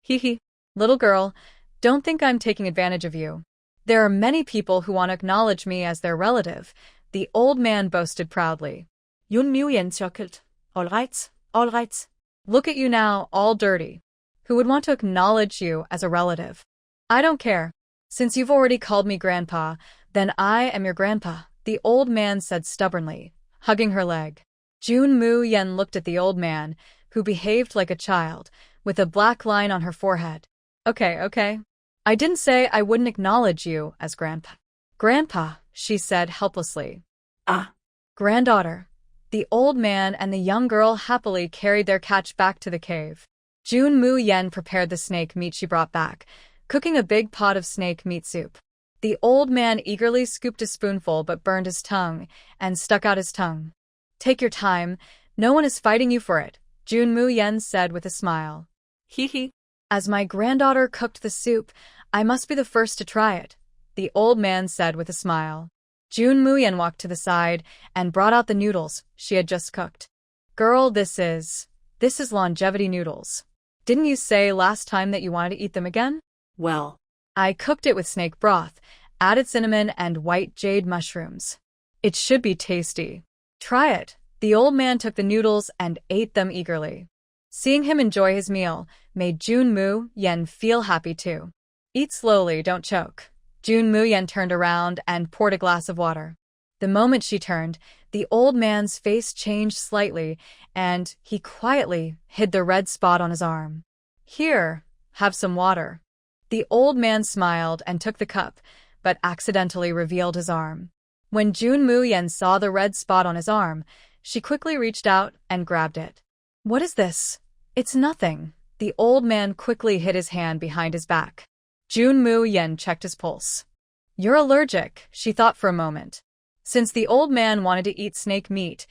Hee hee. Little girl, don't think I'm taking advantage of you. There are many people who want to acknowledge me as their relative, the old man boasted proudly. Yun Nguyen chuckled. All right, all right. Look at you now, all dirty. Who would want to acknowledge you as a relative? I don't care. Since you've already called me grandpa, then I am your grandpa, the old man said stubbornly, hugging her leg. Jun Mu Yen looked at the old man, who behaved like a child, with a black line on her forehead. Okay. I didn't say I wouldn't acknowledge you as grandpa. Grandpa, she said helplessly. Ah. Granddaughter. The old man and the young girl happily carried their catch back to the cave. Jun Mu Yen prepared the snake meat she brought back, cooking a big pot of snake meat soup. The old man eagerly scooped a spoonful but burned his tongue and stuck out his tongue. Take your time, no one is fighting you for it, Jun Mu Yen said with a smile. Hee hee. As my granddaughter cooked the soup, I must be the first to try it, the old man said with a smile. Jun Mu Yen walked to the side and brought out the noodles she had just cooked. Girl, this is longevity noodles. Didn't you say last time that you wanted to eat them again? Well, I cooked it with snake broth, added cinnamon and white jade mushrooms. It should be tasty. Try it. The old man took the noodles and ate them eagerly. Seeing him enjoy his meal made Jun Mu Yen feel happy too. Eat slowly, don't choke. Jun Mu Yen turned around and poured a glass of water. The moment she turned, the old man's face changed slightly, and he quietly hid the red spot on his arm. Here, have some water. The old man smiled and took the cup, but accidentally revealed his arm. When Jun Mu Yen saw the red spot on his arm, she quickly reached out and grabbed it. What is this? It's nothing. The old man quickly hid his hand behind his back. Jun Mu Yen checked his pulse. You're allergic, she thought for a moment. Since the old man wanted to eat snake meat,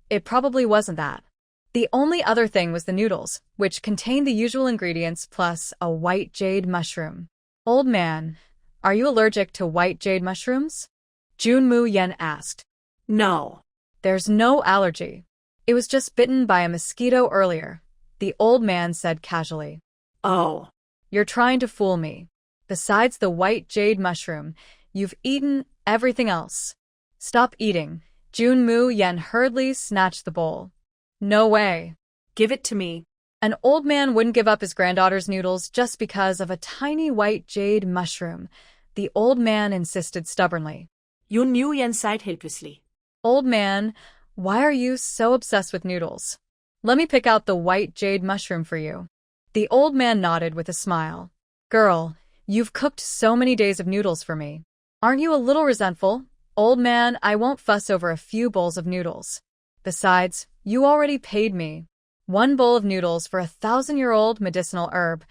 it probably wasn't that. The only other thing was the noodles, which contained the usual ingredients plus a white jade mushroom. Old man, are you allergic to white jade mushrooms? Jun Mu Yen asked. No. There's no allergy. It was just bitten by a mosquito earlier, the old man said casually. Oh. You're trying to fool me. Besides the white jade mushroom, you've eaten everything else. Stop eating. Jun Mu Yen hurriedly snatched the bowl. No way. Give it to me. An old man wouldn't give up his granddaughter's noodles just because of a tiny white jade mushroom, the old man insisted stubbornly. Yun Nguyen sighed helplessly. Old man, why are you so obsessed with noodles? Let me pick out the white jade mushroom for you. The old man nodded with a smile. Girl, you've cooked so many days of noodles for me. Aren't you a little resentful? Old man, I won't fuss over a few bowls of noodles. Besides, you already paid me. 1 bowl of noodles for a 1,000-year-old medicinal herb.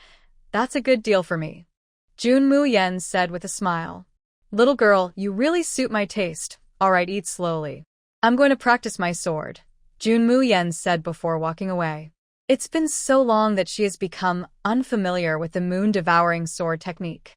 That's a good deal for me. Jun Mu Yen said with a smile. Little girl, you really suit my taste. All right, eat slowly. I'm going to practice my sword, Jun Mu Yen said before walking away. It's been so long that she has become unfamiliar with the moon-devouring sword technique.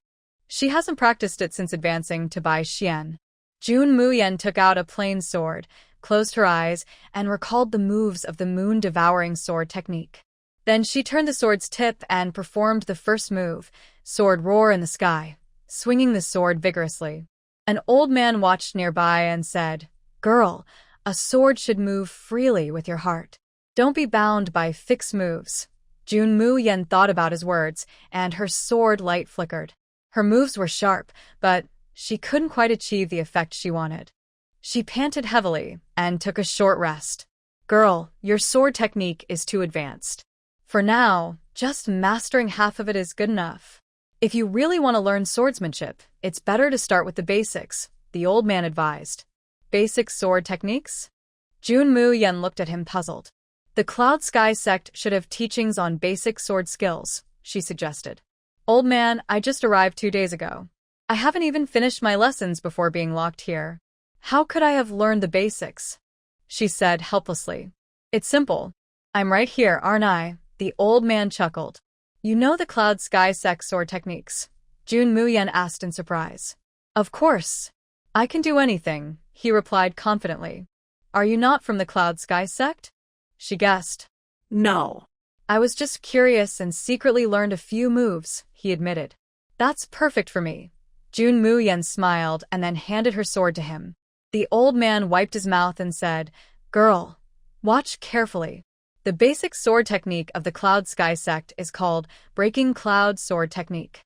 She hasn't practiced it since advancing to Bai Xian. Jun Mu Yen took out a plain sword, closed her eyes, and recalled the moves of the moon-devouring sword technique. Then she turned the sword's tip and performed the first move, sword roar in the sky, swinging the sword vigorously. An old man watched nearby and said, Girl, a sword should move freely with your heart. Don't be bound by fixed moves. Jun Mu Yen thought about his words, and her sword light flickered. Her moves were sharp, but she couldn't quite achieve the effect she wanted. She panted heavily and took a short rest. Girl, your sword technique is too advanced. For now, just mastering half of it is good enough. If you really want to learn swordsmanship, it's better to start with the basics, the old man advised. Basic sword techniques? Jun Mu Yen looked at him puzzled. The Cloud Sky sect should have teachings on basic sword skills, she suggested. Old man, I just arrived 2 days ago. I haven't even finished my lessons before being locked here. How could I have learned the basics? She said helplessly. It's simple. I'm right here, aren't I? The old man chuckled. You know the Cloud Sky sect sword techniques? Jun Mu Yen asked in surprise. Of course. I can do anything, he replied confidently. Are you not from the Cloud Sky sect? She guessed. No. I was just curious and secretly learned a few moves, he admitted. That's perfect for me. Jun Muyen smiled and then handed her sword to him. The old man wiped his mouth and said, Girl, watch carefully. The basic sword technique of the Cloud Sky sect is called Breaking Cloud Sword Technique.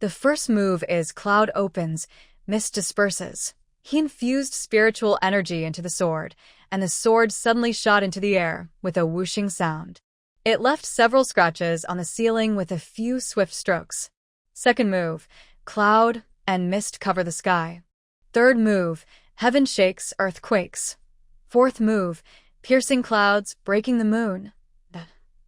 The first move is Cloud Opens, Mist Disperses. He infused spiritual energy into the sword, and the sword suddenly shot into the air with a whooshing sound. It left several scratches on the ceiling with a few swift strokes. Second move, Cloud and Mist Cover the Sky. Third move, Heaven Shakes, Earth Quakes. Fourth move, Piercing Clouds, Breaking the Moon.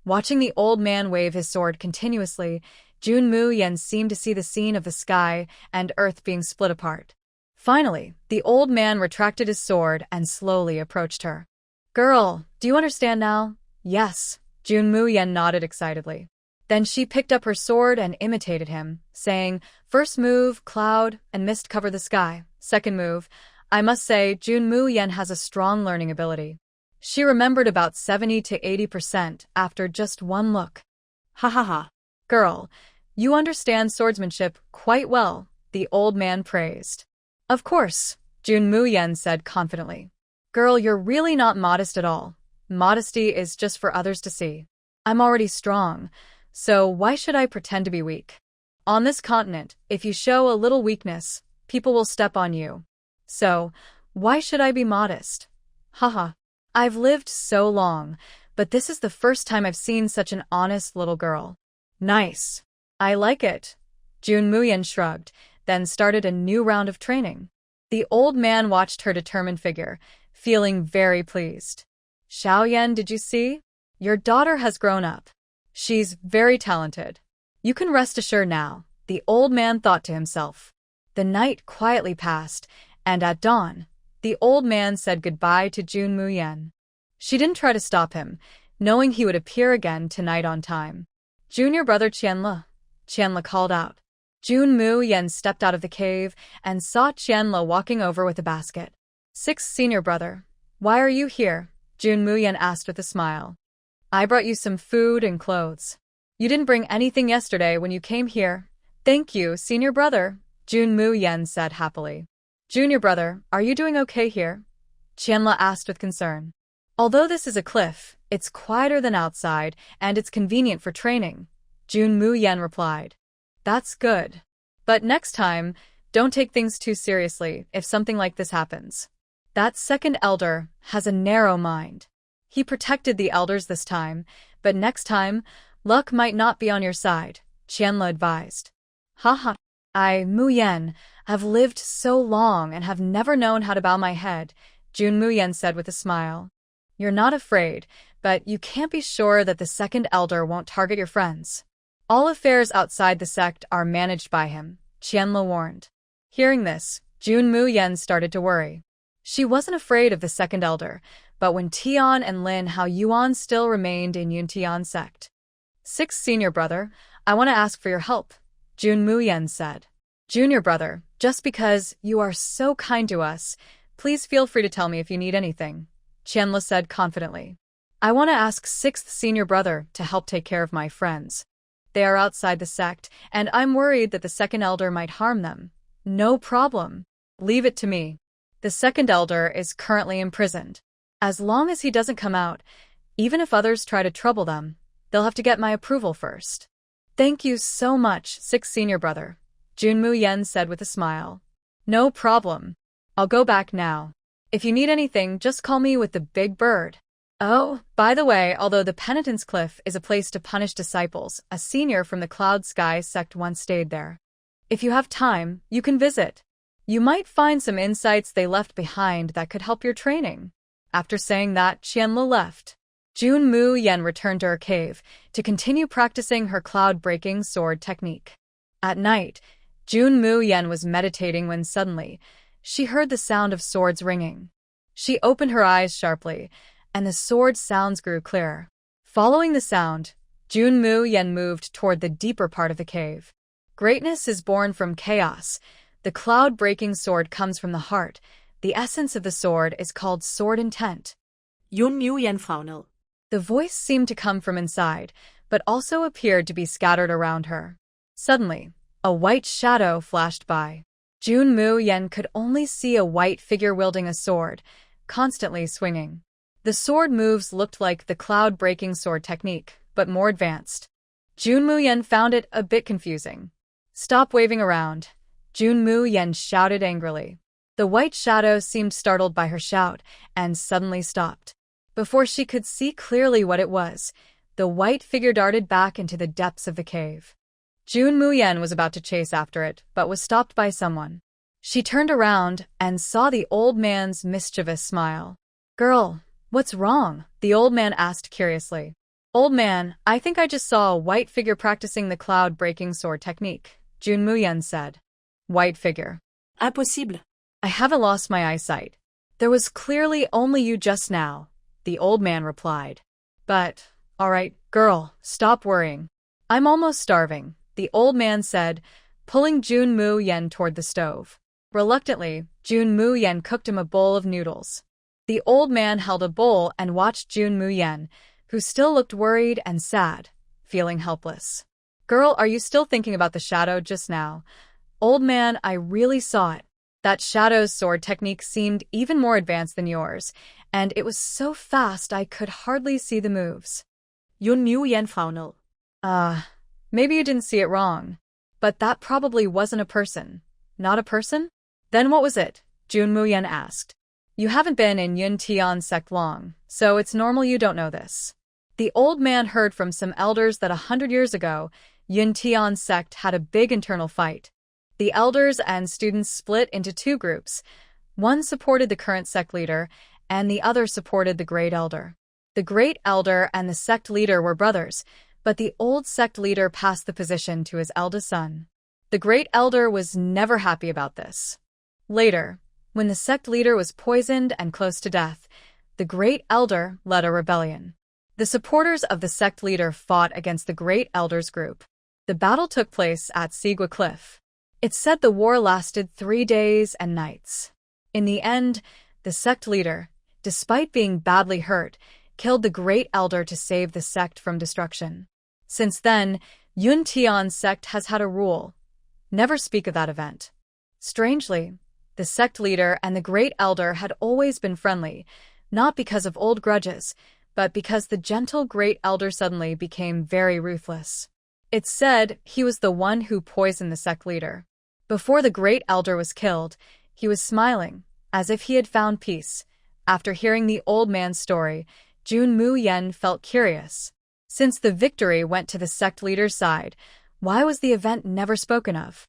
Watching the old man wave his sword continuously, Jun Muyen seemed to see the scene of the sky and earth being split apart. Finally, the old man retracted his sword and slowly approached her. Girl, do you understand now? Yes. Jun Muyen nodded excitedly. Then she picked up her sword and imitated him, saying, First move, Cloud and Mist Cover the Sky. Second move, I must say, Jun Muyen has a strong learning ability. She remembered about 70 to 80% after just one look. Ha ha ha. Girl, you understand swordsmanship quite well, the old man praised. Of course, Jun Muyen said confidently. Girl, you're really not modest at all. Modesty is just for others to see. I'm already strong, so why should I pretend to be weak? On this continent, if you show a little weakness, people will step on you. So, why should I be modest? Haha. I've lived so long, but this is the first time I've seen such an honest little girl. Nice. I like it. Jun Muyen shrugged, then started a new round of training. The old man watched her determined figure, feeling very pleased. Xiaoyan, did you see? Your daughter has grown up. She's very talented. You can rest assured now, the old man thought to himself. The night quietly passed, and at dawn, the old man said goodbye to Jun Muyen. She didn't try to stop him, knowing he would appear again tonight on time. Junior brother Qianle called out. Jun Muyen stepped out of the cave and saw Qianle walking over with a basket. Sixth senior brother, why are you here? Jun Muyen asked with a smile. I brought you some food and clothes. You didn't bring anything yesterday when you came here. Thank you, senior brother, Jun Muyen said happily. Junior brother, are you doing okay here? Qianle asked with concern. Although this is a cliff, it's quieter than outside and it's convenient for training, Jun Muyen replied. That's good. But next time, don't take things too seriously if something like this happens. That second elder has a narrow mind. He protected the elders this time, but next time, luck might not be on your side, Qianle advised. Haha. I, Muyen, have lived so long and have never known how to bow my head, Jun Muyen said with a smile. You're not afraid, but you can't be sure that the second elder won't target your friends. All affairs outside the sect are managed by him, Qianle warned. Hearing this, Jun Muyen started to worry. She wasn't afraid of the second elder, but when Tian and Lin Hao Yuan still remained in Yuntian sect. Sixth senior brother, I want to ask for your help, Jun Muyen said. Junior brother, just because you are so kind to us, please feel free to tell me if you need anything, Qianle said confidently. I want to ask sixth senior brother to help take care of my friends. They are outside the sect, and I'm worried that the second elder might harm them. No problem. Leave it to me. The second elder is currently imprisoned. As long as he doesn't come out, even if others try to trouble them, they'll have to get my approval first. Thank you so much, sixth senior brother, Jun Muyen said with a smile. No problem. I'll go back now. If you need anything, just call me with the big bird. Oh, by the way, although the Penitence Cliff is a place to punish disciples, a senior from the Cloud Sky sect once stayed there. If you have time, you can visit. You might find some insights they left behind that could help your training. After saying that, Qianle left. Jun Muyen returned to her cave to continue practicing her cloud-breaking sword technique. At night, Jun Muyen was meditating when suddenly, she heard the sound of swords ringing. She opened her eyes sharply, and the sword sounds grew clearer. Following the sound, Jun Muyen moved toward the deeper part of the cave. Greatness is born from chaos. The cloud-breaking sword comes from the heart. The essence of the sword is called sword intent. Jun Muyen Frau Nil. The voice seemed to come from inside, but also appeared to be scattered around her. Suddenly, a white shadow flashed by. Jun Mu Yen could only see a white figure wielding a sword, constantly swinging. The sword moves looked like the cloud-breaking sword technique, but more advanced. Jun Mu Yen found it a bit confusing. "Stop waving around," Jun Mu Yen shouted angrily. The white shadow seemed startled by her shout and suddenly stopped. Before she could see clearly what it was, the white figure darted back into the depths of the cave. Jun Mu Yen was about to chase after it, but was stopped by someone. She turned around and saw the old man's mischievous smile. "Girl, what's wrong?" the old man asked curiously. "Old man, I think I just saw a white figure practicing the cloud-breaking sword technique," Jun Mu Yen said. "White figure. Impossible. I haven't lost my eyesight. There was clearly only you just now," the old man replied. "But, all right, girl, stop worrying. I'm almost starving," the old man said, pulling Jun Mu Yen toward the stove. Reluctantly, Jun Mu Yen cooked him a bowl of noodles. The old man held a bowl and watched Jun Mu Yen, who still looked worried and sad, feeling helpless. "Girl, are you still thinking about the shadow just now?" "Old man, I really saw it. That shadow's sword technique seemed even more advanced than yours, and it was so fast I could hardly see the moves." Jun Mu Yen frowned. Maybe you didn't see it wrong. But that probably wasn't a person. Not a person? Then what was it? Jun Mu Yen asked. "You haven't been in Yun Tian sect long, so it's normal you don't know this." The old man heard from some elders that 100 years ago, Yun Tian sect had a big internal fight. The elders and students split into two groups. One supported the current sect leader, and the other supported the great elder. The great elder and the sect leader were brothers, but the old sect leader passed the position to his eldest son. The great elder was never happy about this. Later, when the sect leader was poisoned and close to death, the great elder led a rebellion. The supporters of the sect leader fought against the great elder's group. The battle took place at Sigua Cliff. It's said the war lasted 3 days and nights. In the end, the sect leader, despite being badly hurt, killed the great elder to save the sect from destruction. Since then, Yun Tian sect has had a rule: never speak of that event. Strangely, the sect leader and the great elder had always been friendly, not because of old grudges, but because the gentle great elder suddenly became very ruthless. It's said he was the one who poisoned the sect leader. Before the great elder was killed, he was smiling, as if he had found peace. After hearing the old man's story, Jun Mu Yen felt curious. Since the victory went to the sect leader's side, why was the event never spoken of?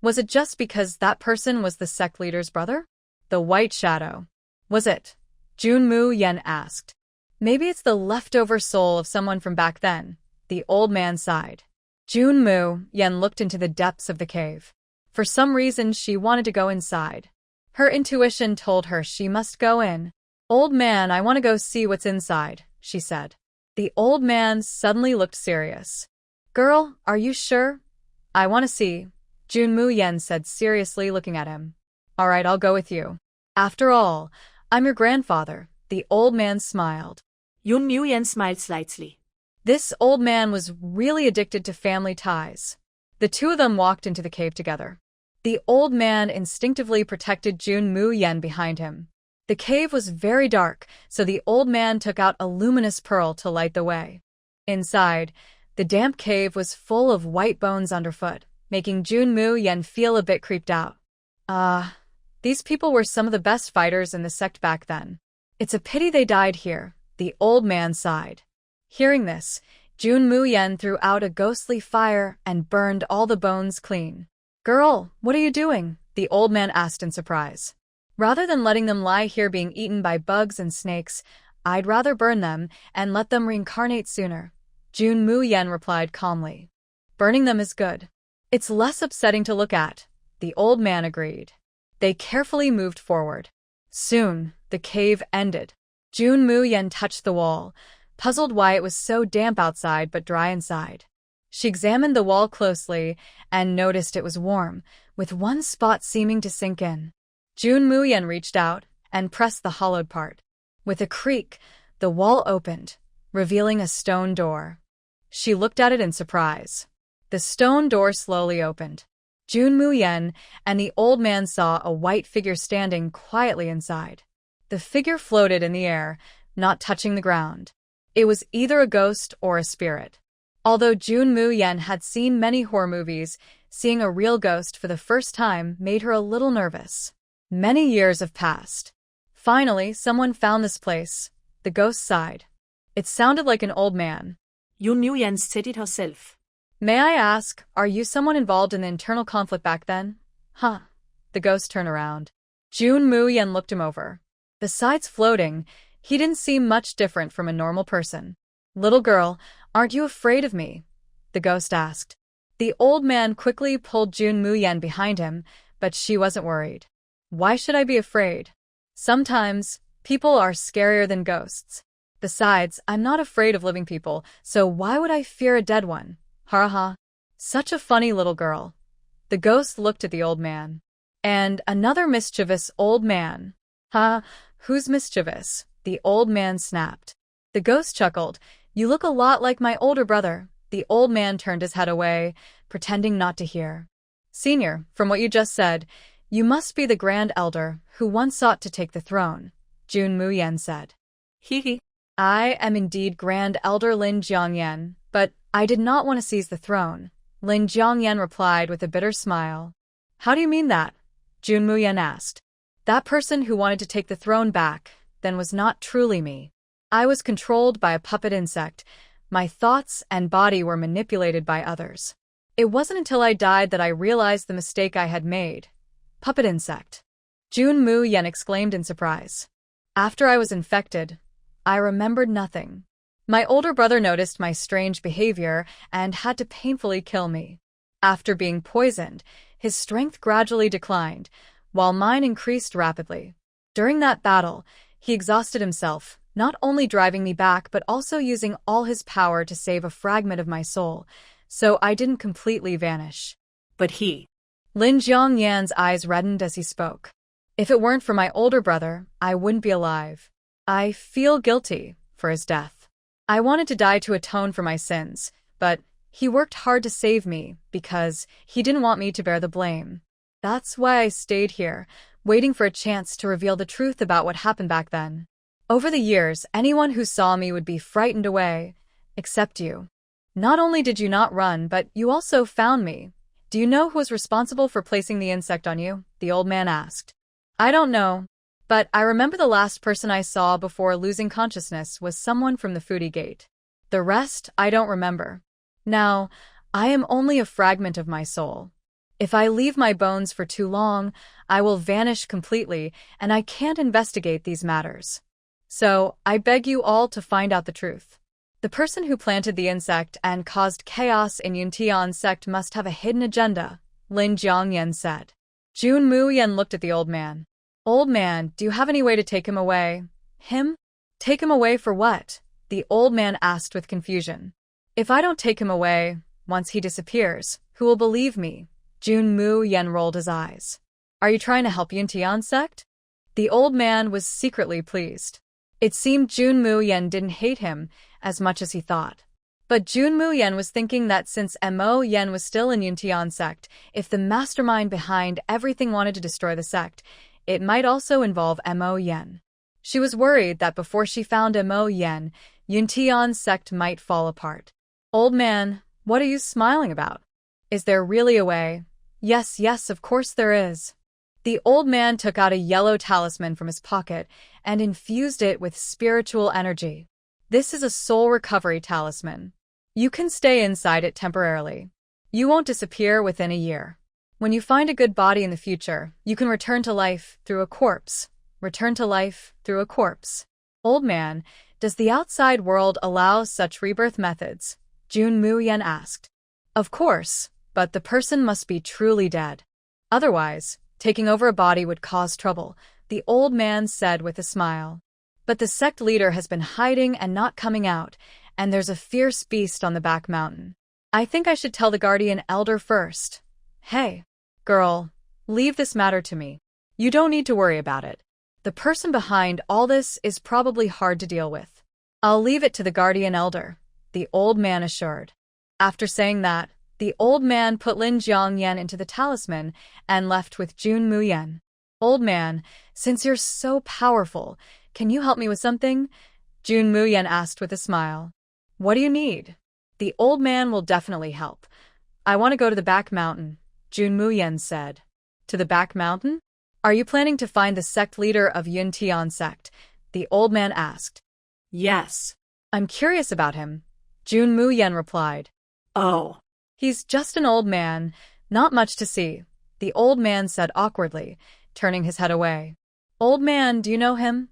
Was it just because that person was the sect leader's brother? The white shadow. Was it? Jun Mu Yen asked. Maybe it's the leftover soul of someone from back then, the old man sighed. Jun Mu Yen looked into the depths of the cave. For some reason, she wanted to go inside. Her intuition told her she must go in. "Old man, I want to go see what's inside," she said. The old man suddenly looked serious. "Girl, are you sure?" "I want to see," Jun Mu Yen said seriously, looking at him. "All right, I'll go with you. After all, I'm your grandfather," the old man smiled. Jun Mu Yen smiled slightly. This old man was really addicted to family ties. The two of them walked into the cave together. The old man instinctively protected Jun Mu Yen behind him. The cave was very dark, so the old man took out a luminous pearl to light the way. Inside, the damp cave was full of white bones underfoot, making Jun Mu Yen feel a bit creeped out. These people were some of the best fighters in the sect back then. It's a pity they died here, the old man sighed. Hearing this, Jun Mu Yen threw out a ghostly fire and burned all the bones clean. "Girl, what are you doing?" the old man asked in surprise. "Rather than letting them lie here being eaten by bugs and snakes, I'd rather burn them and let them reincarnate sooner," Jun Mu Yen replied calmly. "Burning them is good. It's less upsetting to look at," the old man agreed. They carefully moved forward. Soon, the cave ended. Jun Mu Yen touched the wall, puzzled why it was so damp outside but dry inside. She examined the wall closely and noticed it was warm, with one spot seeming to sink in. Jun Mu Yen reached out and pressed the hollowed part. With a creak, the wall opened, revealing a stone door. She looked at it in surprise. The stone door slowly opened. Jun Mu-yen and the old man saw a white figure standing quietly inside. The figure floated in the air, not touching the ground. It was either a ghost or a spirit. Although Jun Mu-yen had seen many horror movies, seeing a real ghost for the first time made her a little nervous. Many years have passed. Finally, someone found this place. The ghost sighed. It sounded like an old man. Jun Mu-yen said it herself. May I ask, are you someone involved in the internal conflict back then? Huh. The ghost turned around. Jun Mu-yen looked him over. Besides floating, he didn't seem much different from a normal person. Little girl, aren't you afraid of me? The ghost asked. The old man quickly pulled Jun Mu-yen behind him, but she wasn't worried. Why should I be afraid? Sometimes, people are scarier than ghosts. Besides, I'm not afraid of living people, so why would I fear a dead one? Ha ha. Such a funny little girl. The ghost looked at the old man. And another mischievous old man. Ha, who's mischievous? The old man snapped. The ghost chuckled. You look a lot like my older brother. The old man turned his head away, pretending not to hear. Senior, from what you just said, you must be the Grand Elder who once sought to take the throne, Jun Mu-yen said. Hee. I am indeed Grand Elder Lin Jiangyan, but I did not want to seize the throne, Lin Jiangyan replied with a bitter smile. How do you mean that? Jun Mu-yen asked. That person who wanted to take the throne back then was not truly me. I was controlled by a puppet insect. My thoughts and body were manipulated by others. It wasn't until I died that I realized the mistake I had made. Puppet insect. Jun Mu-yen exclaimed in surprise. After I was infected, I remembered nothing. My older brother noticed my strange behavior and had to painfully kill me. After being poisoned, his strength gradually declined, while mine increased rapidly. During that battle, he exhausted himself, not only driving me back but also using all his power to save a fragment of my soul, so I didn't completely vanish. But he. Lin Jiangyan's eyes reddened as he spoke. If it weren't for my older brother, I wouldn't be alive. I feel guilty for his death. I wanted to die to atone for my sins, but he worked hard to save me because he didn't want me to bear the blame. That's why I stayed here, waiting for a chance to reveal the truth about what happened back then. Over the years, anyone who saw me would be frightened away, except you. Not only did you not run, but you also found me. Do you know who was responsible for placing the insect on you? The old man asked. I don't know. But I remember the last person I saw before losing consciousness was someone from the foodie gate. The rest, I don't remember. Now, I am only a fragment of my soul. If I leave my bones for too long, I will vanish completely, and I can't investigate these matters. So, I beg you all to find out the truth. The person who planted the insect and caused chaos in Yuntian's sect must have a hidden agenda, Lin Jiangyan said. Jun Mu-yen looked at the old man. Old man, do you have any way to take him away? Him? Take him away for what? The old man asked with confusion. If I don't take him away, once he disappears, who will believe me? Jun Mu-yen rolled his eyes. Are you trying to help Yuntian's sect? The old man was secretly pleased. It seemed Jun Mu-yen didn't hate him as much as he thought. But Jun Mu-yen was thinking that since Mo Yen was still in Yuntian's sect, if the mastermind behind everything wanted to destroy the sect, it might also involve Mo Yen. She was worried that before she found Mo Yen, Yuntian's sect might fall apart. Old man, what are you smiling about? Is there really a way? Yes, of course there is. The old man took out a yellow talisman from his pocket and infused it with spiritual energy. This is a soul recovery talisman. You can stay inside it temporarily. You won't disappear within a year. When you find a good body in the future, you can return to life through a corpse. Return to life through a corpse. Old man, does the outside world allow such rebirth methods? Jun Mu-yen asked. Of course, but the person must be truly dead. Otherwise, taking over a body would cause trouble, the old man said with a smile. But the sect leader has been hiding and not coming out, and there's a fierce beast on the back mountain. I think I should tell the guardian elder first. Hey, girl, leave this matter to me. You don't need to worry about it. The person behind all this is probably hard to deal with. I'll leave it to the guardian elder. the old man assured. After saying that, the old man put Lin Jiangyan into the talisman and left with Jun Muyen. Old man, since you're so powerful, can you help me with something? Jun Muyen asked with a smile. What do you need? The old man will definitely help. I want to go to the back mountain, Jun Muyen said. To the back mountain? Are you planning to find the sect leader of Yuntian sect? The old man asked. Yes. I'm curious about him, Jun Muyen replied. Oh. He's just an old man, not much to see, the old man said awkwardly, turning his head away. Old man, do you know him?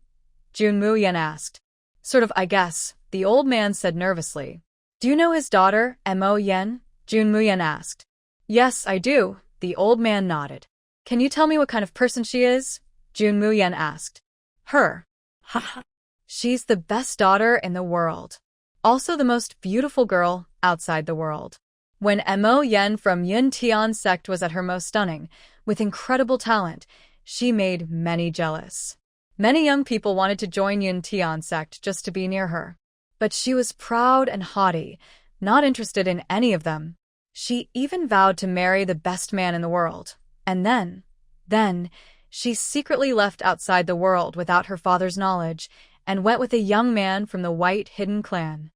Jun Muyen asked. Sort of, I guess, the old man said nervously. Do you know his daughter, Mo Yen? Jun Muyen asked. Yes, I do, the old man nodded. Can you tell me what kind of person she is? Jun Muyen asked. Her. Haha. She's the best daughter in the world. Also the most beautiful girl outside the world. When Mo Yen from Yuntian sect was at her most stunning, with incredible talent, she made many jealous. Many young people wanted to join Yuntian sect just to be near her. But she was proud and haughty, not interested in any of them. She even vowed to marry the best man in the world. And then, she secretly left outside the world without her father's knowledge and went with a young man from the White Hidden Clan.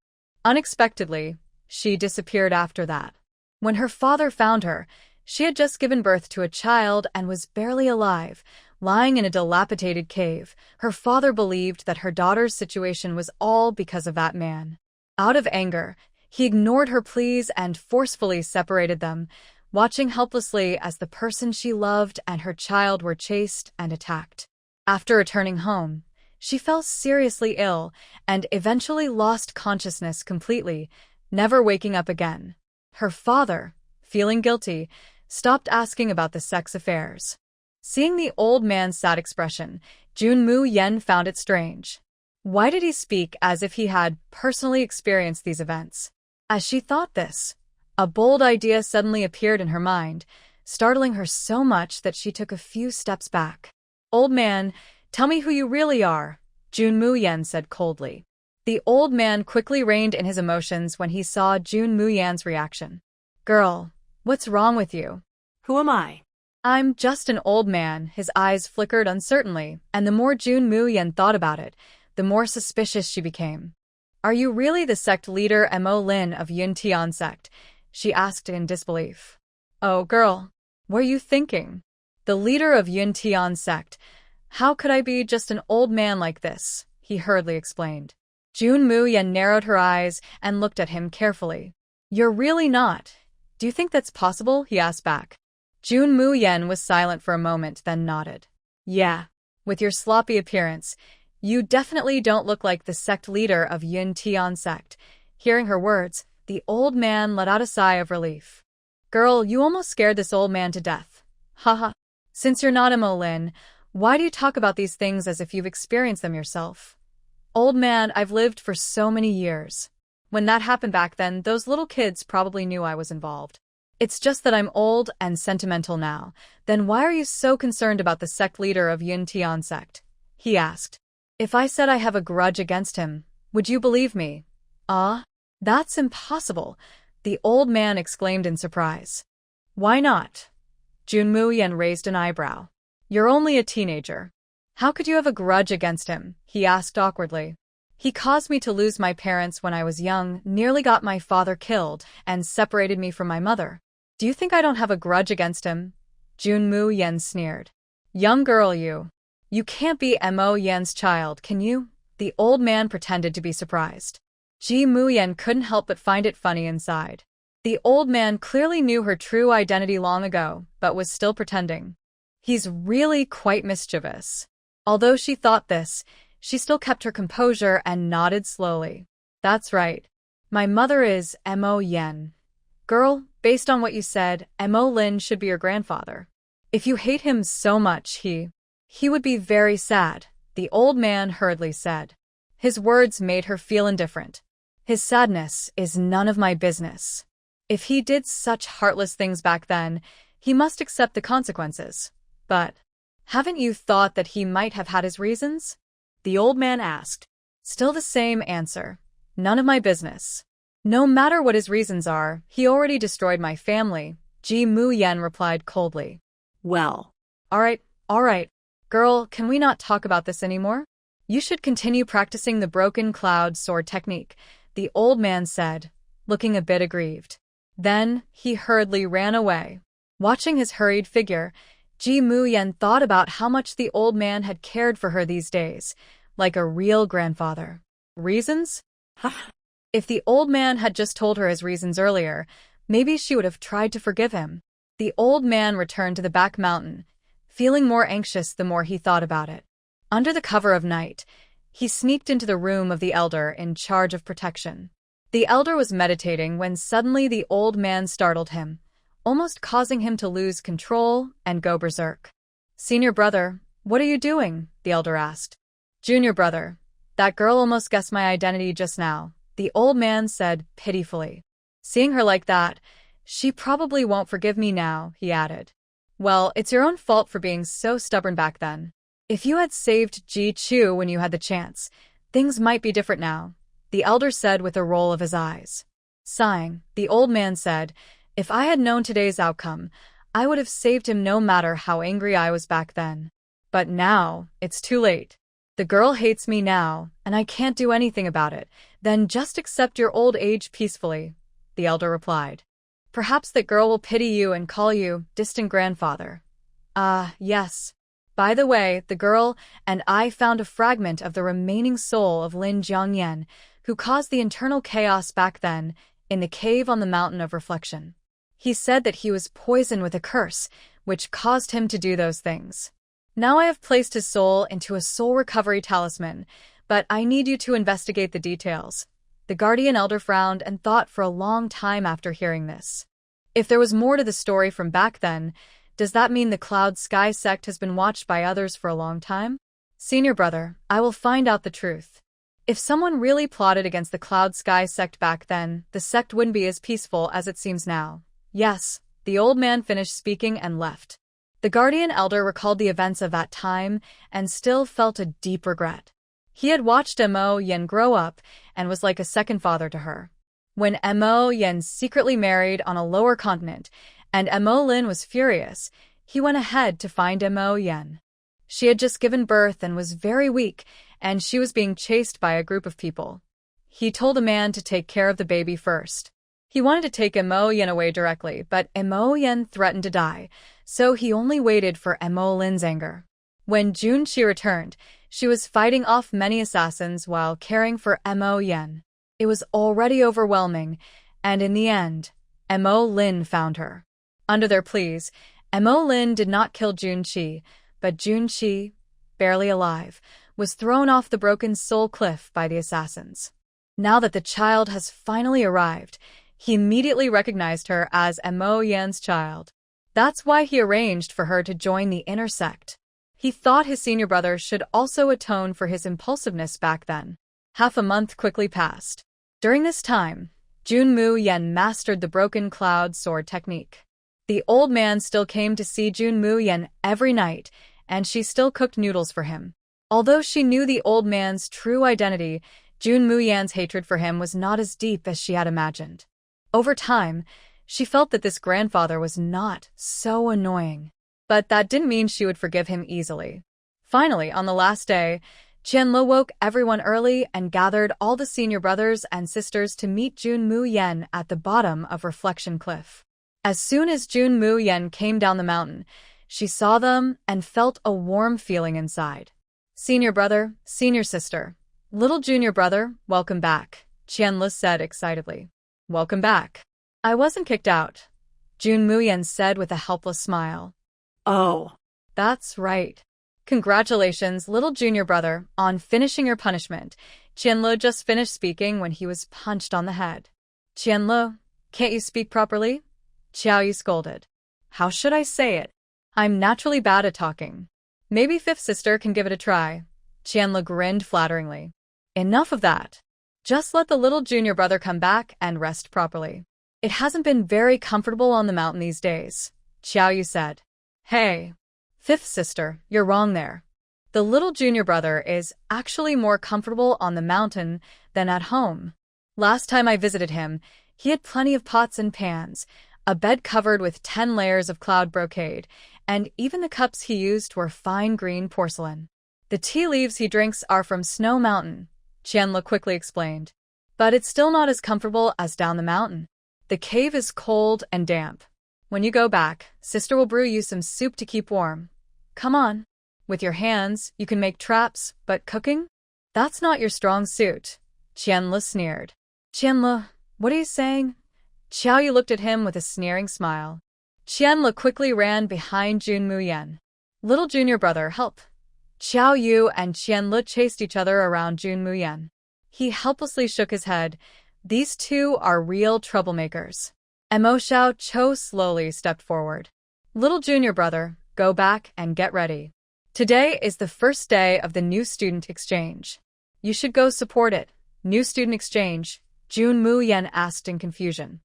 Unexpectedly, she disappeared after that. When her father found her, she had just given birth to a child and was barely alive, lying in a dilapidated cave. Her father believed that her daughter's situation was all because of that man. Out of anger, he ignored her pleas and forcefully separated them, watching helplessly as the person she loved and her child were chased and attacked. After returning home, she fell seriously ill and eventually lost consciousness completely, never waking up again. Her father, feeling guilty, stopped asking about the sex affairs. Seeing the old man's sad expression, Jun Muyen found it strange. Why did he speak as if he had personally experienced these events? As she thought this, a bold idea suddenly appeared in her mind, startling her so much that she took a few steps back. Old man, tell me who you really are, Jun Muyen said coldly. The old man quickly reined in his emotions when he saw Jun Muyen's reaction. Girl, what's wrong with you? Who am I? I'm just an old man, his eyes flickered uncertainly, and the more Jun Muyen thought about it, the more suspicious she became. Are you really the sect leader Mo Lin of Yuntian sect? She asked in disbelief. Oh, girl, what are you thinking? The leader of Yuntian sect. How could I be just an old man like this? He hurriedly explained. Jun Muyen narrowed her eyes and looked at him carefully. You're really not. Do you think that's possible? He asked back. Jun Muyen was silent for a moment, then nodded. Yeah, with your sloppy appearance, you definitely don't look like the sect leader of Yuntian sect. Hearing her words, the old man let out a sigh of relief. Girl, you almost scared this old man to death. Haha. Since you're not Mo Lin, why do you talk about these things as if you've experienced them yourself? Old man, I've lived for so many years. When that happened back then, those little kids probably knew I was involved. It's just that I'm old and sentimental now. Then why are you so concerned about the sect leader of Yuntian sect? He asked. If I said I have a grudge against him, would you believe me? Ah, that's impossible, the old man exclaimed in surprise. Why not? Jun Muyen raised an eyebrow. You're only a teenager. How could you have a grudge against him? He asked awkwardly. He caused me to lose my parents when I was young, nearly got my father killed, and separated me from my mother. Do you think I don't have a grudge against him? Jun Muyen sneered. Young girl, you. You can't be Mo Yen's child, can you? The old man pretended to be surprised. Ji Muyen couldn't help but find it funny inside. The old man clearly knew her true identity long ago, but was still pretending. He's really quite mischievous. Although she thought this, she still kept her composure and nodded slowly. That's right. My mother is Mo Yen. Girl, based on what you said, Mo Lin should be your grandfather. If you hate him so much, he would be very sad, the old man hurriedly said. His words made her feel indifferent. His sadness is none of my business. If he did such heartless things back then, he must accept the consequences. But haven't you thought that he might have had his reasons? The old man asked. Still the same answer. None of my business. No matter what his reasons are, he already destroyed my family, Ji Mu Yen replied coldly. Well, All right. Girl, can we not talk about this anymore? You should continue practicing the broken cloud sword technique, the old man said, looking a bit aggrieved. Then, he hurriedly ran away. Watching his hurried figure, Ji Mu Yen thought about how much the old man had cared for her these days, like a real grandfather. Reasons? If the old man had just told her his reasons earlier, maybe she would have tried to forgive him. The old man returned to the back mountain, feeling more anxious the more he thought about it. Under the cover of night, he sneaked into the room of the elder in charge of protection. The elder was meditating when suddenly the old man startled him, almost causing him to lose control and go berserk. Senior brother, what are you doing? The elder asked. Junior brother, that girl almost guessed my identity just now, the old man said pitifully. Seeing her like that, she probably won't forgive me now, he added. Well, it's your own fault for being so stubborn back then. If you had saved Ji Chu when you had the chance, things might be different now, the elder said with a roll of his eyes. Sighing, the old man said, if I had known today's outcome, I would have saved him no matter how angry I was back then. But now, it's too late. The girl hates me now, and I can't do anything about it. Then just accept your old age peacefully, the elder replied. Perhaps that girl will pity you and call you distant grandfather. Yes. By the way, the girl and I found a fragment of the remaining soul of Lin Jiangyan, who caused the internal chaos back then, in the cave on the Mountain of Reflection. He said that he was poisoned with a curse, which caused him to do those things. Now I have placed his soul into a soul recovery talisman, but I need you to investigate the details. The guardian elder frowned and thought for a long time after hearing this. If there was more to the story from back then, does that mean the Cloud Sky sect has been watched by others for a long time? Senior brother, I will find out the truth. If someone really plotted against the Cloud Sky sect back then, the sect wouldn't be as peaceful as it seems now. Yes, the old man finished speaking and left. The guardian elder recalled the events of that time and still felt a deep regret. He had watched Mo Yen grow up and was like a second father to her. When Mo Yen secretly married on a lower continent and Mo Lin was furious, he went ahead to find Mo Yen. She had just given birth and was very weak, and she was being chased by a group of people. He told a man to take care of the baby first. He wanted to take Mo Yen away directly, but Mo Yen threatened to die, so he only waited for Mo Lin's anger. When Jun Qi returned, she was fighting off many assassins while caring for Mo Yen. It was already overwhelming, and in the end, Mo Lin found her. Under their pleas, Mo Lin did not kill Jun Qi, but Jun Qi, barely alive, was thrown off the broken soul cliff by the assassins. Now that the child has finally arrived, he immediately recognized her as Mo Yan's child. That's why he arranged for her to join the inner sect. He thought his senior brother should also atone for his impulsiveness back then. Half a month quickly passed. During this time, Jun Mu Yen mastered the broken cloud sword technique. The old man still came to see Jun Mu Yen every night, and she still cooked noodles for him. Although she knew the old man's true identity, Jun Mu Yan's hatred for him was not as deep as she had imagined. Over time, she felt that this grandfather was not so annoying. But that didn't mean she would forgive him easily. Finally, on the last day, Qianle woke everyone early and gathered all the senior brothers and sisters to meet Jun Mu Yen at the bottom of Reflection Cliff. As soon as Jun Mu Yen came down the mountain, she saw them and felt a warm feeling inside. Senior brother, senior sister, little junior brother, welcome back, Qianle said excitedly. Welcome back. I wasn't kicked out, Jun Mu Yen said with a helpless smile. Oh. That's right. Congratulations, little junior brother, on finishing your punishment. Qianle just finished speaking when he was punched on the head. Qianle, can't you speak properly? Qiaoyu scolded. How should I say it? I'm naturally bad at talking. Maybe fifth sister can give it a try. Qianle grinned flatteringly. Enough of that. Just let the little junior brother come back and rest properly. It hasn't been very comfortable on the mountain these days, Qiaoyu said. Hey, fifth sister, you're wrong there. The little junior brother is actually more comfortable on the mountain than at home. Last time I visited him, he had plenty of pots and pans, a bed covered with 10 layers of cloud brocade, and even the cups he used were fine green porcelain. The tea leaves he drinks are from Snow Mountain, Qianle quickly explained. But it's still not as comfortable as down the mountain. The cave is cold and damp. When you go back, sister will brew you some soup to keep warm. Come on. With your hands, you can make traps, but cooking? That's not your strong suit. Qianle sneered. Qianle, what are you saying? Xiaoyu looked at him with a sneering smile. Qianle quickly ran behind Jun Muyan. Little junior brother, help. Xiaoyu and Qianle chased each other around Jun Muyan. He helplessly shook his head. These two are real troublemakers. Mo Xiao Cho slowly stepped forward. Little junior brother, go back and get ready. Today is the first day of the new student exchange. You should go support it. New student exchange, Jun Muyan asked in confusion.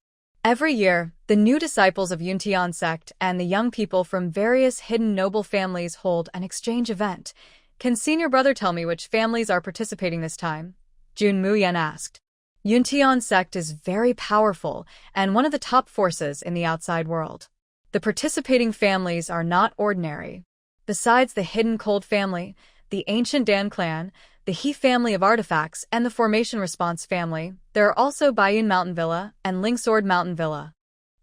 Every year, the new disciples of Yuntian sect and the young people from various hidden noble families hold an exchange event. Can senior brother tell me which families are participating this time? Jun Muyan asked. Yuntian sect is very powerful and one of the top forces in the outside world. The participating families are not ordinary. Besides the hidden cold family, the ancient Dan clan, the He family of artifacts, and the Formation Response family, there are also Baiyun Mountain Villa and Lingsword Mountain Villa.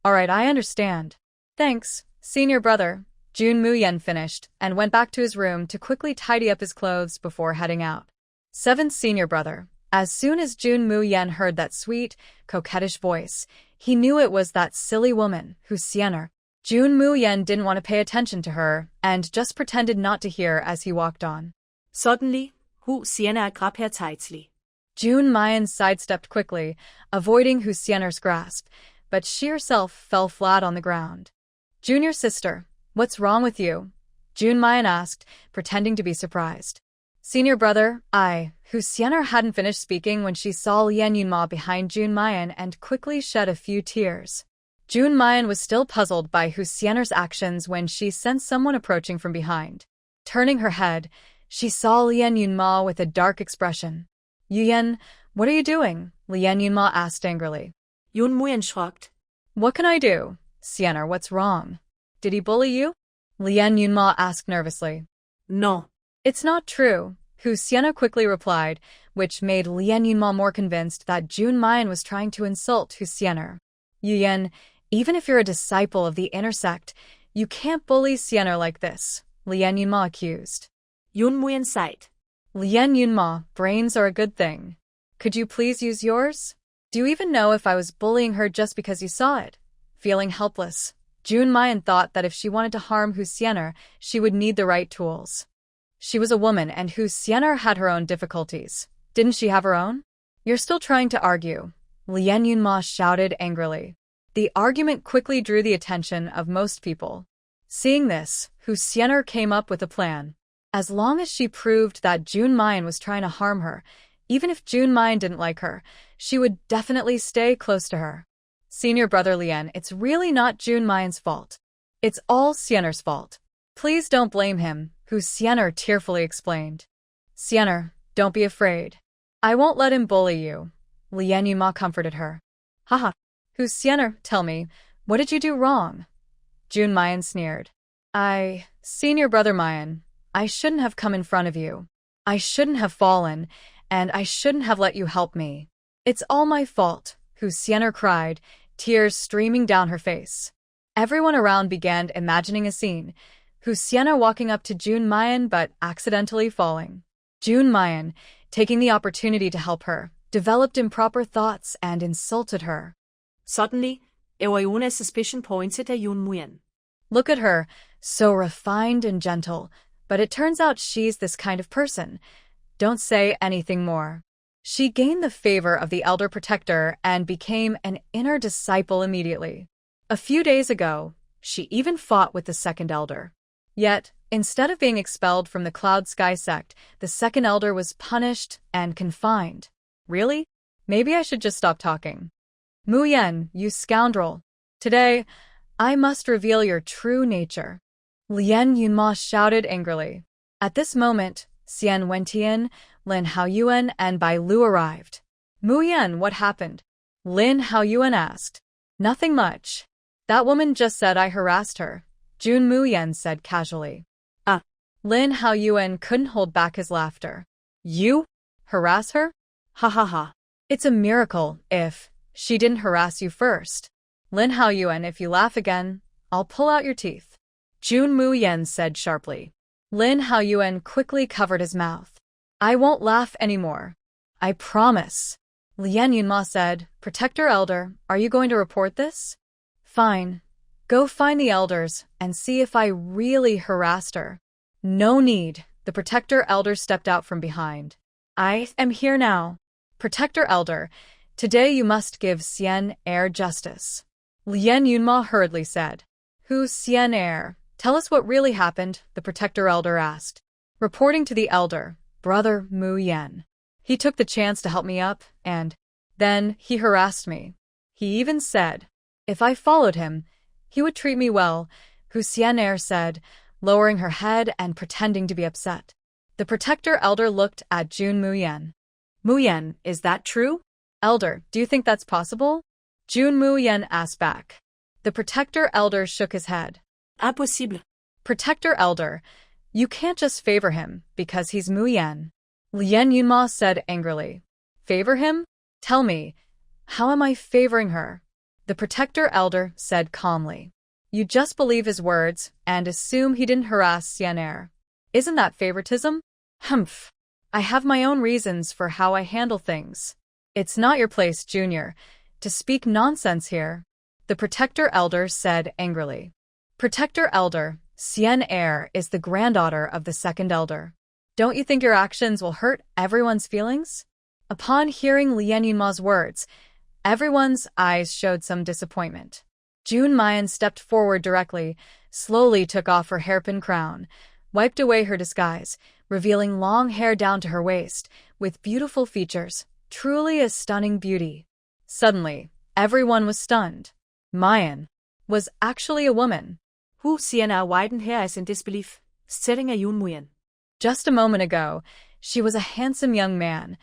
Alright, I understand. Thanks, senior brother. Jun Muyan finished and went back to his room to quickly tidy up his clothes before heading out. 7th senior brother. As soon as Jun Muyan heard that sweet, coquettish voice, he knew it was that silly woman, Hu Xianer. Jun Muyan didn't want to pay attention to her and just pretended not to hear as he walked on. Suddenly, Hu Xianer grab her tightly. Jun Muyan sidestepped quickly, avoiding Hu Xianer's grasp, but she herself fell flat on the ground. Junior sister, what's wrong with you? Jun Muyan asked, pretending to be surprised. Senior brother, Hu Xianer hadn't finished speaking when she saw Lian Yunma behind Jun Muyan and quickly shed a few tears. Jun Muyan was still puzzled by Hu Xianer's actions when she sensed someone approaching from behind. Turning her head, she saw Lian Yunma with a dark expression. Yuyan, what are you doing? Lian Yunma asked angrily. Jun Muyan shrugged. What can I do? Xianer, what's wrong? Did he bully you? Lian Yunma asked nervously. No. It's not true, Hu Xianer quickly replied, which made Lian Yunma more convinced that Jun Muyan was trying to insult Hu Xianer. Yuyan, even if you're a disciple of the inner sect, you can't bully Xianer like this, Lian Yunma accused. Jun Muyan sighed. Lian Yunma, brains are a good thing. Could you please use yours? Do you even know if I was bullying her just because you saw it? Feeling helpless, Jun Muyan thought that if she wanted to harm Hu Xianer, she would need the right tools. She was a woman and Hu Xianer had her own difficulties. Didn't she have her own? You're still trying to argue, Lian Yunma shouted angrily. The argument quickly drew the attention of most people. Seeing this, Hu Xianer came up with a plan. As long as she proved that Jun Muyan was trying to harm her, even if Jun Muyan didn't like her, she would definitely stay close to her. Senior brother Lian, it's really not Jun Muyan's fault. It's all Xianer's fault. Please don't blame him, Hu Xianer tearfully explained. Xianer, don't be afraid. I won't let him bully you. Lian Yunma comforted her. Haha. Hu Xianer, tell me, what did you do wrong? Jun Muyan sneered. Senior brother Muyan, I shouldn't have come in front of you. I shouldn't have fallen, and I shouldn't have let you help me. It's all my fault, Hu Xianer cried, tears streaming down her face. Everyone around began imagining a scene, Hu Xianer walking up to Jun Muyan but accidentally falling. Jun Muyan, taking the opportunity to help her, developed improper thoughts and insulted her. Suddenly, Eoyuna's suspicion pointed at Jun Muyan. Look at her, so refined and gentle, but it turns out she's this kind of person. Don't say anything more. She gained the favor of the elder protector and became an inner disciple immediately. A few days ago, she even fought with the second elder. Yet, instead of being expelled from the Cloud Sky sect, the second elder was punished and confined. Really? Maybe I should just stop talking. Muyan, you scoundrel. Today, I must reveal your true nature. Lian Yunma shouted angrily. At this moment, Xian Wentian, Lin Haoyuan, and Bai Lu arrived. Muyen, what happened? Lin Haoyuan asked. Nothing much. That woman just said I harassed her, Jun Muyen said casually. Ah. Lin Haoyuan couldn't hold back his laughter. You? Harass her? Ha ha ha. It's a miracle if she didn't harass you first. Lin Haoyuan, if you laugh again, I'll pull out your teeth. Jun Muyen said sharply. Lin Haoyuan quickly covered his mouth. I won't laugh anymore. I promise. Lian Yunma said, Protector Elder, are you going to report this? Fine. Go find the elders and see if I really harassed her. No need. The Protector Elder stepped out from behind. I am here now. Protector Elder, today you must give Xian Heir justice. Lian Yunma hurriedly said. Who's Xian Heir? Tell us what really happened, the Protector Elder asked. Reporting to the Elder, Brother Mu Yen. He took the chance to help me up, and then he harassed me. He even said, if I followed him, he would treat me well, Hu Xian'er said, lowering her head and pretending to be upset. The Protector Elder looked at Jun Muyen. Muyen, is that true? Elder, do you think that's possible? Jun Muyen asked back. The Protector Elder shook his head. Impossible. Protector Elder, you can't just favor him because he's Muyen. Lian Yunma said angrily. Favor him? Tell me, how am I favoring her? The Protector Elder said calmly. You just believe his words and assume he didn't harass Xian'er. Isn't that favoritism? Humph. I have my own reasons for how I handle things. It's not your place, Junior, to speak nonsense here. The Protector Elder said angrily. Protector Elder, Xian'er is the granddaughter of the second elder. Don't you think your actions will hurt everyone's feelings? Upon hearing Lian Yunma's words, everyone's eyes showed some disappointment. Jun Mayan stepped forward directly, slowly took off her hairpin crown, wiped away her disguise, revealing long hair down to her waist, with beautiful features, truly a stunning beauty. Suddenly, everyone was stunned. Mayan was actually a woman. Hu Xian'er widened her eyes in disbelief, staring at Jun Muyen. Just a moment ago, she was a handsome young man.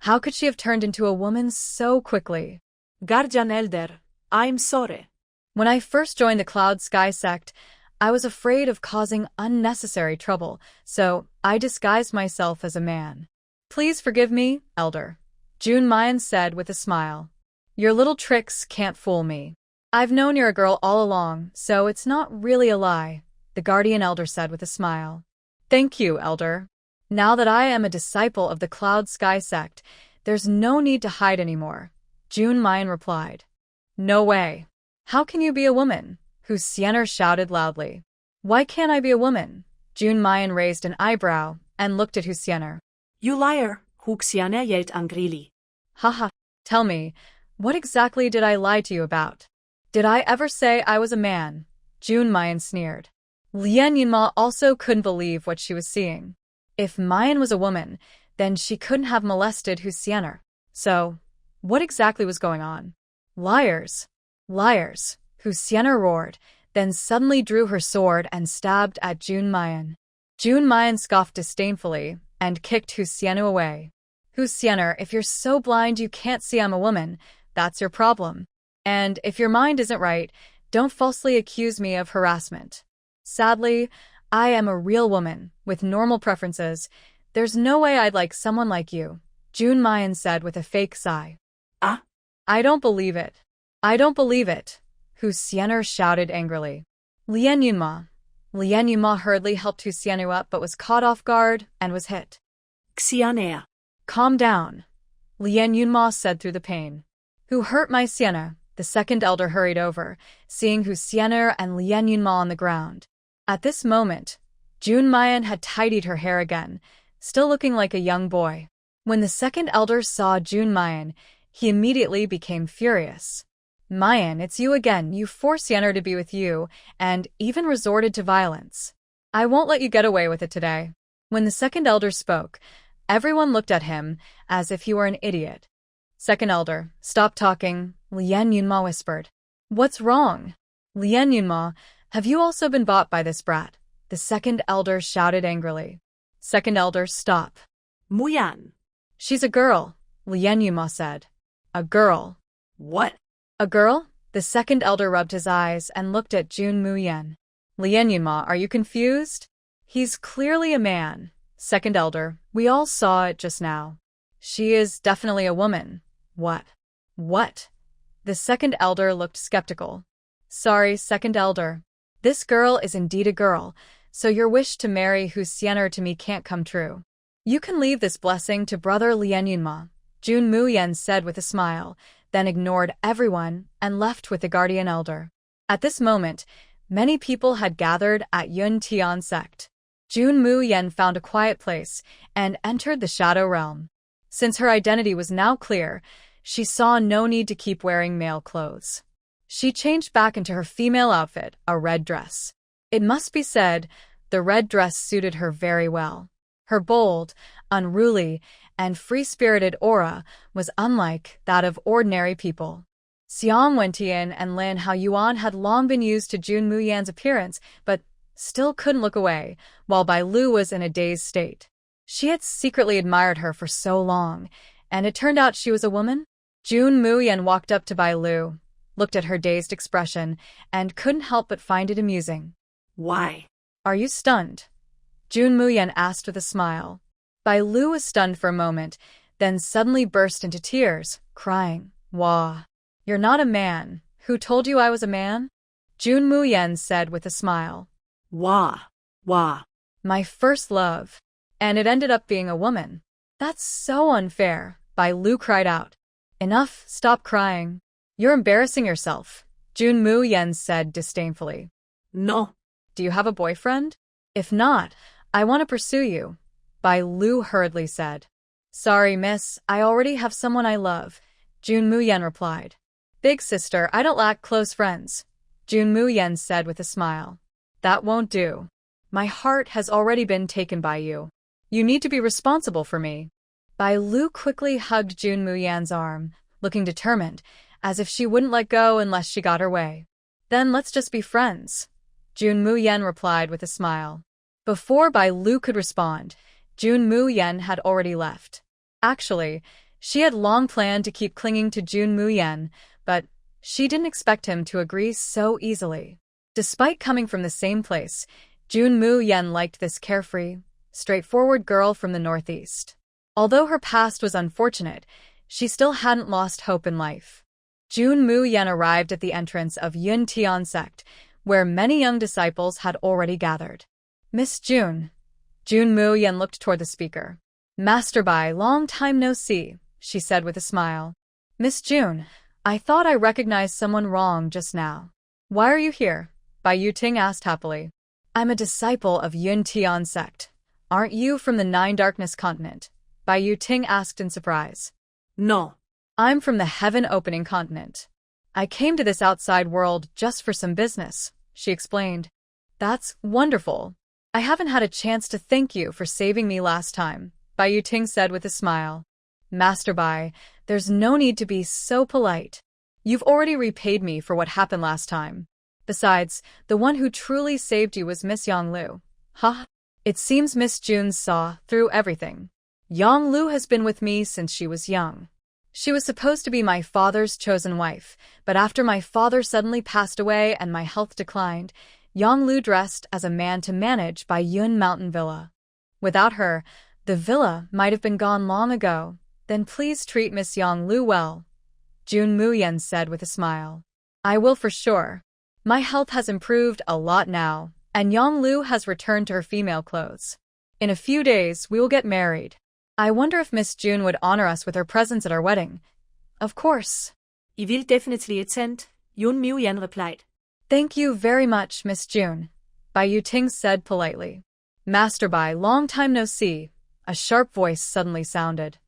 How could she have turned into a woman so quickly? Guardian Elder, I'm sorry. When I first joined the Cloud Sky sect, I was afraid of causing unnecessary trouble, so I disguised myself as a man. Please forgive me, Elder, Jun Mayan said with a smile. Your little tricks can't fool me. I've known you're a girl all along, so it's not really a lie, the Guardian Elder said with a smile. Thank you, Elder. Now that I am a disciple of the Cloud Sky sect, there's no need to hide anymore, Jun Mayan replied. No way. How can you be a woman? Hu Xian'er shouted loudly. Why can't I be a woman? Jun Mayan raised an eyebrow and looked at Hu Xian'er. You liar, Hu Xian'er yelled angrily. Haha, tell me, what exactly did I lie to you about? Did I ever say I was a man? Jun Mayan sneered. Lian Yunma also couldn't believe what she was seeing. If Mayan was a woman, then she couldn't have molested Hu Xian'er. So, what exactly was going on? Liars! Liars! Hu Xian'er roared, then suddenly drew her sword and stabbed at Jun Mayan. Jun Mayan scoffed disdainfully and kicked Hu Xian'er away. Hu Xian'er, if you're so blind you can't see I'm a woman, that's your problem. And if your mind isn't right, don't falsely accuse me of harassment. Sadly, I am a real woman, with normal preferences. There's no way I'd like someone like you, Jun Mayan said with a fake sigh. Ah? I don't believe it. I don't believe it, Hu Xian'er shouted angrily. Lian Yunma hurriedly helped Hu Xian'er up but was caught off guard and was hit. Xian'er. Calm down, Lian Yunma said through the pain. Who hurt my Xian'er? The second elder hurried over, seeing Hu Xian'er and Lian Yunma on the ground. At this moment, Jun Mayan had tidied her hair again, still looking like a young boy. When the second elder saw Jun Mayan, he immediately became furious. Mayan, it's you again. You forced Xian'er to be with you, and even resorted to violence. I won't let you get away with it today. When the second elder spoke, everyone looked at him as if he were an idiot. Second elder, stop talking, Lian Yunma whispered. What's wrong? Lian Yunma, have you also been bought by this brat? The second elder shouted angrily. Second elder, stop. Muyan. She's a girl. Lien Yunma said. A girl. What? A girl? The second elder rubbed his eyes and looked at Jun Muyen. Lien Yunma, are you confused? He's clearly a man. Second elder, we all saw it just now. She is definitely a woman. What? What? The second elder looked skeptical. Sorry, second elder. This girl is indeed a girl, so your wish to marry Hu Xiener to me can't come true. You can leave this blessing to brother Lien Yunma, Jun Muyen said with a smile, then ignored everyone and left with the guardian elder. At this moment, many people had gathered at Yun Tian sect. Jun Muyen found a quiet place and entered the shadow realm. Since her identity was now clear, she saw no need to keep wearing male clothes. She changed back into her female outfit, a red dress. It must be said, the red dress suited her very well. Her bold, unruly, and free-spirited aura was unlike that of ordinary people. Xiang Wentian and Lin Haoyuan had long been used to Jun Muyen's appearance, but still couldn't look away, while Bai Lu was in a dazed state. She had secretly admired her for so long, and it turned out she was a woman? Jun Muyen walked up to Bai Lu, looked at her dazed expression, and couldn't help but find it amusing. Why? Are you stunned? Jun Muyen asked with a smile. Bai Lu was stunned for a moment, then suddenly burst into tears, crying, Wah! You're not a man. Who told you I was a man? Jun Muyen said with a smile. Wah! Wah! My first love. And it ended up being a woman. That's so unfair, Bai Lu cried out. Enough, stop crying. You're embarrassing yourself, Jun Muyen said disdainfully. No. Do you have a boyfriend? If not, I want to pursue you, Bai Lu hurriedly said. Sorry, miss, I already have someone I love, Jun Muyen replied. Big sister, I don't lack close friends, Jun Muyen said with a smile. That won't do. My heart has already been taken by you. You need to be responsible for me. Bai Lu quickly hugged Jun Muyen's arm, looking determined, as if she wouldn't let go unless she got her way. Then let's just be friends, Jun Muyen replied with a smile. Before Bai Lu could respond, Jun Muyen had already left. Actually, she had long planned to keep clinging to Jun Muyen, but she didn't expect him to agree so easily. Despite coming from the same place, Jun Muyen liked this carefree, straightforward girl from the northeast. Although her past was unfortunate, she still hadn't lost hope in life. Jun Muyen arrived at the entrance of Yun Tian sect, where many young disciples had already gathered. Miss Jun. Jun Muyen looked toward the speaker. Master Bai, long time no see, she said with a smile. Miss Jun, I thought I recognized someone wrong just now. Why are you here? Bai Yuting asked happily. I'm a disciple of Yun Tian sect. Aren't you from the Nine Darkness continent? Bai Yuting asked in surprise. No. I'm from the Heaven Opening continent. I came to this outside world just for some business, she explained. That's wonderful. I haven't had a chance to thank you for saving me last time, Bai Yuting said with a smile. Master Bai, there's no need to be so polite. You've already repaid me for what happened last time. Besides, the one who truly saved you was Miss Yang Lu. Ha! It seems Miss Jun saw through everything. Yang Lu has been with me since she was young. She was supposed to be my father's chosen wife, but after my father suddenly passed away and my health declined, Yang Lu dressed as a man to manage by Yun Mountain Villa. Without her, the villa might have been gone long ago. Then please treat Miss Yang Lu well, Jun Muyen said with a smile. I will for sure. My health has improved a lot now, and Yang Lu has returned to her female clothes. In a few days, we will get married. I wonder if Miss Jun would honor us with her presence at our wedding. Of course. I will definitely attend, Jun Muyen replied. Thank you very much, Miss Jun, Bai Yuting said politely. Master Bai, long time no see, a sharp voice suddenly sounded.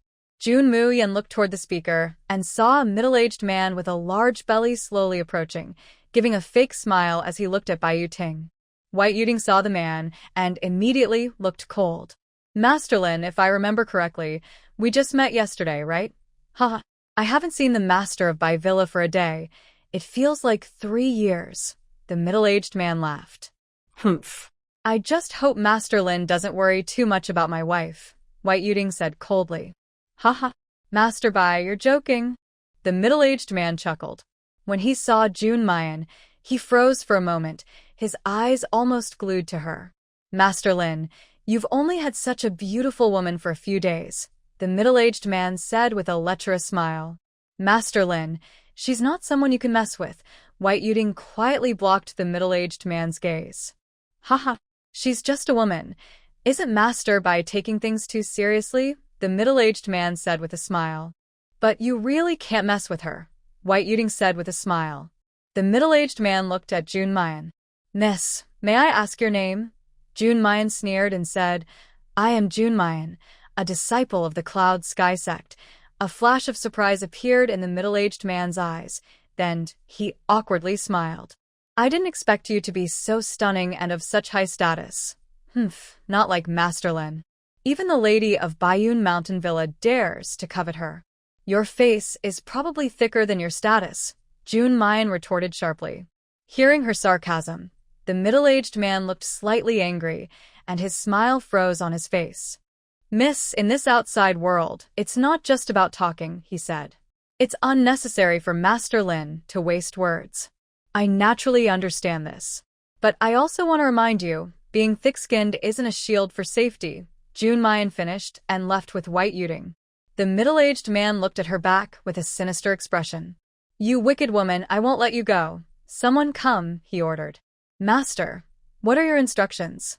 Jun Muyen looked toward the speaker and saw a middle-aged man with a large belly slowly approaching, giving a fake smile as he looked at Bai Yuting. White Yuting saw the man and immediately looked cold. Master Lin, if I remember correctly, we just met yesterday, right? Haha, I haven't seen the master of Bai Villa for a day. It feels like 3 years. The middle-aged man laughed. Humph. I just hope Master Lin doesn't worry too much about my wife, White Yuting said coldly. Haha. Master Bai, you're joking. The middle-aged man chuckled. When he saw Jun Mayan, he froze for a moment, his eyes almost glued to her. Master Lin, you've only had such a beautiful woman for a few days, the middle-aged man said with a lecherous smile. Master Lin, she's not someone you can mess with. White Yuding quietly blocked the middle-aged man's gaze. Haha, she's just a woman. Isn't Master Bai taking things too seriously? The middle-aged man said with a smile. But you really can't mess with her, White Yuding said with a smile. The middle-aged man looked at Jun Mayan. Miss, may I ask your name? Jun Mayan sneered and said, I am Jun Mayan, a disciple of the Cloud Sky sect. A flash of surprise appeared in the middle-aged man's eyes. Then he awkwardly smiled. I didn't expect you to be so stunning and of such high status. Not like Master Lin. Even the lady of Bayun Mountain Villa dares to covet her. Your face is probably thicker than your status, Jun Mayan retorted sharply. Hearing her sarcasm, the middle-aged man looked slightly angry, and his smile froze on his face. Miss, in this outside world, it's not just about talking, he said. It's unnecessary for Master Lin to waste words. I naturally understand this. But I also want to remind you, being thick-skinned isn't a shield for safety, Jun Mayan finished and left with White Yuding. The middle-aged man looked at her back with a sinister expression. You wicked woman, I won't let you go. Someone come, he ordered. Master, what are your instructions?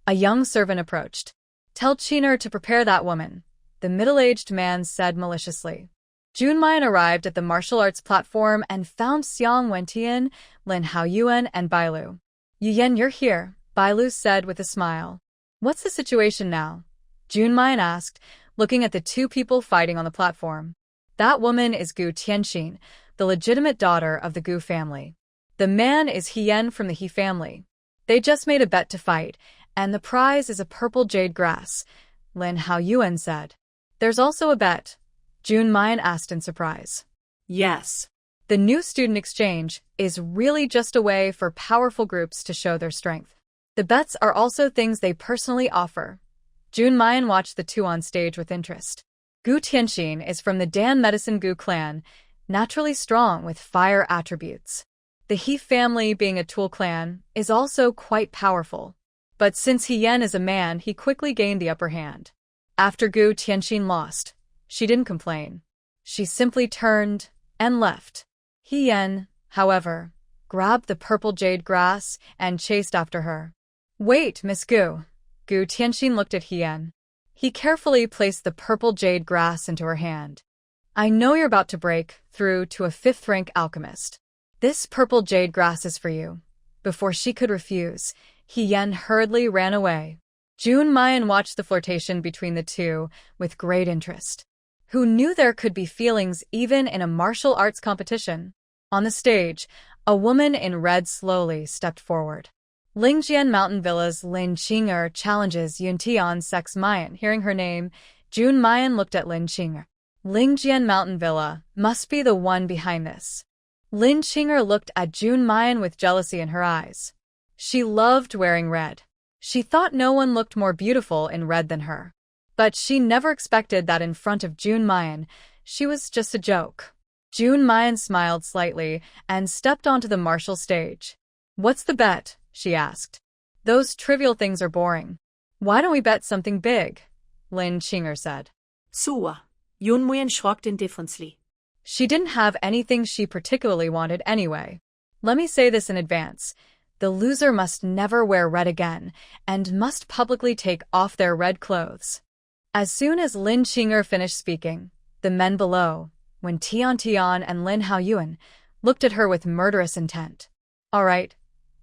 A young servant approached. Tell Qiner to prepare that woman, the middle-aged man said maliciously. Jun Mayan arrived at the martial arts platform and found Xiang Wentian, Lin Haoyuan, and Bailu. Yuyen, you're here, Bailu said with a smile. What's the situation now? Jun Mayan asked, looking at the two people fighting on the platform. That woman is Gu Tianxin, the legitimate daughter of the Gu family. The man is Hien from the He family. They just made a bet to fight, and the prize is a purple jade grass, Lin Haoyuan said. There's also a bet, Jun Mayan asked in surprise. Yes. The new student exchange is really just a way for powerful groups to show their strength. The bets are also things they personally offer. Jun Mayan watched the two on stage with interest. Gu Tianxin is from the Dan Medicine Gu clan, naturally strong with fire attributes. The He family, being a Tool clan, is also quite powerful. But since Hien is a man, he quickly gained the upper hand. After Gu Tianxin lost, she didn't complain. She simply turned and left. Hien, however, grabbed the purple jade grass and chased after her. Wait, Miss Gu. Gu Tianxin looked at Hien. He carefully placed the purple jade grass into her hand. I know you're about to break through to a 5th-rank alchemist. This purple jade grass is for you. Before she could refuse, Hien hurriedly ran away. Jun Mayan watched the flirtation between the two with great interest. Who knew there could be feelings even in a martial arts competition? On the stage, a woman in red slowly stepped forward. Lingjian Mountain Villa's Lin Qing'er challenges Yuntian Sex Mayan. Hearing her name, Jun Mayan looked at Lin Qing'er. Lingjian Mountain Villa must be the one behind this. Lin Qing'er looked at Jun Mayan with jealousy in her eyes. She loved wearing red. She thought no one looked more beautiful in red than her. But she never expected that in front of Jun Mayan, she was just a joke. Jun Mayan smiled slightly and stepped onto the martial stage. What's the bet? She asked. Those trivial things are boring. Why don't we bet something big? Lin Qing'er said. Sua. Jun Mayan shrugged indifferently. She didn't have anything she particularly wanted anyway. Let me say this in advance. The loser must never wear red again, and must publicly take off their red clothes. As soon as Lin Qing'er finished speaking, the men below, when Tian Tian and Lin Haoyuan, looked at her with murderous intent. All right,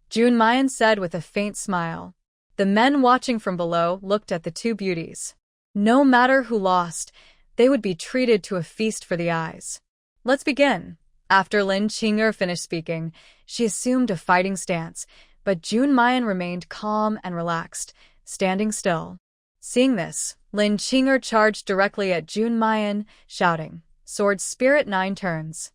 Jun Mayan said with a faint smile. The men watching from below looked at the two beauties. No matter who lost, they would be treated to a feast for the eyes. Let's begin. After Lin Qing'er finished speaking, she assumed a fighting stance, but Jun Mayan remained calm and relaxed, standing still. Seeing this, Lin Qing'er charged directly at Jun Mayan, shouting, Sword Spirit 9 turns.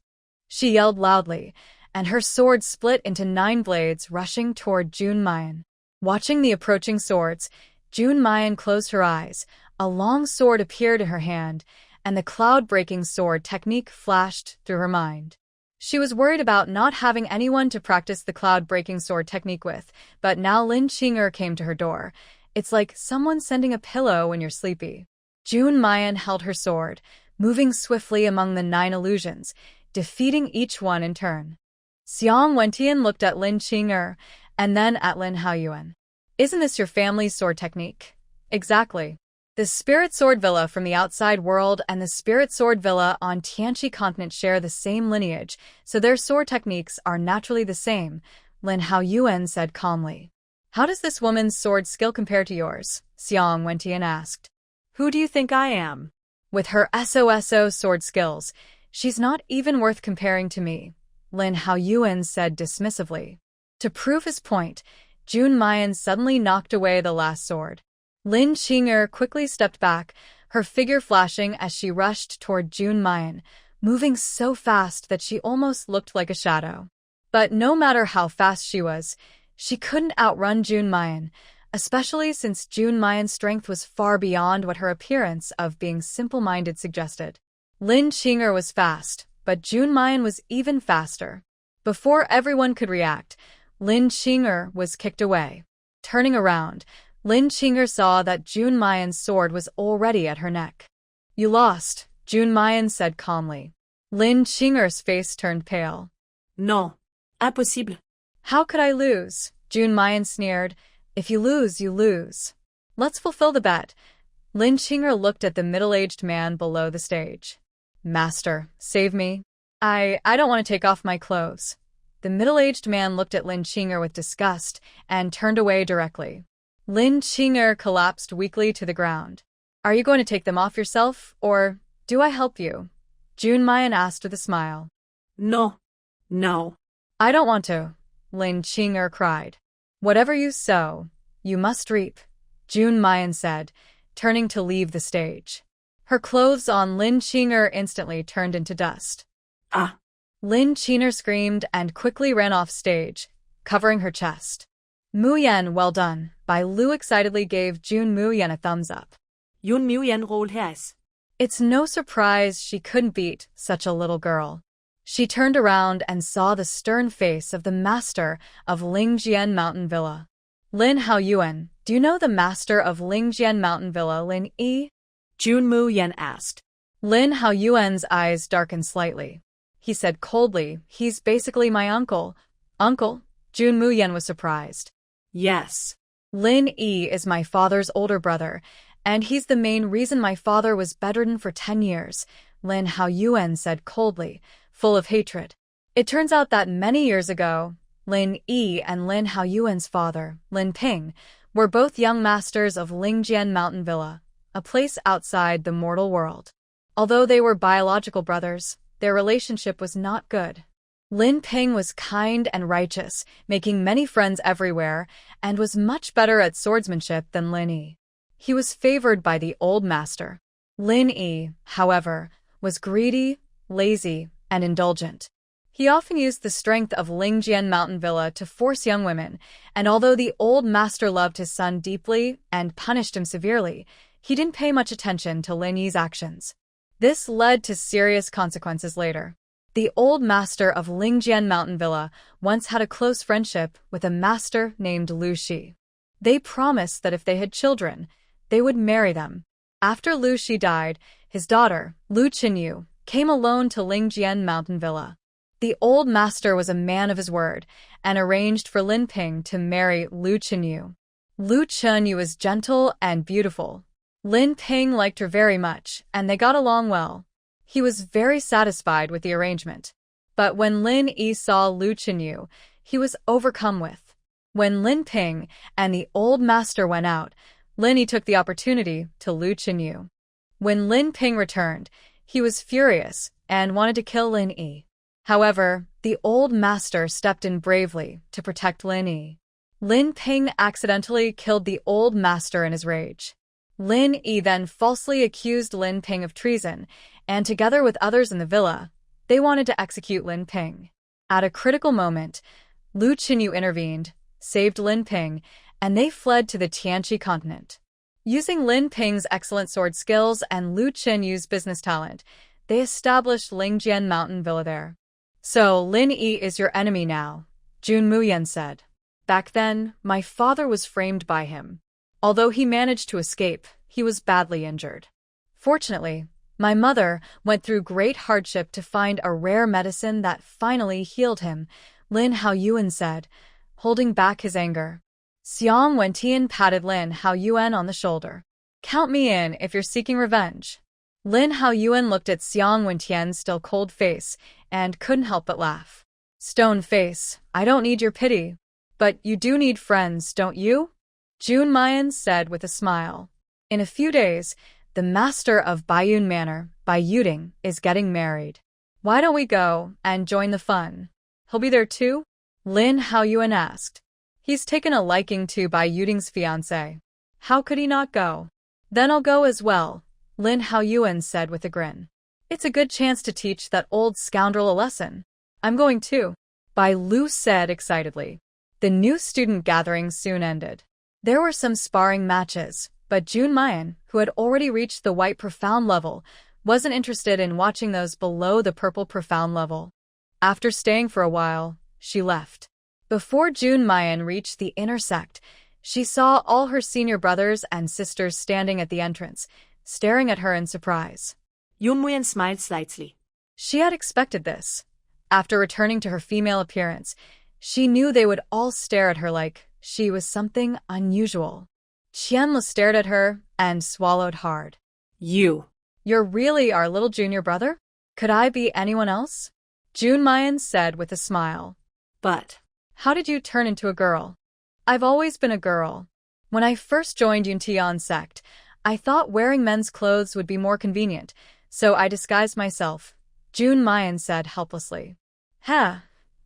She yelled loudly, and her sword split into 9 blades rushing toward Jun Mayan. Watching the approaching swords, Jun Mayan closed her eyes. A long sword appeared in her hand, and the cloud-breaking sword technique flashed through her mind. She was worried about not having anyone to practice the cloud-breaking sword technique with, but now Lin Qing'er came to her door. It's like someone sending a pillow when you're sleepy. Jun Mayan held her sword, moving swiftly among the 9 illusions, defeating each one in turn. Xiang Wentian looked at Lin Qing'er, and then at Lin Haoyuan. Isn't this your family's sword technique? Exactly. The Spirit Sword Villa from the outside world and the Spirit Sword Villa on Tianqi continent share the same lineage, so their sword techniques are naturally the same, Lin Haoyuan said calmly. How does this woman's sword skill compare to yours? Xiang Wentian asked. Who do you think I am? With her SOSO sword skills, she's not even worth comparing to me, Lin Haoyuan said dismissively. To prove his point, Jun Mayan suddenly knocked away the last sword. Lin Qing'er quickly stepped back, her figure flashing as she rushed toward Jun Mayan, moving so fast that she almost looked like a shadow. But no matter how fast she couldn't outrun Jun Mayan, especially since Jun Mayan's strength was far beyond what her appearance of being simple-minded suggested. Lin Qing'er was fast, but Jun Mayan was even faster. Before everyone could react, Lin Qing'er was kicked away. Turning around, Lin Qing'er saw that Jun Mayan's sword was already at her neck. You lost, Jun Mayan said calmly. Lin Qing'er's face turned pale. Non. Impossible. How could I lose? Jun Mayan sneered. If you lose, you lose. Let's fulfill the bet. Lin Qing'er looked at the middle-aged man below the stage. Master, save me. I don't want to take off my clothes. The middle-aged man looked at Lin Qing'er with disgust and turned away directly. Lin Qing'er collapsed weakly to the ground. Are you going to take them off yourself, or do I help you? Jun Mayan asked with a smile. No. No. I don't want to, Lin Qing'er cried. Whatever you sow, you must reap, Jun Mayan said, turning to leave the stage. Her clothes on Lin Qing'er instantly turned into dust. Ah! Lin Qing'er screamed and quickly ran off stage, covering her chest. Muyan, well done, Bai Lu excitedly gave Jun Muyan a thumbs up. Jun Muyan rolled her eyes. It's no surprise she couldn't beat such a little girl. She turned around and saw the stern face of the master of Lingjian Mountain Villa. Lin Haoyuan, do you know the master of Lingjian Mountain Villa, Lin Yi? Jun Muyan asked. Lin Haoyuan's eyes darkened slightly. He said coldly, he's basically my uncle. Uncle? Jun Muyan was surprised. Yes. Lin Yi is my father's older brother, and he's the main reason my father was bedridden for 10 years, Lin Haoyuan said coldly, full of hatred. It turns out that many years ago, Lin Yi and Lin Haoyuan's father, Lin Ping, were both young masters of Lingjian Mountain Villa, a place outside the mortal world. Although they were biological brothers, their relationship was not good. Lin Ping was kind and righteous, making many friends everywhere, and was much better at swordsmanship than Lin Yi. He was favored by the old master. Lin Yi, however, was greedy, lazy, and indulgent. He often used the strength of Lingjian Mountain Villa to force young women, and although the old master loved his son deeply and punished him severely, he didn't pay much attention to Lin Yi's actions. This led to serious consequences later. The old master of Lingjian Mountain Villa once had a close friendship with a master named Lu Shi. They promised that if they had children, they would marry them. After Lu Shi died, his daughter, Lu Qinyu, came alone to Lingjian Mountain Villa. The old master was a man of his word and arranged for Lin Ping to marry Lu Qinyu. Lu Qinyu was gentle and beautiful. Lin Ping liked her very much, and they got along well. He was very satisfied with the arrangement. But when Lin Yi saw Lu Qinyu, he was overcome with. When Lin Ping and the old master went out, Lin Yi took the opportunity to Lu Qinyu. When Lin Ping returned, he was furious and wanted to kill Lin Yi. However, the old master stepped in bravely to protect Lin Yi. Lin Ping accidentally killed the old master in his rage. Lin Yi then falsely accused Lin Ping of treason, and together with others in the villa, they wanted to execute Lin Ping. At a critical moment, Lu Qinyu intervened, saved Lin Ping, and they fled to the Tianqi continent. Using Lin Ping's excellent sword skills and Lu Qinyu's business talent, they established Lingjian Mountain Villa there. So, Lin Yi is your enemy now, Jun Muyen said. Back then, my father was framed by him. Although he managed to escape, he was badly injured. Fortunately, my mother went through great hardship to find a rare medicine that finally healed him, Lin Haoyuan said, holding back his anger. Xiang Wentian patted Lin Haoyuan on the shoulder. Count me in if you're seeking revenge. Lin Haoyuan looked at Xiang Wentian's still cold face and couldn't help but laugh. Stone face, I don't need your pity. But you do need friends, don't you? Jun Mayan said with a smile. In a few days, the master of Baiyun Manor, Bai Yuding, is getting married. Why don't we go and join the fun? He'll be there too? Lin Haoyuan asked. He's taken a liking to Bai Yuding's fiancée. How could he not go? Then I'll go as well, Lin Haoyuan said with a grin. It's a good chance to teach that old scoundrel a lesson. I'm going too, Bai Lu said excitedly. The new student gathering soon ended. There were some sparring matches, but Jun Mayan, who had already reached the white profound level, wasn't interested in watching those below the purple profound level. After staying for a while, she left. Before Jun Mayan reached the inner sect, she saw all her senior brothers and sisters standing at the entrance, staring at her in surprise. Jun Muyen smiled slightly. She had expected this. After returning to her female appearance, she knew they would all stare at her like she was something unusual. Qianle stared at her and swallowed hard. You're really our little junior brother? Could I be anyone else? Jun Mayan said with a smile. But how did you turn into a girl? I've always been a girl. When I first joined Yuntian sect, I thought wearing men's clothes would be more convenient, so I disguised myself, Jun Mayan said helplessly.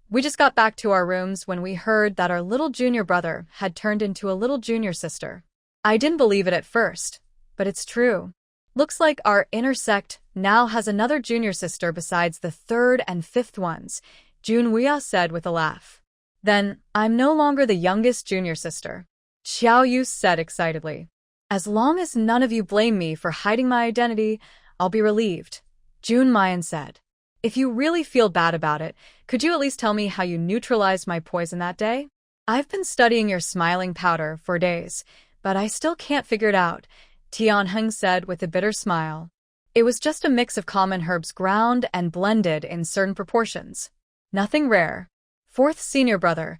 We just got back to our rooms when we heard that our little junior brother had turned into a little junior sister. I didn't believe it at first, but it's true. Looks like our inner sect now has another junior sister besides the third and fifth ones, Jun Huya said with a laugh. Then, I'm no longer the youngest junior sister, Xiao Yu said excitedly. As long as none of you blame me for hiding my identity, I'll be relieved, Jun Mayan said. If you really feel bad about it, could you at least tell me how you neutralized my poison that day? I've been studying your smiling powder for days, but I still can't figure it out, Tianheng said with a bitter smile. It was just a mix of common herbs ground and blended in certain proportions. Nothing rare. Fourth senior brother,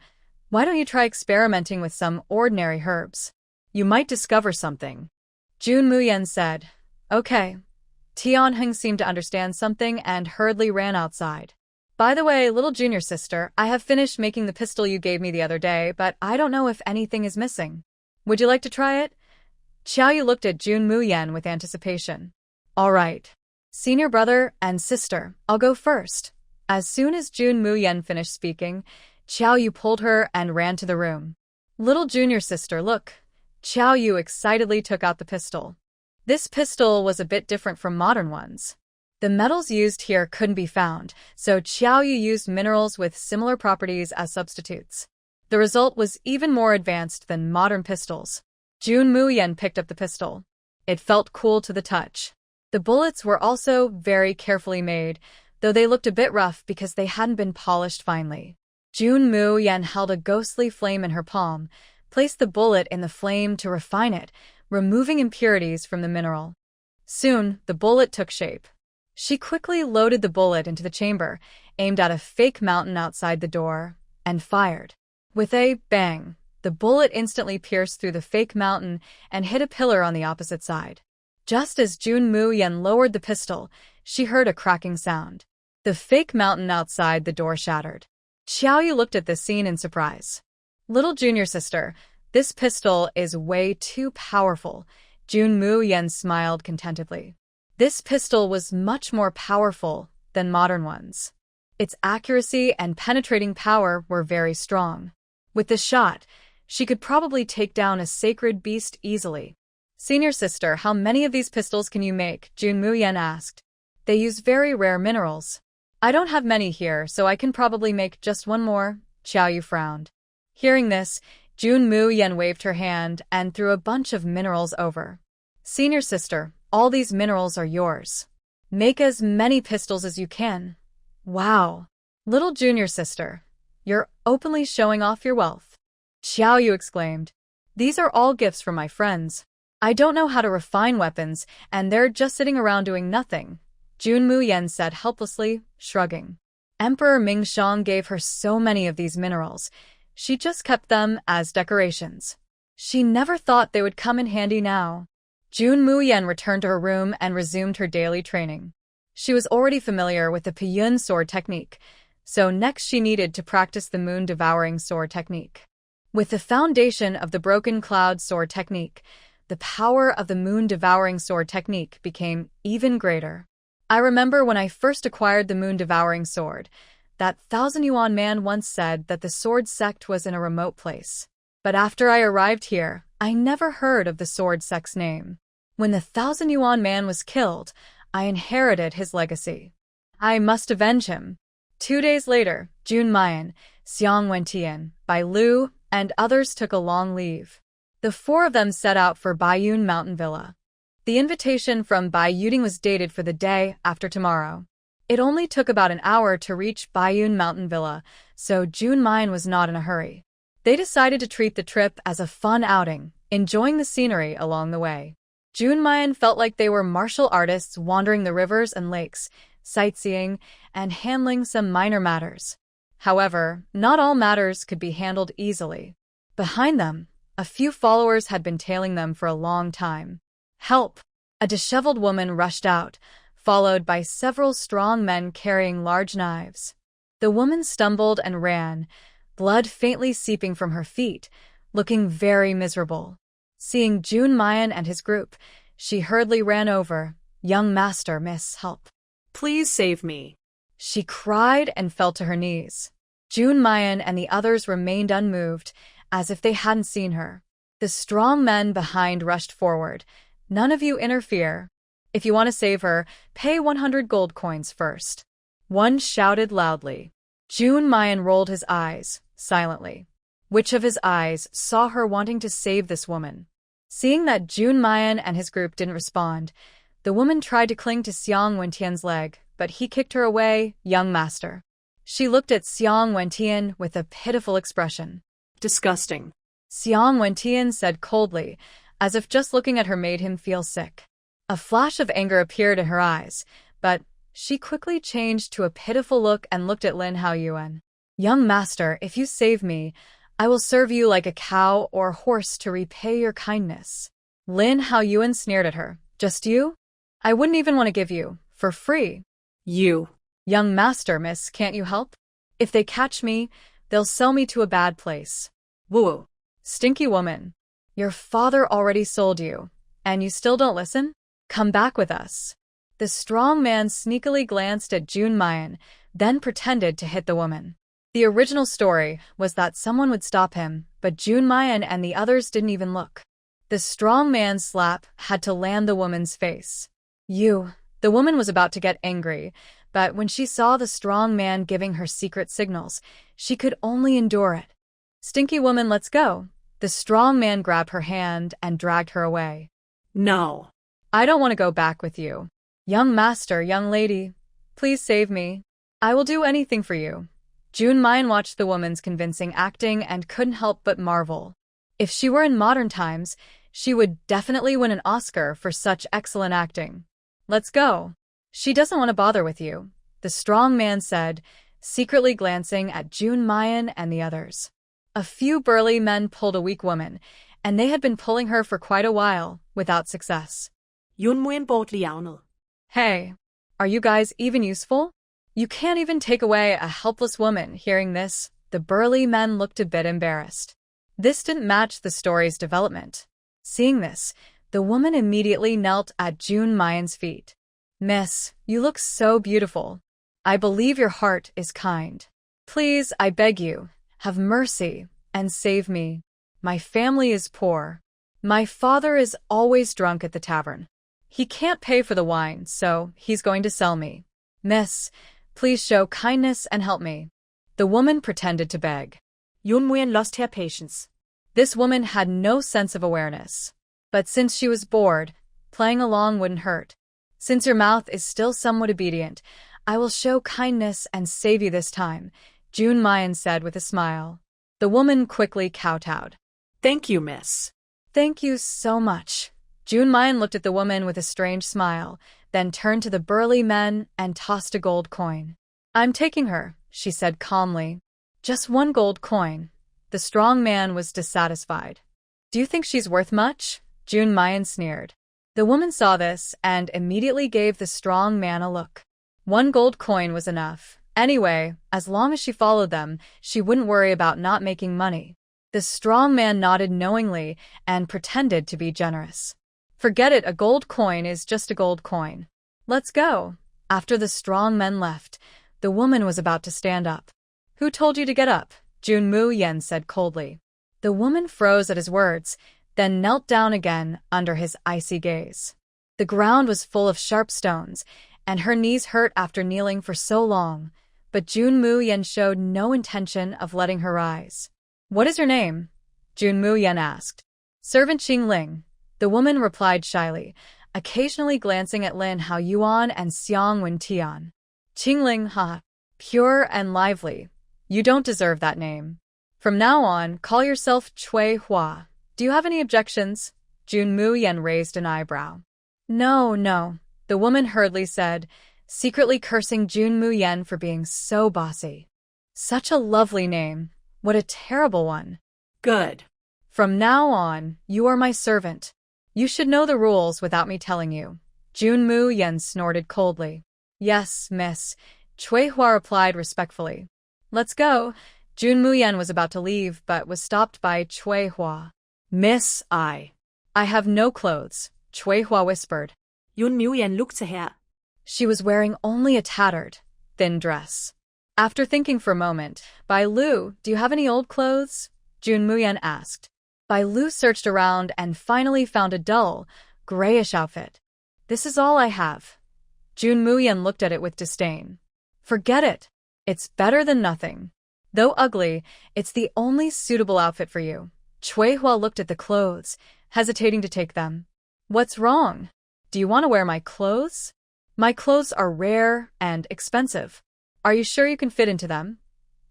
why don't you try experimenting with some ordinary herbs? You might discover something. Jun Muyen said. Okay. Tianheng seemed to understand something and hurriedly ran outside. By the way, little junior sister, I have finished making the pistol you gave me the other day, but I don't know if anything is missing. Would you like to try it? Xiaoyu looked at Jun Muyen with anticipation. All right. Senior brother and sister, I'll go first. As soon as Jun Muyen finished speaking, Xiaoyu pulled her and ran to the room. Little junior sister, look. Xiaoyu excitedly took out the pistol. This pistol was a bit different from modern ones. The metals used here couldn't be found, so Xiaoyu used minerals with similar properties as substitutes. The result was even more advanced than modern pistols. Jun Muyen picked up the pistol. It felt cool to the touch. The bullets were also very carefully made, though they looked a bit rough because they hadn't been polished finely. Jun Muyen held a ghostly flame in her palm, placed the bullet in the flame to refine it, removing impurities from the mineral. Soon, the bullet took shape. She quickly loaded the bullet into the chamber, aimed at a fake mountain outside the door, and fired. With a bang, the bullet instantly pierced through the fake mountain and hit a pillar on the opposite side. Just as Jun Muyen lowered the pistol, she heard a cracking sound. The fake mountain outside the door shattered. Xiaoyu looked at this scene in surprise. Little junior sister, this pistol is way too powerful, Jun Muyen smiled contentedly. This pistol was much more powerful than modern ones. Its accuracy and penetrating power were very strong. With this shot, she could probably take down a sacred beast easily. Senior sister, how many of these pistols can you make? Jun Muyen asked. They use very rare minerals. I don't have many here, so I can probably make just one more, Xiaoyu frowned. Hearing this, Jun Mu Yen waved her hand and threw a bunch of minerals over. Senior sister, all these minerals are yours. Make as many pistols as you can. Wow. Little junior sister, you're openly showing off your wealth. Xiao Yu exclaimed. These are all gifts from my friends. I don't know how to refine weapons, and they're just sitting around doing nothing, Jun Mu Yen said helplessly, shrugging. Emperor Mingxiang gave her so many of these minerals. She just kept them as decorations. She never thought they would come in handy now. Jun Mu Yen returned to her room and resumed her daily training. She was already familiar with the Piyun sword technique, so next she needed to practice the moon-devouring sword technique. With the foundation of the broken cloud sword technique, the power of the moon-devouring sword technique became even greater. I remember when I first acquired the moon-devouring sword, that 1,000 yuan man once said that the sword sect was in a remote place. But after I arrived here, I never heard of the sword sect's name. When the 1,000 yuan man was killed, I inherited his legacy. I must avenge him. 2 days later, Jun Mayan, Xiang Wentian, Bai Lu, and others took a long leave. The 4 of them set out for Baiyun Mountain Villa. The invitation from Bai Yuding was dated for the day after tomorrow. It only took about an hour to reach Baiyun Mountain Villa, so Jun Mayan was not in a hurry. They decided to treat the trip as a fun outing, enjoying the scenery along the way. Jun Mayan felt like they were martial artists wandering the rivers and lakes, sightseeing, and handling some minor matters. However, not all matters could be handled easily. Behind them, a few followers had been tailing them for a long time. Help! A disheveled woman rushed out, followed by several strong men carrying large knives. The woman stumbled and ran, blood faintly seeping from her feet, looking very miserable. Seeing Jun Mayan and his group, she hurriedly ran over. Young master, miss, help. Please save me. She cried and fell to her knees. Jun Mayan and the others remained unmoved, as if they hadn't seen her. The strong men behind rushed forward. None of you interfere. If you want to save her, pay 100 gold coins first. One shouted loudly. Jun Mayan rolled his eyes, silently. Which of his eyes saw her wanting to save this woman? Seeing that Jun Mayan and his group didn't respond, the woman tried to cling to Xiang Wentian's leg, but he kicked her away. Young master. She looked at Xiang Wentian with a pitiful expression. Disgusting. Xiang Wentian said coldly, as if just looking at her made him feel sick. A flash of anger appeared in her eyes, but she quickly changed to a pitiful look and looked at Lin Haoyuan. Young master, if you save me, I will serve you like a cow or horse to repay your kindness. Lin Haoyuan sneered at her. Just you? I wouldn't even want to give you, for free. You. Young master, miss, can't you help? If they catch me, they'll sell me to a bad place. Woo. Stinky woman. Your father already sold you, and you still don't listen? Come back with us. The strong man sneakily glanced at Jun Mayan, then pretended to hit the woman. The original story was that someone would stop him, but Jun Mayan and the others didn't even look. The strong man's slap had to land the woman's face. You. The woman was about to get angry, but when she saw the strong man giving her secret signals, she could only endure it. Stinky woman, let's go. The strong man grabbed her hand and dragged her away. No. I don't want to go back with you. Young master, young lady, please save me. I will do anything for you. Jun Mayan watched the woman's convincing acting and couldn't help but marvel. If she were in modern times, she would definitely win an Oscar for such excellent acting. Let's go. She doesn't want to bother with you, the strong man said, secretly glancing at Jun Mayan and the others. A few burly men pulled a weak woman, and they had been pulling her for quite a while, without success. Hey, are you guys even useful? You can't even take away a helpless woman. Hearing this, the burly men looked a bit embarrassed. This didn't match the story's development. Seeing this, the woman immediately knelt at Jun Mayan's feet. Miss, you look so beautiful. I believe your heart is kind. Please, I beg you, have mercy and save me. My family is poor. My father is always drunk at the tavern. He can't pay for the wine, so he's going to sell me. Miss, please show kindness and help me. The woman pretended to beg. Yun Muyen lost her patience. This woman had no sense of awareness. But since she was bored, playing along wouldn't hurt. Since your mouth is still somewhat obedient, I will show kindness and save you this time, June Mayan said with a smile. The woman quickly kowtowed. Thank you, miss. Thank you so much. June Mayan looked at the woman with a strange smile, then turned to the burly men and tossed a gold coin. I'm taking her, she said calmly. Just one gold coin. The strong man was dissatisfied. Do you think she's worth much? June Mayan sneered. The woman saw this and immediately gave the strong man a look. One gold coin was enough. Anyway, as long as she followed them, she wouldn't worry about not making money. The strong man nodded knowingly and pretended to be generous. Forget it, a gold coin is just a gold coin. Let's go. After the strong men left, the woman was about to stand up. Who told you to get up? Jun Mu Yen said coldly. The woman froze at his words, then knelt down again under his icy gaze. The ground was full of sharp stones, and her knees hurt after kneeling for so long, but Jun Mu Yen showed no intention of letting her rise. What is your name? Jun Mu Yen asked. Servant Qing Ling. The woman replied shyly, occasionally glancing at Lin Hao Yuan and Xiang Wen Tian. Qing Ling, ha. Pure and lively. You don't deserve that name. From now on, call yourself Cui Hua. Do you have any objections? Jun Mu Yen raised an eyebrow. No, the woman hurriedly said, secretly cursing Jun Mu Yen for being so bossy. Such a lovely name. What a terrible one. Good. From now on, you are my servant. You should know the rules without me telling you. Jun Mu Yen snorted coldly. Yes, miss. Cui Hua replied respectfully. Let's go. Jun Mu Yen was about to leave, but was stopped by Cui Hua. Miss, I have no clothes, Cui Hua whispered. Jun Mu Yen looked at her. She was wearing only a tattered, thin dress. After thinking for a moment, Bai Lu, do you have any old clothes? Jun Mu Yen asked. Bai Lu searched around and finally found a dull, grayish outfit. This is all I have. Jun Mu Yen looked at it with disdain. Forget it. It's better than nothing. Though ugly, it's the only suitable outfit for you. Cui Hua looked at the clothes, hesitating to take them. What's wrong? Do you want to wear my clothes? My clothes are rare and expensive. Are you sure you can fit into them?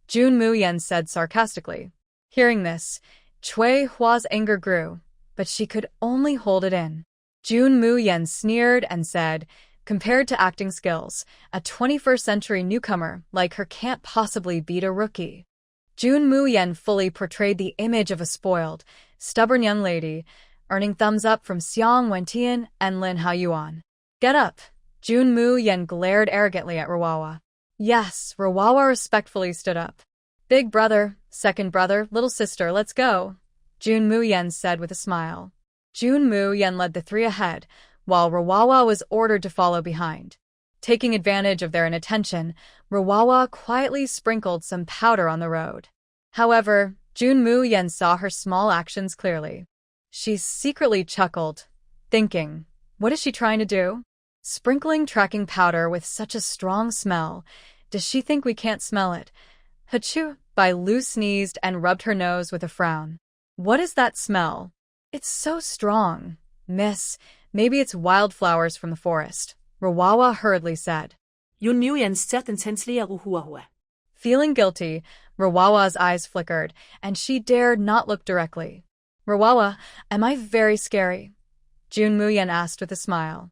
Jun Mu Yen said sarcastically. Hearing this, Cui Hua's anger grew, but she could only hold it in. Jun Mu Yen sneered and said, compared to acting skills, a 21st century newcomer like her can't possibly beat a rookie. Jun Mu Yen fully portrayed the image of a spoiled, stubborn young lady, earning thumbs up from Xiang Wentian and Lin Hao Yuan. Get up. Jun Mu Yen glared arrogantly at Rawawa. Yes, Rawawa respectfully stood up. Big brother, second brother, little sister, let's go, Jun Mu Yen said with a smile. Jun Mu Yen led the three ahead, while Rawawa was ordered to follow behind. Taking advantage of their inattention, Rawawa quietly sprinkled some powder on the road. However, Jun Mu Yen saw her small actions clearly. She secretly chuckled, thinking, what is she trying to do? Sprinkling tracking powder with such a strong smell. Does she think we can't smell it? Hachoo! Bai Lu sneezed and rubbed her nose with a frown. What is that smell? It's so strong. Miss, maybe it's wildflowers from the forest, Rawawa hurriedly said. Jun Mu Yen stared intensely at Rawawa. Feeling guilty, Rawawa's eyes flickered, and she dared not look directly. Rawawa, am I very scary? Jun Mu Yen asked with a smile.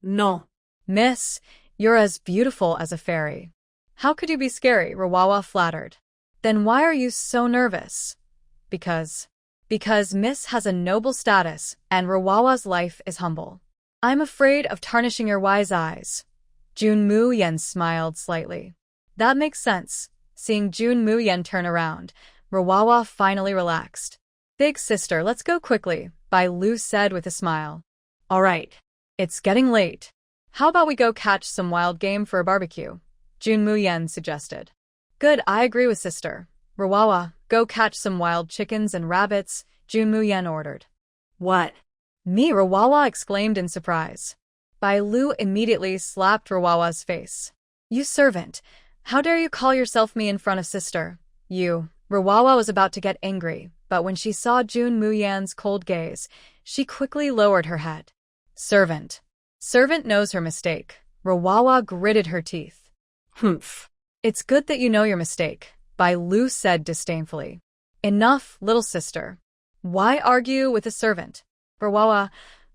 No. Miss, you're as beautiful as a fairy. How could you be scary? Rawawa flattered. Then why are you so nervous? Because Miss has a noble status and Rawawa's life is humble. I'm afraid of tarnishing your wise eyes. Jun Mu Yen smiled slightly. That makes sense. Seeing Jun Mu Yen turn around, Rawawa finally relaxed. Big sister, let's go quickly, Bai Lu said with a smile. All right. It's getting late. How about we go catch some wild game for a barbecue? Jun Mu Yen suggested. Good, I agree with sister. Rawawa, go catch some wild chickens and rabbits, Jun Mu Yen ordered. What? Me, Rawawa exclaimed in surprise. Bai Lu immediately slapped Rawawa's face. You servant, how dare you call yourself me in front of sister? You. Rawawa was about to get angry, but when she saw Jun Muyan's cold gaze, she quickly lowered her head. Servant. Servant knows her mistake. Rawawa gritted her teeth. Humph. It's good that you know your mistake, Bai Lu said disdainfully. Enough, little sister. Why argue with a servant? Rawawa,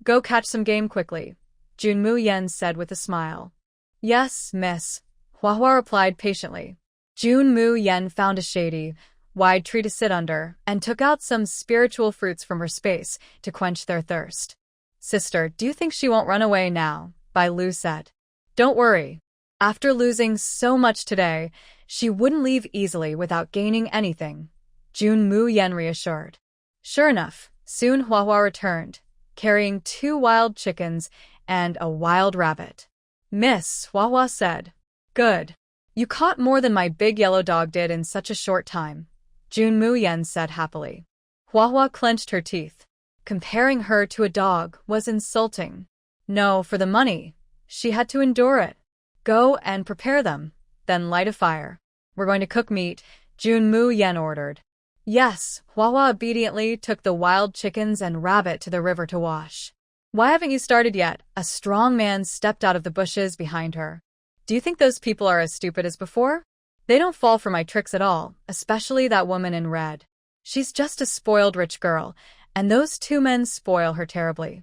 go catch some game quickly, Jun Muyan said with a smile. Yes, miss, Huahua replied patiently. Jun Muyan found a shady, wide tree to sit under and took out some spiritual fruits from her space to quench their thirst. Sister, do you think she won't run away now? Bai Lu said. Don't worry. After losing so much today, she wouldn't leave easily without gaining anything, Jun Muyan reassured. Sure enough, soon Huahua returned, carrying 2 wild chickens and a wild rabbit. Miss, Huahua said. Good. You caught more than my big yellow dog did in such a short time, Jun Muyan said happily. Huahua clenched her teeth. Comparing her to a dog was insulting. No, for the money. She had to endure it. Go and prepare them, then light a fire. We're going to cook meat, Jun Muyan ordered. Yes, Huahua obediently took the wild chickens and rabbit to the river to wash. Why haven't you started yet? A strong man stepped out of the bushes behind her. Do you think those people are as stupid as before? They don't fall for my tricks at all, especially that woman in red. She's just a spoiled rich girl, and those 2 men spoil her terribly.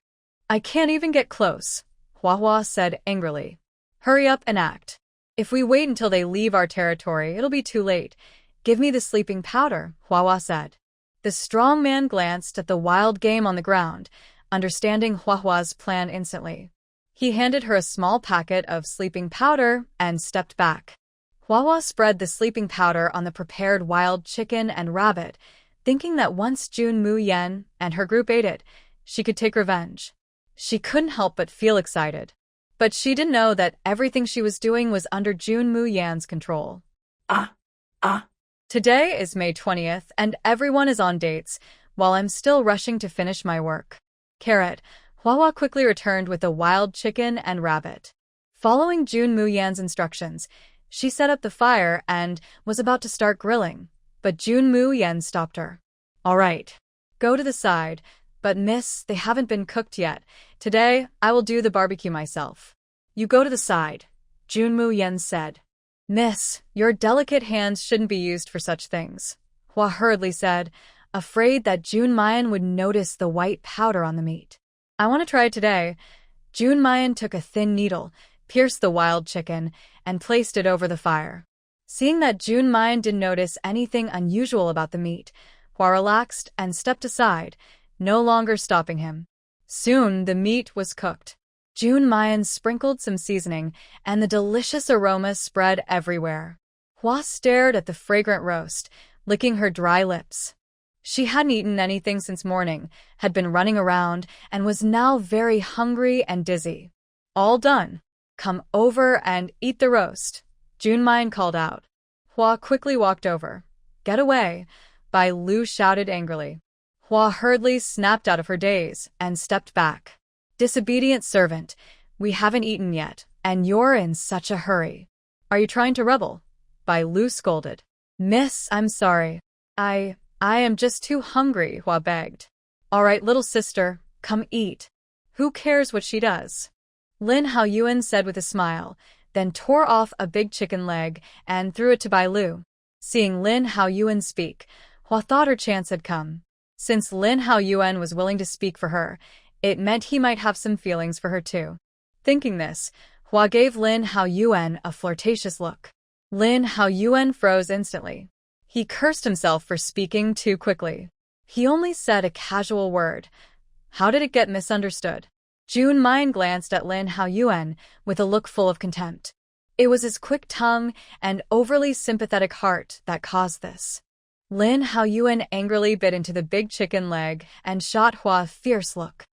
I can't even get close, Huahua said angrily. Hurry up and act. If we wait until they leave our territory, it'll be too late. Give me the sleeping powder, Huahua said. The strong man glanced at the wild game on the ground, understanding Huahua's plan instantly. He handed her a small packet of sleeping powder and stepped back. Huahua spread the sleeping powder on the prepared wild chicken and rabbit, thinking that once Jun Muyan and her group ate it, she could take revenge. She couldn't help but feel excited. But she didn't know that everything she was doing was under Jun Muyan's control. Today is May 20th, and everyone is on dates, while I'm still rushing to finish my work. Carrot, Huahua quickly returned with the wild chicken and rabbit. Following Jun Muyan's instructions, she set up the fire and was about to start grilling, but Jun Muyan stopped her. All right, go to the side, but miss, they haven't been cooked yet. Today, I will do the barbecue myself. You go to the side, Jun Muyan said. Miss, your delicate hands shouldn't be used for such things, Hua hurriedly said, afraid that Jun Muyan would notice the white powder on the meat. I want to try it today. Jun Muyan took a thin needle, pierced the wild chicken, and placed it over the fire. Seeing that Jun Muyan didn't notice anything unusual about the meat, Hua relaxed and stepped aside, no longer stopping him. Soon the meat was cooked. Jun Muyan sprinkled some seasoning, and the delicious aroma spread everywhere. Hua stared at the fragrant roast, licking her dry lips. She hadn't eaten anything since morning, had been running around, and was now very hungry and dizzy. All done. Come over and eat the roast, Jun Muyan called out. Hua quickly walked over. Get away, Bai Lu shouted angrily. Hua hurriedly snapped out of her daze and stepped back. Disobedient servant, we haven't eaten yet, and you're in such a hurry. Are you trying to rebel? Bai Lu scolded. Miss, I'm sorry. I am just too hungry, Hua begged. All right, little sister, come eat. Who cares what she does? Lin Haoyuan said with a smile, then tore off a big chicken leg and threw it to Bai Lu. Seeing Lin Haoyuan speak, Hua thought her chance had come. Since Lin Haoyuan was willing to speak for her, it meant he might have some feelings for her too. Thinking this, Hua gave Lin Haoyuan a flirtatious look. Lin Haoyuan froze instantly. He cursed himself for speaking too quickly. He only said a casual word. How did it get misunderstood? Jun Muyan glanced at Lin Haoyuan with a look full of contempt. It was his quick tongue and overly sympathetic heart that caused this. Lin Haoyuan angrily bit into the big chicken leg and shot Hua a fierce look.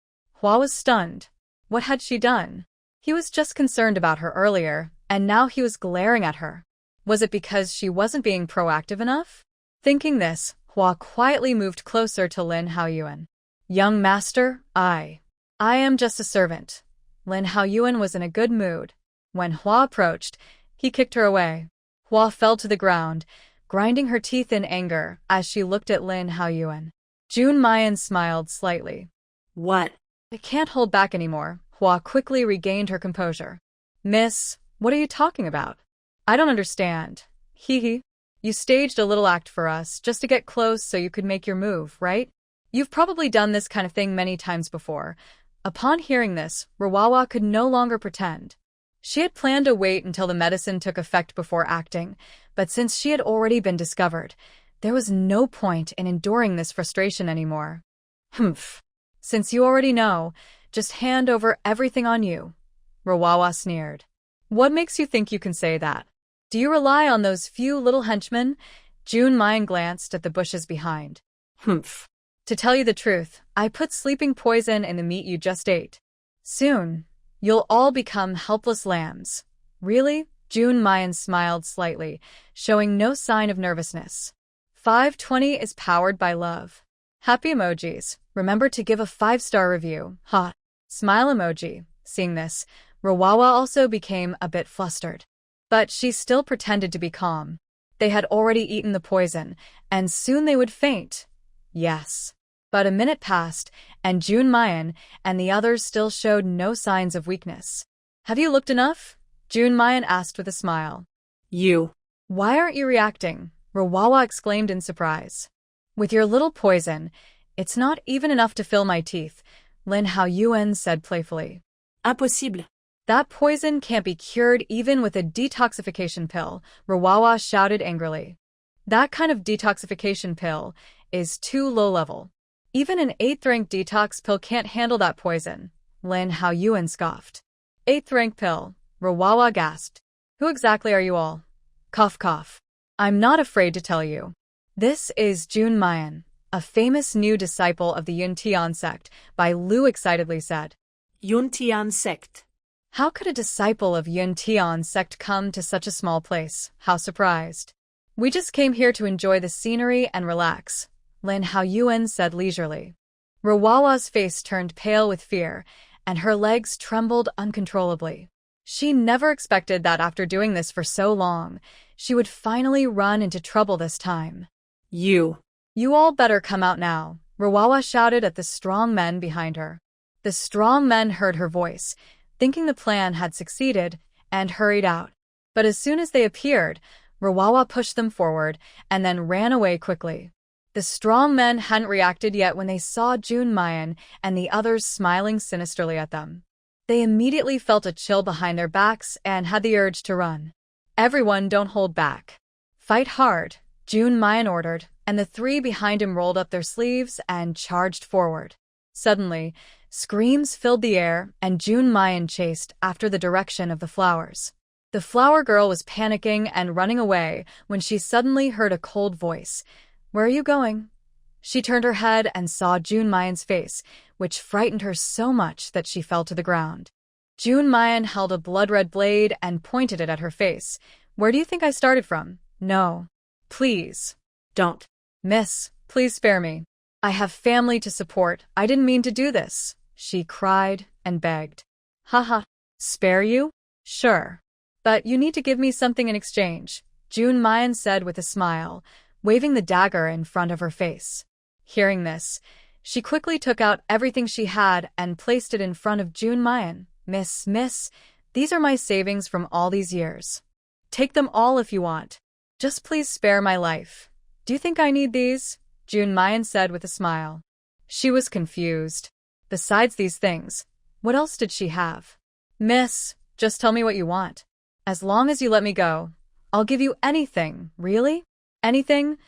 Hua was stunned. What had she done? He was just concerned about her earlier, and now he was glaring at her. Was it because she wasn't being proactive enough? Thinking this, Hua quietly moved closer to Lin Haoyuan. Young master, I am just a servant. Lin Haoyuan was in a good mood. When Hua approached, he kicked her away. Hua fell to the ground, grinding her teeth in anger as she looked at Lin Haoyuan. June Mayan smiled slightly. What? I can't hold back anymore. Hua quickly regained her composure. Miss, what are you talking about? I don't understand. Hee hee. You staged a little act for us, just to get close so you could make your move, right? You've probably done this kind of thing many times before. Upon hearing this, Rawawa could no longer pretend. She had planned to wait until the medicine took effect before acting, but since she had already been discovered, there was no point in enduring this frustration anymore. Humph. Since you already know, just hand over everything on you. Rawawa sneered. What makes you think you can say that? Do you rely on those few little henchmen? June Mayan glanced at the bushes behind. Humph. To tell you the truth, I put sleeping poison in the meat you just ate. Soon, you'll all become helpless lambs. Really? June Mayan smiled slightly, showing no sign of nervousness. 520 is powered by love. Happy emojis. Remember to give a 5-star review. Ha. Smile emoji. Seeing this, Rawawa also became a bit flustered. But she still pretended to be calm. They had already eaten the poison, and soon they would faint. Yes. But a minute passed, and June Mayan and the others still showed no signs of weakness. Have you looked enough? June Mayan asked with a smile. You. Why aren't you reacting? Rawawa exclaimed in surprise. With your little poison, it's not even enough to fill my teeth, Lin Hao Yuan said playfully. Impossible. That poison can't be cured even with a detoxification pill, Rawawa shouted angrily. That kind of detoxification pill is too low-level. Even an 8th-rank detox pill can't handle that poison, Lin Hao Yuan scoffed. 8th-rank pill, Rawawa gasped. Who exactly are you all? Cough cough. I'm not afraid to tell you. This is June Mayan, a famous new disciple of the Yuntian sect, Bai Lu excitedly said. Yuntian sect. How could a disciple of Yuntian sect come to such a small place? How surprised. We just came here to enjoy the scenery and relax, Lin Hao Yuan said leisurely. Rawawa's face turned pale with fear, and her legs trembled uncontrollably. She never expected that after doing this for so long, she would finally run into trouble this time. You all better come out now, Rawawa shouted at the strong men behind her. The strong men heard her voice, thinking the plan had succeeded, and hurried out. But as soon as they appeared, Rawawa pushed them forward and then ran away quickly. The strong men hadn't reacted yet when they saw June Mayan and the others smiling sinisterly at them. They immediately felt a chill behind their backs and had the urge to run. Everyone don't hold back. Fight hard, June Mayan ordered, and the 3 behind him rolled up their sleeves and charged forward. Suddenly, screams filled the air and June Mayan chased after the direction of the flowers. The flower girl was panicking and running away when she suddenly heard a cold voice. Where are you going? She turned her head and saw June Mayan's face, which frightened her so much that she fell to the ground. June Mayan held a blood-red blade and pointed it at her face. Where do you think I started from? No. Please. don't. Miss, please spare me. I have family to support. I didn't mean to do this, she cried and begged. Haha. Spare you? Sure. But you need to give me something in exchange, June Mayan said with a smile, waving the dagger in front of her face. Hearing this, she quickly took out everything she had and placed it in front of June Mayan. Miss, these are my savings from all these years. Take them all if you want. Just please spare my life. Do you think I need these? June Mayan said with a smile. She was confused. Besides these things, what else did she have? Miss, just tell me what you want. As long as you let me go, I'll give you anything. Really? Anything?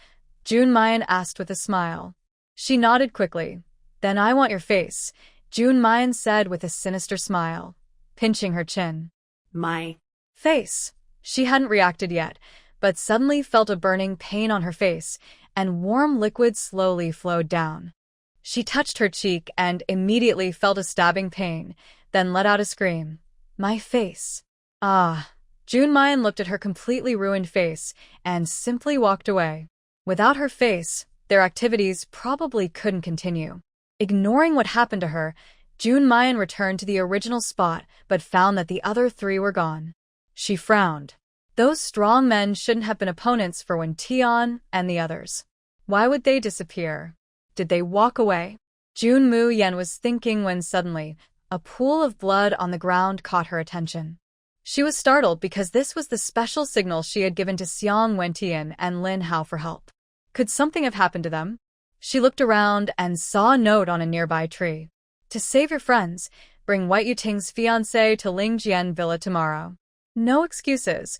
June Mayan asked with a smile. She nodded quickly. Then I want your face, June Mayan said with a sinister smile, pinching her chin. My face. She hadn't reacted yet, but suddenly felt a burning pain on her face, and warm liquid slowly flowed down. She touched her cheek and immediately felt a stabbing pain, then let out a scream. My face. Ah. June Mayan looked at her completely ruined face and simply walked away. Without her face, their activities probably couldn't continue. Ignoring what happened to her, June Mayan returned to the original spot but found that the other 3 were gone. She frowned. Those strong men shouldn't have been opponents for Wen Tian and the others. Why would they disappear? did they walk away. Jun Mu Yen was thinking when suddenly, a pool of blood on the ground caught her attention. She was startled because this was the special signal she had given to Xiang Wentian and Lin Hao for help. Could something have happened to them? She looked around and saw a note on a nearby tree. To save your friends, bring White Yuting's fiancé to Lingjian Villa tomorrow. No excuses.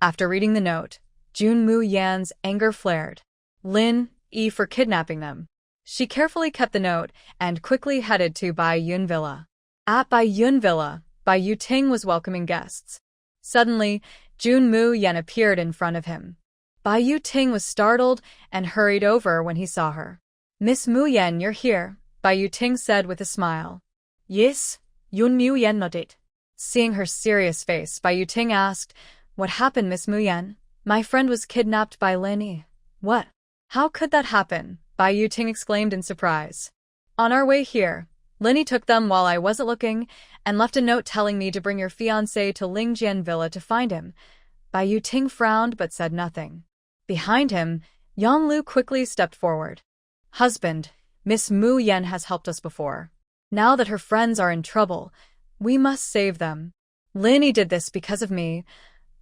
After reading the note, Jun Mu Yan's anger flared. Lin Yi for kidnapping them. She carefully kept the note and quickly headed to Bai Yun Villa. At Bai Yun Villa, Bai Yuting was welcoming guests. Suddenly, Jun Mu Yan appeared in front of him. Bai Yuting was startled and hurried over when he saw her. Miss Mu Yan, you're here, Bai Yuting said with a smile. Yes, Yun Mu Yan nodded. Seeing her serious face, Bai Yuting asked, What happened, Miss Mu Yan? My friend was kidnapped by Lin Yi. What? How could that happen? Bai Yuting exclaimed in surprise. On our way here, Lin Yi took them while I wasn't looking and left a note telling me to bring your fiancé to Lingjian Villa to find him. Bai Yuting frowned but said nothing. Behind him, Yang Lu quickly stepped forward. Husband, Miss Mu Yan has helped us before. Now that her friends are in trouble, we must save them. Lin Yi did this because of me.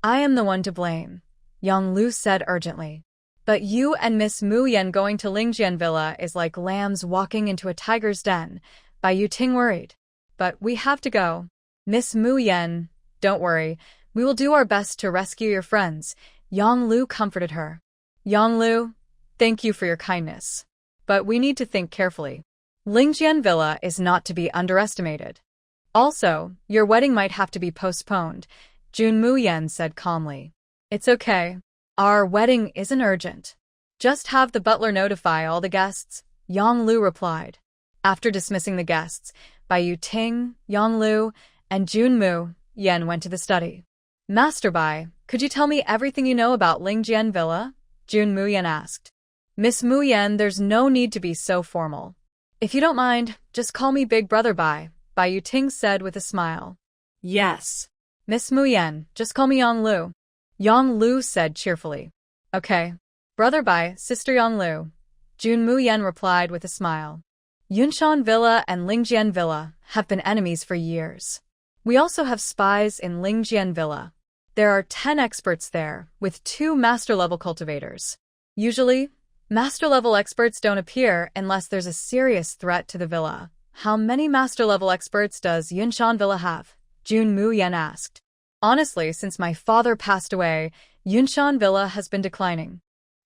I am the one to blame, Yang Lu said urgently. But you and Miss Mu Yan going to Lingjian Villa is like lambs walking into a tiger's den. Bai Yuting worried. But we have to go. Miss Mu Yan, don't worry. We will do our best to rescue your friends. Yang Lu comforted her. Yang Lu, thank you for your kindness. But we need to think carefully. Lingjian Villa is not to be underestimated. Also, your wedding might have to be postponed, Jun Mu Yan said calmly. It's okay. Our wedding isn't urgent. Just have the butler notify all the guests, Yang Lu replied. After dismissing the guests, Bai Yuting, Yang Lu, and Jun Mu Yan went to the study. Master Bai, could you tell me everything you know about Lingjian Villa? Jun Mu Yan asked. Miss Mu Yan, there's no need to be so formal. If you don't mind, just call me Big Brother Bai Yuting said with a smile. Yes. Miss Mu Yan, just call me Yang Lu. Yang Lu said cheerfully. Okay. Brother Bai, Sister Yang Lu. Jun Mu Yan replied with a smile. Yunshan Villa and Lingjian Villa have been enemies for years. We also have spies in Lingjian Villa. There are 10 experts there, with 2 master-level cultivators. Usually, master-level experts don't appear unless there's a serious threat to the villa. How many master-level experts does Yunshan Villa have? Jun Mu Yan asked. Honestly, since my father passed away, Yunshan Villa has been declining.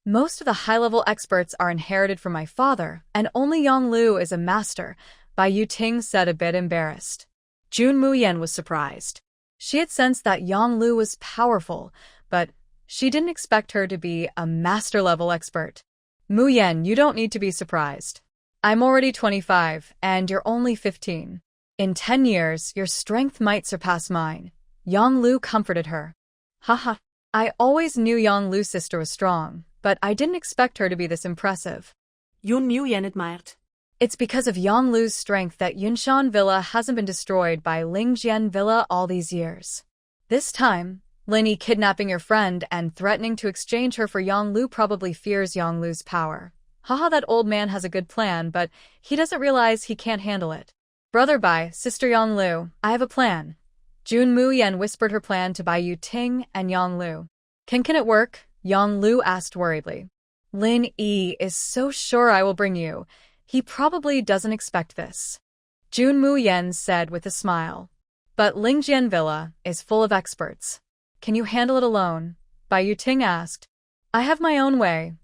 Most of the high-level experts are inherited from my father, and only Yang Lu is a master, Bai Yuting said a bit embarrassed. Jun Mu Yan was surprised. She had sensed that Yang Lu was powerful, but she didn't expect her to be a master-level expert. Mu Yan, you don't need to be surprised. I'm already 25, and you're only 15. In 10 years, your strength might surpass mine. Yang Lu comforted her. Haha. I always knew Yang Lu's sister was strong, but I didn't expect her to be this impressive. Yun Mu Yan admired. It's because of Yang Lu's strength that Yunshan Villa hasn't been destroyed by Lingjian Villa all these years. This time, Lin Yi kidnapping your friend and threatening to exchange her for Yang Lu probably fears Yang Lu's power. Haha, that old man has a good plan, but he doesn't realize he can't handle it. Brother Bai, Sister Yang Lu, I have a plan. Jun Mu Yan whispered her plan to Bai Yuting and Yang Lu. Can it work? Yang Lu asked worriedly. Lin Yi is so sure I will bring you. He probably doesn't expect this. Jun Mu Yan said with a smile. But Lingjian Villa is full of experts. Can you handle it alone? Bai Yuting asked. I have my own way.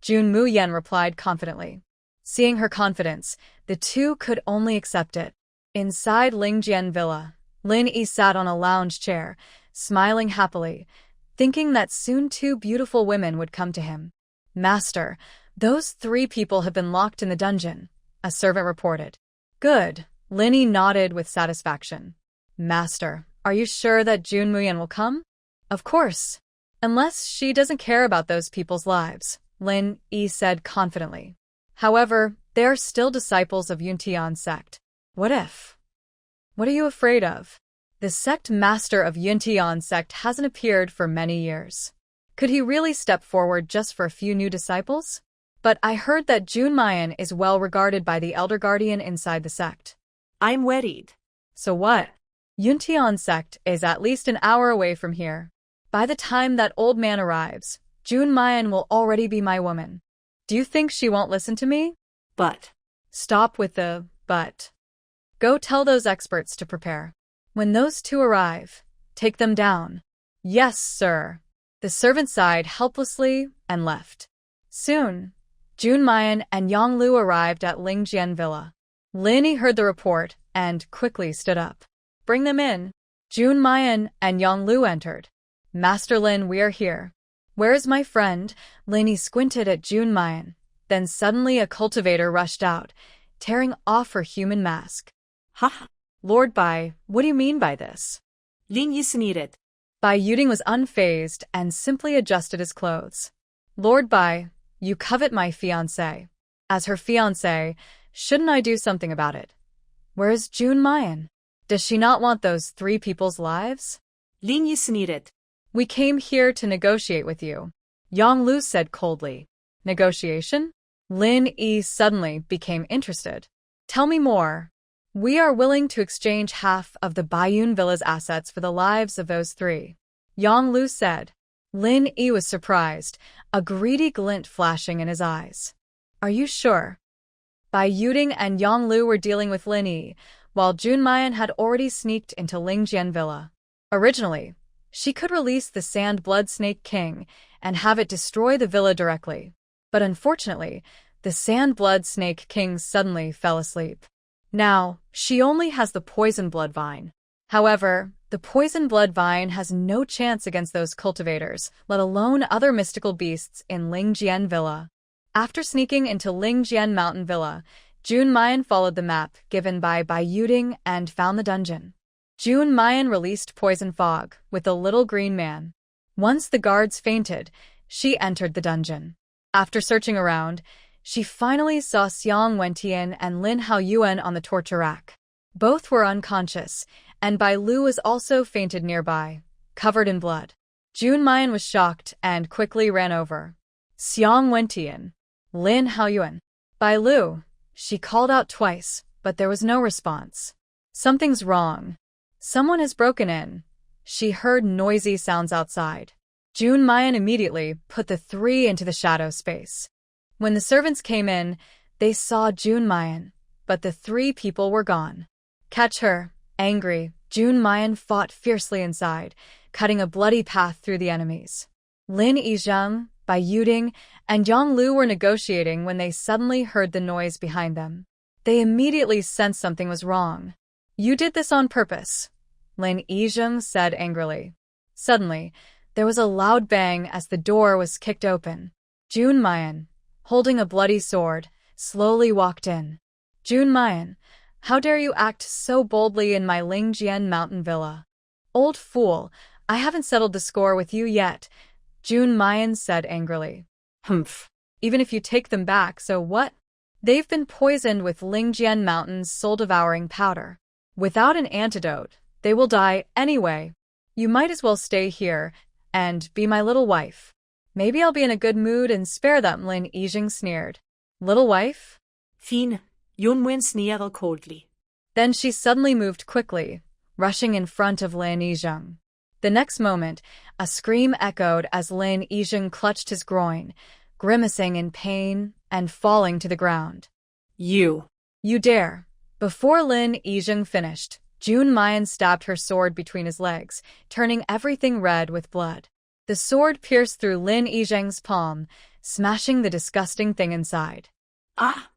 Jun Mu Yan replied confidently. Seeing her confidence, the two could only accept it. Inside Lingjian Villa, Lin Yi sat on a lounge chair, smiling happily, thinking that soon 2 beautiful women would come to him. Master, those 3 people have been locked in the dungeon, a servant reported. Good, Lin Yi nodded with satisfaction. Master, are you sure that Jun Mu Yan will come? Of course. Unless she doesn't care about those people's lives, Lin Yi said confidently. However, they are still disciples of Yuntian sect. What if? What are you afraid of? The sect master of Yuntian sect hasn't appeared for many years. Could he really step forward just for a few new disciples? But I heard that Junmayan is well regarded by the elder guardian inside the sect. I'm worried. So what? Yuntian sect is at least an hour away from here. By the time that old man arrives, Junmayan will already be my woman. Do you think she won't listen to me? But. Stop with the but. Go tell those experts to prepare. When those two arrive, take them down. Yes, sir. The servant sighed helplessly and left. Soon, Junmayan and Yonglu arrived at Lingjian Villa. Lin Yi heard the report and quickly stood up. Bring them in. Junmayan and Yonglu entered. Master Lin, we are here. Where is my friend? Lin Yi squinted at Junmayan. Then suddenly a cultivator rushed out, tearing off her human mask. Ha! Lord Bai, what do you mean by this? Lin Yi sneered. Bai Yuding was unfazed and simply adjusted his clothes. Lord Bai, you covet my fiancé. As her fiancé, shouldn't I do something about it? Where is Junmayan? Does she not want those three people's lives? Lin Yi sneered. We came here to negotiate with you, Yonglu said coldly. Negotiation? Lin Yi suddenly became interested. Tell me more. We are willing to exchange half of the Baiyun Villa's assets for the lives of those three, Yonglu said. Lin Yi was surprised, a greedy glint flashing in his eyes. Are you sure? Bai Yuding and Yonglu were dealing with Lin Yi, while Junmayan had already sneaked into Lingjian Villa. Originally, she could release the Sand Blood Snake King and have it destroy the villa directly. But unfortunately, the Sand Blood Snake King suddenly fell asleep. Now, she only has the Poison Blood Vine. However, the Poison Blood Vine has no chance against those cultivators, let alone other mystical beasts in Lingjian Villa. After sneaking into Lingjian Mountain Villa, Junmayan followed the map given by Bai Yuding and found the dungeon. Junmayan released Poison Fog with the little green man. Once the guards fainted, she entered the dungeon. After searching around, she finally saw Xiang Wentian and Lin Haoyuan on the torture rack. Both were unconscious, and Bai Lu was also fainted nearby, covered in blood. Junmayan was shocked and quickly ran over. Xiang Wentian, Lin Haoyuan, Bai Lu. She called out twice, but there was no response. Something's wrong. Someone has broken in. She heard noisy sounds outside. Junmayan immediately put the three into the shadow space. When the servants came in, they saw Junmayan, but the three people were gone. Catch her. Angry, Junmayan fought fiercely inside, cutting a bloody path through the enemies. Lin Yizheng, Bai Yuding, and Yonglu were negotiating when they suddenly heard the noise behind them. They immediately sensed something was wrong. You did this on purpose, Lin Yizheng said angrily. Suddenly, there was a loud bang as the door was kicked open. Junmayan, holding a bloody sword, slowly walked in. Junmayan, how dare you act so boldly in my Lingjian mountain villa? Old fool, I haven't settled the score with you yet, Junmayan said angrily. Humph. Even if you take them back, so what? They've been poisoned with Lingjian Mountain's soul-devouring powder. Without an antidote, they will die anyway. You might as well stay here and be my little wife. Maybe I'll be in a good mood and spare them, Lin Yizheng sneered. Little wife? Fine, Junmayan sneered coldly. Then she suddenly moved quickly, rushing in front of Lin Yizheng. The next moment, a scream echoed as Lin Yizheng clutched his groin, grimacing in pain and falling to the ground. You dare. Before Lin Yizheng finished, Junmayan stabbed her sword between his legs, turning everything red with blood. The sword pierced through Lin Yizheng's palm, smashing the disgusting thing inside. Ah!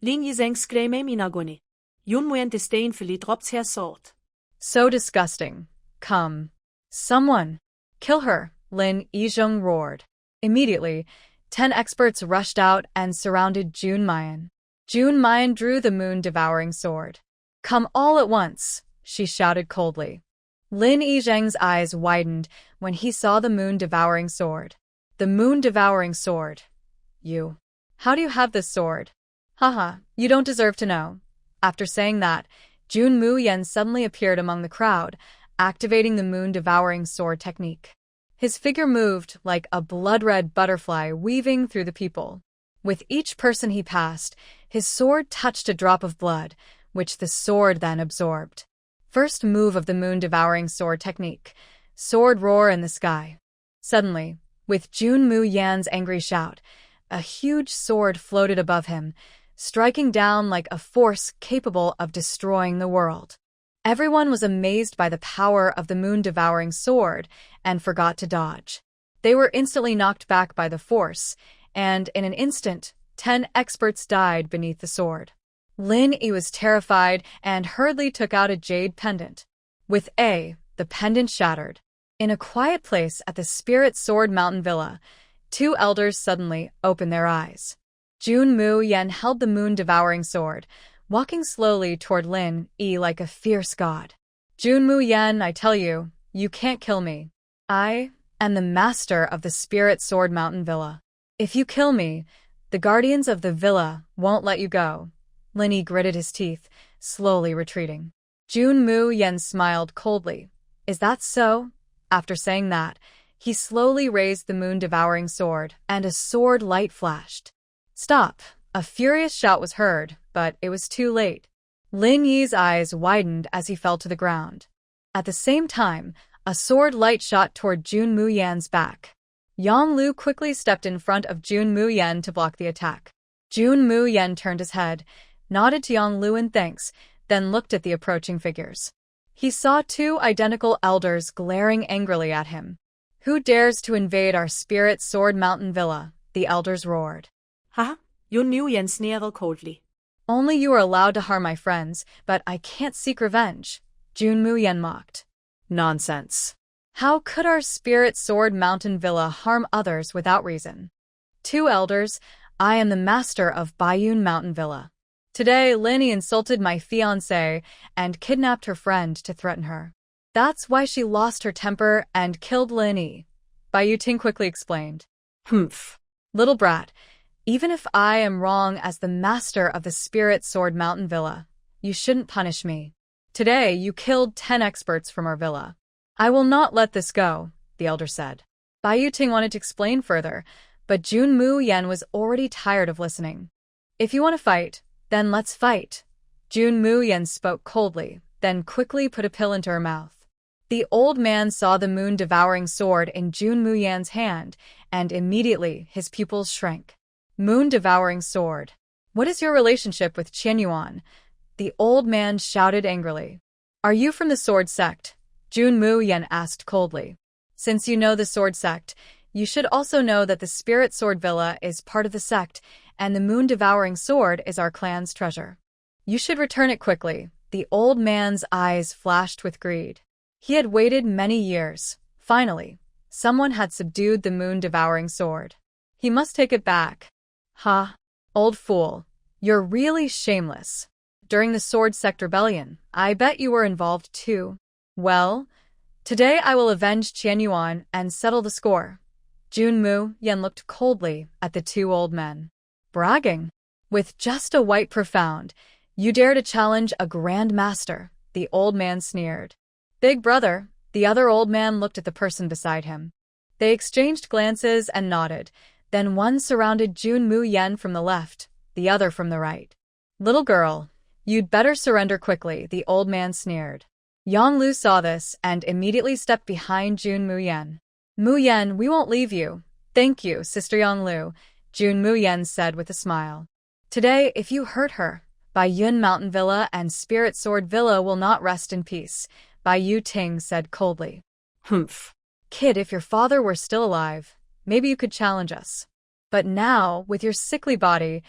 Lin Yizheng skream in agony. Junmayan disdainfully dropped her sword. So disgusting. Come. Someone. Kill her, Lin Yizheng roared. Immediately, 10 experts rushed out and surrounded Junmayan. Junmayan drew the moon-devouring sword. Come all at once, she shouted coldly. Lin Yizheng's eyes widened when he saw the moon-devouring sword. The moon-devouring sword. You. How do you have this sword? Haha, you don't deserve to know. After saying that, Jun Muyen suddenly appeared among the crowd, activating the moon-devouring sword technique. His figure moved like a blood-red butterfly weaving through the people. With each person he passed, his sword touched a drop of blood, which the sword then absorbed. First move of the moon-devouring sword technique. Sword roar in the sky. Suddenly, with Junmu Yan's angry shout, a huge sword floated above him, striking down like a force capable of destroying the world. Everyone was amazed by the power of the moon-devouring sword and forgot to dodge. They were instantly knocked back by the force, and in an instant, 10 experts died beneath the sword. Lin Yi was terrified and hurriedly took out a jade pendant. With the pendant shattered. In a quiet place at the Spirit Sword Mountain Villa, 2 elders suddenly opened their eyes. Junmu Yan held the moon-devouring sword, walking slowly toward Lin Yi like a fierce god. Junmu Yan, I tell you, you can't kill me. I am the master of the Spirit Sword Mountain Villa. If you kill me, the guardians of the villa won't let you go. Lin Yi gritted his teeth, slowly retreating. Junmu Yan smiled coldly. Is that so? After saying that, he slowly raised the moon-devouring sword, and a sword light flashed. Stop! A furious shout was heard, but it was too late. Lin Yi's eyes widened as he fell to the ground. At the same time, a sword light shot toward Junmu Yan's back. Yang Lu quickly stepped in front of Junmu Yan to block the attack. Junmu Yan turned his head, nodded to Yang Lu in thanks, then looked at the approaching figures. He saw 2 identical elders glaring angrily at him. Who dares to invade our Spirit Sword Mountain Villa? The elders roared. Haha, Junmu Yan sneered coldly. Only you are allowed to harm my friends, but I can't seek revenge, Junmu Yan mocked. Nonsense. How could our Spirit Sword Mountain Villa harm others without reason? 2 elders, I am the master of Baiyun Mountain Villa. Today, Lin Yi insulted my fiancée and kidnapped her friend to threaten her. That's why she lost her temper and killed Lin Yi, Bai Ting quickly explained. Humph. Little brat, even if I am wrong as the master of the Spirit Sword Mountain Villa, you shouldn't punish me. Today, you killed 10 experts from our villa. I will not let this go, the elder said. Bai Ting wanted to explain further, but Junmu Yan was already tired of listening. If you want to fight, then let's fight. Junmu Yan spoke coldly, then quickly put a pill into her mouth. The old man saw the moon-devouring sword in Junmu Yan's hand, and immediately his pupils shrank. Moon-devouring sword. What is your relationship with Qianyuan? The old man shouted angrily. Are you from the sword sect? Junmu Yan asked coldly. Since you know the sword sect, you should also know that the Spirit Sword Villa is part of the sect, and the moon-devouring sword is our clan's treasure. You should return it quickly. The old man's eyes flashed with greed. He had waited many years. Finally, someone had subdued the moon-devouring sword. He must take it back. Ha! Old fool. You're really shameless. During the Sword Sect Rebellion, I bet you were involved too. Well, today I will avenge Qianyuan and settle the score. Junmu Yan looked coldly at the 2 old men. Bragging. With just a white profound, you dare to challenge a Grand Master, the old man sneered. Big brother, the other old man looked at the person beside him. They exchanged glances and nodded, then one surrounded Junmu Yan from the left, the other from the right. Little girl, you'd better surrender quickly, the old man sneered. Yang Lu saw this and immediately stepped behind Junmu Yan. Mu Yan, we won't leave you. Thank you, Sister Yang Lu, Junmu Yan said with a smile. Today, if you hurt her, Baiyun Mountain Villa and Spirit Sword Villa will not rest in peace, Bai Ting said coldly. Humph. Kid, if your father were still alive, maybe you could challenge us. But now, with your sickly body,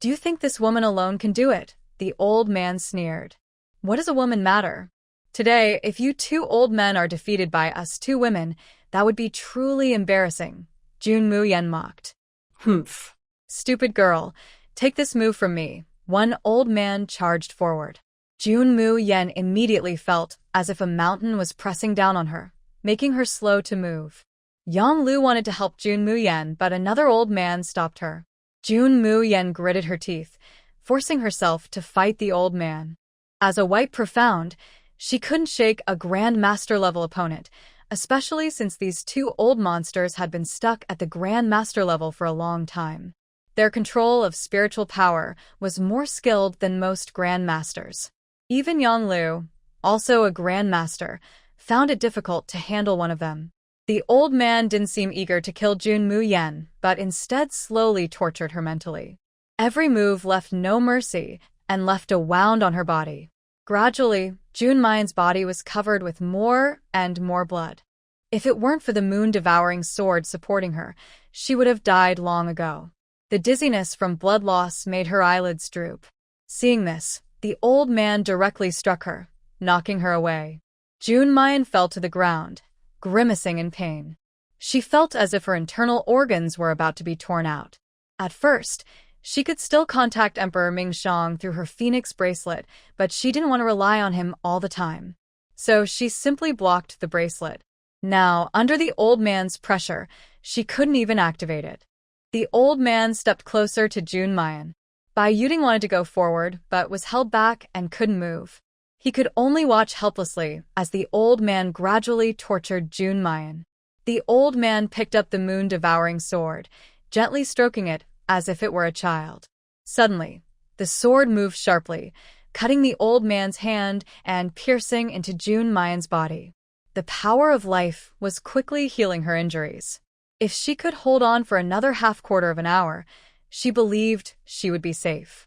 do you think this woman alone can do it? The old man sneered. What does a woman matter? Today, if you 2 old men are defeated by us 2 women, that would be truly embarrassing, Junmu Yan mocked. Humph. Stupid girl, take this move from me. One old man charged forward. Junmu Yan immediately felt as if a mountain was pressing down on her, making her slow to move. Yang Lu wanted to help Junmu Yan, but another old man stopped her. Junmu Yan gritted her teeth, forcing herself to fight the old man. As a white profound, she couldn't shake a Grand Master level opponent, especially since these 2 old monsters had been stuck at the Grand Master level for a long time. Their control of spiritual power was more skilled than most grandmasters. Even Yonglu, also a grandmaster, found it difficult to handle one of them. The old man didn't seem eager to kill Jun Muyen, but instead slowly tortured her mentally. Every move left no mercy and left a wound on her body. Gradually, Jun Muyen's body was covered with more and more blood. If it weren't for the moon-devouring sword supporting her, she would have died long ago. The dizziness from blood loss made her eyelids droop. Seeing this, the old man directly struck her, knocking her away. Jun Muyen fell to the ground, grimacing in pain. She felt as if her internal organs were about to be torn out. At first, she could still contact Emperor Mingxiang through her phoenix bracelet, but she didn't want to rely on him all the time. So she simply blocked the bracelet. Now, under the old man's pressure, she couldn't even activate it. The old man stepped closer to Jun Muyen. Bai Yuding wanted to go forward, but was held back and couldn't move. He could only watch helplessly as the old man gradually tortured Jun Muyen. The old man picked up the moon-devouring sword, gently stroking it as if it were a child. Suddenly, the sword moved sharply, cutting the old man's hand and piercing into Jun Muyen's body. The power of life was quickly healing her injuries. If she could hold on for another half-quarter of an hour, she believed she would be safe.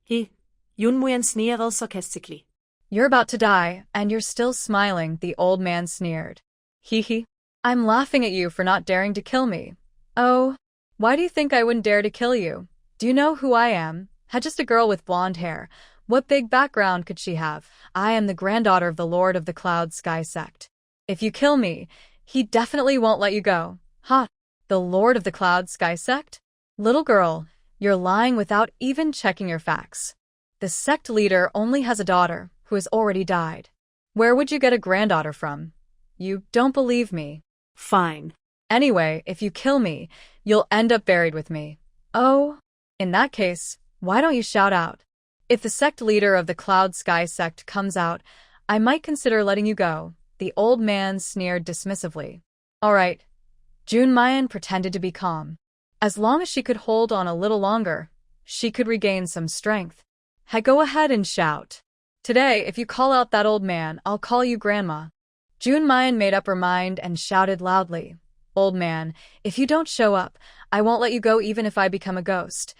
Jun Muyen sneerade sarcastically. You're about to die, and you're still smiling, the old man sneered. Hee. I'm laughing at you for not daring to kill me. Oh, why do you think I wouldn't dare to kill you? Do you know who I am? Just a girl with blonde hair. What big background could she have? I am the granddaughter of the Lord of the Cloud Sky sect. If you kill me, he definitely won't let you go. Ha! The Lord of the Cloud Sky sect? Little girl, you're lying without even checking your facts. The sect leader only has a daughter who has already died. Where would you get a granddaughter from? You don't believe me. Fine. Anyway, if you kill me, you'll end up buried with me. Oh, in that case, why don't you shout out? If the sect leader of the Cloud Sky sect comes out, I might consider letting you go, the old man sneered dismissively. All right. Jun Muyen pretended to be calm. As long as she could hold on a little longer, she could regain some strength. Go ahead and shout. Today, if you call out that old man, I'll call you Grandma. Jun Muyen made up her mind and shouted loudly. Old man, if you don't show up, I won't let you go even if I become a ghost.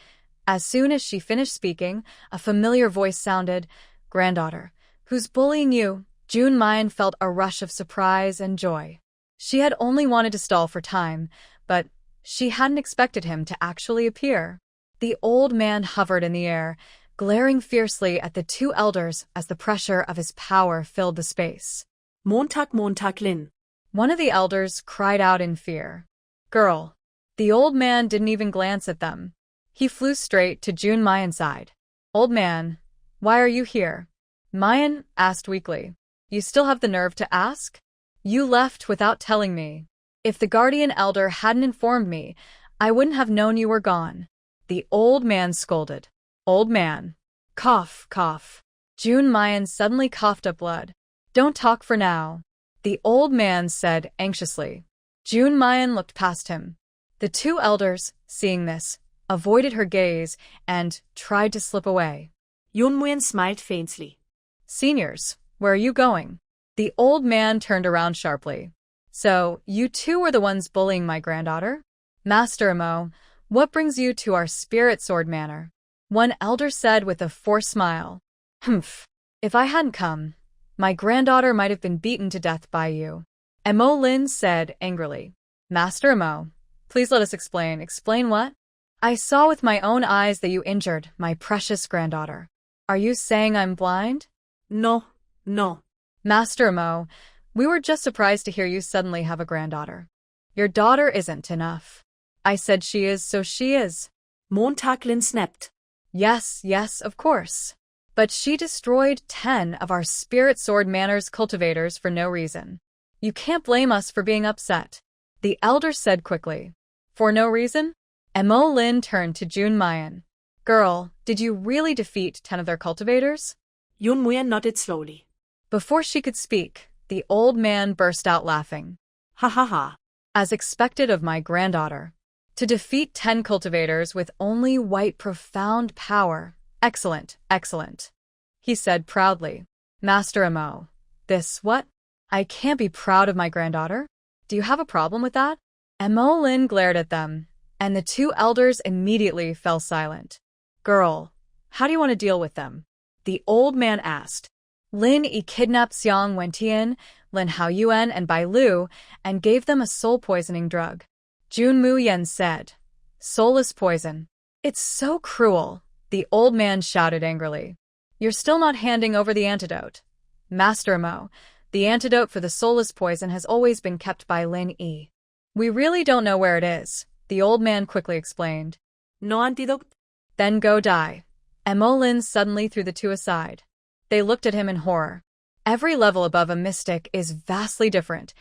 As soon as she finished speaking, a familiar voice sounded, Granddaughter, who's bullying you? Jun Muyen felt a rush of surprise and joy. She had only wanted to stall for time, but she hadn't expected him to actually appear. The old man hovered in the air, glaring fiercely at the two elders as the pressure of his power filled the space. Montag, Lin. One of the elders cried out in fear. Girl. The old man didn't even glance at them. He flew straight to Jun Muyen's side. Old man, why are you here? Muyen asked weakly. You still have the nerve to ask? You left without telling me. If the guardian elder hadn't informed me, I wouldn't have known you were gone. The old man scolded. Old man. Cough, cough. Jun Muyen suddenly coughed up blood. Don't talk for now. The old man said anxiously. Jun Muyen looked past him. The two elders, seeing this, avoided her gaze and tried to slip away. Jun Muyen smiled faintly. Seniors, where are you going? The old man turned around sharply. So, you two are the ones bullying my granddaughter? Master Amo, what brings you to our spirit sword manor? One elder said with a forced smile. Humph. If I hadn't come, my granddaughter might have been beaten to death by you. Amo Lin said angrily. Master Amo, please let us explain. Explain what? I saw with my own eyes that you injured my precious granddaughter. Are you saying I'm blind? No. Master Amo, we were just surprised to hear you suddenly have a granddaughter. Your daughter isn't enough. I said she is, so she is. Montag Lin snapped. Yes, of course. But she destroyed 10 of our Spirit Sword Manor's cultivators for no reason. You can't blame us for being upset. The elder said quickly. For no reason? Amo Lin turned to Jun Muyen. Girl, did you really defeat 10 of their cultivators? Jun Muyen nodded slowly. Before she could speak, the old man burst out laughing. Ha. As expected of my granddaughter. To defeat 10 cultivators with only white profound power. Excellent, excellent. He said proudly. Master Mo. This what? I can't be proud of my granddaughter? Do you have a problem with that? Mo Lin glared at them, and the two elders immediately fell silent. Girl, how do you want to deal with them? The old man asked. Lin Yi kidnapped Xiang Wentian, Lin Haoyuan, and Bai Lu, and gave them a soul-poisoning drug. Jun Mu Yen said. Soulless poison. It's so cruel, the old man shouted angrily. You're still not handing over the antidote. Master Mo, the antidote for the soulless poison has always been kept by Lin Yi. We really don't know where it is, the old man quickly explained. No antidote? Then go die. Mo Lin suddenly threw the two aside. They looked at him in horror. Every level above a mystic is vastly different.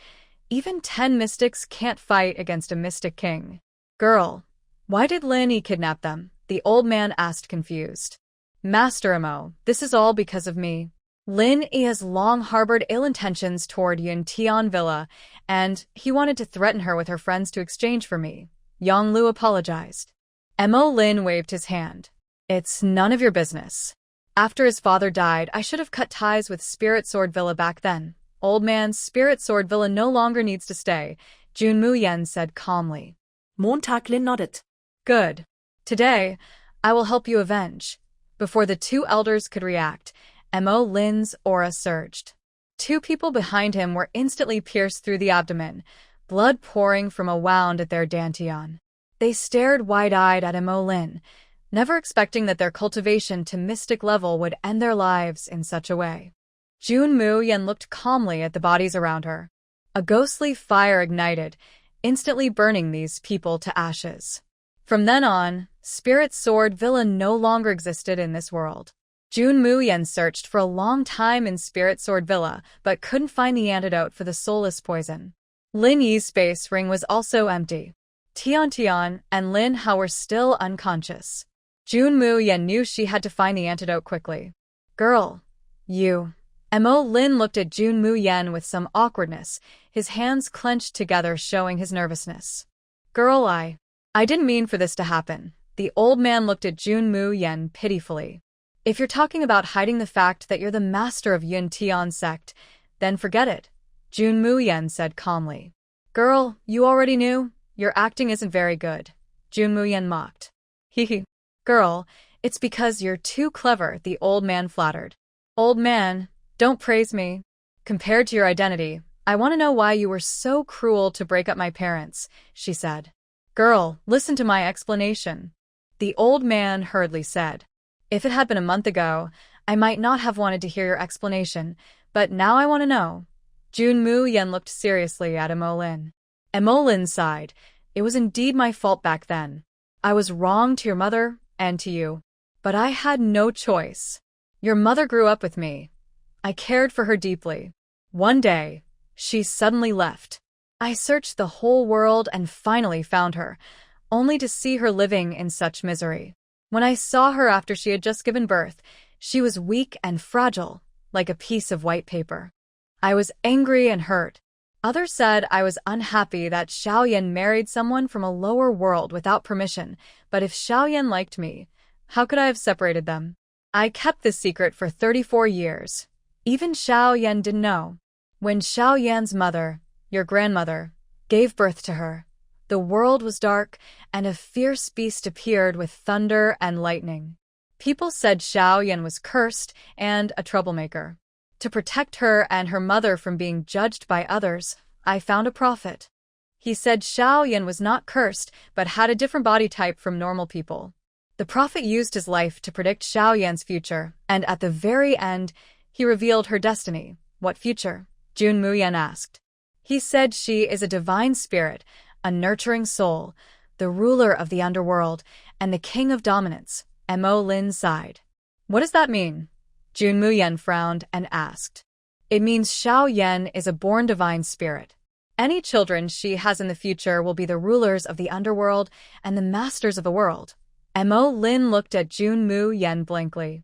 Even 10 mystics can't fight against a mystic king. Girl, why did Lin Yi kidnap them? The old man asked confused. Master Mo, this is all because of me. Lin Yi has long harbored ill intentions toward Yun Tian Villa, and he wanted to threaten her with her friends to exchange for me. Yang Lu apologized. Mo Lin waved his hand. It's none of your business. After his father died, I should have cut ties with Spirit Sword Villa back then. Old man, Spirit Sword Villa no longer needs to stay, Jun Mu Yen said calmly. Montag Lin nodded. Good. Today, I will help you avenge. Before the two elders could react, Mo Lin's aura surged. Two people behind him were instantly pierced through the abdomen, blood pouring from a wound at their dantian. They stared wide-eyed at Mo Lin, never expecting that their cultivation to mystic level would end their lives in such a way. Jun Mu Yen looked calmly at the bodies around her. A ghostly fire ignited, instantly burning these people to ashes. From then on, Spirit Sword Villa no longer existed in this world. Jun Mu Yen searched for a long time in Spirit Sword Villa, but couldn't find the antidote for the soulless poison. Lin Yi's space ring was also empty. Tian and Lin Hao were still unconscious. Jun Mu Yen knew she had to find the antidote quickly. Girl, you. Mo Lin looked at Jun Mu Yen with some awkwardness, his hands clenched together showing his nervousness. Girl, I didn't mean for this to happen. The old man looked at Jun Mu Yen pitifully. If you're talking about hiding the fact that you're the master of Yun Tian sect, then forget it, Jun Mu Yen said calmly. Girl, you already knew? Your acting isn't very good, Jun Mu Yen mocked. Hee. Girl, it's because you're too clever, the old man flattered. Old man, don't praise me. Compared to your identity, I want to know why you were so cruel to break up my parents, she said. Girl, listen to my explanation, the old man hurriedly said. If it had been a month ago, I might not have wanted to hear your explanation, but now I want to know. Jun Mu Yen looked seriously at Mo Lin. Mo Lin sighed. It was indeed my fault back then. I was wrong to your mother and to you. But I had no choice. Your mother grew up with me. I cared for her deeply. One day, she suddenly left. I searched the whole world and finally found her, only to see her living in such misery. When I saw her after she had just given birth, she was weak and fragile, like a piece of white paper. I was angry and hurt. Others said I was unhappy that Xiaoyan married someone from a lower world without permission, but if Xiaoyan liked me, how could I have separated them? I kept this secret for 34 years. Even Xiaoyan didn't know. When Xiaoyan's mother, your grandmother, gave birth to her, the world was dark, and a fierce beast appeared with thunder and lightning. People said Xiaoyan was cursed and a troublemaker. To protect her and her mother from being judged by others, I found a prophet. He said Xiaoyan was not cursed, but had a different body type from normal people. The prophet used his life to predict Xiaoyan's future, and at the very end, he revealed her destiny. What future? Jun Mu Yen asked. He said she is a divine spirit, a nurturing soul, the ruler of the underworld, and the king of dominance. Mo Lin sighed. What does that mean? Jun Mu Yen frowned and asked. It means Xiaoyan is a born divine spirit. Any children she has in the future will be the rulers of the underworld and the masters of the world. Mo Lin looked at Jun Mu Yen blankly.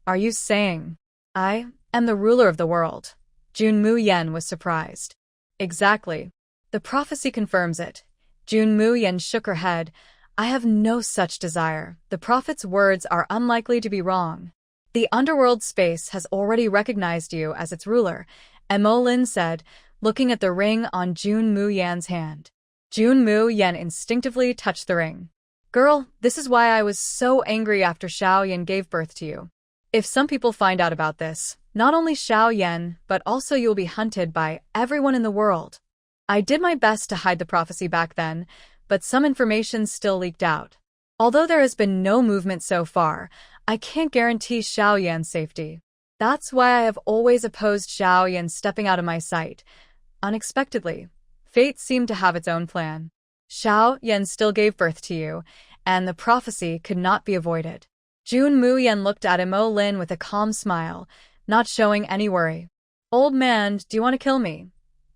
Are you saying I am the ruler of the world? Jun Mu Yen was surprised. Exactly. The prophecy confirms it. Jun Muyen shook her head. I have no such desire. The prophet's words are unlikely to be wrong. The underworld space has already recognized you as its ruler, Mo Lin said, looking at the ring on Jun Muyen's hand. Jun Muyen instinctively touched the ring. Girl, this is why I was so angry after Xiao Yan gave birth to you. If some people find out about this, not only Xiao Yan, but also you'll be hunted by everyone in the world. I did my best to hide the prophecy back then, but some information still leaked out. Although there has been no movement so far, I can't guarantee Xiao Yan's safety. That's why I have always opposed Xiao Yan stepping out of my sight. Unexpectedly, fate seemed to have its own plan. Xiao Yan still gave birth to you, and the prophecy could not be avoided. Jun Muyen looked at Mo Lin with a calm smile, not showing any worry. Old man, do you want to kill me?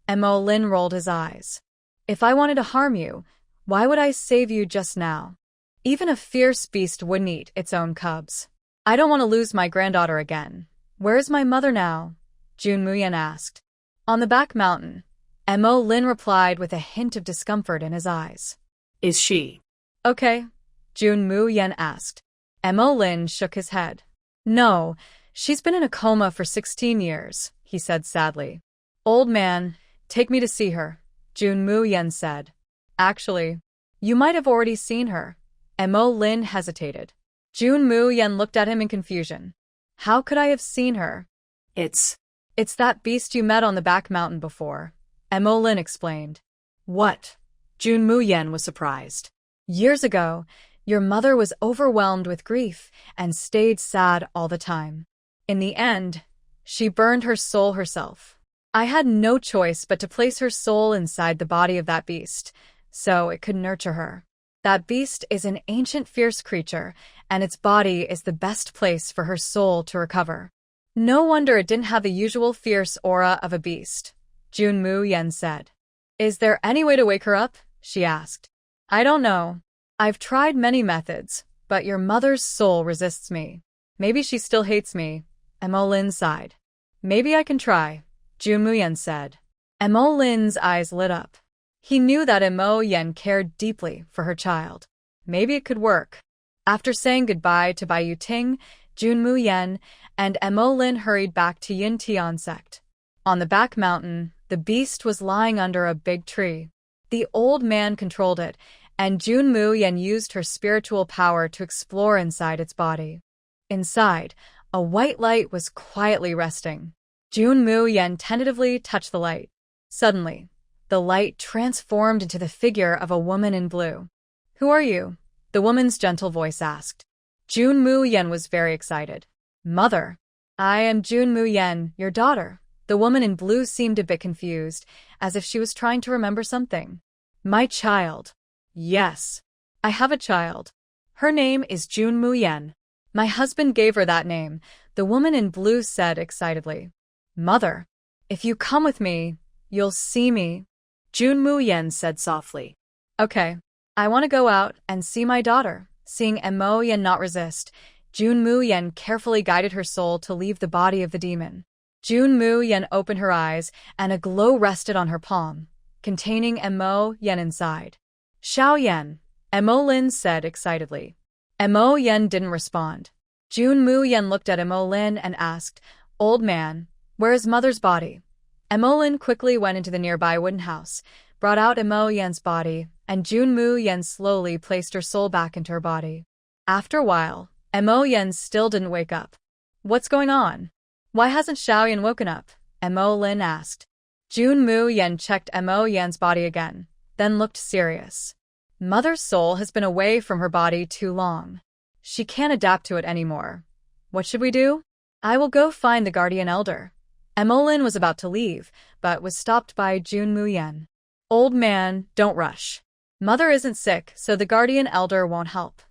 Mo Lin rolled his eyes. If I wanted to harm you, why would I save you just now? Even a fierce beast wouldn't eat its own cubs. I don't want to lose my granddaughter again. Where is my mother now? Jun Muyen asked. On the back mountain. Mo Lin replied with a hint of discomfort in his eyes. Is she? Okay, Jun Muyen asked. Mo Lin shook his head. No, she's been in a coma for 16 years, he said sadly. Old man, take me to see her, Jun Muyen said. Actually, you might have already seen her. Mo Lin hesitated. Jun Muyen looked at him in confusion. How could I have seen her? It's that beast you met on the back mountain before, Mo Lin explained. What? Jun Muyen was surprised. Years ago, your mother was overwhelmed with grief and stayed sad all the time. In the end, she burned her soul herself. I had no choice but to place her soul inside the body of that beast, so it could nurture her. That beast is an ancient fierce creature, and its body is the best place for her soul to recover. No wonder it didn't have the usual fierce aura of a beast, Jun Muyen said. Is there any way to wake her up? She asked. I don't know. I've tried many methods, but your mother's soul resists me. Maybe she still hates me, Mo Lin sighed. Maybe I can try, Jun Muyen said. Mo Lin's eyes lit up. He knew that Mo Yen cared deeply for her child. Maybe it could work. After saying goodbye to Bai Yuting, Jun Muyen, and Mo Lin hurried back to Yin Tian sect. On the back mountain, the beast was lying under a big tree. The old man controlled it, and Jun Muyen used her spiritual power to explore inside its body. Inside, a white light was quietly resting. Jun Muyen tentatively touched the light. Suddenly, the light transformed into the figure of a woman in blue. Who are you? The woman's gentle voice asked. Jun Muyen was very excited. Mother. I am Jun Muyen, your daughter. The woman in blue seemed a bit confused, as if she was trying to remember something. My child. Yes. I have a child. Her name is Jun Muyen. My husband gave her that name, the woman in blue said excitedly. Mother. If you come with me, you'll see me. Jun Muyen said softly. Okay. I want to go out and see my daughter. Seeing Mo Yen not resist, Jun Muyen carefully guided her soul to leave the body of the demon. Jun Muyen opened her eyes, and a glow rested on her palm, containing Mo Yen inside. Xiao Yan, Mo Lin said excitedly. Mo Yen didn't respond. Jun Muyen looked at Mo Lin and asked, Old man, where is mother's body? Mo Lin quickly went into the nearby wooden house, brought out Mo Yen's body, and Jun Muyen slowly placed her soul back into her body. After a while, Mo Yen still didn't wake up. What's going on? Why hasn't Xiao Yan woken up? Mo Lin asked. Jun Muyen checked Mo Yen's body again, then looked serious. Mother's soul has been away from her body too long. She can't adapt to it anymore. What should we do? I will go find the guardian elder. Mo Lin was about to leave, but was stopped by Jun Muyen. Old man, don't rush. Mother isn't sick, so the guardian elder won't help,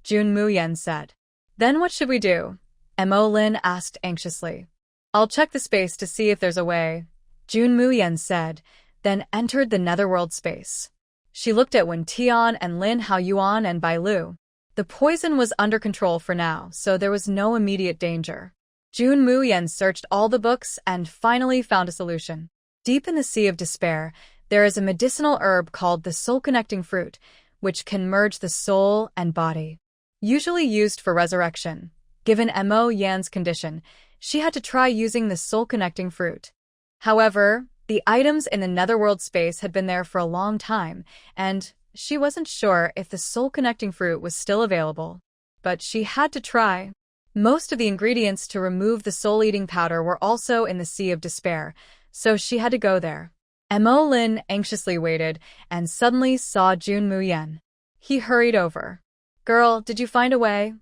Jun Muyen said. Then what should we do? Mo Lin asked anxiously. I'll check the space to see if there's a way, Jun Muyen said, then entered the netherworld space. She looked at Wen Tian and Lin Haoyuan and Bai Lu. The poison was under control for now, so there was no immediate danger. Jun Muyen searched all the books and finally found a solution. Deep in the sea of despair, There is a medicinal herb called the soul-connecting fruit, which can merge the soul and body. Usually used for resurrection. Given Mo Yan's condition, she had to try using the soul-connecting fruit. However, the items in the netherworld space had been there for a long time, and she wasn't sure if the soul-connecting fruit was still available. But she had to try. Most of the ingredients to remove the soul-eating powder were also in the Sea of Despair, so she had to go there. Mo Lin anxiously waited and suddenly saw Jun Muyen. He hurried over. "Girl, did you find a way?"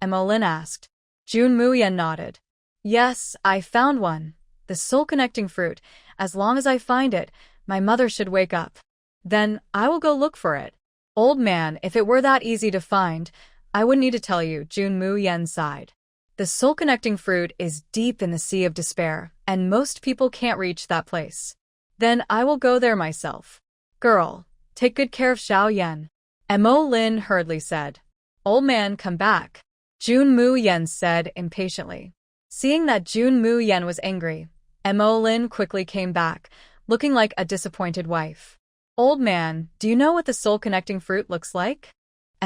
Mo Lin asked. Jun Muyen nodded. "Yes, I found one. The soul-connecting fruit. As long as I find it, my mother should wake up. Then I will go look for it." "Old man, if it were that easy to find, I wouldn't need to tell you," Jun Muyen sighed. "The soul-connecting fruit is deep in the Sea of Despair, and most people can't reach that place." "Then I will go there myself." "Girl, take good care of Xiao Yan," Mo Lin hurriedly said. "Old man, come back," Jun Muyen said impatiently. Seeing that Jun Muyen was angry, Mo Lin quickly came back, looking like a disappointed wife. "Old man, do you know what the soul-connecting fruit looks like?"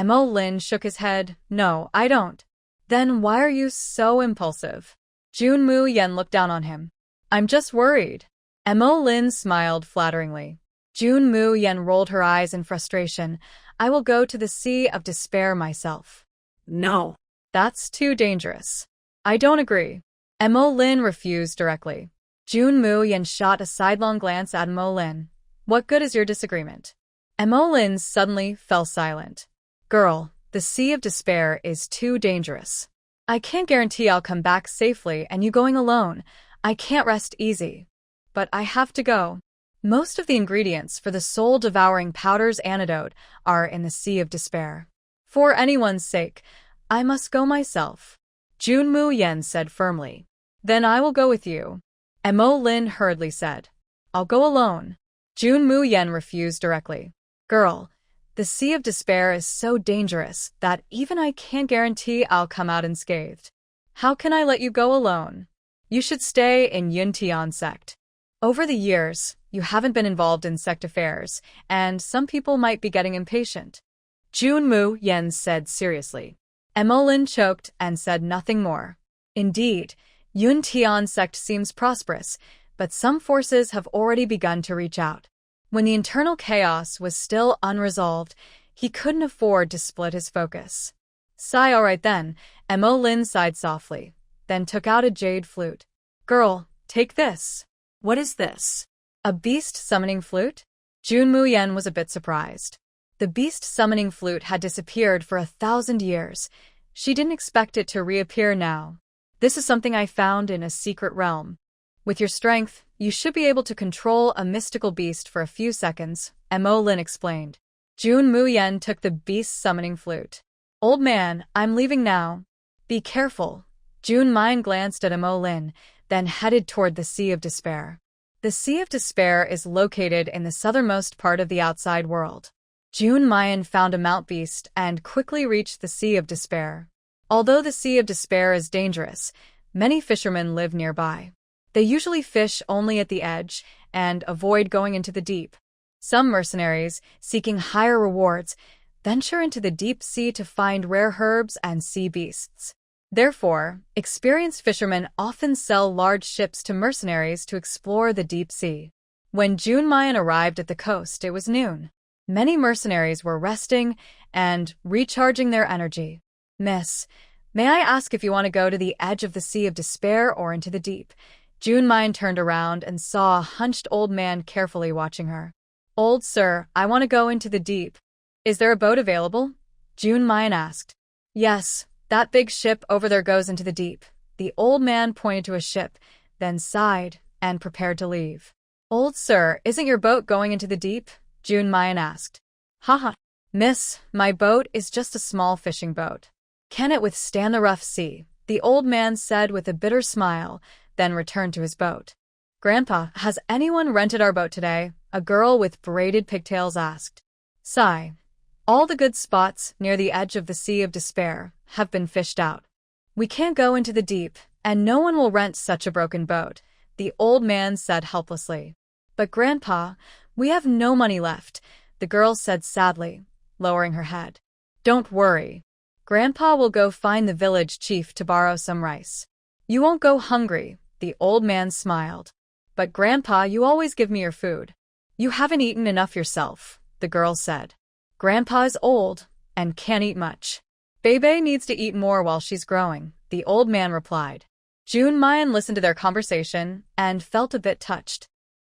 Mo Lin shook his head. "No, I don't." "Then why are you so impulsive?" Jun Muyen looked down on him. "I'm just worried." Mo Lin smiled flatteringly. Jun Muyen rolled her eyes in frustration. "I will go to the Sea of Despair myself." No. "That's too dangerous." "I don't agree." Mo Lin refused directly. Jun Muyen shot a sidelong glance at Mo Lin. "What good is your disagreement?" Mo Lin suddenly fell silent. "Girl, the Sea of Despair is too dangerous. I can't guarantee I'll come back safely, and you going alone. I can't rest easy. But I have to go. Most of the ingredients for the soul-devouring powder's antidote are in the Sea of Despair. For anyone's sake, I must go myself," Jun Muyen said firmly. "Then I will go with you," Mo Lin hurriedly said. "I'll go alone." Jun Muyen refused directly. "Girl, the Sea of Despair is so dangerous that even I can't guarantee I'll come out unscathed. How can I let you go alone? You should stay in Yuntian sect. Over the years, you haven't been involved in sect affairs, and some people might be getting impatient," Jun Muyen said seriously. Mo Lin choked and said nothing more. Indeed, Yuntian sect seems prosperous, but some forces have already begun to reach out. When the internal chaos was still unresolved, he couldn't afford to split his focus. "Sigh, all right then," Mo Lin sighed softly, then took out a jade flute. "Girl, take this." What is this? A beast-summoning flute? Jun Muyen was a bit surprised. The beast-summoning flute had disappeared for 1,000 years. She didn't expect it to reappear now. "This is something I found in a secret realm. With your strength, you should be able to control a mystical beast for a few seconds," Mo Lin explained. Jun Muyen took the beast-summoning flute. "Old man, I'm leaving now." "Be careful." Jun Muyen glanced at Mo Lin, then headed toward the Sea of Despair. The Sea of Despair is located in the southernmost part of the outside world. Jun Muyen found a mount beast and quickly reached the Sea of Despair. Although the Sea of Despair is dangerous, many fishermen live nearby. They usually fish only at the edge and avoid going into the deep. Some mercenaries, seeking higher rewards, venture into the deep sea to find rare herbs and sea beasts. Therefore, experienced fishermen often sell large ships to mercenaries to explore the deep sea. When Jun Muyen arrived at the coast, it was noon. Many mercenaries were resting and recharging their energy. "Miss, may I ask if you want to go to the edge of the Sea of Despair or into the deep?" Jun Muyen turned around and saw a hunched old man carefully watching her. "Old sir, I want to go into the deep. Is there a boat available?" Jun Muyen asked. "Yes. That big ship over there goes into the deep." The old man pointed to a ship, then sighed and prepared to leave. "Old sir, isn't your boat going into the deep?" Jun Muyen asked. "Haha. Miss, my boat is just a small fishing boat. Can it withstand the rough sea?" the old man said with a bitter smile, then returned to his boat. "Grandpa, has anyone rented our boat today?" a girl with braided pigtails asked. Sigh. "All the good spots near the edge of the Sea of Despair have been fished out. We can't go into the deep, and no one will rent such a broken boat," the old man said helplessly. "But Grandpa, We have no money left, the girl said sadly, lowering her head. Don't worry. Grandpa will go find the village chief to borrow some rice. You won't go hungry, the old man smiled. But Grandpa, you always give me your food. You haven't eaten enough yourself, the girl said. Grandpa is old and can't eat much. Bebe needs to eat more while she's growing, the old man replied. June Mayan listened to their conversation and felt a bit touched.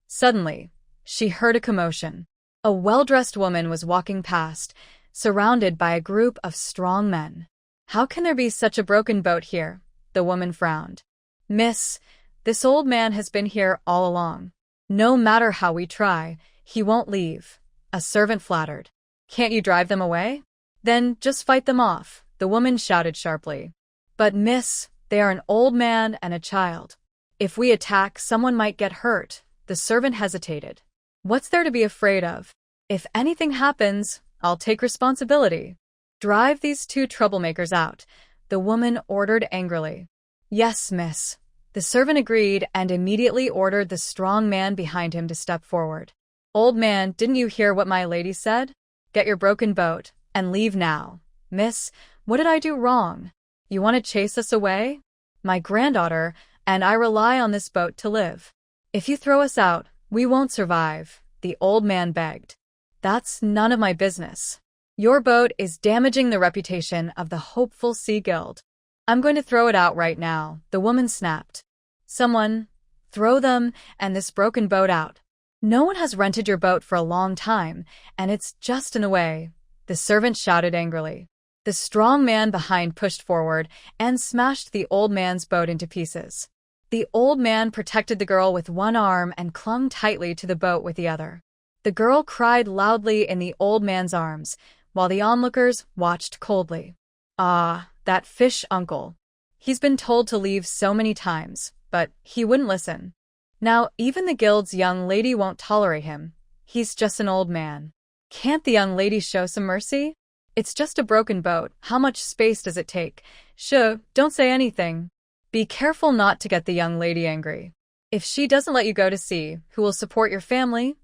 Suddenly, she heard a commotion. A well-dressed woman was walking past, surrounded by a group of strong men. How can there be such a broken boat here? The woman frowned. Miss, this old man has been here all along. No matter how we try, he won't leave, a servant flattered. Can't you drive them away? Then just fight them off, the woman shouted sharply. But miss, they are an old man and a child. If we attack, someone might get hurt, the servant hesitated. What's there to be afraid of? If anything happens, I'll take responsibility. Drive these two troublemakers out, the woman ordered angrily. Yes, miss. The servant agreed and immediately ordered the strong man behind him to step forward. Old man, didn't you hear what my lady said? Get your broken boat and leave now. Miss, what did I do wrong? You want to chase us away? My granddaughter and I rely on this boat to live. If you throw us out, we won't survive, the old man begged. That's none of my business. Your boat is damaging the reputation of the Hopeful Sea Guild. I'm going to throw it out right now, the woman snapped. Someone, throw them and this broken boat out. No one has rented your boat for a long time, and it's just in the way, the servant shouted angrily. The strong man behind pushed forward and smashed the old man's boat into pieces. The old man protected the girl with one arm and clung tightly to the boat with the other. The girl cried loudly in the old man's arms, while the onlookers watched coldly. Ah, that fish uncle. He's been told to leave so many times, but he wouldn't listen. Now even the guild's young lady won't tolerate him. He's just an old man. Can't the young lady show some mercy? It's just a broken boat. How much space does it take? Shh, don't say anything. Be careful not to get the young lady angry. If she doesn't let you go to sea, who will support your family?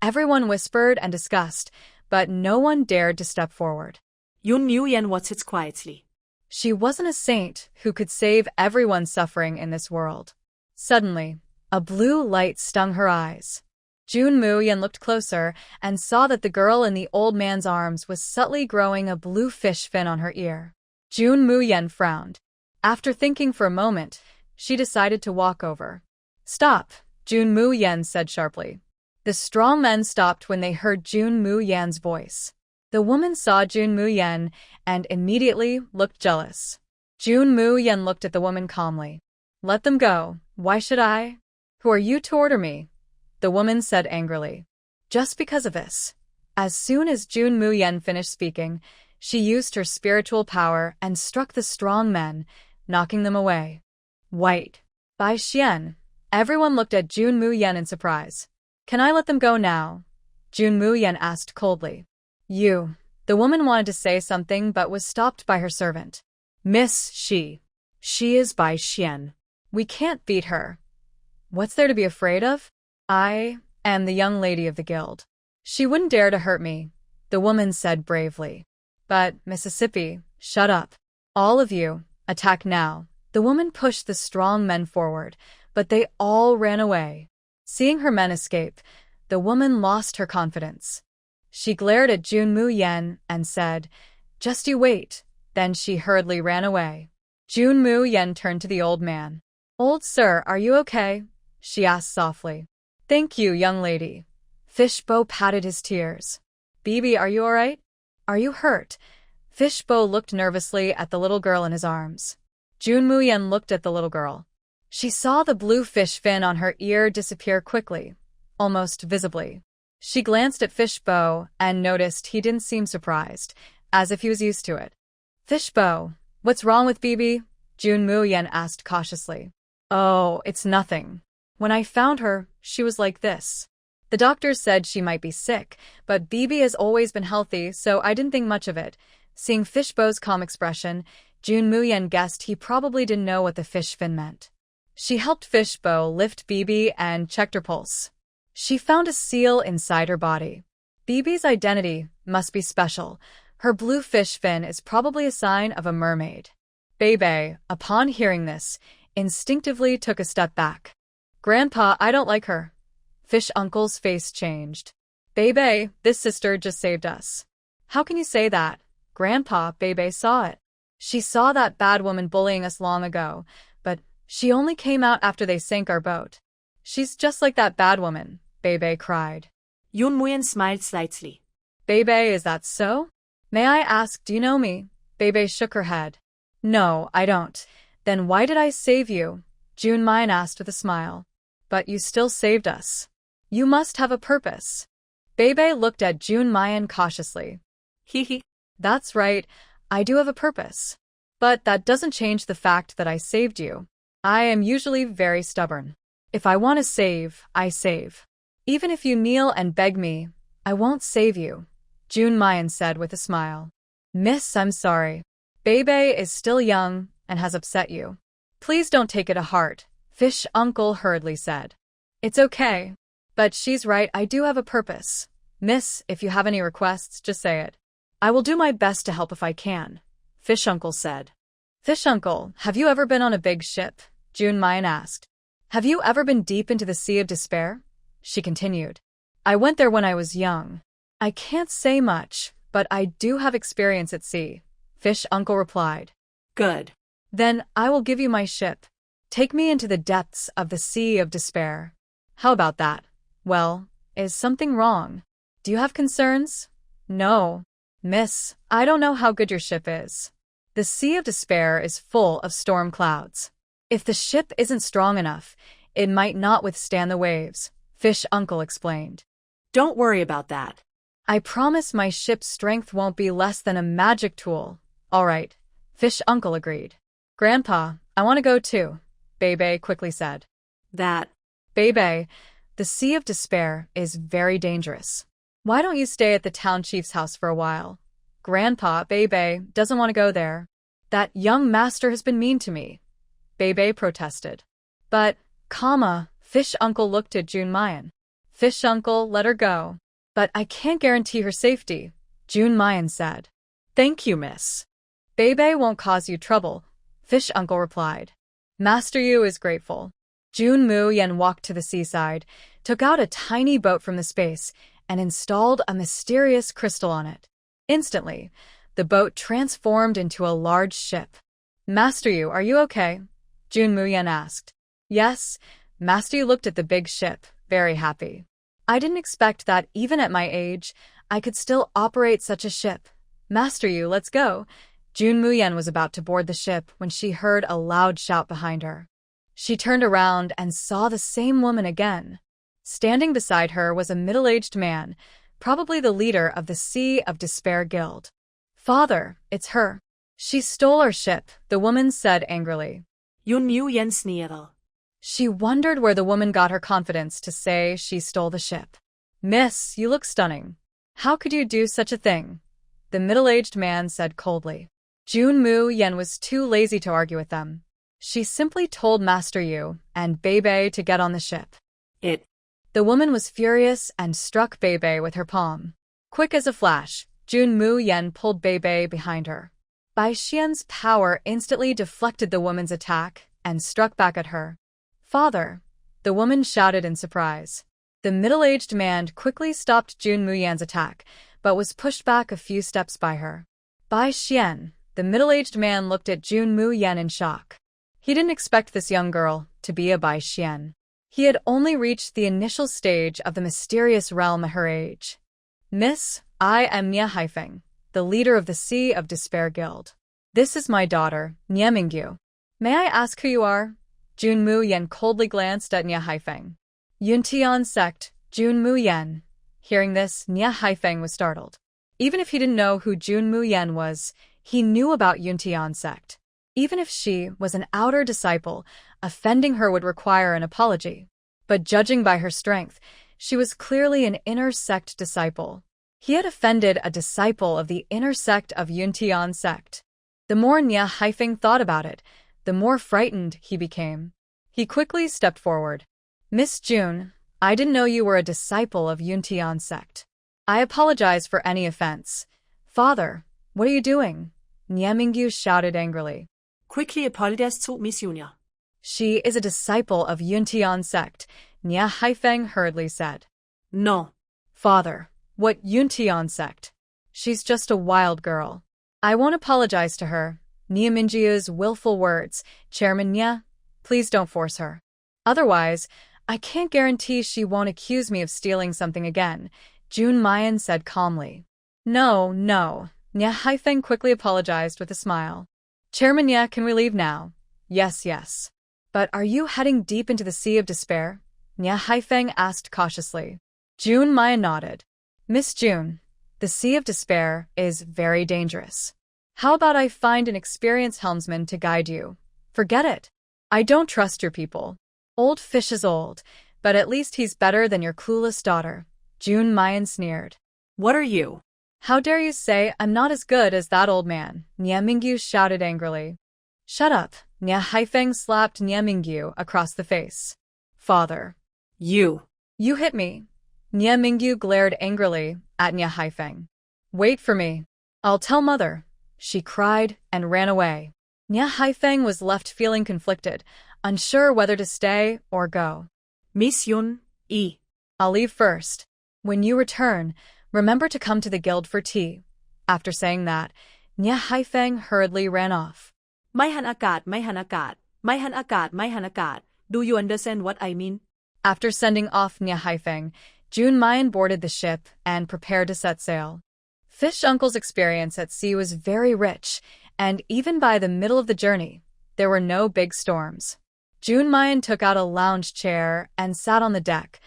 Everyone whispered and discussed, but no one dared to step forward. Yun Muyen watched quietly. She wasn't a saint who could save everyone suffering in this world. Suddenly, a blue light stung her eyes. Jun Muyen looked closer and saw that the girl in the old man's arms was subtly growing a blue fish fin on her ear. Jun Muyen frowned. After thinking for a moment, she decided to walk over. Stop, Jun Muyen said sharply. The strong men stopped when they heard Jun Muyen's voice. The woman saw Jun Muyen and immediately looked jealous. Jun Muyen looked at the woman calmly. Let them go. Why should I? Who are you to order me? The woman said angrily. Just because of this. As soon as Jun Muyen finished speaking, she used her spiritual power and struck the strong men, knocking them away. White. Bai Xian. Everyone looked at Jun Muyen in surprise. Can I let them go now? Jun Muyen asked coldly. You. The woman wanted to say something but was stopped by her servant. Miss, she is Bai Xian. We can't beat her. What's there to be afraid of? I am the young lady of the guild. She wouldn't dare to hurt me, the woman said bravely. But, Mississippi, shut up. All of you, attack now. The woman pushed the strong men forward, but they all ran away. Seeing her men escape, the woman lost her confidence. She glared at Jun Muyen and said, Just you wait. Then she hurriedly ran away. Jun Muyen turned to the old man. Old sir, are you okay? She asked softly. Thank you, young lady. Fishbow patted his tears. Bibi, are you all right? Are you hurt? Fishbow looked nervously at the little girl in his arms. Jun Muyen looked at the little girl. She saw the blue fish fin on her ear disappear quickly, almost visibly. She glanced at Fishbow and noticed he didn't seem surprised, as if he was used to it. Fishbow, what's wrong with Bibi? Jun Muyen asked cautiously. Oh, it's nothing. When I found her, she was like this. The doctors said she might be sick, but Bibi has always been healthy, so I didn't think much of it. Seeing Fishbow's calm expression, Jun Muyen guessed he probably didn't know what the fish fin meant. She helped Fishbow lift Bibi and checked her pulse. She found a seal inside her body. Bibi's identity must be special. Her blue fish fin is probably a sign of a mermaid. Bebe, upon hearing this, instinctively took a step back. Grandpa, I don't like her. Fish Uncle's face changed. Bebe, this sister just saved us. How can you say that? Grandpa, Bebe saw it. She saw that bad woman bullying us long ago, but she only came out after they sank our boat. She's just like that bad woman, Bebe cried. Yoon Muyen smiled slightly. Bebe, is that so? May I ask, do you know me? Bebe shook her head. No, I don't. Then why did I save you? Jun Mayan asked with a smile. But you still saved us. You must have a purpose. Bebe looked at Jun Mayan cautiously. Hee. That's right, I do have a purpose. But that doesn't change the fact that I saved you. I am usually very stubborn. If I want to save, I save. Even if you kneel and beg me, I won't save you, Jun Mayan said with a smile. Miss, I'm sorry. Bebe is still young and has upset you. Please don't take it to heart, Fish Uncle hurriedly said. It's okay. But she's right, I do have a purpose. Miss, if you have any requests, just say it. I will do my best to help if I can, Fish Uncle said. Fish Uncle, have you ever been on a big ship? Jun Mayan asked. Have you ever been deep into the Sea of Despair? She continued. I went there when I was young. I can't say much, but I do have experience at sea, Fish Uncle replied. Good. Then I will give you my ship. Take me into the depths of the Sea of Despair. How about that? Well, is something wrong? Do you have concerns? No. Miss, I don't know how good your ship is. The Sea of Despair is full of storm clouds. If the ship isn't strong enough, it might not withstand the waves, Fish Uncle explained. Don't worry about that. I promise my ship's strength won't be less than a magic tool. All right, Fish Uncle agreed. Grandpa, I want to go too, Bebe quickly said. Bebe, the Sea of Despair is very dangerous. Why don't you stay at the town chief's house for a while? Grandpa, Bebe doesn't want to go there. That young master has been mean to me, Bebe protested. But, Fish Uncle looked at Jun Mayan. Fish Uncle, let her go. But I can't guarantee her safety, Jun Mayan said. Thank you, miss. Bebe won't cause you trouble, Fish Uncle replied. Master Yu is grateful. Jun Muyen walked to the seaside, took out a tiny boat from the space, and installed a mysterious crystal on it. Instantly, the boat transformed into a large ship. Master Yu, are you okay? Jun Muyen asked. Yes, Master Yu looked at the big ship, very happy. I didn't expect that even at my age, I could still operate such a ship. Master Yu, let's go. Jun Muyen was about to board the ship when she heard a loud shout behind her. She turned around and saw the same woman again. Standing beside her was a middle-aged man, probably the leader of the Sea of Despair Guild. Father, it's her. She stole our ship, the woman said angrily. Yoon Muyen sneered. She wondered where the woman got her confidence to say she stole the ship. Miss, you look stunning. How could you do such a thing? The middle-aged man said coldly. Jun Muyen was too lazy to argue with them. She simply told Master Yu and Bebe to get on the ship. The woman was furious and struck Bebe with her palm. Quick as a flash, Jun Muyen pulled Bebe behind her. Bai Xian's power instantly deflected the woman's attack and struck back at her. Father, the woman shouted in surprise. The middle-aged man quickly stopped Jun Muyen's attack, but was pushed back a few steps by her. Bai Xian, the middle-aged man looked at Jun Muyen in shock. He didn't expect this young girl to be a Bai Xian. He had only reached the initial stage of the mysterious realm at her age. Miss, I am Nie Haifeng, the leader of the Sea of Despair Guild. This is my daughter, Nie Mingyu. May I ask who you are? Jun Muyen coldly glanced at Nie Haifeng. Yuntian sect, Jun Muyen. Hearing this, Nie Haifeng was startled. Even if he didn't know who Jun Muyen was, he knew about Yuntian sect. Even if she was an outer disciple, offending her would require an apology. But judging by her strength, she was clearly an inner sect disciple. He had offended a disciple of the inner sect of Yuntian sect. The more Nie Haifeng thought about it, the more frightened he became. He quickly stepped forward. Miss June, I didn't know you were a disciple of Yuntian sect. I apologize for any offense. Father, what are you doing? Niemingyu shouted angrily. Quickly apologize to Miss Junior. She is a disciple of Yuntian sect, Nia Haifeng hurriedly said. No. Father, what Yuntian sect? She's just a wild girl. I won't apologize to her. Nia Mingyu's willful words. Chairman Nia, please don't force her. Otherwise, I can't guarantee she won't accuse me of stealing something again, Jun Mayan said calmly. No, no. Nia Haifeng quickly apologized with a smile. Chairman Nia, can we leave now? Yes, yes. But are you heading deep into the Sea of Despair? Nia Haifeng asked cautiously. Jun Mayan nodded. Miss Jun, the Sea of Despair is very dangerous. How about I find an experienced helmsman to guide you? Forget it. I don't trust your people. Old fish is old, but at least he's better than your clueless daughter. Jun Mayan sneered. What are you? How dare you say I'm not as good as that old man? Nia Mingyu shouted angrily. Shut up. Nia Haifeng slapped Nia Mingyu across the face. Father. You hit me. Nia Mingyu glared angrily at Nia Haifeng. Wait for me. I'll tell mother. She cried and ran away. Nia Haifeng was left feeling conflicted, unsure whether to stay or go. Miss Yun-i. I'll leave first. When you return, remember to come to the guild for tea. After saying that, Nia Haifeng hurriedly ran off. ไม่หันอากาศไม่หันอากาศไม่หันอากาศไม่หันอากาศ Do you understand what I mean? After sending off Nia Haifeng, Jun Mayan boarded the ship and prepared to set sail. Fish Uncle's experience at sea was very rich, and even by the middle of the journey, there were no big storms. Jun Mayan took out a lounge chair and sat on the deck,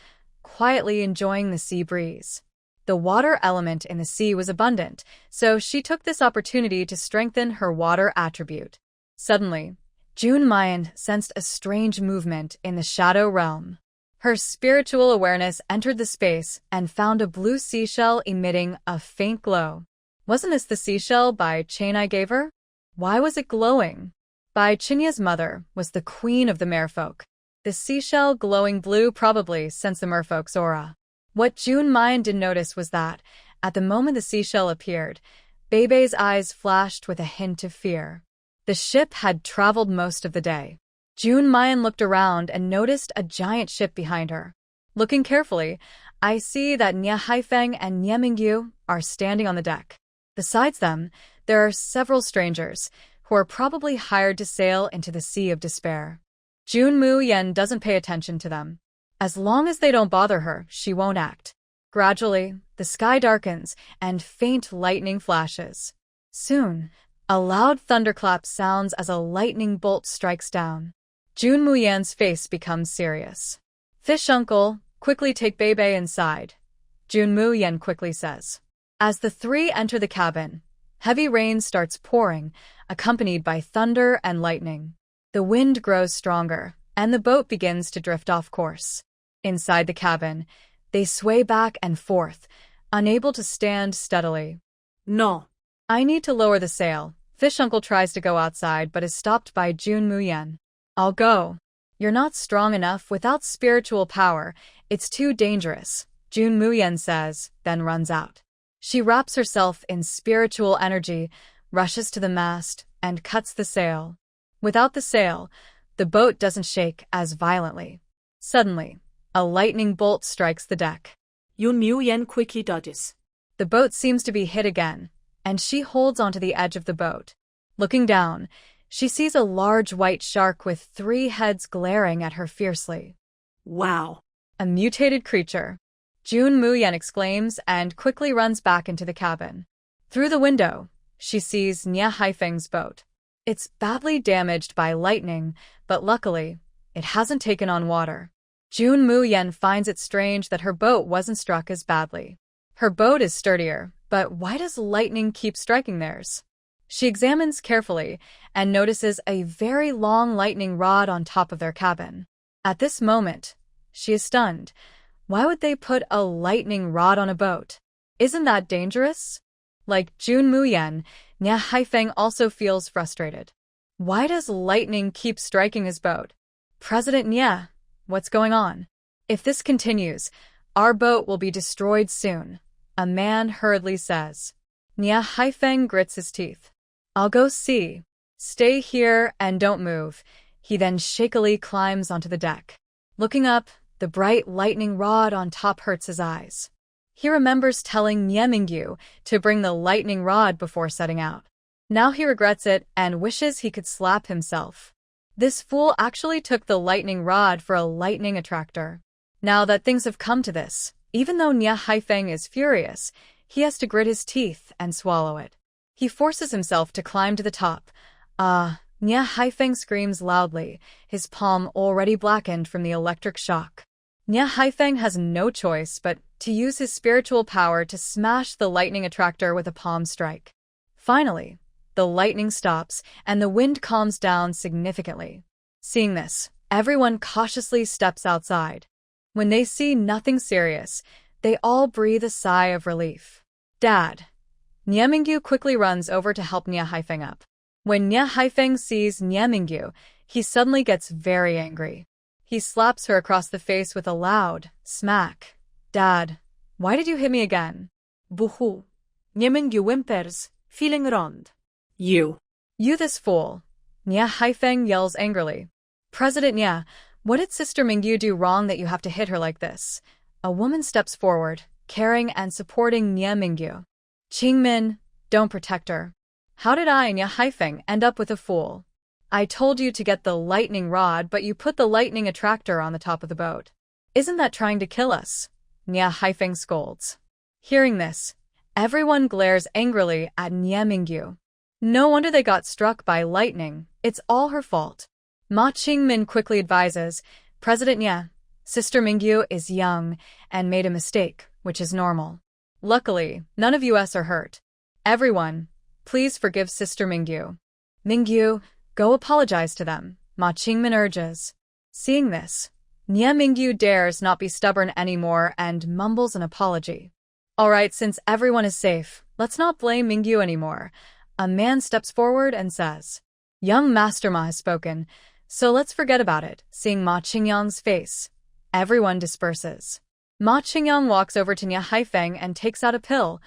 quietly enjoying the sea breeze. The water element in the sea was abundant, so she took this opportunity to strengthen her water attribute. Suddenly, Jun Mayan sensed a strange movement in the shadow realm. Her spiritual awareness entered the space and found a blue seashell emitting a faint glow. Wasn't this the seashell Bai Chenai gave her? Why was it glowing? Bai Chenya's mother was the queen of the merfolk. The seashell glowing blue probably sensed the merfolk's aura. What Jun Mayan didn't notice was that, at the moment the seashell appeared, Bebe's eyes flashed with a hint of fear. The ship had traveled most of the day. Jun Mayan looked around and noticed a giant ship behind her. Looking carefully, I see that Nia Haifeng and Nia Mingyu are standing on the deck. Besides them, there are several strangers, who are probably hired to sail into the Sea of Despair. Jun Mu Yen doesn't pay attention to them. As long as they don't bother her, she won't act. Gradually, the sky darkens, and faint lightning flashes. Soon, a loud thunderclap sounds as a lightning bolt strikes down. Jun Mu Yan's face becomes serious. Fish Uncle, quickly take Bebe inside, Jun Mu Yan quickly says. As the three enter the cabin, heavy rain starts pouring, accompanied by thunder and lightning. The wind grows stronger, and the boat begins to drift off course. Inside the cabin, they sway back and forth, unable to stand steadily. No. I need to lower the sail. Fish Uncle tries to go outside but is stopped by Jun Mu Yan. I'll go. You're not strong enough without spiritual power. It's too dangerous, Jun Mu Yan says, then runs out. She wraps herself in spiritual energy, rushes to the mast, and cuts the sail. Without the sail, the boat doesn't shake as violently. Suddenly, a lightning bolt strikes the deck. Jun Mu Yan quickly dodges. The boat seems to be hit again, and she holds onto the edge of the boat. Looking down, she sees a large white shark with 3 heads glaring at her fiercely. Wow. A mutated creature, Jun Mu Yan exclaims and quickly runs back into the cabin. Through the window, she sees Nia Haifeng's boat. It's badly damaged by lightning, but luckily, it hasn't taken on water. Jun Mu Yan finds it strange that her boat wasn't struck as badly. Her boat is sturdier, but why does lightning keep striking theirs? She examines carefully and notices a very long lightning rod on top of their cabin. At this moment, she is stunned. Why would they put a lightning rod on a boat? Isn't that dangerous? Like Jun Mu Yan, Nia Haifeng also feels frustrated. Why does lightning keep striking his boat? President Nia, what's going on? If this continues, our boat will be destroyed soon, a man hurriedly says. Nia Haifeng grits his teeth. I'll go see. Stay here and don't move. He then shakily climbs onto the deck. Looking up, the bright lightning rod on top hurts his eyes. He remembers telling Nie Mingyu to bring the lightning rod before setting out. Now he regrets it and wishes he could slap himself. This fool actually took the lightning rod for a lightning attractor. Now that things have come to this, even though Nie Haifeng is furious, he has to grit his teeth and swallow it. He forces himself to climb to the top. Nie Haifeng screams loudly, his palm already blackened from the electric shock. Nie Haifeng has no choice but to use his spiritual power to smash the lightning attractor with a palm strike. Finally, the lightning stops and the wind calms down significantly. Seeing this, everyone cautiously steps outside. When they see nothing serious, they all breathe a sigh of relief. Dad. Nie Mingyu quickly runs over to help Nie Haifeng up. When Nie Haifeng sees Nie Mingyu, he suddenly gets very angry. He slaps her across the face with a loud smack. Dad, why did you hit me again? Buhu. Nie Mingyu whimpers, feeling wronged. You this fool. Nie Haifeng yells angrily. President Nie, what did Sister Mingyu do wrong that you have to hit her like this? A woman steps forward, caring and supporting Nie Mingyu. Qingmin, don't protect her. How did I and Nie Haifeng end up with a fool? I told you to get the lightning rod, but you put the lightning attractor on the top of the boat. Isn't that trying to kill us? Nie Haifeng scolds. Hearing this, everyone glares angrily at Nie Mingyu. No wonder they got struck by lightning. It's all her fault. Ma Qingmin quickly advises, President Nie, Sister Mingyu is young and made a mistake, which is normal. Luckily, none of us are hurt. Everyone, please forgive Sister Mingyu. Mingyu, go apologize to them, Ma Qingmin urges. Seeing this, Nie Mingyu dares not be stubborn anymore and mumbles an apology. Alright, since everyone is safe, let's not blame Mingyu anymore. A man steps forward and says, Young Master Ma has spoken, so let's forget about it. Seeing Ma Qingyang's face, everyone disperses. Ma Qingyang walks over to Nie Haifeng and takes out a pill.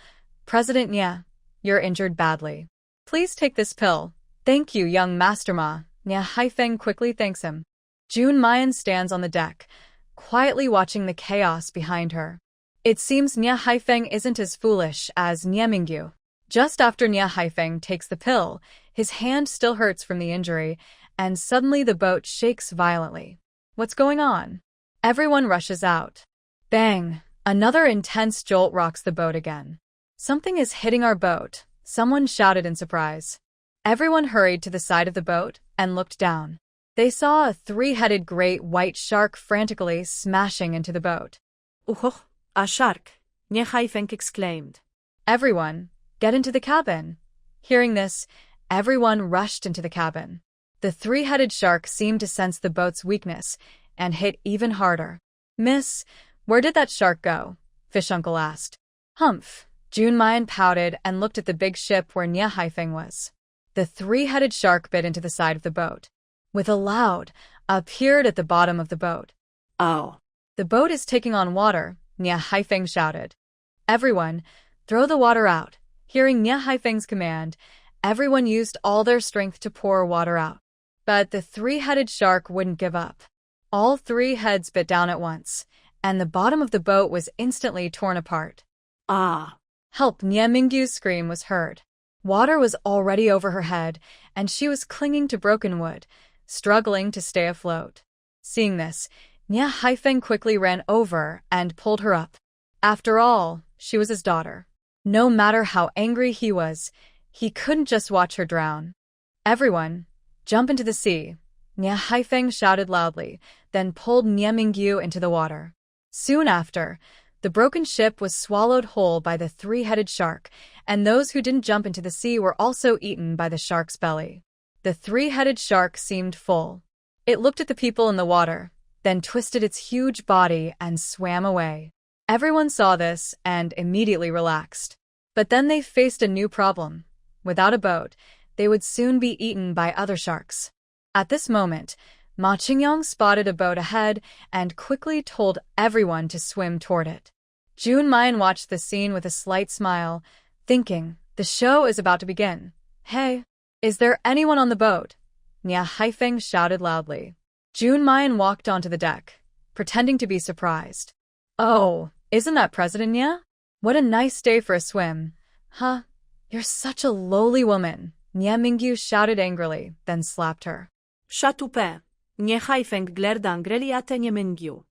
President Nie, you're injured badly. Please take this pill. Thank you, young Master Ma. Nie Haifeng quickly thanks him. Jun Mayan stands on the deck, quietly watching the chaos behind her. It seems Nie Haifeng isn't as foolish as Nie Mingyu. Just after Nie Haifeng takes the pill, his hand still hurts from the injury, and suddenly the boat shakes violently. What's going on? Everyone rushes out. Bang! Another intense jolt rocks the boat again. Something is hitting our boat, someone shouted in surprise. Everyone hurried to the side of the boat and looked down. They saw a three-headed great white shark frantically smashing into the boat. Oh, a shark! Nie Haifeng exclaimed. Everyone, get into the cabin. Hearing this, everyone rushed into the cabin. The three-headed shark seemed to sense the boat's weakness and hit even harder. Miss, where did that shark go? Fish Uncle asked. Humph. Jun Mayan pouted and looked at the big ship where Nie Haifeng was. The three-headed shark bit into the side of the boat. With a loud, appeared at the bottom of the boat. Oh. The boat is taking on water, Nie Haifeng shouted. Everyone, throw the water out. Hearing Nie Haifeng's command, everyone used all their strength to pour water out. But the three-headed shark wouldn't give up. All three heads bit down at once, and the bottom of the boat was instantly torn apart. Ah! Help! Nie Mingyu's scream was heard. Water was already over her head, and she was clinging to broken wood, struggling to stay afloat. Seeing this, Nie Haifeng quickly ran over and pulled her up. After all, she was his daughter. No matter how angry he was, he couldn't just watch her drown. Everyone, jump into the sea. Nie Haifeng shouted loudly, then pulled Nie Mingyu into the water. Soon after, the broken ship was swallowed whole by the three-headed shark, and those who didn't jump into the sea were also eaten by the shark's belly. The three-headed shark seemed full. It looked at the people in the water, then twisted its huge body and swam away. Everyone saw this and immediately relaxed. But then they faced a new problem. Without a boat, they would soon be eaten by other sharks. At this moment, Ma Qingyang spotted a boat ahead and quickly told everyone to swim toward it. Jun Mayan watched the scene with a slight smile, thinking, the show is about to begin. Hey, is there anyone on the boat? Nia Haifeng shouted loudly. Jun Mayan walked onto the deck, pretending to be surprised. Oh, isn't that President Nia? What a nice day for a swim. Huh, you're such a lowly woman, Nia Mingyu shouted angrily, then slapped her. Shatupe, nie haifeng glerdan greliate nie mingyu.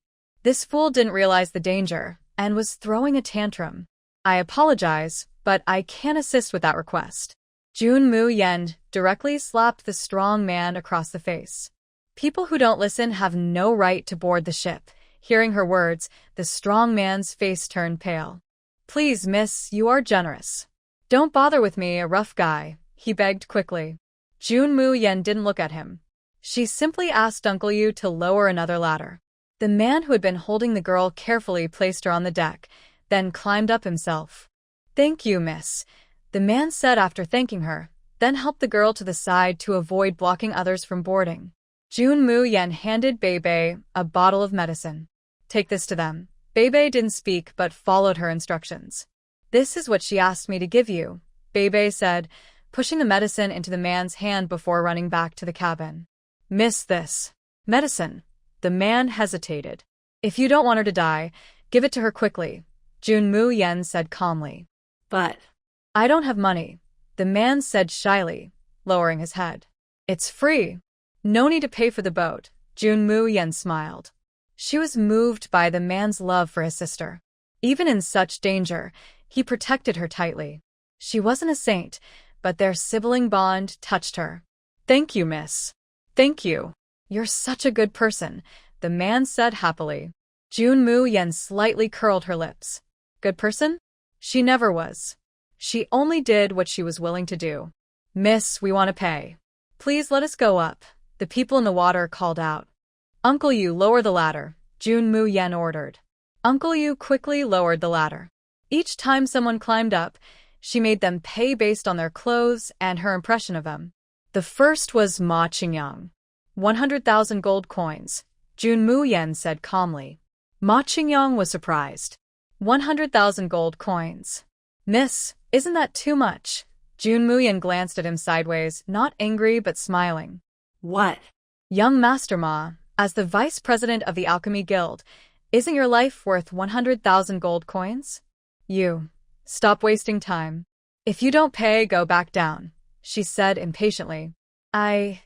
This fool didn't realize the danger and was throwing a tantrum. I apologize, but I can't assist with that request. Jun Mu Yen directly slapped the strong man across the face. People who don't listen have no right to board the ship. Hearing her words, the strong man's face turned pale. Please, miss, you are generous. Don't bother with me, a rough guy, he begged quickly. Jun Mu Yen didn't look at him. She simply asked Uncle Yu to lower another ladder. The man who had been holding the girl carefully placed her on the deck, then climbed up himself. Thank you, miss, the man said after thanking her, then helped the girl to the side to avoid blocking others from boarding. Jun Mu Yen handed Beibei a bottle of medicine. Take this to them. Beibei didn't speak but followed her instructions. This is what she asked me to give you, Beibei said, pushing the medicine into the man's hand before running back to the cabin. Miss this. Medicine. The man hesitated. If you don't want her to die, give it to her quickly, Jun Mu Yen said calmly. But I don't have money, the man said shyly, lowering his head. It's free. No need to pay for the boat, Jun Mu Yen smiled. She was moved by the man's love for his sister. Even in such danger, he protected her tightly. She wasn't a saint, but their sibling bond touched her. Thank you, miss. Thank you. You're such a good person, the man said happily. Jun Mu Yen slightly curled her lips. Good person? She never was. She only did what she was willing to do. Miss, we want to pay. Please let us go up, the people in the water called out. Uncle Yu, lower the ladder, Jun Mu Yen ordered. Uncle Yu quickly lowered the ladder. Each time someone climbed up, she made them pay based on their clothes and her impression of them. The first was Ma Qingyang. 100,000 gold coins, Jun Mu Yen said calmly. Ma Qingyang was surprised. 100,000 gold coins. Miss, isn't that too much? Jun Mu Yen glanced at him sideways, not angry but smiling. What? Young Master Ma, as the vice president of the Alchemy Guild, isn't your life worth 100,000 gold coins? You. Stop wasting time. If you don't pay, go back down, she said impatiently.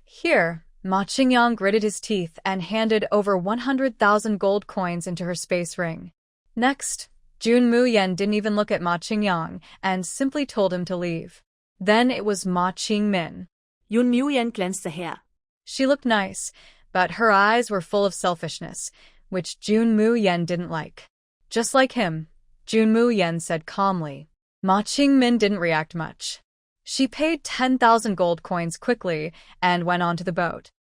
Here. Ma Qingyang gritted his teeth and handed over 100,000 gold coins into her space ring. Next, Jun Mu Yen didn't even look at Ma Qingyang and simply told him to leave. Then it was Ma Qingmin. Jun Mu Yen glänzte her. She looked nice, but her eyes were full of selfishness, which Jun Mu Yen didn't like. Just like him, Jun Mu Yen said calmly. Ma Qingmin didn't react much. She paid 10,000 gold coins quickly and went onto the boat.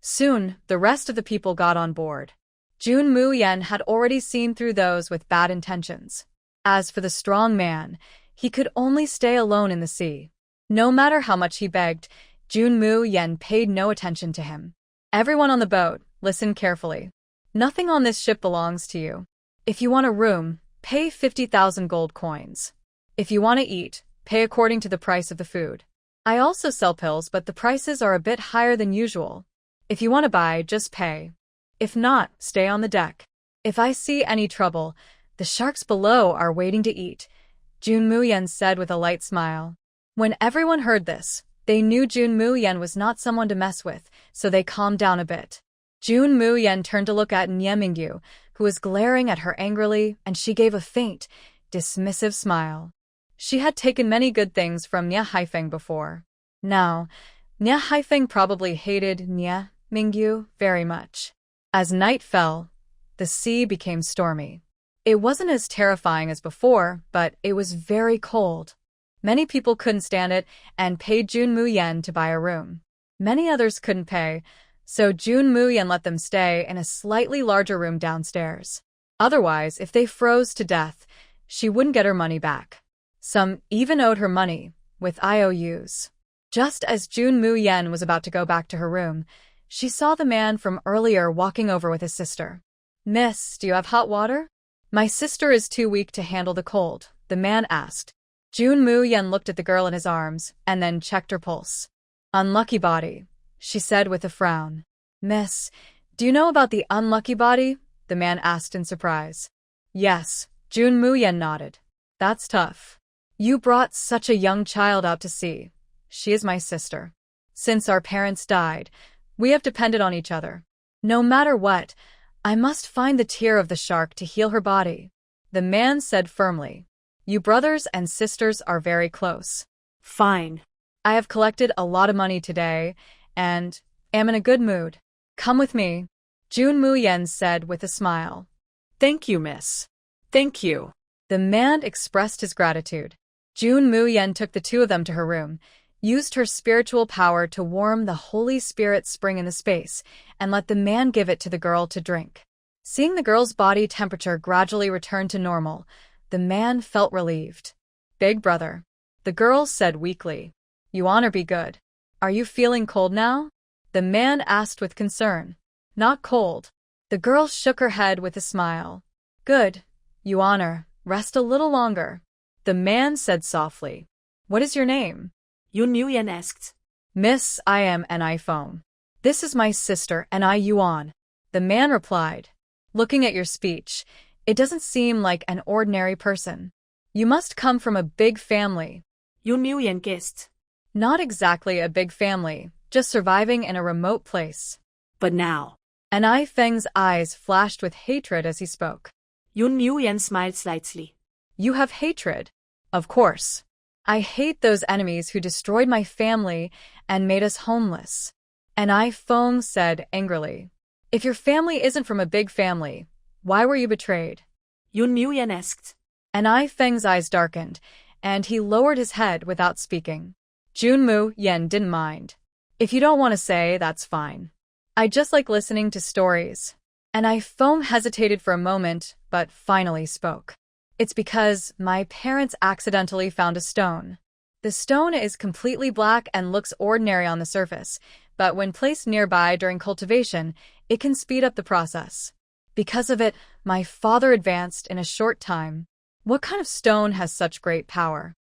Soon, the rest of the people got on board. Jun Mu Yen had already seen through those with bad intentions. As for the strong man, he could only stay alone in the sea. No matter how much he begged, Jun Mu Yen paid no attention to him. Everyone on the boat, listen carefully. Nothing on this ship belongs to you. If you want a room, pay 50,000 gold coins. If you want to eat, pay according to the price of the food. I also sell pills, but the prices are a bit higher than usual. If you want to buy, just pay. If not, stay on the deck. If I see any trouble, the sharks below are waiting to eat, Jun Mu Yen said with a light smile. When everyone heard this, they knew Jun Mu Yen was not someone to mess with, so they calmed down a bit. Jun Mu Yen turned to look at Nye Mingyu, who was glaring at her angrily, and she gave a faint, dismissive smile. She had taken many good things from Nye Haifeng before. Now, Nye Haifeng probably hated Nye Mingyu very much. As night fell, the sea became stormy. It wasn't as terrifying as before, but it was very cold. Many people couldn't stand it and paid Jun Mu Yen to buy a room. Many others couldn't pay, so Jun Mu Yen let them stay in a slightly larger room downstairs. Otherwise, if they froze to death, she wouldn't get her money back. Some even owed her money, with IOUs. Just as Jun Mu Yen was about to go back to her room, She saw the man from earlier walking over with his sister. Miss, do you have hot water? My sister is too weak to handle the cold, the man asked. Jun Moo-yen looked at the girl in his arms and then checked her pulse. Unlucky body, she said with a frown. Miss, do you know about the unlucky body? The man asked in surprise. Yes, Jun Moo-yen nodded. That's tough. You brought such a young child out to sea. She is my sister. Since our parents died, we have depended on each other. No matter what, I must find the tear of the shark to heal her body. The man said firmly. You brothers and sisters are very close. Fine. I have collected a lot of money today, and am in a good mood. Come with me, Jun Moo-yen said with a smile. Thank you, miss. Thank you. The man expressed his gratitude. Jun Moo-yen took the two of them to her room, used her spiritual power to warm the Holy Spirit spring in the space, and let the man give it to the girl to drink. Seeing the girl's body temperature gradually return to normal, the man felt relieved. Big brother, the girl said weakly. You honor be good. Are you feeling cold now? The man asked with concern. Not cold. The girl shook her head with a smile. Good. You honor. Rest a little longer. The man said softly. What is your name? Jun Moo-yen asked. Miss, I am an iPhone. This is my sister and I Yuan. The man replied. Looking at your speech, it doesn't seem like an ordinary person. You must come from a big family. Jun Moo-yen guessed. Not exactly a big family, just surviving in a remote place. But now. And Ai Feng's eyes flashed with hatred as he spoke. Jun Moo-yen smiled slightly. You have hatred? Of course. I hate those enemies who destroyed my family and made us homeless. And Ai Feng said angrily. If your family isn't from a big family, why were you betrayed? Jun Moo-yen asked. And Ai Feng's eyes darkened, and he lowered his head without speaking. Jun Moo-yen didn't mind. If you don't want to say, that's fine. I just like listening to stories. And Ai Feng hesitated for a moment, but finally spoke. It's because my parents accidentally found a stone. The stone is completely black and looks ordinary on the surface, but when placed nearby during cultivation, it can speed up the process. Because of it, my father advanced in a short time. What kind of stone has such great power?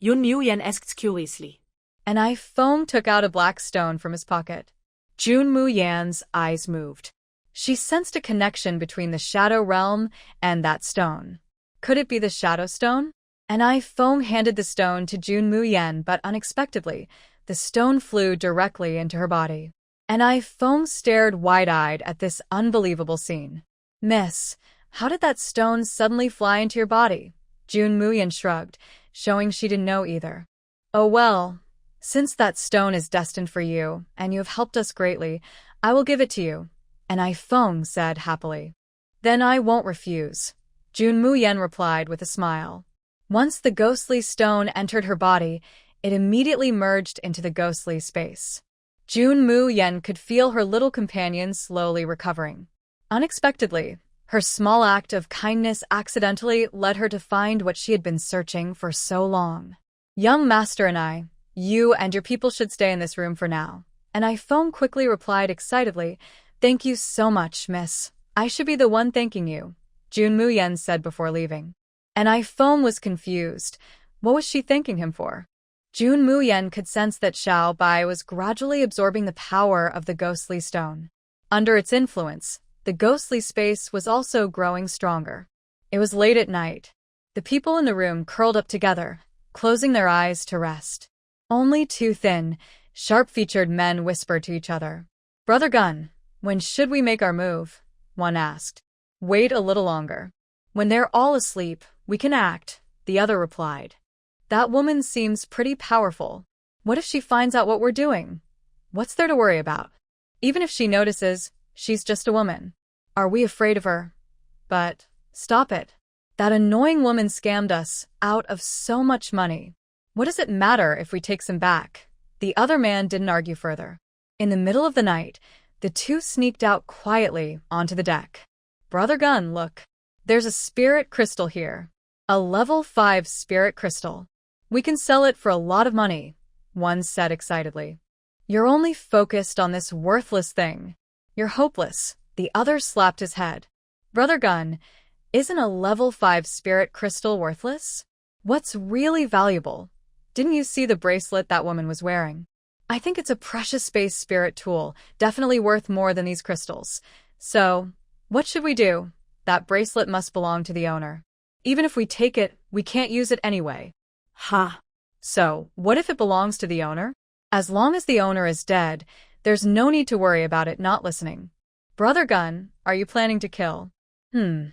Jun Moo-yen asked curiously. And Ai Feng took out a black stone from his pocket. Jun Moo-yen's eyes moved. She sensed a connection between the shadow realm and that stone. Could it be the shadow stone? And Ai Feng handed the stone to Jun Moo-yen, but unexpectedly, the stone flew directly into her body. And Ai Feng stared wide-eyed at this unbelievable scene. Miss, how did that stone suddenly fly into your body? Jun Moo-yen shrugged, showing she didn't know either. Oh well, since that stone is destined for you, and you have helped us greatly, I will give it to you. And Ai Feng said happily. Then I won't refuse. Jun Moo-yen replied with a smile. Once the ghostly stone entered her body, it immediately merged into the ghostly space. Jun Moo-yen could feel her little companion slowly recovering. Unexpectedly, her small act of kindness accidentally led her to find what she had been searching for so long. Young master and you and your people should stay in this room for now. And Ai Feng quickly replied excitedly, Thank you so much, miss. I should be the one thanking you, Jun Moo-yen said before leaving. And Ai Feng was confused. What was she thanking him for? Jun Moo-yen could sense that Xiao Bai was gradually absorbing the power of the ghostly stone. Under its influence, the ghostly space was also growing stronger. It was late at night. The people in the room curled up together, closing their eyes to rest. Only two thin, sharp-featured men whispered to each other. Brother Gun, when should we make our move? One asked. Wait a little longer. When they're all asleep, we can act, the other replied. That woman seems pretty powerful. What if she finds out what we're doing? What's there to worry about? Even if she notices, she's just a woman. Are we afraid of her? But, stop it. That annoying woman scammed us out of so much money. What does it matter if we take some back? The other man didn't argue further. In the middle of the night, the two sneaked out quietly onto the deck. Brother Gun, look. There's a spirit crystal here. A level 5 spirit crystal. We can sell it for a lot of money, one said excitedly. You're only focused on this worthless thing. You're hopeless. The other slapped his head. Brother Gun, isn't a level 5 spirit crystal worthless? What's really valuable? Didn't you see the bracelet that woman was wearing? I think it's a precious space spirit tool, definitely worth more than these crystals. So, what should we do? That bracelet must belong to the owner. Even if we take it, we can't use it anyway. Ha. So, what if it belongs to the owner? As long as the owner is dead, there's no need to worry about it not listening. Brother Gun, are you planning to kill? The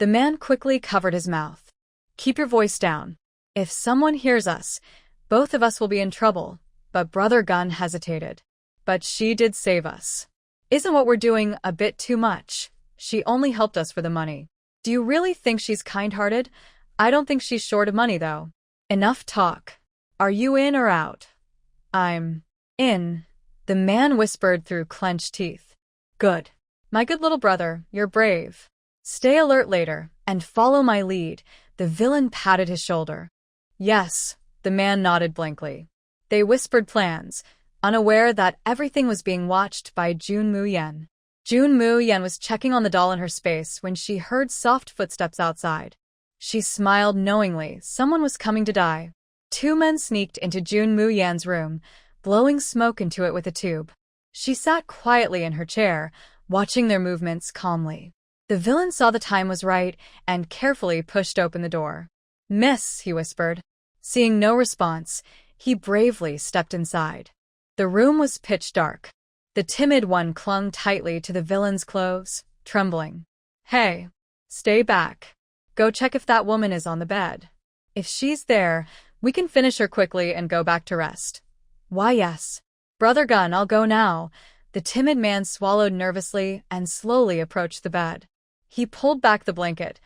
man quickly covered his mouth. Keep your voice down. If someone hears us, both of us will be in trouble. But Brother Gun hesitated. But she did save us. Isn't what we're doing a bit too much? She only helped us for the money. Do you really think she's kind-hearted? I don't think she's short of money, though. Enough talk. Are you in or out? I'm in, the man whispered through clenched teeth. Good. My good little brother, you're brave. Stay alert later, and follow my lead. The villain patted his shoulder. Yes, the man nodded blankly. They whispered plans, unaware that everything was being watched by Jun Mu-yen. Jun Mu-yen was checking on the doll in her space when she heard soft footsteps outside. She smiled knowingly. Someone was coming to die. Two men sneaked into Jun Mu-yen's room, blowing smoke into it with a tube. She sat quietly in her chair, watching their movements calmly. The villain saw the time was right and carefully pushed open the door. "Miss," he whispered. Seeing no response, he bravely stepped inside. The room was pitch dark. The timid one clung tightly to the villain's clothes, trembling. "Hey, stay back. Go check if that woman is on the bed. If she's there, we can finish her quickly and go back to rest." "Why, yes. Brother Gun, I'll go now." The timid man swallowed nervously and slowly approached the bed. He pulled back the blanket.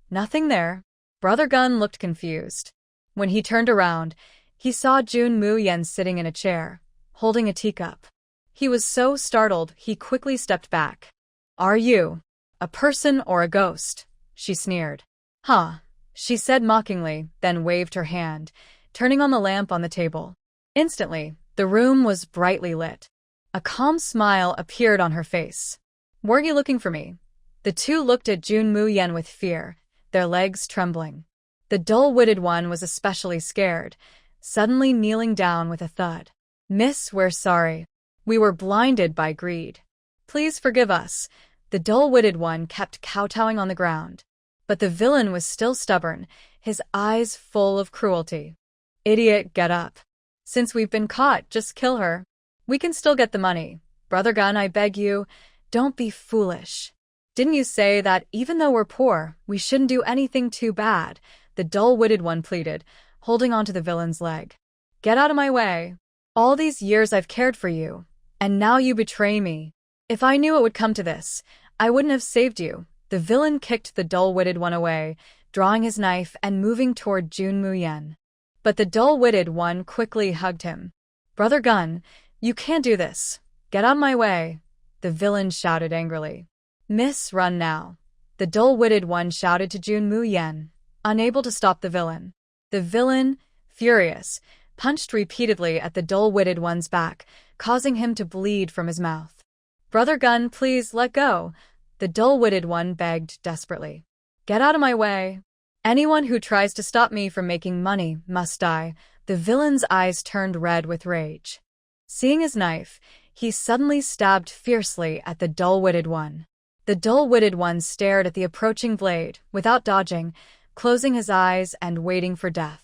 Nothing there. Brother Gun looked confused. When he turned around, he saw Jun Mu-yen sitting in a chair, holding a teacup. He was so startled, he quickly stepped back. "Are you a person or a ghost?" she sneered. "Huh," she said mockingly, then waved her hand, turning on the lamp on the table. Instantly, the room was brightly lit. A calm smile appeared on her face. "Were you looking for me?" The two looked at Jun Mu-yen with fear, their legs trembling. The dull-witted one was especially scared, suddenly kneeling down with a thud. "Miss, we're sorry. We were blinded by greed. Please forgive us." The dull-witted one kept kowtowing on the ground. But the villain was still stubborn, his eyes full of cruelty. "Idiot, get up. Since we've been caught, just kill her. We can still get the money. Brother Gun, I beg you, don't be foolish. Didn't you say that even though we're poor, we shouldn't do anything too bad?" The dull-witted one pleaded, holding onto the villain's leg. "Get out of my way. All these years I've cared for you, and now you betray me. If I knew it would come to this, I wouldn't have saved you." The villain kicked the dull-witted one away, drawing his knife and moving toward Jun Mu-yen. But the dull-witted one quickly hugged him. "Brother Gun, you can't do this. Get out of my way," the villain shouted angrily. "Miss, run now," the dull-witted one shouted to Jun Mu-yen, unable to stop the villain. The villain, furious, punched repeatedly at the dull-witted one's back, causing him to bleed from his mouth. "Brother Gun, please let go," the dull-witted one begged desperately. "Get out of my way. Anyone who tries to stop me from making money must die." The villain's eyes turned red with rage. Seeing his knife, he suddenly stabbed fiercely at the dull-witted one. The dull-witted one stared at the approaching blade, without dodging, closing his eyes and waiting for death.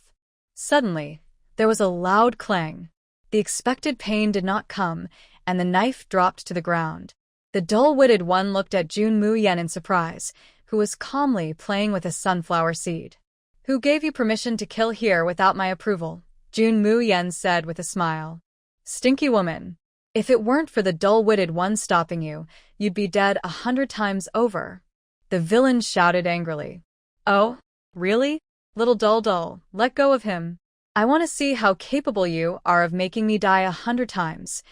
Suddenly, there was a loud clang. The expected pain did not come, and the knife dropped to the ground. The dull-witted one looked at Jun Mu-yen in surprise, who was calmly playing with a sunflower seed. "Who gave you permission to kill here without my approval?" Jun Mu-yen said with a smile. "Stinky woman. If it weren't for the dull-witted one stopping you, you'd be dead 100 times over." The villain shouted angrily. "Oh, really? Little dull, let go of him. I want to see how capable you are of making me die 100 times."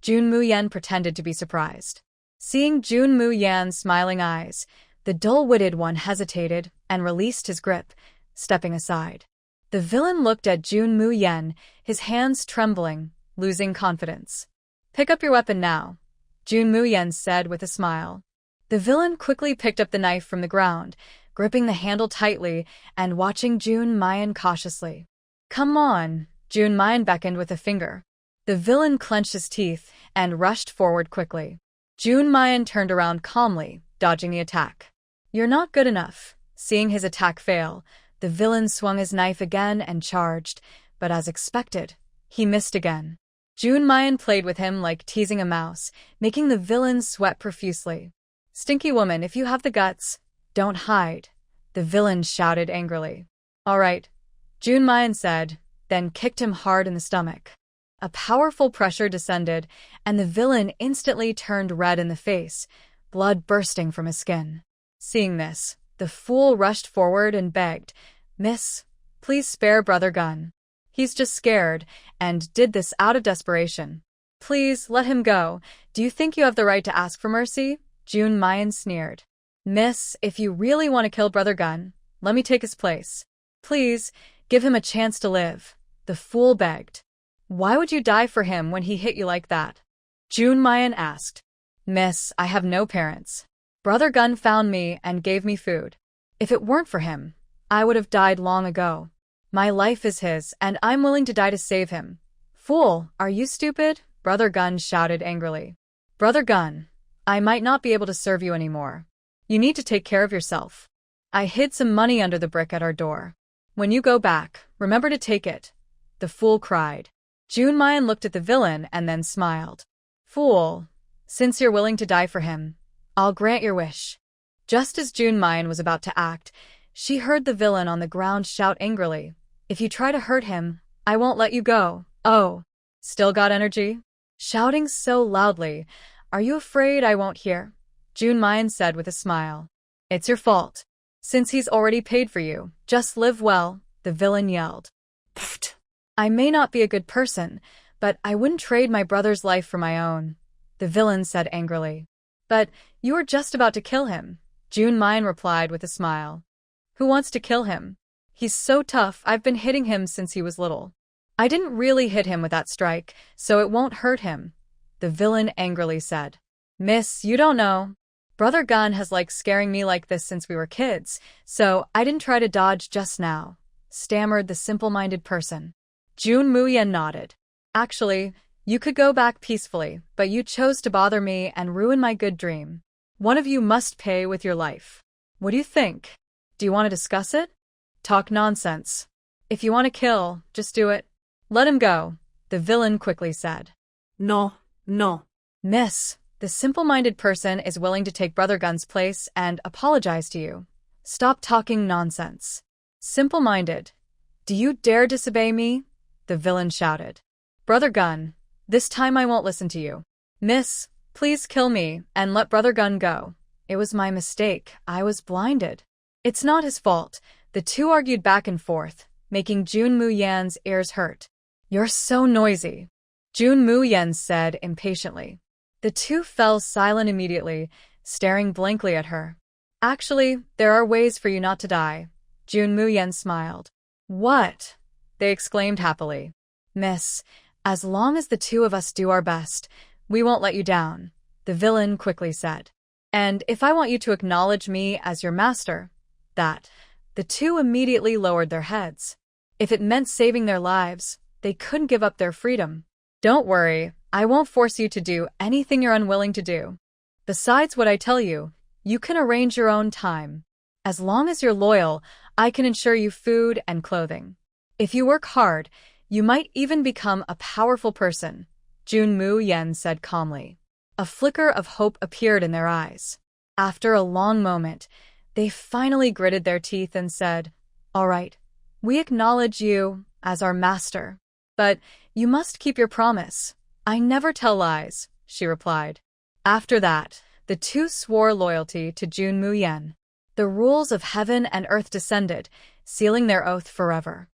Jun Mu-yen pretended to be surprised. Seeing Jun Mu-yen's smiling eyes, the dull-witted one hesitated and released his grip, stepping aside. The villain looked at Jun Mu-yen, his hands trembling, losing confidence. Pick up your weapon now, Jun Muyen said with a smile. The villain quickly picked up the knife from the ground, gripping the handle tightly and watching Jun Mayen cautiously. Come on, Jun Mayen beckoned with a finger. The villain clenched his teeth and rushed forward quickly. Jun Mayen turned around calmly, dodging the attack. You're not good enough. Seeing his attack fail, the villain swung his knife again and charged, but as expected, he missed again. Jun Mayen played with him like teasing a mouse, making the villain sweat profusely. Stinky woman, if you have the guts, don't hide, the villain shouted angrily. All right, Jun Mayen said, then kicked him hard in the stomach. A powerful pressure descended, and the villain instantly turned red in the face, blood bursting from his skin. Seeing this, the fool rushed forward and begged, Miss, please spare Brother Gun. He's just scared, and did this out of desperation. Please, let him go. Do you think you have the right to ask for mercy? Jun Mayen sneered. Miss, if you really want to kill Brother Gun, let me take his place. Please, give him a chance to live, the fool begged. Why would you die for him when he hit you like that? Jun Mayen asked. Miss, I have no parents. Brother Gun found me and gave me food. If it weren't for him, I would have died long ago. My life is his, and I'm willing to die to save him. Fool, are you stupid? Brother Gun shouted angrily. Brother Gun, I might not be able to serve you anymore. You need to take care of yourself. I hid some money under the brick at our door. When you go back, remember to take it, the fool cried. Jun Mayen looked at the villain and then smiled. Fool, since you're willing to die for him, I'll grant your wish. Just as Jun Mayen was about to act, she heard the villain on the ground shout angrily, If you try to hurt him, I won't let you go. Oh, still got energy? Shouting so loudly, Are you afraid I won't hear? Jun Mayen said with a smile. It's your fault. Since he's already paid for you, just live well, the villain yelled. Pfft. I may not be a good person, but I wouldn't trade my brother's life for my own, the villain said angrily. But you were just about to kill him, Jun Mayen replied with a smile. Who wants to kill him? He's so tough, I've been hitting him since he was little. I didn't really hit him with that strike, so it won't hurt him, the villain angrily said. Miss, you don't know. Brother Gun has liked scaring me like this since we were kids, so I didn't try to dodge just now, stammered the simple-minded person. Jun Muyen nodded. Actually, you could go back peacefully, but you chose to bother me and ruin my good dream. One of you must pay with your life. What do you think? Do you want to discuss it? Talk nonsense. If you want to kill, just do it. Let him go, the villain quickly said. No. Miss, the simple-minded person is willing to take Brother Gun's place and apologize to you. Stop talking nonsense. Simple-minded. Do you dare disobey me? The villain shouted. Brother Gun, this time I won't listen to you. Miss, please kill me and let Brother Gun go. It was my mistake. I was blinded. It's not his fault. The two argued back and forth, making Jun Muyen's ears hurt. You're so noisy, Jun Muyen said impatiently. The two fell silent immediately, staring blankly at her. Actually, there are ways for you not to die, Jun Muyen smiled. What? They exclaimed happily. Miss, as long as the two of us do our best, we won't let you down, the villain quickly said. And if I want you to acknowledge me as your master, that. The two immediately lowered their heads. If it meant saving their lives, they couldn't give up their freedom. Don't worry, I won't force you to do anything you're unwilling to do. Besides what I tell you, you can arrange your own time. As long as you're loyal, I can ensure you food and clothing. If you work hard, you might even become a powerful person, Jun Muyen said calmly. A flicker of hope appeared in their eyes. After a long moment, they finally gritted their teeth and said, All right, we acknowledge you as our master. But you must keep your promise. I never tell lies, she replied. After that, the two swore loyalty to Jun Muyen. The rules of heaven and earth descended, sealing their oath forever.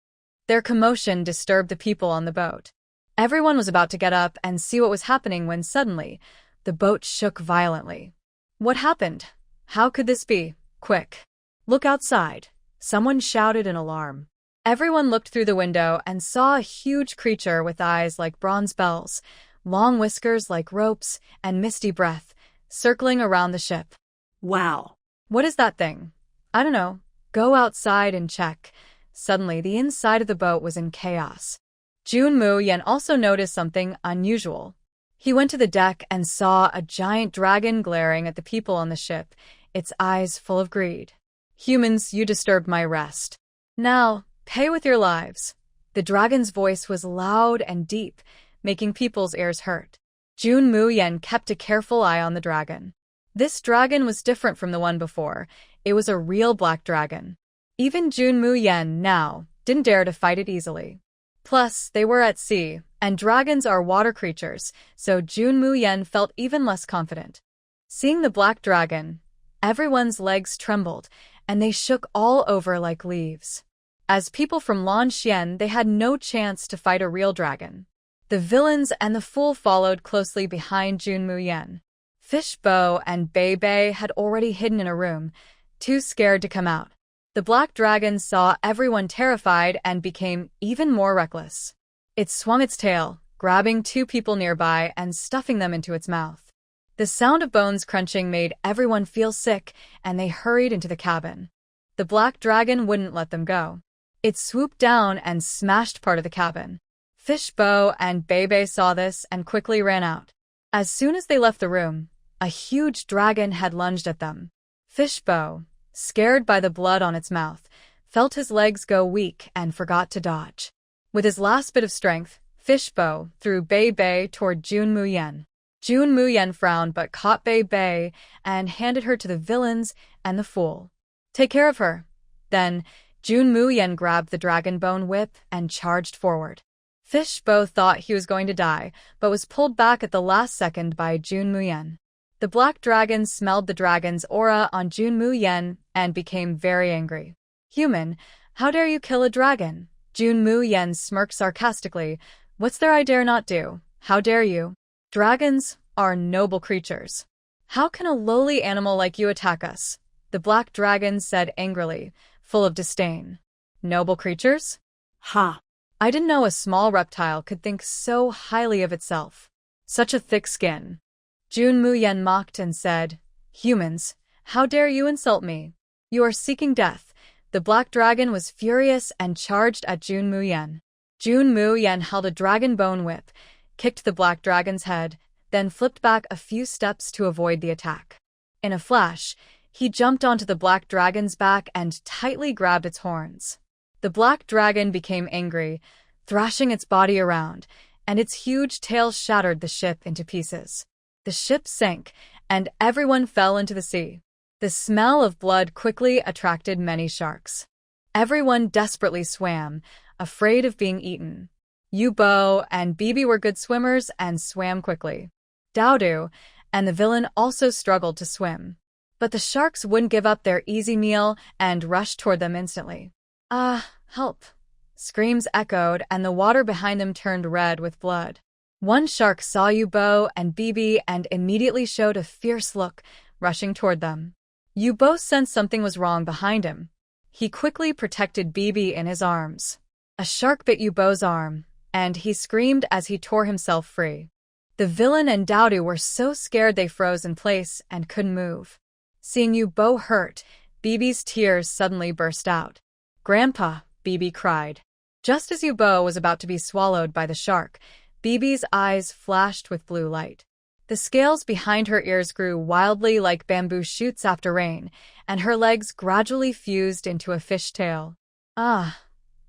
Their commotion disturbed the people on the boat. Everyone was about to get up and see what was happening when suddenly, the boat shook violently. What happened? How could this be? Quick! Look outside! Someone shouted in alarm. Everyone looked through the window and saw a huge creature with eyes like bronze bells, long whiskers like ropes, and misty breath, circling around the ship. Wow. What is that thing? I don't know. Go outside and check. Suddenly, the inside of the boat was in chaos. Junmu Yen also noticed something unusual. He went to the deck and saw a giant dragon glaring at the people on the ship, its eyes full of greed. Humans, you disturbed my rest. Now, pay with your lives. The dragon's voice was loud and deep, making people's ears hurt. Junmu Yen kept a careful eye on the dragon. This dragon was different from the one before. It was a real black dragon. Even Junmu Yen now didn't dare to fight it easily. Plus, they were at sea, and dragons are water creatures, so Junmu Yen felt even less confident. Seeing the black dragon, everyone's legs trembled, and they shook all over like leaves. As people from Lanxian, they had no chance to fight a real dragon. The villains and the fool followed closely behind Junmu Yen. Fishbow and Bei had already hidden in a room, too scared to come out. The black dragon saw everyone terrified and became even more reckless. It swung its tail, grabbing two people nearby and stuffing them into its mouth. The sound of bones crunching made everyone feel sick, and they hurried into the cabin. The black dragon wouldn't let them go. It swooped down and smashed part of the cabin. Fishbow and Bei saw this and quickly ran out. As soon as they left the room, a huge dragon had lunged at them. Fishbow, scared by the blood on its mouth, felt his legs go weak and forgot to dodge. With his last bit of strength, Fishbow threw Bei toward Junmu Yen. Junmu Yen frowned but caught Bei and handed her to the villains and the fool. Take care of her. Then, Junmu Yen grabbed the dragon bone whip and charged forward. Fishbow thought he was going to die, but was pulled back at the last second by Junmu Yen. The black dragon smelled the dragon's aura on Junmu Yen and became very angry. Human, how dare you kill a dragon? Junmu Yen smirked sarcastically. What's there I dare not do? How dare you? Dragons are noble creatures. How can a lowly animal like you attack us? The black dragon said angrily, full of disdain. Noble creatures? Ha! I didn't know a small reptile could think so highly of itself. Such a thick skin. Junmu Yen mocked and said, Humans, how dare you insult me? You are seeking death. The black dragon was furious and charged at Junmu Yen. Junmu Yen held a dragon bone whip, kicked the black dragon's head, then flipped back a few steps to avoid the attack. In a flash, he jumped onto the black dragon's back and tightly grabbed its horns. The black dragon became angry, thrashing its body around, and its huge tail shattered the ship into pieces. The ship sank, and everyone fell into the sea. The smell of blood quickly attracted many sharks. Everyone desperately swam, afraid of being eaten. Yubo and Bibi were good swimmers and swam quickly. Daodu and the villain also struggled to swim. But the sharks wouldn't give up their easy meal and rushed toward them instantly. Ah, help! Screams echoed, and the water behind them turned red with blood. One shark saw Yubo and Bibi and immediately showed a fierce look, rushing toward them. Yubo sensed something was wrong behind him. He quickly protected Bibi in his arms. A shark bit Yubo's arm, and he screamed as he tore himself free. The villain and Daodu were so scared they froze in place and couldn't move. Seeing Yubo hurt, Bibi's tears suddenly burst out. Grandpa, Bibi cried. Just as Yubo was about to be swallowed by the shark, Bibi's eyes flashed with blue light. The scales behind her ears grew wildly like bamboo shoots after rain, and her legs gradually fused into a fish tail. Ah!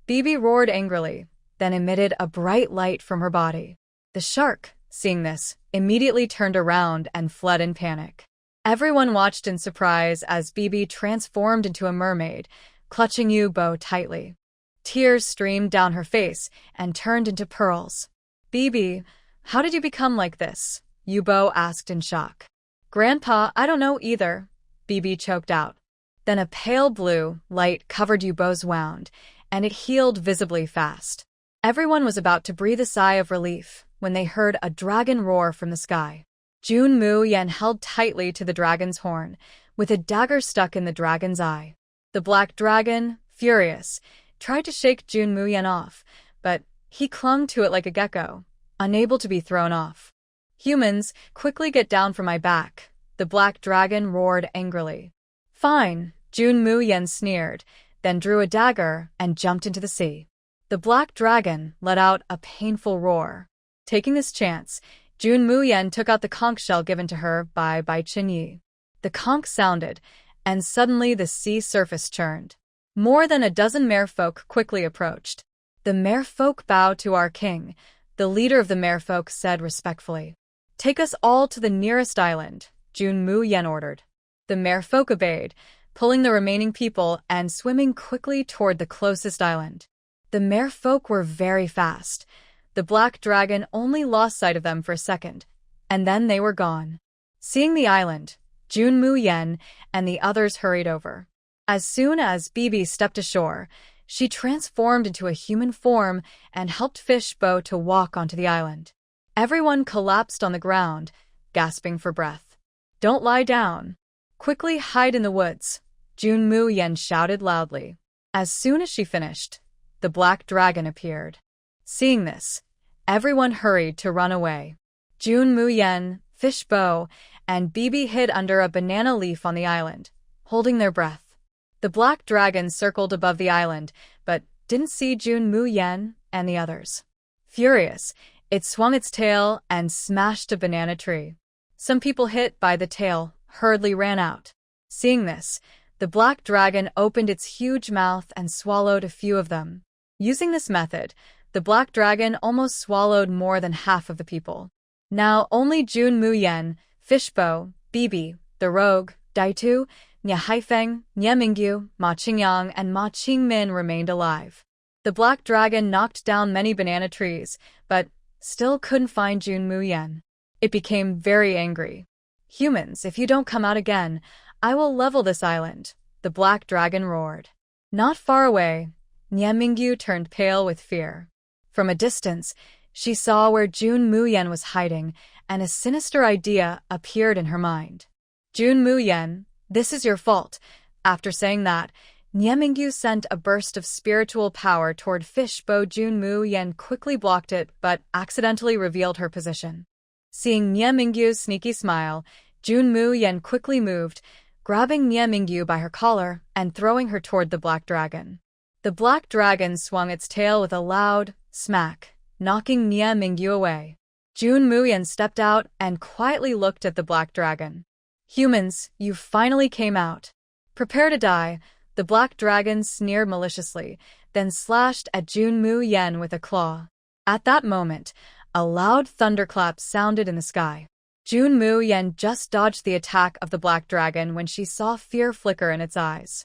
Bibi roared angrily, then emitted a bright light from her body. The shark, seeing this, immediately turned around and fled in panic. Everyone watched in surprise as Bibi transformed into a mermaid, clutching Yubo tightly. Tears streamed down her face and turned into pearls. Bibi, how did you become like this? Yubo asked in shock. Grandpa, I don't know either, Bibi choked out. Then a pale blue light covered Yubo's wound, and it healed visibly fast. Everyone was about to breathe a sigh of relief when they heard a dragon roar from the sky. Junmu Yen held tightly to the dragon's horn, with a dagger stuck in the dragon's eye. The black dragon, furious, tried to shake Junmu Yen off, but he clung to it like a gecko. unable to be thrown off. Humans, quickly get down from my back, the black dragon roared angrily. Fine, Junmu Yen sneered, then drew a dagger and jumped into the sea. The black dragon let out a painful roar. Taking this chance, Junmu Yen took out the conch shell given to her by Bai Qinyi. The conch sounded, and suddenly the sea surface churned. More than a dozen merfolk quickly approached. The merfolk bowed to our king, the leader of the merfolk said respectfully. Take us all to the nearest island, Junmu Yen ordered. The merfolk obeyed, pulling the remaining people and swimming quickly toward the closest island. The merfolk were very fast. The black dragon only lost sight of them for a second, and then they were gone. Seeing the island, Junmu Yen and the others hurried over. As soon as Bibi stepped ashore, she transformed into a human form and helped Fish Bo to walk onto the island. Everyone collapsed on the ground, gasping for breath. Don't lie down. Quickly hide in the woods, Junmu Yen shouted loudly. As soon as she finished, the black dragon appeared. Seeing this, everyone hurried to run away. Junmu Yen, Fish Bo, and Bibi hid under a banana leaf on the island, holding their breath. The black dragon circled above the island, but didn't see Junmu Yen and the others. Furious, it swung its tail and smashed a banana tree. Some people hit by the tail hurriedly ran out. Seeing this, the black dragon opened its huge mouth and swallowed a few of them. Using this method, the black dragon almost swallowed more than half of the people. Now only Junmu Yen, Fish Bo, Bibi, the rogue, Daitu, Nya Haifeng, Nya Mingyu, Ma Qingyang, and Ma Qingmin remained alive. The black dragon knocked down many banana trees, but still couldn't find Junmu Yen. It became very angry. Humans, if you don't come out again, I will level this island, the black dragon roared. Not far away, Nya Mingyu turned pale with fear. From a distance, she saw where Junmu Yen was hiding, and a sinister idea appeared in her mind. Junmu Yen, this is your fault. After saying that, Nya Mingyu sent a burst of spiritual power toward Fish Bo. Junmu Yen quickly blocked it but accidentally revealed her position. Seeing Nya Mingyu's sneaky smile, Junmu Yen quickly moved, grabbing Nya Mingyu by her collar and throwing her toward the black dragon. The black dragon swung its tail with a loud smack, knocking Nya Mingyu away. Junmu Yen stepped out and quietly looked at the black dragon. Humans, you finally came out. Prepare to die, the black dragon sneered maliciously, then slashed at Junmu Yen with a claw. At that moment, a loud thunderclap sounded in the sky. Junmu Yen just dodged the attack of the black dragon when she saw fear flicker in its eyes.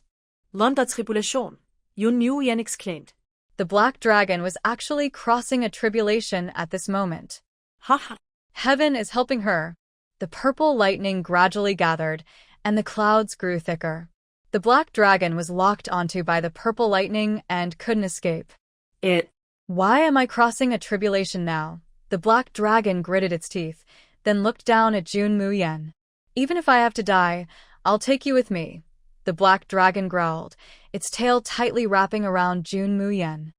Landa tribulation, Junmu Yen exclaimed. The black dragon was actually crossing a tribulation at this moment. Haha. Heaven is helping her. The purple lightning gradually gathered, and the clouds grew thicker. The black dragon was locked onto by the purple lightning and couldn't escape. Why am I crossing a tribulation now? The black dragon gritted its teeth, then looked down at Junmu Yen. Even if I have to die, I'll take you with me. The black dragon growled, its tail tightly wrapping around Junmu Yen.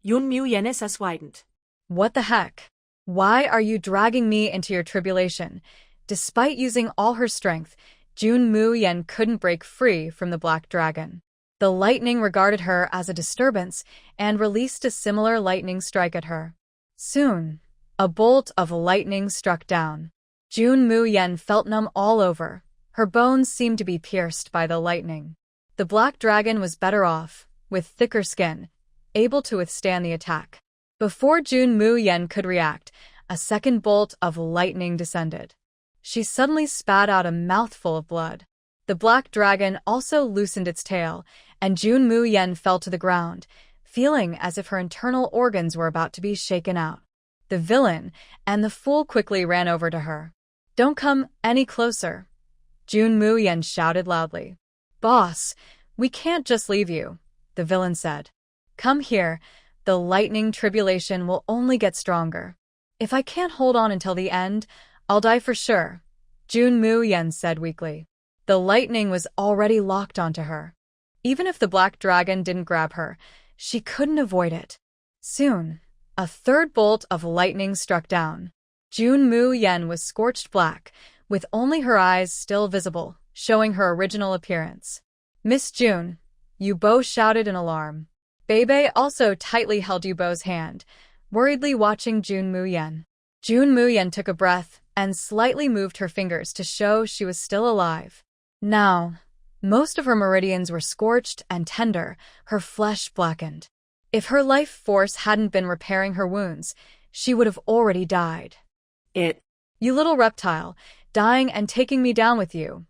Junmu Yen ist erschweigend. What the heck? Why are you dragging me into your tribulation? Despite using all her strength, Junmu Yen couldn't break free from the black dragon. The lightning regarded her as a disturbance and released a similar lightning strike at her. Soon, a bolt of lightning struck down. Junmu Yen felt numb all over. Her bones seemed to be pierced by the lightning. The black dragon was better off, with thicker skin, able to withstand the attack. Before Junmu Yen could react, a second bolt of lightning descended. She suddenly spat out a mouthful of blood. The black dragon also loosened its tail, and Junmu Yen fell to the ground, feeling as if her internal organs were about to be shaken out. The villain and the fool quickly ran over to her. Don't come any closer, Junmu Yen shouted loudly. Boss, we can't just leave you, the villain said. Come here, the lightning tribulation will only get stronger. If I can't hold on until the end, I'll die for sure, Junmu Yen said weakly. The lightning was already locked onto her. Even if the black dragon didn't grab her, she couldn't avoid it. Soon, A third bolt of lightning struck down. Jun Mu Yen was scorched black, with only her eyes still visible, showing her original appearance. Miss June, Yu Bo shouted in alarm. Bebe also tightly held Yu Bo's hand, worriedly watching Jun Mu Yen. Jun Mu Yen took a breath and slightly moved her fingers to show she was still alive. Now, most of her meridians were scorched and tender, her flesh blackened. If her life force hadn't been repairing her wounds, she would have already died. You little reptile, dying and taking me down with you.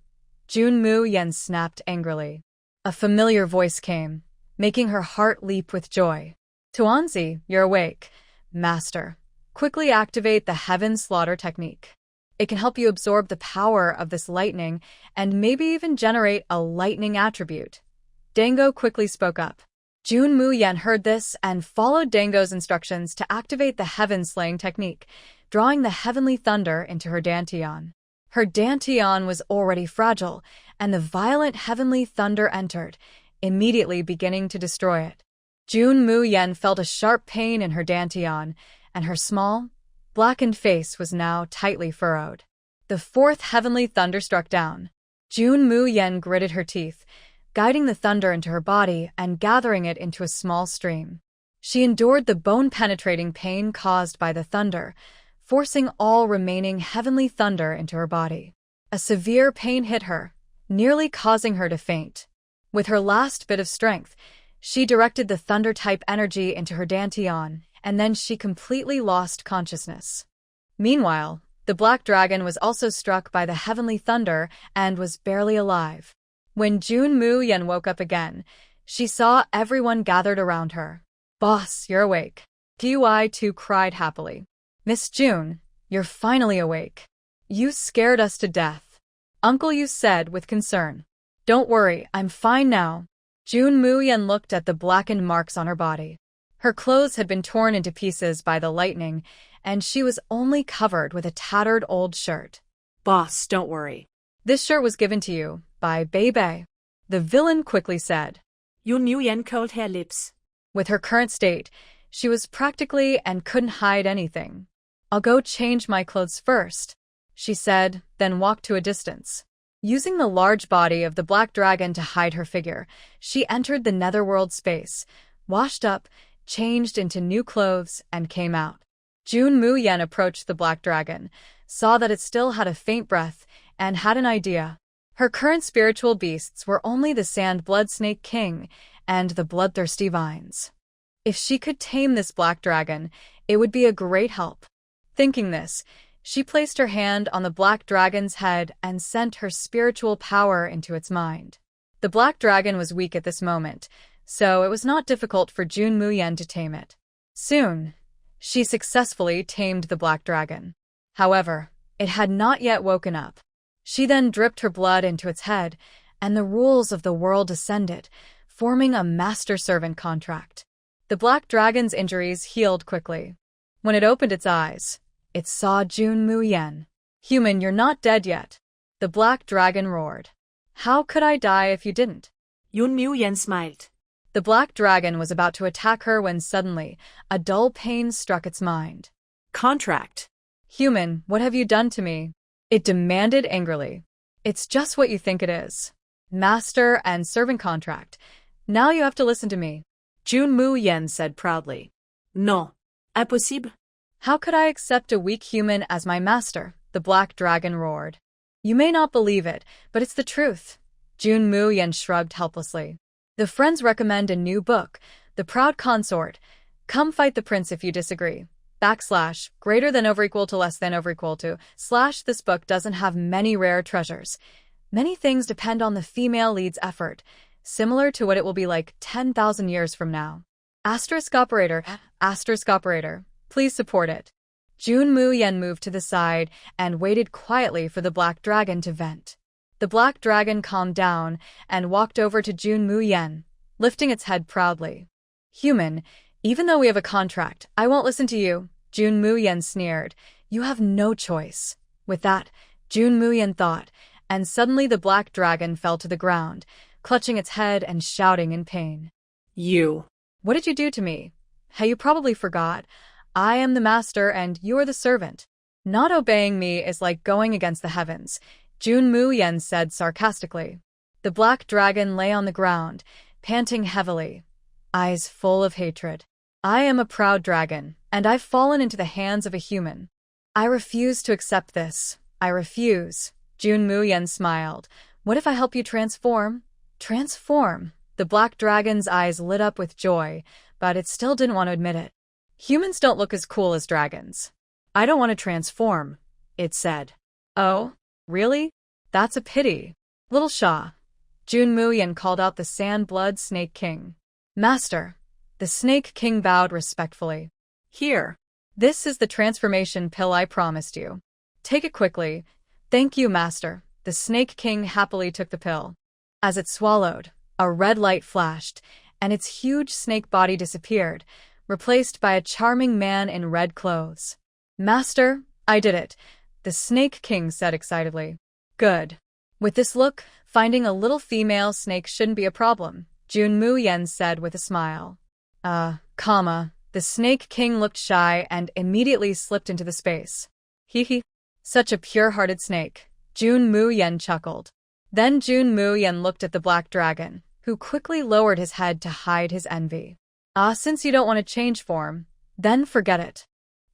Jun Mu Yen snapped angrily. A familiar voice came, making her heart leap with joy. Tuanzi, you're awake. Master, quickly activate the Heaven Slaughter technique. It can help you absorb the power of this lightning and maybe even generate a lightning attribute. Dango quickly spoke up. Jun Mu Yen heard this and followed Dango's instructions to activate the Heaven Slaying technique, drawing the heavenly thunder into her dantian. Her dantian was already fragile, and the violent heavenly thunder entered, immediately beginning to destroy it. Jun Mu Yen felt a sharp pain in her dantian, and her small, blackened face was now tightly furrowed. The fourth heavenly thunder struck down. Jun Mu Yen gritted her teeth, guiding the thunder into her body and gathering it into a small stream. She endured the bone-penetrating pain caused by the thunder, forcing all remaining heavenly thunder into her body. A severe pain hit her, nearly causing her to faint. With her last bit of strength, she directed the thunder-type energy into her dantian, and then she completely lost consciousness. Meanwhile, the black dragon was also struck by the heavenly thunder and was barely alive. When Jun Mu Yen woke up again, she saw everyone gathered around her. Boss, you're awake. Pui-2 cried happily. Miss June, you're finally awake. You scared us to death. Uncle Yu said with concern. Don't worry, I'm fine now. Jun Mu Yen looked at the blackened marks on her body. Her clothes had been torn into pieces by the lightning, and she was only covered with a tattered old shirt. Boss, don't worry. This shirt was given to you by Bebe, the villain quickly said. Jun Mu Yen curled her lips. With her current state, she was practically and couldn't hide anything. I'll go change my clothes first, she said, then walked to a distance. Using the large body of the black dragon to hide her figure, she entered the netherworld space, washed up, changed into new clothes, and came out. Jun Mu Yen approached the black dragon, saw that it still had a faint breath, and had an idea. Her current spiritual beasts were only the sand blood snake king and the bloodthirsty vines. If she could tame this black dragon, it would be a great help. Thinking this, she placed her hand on the black dragon's head and sent her spiritual power into its mind. The black dragon was weak at this moment, so it was not difficult for Jun Mu Yen to tame it. Soon, she successfully tamed the black dragon. However, it had not yet woken up. She then dripped her blood into its head, and the rules of the world descended, forming a master-servant contract. The black dragon's injuries healed quickly. When it opened its eyes, it saw Jun Mu Yen. Human, you're not dead yet. The black dragon roared. How could I die if you didn't? Jun Mu Yen smiled. The black dragon was about to attack her when suddenly, a dull pain struck its mind. Contract. Human, what have you done to me? It demanded angrily. It's just what you think it is. Master and servant contract. Now you have to listen to me. Jun Mu Yen said proudly. No. Impossible. How could I accept a weak human as my master? The black dragon roared. You may not believe it, but it's the truth. Jun Mu Yen shrugged helplessly. The friends recommend a new book, The Proud Consort. Come fight the prince if you disagree. / greater than over equal to less than over equal to / this book doesn't have many rare treasures. Many things depend on the female lead's effort, similar to what it will be like 10,000 years from now. *operator, *operator. Please support it. Jun Mu Yen moved to the side and waited quietly for the black dragon to vent. The black dragon calmed down and walked over to Jun Mu Yen, lifting its head proudly. Human, even though we have a contract, I won't listen to you, Jun Mu Yen sneered. You have no choice. With that, Jun Mu Yen thought, and suddenly the black dragon fell to the ground, clutching its head and shouting in pain. You. What did you do to me? Hey, you probably forgot. I am the master and you're the servant. Not obeying me is like going against the heavens, Jun Mu-yen said sarcastically. The black dragon lay on the ground, panting heavily, eyes full of hatred. I am a proud dragon, and I've fallen into the hands of a human. I refuse to accept this. I refuse. Jun Mu-yen smiled. What if I help you transform? Transform? The black dragon's eyes lit up with joy, but it still didn't want to admit it. Humans don't look as cool as dragons. I don't want to transform, it said. Oh, really? That's a pity. Little Shah. Jun Mu-yen called out the Sand-Blood Snake King. Master. The Snake King bowed respectfully. Here. This is the transformation pill I promised you. Take it quickly. Thank you, Master. The Snake King happily took the pill. As it swallowed, a red light flashed, and its huge snake body disappeared, replaced by a charming man in red clothes. Master, I did it, the Snake King said excitedly. Good. With this look, finding a little female snake shouldn't be a problem, Jun Mu-yen said with a smile. The Snake King looked shy and immediately slipped into the space. Hee. Such a pure-hearted snake, Jun Mu-yen chuckled. Then Jun Mu-yen looked at the black dragon, who quickly lowered his head to hide his envy. Since you don't want to change form, then forget it.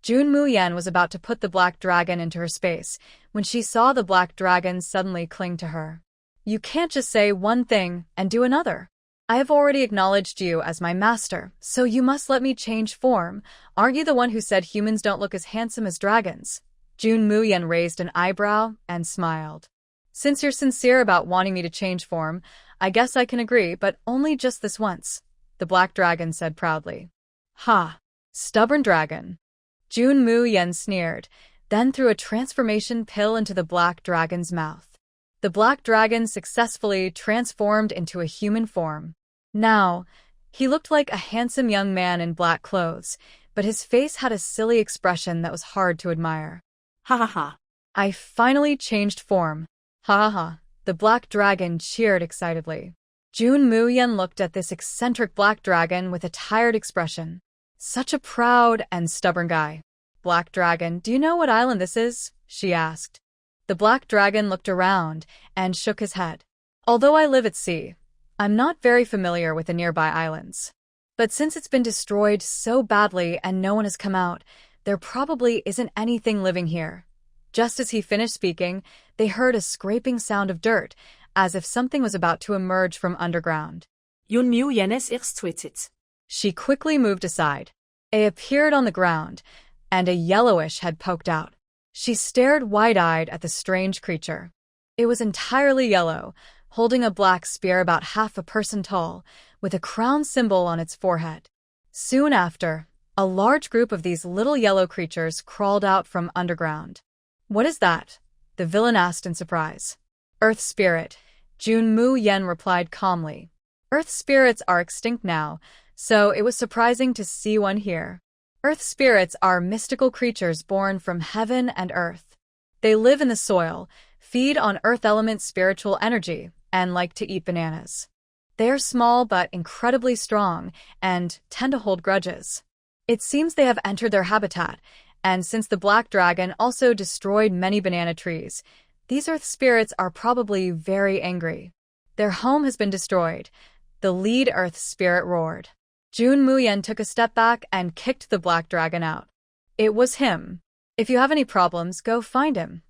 Jun Mu-yen was about to put the black dragon into her space when she saw the black dragon suddenly cling to her. You can't just say one thing and do another. I have already acknowledged you as my master, so you must let me change form. Aren't you the one who said humans don't look as handsome as dragons? Jun Mu-yen raised an eyebrow and smiled. Since you're sincere about wanting me to change form, I guess I can agree, but only just this once, the black dragon said proudly. Ha! Stubborn dragon. Jun Mu-yen sneered, then threw a transformation pill into the black dragon's mouth. The black dragon successfully transformed into a human form. Now, he looked like a handsome young man in black clothes, but his face had a silly expression that was hard to admire. Ha ha ha. I finally changed form. Ha ha ha. The black dragon cheered excitedly. Jun Mu-yen looked at this eccentric black dragon with a tired expression. Such a proud and stubborn guy. Black dragon, do you know what island this is? She asked. The black dragon looked around and shook his head. Although I live at sea, I'm not very familiar with the nearby islands. But since it's been destroyed so badly and no one has come out, there probably isn't anything living here. Just as he finished speaking, they heard a scraping sound of dirt, as if something was about to emerge from underground. Jun Mu-yen is exquisite. She quickly moved aside. It appeared on the ground, and a yellowish head poked out. She stared wide-eyed at the strange creature. It was entirely yellow, holding a black spear about half a person tall, with a crown symbol on its forehead. Soon after, a large group of these little yellow creatures crawled out from underground. What is that? The villain asked in surprise. Earth spirit, Jun Mu-yen replied calmly. Earth spirits are extinct now, so it was surprising to see one here. Earth spirits are mystical creatures born from heaven and earth. They live in the soil, feed on earth element spiritual energy, and like to eat bananas. They are small but incredibly strong and tend to hold grudges. It seems they have entered their habitat, and since the black dragon also destroyed many banana trees, these earth spirits are probably very angry. Their home has been destroyed. The lead earth spirit roared. Jun Mu-yen took a step back and kicked the black dragon out. It was him. If you have any problems, go find him.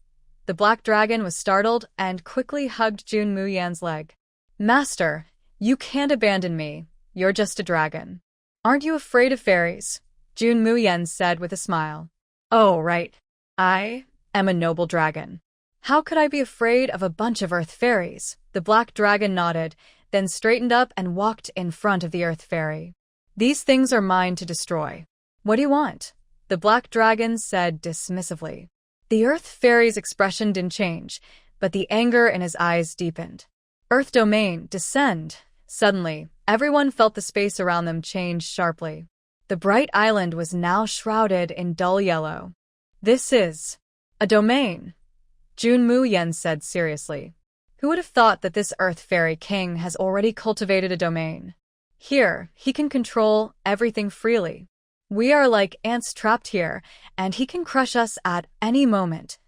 The black dragon was startled and quickly hugged Jun Mu-yen's leg. Master, you can't abandon me. You're just a dragon. Aren't you afraid of fairies? Jun Mu-yen said with a smile. Oh, right. I am a noble dragon. How could I be afraid of a bunch of earth fairies? The black dragon nodded, then straightened up and walked in front of the earth fairy. These things are mine to destroy. What do you want? The black dragon said dismissively. The earth fairy's expression didn't change, but the anger in his eyes deepened. Earth domain, descend. Suddenly, everyone felt the space around them change sharply. The bright island was now shrouded in dull yellow. This is a domain, Jun Mu-yen said seriously. Who would have thought that this earth fairy king has already cultivated a domain? Here, he can control everything freely. We are like ants trapped here, and he can crush us at any moment,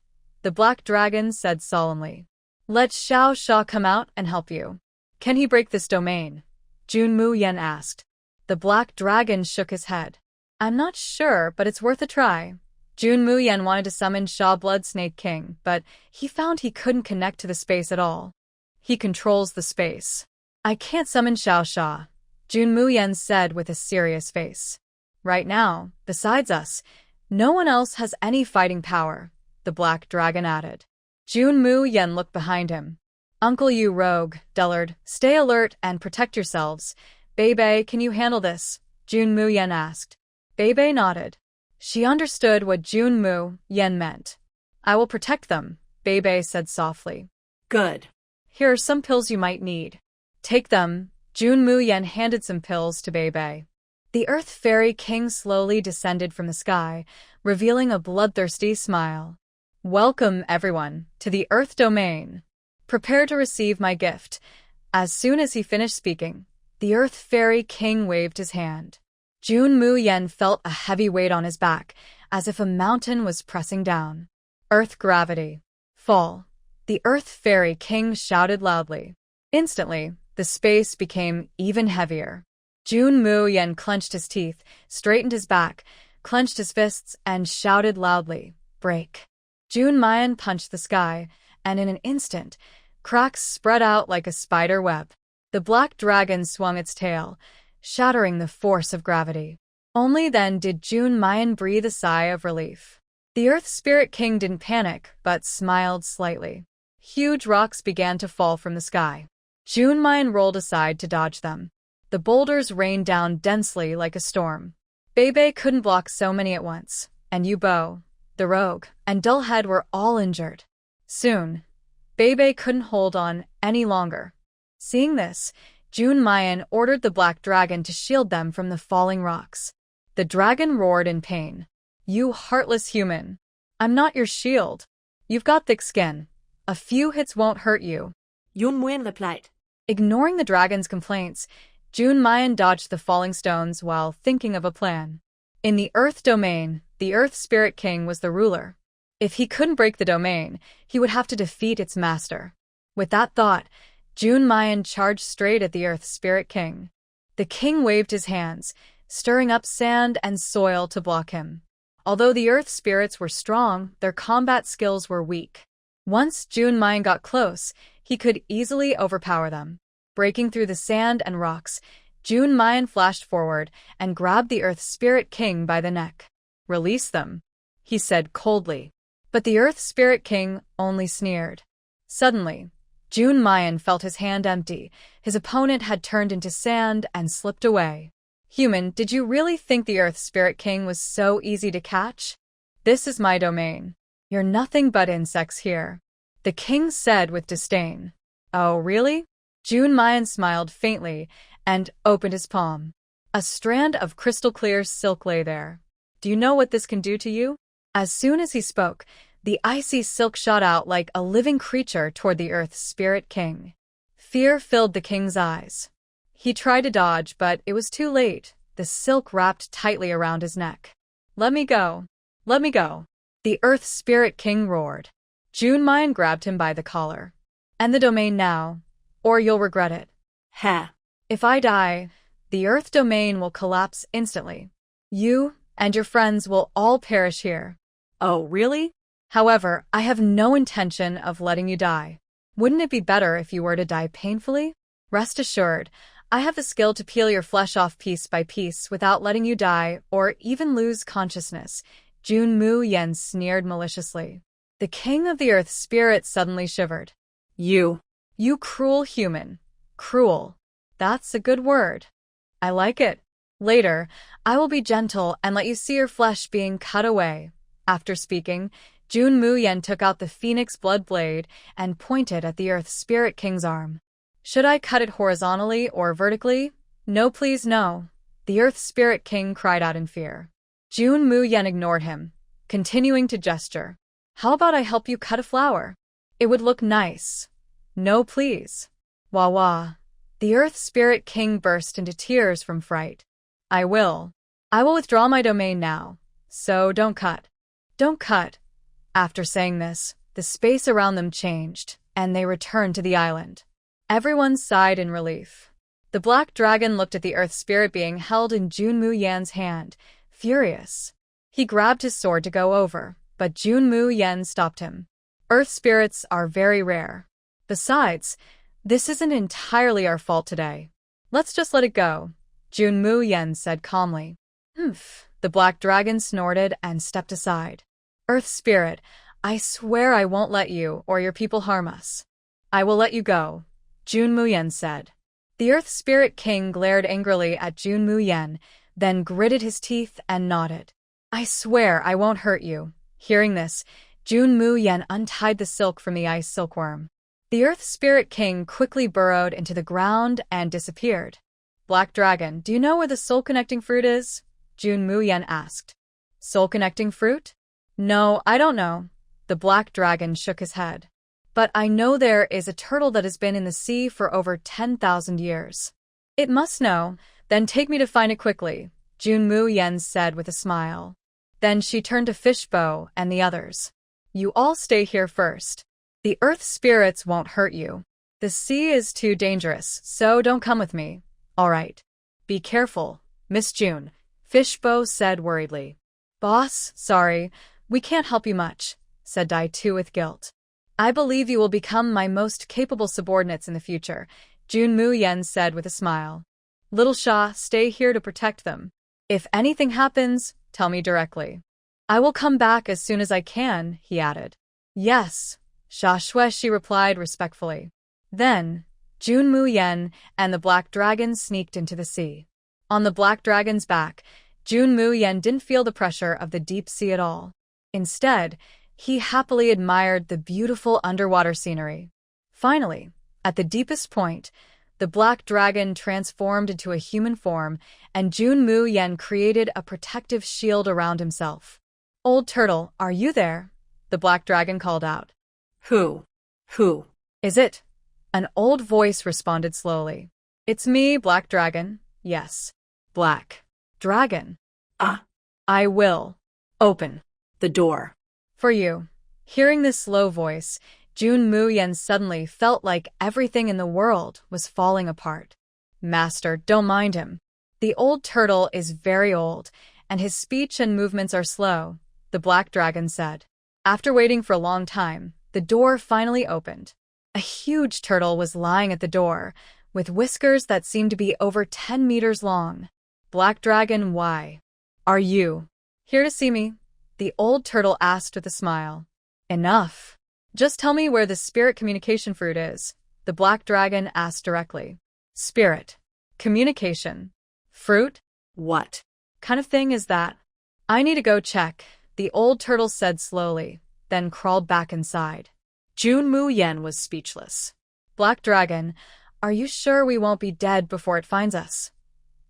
the black dragon said solemnly. Let Xiao Sha come out and help you. Can he break this domain? Junmu Yen asked. The black dragon shook his head. I'm not sure, but it's worth a try. Junmu Yen wanted to summon Sha Blood Snake King, but he found he couldn't connect to the space at all. He controls the space. I can't summon Xiao Sha, Junmu Yen said with a serious face. Right now, besides us, no one else has any fighting power, the black dragon added. Junmu Yen looked behind him. Uncle you rogue, dullard, stay alert and protect yourselves. Bebe, can you handle this? Junmu Yen asked. Bebe nodded. She understood what Junmu Yen meant. I will protect them, Bebe said softly. Good. Here are some pills you might need. Take them. Junmu Yen handed some pills to Bebe. The Earth Fairy King slowly descended from the sky, revealing a bloodthirsty smile. Welcome, everyone, to the Earth Domain. Prepare to receive my gift. As soon as he finished speaking, the Earth Fairy King waved his hand. Junmu Yen felt a heavy weight on his back, as if a mountain was pressing down. Earth gravity. Fall. The Earth Fairy King shouted loudly. Instantly, the space became even heavier. Junmu Yen clenched his teeth, straightened his back, clenched his fists, and shouted loudly, break. Junmayan punched the sky, and in an instant, cracks spread out like a spider web. The black dragon swung its tail, shattering the force of gravity. Only then did Junmayan breathe a sigh of relief. The Earth Spirit King didn't panic, but smiled slightly. Huge rocks began to fall from the sky. Junmayan rolled aside to dodge them. The boulders rained down densely like a storm. Bebe couldn't block so many at once, and Yubo, the rogue, and Dullhead were all injured. Soon, Bebe couldn't hold on any longer. Seeing this, Junmayan ordered the black dragon to shield them from the falling rocks. The dragon roared in pain. You heartless human. I'm not your shield. You've got thick skin. A few hits won't hurt you. Junmu replied. Ignoring the dragon's complaints, Junmayan dodged the falling stones while thinking of a plan. In the Earth Domain, the Earth Spirit King was the ruler. If he couldn't break the domain, he would have to defeat its master. With that thought, Junmayan charged straight at the Earth Spirit King. The king waved his hands, stirring up sand and soil to block him. Although the Earth Spirits were strong, their combat skills were weak. Once Junmayan got close, he could easily overpower them. Breaking through the sand and rocks, Junmayan flashed forward and grabbed the Earth Spirit King by the neck. Release them, he said coldly. But the Earth Spirit King only sneered. Suddenly, Junmayan felt his hand empty. His opponent had turned into sand and slipped away. Human, did you really think the Earth Spirit King was so easy to catch? This is my domain. You're nothing but insects here, the king said with disdain. Oh, really? Junmayan smiled faintly and opened his palm. A strand of crystal-clear silk lay there. Do you know what this can do to you? As soon as he spoke, the icy silk shot out like a living creature toward the Earth Spirit King. Fear filled the king's eyes. He tried to dodge, but it was too late. The silk wrapped tightly around his neck. Let me go. Let me go. The Earth Spirit King roared. Junmayan grabbed him by the collar. End the domain now, or you'll regret it. Ha. If I die, the Earth Domain will collapse instantly. You and your friends will all perish here. Oh, really? However, I have no intention of letting you die. Wouldn't it be better if you were to die painfully? Rest assured, I have the skill to peel your flesh off piece by piece without letting you die or even lose consciousness. Junmu Yen sneered maliciously. The king of the Earth Spirit suddenly shivered. You cruel human. Cruel. That's a good word. I like it. Later, I will be gentle and let you see your flesh being cut away. After speaking, Junmu Yen took out the phoenix blood blade and pointed at the Earth Spirit King's arm. Should I cut it horizontally or vertically? No, please, no. The Earth Spirit King cried out in fear. Junmu Yen ignored him, continuing to gesture. How about I help you cut a flower? It would look nice. No, please. Wah wah. The Earth Spirit King burst into tears from fright. I will. I will withdraw my domain now, so don't cut. Don't cut. After saying this, the space around them changed, and they returned to the island. Everyone sighed in relief. The black dragon looked at the earth spirit being held in Junmu Yan's hand, furious. He grabbed his sword to go over, but Junmu Yan stopped him. Earth spirits are very rare. Besides, this isn't entirely our fault today. Let's just let it go, Junmu Yan said calmly. Humph. The black dragon snorted and stepped aside. Earth spirit, I swear I won't let you or your people harm us. I will let you go, Junmu Yan said. The Earth Spirit King glared angrily at Junmu Yan, then gritted his teeth and nodded. I swear I won't hurt you. Hearing this, Junmu Yan untied the silk from the ice silkworm. The Earth Spirit King quickly burrowed into the ground and disappeared. Black Dragon, do you know where the soul-connecting fruit is? Junmu Yan asked. Soul-connecting fruit? No, I don't know. The Black Dragon shook his head. But I know there is a turtle that has been in the sea for over 10,000 years. It must know, then take me to find it quickly, Junmu Yan said with a smile. Then she turned to Fishbow and the others. You all stay here first. The earth spirits won't hurt you. The sea is too dangerous, so don't come with me. All right. Be careful, Miss June, Fishbow said worriedly. Boss, sorry, we can't help you much, said Dai-Tu with guilt. I believe you will become my most capable subordinates in the future, Junmu Yan said with a smile. Little Sha, stay here to protect them. If anything happens, tell me directly. I will come back as soon as I can, he added. Yes, Sha Shui, she replied respectfully. Then, Junmu Yan and the Black Dragon sneaked into the sea. On the Black Dragon's back, Junmu Yan didn't feel the pressure of the deep sea at all. Instead, he happily admired the beautiful underwater scenery. Finally, at the deepest point, the Black Dragon transformed into a human form, and Junmu Yan created a protective shield around himself. Old Turtle, are you there? The Black Dragon called out. Who? Is it? An old voice responded slowly. It's me, Black Dragon. Yes. Black Dragon. I will. Open. The door. For you. Hearing this slow voice, Junmu Yan suddenly felt like everything in the world was falling apart. Master, don't mind him. The old turtle is very old, and his speech and movements are slow, the Black Dragon said. After waiting for a long time, the door finally opened. A huge turtle was lying at the door, with whiskers that seemed to be over 10 meters long. Black Dragon, why? Are you here to see me? The old turtle asked with a smile. Enough. Just tell me where the spirit communication fruit is, the Black Dragon asked directly. Spirit. Communication. Fruit? What kind of thing is that? I need to go check, the old turtle said slowly, then crawled back inside. Junmu Yan was speechless. Black Dragon, are you sure we won't be dead before it finds us?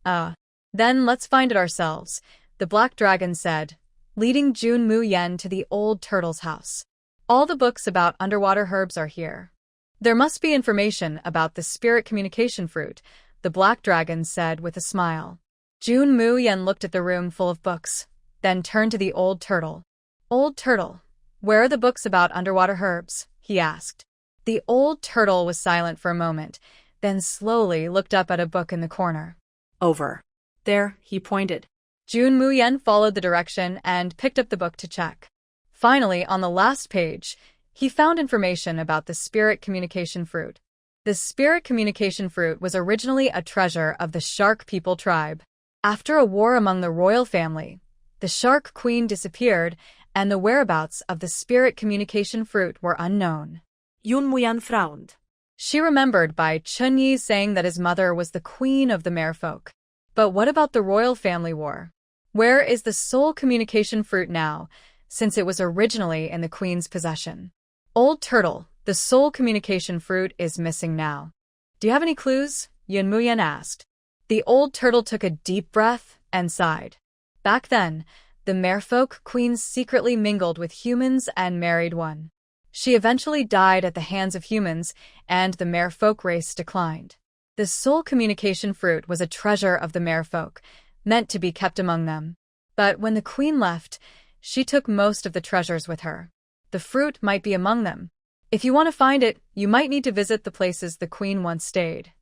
Then let's find it ourselves, the Black Dragon said, leading Junmu Yan to the old turtle's house. All the books about underwater herbs are here. There must be information about the spirit communication fruit, the Black Dragon said with a smile. Junmu Yan looked at the room full of books, then turned to the old turtle. Old turtle, where are the books about underwater herbs? He asked. The old turtle was silent for a moment, then slowly looked up at a book in the corner. Over there, he pointed. Junmu Yan followed the direction and picked up the book to check. Finally, on the last page, he found information about the spirit communication fruit. The spirit communication fruit was originally a treasure of the Shark People tribe. After a war among the royal family, the Shark Queen disappeared, and the whereabouts of the spirit communication fruit were unknown. Junmu Yan frowned. She remembered Bai Chunyi saying that his mother was the queen of the merfolk. But what about the royal family war? Where is the soul communication fruit now, since it was originally in the queen's possession? Old turtle, the soul communication fruit is missing now. Do you have any clues? Junmu Yan asked. The old turtle took a deep breath and sighed. Back then, the merfolk queen secretly mingled with humans and married one. She eventually died at the hands of humans, and the merfolk race declined. The soul communication fruit was a treasure of the merfolk, meant to be kept among them. But when the queen left, she took most of the treasures with her. The fruit might be among them. If you want to find it, you might need to visit the places the queen once stayed.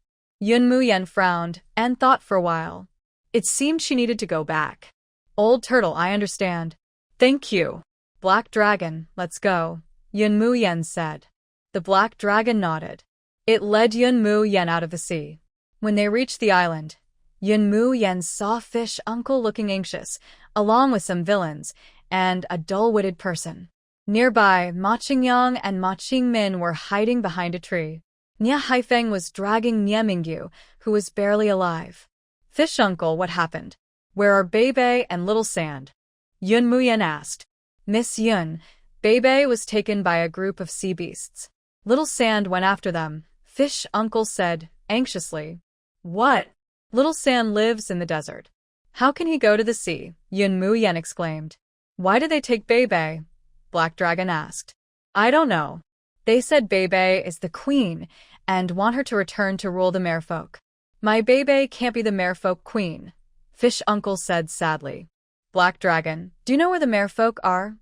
Yun Muyen frowned and thought for a while. It seemed she needed to go back. Old turtle, I understand. Thank you. Black dragon, let's go, Yun Muyen said. The black dragon nodded. It led Yun Muyen out of the sea. When they reached the island, Yun Muyen saw Fish Uncle looking anxious, along with some villains, and a dull-witted person. Nearby, Ma Qingyang and Ma Qingmin were hiding behind a tree. Nia Haifeng was dragging Nia Mingyu, who was barely alive. Fish Uncle, what happened? Where are Bebe and Little Sand? Yun Muyen asked. Miss Yun, Bebe was taken by a group of sea beasts. Little Sand went after them, Fish Uncle said, anxiously. What? Little Sand lives in the desert. How can he go to the sea? Yun Muyen exclaimed. Why did they take Bebe? Black Dragon asked. I don't know. They said Bebe is the queen and want her to return to rule the merfolk. My Bebe can't be the merfolk queen, Fish Uncle said sadly. Black Dragon, do you know where the merfolk are?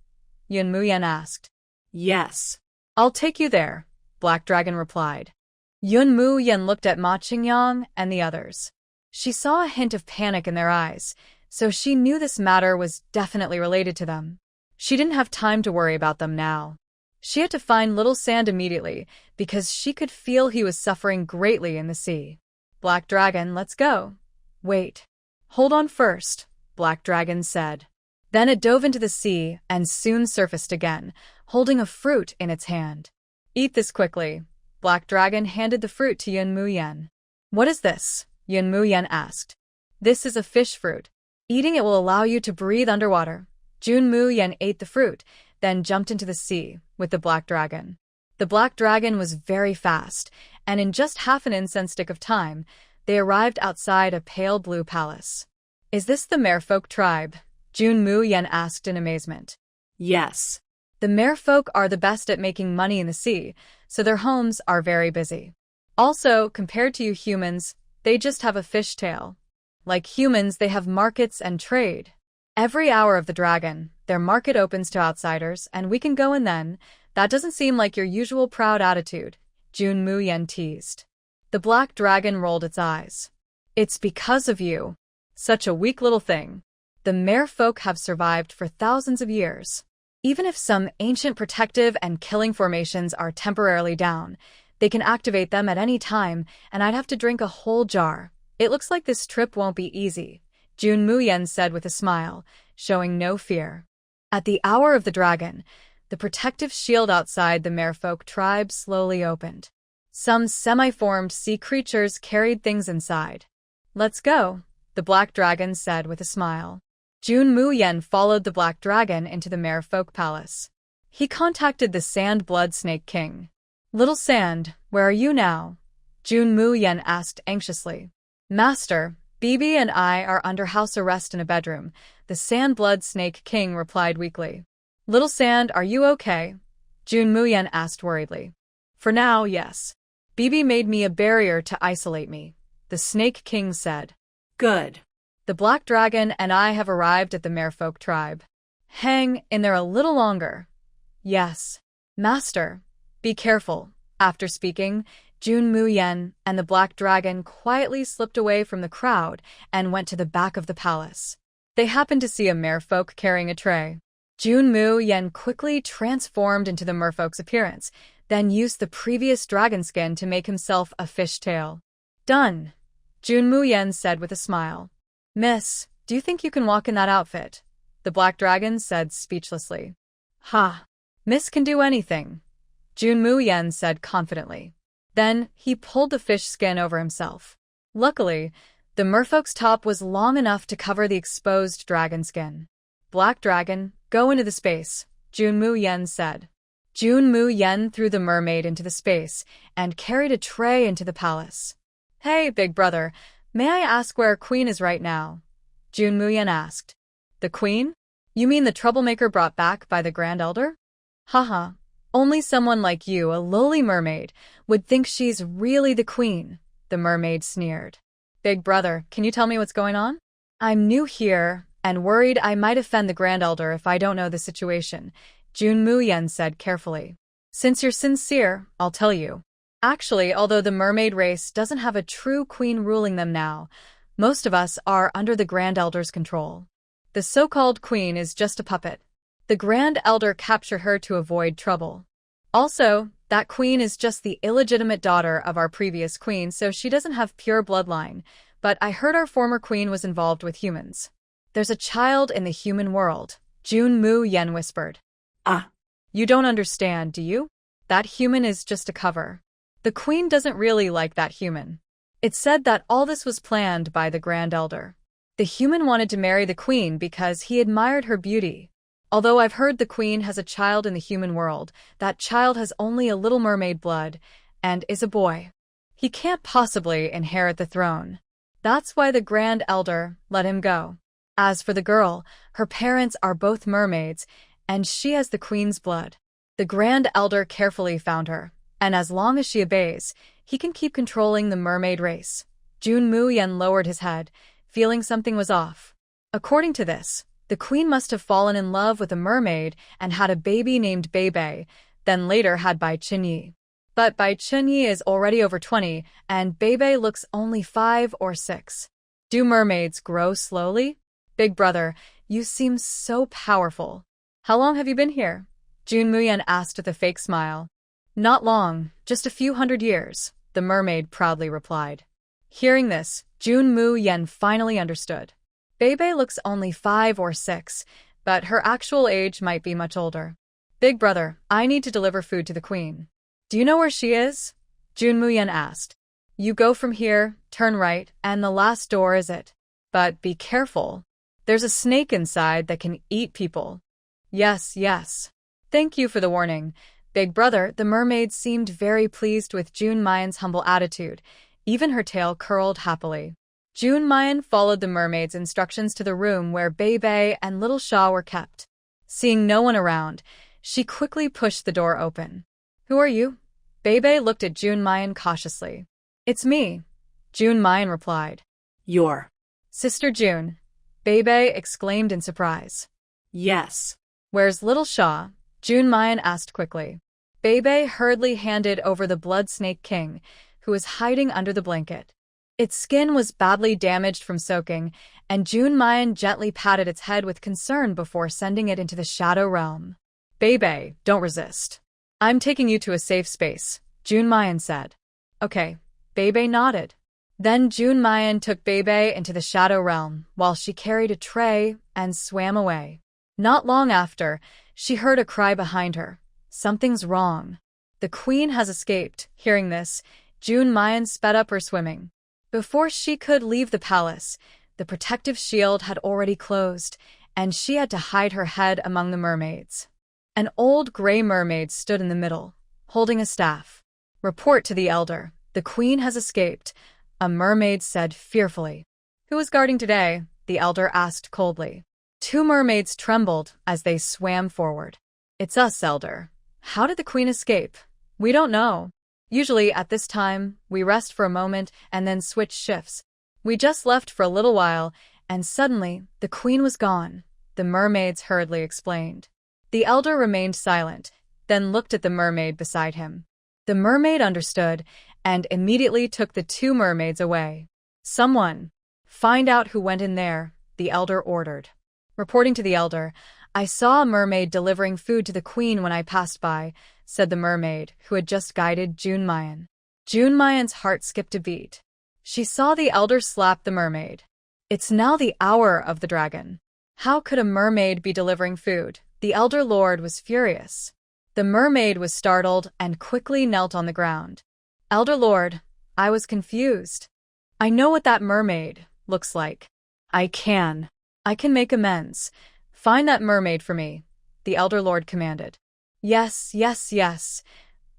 Yun Muyen asked. Yes. I'll take you there, Black Dragon replied. Yun Muyen looked at Ma Qingyang and the others. She saw a hint of panic in their eyes, so she knew this matter was definitely related to them. She didn't have time to worry about them now. She had to find Little Sand immediately, because she could feel he was suffering greatly in the sea. Black Dragon, let's go. Wait. Hold on first, Black Dragon said. Then it dove into the sea and soon surfaced again, holding a fruit in its hand. Eat this quickly. Black Dragon handed the fruit to Yun Muyen. What is this? Yun Muyen asked. This is a fish fruit. Eating it will allow you to breathe underwater. Yun Muyen ate the fruit, then jumped into the sea with the Black Dragon. The Black Dragon was very fast, and in just half an incense stick of time, they arrived outside a pale blue palace. Is this the merfolk tribe? Yun Muyen asked in amazement. Yes. The merfolk are the best at making money in the sea, so their homes are very busy. Also, compared to you humans, they just have a fishtail. Like humans, they have markets and trade. Every hour of the dragon, their market opens to outsiders, and we can go in then. That doesn't seem like your usual proud attitude, Yun Muyen teased. The Black Dragon rolled its eyes. It's because of you. Such a weak little thing. The merfolk have survived for thousands of years. Even if some ancient protective and killing formations are temporarily down, they can activate them at any time, and I'd have to drink a whole jar. It looks like this trip won't be easy, Yun Muyen said with a smile, showing no fear. At the hour of the dragon, the protective shield outside the merfolk tribe slowly opened. Some semi-formed sea creatures carried things inside. Let's go, the Black Dragon said with a smile. Yun Muyen followed the Black Dragon into the merfolk palace. He contacted the Sand Blood Snake King. Little Sand, where are you now? Yun Muyen asked anxiously. Master, Bibi and I are under house arrest in a bedroom, the Sand Blood Snake King replied weakly. Little Sand, are you okay? Yun Muyen asked worriedly. For now, yes. Bibi made me a barrier to isolate me, the Snake King said. Good. The Black Dragon and I have arrived at the merfolk tribe. Hang in there a little longer. Yes. Master, be careful. After speaking, Yun Muyen and the Black Dragon quietly slipped away from the crowd and went to the back of the palace. They happened to see a merfolk carrying a tray. Yun Muyen quickly transformed into the merfolk's appearance, then used the previous dragon skin to make himself a fishtail. Done, Yun Muyen said with a smile. Miss, do you think you can walk in that outfit? The Black Dragon said speechlessly. Ha! Miss can do anything, Yun Muyen said confidently. Then, he pulled the fish skin over himself. Luckily, the merfolk's top was long enough to cover the exposed dragon skin. Black Dragon, go into the space, Yun Muyen said. Yun Muyen threw the mermaid into the space and carried a tray into the palace. Hey, big brother, may I ask where Queen is right now? Yun Muyen asked. The Queen? You mean the troublemaker brought back by the Grand Elder? Haha, only someone like you, a lowly mermaid, would think she's really the Queen, the mermaid sneered. Big brother, can you tell me what's going on? I'm new here and worried I might offend the Grand Elder if I don't know the situation, Jun Muyen said carefully. Since you're sincere, I'll tell you. Actually, although the mermaid race doesn't have a true queen ruling them now, most of us are under the Grand Elder's control. The so-called queen is just a puppet. The Grand Elder captured her to avoid trouble. Also, that queen is just the illegitimate daughter of our previous queen, so she doesn't have pure bloodline, but I heard our former queen was involved with humans. There's a child in the human world, Jun Muyen whispered. Ah. You don't understand, do you? That human is just a cover. The queen doesn't really like that human. It's said that all this was planned by the Grand Elder. The human wanted to marry the queen because he admired her beauty. Although I've heard the queen has a child in the human world, that child has only a little mermaid blood, and is a boy. He can't possibly inherit the throne. That's why the Grand Elder let him go. As for the girl, her parents are both mermaids, and she has the queen's blood. The Grand Elder carefully found her, and as long as she obeys, he can keep controlling the mermaid race. Jun Muyen lowered his head, feeling something was off. According to this, the queen must have fallen in love with a mermaid and had a baby named Bebe, then later had Bai Chenyi. But Bai Chenyi is already over 20, and Bebe looks only 5 or 6. Do mermaids grow slowly? Big brother, you seem so powerful. How long have you been here? Jun Muyen asked with a fake smile. Not long, just a few hundred years, the mermaid proudly replied. Hearing this, Jun Muyen finally understood. Bebe looks only 5 or 6, but her actual age might be much older. Big brother, I need to deliver food to the queen. Do you know where she is? Jun Muyen asked. You go from here, turn right, and the last door is it. But be careful. There's a snake inside that can eat people. Yes, yes. Thank you for the warning. Big brother, the mermaid seemed very pleased with Jun Muyen's humble attitude. Even her tail curled happily. Jun Muyen followed the mermaid's instructions to the room where Bebe and little Sha were kept. Seeing no one around, she quickly pushed the door open. Who are you? Bebe looked at Jun Muyen cautiously. It's me, Jun Muyen replied. You're Sister Jun, Bebe exclaimed in surprise. Yes. Where's little Sha? Jun Muyen asked quickly. Bebe hurriedly handed over the Blood Snake King, who was hiding under the blanket. Its skin was badly damaged from soaking, and Jun Muyen gently patted its head with concern before sending it into the Shadow Realm. Bebe, don't resist. I'm taking you to a safe space, Jun Muyen said. Okay, Bebe nodded. Then Jun Muyen took Bebe into the Shadow Realm while she carried a tray and swam away. Not long after, she heard a cry behind her. Something's wrong. The queen has escaped. Hearing this, Jun Muyen sped up her swimming. Before she could leave the palace, the protective shield had already closed, and she had to hide her head among the mermaids. An old gray mermaid stood in the middle, holding a staff. Report to the elder. The queen has escaped, a mermaid said fearfully. Who is guarding today? The elder asked coldly. 2 mermaids trembled as they swam forward. It's us, elder. How did the queen escape? We don't know. Usually at this time, we rest for a moment and then switch shifts. We just left for a little while, and suddenly, the queen was gone, the mermaids hurriedly explained. The elder remained silent, then looked at the mermaid beside him. The mermaid understood and immediately took the 2 mermaids away. Someone, find out who went in there, the elder ordered. Reporting to the elder, I saw a mermaid delivering food to the queen when I passed by, said the mermaid, who had just guided Jun Muyen. Jun Muyen's heart skipped a beat. She saw the elder slap the mermaid. It's now the hour of the dragon. How could a mermaid be delivering food? The elder lord was furious. The mermaid was startled and quickly knelt on the ground. Elder lord, I was confused. I know what that mermaid looks like. I can make amends. Find that mermaid for me, the elder lord commanded. Yes, yes, yes.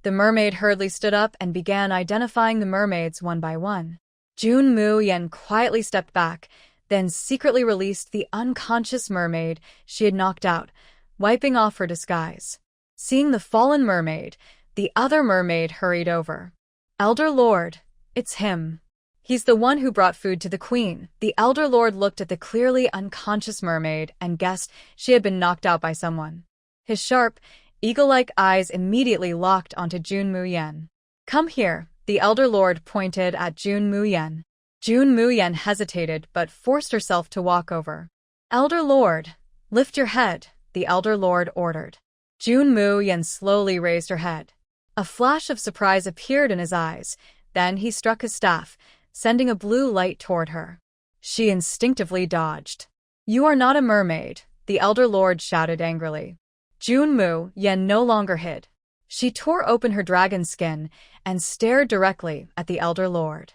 The mermaid hurriedly stood up and began identifying the mermaids one by one. Jun Muyen quietly stepped back, then secretly released the unconscious mermaid she had knocked out, wiping off her disguise. Seeing the fallen mermaid, the other mermaid hurried over. Elder Lord, it's him. He's the one who brought food to the queen. The elder lord looked at the clearly unconscious mermaid and guessed she had been knocked out by someone. His sharp, eagle-like eyes immediately locked onto Jun Muyen. Come here, the elder lord pointed at Jun Muyen. Jun Muyen hesitated but forced herself to walk over. Elder lord, lift your head, the elder lord ordered. Jun Muyen slowly raised her head. A flash of surprise appeared in his eyes. Then he struck his staff, sending a blue light toward her. She instinctively dodged. You are not a mermaid, the elder lord shouted angrily. Jun Muyen no longer hid. She tore open her dragon skin and stared directly at the elder lord.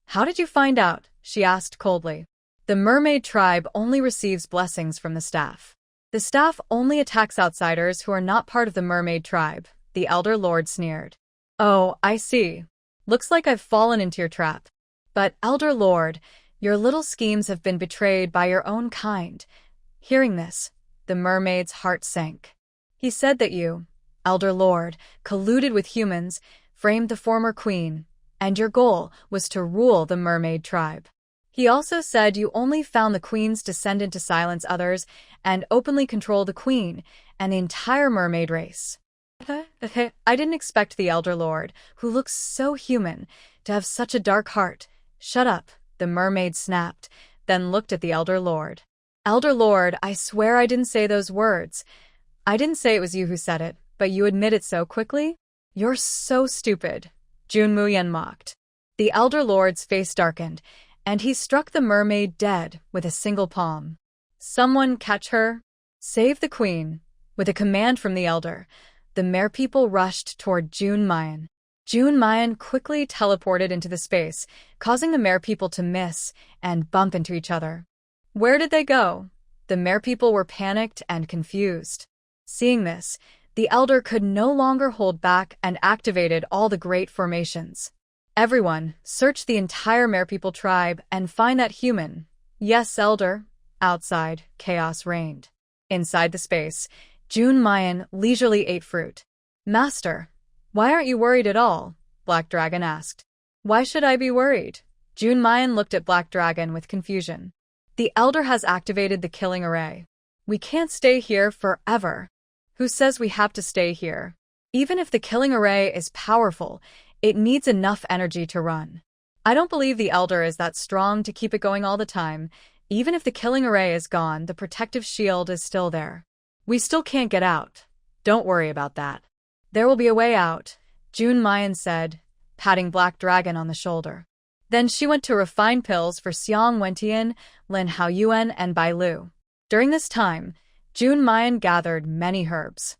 How did you find out? She asked coldly. The mermaid tribe only receives blessings from the staff. The staff only attacks outsiders who are not part of the mermaid tribe, the elder lord sneered. Oh, I see. Looks like I've fallen into your trap. But, elder lord, your little schemes have been betrayed by your own kind. Hearing this, the mermaid's heart sank. He said that you, elder lord, colluded with humans, framed the former queen, and your goal was to rule the mermaid tribe. He also said you only found the queen's descendant to silence others and openly control the queen and the entire mermaid race. I didn't expect the elder lord, who looks so human, to have such a dark heart. Shut up, the mermaid snapped, then looked at the elder lord. Elder lord, I swear I didn't say those words. I didn't say it was you who said it, but you admit it so quickly? You're so stupid, Jun Muyen mocked. The elder lord's face darkened, and he struck the mermaid dead with a single palm. Someone catch her. Save the queen. With a command from the elder, the merpeople rushed toward Jun Muyen. Jun Muyen quickly teleported into the space, causing the merpeople to miss and bump into each other. Where did they go? The merpeople were panicked and confused. Seeing this, the elder could no longer hold back and activated all the great formations. Everyone, search the entire merpeople tribe and find that human. Yes, elder. Outside, chaos reigned. Inside the space, Jun Muyen leisurely ate fruit. Master, why aren't you worried at all? Black Dragon asked. Why should I be worried? Jun Muyen looked at Black Dragon with confusion. The elder has activated the killing array. We can't stay here forever. Who says we have to stay here? Even if the killing array is powerful, it needs enough energy to run. I don't believe the elder is that strong to keep it going all the time. Even if the killing array is gone, the protective shield is still there. We still can't get out. Don't worry about that. There will be a way out, Jun Muyen said, patting Black Dragon on the shoulder. Then she went to refine pills for Xiang Wentian, Lin Haoyuan, and Bai Lu. During this time, Jun Muyen gathered many herbs.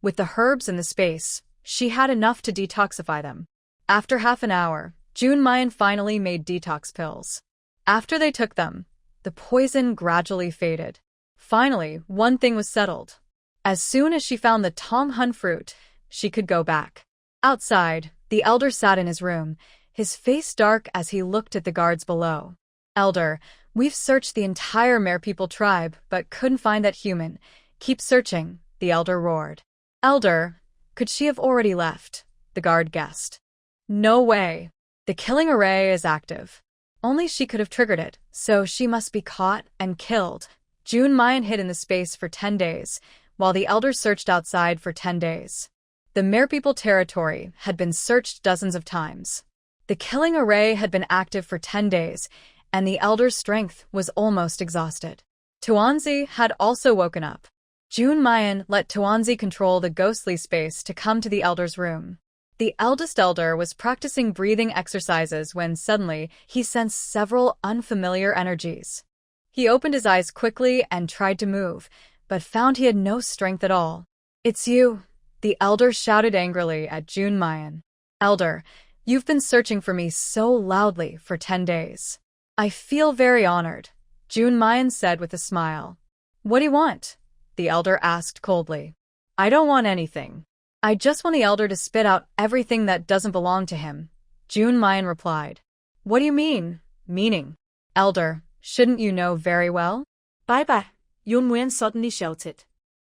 With the herbs in the space, she had enough to detoxify them. After half an hour, Jun Muyen finally made detox pills. After they took them, the poison gradually faded. Finally, one thing was settled. As soon as she found the Tong Hun fruit, she could go back. Outside, the elder sat in his room, his face dark as he looked at the guards below. Elder, we've searched the entire merpeople tribe, but couldn't find that human. Keep searching, the elder roared. Elder, could she have already left? The guard guessed. No way. The killing array is active. Only she could have triggered it, so she must be caught and killed. Jun Muyen hid in the space for 10 days, while the elder searched outside for 10 days. The merpeople territory had been searched dozens of times. The killing array had been active for 10 days, and the elder's strength was almost exhausted. Tuanzi had also woken up. Jun Muyen let Tuanzi control the ghostly space to come to the elder's room. The eldest elder was practicing breathing exercises when suddenly he sensed several unfamiliar energies. He opened his eyes quickly and tried to move, but found he had no strength at all. It's you, the elder shouted angrily at Jun Muyen. Elder, you've been searching for me so loudly for 10 days. I feel very honored, Jun Muyen said with a smile. What do you want? The elder asked coldly. I don't want anything. I just want the elder to spit out everything that doesn't belong to him, Jun Muyen replied. What do you mean? Meaning? Elder, shouldn't you know very well? Bye-bye, Jun Muyen suddenly shouted.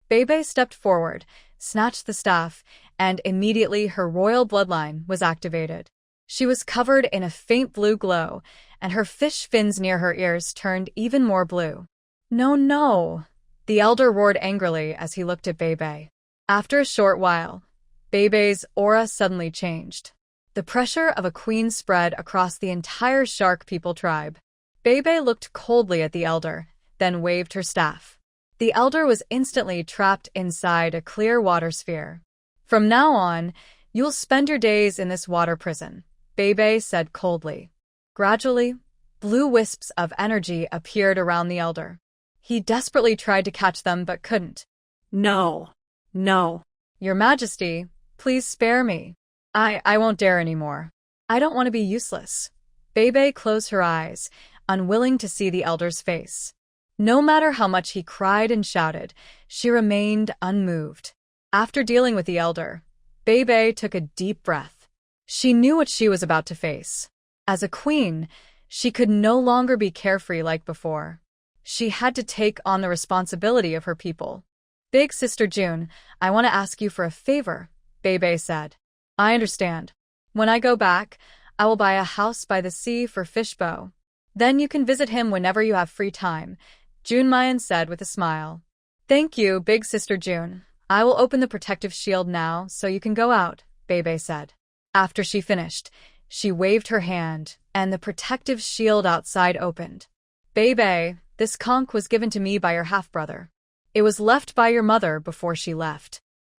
Bebe stepped forward, snatched the staff, and immediately her royal bloodline was activated. She was covered in a faint blue glow, and her fish fins near her ears turned even more blue. No, no, the elder roared angrily as he looked at Bebe. After a short while, Bebe's aura suddenly changed. The pressure of a queen spread across the entire shark people tribe. Bebe looked coldly at the elder, then waved her staff. The elder was instantly trapped inside a clear water sphere. From now on, you'll spend your days in this water prison, Bebe said coldly. Gradually, blue wisps of energy appeared around the elder. He desperately tried to catch them but couldn't. No. No. Your Majesty, please spare me. I won't dare anymore. I don't want to be useless. Bebe closed her eyes, unwilling to see the elder's face. No matter how much he cried and shouted, she remained unmoved. After dealing with the elder, Bebe took a deep breath. She knew what she was about to face. As a queen, she could no longer be carefree like before. She had to take on the responsibility of her people. Big Sister June, I want to ask you for a favor, Bebe said. I understand. When I go back, I will buy a house by the sea for Fishbow. Then you can visit him whenever you have free time, Junmayan said with a smile. Thank you, Big Sister June. I will open the protective shield now so you can go out, Bebe said. After she finished, she waved her hand, and the protective shield outside opened. Bebe, this conch was given to me by your half-brother. It was left by your mother before she left.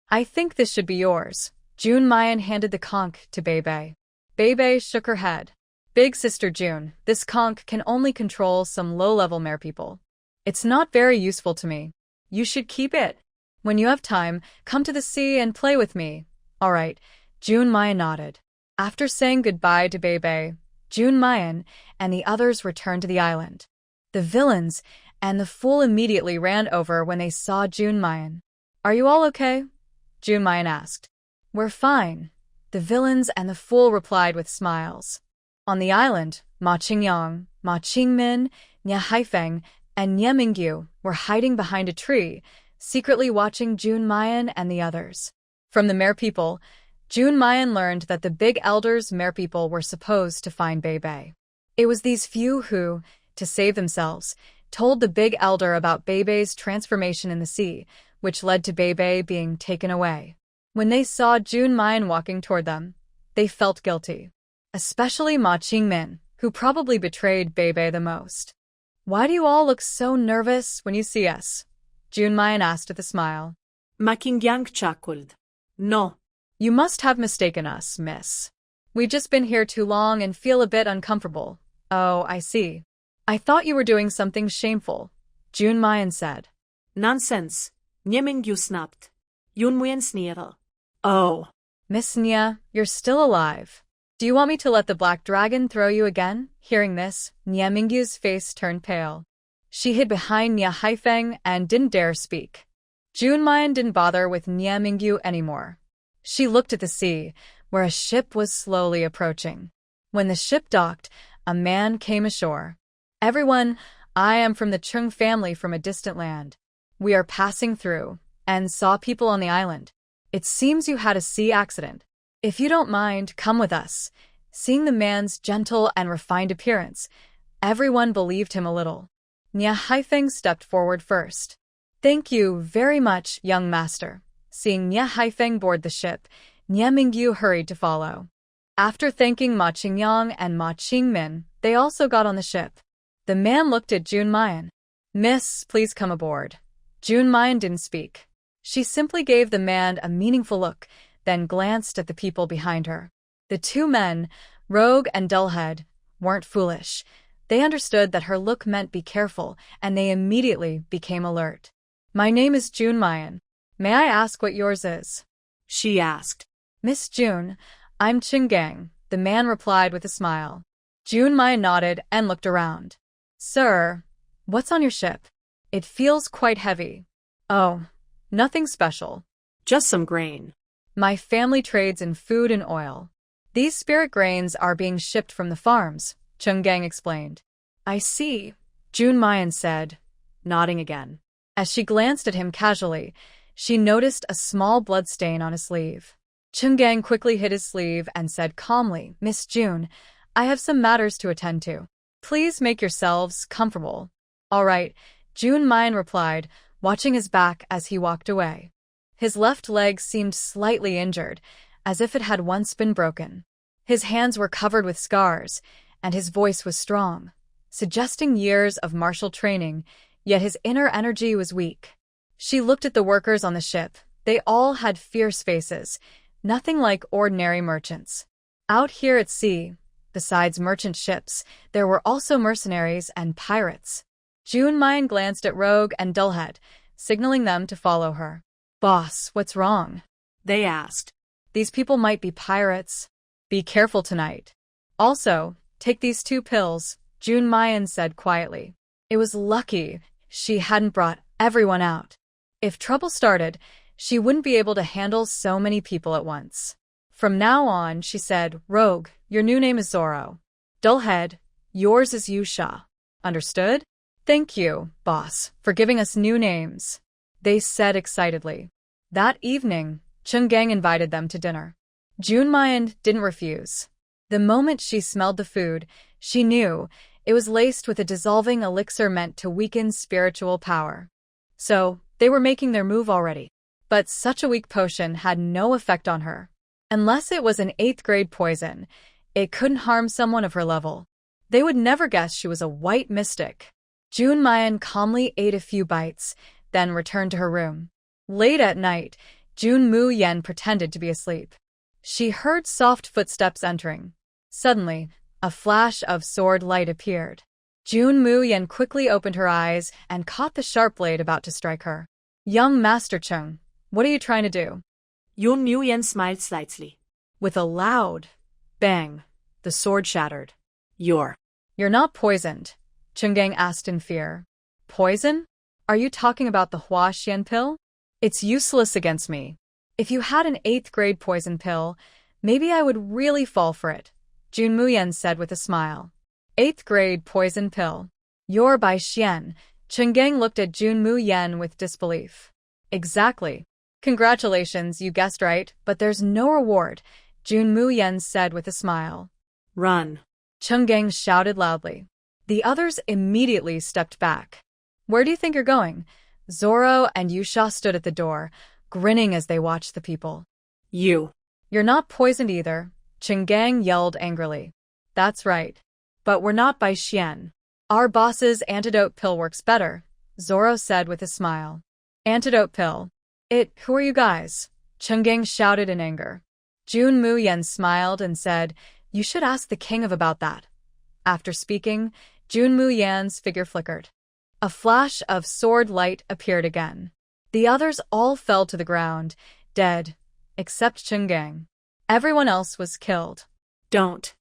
I think this should be yours. Junmayan handed the conch to Bebe. Bebe shook her head. Big Sister June, this conch can only control some low-level merpeople. It's not very useful to me. You should keep it. When you have time, come to the sea and play with me. All right, Junmayan nodded. After saying goodbye to Bebe, Junmayan and the others returned to the island. The villains and the fool immediately ran over when they saw Junmayan. Are you all okay? Junmayan asked. We're fine, the villains and the fool replied with smiles. On the island, Ma Qingyang, Ma Qingmin, Nya Haifeng, and Nye Mingyu were hiding behind a tree, secretly watching Junmayan and the others. From the merpeople, Junmayan learned that the big elders merpeople were supposed to find Bebe. It was these few who, to save themselves, told the big elder about Bebe's transformation in the sea, which led to Bebe being taken away. When they saw Junmayan walking toward them, they felt guilty. Especially Ma Qingmin, who probably betrayed Bebe the most. Why do you all look so nervous when you see us? Junmayan asked with a smile. Makingyang chuckled. No. You must have mistaken us, miss. We've just been here too long and feel a bit uncomfortable. Oh, I see. I thought you were doing something shameful, Junmayan said. Nonsense, Nye Mingyu snapped. Junmayan sneered. Oh. Miss Nya, you're still alive. Do you want me to let the black dragon throw you again? Hearing this, Nye Mingyu's face turned pale. She hid behind Nya Haifeng and didn't dare speak. Junmayan didn't bother with Nye Mingyu anymore. She looked at the sea, where a ship was slowly approaching. When the ship docked, a man came ashore. Everyone, I am from the Chung family from a distant land. We are passing through, and saw people on the island. It seems you had a sea accident. If you don't mind, come with us. Seeing the man's gentle and refined appearance, everyone believed him a little. Nya Haifeng stepped forward first. Thank you very much, young master. Seeing Nya Haifeng board the ship, Nye Mingyu hurried to follow. After thanking Ma Qingyang and Ma Qingmin, they also got on the ship. The man looked at Junmayan. Miss, please come aboard. Junmayan didn't speak. She simply gave the man a meaningful look, then glanced at the people behind her. The two men, Rogue and Dullhead, weren't foolish. They understood that her look meant be careful, and they immediately became alert. My name is Junmayan. May I ask what yours is? She asked. Miss June, I'm Qinggang, the man replied with a smile. Junmayan nodded and looked around. Sir, what's on your ship? It feels quite heavy. Oh, nothing special. Just some grain. My family trades in food and oil. These spirit grains are being shipped from the farms, Qinggang explained. I see, Junmayan said, nodding again. As she glanced at him casually, she noticed a small bloodstain on his sleeve. Chunggang quickly hid his sleeve and said calmly, Miss June, I have some matters to attend to. Please make yourselves comfortable. All right, June Mayan replied, watching his back as he walked away. His left leg seemed slightly injured, as if it had once been broken. His hands were covered with scars, and his voice was strong, suggesting years of martial training, yet his inner energy was weak. She looked at the workers on the ship. They all had fierce faces, nothing like ordinary merchants. Out here at sea, besides merchant ships, there were also mercenaries and pirates. June Mayan glanced at Rogue and Dullhead, signaling them to follow her. Boss, what's wrong? They asked. These people might be pirates. Be careful tonight. Also, take these 2 pills, June Mayan said quietly. It was lucky she hadn't brought everyone out. If trouble started, she wouldn't be able to handle so many people at once. From now on, she said, Rogue, your new name is Zoro. Dullhead, yours is Yusha. Understood? Thank you, boss, for giving us new names, they said excitedly. That evening, Chunggang invited them to dinner. June Mayan didn't refuse. The moment she smelled the food, she knew it was laced with a dissolving elixir meant to weaken spiritual power. So, they were making their move already. But such a weak potion had no effect on her. Unless it was an 8th-grade poison, it couldn't harm someone of her level. They would never guess she was a white mystic. June Mayan calmly ate a few bites, then returned to her room. Late at night, June Mu Yen pretended to be asleep. She heard soft footsteps entering. Suddenly, a flash of sword light appeared. June Mu Yen quickly opened her eyes and caught the sharp blade about to strike her. Young Master Chung, what are you trying to do? June Mu Yen smiled slightly. With a loud bang, the sword shattered. You're not poisoned, Chunggang asked in fear. Poison? Are you talking about the Hua Xian pill? It's useless against me. If you had an 8th-grade poison pill, maybe I would really fall for it, June Mu Yen said with a smile. 8th-grade poison pill. You're Bai Xian. Chunggang looked at June Mu Yen with disbelief. Exactly. Congratulations, you guessed right, but there's no reward, June Mu Yen said with a smile. Run. Chunggang shouted loudly. The others immediately stepped back. Where do you think you're going? Zoro and Yusha stood at the door, grinning as they watched the people. You're not poisoned either, Chunggang yelled angrily. That's right. But we're not Bai Xian. Our boss's antidote pill works better, Zoro said with a smile. Antidote pill? Who are you guys? Chunggang shouted in anger. June Mu Yen smiled and said, You should ask the king about that. After speaking, June Mu Yen's figure flickered. A flash of sword light appeared again. The others all fell to the ground, dead, except Chunggang. Everyone else was killed. Don't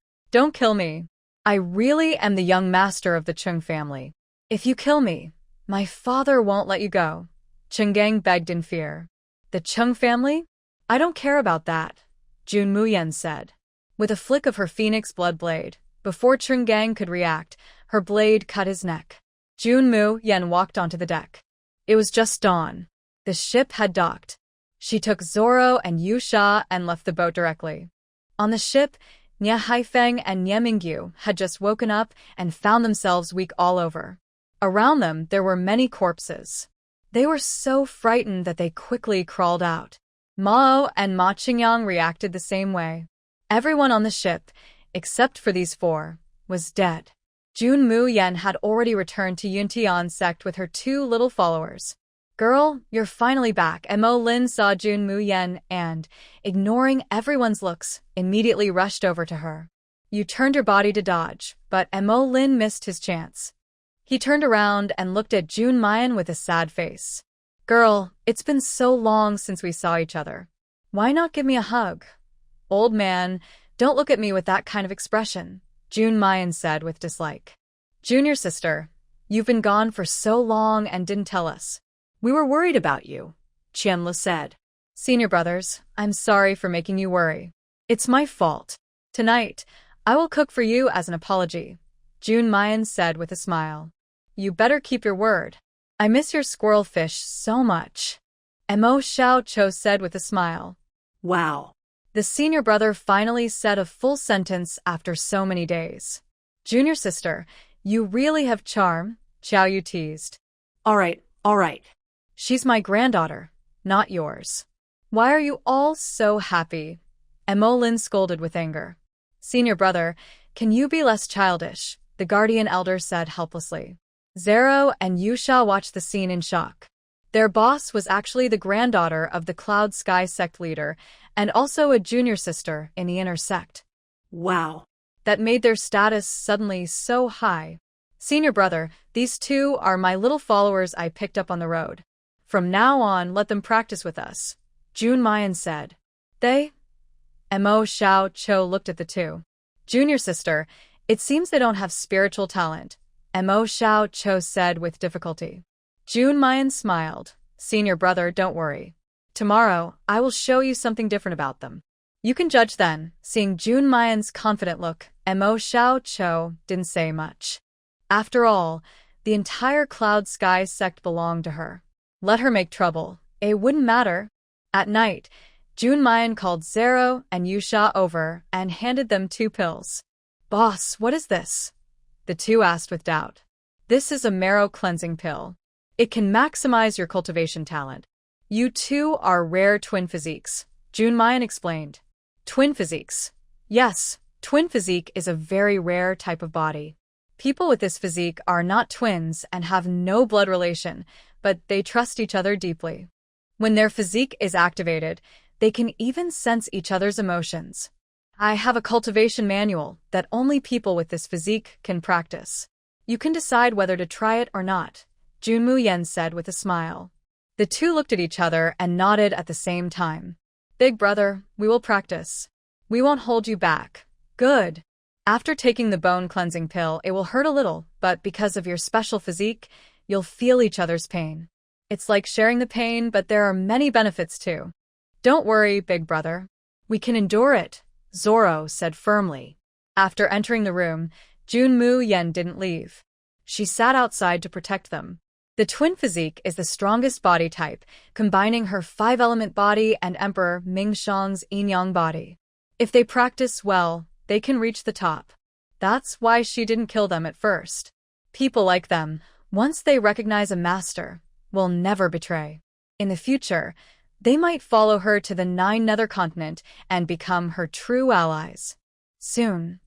kill me. I really am the young master of the Chung family. If you kill me, my father won't let you go, Chunggang begged in fear. The Chung family? I don't care about that, June Mu Yen said. With a flick of her phoenix blood blade, before Chunggang could react, her blade cut his neck. June Mu Yen walked onto the deck. It was just dawn. The ship had docked. She took Zoro and Yusha and left the boat directly. On the ship, Nia Haifeng and Nia Mingyu had just woken up and found themselves weak all over. Around them, there were many corpses. They were so frightened that they quickly crawled out. Mao and Ma Qingyang reacted the same way. Everyone on the ship, except for these 4, was dead. June Mu Yen had already returned to Yuntian sect with her 2 little followers. Girl, you're finally back. Mo Lin saw June Mu Yen and, ignoring everyone's looks, immediately rushed over to her. You turned your body to dodge, but Mo Lin missed his chance. He turned around and looked at June Mayan with a sad face. Girl, it's been so long since we saw each other. Why not give me a hug? Old man, don't look at me with that kind of expression, June Mayan said with dislike. Junior sister, you've been gone for so long and didn't tell us. We were worried about you, Qianlu said. Senior brothers, I'm sorry for making you worry. It's my fault. Tonight, I will cook for you as an apology, June Mayan said with a smile. You better keep your word. I miss your squirrel fish so much. Mo Xiao Cho said with a smile. Wow. The senior brother finally said a full sentence after so many days. Junior sister, you really have charm, Xiaoyu teased. All right. She's my granddaughter, not yours. Why are you all so happy? Emolin scolded with anger. Senior brother, can you be less childish? The guardian elder said helplessly. Zero and Yusha watched the scene in shock. Their boss was actually the granddaughter of the Cloud Sky sect leader and also a junior sister in the inner sect. Wow. That made their status suddenly so high. Senior brother, these two are my little followers I picked up on the road. From now on, let them practice with us, Jun Mayan said. They? Mo Xiao Cho looked at the two. Junior sister, it seems they don't have spiritual talent, Mo Xiao Cho said with difficulty. Jun Mayan smiled. Senior brother, don't worry. Tomorrow, I will show you something different about them. You can judge then. Seeing Jun Mayan's confident look, Mo Xiao Cho didn't say much. After all, the entire Cloud Sky sect belonged to her. Let her make trouble. It wouldn't matter. At night, Jun Mayan called Zero and Yusha over and handed them 2 pills. Boss, what is this? The two asked with doubt. This is a marrow cleansing pill. It can maximize your cultivation talent. You two are rare twin physiques, Jun Mayan explained. Twin physiques. Yes, twin physique is a very rare type of body. People with this physique are not twins and have no blood relation, but they trust each other deeply. When their physique is activated, they can even sense each other's emotions. I have a cultivation manual that only people with this physique can practice. You can decide whether to try it or not, Jun Muyen said with a smile. The two looked at each other and nodded at the same time. Big brother, we will practice. We won't hold you back. Good. After taking the bone cleansing pill, it will hurt a little, but because of your special physique, you'll feel each other's pain. It's like sharing the pain, but there are many benefits too. Don't worry, big brother. We can endure it, Zoro said firmly. After entering the room, Jun Muyen didn't leave. She sat outside to protect them. The twin physique is the strongest body type, combining her 5-element body and Emperor Mingxiang's yin-yang body. If they practice well, they can reach the top. That's why she didn't kill them at first. People like them, once they recognize a master, will never betray. In the future, they might follow her to the 9 nether continent and become her true allies. Soon,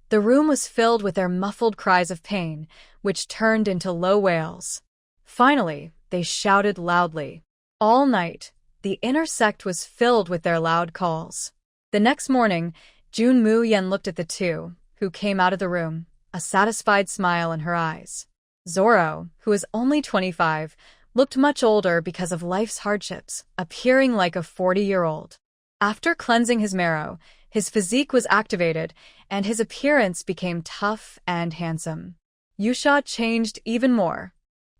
the room was filled with their muffled cries of pain, which turned into low wails. Finally, they shouted loudly. All night, the inner sect was filled with their loud calls. The next morning, Jun Muyen looked at the two, who came out of the room, a satisfied smile in her eyes. Zoro, who was only 25, looked much older because of life's hardships, appearing like a 40-year-old. After cleansing his marrow, his physique was activated, and his appearance became tough and handsome. Yusha changed even more.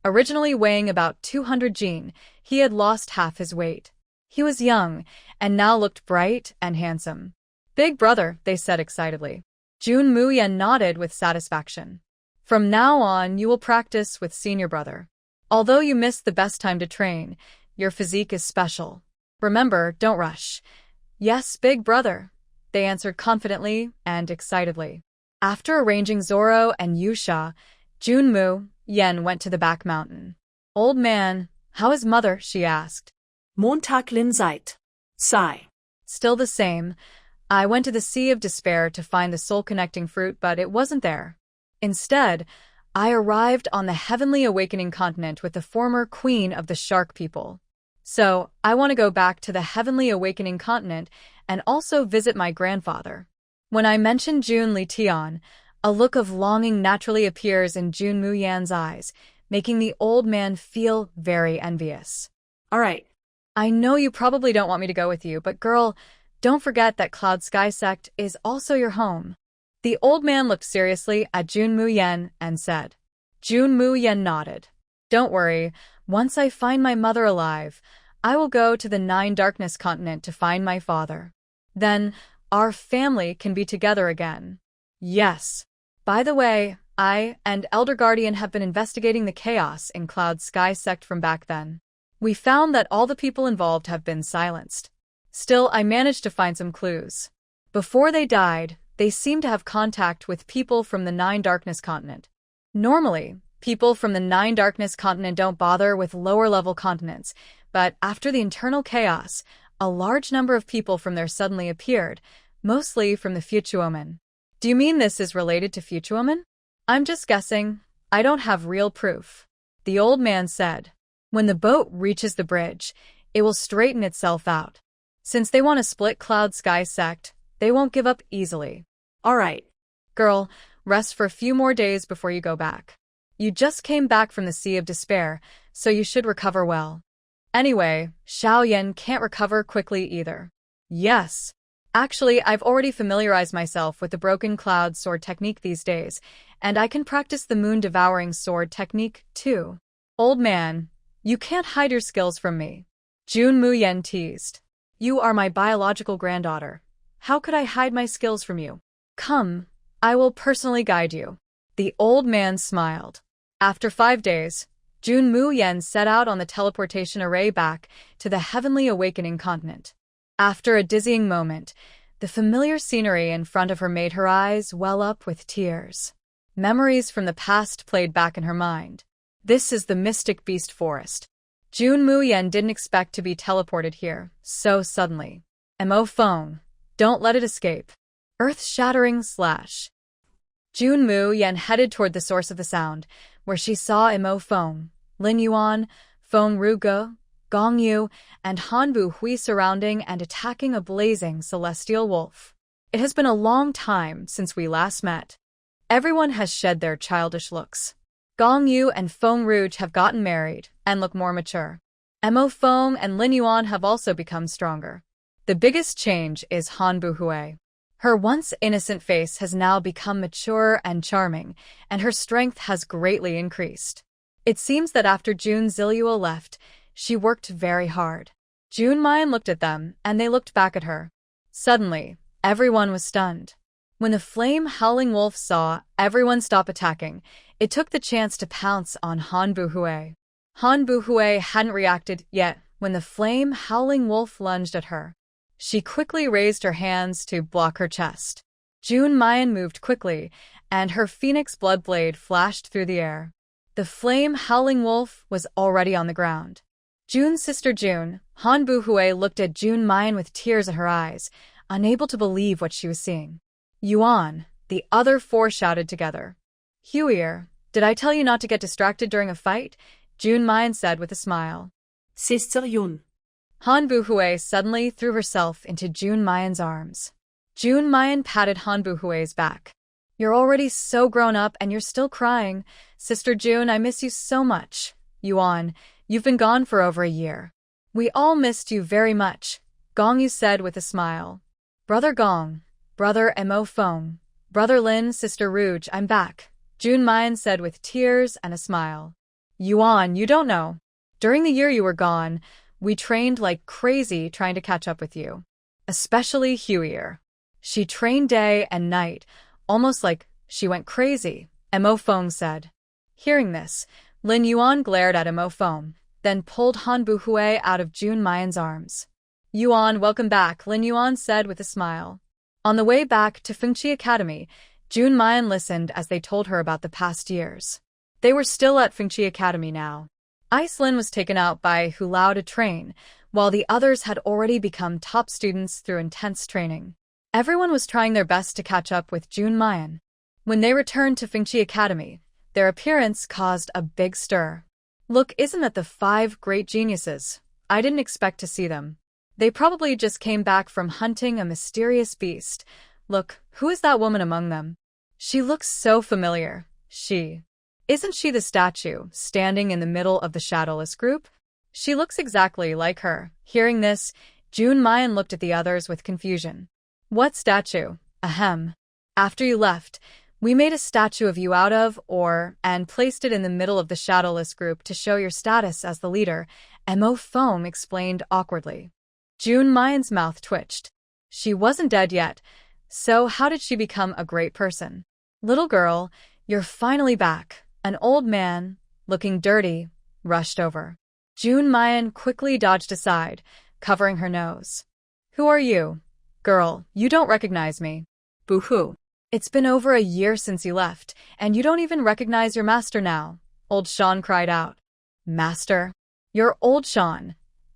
Originally weighing about 200 jin, he had lost half his weight. He was young, and now looked bright and handsome. Big brother, they said excitedly. Jun Muyen nodded with satisfaction. From now on, you will practice with senior brother. Although you missed the best time to train, your physique is special. Remember, don't rush. Yes, big brother, they answered confidently and excitedly. After arranging Zoro and Yusha, Jun Muyen went to the back mountain. Old man, how is mother? She asked. Montag Linzeit. Sigh. Still the same. I went to the Sea of Despair to find the soul-connecting fruit, but it wasn't there. Instead, I arrived on the Heavenly Awakening continent with the former queen of the shark people. So, I want to go back to the Heavenly Awakening continent and also visit my grandfather. When I mentioned Jun Litian, a look of longing naturally appears in Jun Muyen's eyes, making the old man feel very envious. All right. I know you probably don't want me to go with you, but girl, don't forget that Cloud Sky Sect is also your home. The old man looked seriously at Jun Muyen and said. Jun Muyen nodded. Don't worry, once I find my mother alive, I will go to the 9 Darkness continent to find my father. Then, our family can be together again. Yes. By the way, I and Elder Guardian have been investigating the chaos in Cloud Sky Sect from back then. We found that all the people involved have been silenced. Still, I managed to find some clues. Before they died, they seemed to have contact with people from the Nine Darkness continent. Normally, people from the Nine Darkness continent don't bother with lower-level continents, but after the internal chaos, a large number of people from there suddenly appeared, mostly from the Futuomen. Do you mean this is related to Futuomen? I'm just guessing. I don't have real proof. The old man said. When the boat reaches the bridge, it will straighten itself out. Since they want to split Cloud Sky sect, they won't give up easily. All right. Girl, rest for a few more days before you go back. You just came back from the Sea of Despair, so you should recover well. Anyway, Xiao Yan can't recover quickly either. Yes. Actually, I've already familiarized myself with the Broken Cloud Sword technique these days, and I can practice the Moon-Devouring Sword technique too. Old man, you can't hide your skills from me. Jun Muyen teased. You are my biological granddaughter. How could I hide my skills from you? Come, I will personally guide you. The old man smiled. After 5 days, Jun Muyen set out on the teleportation array back to the Heavenly Awakening continent. After a dizzying moment, the familiar scenery in front of her made her eyes well up with tears. Memories from the past played back in her mind. This is the Mystic Beast Forest. Jun Muyen didn't expect to be teleported here so suddenly. Mo Feng, don't let it escape. Earth-shattering slash. Jun Muyen headed toward the source of the sound, where she saw Mo Feng, Lin Yuan, Feng Ruge, Gong Yu, and Han Bu Hui surrounding and attacking a blazing celestial wolf. It has been a long time since we last met. Everyone has shed their childish looks. Gong Yu and Feng Ruge have gotten married and look more mature. Mo Feng and Lin Yuan have also become stronger. The biggest change is Han Bu Hui. Her once innocent face has now become mature and charming, and her strength has greatly increased. It seems that after Jun Zilua left, she worked very hard. Jun Mayan looked at them, and they looked back at her. Suddenly, everyone was stunned. When the flame-howling wolf saw everyone stop attacking, it took the chance to pounce on Han Bu Hui. Han Bu Hui hadn't reacted yet when the flame-howling wolf lunged at her. She quickly raised her hands to block her chest. Jun Mayan moved quickly, and her phoenix blood blade flashed through the air. The flame-howling wolf was already on the ground. Jun's sister Jun, Han Bu Hui, looked at Jun Mayan with tears in her eyes, unable to believe what she was seeing. Yuan, the other four shouted together. Huier, did I tell you not to get distracted during a fight? Jun Mayan said with a smile. Sister Yun. Han Bu Hui suddenly threw herself into Jun Mayan's arms. Jun Mayan patted Han Bu Hui's back. You're already so grown up and you're still crying. Sister Jun, I miss you so much. Yuan, you've been gone for over a year. We all missed you very much, Gong Yu said with a smile. Brother Gong, Brother Mo Feng, Brother Lin, Sister Rouge, I'm back, Jun Mayan said with tears and a smile. Yuan, you don't know. During the year you were gone, we trained like crazy trying to catch up with you. Especially Huier. She trained day and night, almost like she went crazy, Mo Feng said. Hearing this, Lin Yuan glared at Mo Feng, then pulled Han Bu Hui out of Jun Mayan's arms. Yuan, welcome back, Lin Yuan said with a smile. On the way back to Fengqi Academy, Jun Mayan listened as they told her about the past years. They were still at Fengqi Academy now. Icelin was taken out by Hu Lao to train, while the others had already become top students through intense training. Everyone was trying their best to catch up with Jun Mayan. When they returned to Fengqi Academy, their appearance caused a big stir. Look, isn't that the 5 great geniuses? I didn't expect to see them. They probably just came back from hunting a mysterious beast. Look, who is that woman among them? She looks so familiar. Isn't she the statue standing in the middle of the shadowless group? She looks exactly like her. Hearing this, Jun Mayan looked at the others with confusion. What statue? Ahem. After you left, we made a statue of you and placed it in the middle of the shadowless group to show your status as the leader, Mo Feng explained awkwardly. Jun Mayan's mouth twitched. She wasn't dead yet, so how did she become a great person? Little girl, you're finally back. An old man, looking dirty, rushed over. Jun Mayan quickly dodged aside, covering her nose. Who are you? Girl, you don't recognize me. Boo-hoo. It's been over a year since you left, and you don't even recognize your master now, old Sean cried out. Master? You're old Sean.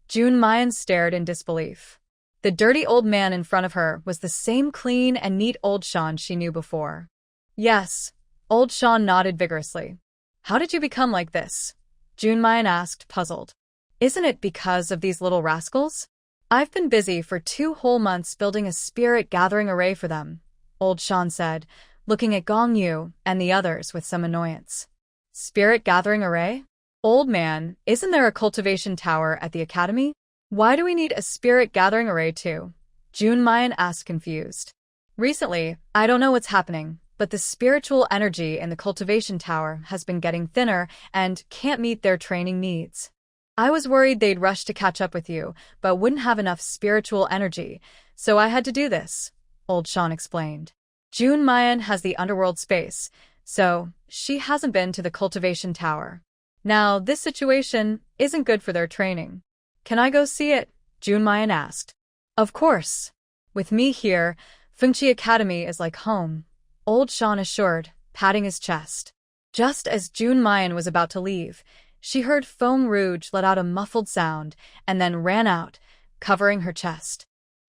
June Mayan stared in disbelief. The dirty old man in front of her was the same clean and neat old Sean she knew before. Yes, old Sean nodded vigorously. How did you become like this? June Mayan asked, puzzled. Isn't it because of these little rascals? I've been busy for 2 whole months building a spirit-gathering array for them, old Sean said, looking at Gong Yu and the others with some annoyance. Spirit-gathering array? Old man, isn't there a cultivation tower at the academy? Why do we need a spirit-gathering array too? June Mayan asked, confused. Recently, I don't know what's happening, but the spiritual energy in the cultivation tower has been getting thinner and can't meet their training needs. I was worried they'd rush to catch up with you, but wouldn't have enough spiritual energy, so I had to do this, old Sean explained. June Mayan has the underworld space, so she hasn't been to the cultivation tower. Now, this situation isn't good for their training. Can I go see it? June Mayan asked. Of course. With me here, Fengqi Academy is like home, old Sean assured, patting his chest. Just as June Mayan was about to leave, she heard Feng Rouge let out a muffled sound and then ran out, covering her chest.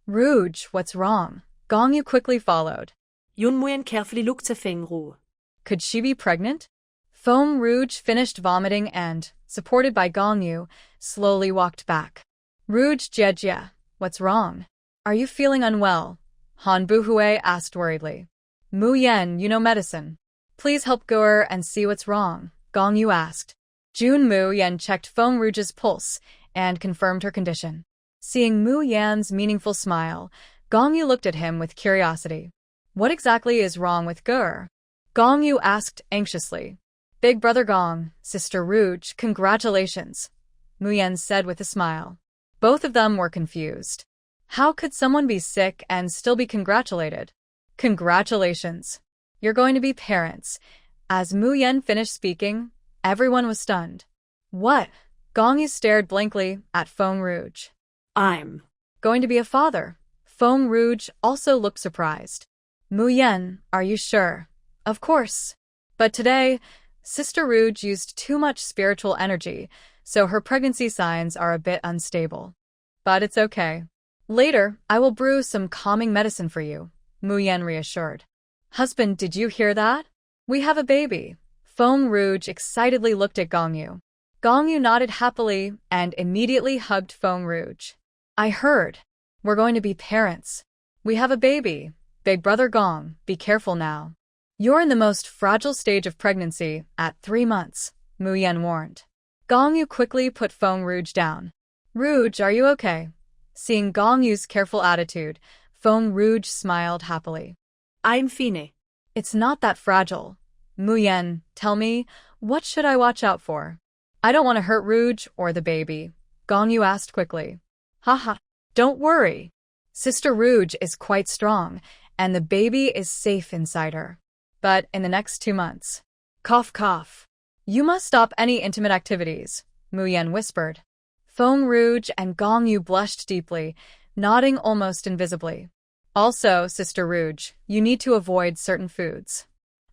Rouge, what's wrong? Gong Yu quickly followed. Yun Muyen carefully looked at Feng Ru. Could she be pregnant? Feng Rouge finished vomiting and, supported by Gong Yu, slowly walked back. Rouge Jiejia, what's wrong? Are you feeling unwell? Han Buhui asked worriedly. Mu Yen, you know medicine. Please help Guer and see what's wrong, Gong Yu asked. June Mu Yen checked Feng Rouge's pulse and confirmed her condition. Seeing Mu Yan's meaningful smile, Gong Yu looked at him with curiosity. What exactly is wrong with Guer? Gong Yu asked anxiously. Big brother Gong, Sister Rouge, congratulations, Mu Yen said with a smile. Both of them were confused. How could someone be sick and still be congratulated? Congratulations. You're going to be parents. As Mu Yen finished speaking, everyone was stunned. What? Gong Yu stared blankly at Feng Rouge. I'm going to be a father. Feng Rouge also looked surprised. Mu Yen, are you sure? Of course. But today, Sister Rouge used too much spiritual energy, so her pregnancy signs are a bit unstable. But it's okay. Later, I will brew some calming medicine for you, Mu Yen reassured. Husband, did you hear that? We have a baby. Feng Rouge excitedly looked at Gong Yu. Gong Yu nodded happily and immediately hugged Feng Rouge. I heard. We're going to be parents. We have a baby. Big brother Gong, be careful now. You're in the most fragile stage of pregnancy at 3 months, Mu Yen warned. Gong Yu quickly put Feng Rouge down. Rouge, are you okay? Seeing Gong Yu's careful attitude, Feng Rouge smiled happily. I'm fine. It's not that fragile. Mu Yen, tell me, what should I watch out for? I don't want to hurt Rouge or the baby, Gong Yu asked quickly. Haha, don't worry. Sister Rouge is quite strong, and the baby is safe inside her. But in the next 2 months. Cough cough. You must stop any intimate activities, Mu Yen whispered. Feng Rouge and Gong Yu blushed deeply, nodding almost invisibly. Also, Sister Rouge, you need to avoid certain foods.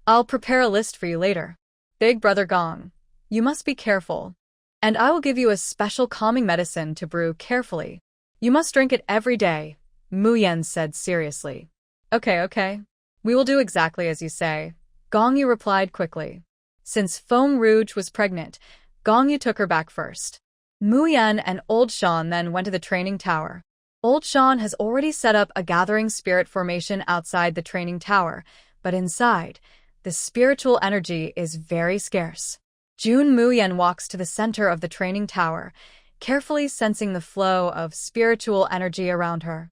I'll prepare a list for you later. Big brother Gong, you must be careful. And I will give you a special calming medicine to brew carefully. You must drink it every day, Mu Yen said seriously. Okay. We will do exactly as you say, Gong Yu replied quickly. Since Feng Rouge was pregnant, Gong Yu took her back first. Mu Yen and Old Sean then went to the training tower. Old Sean has already set up a gathering spirit formation outside the training tower, but inside, the spiritual energy is very scarce. June Mu Yen walks to the center of the training tower, carefully sensing the flow of spiritual energy around her.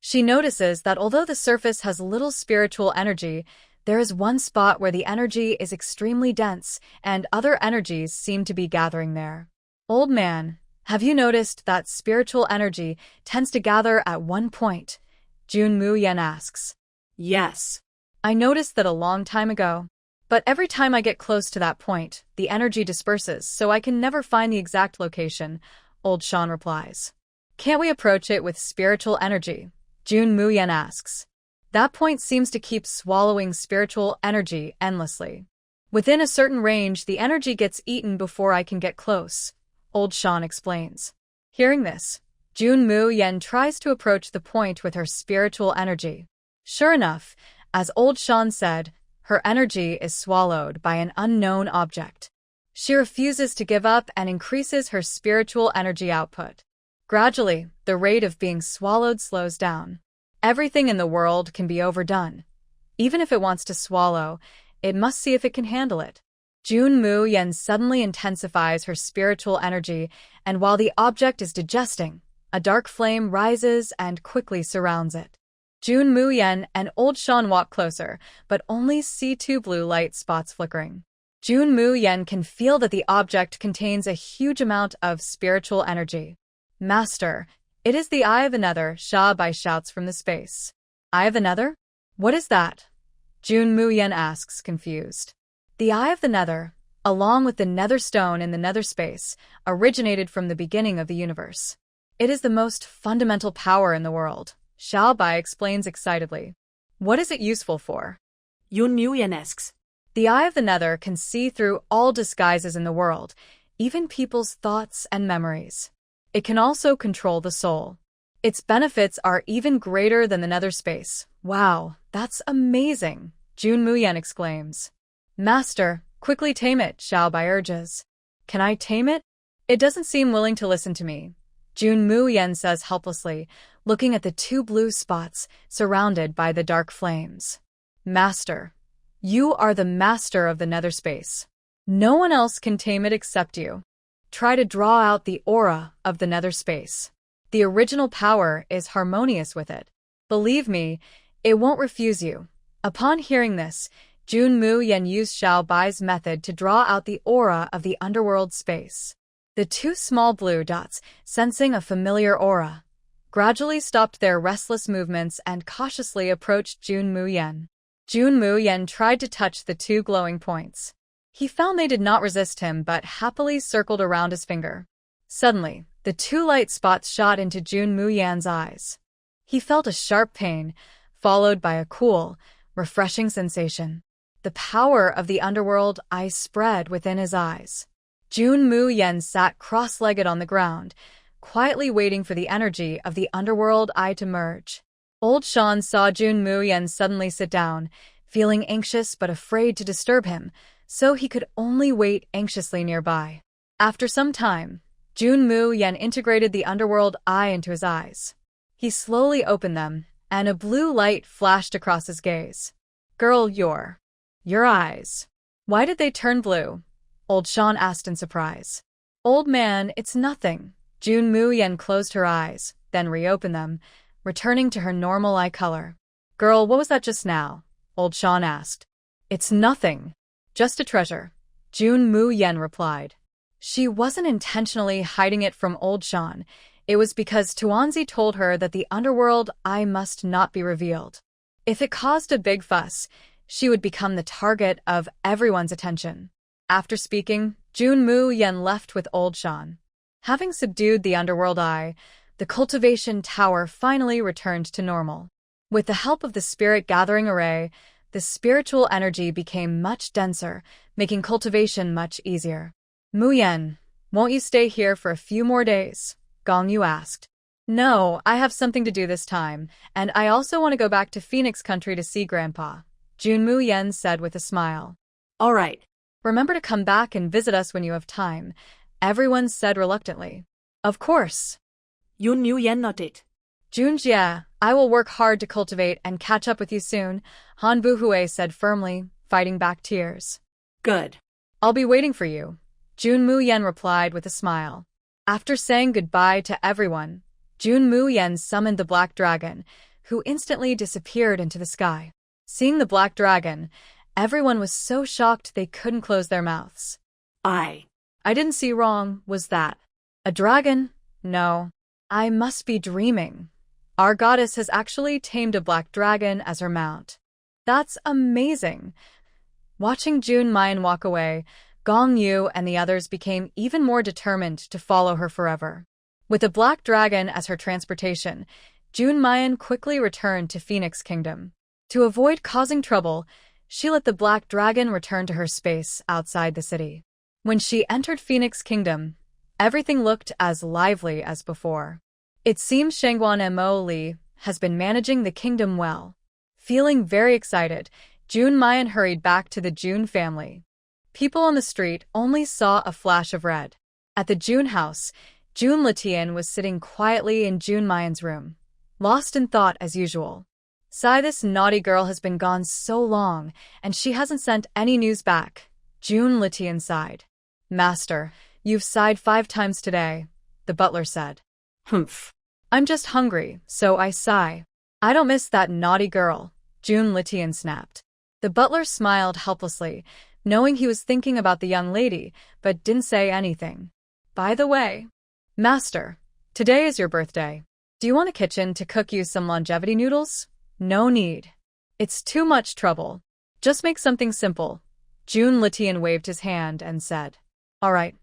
She notices that although the surface has little spiritual energy, there is one spot where the energy is extremely dense and other energies seem to be gathering there. Old man, have you noticed that spiritual energy tends to gather at one point? June Mu Yen asks. Yes. I noticed that a long time ago. But every time I get close to that point, the energy disperses, so I can never find the exact location, Old Sean replies. Can't we approach it with spiritual energy? Jun Muyen asks. That point seems to keep swallowing spiritual energy endlessly. Within a certain range, the energy gets eaten before I can get close, Old Shan explains. Hearing this, Jun Muyen tries to approach the point with her spiritual energy. Sure enough, as Old Shan said, her energy is swallowed by an unknown object. She refuses to give up and increases her spiritual energy output. Gradually, the rate of being swallowed slows down. Everything in the world can be overdone. Even if it wants to swallow, it must see if it can handle it. Jun Muyen suddenly intensifies her spiritual energy, and while the object is digesting, a dark flame rises and quickly surrounds it. Jun Muyen and Old Shan walk closer, but only see two blue light spots flickering. Jun Muyen can feel that the object contains a huge amount of spiritual energy. Master, it is the Eye of Another, Sha Bai shouts from the space. Eye of Another? What is that? Jun Muyen asks, confused. The Eye of the Nether, along with the Nether Stone in the Nether space, originated from the beginning of the universe. It is the most fundamental power in the world, Xiao Bai explains excitedly. What is it useful for? Jun Muyen asks. The Eye of the Nether can see through all disguises in the world, even people's thoughts and memories. It can also control the soul. Its benefits are even greater than the Nether space. Wow, that's amazing, Jun Muyen exclaims. Master, quickly tame it, Xiao Bai urges. Can I tame it? It doesn't seem willing to listen to me, Jun Muyen says helplessly, looking at the two blue spots surrounded by the dark flames. Master, you are the master of the Nether space. No one else can tame it except you. Try to draw out the aura of the Nether space. The original power is harmonious with it. Believe me, it won't refuse you. Upon hearing this, Jun Muyen used Xiao Bai's method to draw out the aura of the underworld space. The two small blue dots, sensing a familiar aura, gradually stopped their restless movements and cautiously approached Jun Muyen. Jun Muyen tried to touch the two glowing points. He found they did not resist him but happily circled around his finger. Suddenly, the two light spots shot into Jun Muyen's eyes. He felt a sharp pain, followed by a cool, refreshing sensation. The power of the underworld eye spread within his eyes. Jun Muyen sat cross-legged on the ground, quietly waiting for the energy of the underworld eye to merge. Old Shan saw Jun Muyen suddenly sit down, feeling anxious but afraid to disturb him, so he could only wait anxiously nearby. After some time, Jun Muyen integrated the underworld eye into his eyes. He slowly opened them, and a blue light flashed across his gaze. Girl, your eyes. Why did they turn blue? Old Shan asked in surprise. Old man, it's nothing. Jun Muyen closed her eyes, then reopened them, returning to her normal eye color. Girl, what was that just now? Old Shan asked. It's nothing. Just a treasure, Jun Muyen replied. She wasn't intentionally hiding it from Old Shan. It was because Tuanzi told her that the underworld eye must not be revealed. If it caused a big fuss, she would become the target of everyone's attention. After speaking, Jun Muyen left with Old Shan. Having subdued the underworld eye, the cultivation tower finally returned to normal. With the help of the spirit gathering array, the spiritual energy became much denser, making cultivation much easier. Muyen, won't you stay here for a few more days? Gong Yu asked. No, I have something to do this time, and I also want to go back to Phoenix Country to see Grandpa, Jun Muyen said with a smile. All right. Remember to come back and visit us when you have time, everyone said reluctantly. Of course. Jun Muyen nodded. Junjie, I will work hard to cultivate and catch up with you soon, Han Buhui said firmly, fighting back tears. Good. I'll be waiting for you, Jun Muyen replied with a smile. After saying goodbye to everyone, Jun Muyen summoned the Black Dragon, who instantly disappeared into the sky. Seeing the Black Dragon, everyone was so shocked they couldn't close their mouths. I didn't see wrong, was that? A dragon? No. I must be dreaming. Our goddess has actually tamed a black dragon as her mount. That's amazing. Watching Jun Muyen walk away, Gong Yu and the others became even more determined to follow her forever. With a black dragon as her transportation, Junmayan quickly returned to Phoenix Kingdom. To avoid causing trouble, she let the black dragon return to her space outside the city. When she entered Phoenix Kingdom, everything looked as lively as before. It seems Shangguan Mo Li has been managing the kingdom well. Feeling very excited, Junmayan hurried back to the Jun family. People on the street only saw a flash of red. At the Jun house, Jun Litian was sitting quietly in Junmayan's room, lost in thought as usual. Sigh, this naughty girl has been gone so long, and she hasn't sent any news back. Jun Litian sighed. Master, you've sighed 5 times today, the butler said. Humph. I'm just hungry, so I sigh. I don't miss that naughty girl, Jun Litian snapped. The butler smiled helplessly, knowing he was thinking about the young lady, but didn't say anything. By the way, Master, today is your birthday. Do you want a kitchen to cook you some longevity noodles? No need. It's too much trouble. Just make something simple. Jun Litian waved his hand and said, All right.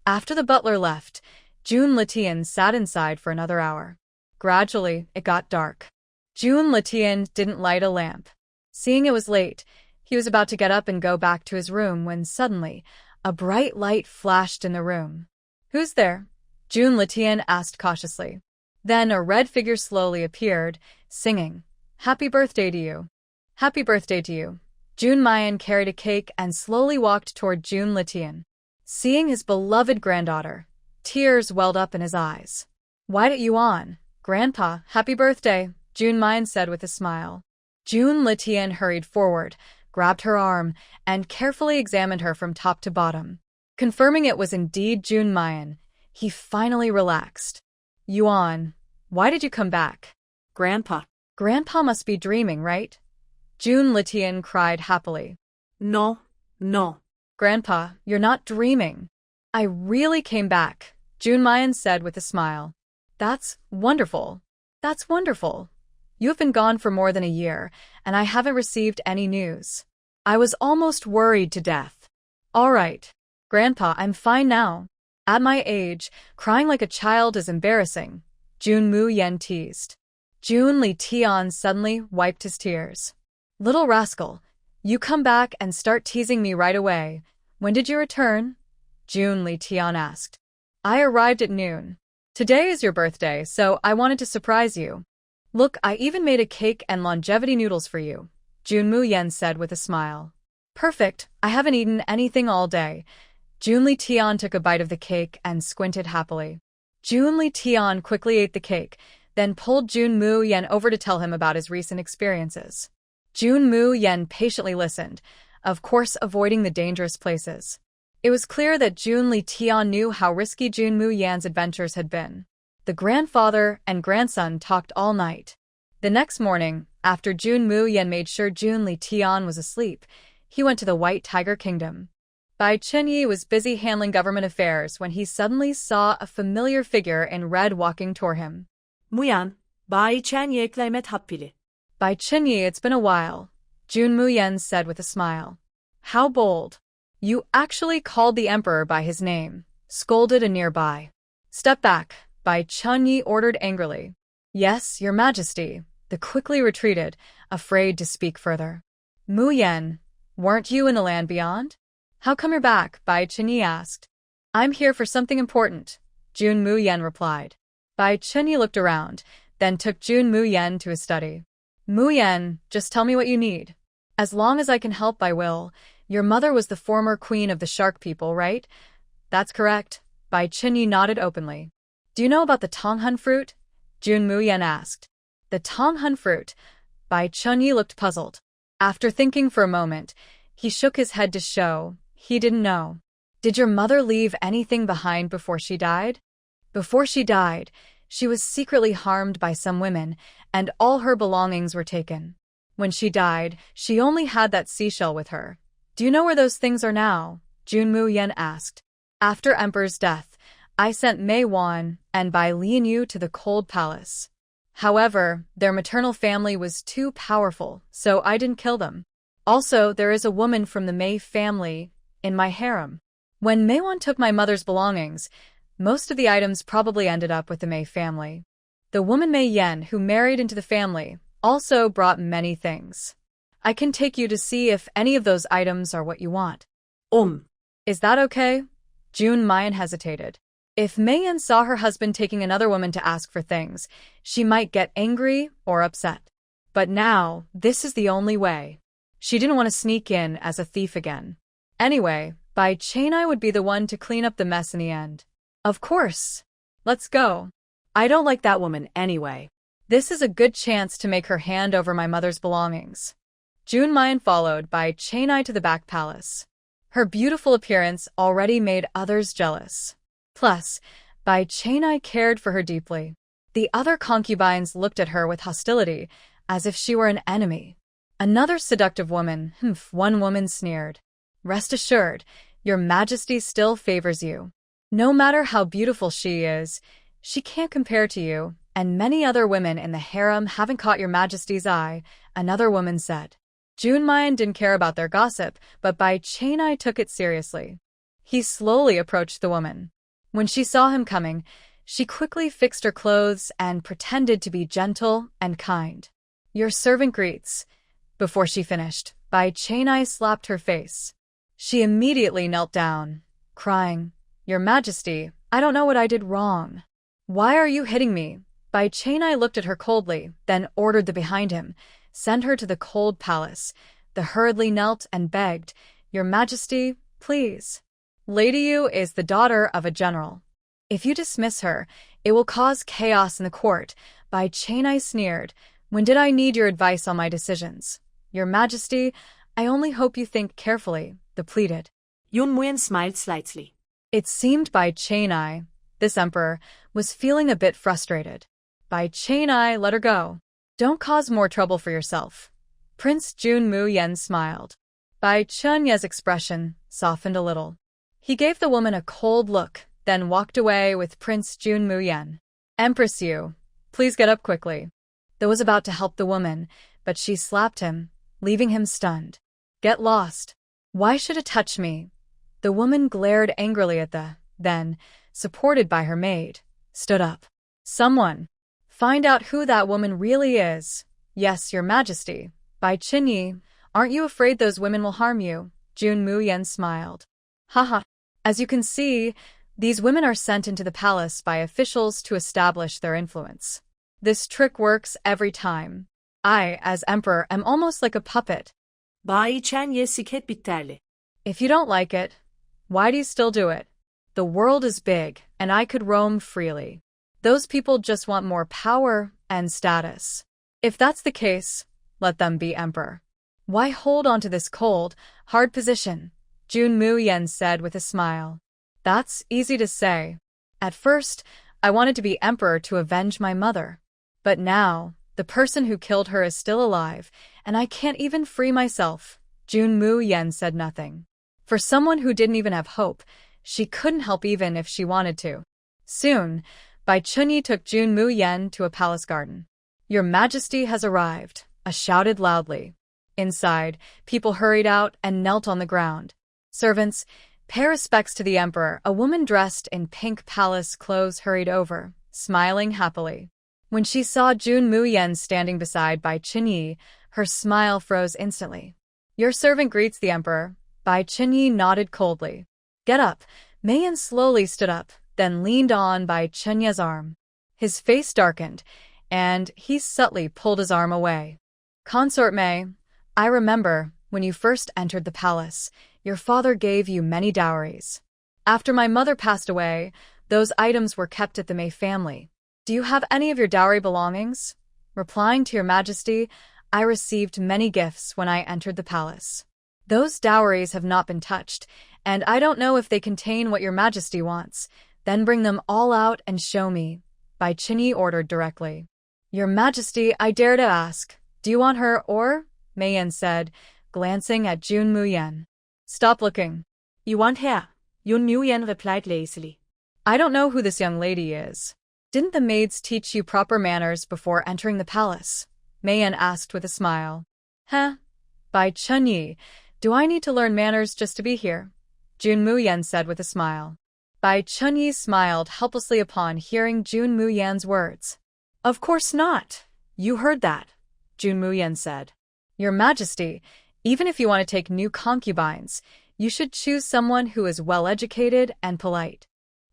After the butler left, Jun Litian sat inside for another hour. Gradually, it got dark. Jun Litian didn't light a lamp. Seeing it was late, he was about to get up and go back to his room when suddenly, a bright light flashed in the room. Who's there? Jun Litian asked cautiously. Then a red figure slowly appeared, singing, Happy birthday to you. Happy birthday to you. Junmayan carried a cake and slowly walked toward Jun Litian. Seeing his beloved granddaughter, tears welled up in his eyes. Why did you on? Grandpa, happy birthday, Junmayan said with a smile. Jun Litian hurried forward, grabbed her arm, and carefully examined her from top to bottom. Confirming it was indeed Junmayan, he finally relaxed. Yuan, why did you come back? Grandpa. Grandpa must be dreaming, right? Jun Litian cried happily. No. Grandpa, you're not dreaming. I really came back, Junmayan said with a smile. That's wonderful. That's wonderful. You have been gone for more than a year, and I haven't received any news. I was almost worried to death. All right. Grandpa, I'm fine now. At my age, crying like a child is embarrassing, Jun Mu Yen teased. Jun Litian suddenly wiped his tears. Little rascal, you come back and start teasing me right away. When did you return? Jun Litian asked. I arrived at noon. Today is your birthday, so I wanted to surprise you. Look, I even made a cake and longevity noodles for you, Jun Mu Yen said with a smile. Perfect, I haven't eaten anything all day. Jun Litian took a bite of the cake and squinted happily. Jun Litian quickly ate the cake, then pulled Jun Mu Yen over to tell him about his recent experiences. Jun Mu Yen patiently listened, of course avoiding the dangerous places. It was clear that Jun Litian knew how risky Jun Mu Yan's adventures had been. The grandfather and grandson talked all night. The next morning, after Jun Mu Yen made sure Jun Litian was asleep, he went to the White Tiger Kingdom. Bai Chunyi was busy handling government affairs when he suddenly saw a familiar figure in red walking toward him. Muyan, Bai Chunyi eklemet happili. Bai Chunyi, it's been a while, Jun Mu Yen said with a smile. How bold. You actually called the emperor by his name, scolded a nearby. Step back, Bai Chunyi ordered angrily. Yes, your majesty, the quickly retreated, afraid to speak further. Mu Yen, weren't you in the land beyond? How come you're back? Bai Chunyi asked. I'm here for something important, Jun Mu Yen replied. Bai Chunyi looked around, then took Jun Mu Yen to his study. Mu Yen, just tell me what you need. As long as I can help, I will. Your mother was the former queen of the shark people, right? That's correct. Bai Chunyi nodded openly. Do you know about the Tonghun fruit? Jun Mu Yen asked. The Tonghun fruit. Bai Chunyi looked puzzled. After thinking for a moment, he shook his head to show he didn't know. Did your mother leave anything behind before she died? Before she died, she was secretly harmed by some women, and all her belongings were taken. When she died, she only had that seashell with her. Do you know where those things are now? Jun Mu Yen asked. After Emperor's death, I sent Mei Wan and Bai Lianyu to the Cold Palace. However, their maternal family was too powerful, so I didn't kill them. Also, there is a woman from the Mei family in my harem. When Mei Wan took my mother's belongings, Most of the items probably ended up with the Mei family. The woman Mei Yan, who married into the family, also brought many things. I can take you to see if any of those items are what you want. Is that okay? June Mayan hesitated. If Mei Yan saw her husband taking another woman to ask for things, she might get angry or upset. But now, this is the only way. She didn't want to sneak in as a thief again. Anyway, Bai Chenai would be the one to clean up the mess in the end. Of course. Let's go. I don't like that woman anyway. This is a good chance to make her hand over my mother's belongings. June Mayan followed Bai Chenai to the back palace. Her beautiful appearance already made others jealous. Plus, Bai Chenai cared for her deeply. The other concubines looked at her with hostility, as if she were an enemy. Another seductive woman, one woman sneered. Rest assured, your majesty still favors you. No matter how beautiful she is, she can't compare to you, and many other women in the harem haven't caught your majesty's eye, another woman said. June Mayan didn't care about their gossip, but Bai Chenai took it seriously. He slowly approached the woman. When she saw him coming, she quickly fixed her clothes and pretended to be gentle and kind. Your servant greets. Before she finished, Bai Chenai slapped her face. She immediately knelt down, crying, Your Majesty, I don't know what I did wrong. Why are you hitting me? Bai Chenai looked at her coldly, then ordered the behind him, send her to the cold palace. The hurriedly knelt and begged, Your Majesty, please. Lady Yu is the daughter of a general. If you dismiss her, it will cause chaos in the court. Bai Chenai sneered, When did I need your advice on my decisions? Your Majesty, I only hope you think carefully, the pleaded. Yun Muyen smiled slightly. It seemed Bai Chenai, this emperor, was feeling a bit frustrated. Bai Chenai let her go. Don't cause more trouble for yourself. Prince Jun Muyen smiled. Bai Chunye's expression softened a little. He gave the woman a cold look, then walked away with Prince Jun Muyen. Empress Yu, please get up quickly. Tho was about to help the woman, but she slapped him, leaving him stunned. Get lost. Why should it touch me? The woman glared angrily at then, supported by her maid, stood up. Someone. Find out who that woman really is. Yes, Your Majesty. Bai Chenyi, aren't you afraid those women will harm you? Jun Muyen smiled. Haha. As you can see, these women are sent into the palace by officials to establish their influence. This trick works every time. I, as emperor, am almost like a puppet. Bai Chenye siket bitterli. If you don't like it, why do you still do it? The world is big, and I could roam freely. Those people just want more power and status. If that's the case, let them be emperor. Why hold on to this cold, hard position? Jun Muyen said with a smile. That's easy to say. At first, I wanted to be emperor to avenge my mother. But now, the person who killed her is still alive, and I can't even free myself. Jun Muyen said nothing. For someone who didn't even have hope, she couldn't help even if she wanted to. Soon, Bai Chunyi took Jun Muyen to a palace garden. Your Majesty has arrived, a shouted loudly. Inside, people hurried out and knelt on the ground. Servants, pay respects to the emperor. A woman dressed in pink palace clothes hurried over, smiling happily. When she saw Jun Muyen standing beside Bai Chenyi, her smile froze instantly. Your servant greets the emperor. Bai Chenyi nodded coldly. Get up. Mayan slowly stood up, then leaned on Bai Chenyi's arm. His face darkened, and he subtly pulled his arm away. Consort Mei, I remember, when you first entered the palace, your father gave you many dowries. After my mother passed away, those items were kept at the Mei family. Do you have any of your dowry belongings? Replying to your Majesty, I received many gifts when I entered the palace. Those dowries have not been touched, and I don't know if they contain what your Majesty wants. Then bring them all out and show me, Bai Chenyi ordered directly. Your Majesty, I dare to ask, do you want her or? Mayan said, glancing at Jun Muyen. Stop looking. You want her? Yun Muyen replied lazily. I don't know who this young lady is. Didn't the maids teach you proper manners before entering the palace? Mayan asked with a smile. Huh? Bai Chunyi, do I need to learn manners just to be here? Jun Muyen said with a smile. Bai Chunyi smiled helplessly upon hearing Jun Muyan's words. Of course not. You heard that, Jun Muyan said. Your Majesty, even if you want to take new concubines, you should choose someone who is well-educated and polite.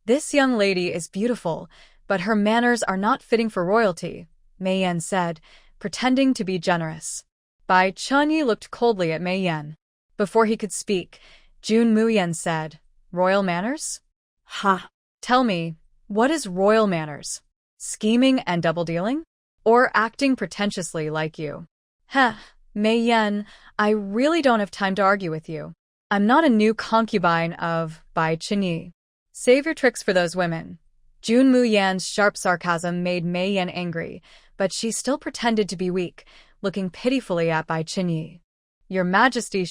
This young lady is beautiful, but her manners are not fitting for royalty, Mei Yan said, pretending to be generous. Bai Chunyi looked coldly at Mei Yan. Before he could speak, Jun Muyan said, Royal manners? Ha! Tell me, what is royal manners? Scheming and double-dealing? Or acting pretentiously like you? Heh, Mei Yan, I really don't have time to argue with you. I'm not a new concubine of Bai Chunyi. Save your tricks for those women. Jun Muyan's sharp sarcasm made Mei Yan angry, but she still pretended to be weak, looking pitifully at Bai Chunyi. Your Majesty,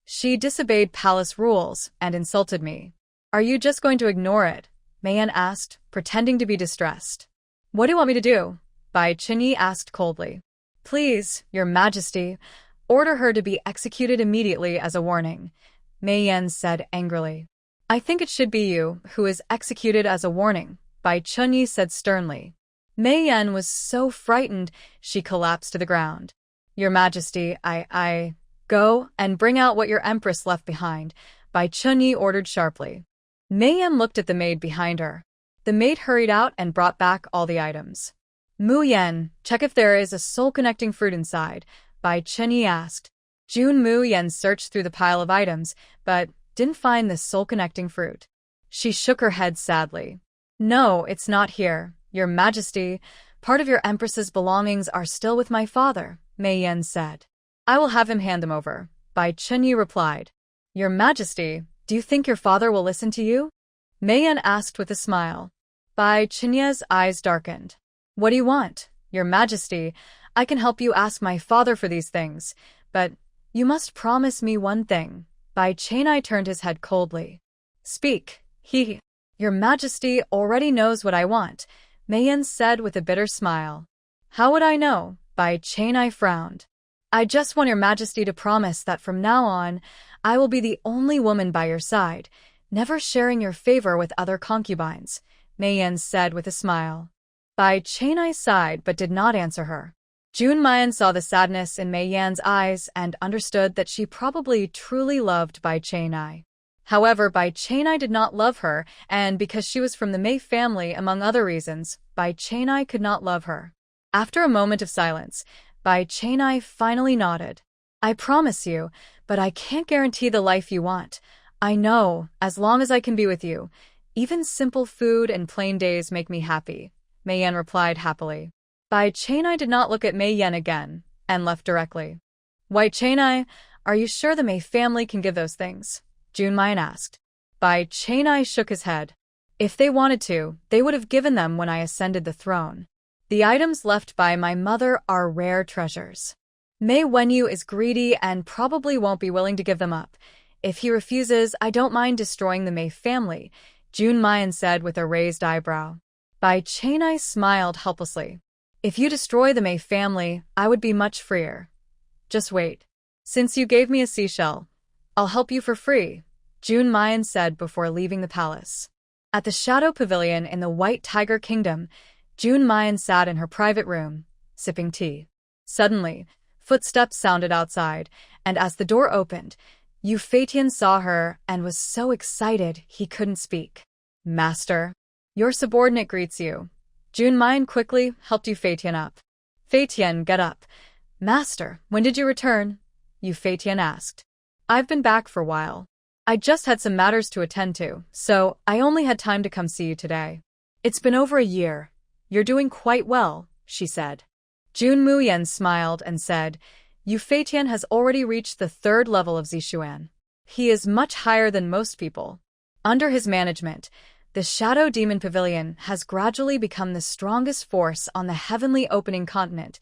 she disobeyed palace rules and insulted me. Are you just going to ignore it? Mei Yan asked, pretending to be distressed. What do you want me to do? Bai Chunyi asked coldly. Please, Your Majesty, order her to be executed immediately as a warning, Mei Yan said angrily. I think it should be you who is executed as a warning, Bai Chunyi said sternly. Mei Yan was so frightened she collapsed to the ground. Your Majesty, I go and bring out what your empress left behind, Bai Chunyi ordered sharply. Mei Yan looked at the maid behind her. The maid hurried out and brought back all the items. Mu Yan, check if there is a soul-connecting fruit inside, Bai Chunyi asked. Jun Mu Yan searched through the pile of items, but didn't find the soul-connecting fruit. She shook her head sadly. No, it's not here, Your Majesty. Part of your empress's belongings are still with my father, Mei Yan said. I will have him hand them over, Bai Chunyi replied. Your Majesty, do you think your father will listen to you? Mei Yan asked with a smile. Bai Chunyi's eyes darkened. What do you want? Your Majesty, I can help you ask my father for these things, but you must promise me one thing. Bai Chunyi turned his head coldly. Speak, Your Majesty already knows what I want, Mei Yan said with a bitter smile. How would I know? Bai Chunyi frowned. I just want Your Majesty to promise that from now on, I will be the only woman by your side, never sharing your favor with other concubines, Mei Yan said with a smile. Bai Chunyi sighed but did not answer her. Jun Muyan saw the sadness in Mei Yan's eyes and understood that she probably truly loved Bai Chunyi. However, Bai Chunyi did not love her, and because she was from the Mei family among other reasons, Bai Chunyi could not love her. After a moment of silence, Bai Chunyi finally nodded. I promise you, but I can't guarantee the life you want. I know, as long as I can be with you, even simple food and plain days make me happy, Mei Yan replied happily. Bai Chunyi did not look at Mei Yan again, and left directly. Bai Chunyi, are you sure the Mei family can give those things? Jun Muyan asked. Bai Chunyi shook his head. If they wanted to, they would have given them when I ascended the throne. The items left by my mother are rare treasures. Mei Wenyu is greedy and probably won't be willing to give them up. If he refuses, I don't mind destroying the Mei family, Jun Muyan said with a raised eyebrow. Bai Chunyi smiled helplessly. If you destroy the Mei family, I would be much freer. Just wait. Since you gave me a seashell, I'll help you for free, Jun Muyan said before leaving the palace. At the Shadow Pavilion in the White Tiger Kingdom, Jun Muyan sat in her private room, sipping tea. Suddenly, footsteps sounded outside, and as the door opened, Yu Feitian saw her and was so excited he couldn't speak. Master, your subordinate greets you. Jun Muyan quickly helped Yu Feitian up. Feitian, get up. Master, when did you return? Yu Feitian asked. I've been back for a while. I just had some matters to attend to, so I only had time to come see you today. It's been over a year. You're doing quite well, she said. Jun Muyan smiled and said, Yu Feitian has already reached the 3rd level of Zishuan. He is much higher than most people. Under his management, the Shadow Demon Pavilion has gradually become the strongest force on the heavenly opening continent.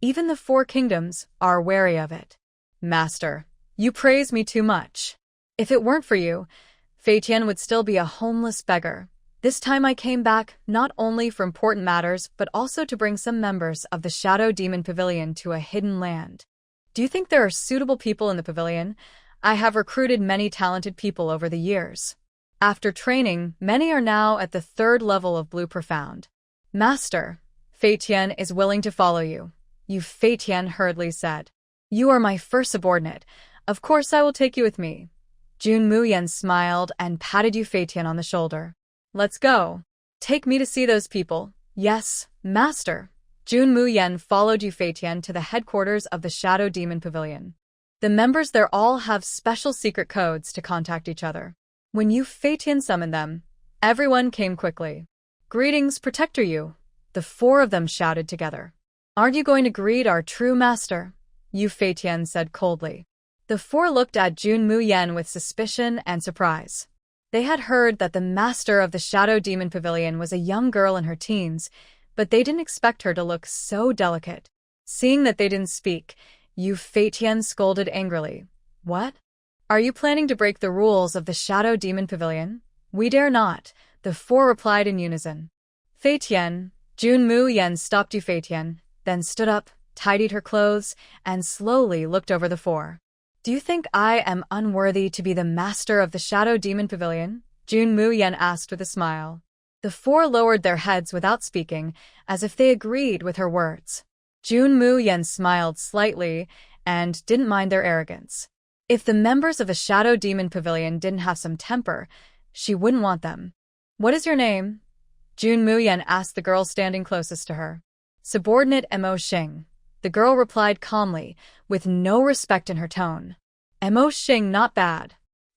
Even the 4 kingdoms are wary of it. Master, you praise me too much. If it weren't for you, Feitian would still be a homeless beggar. This time I came back not only for important matters but also to bring some members of the Shadow Demon Pavilion to a hidden land. Do you think there are suitable people in the pavilion? I have recruited many talented people over the years. After training, many are now at the 3rd level of Blue Profound. Master, Fei Tian is willing to follow you. Fei Tian hurriedly said. You are my first subordinate. Of course I will take you with me. Jun Muyen smiled and patted Fei Tian on the shoulder. Let's go. Take me to see those people. Yes, master. Jun Muyen followed Fei Tian to the headquarters of the Shadow Demon Pavilion. The members there all have special secret codes to contact each other. When Fei Tian summoned them, everyone came quickly. Greetings, Protector Yu. The 4 of them shouted together. Aren't you going to greet our true master? Fei Tian said coldly. The 4 looked at Jun Muyen with suspicion and surprise. They had heard that the master of the Shadow Demon Pavilion was a young girl in her teens, but they didn't expect her to look so delicate. Seeing that they didn't speak, Fei Tian scolded angrily. What? Are you planning to break the rules of the Shadow Demon Pavilion? We dare not, the 4 replied in unison. Fei Tian, Jun Muyen stopped Fei Tian, then stood up, tidied her clothes, and slowly looked over the 4. Do you think I am unworthy to be the master of the Shadow Demon Pavilion? Jun Muyen asked with a smile. The 4 lowered their heads without speaking, as if they agreed with her words. Jun Muyen smiled slightly and didn't mind their arrogance. If the members of the Shadow Demon Pavilion didn't have some temper, she wouldn't want them. What is your name? Jun Muyen asked the girl standing closest to her. Subordinate Mo Xing. The girl replied calmly, with no respect in her tone. Mo Xing, not bad.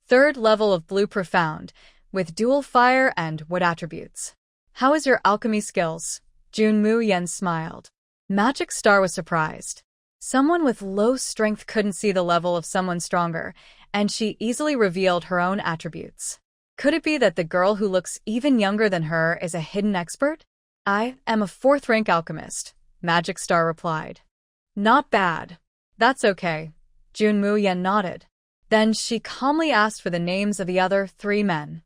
3rd level of Blue Profound, with dual fire and wood attributes. How is your alchemy skills? Jun Muyen smiled. Magic Star was surprised. Someone with low strength couldn't see the level of someone stronger, and she easily revealed her own attributes. Could it be that the girl who looks even younger than her is a hidden expert? I am a 4th-rank alchemist, Magic Star replied. Not bad. That's okay. Jun Muyen nodded. Then she calmly asked for the names of the other 3 men.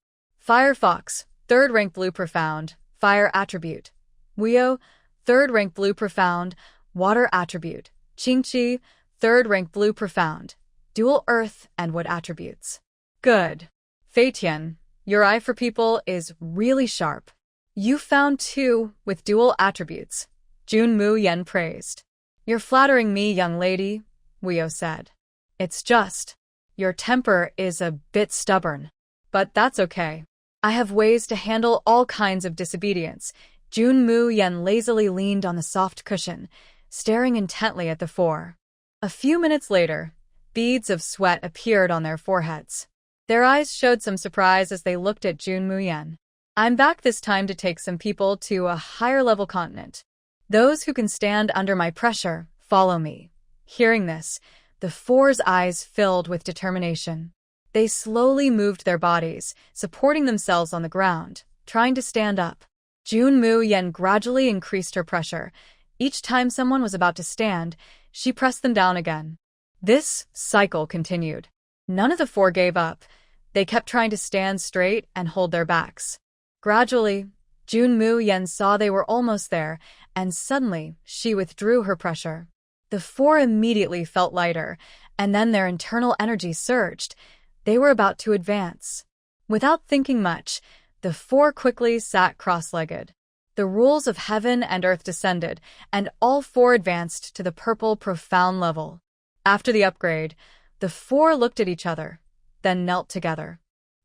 Firefox, 3rd-rank Blue Profound, Fire Attribute. Weo, 3rd-rank Blue Profound, Water Attribute. Qingqi, 3rd-rank Blue Profound, Dual Earth and Wood Attributes. Good. Fei Tian, your eye for people is really sharp. You found 2 with dual attributes, Jun Muyen praised. You're flattering me, young lady, Weo said. It's just, your temper is a bit stubborn. But that's okay. I have ways to handle all kinds of disobedience. Jun Muyen lazily leaned on the soft cushion, staring intently at the 4. A few minutes later, beads of sweat appeared on their foreheads. Their eyes showed some surprise as they looked at Jun Muyen. I'm back this time to take some people to a higher-level continent. Those who can stand under my pressure, follow me. Hearing this, the 4's eyes filled with determination. They slowly moved their bodies, supporting themselves on the ground, trying to stand up. Jun Muyen gradually increased her pressure. Each time someone was about to stand, she pressed them down again. This cycle continued. None of the 4 gave up. They kept trying to stand straight and hold their backs. Gradually, Jun Muyen saw they were almost there, and suddenly she withdrew her pressure. The 4 immediately felt lighter, and then their internal energy surged. They were about to advance. Without thinking much, the 4 quickly sat cross-legged. The rules of heaven and earth descended, and all 4 advanced to the purple profound level. After the upgrade, the 4 looked at each other, then knelt together.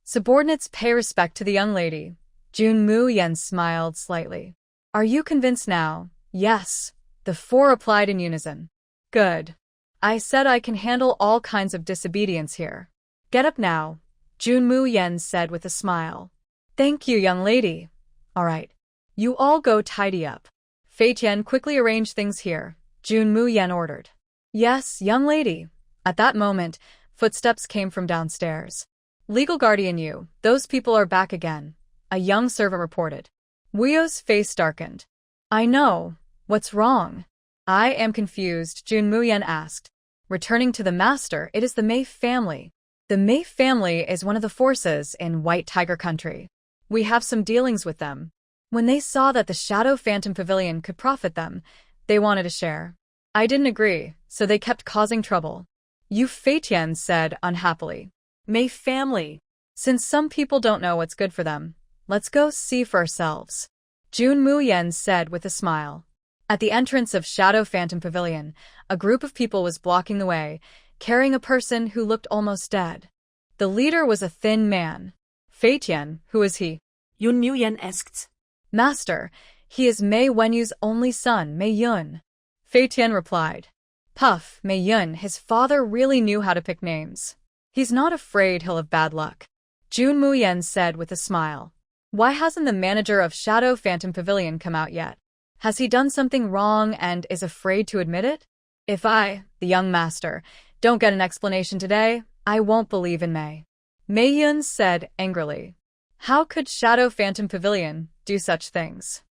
Subordinates pay respect to the young lady. Jun Muyen smiled slightly. Are you convinced now? Yes, the 4 replied in unison. Good. I said I can handle all kinds of disobedience here. Get up now, Jun Muyen said with a smile. Thank you, young lady. All right. You all go tidy up. Fei Tian quickly arranged things here, Jun Muyen ordered. Yes, young lady. At that moment, footsteps came from downstairs. Legal guardian Yu, those people are back again, a young servant reported. Weo's face darkened. I know. What's wrong? I am confused, Jun Muyen asked. Returning to the master, it is the Mei family. The Mei family is one of the forces in White Tiger Country. We have some dealings with them. When they saw that the Shadow Phantom Pavilion could profit them, they wanted a share. I didn't agree, so they kept causing trouble. Fei Tian said unhappily. Mei family. Since some people don't know what's good for them, let's go see for ourselves, Jun Muyen said with a smile. At the entrance of Shadow Phantom Pavilion, a group of people was blocking the way, carrying a person who looked almost dead. The leader was a thin man. Fei Tian, who is he? Yun Muyen asked. Master, he is Mei Wenyu's only son, Mei Yun. Fei Tian replied. Puff, Mei Yun, his father really knew how to pick names. He's not afraid he'll have bad luck, Jun Muyen said with a smile. Why hasn't the manager of Shadow Phantom Pavilion come out yet? Has he done something wrong and is afraid to admit it? If I, the young master, don't get an explanation today, I won't believe in Mei. Mei Yun said angrily. How could Shadow Phantom Pavilion do such things?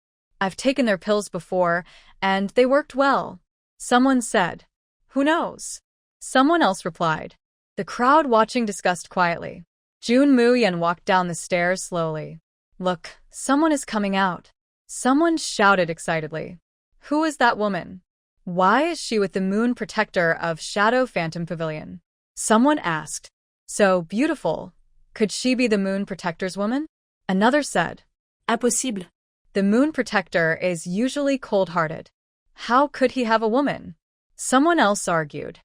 I've taken their pills before, and they worked well. Someone said. Who knows? Someone else replied. The crowd watching discussed quietly. Jun Muyen walked down the stairs slowly. Look, someone is coming out. Someone shouted excitedly. Who is that woman? Why is she with the moon protector of Shadow Phantom Pavilion? Someone asked. So beautiful. Could she be the moon protector's woman? Another said. Impossible. The moon protector is usually cold-hearted. How could he have a woman? Someone else argued.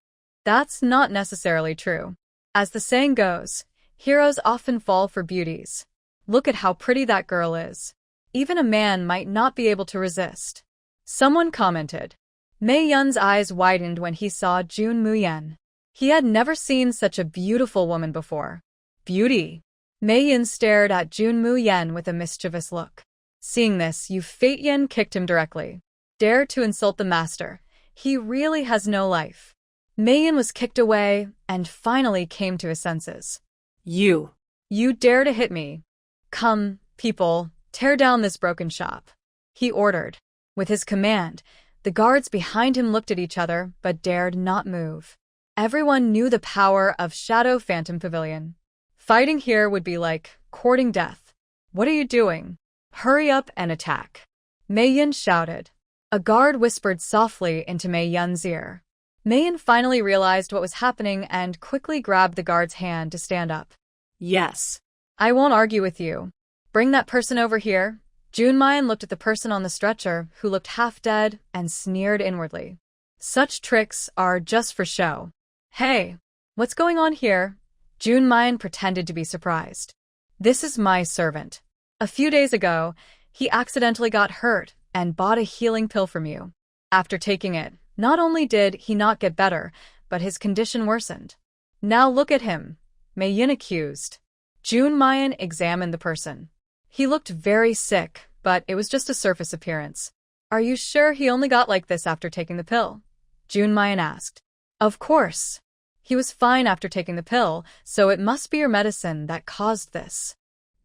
That's not necessarily true. As the saying goes, heroes often fall for beauties. Look at how pretty that girl is. Even a man might not be able to resist. Someone commented. Mei Yun's eyes widened when he saw Jun Muyen. He had never seen such a beautiful woman before. Beauty. Mei Yun stared at Jun Muyen with a mischievous look. Seeing this, Yu Feiyan kicked him directly. Dare to insult the master. He really has no life. Mei Yun was kicked away and finally came to his senses. You dare to hit me. Come, people, tear down this broken shop, he ordered. With his command, the guards behind him looked at each other but dared not move. Everyone knew the power of Shadow Phantom Pavilion. Fighting here would be like courting death. What are you doing? Hurry up and attack, Mei Yun shouted. A guard whispered softly into Mei Yun's ear. Mei Yun finally realized what was happening and quickly grabbed the guard's hand to stand up. Yes. I won't argue with you. Bring that person over here. Jun Muyen looked at the person on the stretcher, who looked half dead, and sneered inwardly. Such tricks are just for show. Hey, what's going on here? Jun Muyen pretended to be surprised. This is my servant. A few days ago, he accidentally got hurt and bought a healing pill from you. After taking it, not only did he not get better, but his condition worsened. Now look at him, Mei Yun accused. Jun Muyen examined the person. He looked very sick, but it was just a surface appearance. Are you sure he only got like this after taking the pill? Jun Muyen asked. Of course. He was fine after taking the pill, so it must be your medicine that caused this.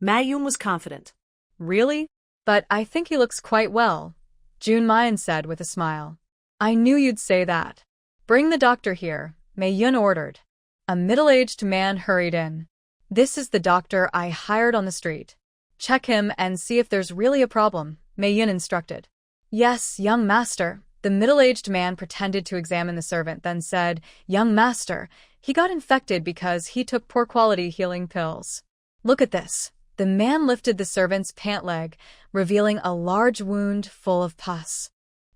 Mei Yun was confident. Really? But I think he looks quite well, Jun Muyen said with a smile. I knew you'd say that. Bring the doctor here, Mei Yun ordered. A middle-aged man hurried in. This is the doctor I hired on the street. Check him and see if there's really a problem, Mei Yun instructed. Yes, young master. The middle-aged man pretended to examine the servant, then said, Young master, he got infected because he took poor-quality healing pills. Look at this. The man lifted the servant's pant leg, revealing a large wound full of pus.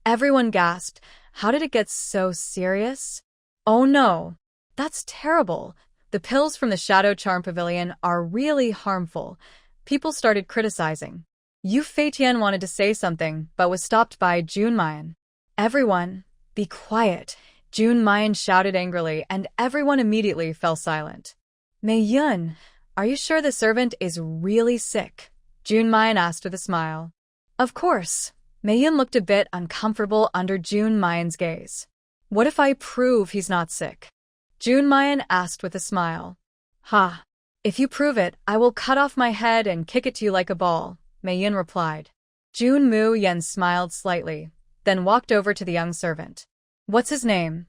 Everyone gasped. How did it get so serious? Oh no. That's terrible. The pills from the Shadow Charm Pavilion are really harmful. People started criticizing. Yu Feitian wanted to say something, but was stopped by Jun Muyen. Everyone, be quiet, Jun Muyen shouted angrily, and everyone immediately fell silent. Mei Yun, are you sure the servant is really sick? Jun Muyen asked with a smile. Of course. Mei Yun looked a bit uncomfortable under Jun Muyen's gaze. What if I prove he's not sick? Jun Muyen asked with a smile. Ha! If you prove it, I will cut off my head and kick it to you like a ball, Mei Yun replied. Jun Muyen smiled slightly, then walked over to the young servant. What's his name?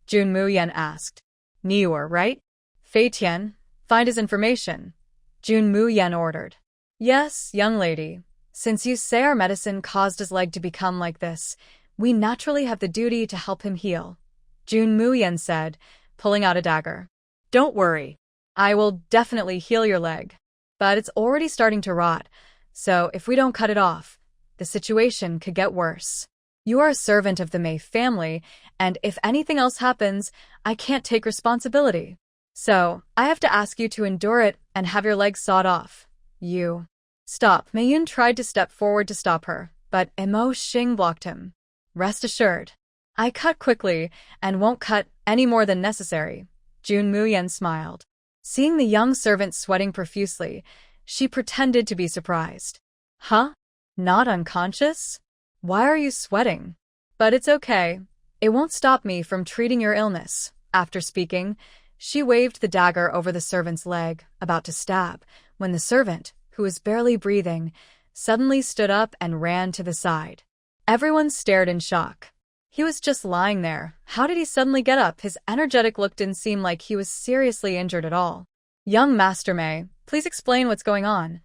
Jun Muyen asked. Nior, right? Fei Tian, find his information, Jun Muyen ordered. Yes, young lady. Since you say our medicine caused his leg to become like this, we naturally have the duty to help him heal, Jun Muyen said, pulling out a dagger. Don't worry. I will definitely heal your leg. but it's already starting to rot, so if we don't cut it off, the situation could get worse. You are a servant of the Mei family, and if anything else happens, I can't take responsibility. So, I have to ask you to endure it and have your legs sawed off. You. Stop. Meiyun tried to step forward to stop her, but Imo Xing blocked him. Rest assured. I cut quickly and won't cut any more than necessary. Jun Muyen smiled. Seeing the young servant sweating profusely, she pretended to be surprised. Huh? Not unconscious? Why are you sweating? But it's okay. It won't stop me from treating your illness. After speaking, she waved the dagger over the servant's leg, about to stab, when the servant, who was barely breathing, suddenly stood up and ran to the side. Everyone stared in shock. He was just lying there. How did he suddenly get up? His energetic look didn't seem like he was seriously injured at all. Young Master Mei, please explain what's going on.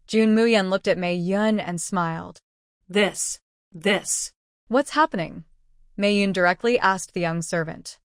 Jun Muyen looked at Mei Yun and smiled. This. What's happening? Mei Yun directly asked the young servant.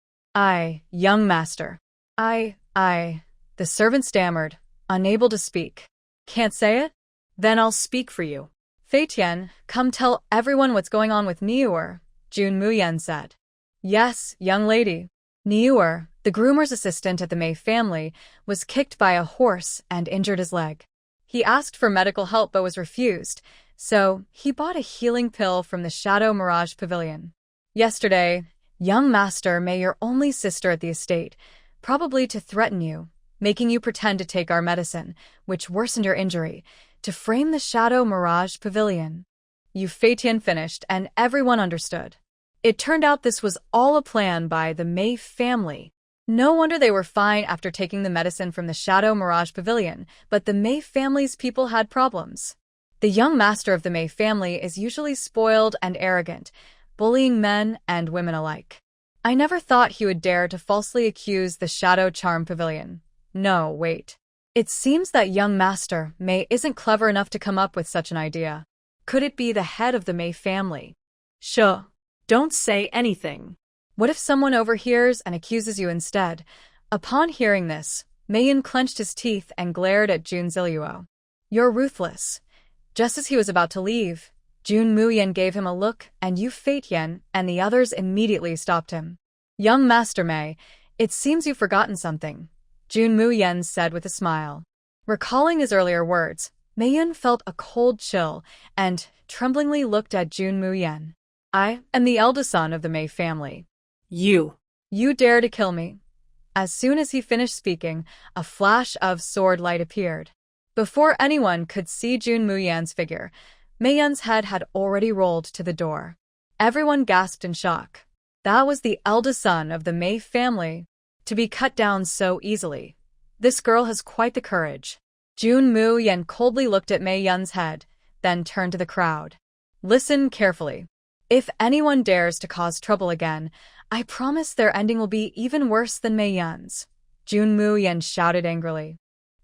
Young master. The servant stammered, unable to speak. Can't say it? Then I'll speak for you. Fei Tian, come tell everyone what's going on with Niuer, Jun Muyen said. Yes, young lady. Niuer, the groomer's assistant at the Mei family, was kicked by a horse and injured his leg. He asked for medical help but was refused, so he bought a healing pill from the Shadow Mirage Pavilion. Yesterday, young master Mei, your only sister at the estate, probably to threaten you, making you pretend to take our medicine, which worsened your injury, to frame the Shadow Mirage Pavilion. Yu Feitian finished, and everyone understood. It turned out this was all a plan by the Mei family. No wonder they were fine after taking the medicine from the Shadow Mirage Pavilion, but the Mei family's people had problems. The young master of the Mei family is usually spoiled and arrogant, bullying men and women alike. I never thought he would dare to falsely accuse the Shadow Charm Pavilion. No, wait. It seems that young master Mei isn't clever enough to come up with such an idea. Could it be the head of the Mei family? Sure. Don't say anything. What if someone overhears and accuses you instead? Upon hearing this, Meiyun clenched his teeth and glared at Jun Ziluo. You're ruthless. Just as he was about to leave, Jun Muyen gave him a look, and Yu Feitian and the others immediately stopped him. Young Master Mei, it seems you've forgotten something, Jun Muyen said with a smile. Recalling his earlier words, Meiyun felt a cold chill and tremblingly looked at Jun Muyen. I am the eldest son of the Mei family. You dare to kill me. As soon as he finished speaking, a flash of sword light appeared. Before anyone could see Jun Muyen's figure, Meiyun's head had already rolled to the door. Everyone gasped in shock. That was the eldest son of the Mei family. To be cut down so easily. This girl has quite the courage. Jun Muyen coldly looked at Meiyun's head, then turned to the crowd. Listen carefully. If anyone dares to cause trouble again, I promise their ending will be even worse than Meiyun's. Jun Muyen shouted angrily.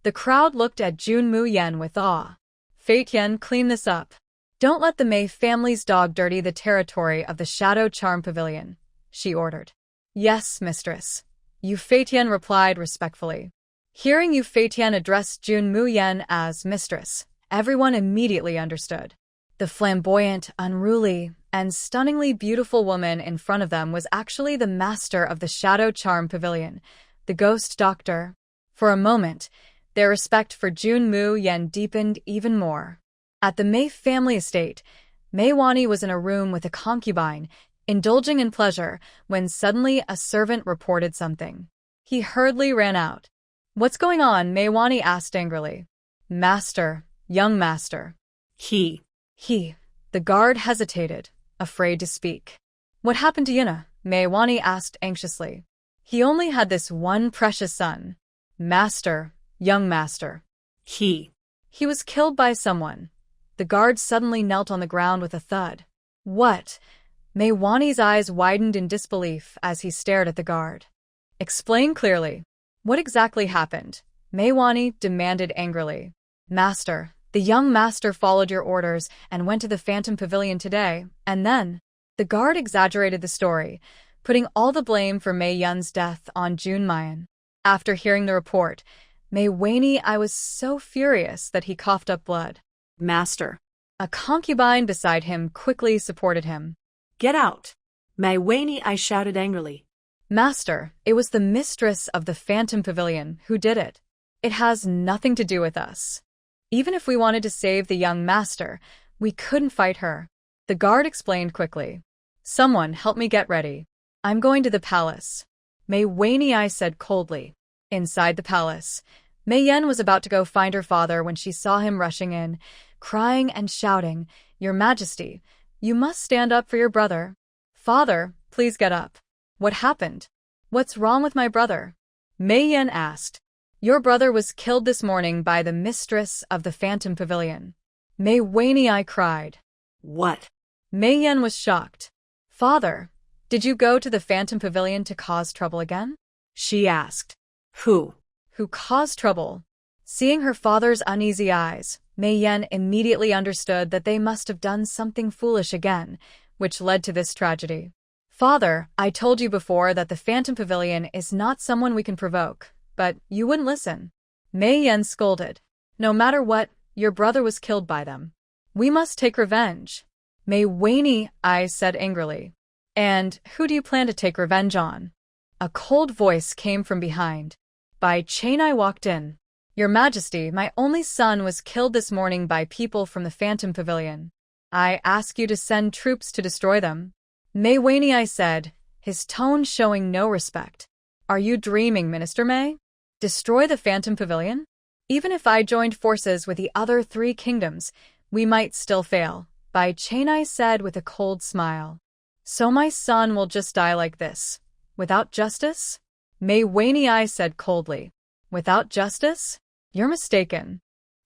The crowd looked at Jun Muyen with awe. Feitian, clean this up. Don't let the Mei family's dog dirty the territory of the Shadow Charm Pavilion, she ordered. Yes, mistress. Yu Feitian replied respectfully. Hearing Yu Feitian address Jun Muyen as mistress, everyone immediately understood. The flamboyant, unruly, and stunningly beautiful woman in front of them was actually the master of the Shadow Charm Pavilion, the ghost doctor. For a moment, their respect for Jun Muyen deepened even more. At the Mei family estate, Mei Wani was in a room with a concubine, indulging in pleasure, when suddenly a servant reported something. He hurriedly ran out. What's going on? Mei Wani asked angrily. Master, young master. He. The guard hesitated, afraid to speak. What happened to Yuna? Mei Wani asked anxiously. He only had this one precious son. Master, young master. He was killed by someone. The guard suddenly knelt on the ground with a thud. What? Mei Wani's eyes widened in disbelief as he stared at the guard. Explain clearly. What exactly happened? Mei Wani demanded angrily. Master, the young master followed your orders and went to the Phantom Pavilion today, and then... The guard exaggerated the story, putting all the blame for Mei Yun's death on Jun Muyen. After hearing the report, Mei Waney, I was so furious that he coughed up blood. Master. A concubine beside him quickly supported him. Get out. Mei Waney, I shouted angrily. Master, it was the mistress of the Phantom Pavilion who did it. It has nothing to do with us. Even if we wanted to save the young master, we couldn't fight her. The guard explained quickly. Someone help me get ready. I'm going to the palace. Mei Waney, I said coldly. Inside the palace, Mei Yan was about to go find her father when she saw him rushing in, crying and shouting, Your Majesty, you must stand up for your brother. Father, please get up. What happened? What's wrong with my brother? Mei Yan asked. Your brother was killed this morning by the mistress of the Phantom Pavilion. Mei Waney, I cried. What? Mei Yan was shocked. Father, did you go to the Phantom Pavilion to cause trouble again? She asked. Who? Who caused trouble? Seeing her father's uneasy eyes, Mei Yan immediately understood that they must have done something foolish again, which led to this tragedy. Father, I told you before that the Phantom Pavilion is not someone we can provoke, but you wouldn't listen. Mei Yan scolded. No matter what, your brother was killed by them. We must take revenge. Mei Waney, I said angrily. And who do you plan to take revenge on? A cold voice came from behind. Bai Qianai walked in. Your Majesty, my only son was killed this morning by people from the Phantom Pavilion. I ask you to send troops to destroy them. Mei Waney, I said, his tone showing no respect. Are you dreaming, Minister Mei? Destroy the Phantom Pavilion? Even if I joined forces with the other 3 kingdoms, we might still fail, Bai Qianai said with a cold smile. So my son will just die like this, without justice? Mei Waney, I said coldly. Without justice? You're mistaken.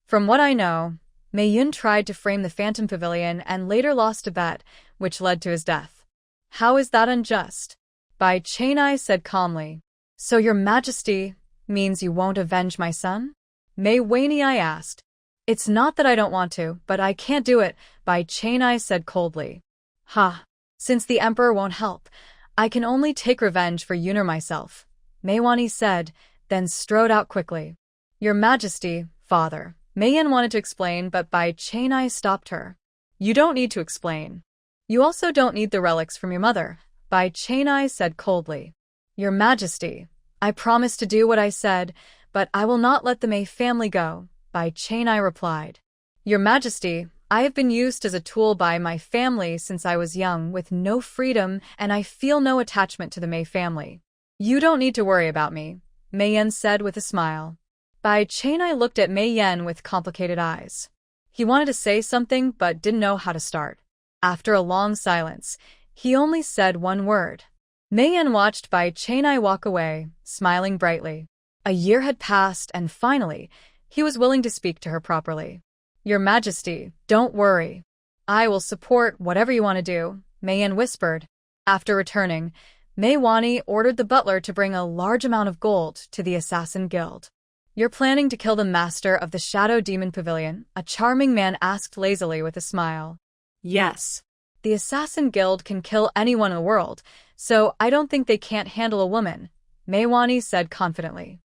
From what I know, Mei Yun tried to frame the Phantom Pavilion and later lost a bet, which led to his death. How is that unjust? Bai Qianai said calmly. So your Majesty means you won't avenge my son? Mei Waney, I asked. It's not that I don't want to, but I can't do it, Bai Qianai said coldly. Ha! Since the Emperor won't help, I can only take revenge for Yun or myself, Mei Waney said, then strode out quickly. Your Majesty, Father. Mei Yan wanted to explain, but Bai Qianai stopped her. You don't need to explain. You also don't need the relics from your mother, Bai Qianai said coldly. Your Majesty, I promise to do what I said, but I will not let the Mei family go, Bai Qianai replied. Your Majesty, I have been used as a tool by my family since I was young with no freedom and I feel no attachment to the Mei family. You don't need to worry about me, Mei Yan said with a smile. Bai Qianai looked at Mei Yan with complicated eyes. He wanted to say something but didn't know how to start. After a long silence, he only said one word. Mei Yan watched Bai Qianai walk away, smiling brightly. A year had passed and finally, he was willing to speak to her properly. Your Majesty, don't worry. I will support whatever you want to do, Mei Yan whispered. After returning, Mei Waney ordered the butler to bring a large amount of gold to the Assassin Guild. You're planning to kill the master of the Shadow Demon Pavilion? A charming man asked lazily with a smile. Yes. The Assassin Guild can kill anyone in the world, so I don't think they can't handle a woman, Mei Waney said confidently.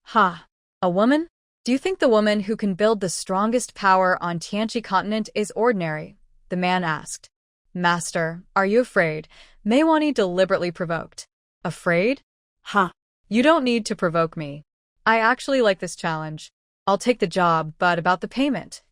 Ha! A woman? Do you think the woman who can build the strongest power on Tianqi continent is ordinary? The man asked. Master, are you afraid? Mei Waney deliberately provoked. Afraid? Ha! You don't need to provoke me. I actually like this challenge. I'll take the job, but about the payment.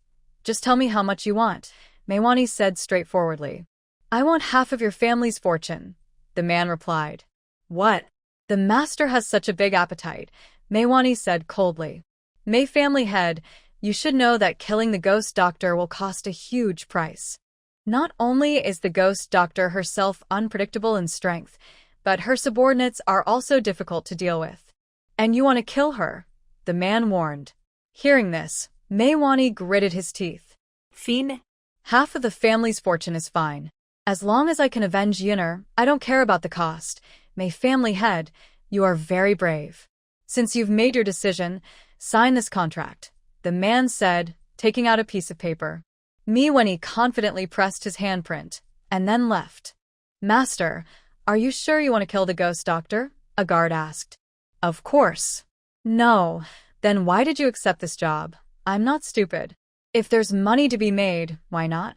Just tell me how much you want, Mei Waney said straightforwardly. I want half of your family's fortune, the man replied. What? The master has such a big appetite, Mei Waney said coldly. Mei family head, you should know that killing the ghost doctor will cost a huge price. Not only is the ghost doctor herself unpredictable in strength, but her subordinates are also difficult to deal with. And you want to kill her, the man warned. Hearing this, Mei Waney gritted his teeth. Fine. Half of the family's fortune is fine. As long as I can avenge Yunner, I don't care about the cost. Mei family head, you are very brave. Since you've made your decision, sign this contract, the man said, taking out a piece of paper. Mei Waney confidently pressed his handprint, and then left. Master, are you sure you want to kill the ghost doctor? A guard asked. Of course. No, Then why did you accept this job? I'm not stupid. If there's money to be made, why not?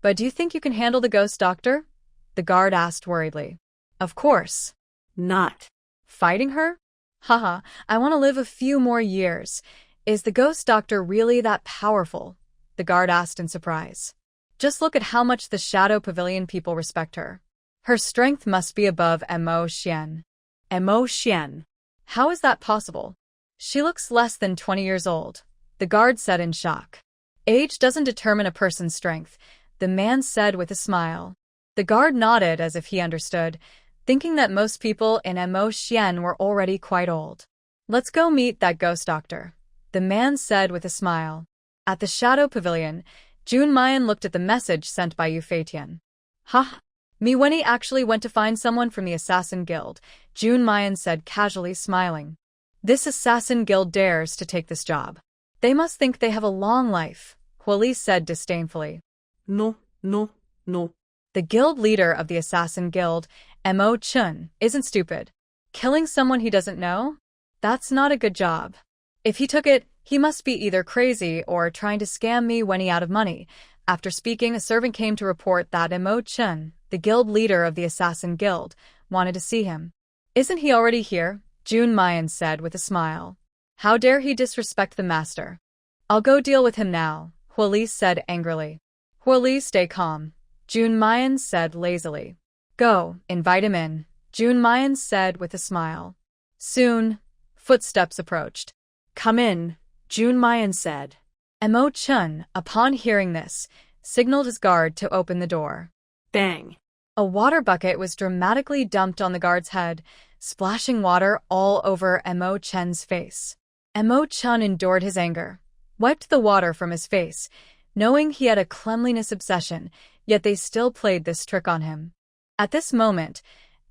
But do you think you can handle the ghost doctor? The guard asked worriedly. Of course. Not. Fighting her? Haha, I want to live a few more years. Is the ghost doctor really that powerful? The guard asked in surprise. Just look at how much the Shadow Pavilion people respect her. Her strength must be above Mo Xian. Mo Xian. How is that possible? She looks less than 20 years old, the guard said in shock. Age doesn't determine a person's strength, the man said with a smile. The guard nodded as if he understood, thinking that most people in Mo Xian were already quite old. Let's go meet that ghost doctor, the man said with a smile. At the Shadow Pavilion, Jun Mayan looked at the message sent by Yu Feitian. Ha! Me when he actually went to find someone from the Assassin Guild, Jun Mayan said casually smiling. This Assassin Guild dares to take this job. They must think they have a long life, Huoli said disdainfully. No. The guild leader of the Assassin Guild, Mo Chun, isn't stupid. Killing someone he doesn't know? That's not a good job. If he took it, he must be either crazy or trying to scam me when he out of money. After speaking, a servant came to report that Mo Chun, the guild leader of the Assassin Guild, wanted to see him. Isn't he already here? Jun Mayan said with a smile. How dare he disrespect the master? I'll go deal with him now, Huoli said angrily. Huoli, stay calm, Jun Mayan said lazily. Go, invite him in, Jun Mayan said with a smile. Soon, footsteps approached. Come in, Jun Mayan said. Mo Chun, upon hearing this, signaled his guard to open the door. Bang! A water bucket was dramatically dumped on the guard's head, splashing water all over Mo Chun's face. Mo Chun endured his anger, wiped the water from his face, knowing he had a cleanliness obsession, yet they still played this trick on him. At this moment,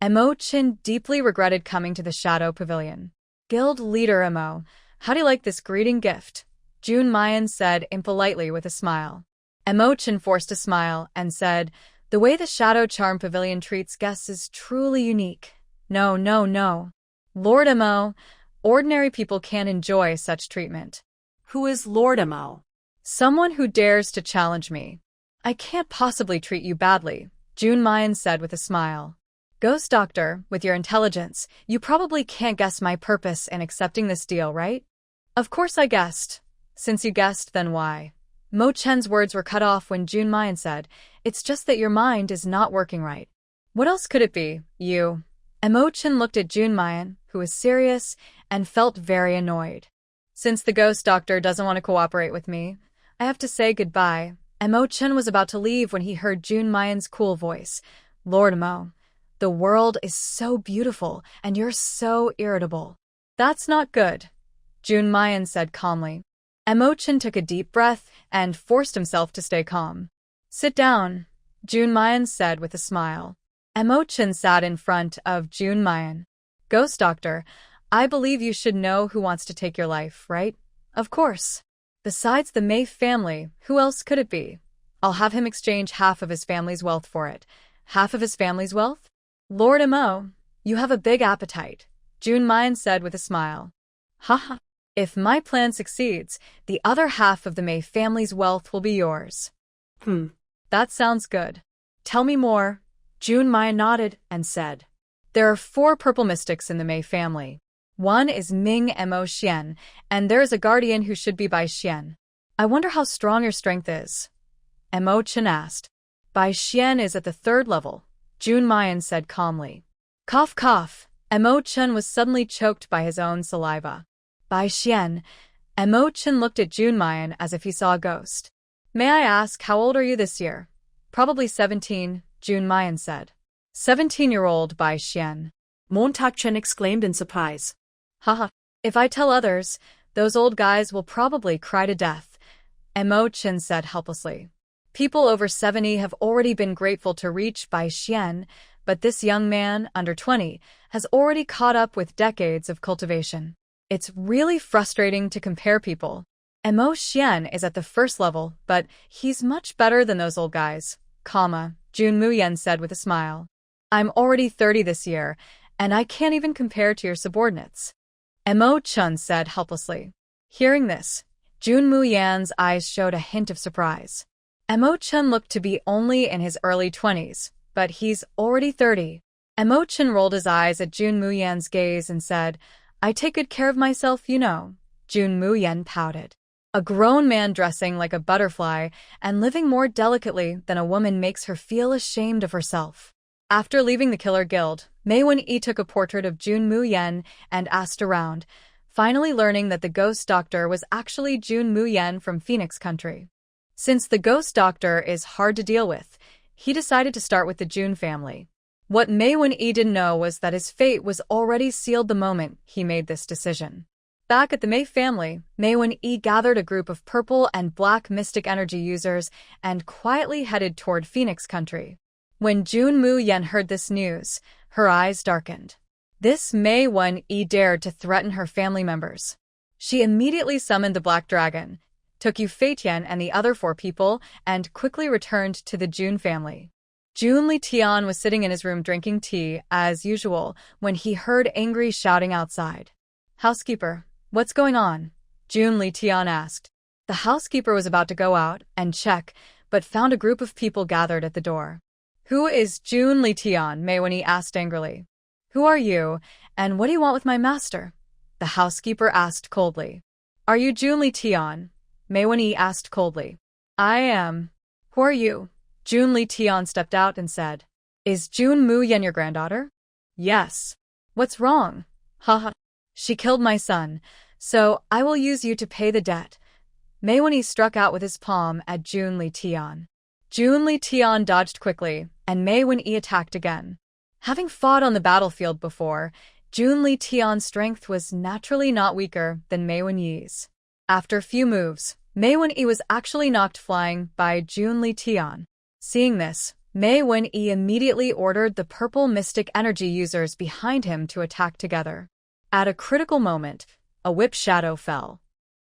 Mo Chun deeply regretted coming to the Shadow Pavilion. Guild leader Mo, how do you like this greeting gift? Jun Mayan said impolitely with a smile. Mo Chun forced a smile and said, the way the Shadow Charm Pavilion treats guests is truly unique. No. Lord Mo, ordinary people can't enjoy such treatment. Who is Lord Mo? Someone who dares to challenge me. I can't possibly treat you badly, Jun Mayan said with a smile. Ghost Doctor, with your intelligence, you probably can't guess my purpose in accepting this deal, right? Of course I guessed. Since you guessed, then why? Mo Chen's words were cut off when Jun Mayan said, it's just that your mind is not working right. What else could it be, you? Mo Chen looked at Jun Mayan, who was serious, and felt very annoyed. Since the ghost doctor doesn't want to cooperate with me, I have to say goodbye. Mo Chen was about to leave when he heard Jun Mayan's cool voice. Lord Mo, the world is so beautiful, and you're so irritable. That's not good, Jun Mayan said calmly. Mo Chen took a deep breath and forced himself to stay calm. Sit down, Jun Mayan said with a smile. Mo Chen sat in front of Jun Mayan. Ghost Doctor, I believe you should know who wants to take your life, right? Of course. Besides the Mei family, who else could it be? I'll have him exchange half of his family's wealth for it. Half of his family's wealth? Lord Mo, you have a big appetite, Jun Mayan said with a smile. Haha. If my plan succeeds, the other half of the Mei family's wealth will be yours. That sounds good. Tell me more. Jun Mayan nodded and said. There are 4 purple mystics in the Mei family. One is Ming Mo Xian, and there is a guardian who should be Bai Xian. I wonder how strong your strength is. Mo Chen asked. Bai Xian is at the 3rd level, Jun Mayan said calmly. Cough cough. Mo Chen was suddenly choked by his own saliva. Bai Xian. Mo Chen looked at Jun Mayan as if he saw a ghost. May I ask, how old are you this year? Probably 17, Jun Mayan said. 17-year-old Bai Xian. Montauk Chen exclaimed in surprise. Haha. If I tell others, those old guys will probably cry to death, Mo Chen said helplessly. People over 70 have already been grateful to reach Bai Xian, but this young man, under 20, has already caught up with decades of cultivation. It's really frustrating to compare people. Mo Xian is at the 1st level, but he's much better than those old guys, Jun Muyen said with a smile. I'm already 30 this year, and I can't even compare to your subordinates. Mo Chun said helplessly. Hearing this, Jun Mu-yan's eyes showed a hint of surprise. Emo-chan looked to be only in his early 20s, but he's already 30. Emo-chan rolled his eyes at Jun Mu-yan's gaze and said, I take good care of myself, you know. Jun Mu-yan pouted. A grown man dressing like a butterfly and living more delicately than a woman makes her feel ashamed of herself. After leaving the Killer Guild, Mei Wen-yi took a portrait of Jun Mu-yan and asked around, finally learning that the ghost doctor was actually Jun Mu-yan from Phoenix Country. Since the ghost doctor is hard to deal with, he decided to start with the Jun family. What Mei Wen-yi didn't know was that his fate was already sealed the moment he made this decision. Back at the Mei family, Mei Wen-yi gathered a group of purple and black mystic energy users and quietly headed toward Phoenix Country. When Jun Mu-yan heard this news, her eyes darkened. This Mei Wen-yi dared to threaten her family members. She immediately summoned the Black Dragon, took Yu Feitian and the other 4 people, and quickly returned to the Jun family. Jun Li-tian was sitting in his room drinking tea, as usual, when he heard angry shouting outside. Housekeeper, what's going on? Jun Li-tian asked. The housekeeper was about to go out and check, but found a group of people gathered at the door. Who is Jun Li-tian? Mei Wen-yi asked angrily. Who are you, and what do you want with my master? The housekeeper asked coldly. Are you Jun Li-tian? Mei Wen-yi asked coldly. I am. Who are you? Jun Li-tian stepped out and said. Is Jun Mu-yan your granddaughter? Yes. What's wrong? Haha. She killed my son, so I will use you to pay the debt. Mei Wen-yi struck out with his palm at Jun Li-tian. Jun Li-tian dodged quickly, and Mei Wen-yi attacked again. Having fought on the battlefield before, Jun Li-tian's strength was naturally not weaker than Mei Wen-yi's. After a few moves, Mei Wen-yi was actually knocked flying by Jun Li-tian. Seeing this, Mei Wen-yi immediately ordered the purple mystic energy users behind him to attack together. At a critical moment, a whip shadow fell.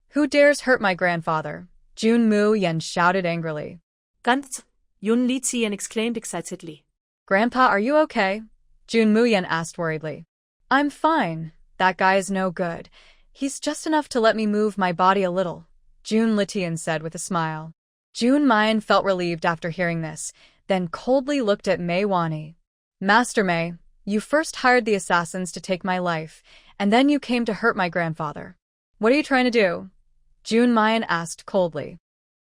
Who dares hurt my grandfather? Jun Mu-yan shouted angrily. Ganz, Jun Li-tian exclaimed excitedly. Grandpa, are you okay? Jun Mu-yan asked worriedly. I'm fine. That guy is no good. He's just enough to let me move my body a little, Jun Li-tian said with a smile. Jun Mayan felt relieved after hearing this, then coldly looked at Mei Wen-yi. Master Mei, you first hired the assassins to take my life, and then you came to hurt my grandfather. What are you trying to do? Jun Mayan asked coldly.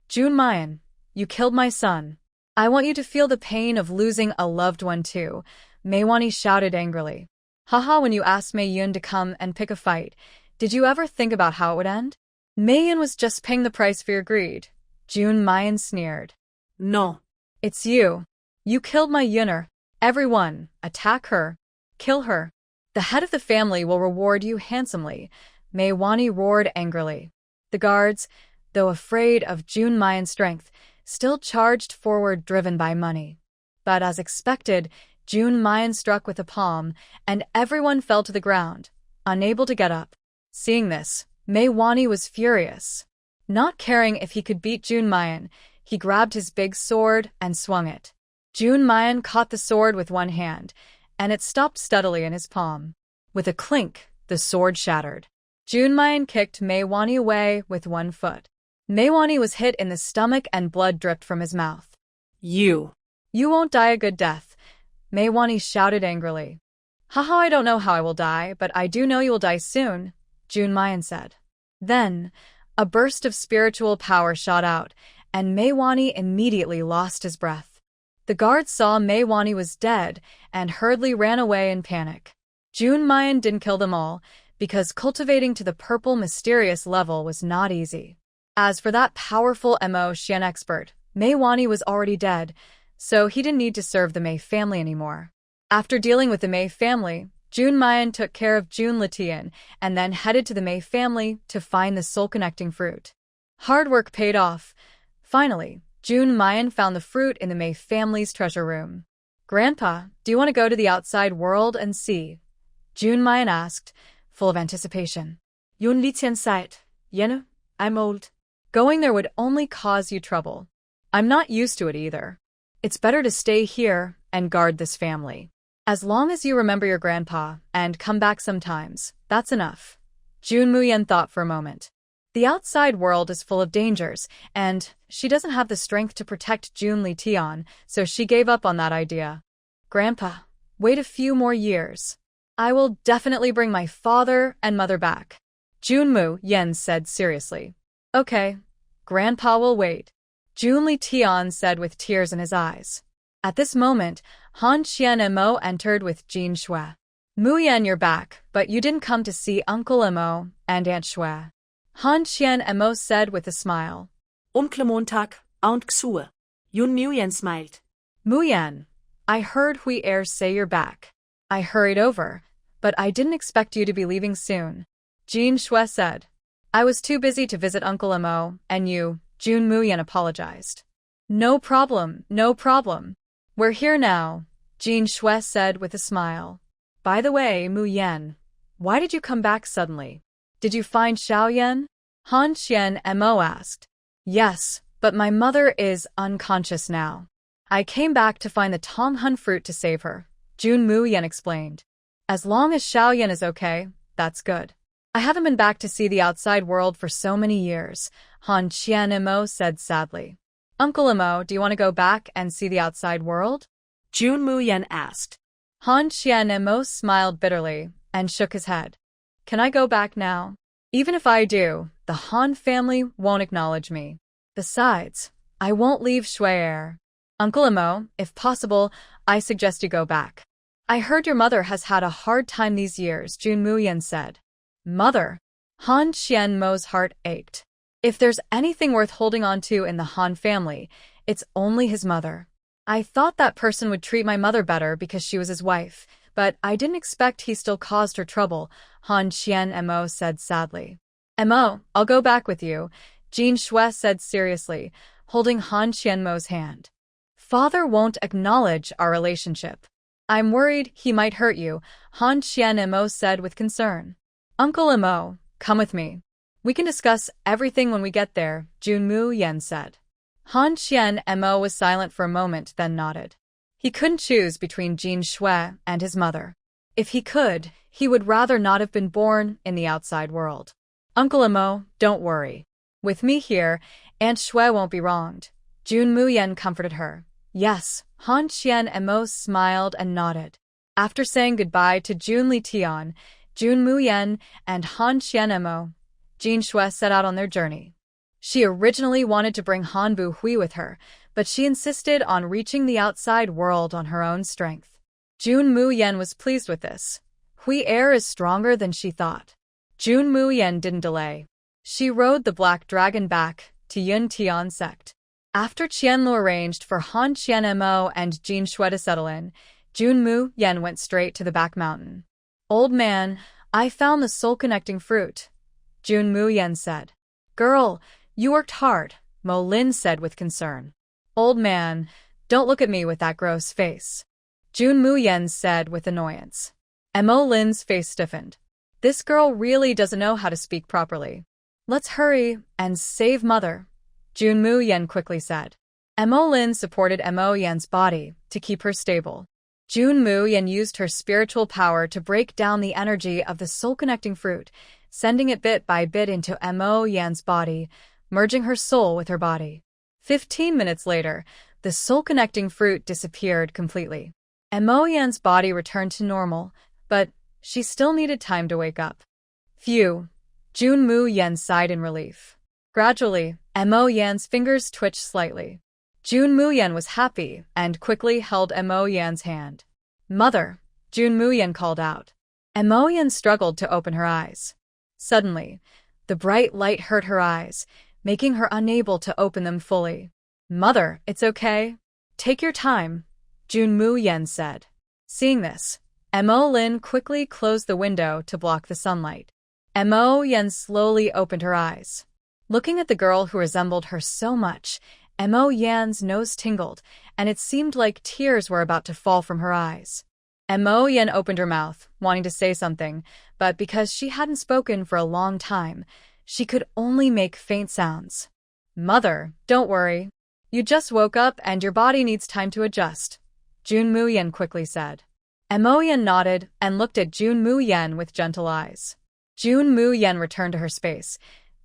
Jun Mayan, you killed my son. I want you to feel the pain of losing a loved one too, Mei Wen-yi shouted angrily. Haha, when you asked Mei Yun to come and pick a fight, did you ever think about how it would end? Mei Yun was just paying the price for your greed. Jun Mayan sneered. No. It's you. You killed my Yunner. Everyone, attack her. Kill her. The head of the family will reward you handsomely, Mei Wen-yi roared angrily. The guards, though afraid of Jun Mayan's strength, still charged forward driven by money. But as expected, Jun Mayan struck with a palm, and everyone fell to the ground, unable to get up. Seeing this, Mei Wen-yi was furious. Not caring if he could beat Jun Mayan, he grabbed his big sword and swung it. Jun Mayan caught the sword with one hand, and it stopped steadily in his palm. With a clink, the sword shattered. Jun Mayan kicked Mei Wen-yi away with one foot. Mei Wen-yi was hit in the stomach and blood dripped from his mouth. You won't die a good death, Mei Wen-yi shouted angrily. Haha, I don't know how I will die, but I do know you will die soon, Jun Mayan said. Then, a burst of spiritual power shot out, and Mei Wen-yi immediately lost his breath. The guards saw Mei Wen-yi was dead and hurriedly ran away in panic. Jun Mayan didn't kill them all, because cultivating to the purple mysterious level was not easy. As for that powerful Emo-chan expert, Mei Wen-yi was already dead, so he didn't need to serve the Mei family anymore. After dealing with the Mei family, Jun Mayan took care of Jun Li-tian and then headed to the Mei family to find the soul-connecting fruit. Hard work paid off. Finally, Jun Mayan found the fruit in the Mei family's treasure room. Grandpa, do you want to go to the outside world and see? Jun Mayan asked, full of anticipation. Jun Li-tian sighed. Yenu, I'm old. Going there would only cause you trouble. I'm not used to it either. It's better to stay here and guard this family. As long as you remember your grandpa and come back sometimes, that's enough. Jun Mu-yan thought for a moment. The outside world is full of dangers, and she doesn't have the strength to protect Junli Tian, so she gave up on that idea. Grandpa, wait a few more years. I will definitely bring my father and mother back. Junmu Yen said seriously. Okay, Grandpa will wait. Junli Tian said with tears in his eyes. At this moment, Han Qian Mo entered with Jin Shui. Mu Yan, you're back, but you didn't come to see Uncle Mo and Aunt Shui. Han Qian Mo said with a smile. Montag, Aunt Xue. Yun Muyen smiled. Mu Yan, I heard Hui Er say you're back. I hurried over, but I didn't expect you to be leaving soon. Jin Shui said. I was too busy to visit Uncle Mo, and you, Jun Mu Yan apologized. No problem, no problem. We're here now, Jin Shui said with a smile. By the way, Mu Yan, why did you come back suddenly? Did you find Xiaoyan? Han Qian Mo asked. Yes, but my mother is unconscious now. I came back to find the Tonghun fruit to save her, Jun Mu Yan explained. As long as Xiaoyan is okay, that's good. I haven't been back to see the outside world for so many years, Han Qian Mo said sadly. Uncle Mo, do you want to go back and see the outside world? Jun Mu Yan asked. Han Qian Mo smiled bitterly and shook his head. Can I go back now? Even if I do, the Han family won't acknowledge me. Besides, I won't leave Shui. Uncle Mo, if possible, I suggest you go back. I heard your mother has had a hard time these years, Jun Mu Yan said. Mother? Han Qian Mo's heart ached. If there's anything worth holding on to in the Han family, it's only his mother. I thought that person would treat my mother better because she was his wife, but I didn't expect he still caused her trouble, Han Qian Mo said sadly. Mo, I'll go back with you, Jin Shui said seriously, holding Han Qian Mo's hand. Father won't acknowledge our relationship. I'm worried he might hurt you, Han Qian Mo said with concern. Uncle Mo, come with me. We can discuss everything when we get there, Jun Mu Yan said. Han Qian Mo was silent for a moment, then nodded. He couldn't choose between Jin Shui and his mother. If he could, he would rather not have been born in the outside world. Uncle Mo, don't worry. With me here, Aunt Shui won't be wronged. Jun Mu Yan comforted her. Yes, Han Qian Mo smiled and nodded. After saying goodbye to Junli Tian, Jun Mu Yan and Han Qian Mo, Jin Shui set out on their journey. She originally wanted to bring Han Bu Hui with her, but she insisted on reaching the outside world on her own strength. Jun Mu Yan was pleased with this. Hui Er is stronger than she thought. Jun Mu Yan didn't delay. She rode the black dragon back to Yun Tian sect. After Qianlu arranged for Han Qian Mo and Jin Shui to settle in, Jun Mu Yan went straight to the back mountain. Old man, I found the soul-connecting fruit, Jun Mu Yan said. Girl, you worked hard, Mo Lin said with concern. Old man, don't look at me with that gross face, Jun Mu Yan said with annoyance. Mo Lin's face stiffened. This girl really doesn't know how to speak properly. Let's hurry and save mother, Jun Mu Yan quickly said. Mo Lin supported Mo Yan's body to keep her stable. Jun Mu Yan used her spiritual power to break down the energy of the soul-connecting fruit, sending it bit by bit into Mo Yan's body, merging her soul with her body. 15 minutes later, the soul-connecting fruit disappeared completely. Mo Yan's body returned to normal, but she still needed time to wake up. Phew, Jun Mu Yan sighed in relief. Gradually, Mo Yan's fingers twitched slightly. Jun Mu Yan was happy and quickly held Mo Yan's hand. Mother, Jun Mu Yan called out. Mo Yan struggled to open her eyes. Suddenly, the bright light hurt her eyes, making her unable to open them fully. Mother, it's okay. Take your time, Jun Mu Yan said. Seeing this, Mo Lin quickly closed the window to block the sunlight. Mo Yan slowly opened her eyes. Looking at the girl who resembled her so much, Mo Yan's nose tingled, and it seemed like tears were about to fall from her eyes. Mo Yan opened her mouth, wanting to say something, but because she hadn't spoken for a long time, she could only make faint sounds. Mother, don't worry. You just woke up and your body needs time to adjust, Jun Mu Yan quickly said. Mo Yan nodded and looked at Jun Mu Yan with gentle eyes. Jun Mu Yan returned to her space,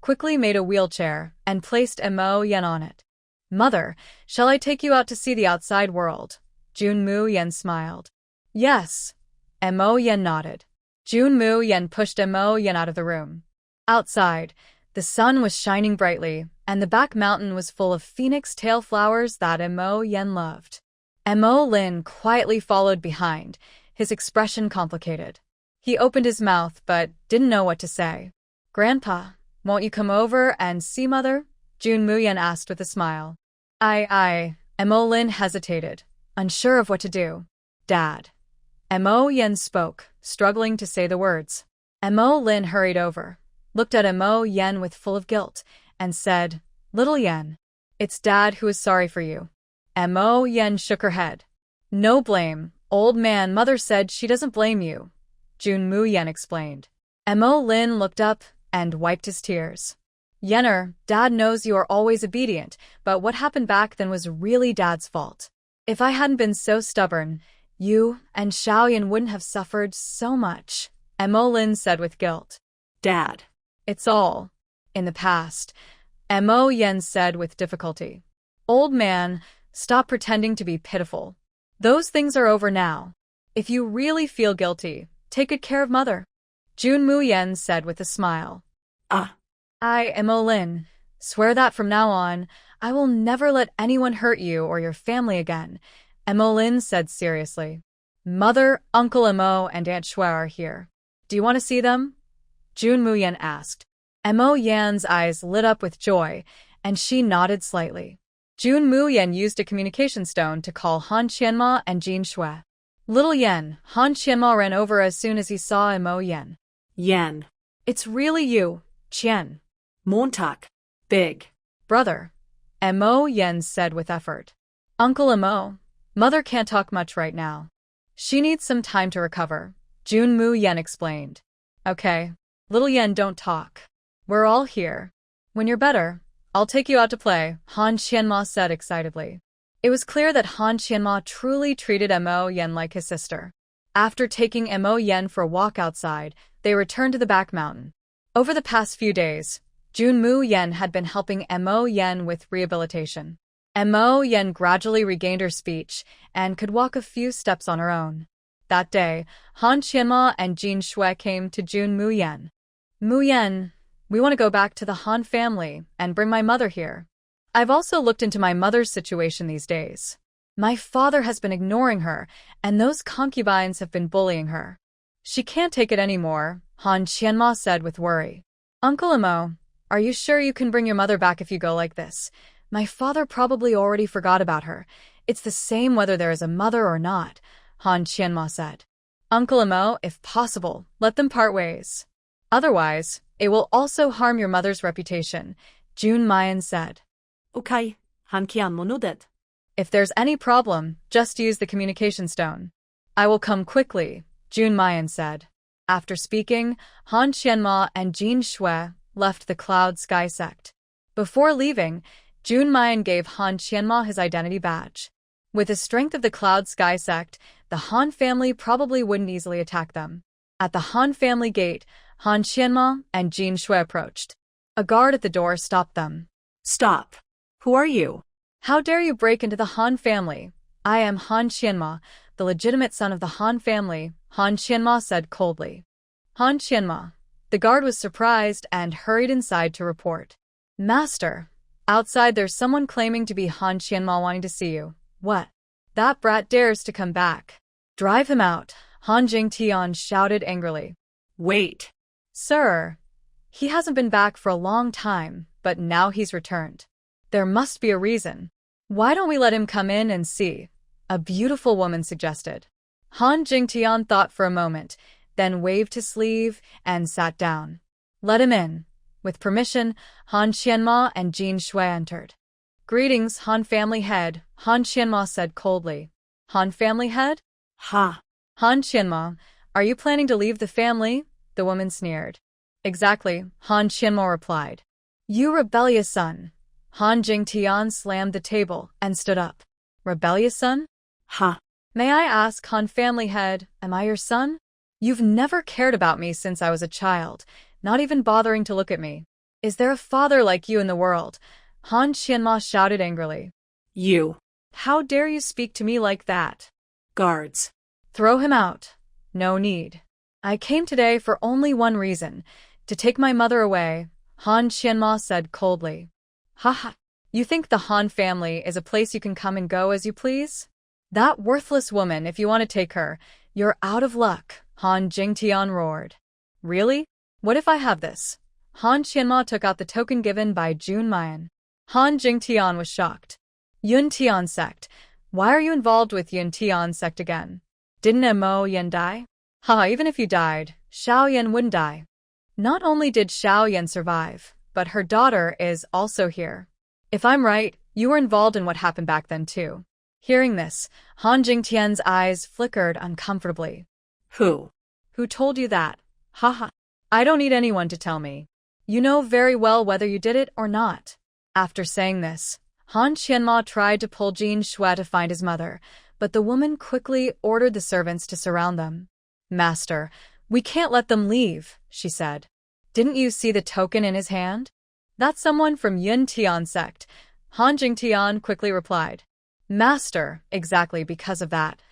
quickly made a wheelchair and placed Mo Yen on it. Mother, shall I take you out to see the outside world? Junmu Yen smiled. Yes. Mo Yen nodded. Junmu Yen pushed Mo Yen out of the room. Outside, the sun was shining brightly, and the back mountain was full of phoenix tail flowers that Mo Yen loved. Mo Lin quietly followed behind, his expression complicated. He opened his mouth but didn't know what to say. Grandpa, won't you come over and see Mother? Junmu Yen asked with a smile. Mo Lin hesitated, unsure of what to do. Dad. Mo Yen spoke, struggling to say the words. Mo Lin hurried over, looked at Mo Yen with full of guilt, and said, Little Yen, it's Dad who is sorry for you. Mo Yen shook her head. No blame, old man. Mother said she doesn't blame you, Junmu Yen explained. Mo Lin looked up and wiped his tears. Yenner, Dad knows you are always obedient, but what happened back then was really Dad's fault. If I hadn't been so stubborn, you and Xiaoyan wouldn't have suffered so much, Mo Lin said with guilt. Dad. It's all in the past, Mo Yen said with difficulty. Old man, stop pretending to be pitiful. Those things are over now. If you really feel guilty, take good care of Mother, Junmu Yen said with a smile. Mo Lin, swear that from now on, I will never let anyone hurt you or your family again, Mo Lin said seriously. Mother, Uncle Mo, and Aunt Shui are here. Do you want to see them? Junmu Yen asked. Mo Yan's eyes lit up with joy, and she nodded slightly. Junmu Yen used a communication stone to call Han Qianma and Jin Shui. Little Yen, Han Qianma ran over as soon as he saw Mo Yen. Yen. It's really you, Qian. Montag. Big. Brother, Mo Yen said with effort. Uncle Mo, Mother can't talk much right now. She needs some time to recover, Junmu Yen explained. Okay, little Yen, don't talk. We're all here. When you're better, I'll take you out to play, Han Qianma said excitedly. It was clear that Han Qianma truly treated Mo Yen like his sister. After taking Mo Yen for a walk outside, they returned to the back mountain. Over the past few days, Junmu Yen had been helping Mo Yen with rehabilitation. Mo Yen gradually regained her speech and could walk a few steps on her own. That day, Han Qianma and Jin Shui came to Junmu Yen. Mu Yen, we want to go back to the Han family and bring my mother here. I've also looked into my mother's situation these days. My father has been ignoring her, and those concubines have been bullying her. She can't take it anymore, Han Qianma said with worry. Uncle Mo, are you sure you can bring your mother back if you go like this? My father probably already forgot about her. It's the same whether there is a mother or not, Han Qianma said. Uncle Mo, if possible, let them part ways. Otherwise, it will also harm your mother's reputation, Jun Mayan said. Okay, Han Qianma nodded. If there's any problem, just use the communication stone. I will come quickly, Jun Mayan said. After speaking, Han Qianma and Jin Shui left the Cloud Sky sect. Before leaving, Jun Mayan gave Han Qianma his identity badge. With the strength of the Cloud Sky sect, the Han family probably wouldn't easily attack them. At the Han family gate, Han Qianma and Jin Shui approached. A guard at the door stopped them. Stop. Who are you? How dare you break into the Han family? I am Han Qianma, the legitimate son of the Han family, Han Qianma said coldly. Han Qianma. The guard was surprised and hurried inside to report. Master, outside there's someone claiming to be Han Qianma wanting to see you. What? That brat dares to come back. Drive him out, Han Jingtian shouted angrily. Wait. Sir, he hasn't been back for a long time, but now he's returned. There must be a reason. Why don't we let him come in and see? A beautiful woman suggested. Han Jingtian thought for a moment, then waved his sleeve and sat down. Let him in. With permission, Han Qianma and Jin Shui entered. Greetings, Han family head, Han Qianma said coldly. Han family head? Ha. Han Qianma, are you planning to leave the family? The woman sneered. Exactly, Han Qianma replied. You rebellious son. Han Jingtian slammed the table and stood up. Rebellious son? Ha. May I ask, Han family head, am I your son? You've never cared about me since I was a child, not even bothering to look at me. Is there a father like you in the world? Han Qianma shouted angrily. You. How dare you speak to me like that? Guards. Throw him out. No need. I came today for only one reason, to take my mother away, Han Qianma said coldly. Haha. You think the Han family is a place you can come and go as you please? That worthless woman, if you want to take her, you're out of luck, Han Jingtian roared. Really? What if I have this? Han Qianma took out the token given by Jun Mayan. Han Jingtian was shocked. Yun Tian sect. Why are you involved with Yun Tian sect again? Didn't Mo Yen die? Haha, even if you died, Xiao Yan wouldn't die. Not only did Xiao Yan survive, but her daughter is also here. If I'm right, you were involved in what happened back then too. Hearing this, Han Jingtian's eyes flickered uncomfortably. Who? Who told you that? Haha. I don't need anyone to tell me. You know very well whether you did it or not. After saying this, Han Qianma tried to pull Jin Shui to find his mother, but the woman quickly ordered the servants to surround them. Master, we can't let them leave, she said. Didn't you see the token in his hand? That's someone from Yun Tian sect, Han Jingtian quickly replied. Master, exactly because of that.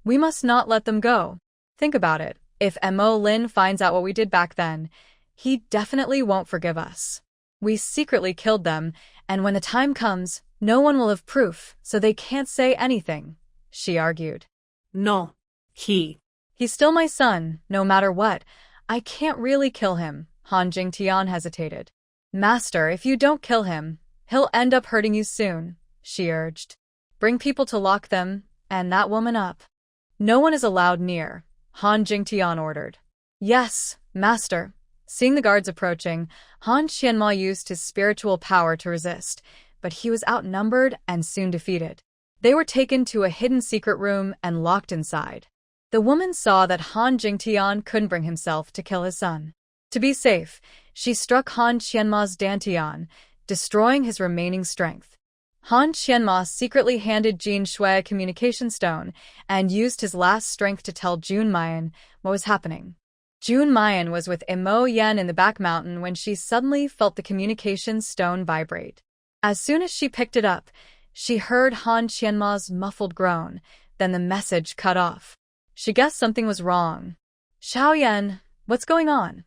We must not let them go. Think about it. If Mo Lin finds out what we did back then, he definitely won't forgive us. We secretly killed them, and when the time comes, no one will have proof, so they can't say anything, she argued. No. He's still my son, no matter what. I can't really kill him, Han Jingtian hesitated. Master, if you don't kill him, he'll end up hurting you soon, she urged. Bring people to lock them, and that woman up. No one is allowed near, Han Jingtian ordered. Yes, master. Seeing the guards approaching, Han Qianma used his spiritual power to resist, but he was outnumbered and soon defeated. They were taken to a hidden secret room and locked inside. The woman saw that Han Jingtian couldn't bring himself to kill his son. To be safe, she struck Han Qianma's dantian, destroying his remaining strength. Han Qianma secretly handed Jin Shui a communication stone and used his last strength to tell Jun Mayan what was happening. Jun Mayan was with Mo Yen in the back mountain when she suddenly felt the communication stone vibrate. As soon as she picked it up, she heard Han Qianma's muffled groan, then the message cut off. She guessed something was wrong. Xiao Yan, what's going on?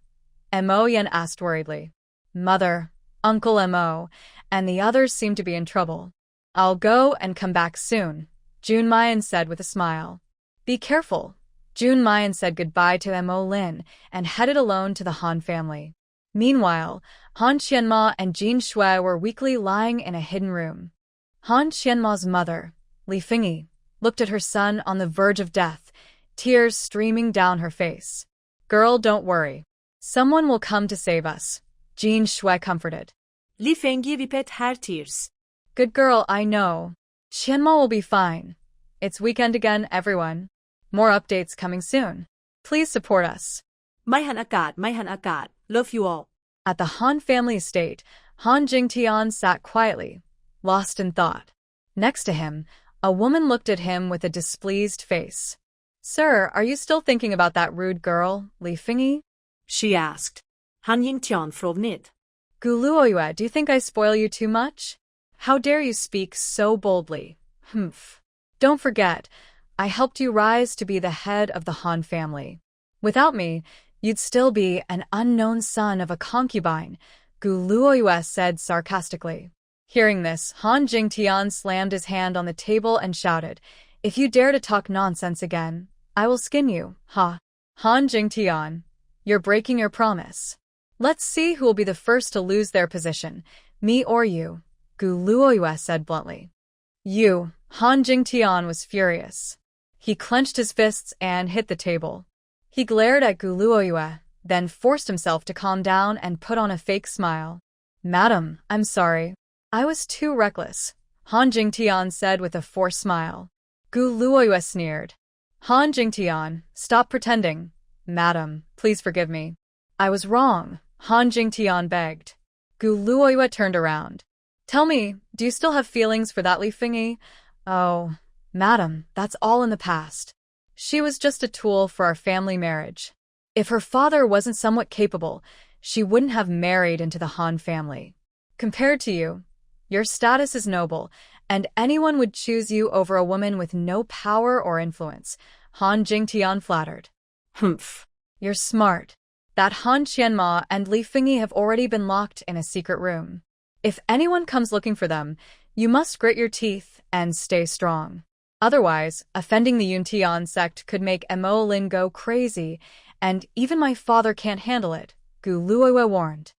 Mo Yen asked worriedly. Mother, Uncle Mo, and the others seem to be in trouble. I'll go and come back soon, Jun Mayan said with a smile. Be careful. Jun Mayan said goodbye to Mo Lin and headed alone to the Han family. Meanwhile, Han Qianma and Jin Shui were weakly lying in a hidden room. Han Qianma's mother, Li Fingyi, looked at her son on the verge of death, tears streaming down her face. Girl, don't worry. Someone will come to save us, Jin Shui comforted. Li Fingyi repeat her tears. Good girl, I know. Qianma will be fine. It's weekend again, everyone. More updates coming soon. Please support us. Maihan Akat. Love you all. At the Han family estate, Han Jingtian sat quietly, lost in thought. Next to him, a woman looked at him with a displeased face. Sir, are you still thinking about that rude girl, Li Fingyi? She asked. Han Yingtian frågade. Guluoyue, do you think I spoil you too much? How dare you speak so boldly? Humph. Don't forget, I helped you rise to be the head of the Han family. Without me, you'd still be an unknown son of a concubine, Guluoyue said sarcastically. Hearing this, Han Jingtian slammed his hand on the table and shouted, If you dare to talk nonsense again, I will skin you, ha. Han Jingtian, you're breaking your promise. Let's see who will be the first to lose their position, me or you, Guluoyue said bluntly. You, Han Jingtian was furious. He clenched his fists and hit the table. He glared at Guluoyue, then forced himself to calm down and put on a fake smile. Madam, I'm sorry. I was too reckless, Han Jingtian said with a forced smile. Guluoyue sneered. Han Jingtian, stop pretending. Madam, please forgive me. I was wrong, Han Jingtian begged. Guluoyue turned around. Tell me, do you still have feelings for that Li Fingyi? Oh, madam, that's all in the past. She was just a tool for our family marriage. If her father wasn't somewhat capable, she wouldn't have married into the Han family. Compared to you, your status is noble, and anyone would choose you over a woman with no power or influence, Han Jingtian flattered. Humph. You're smart. That Han Qianma and Li Fingyi have already been locked in a secret room. If anyone comes looking for them, you must grit your teeth and stay strong. Otherwise, offending the Yuntian sect could make Mo Lin go crazy, and even my father can't handle it, Gu Luoyue warned.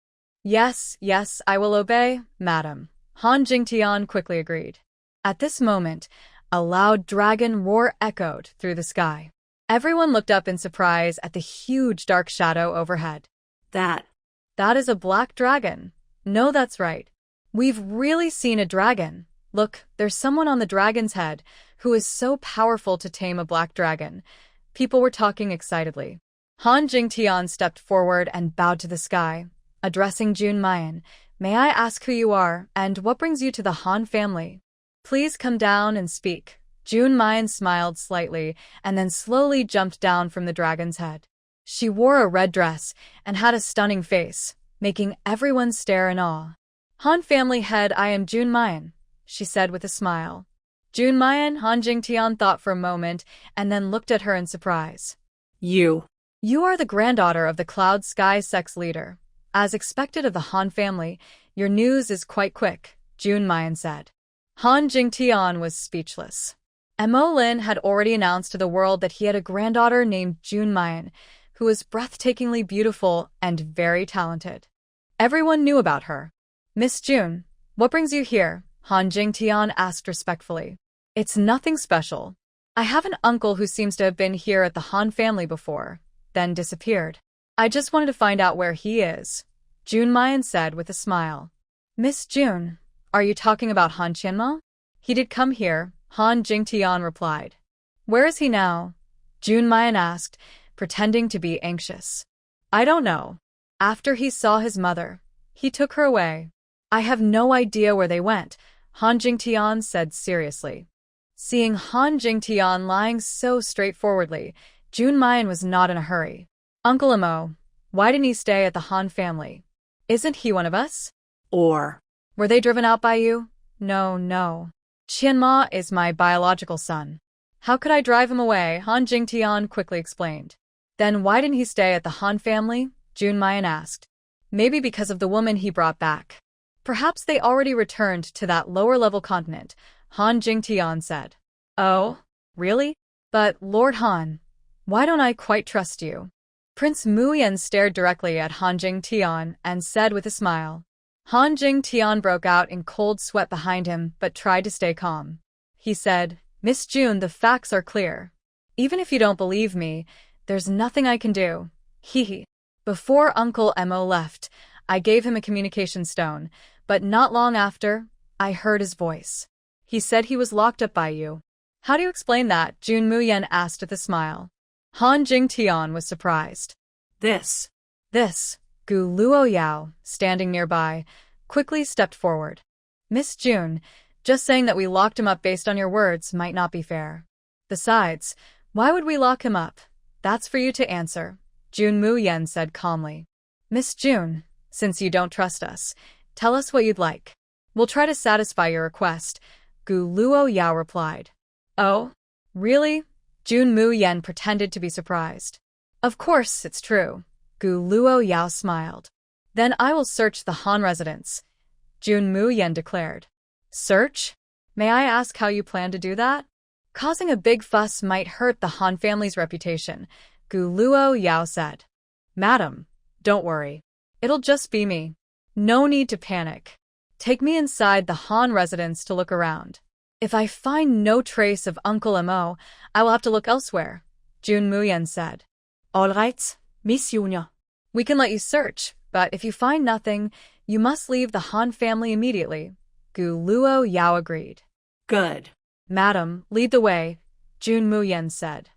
Yes, I will obey, madam, Han Jingtian quickly agreed. At this moment, a loud dragon roar echoed through the sky. Everyone looked up in surprise at the huge dark shadow overhead. That is a black dragon. No, that's right. We've really seen a dragon. Look, there's someone on the dragon's head who is so powerful to tame a black dragon. People were talking excitedly. Han Jingtian stepped forward and bowed to the sky, addressing Jun Mayan. May I ask who you are, and what brings you to the Han family? Please come down and speak. Jun Mayan smiled slightly and then slowly jumped down from the dragon's head. She wore a red dress and had a stunning face, making everyone stare in awe. Han family head, I am Jun Mayan, she said with a smile. Jun Mayan, Han Jingtian thought for a moment and then looked at her in surprise. You are the granddaughter of the Cloud Sky Sect's leader. As expected of the Han family, your news is quite quick, Jun Mayan said. Han Jingtian was speechless. Mo Lin had already announced to the world that he had a granddaughter named Jun Mayan, who was breathtakingly beautiful and very talented. Everyone knew about her. Miss Jun, what brings you here? Han Jingtian asked respectfully. It's nothing special. I have an uncle who seems to have been here at the Han family before, then disappeared. I just wanted to find out where he is, Jun Mayan said with a smile. Miss Jun, are you talking about Han Qianma? He did come here, Han Jingtian replied. Where is he now? Jun Mayan asked, pretending to be anxious. I don't know. After he saw his mother, he took her away. I have no idea where they went, Han Jingtian said seriously. Seeing Han Jingtian lying so straightforwardly, Jun Mayan was not in a hurry. Uncle Mo, why didn't he stay at the Han family? Isn't he one of us? Or were they driven out by you? No. Qianma is my biological son. How could I drive him away? Han Jingtian quickly explained. Then why didn't he stay at the Han family? Jun Mayan asked. Maybe because of the woman he brought back. Perhaps they already returned to that lower-level continent, Han Jingtian said. Oh, really? But, Lord Han, why don't I quite trust you? Prince Muyan stared directly at Han Jingtian and said with a smile. Han Jingtian broke out in cold sweat behind him but tried to stay calm. He said, Miss Jun, the facts are clear. Even if you don't believe me, there's nothing I can do. Hee. Before Uncle Mo left, I gave him a communication stone, but not long after, I heard his voice. He said he was locked up by you. How do you explain that? Jun Muyan asked with a smile. Han Jingtian was surprised. This, Gu Luoyao, standing nearby, quickly stepped forward. Miss Jun, just saying that we locked him up based on your words might not be fair. Besides, why would we lock him up? That's for you to answer, Jun Muyan said calmly. Miss Jun, since you don't trust us, tell us what you'd like. We'll try to satisfy your request, Gu Luoyao replied. Oh, really? Jun Muyan pretended to be surprised. Of course, it's true, Gu Luoyao smiled. Then I will search the Han residence, Jun Muyan declared. Search? May I ask how you plan to do that? Causing a big fuss might hurt the Han family's reputation, Gu Luoyao said. Madam, don't worry. It'll just be me. No need to panic. Take me inside the Han residence to look around. If I find no trace of Uncle Mo, I will have to look elsewhere, Jun Muyan said. All right, Miss Yunya. We can let you search, but if you find nothing, you must leave the Han family immediately, Gu Luoyao agreed. Good. Madam, lead the way, Jun Muyan said.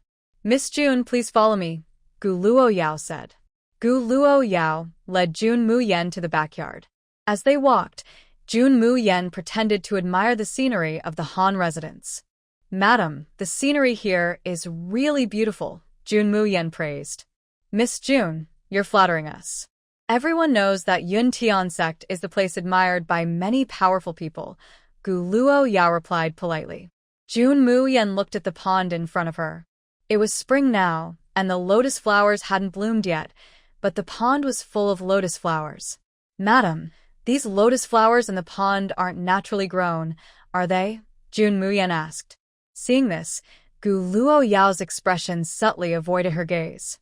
Miss Jun, please follow me, Gu Luoyao said. Gu Luoyao led Jun Muyan to the backyard. As they walked, Jun Muyan pretended to admire the scenery of the Han residence. Madam, the scenery here is really beautiful, Jun Muyan praised. Miss Jun, you're flattering us. Everyone knows that Yun Tian sect is the place admired by many powerful people, Gu Luo Yao replied politely. Jun Muyen looked at the pond in front of her. It was spring now, and the lotus flowers hadn't bloomed yet, but the pond was full of lotus flowers. Madam, these lotus flowers in the pond aren't naturally grown, are they? Jun Muyen asked. Seeing this, Gu Luo Yao's expression subtly avoided her gaze.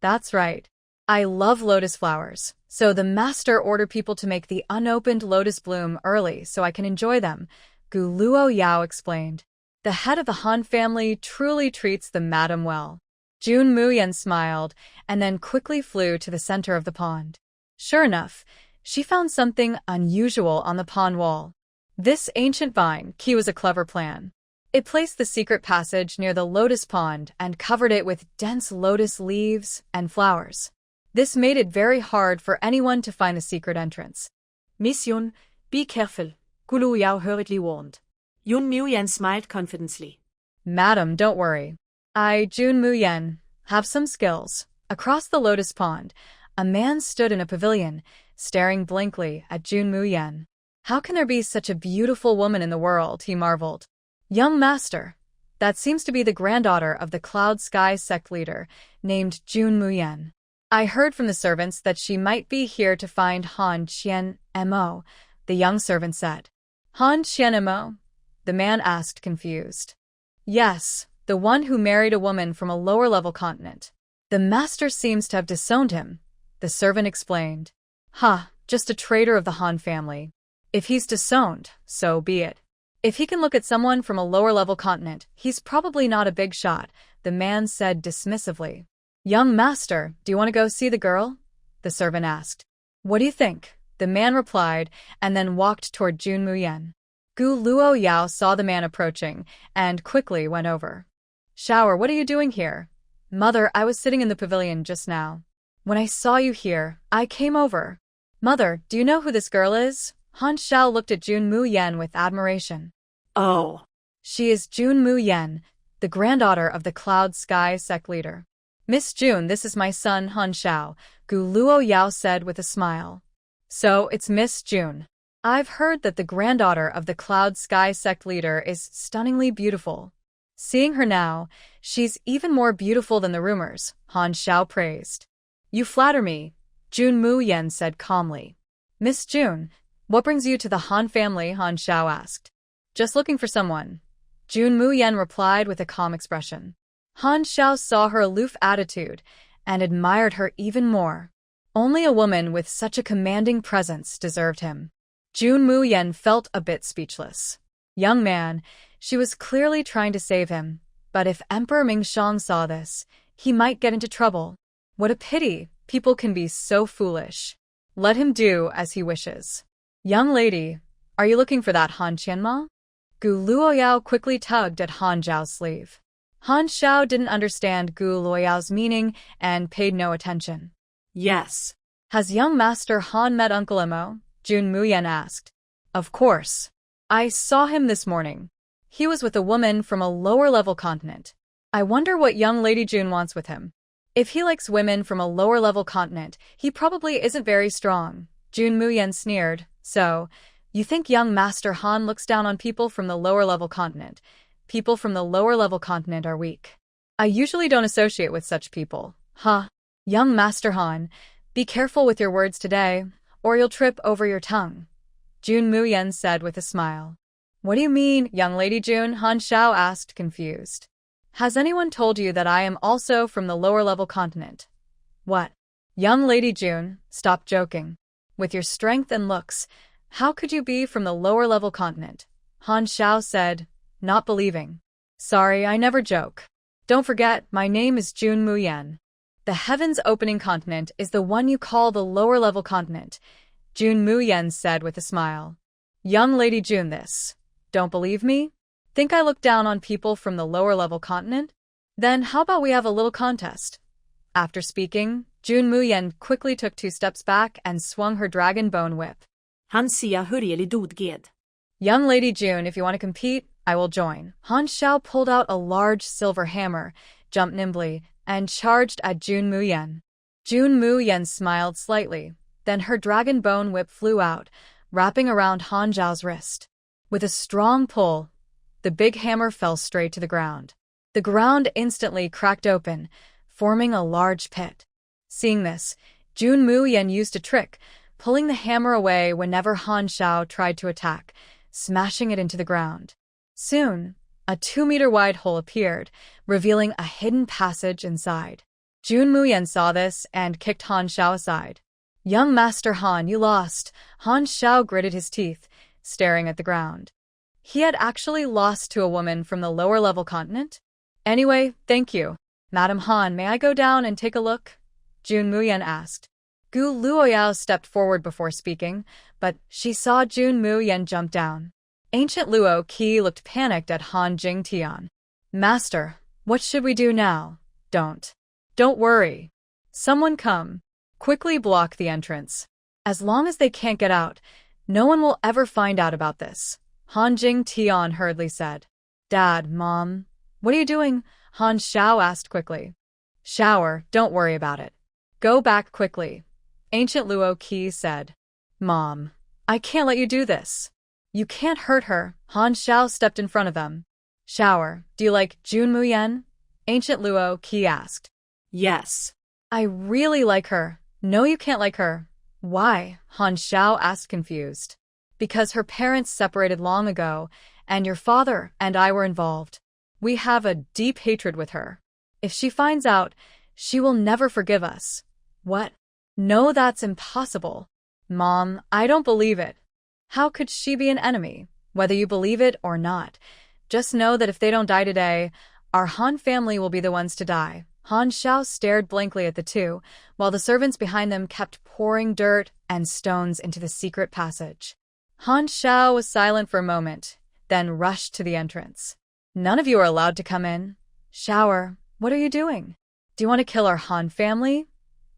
That's right. I love lotus flowers, so the master ordered people to make the unopened lotus bloom early so I can enjoy them, Gu Luo Yao explained. The head of the Han family truly treats the madam well. Jun Muyen smiled and then quickly flew to the center of the pond. Sure enough, she found something unusual on the pond wall. This ancient vine key was a clever plan. It placed the secret passage near the lotus pond and covered it with dense lotus leaves and flowers. This made it very hard for anyone to find the secret entrance. Miss Yun, be careful, Gu Luo Yao hurriedly warned. Yun Muyen smiled confidently. Madam, don't worry. Jun Muyen, have some skills. Across the lotus pond, a man stood in a pavilion, staring blankly at Jun Muyen. How can there be such a beautiful woman in the world, he marveled. Young master, that seems to be the granddaughter of the Cloud Sky sect leader, named Jun Muyen. I heard from the servants that she might be here to find Han Qian Mo, the young servant said. Han Qian Mo? The man asked, confused. Yes, the one who married a woman from a lower-level continent. The master seems to have disowned him, the servant explained. Just a traitor of the Han family. If he's disowned, so be it. If he can look at someone from a lower-level continent, he's probably not a big shot, the man said dismissively. Young master, do you want to go see the girl? The servant asked. What do you think? The man replied, and then walked toward Jun Muyen. Gu Luo Yao saw the man approaching, and quickly went over. Shower, what are you doing here? Mother, I was sitting in the pavilion just now. When I saw you here, I came over. Mother, do you know who this girl is? Han Xiao looked at Jun Muyen with admiration. Oh. She is Jun Muyen, the granddaughter of the Cloud Sky sect leader. Miss Jun, this is my son Han Xiao, Gu Luo Yao said with a smile. So, it's Miss Jun. I've heard that the granddaughter of the Cloud Sky sect leader is stunningly beautiful. Seeing her now, she's even more beautiful than the rumors, Han Xiao praised. You flatter me, Jun Muyen said calmly. Miss Jun, what brings you to the Han family? Han Xiao asked. Just looking for someone. Jun Muyen replied with a calm expression. Han Xiao saw her aloof attitude and admired her even more. Only a woman with such a commanding presence deserved him. Jun Muyen felt a bit speechless. Young man, she was clearly trying to save him, but if Emperor Mingxiang saw this, he might get into trouble. What a pity, people can be so foolish. Let him do as he wishes. Young lady, are you looking for that Han Qianma? Gu Luo Yao quickly tugged at Han Zhao's sleeve. Han Xiao didn't understand Gu Luoyao's meaning and paid no attention. Yes. Has young master Han met Uncle Mo? Jun Muyen asked. Of course. I saw him this morning. He was with a woman from a lower-level continent. I wonder what young lady Jun wants with him. If he likes women from a lower-level continent, he probably isn't very strong. Jun Muyen sneered. So, you think young master Han looks down on people from the lower-level continent? People from the lower-level continent are weak. I usually don't associate with such people. Young Master Han, be careful with your words today, or you'll trip over your tongue. Jun Muyen said with a smile. What do you mean, young lady Jun? Han Xiao asked, confused. Has anyone told you that I am also from the lower-level continent? What? Young lady Jun, stop joking. With your strength and looks, how could you be from the lower-level continent? Han Xiao said, not believing. Sorry, I never joke. Don't forget, my name is Jun Muyen. The heavens opening continent is the one you call the lower-level continent, Jun Muyen said with a smile. Young lady Jun, this. Don't believe me? Think I look down on people from the lower-level continent? Then how about we have a little contest? After speaking, Jun Muyen quickly took 2 steps back and swung her dragon bone whip. Han sier hurriedly dodged. Young lady Jun, if you want to compete, I will join. Han Xiao pulled out a large silver hammer, jumped nimbly, and charged at Jun Muyen. Jun Muyen smiled slightly, Then her dragon bone whip flew out, wrapping around Han Zhao's wrist. With a strong pull, the big hammer fell straight to the ground. The ground instantly cracked open, forming a large pit. Seeing this, Jun Muyan used a trick, pulling the hammer away whenever Han Zhao tried to attack, smashing it into the ground. Soon, a 2-meter-wide hole appeared, revealing a hidden passage inside. Jun Muyan saw this and kicked Han Zhao aside. "Young Master Han, you lost." Han Zhao gritted his teeth, staring at the ground. He had actually lost to a woman from the lower-level continent? "Anyway, thank you. Madam Han, may I go down and take a look?" Jun Muyan asked. Gu Luoyao stepped forward before speaking, but she saw Jun Muyan jump down. Ancient Luo Qi looked panicked at Han Jingtian. "Master, what should we do now?" Don't worry. Someone come. Quickly block the entrance. As long as they can't get out, no one will ever find out about this," Han Jingtian hurriedly said. "Dad, Mom, what are you doing?" Han Zhao asked quickly. "Shower, don't worry about it. Go back quickly," Ancient Luo Qi said. "Mom, I can't let you do this. You can't hurt her." Han Zhao stepped in front of them. "Shower, do you like Jun Muyan?" Ancient Luo Qi asked. Yes. "I really like her." "No, you can't like her." "Why?" Han Zhao asked confused. "Because her parents separated long ago, and your father and I were involved. We have a deep hatred with her. If she finds out, she will never forgive us." "What?" "No, that's impossible." "Mom, I don't believe it." "How could she be an enemy?" "Whether you believe it or not, just know that if they don't die today, our Han family will be the ones to die." Han Zhao stared blankly at the two, while the servants behind them kept pouring dirt and stones into the secret passage. Han Zhao was silent for a moment, then rushed to the entrance. "None of you are allowed to come in." "Shower, what are you doing? Do you want to kill our Han family?"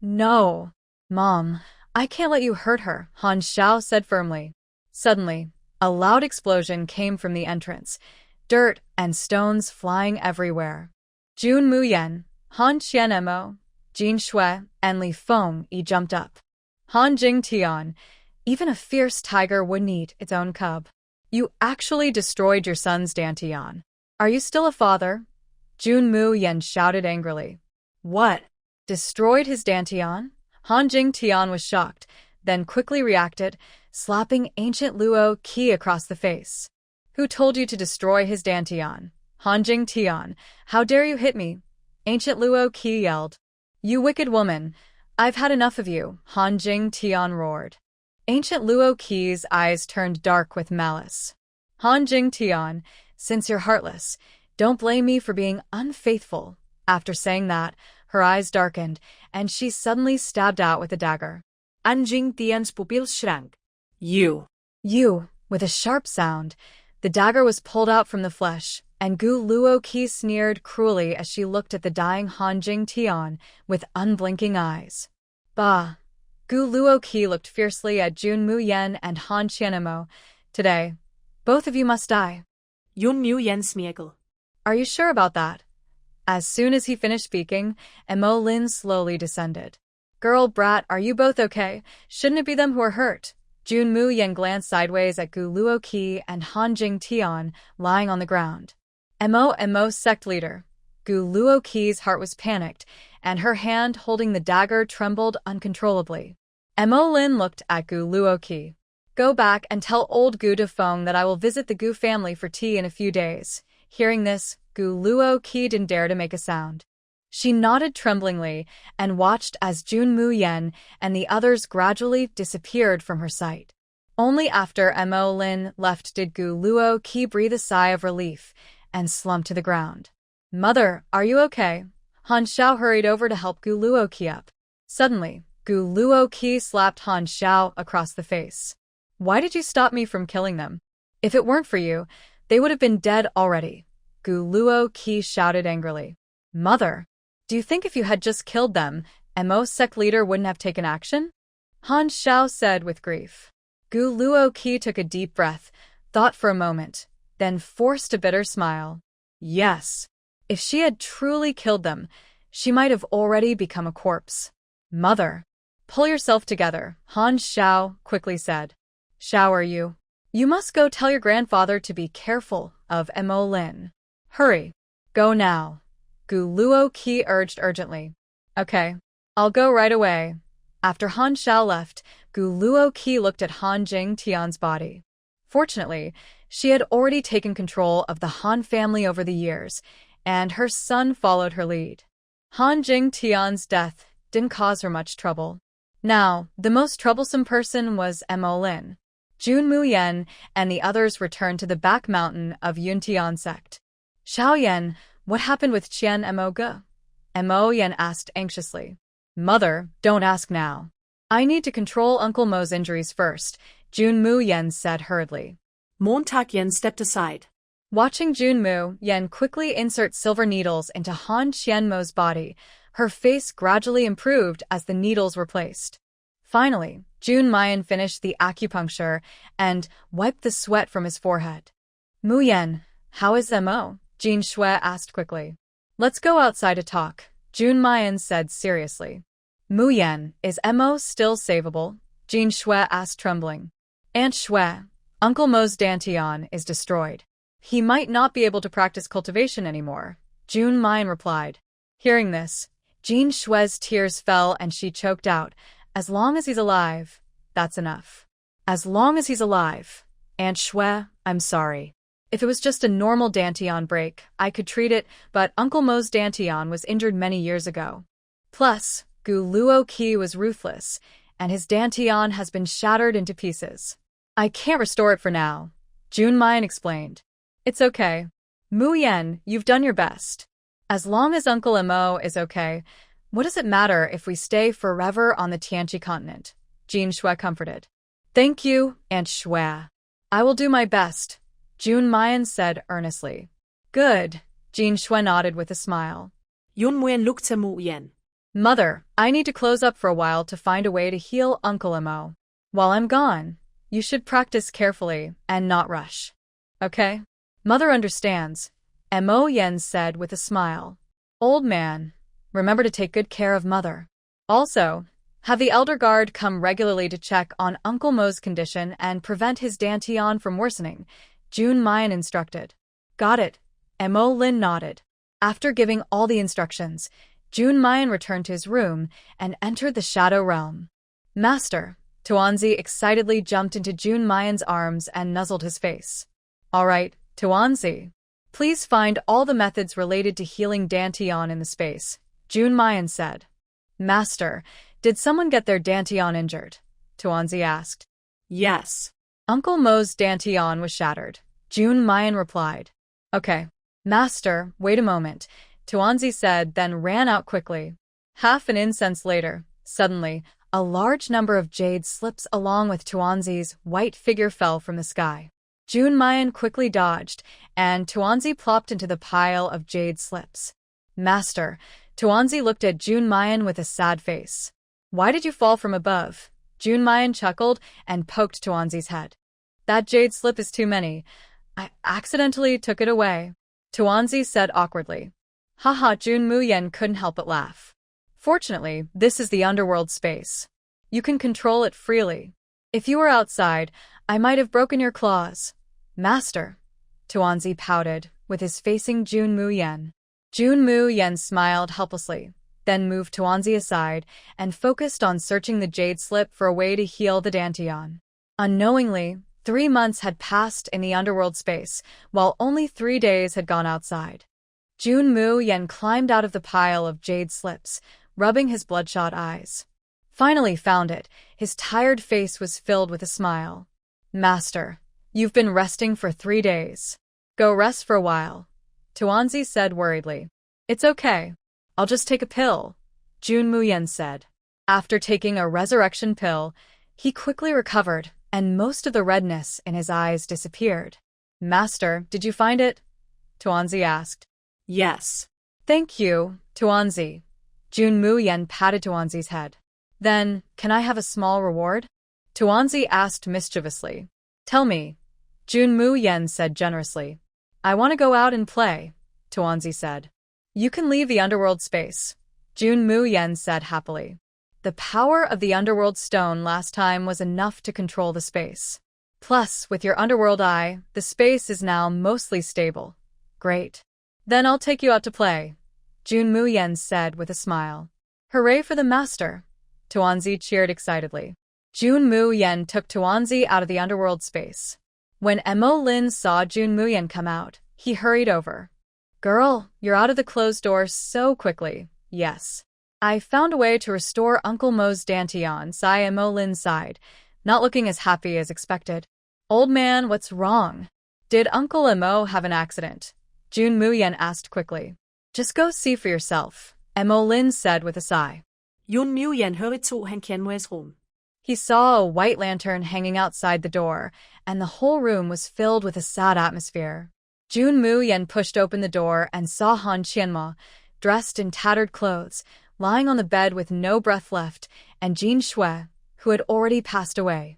"No." "Mom, I can't let you hurt her," Han Zhao said firmly. Suddenly, a loud explosion came from the entrance, dirt and stones flying everywhere. Jun Muyan, Han Qianmo, Jin Shui, and Li Fengyi jumped up. Han Jingtian, even a fierce tiger wouldn't eat its own cub. "You actually destroyed your son's dantian. Are you still a father?" Jun Muyan shouted angrily. "What? Destroyed his dantian?" Han Jingtian was shocked, then quickly reacted, slapping Ancient Luo Qi across the face. "Who told you to destroy his dantian?" "Han Jingtian, how dare you hit me?" Ancient Luo Qi yelled. "You wicked woman, I've had enough of you," Han Jingtian roared. Ancient Luo Qi's eyes turned dark with malice. "Han Jingtian, since you're heartless, don't blame me for being unfaithful." After saying that, her eyes darkened, and she suddenly stabbed out with a dagger. An Jingtian's pupils shrank. You. With a sharp sound, the dagger was pulled out from the flesh, and Gu Luo Qi sneered cruelly as she looked at the dying Han Jingtian with unblinking eyes. "Bah!" Gu Luo Qi looked fiercely at Jun Muyan and Han Qianmo. "Today, both of you must die." Jun Muyan smiegel. "Are you sure about that?" As soon as he finished speaking, Mo Lin slowly descended. "Girl brat, are you both okay? Shouldn't it be them who are hurt?" Jun Muyan glanced sideways at Gu Luo Qi and Han Jingtian lying on the ground. Mo's sect leader. Gu Luo Qi's heart was panicked, and her hand holding the dagger trembled uncontrollably. Mo Lin looked at Gu Luo Qi. "Go back and tell old Gu Defeng that I will visit the Gu family for tea in a few days." Hearing this, Gu Luo Qi didn't dare to make a sound. She nodded tremblingly and watched as Jun Muyan and the others gradually disappeared from her sight. Only after Mo Lin left did Gu Luo Qi breathe a sigh of relief and slump to the ground. "Mother, are you okay?" Han Zhao hurried over to help Gu Luo Qi up. Suddenly, Gu Luo Qi slapped Han Zhao across the face. "Why did you stop me from killing them? If it weren't for you, they would have been dead already." Gu Luo Qi shouted angrily. "Mother, do you think if you had just killed them, Mo's sect leader wouldn't have taken action?" Han Zhao said with grief. Gu Luo Qi took a deep breath, thought for a moment, then forced a bitter smile. Yes. If she had truly killed them, she might have already become a corpse. "Mother, Pull yourself together, Han Xiao quickly said. Xiao, are you? You must go tell your grandfather to be careful of Mo Lin. Hurry. Go now. Gu Luo Qi urged urgently. Okay. I'll go right away. After Han Xiao left, Gu Luo Qi looked at Han Jing Tian's body. Fortunately, she had already taken control of the Han family over the years, and her son followed her lead. Han Jing Tian's death didn't cause her much trouble. Now, the most troublesome person was Mo Lin. Jun Muyen and the others returned to the back mountain of Yuntian sect. Xiaoyan, what happened with Qian Mo Ge? Mo Yan asked anxiously. Mother, don't ask now. I need to control Uncle Mo's injuries first, Jun Muyen said hurriedly. Montag Yen stepped aside. Watching Jun Muyen quickly insert silver needles into Han Qianmo's body, her face gradually improved as the needles were placed. Finally, Jun Muyen finished the acupuncture and wiped the sweat from his forehead. Muyen, how is Mo? Jin Shui asked quickly. Let's go outside to talk, Jun Muyen said seriously. Muyen, is Mo still savable? Jin Shui asked trembling. Aunt Shui, Uncle Mo's dantian is destroyed. He might not be able to practice cultivation anymore, Jun Muyen replied. Hearing this, Jin Shui's tears fell and she choked out. As long as he's alive, that's enough. As long as he's alive. Aunt Shui, I'm sorry. If it was just a normal dantian break, I could treat it, but Uncle Mo's dantian was injured many years ago. Plus, Gu Luo Qi was ruthless, and his dantian has been shattered into pieces. I can't restore it for now, Jun Muyen explained. It's okay. Muyen, you've done your best. As long as Uncle Mo is okay, what does it matter if we stay forever on the Tianqi continent? Jin Shui comforted. Thank you, Aunt Shui. I will do my best, Jun Muyen said earnestly. Good, Jin Shui nodded with a smile. Yun Muyen looked at Muyen. Mother, I need to close up for a while to find a way to heal Uncle Mo. While I'm gone, you should practice carefully and not rush. Okay? Mother understands, Mo Yen said with a smile. Old man, remember to take good care of Mother. Also, have the Elder Guard come regularly to check on Uncle Mo's condition and prevent his dantian from worsening, Jun Muyen instructed. Got it, Mo Lin nodded. After giving all the instructions, Jun Muyen returned to his room and entered the Shadow Realm. Master, Tuanzi excitedly jumped into Jun Muyen's arms and nuzzled his face. All right, Tuanzi. Please find all the methods related to healing dantian in the space, Jun Muyen said. Master, did someone get their dantian injured? Tuanzi asked. Yes. Uncle Mo's dantian was shattered, Jun Muyen replied. Okay. Master, wait a moment, Tuanzi said, then ran out quickly. Half an incense later, suddenly, a large number of jade slips along with Tuanzi's white figure fell from the sky. Jun Muyen quickly dodged, and Tuanzi plopped into the pile of jade slips. Master, Tuanzi looked at Jun Muyen with a sad face. Why did you fall from above? Jun Muyen chuckled and poked Tuanzi's head. That jade slip is too many. I accidentally took it away, Tuanzi said awkwardly. Haha, Jun Muyen couldn't help but laugh. Fortunately, this is the underworld space. You can control it freely. If you were outside, I might have broken your claws. Master, Tuanzi pouted, with his facing Jun Muyen. Jun Muyen smiled helplessly, then moved Tuanzi aside and focused on searching the jade slip for a way to heal the dantian. Unknowingly, 3 months had passed in the underworld space, while only 3 days had gone outside. Jun Muyen climbed out of the pile of jade slips, rubbing his bloodshot eyes. Finally found it, his tired face was filled with a smile. Master, you've been resting for 3 days. Go rest for a while, Tuanzi said worriedly. It's okay. I'll just take a pill, Jun Muyen said. After taking a resurrection pill, he quickly recovered, and most of the redness in his eyes disappeared. Master, did you find it? Tuanzi asked. Yes. Thank you, Tuanzi. Jun Muyen patted Tuanzi's head. Then, can I have a small reward? Tuanzi asked mischievously. Tell me, Jun Muyen said generously. I want to go out and play, Tuanzi said. You can leave the underworld space, Jun Muyen said happily. The power of the underworld stone last time was enough to control the space. Plus, with your underworld eye, the space is now mostly stable. Great. Then I'll take you out to play, Jun Muyen said with a smile. Hooray for the master! Tuanzi cheered excitedly. Jun Muyen took Tuanzi out of the underworld space. When Mo Lin saw Jun Muyen come out, he hurried over. Girl, you're out of the closed door so quickly. Yes. I found a way to restore Uncle Mo's dantian, sighed Mo Lin sighed, not looking as happy as expected. Old man, what's wrong? Did Uncle Mo have an accident? Jun Muyen asked quickly. Just go see for yourself, Mo Lin said with a sigh. Jun Muyen hurried to han Tianmue's room. He saw a white lantern hanging outside the door, and the whole room was filled with a sad atmosphere. Jun Muyen pushed open the door and saw Han Qianme, dressed in tattered clothes, lying on the bed with no breath left, and Jin Shui, who had already passed away.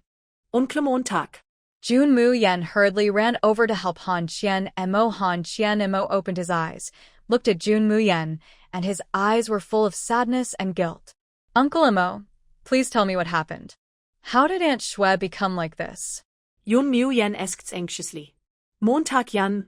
Onkel Montag. Jun Muyen hurriedly ran over to help Han Qianmo. Han Qianmo opened his eyes, looked at Jun Muyen, and his eyes were full of sadness and guilt. Uncle Mo, please tell me what happened. How did Aunt Shui become like this? Jun Muyen asked anxiously. Montag Jan,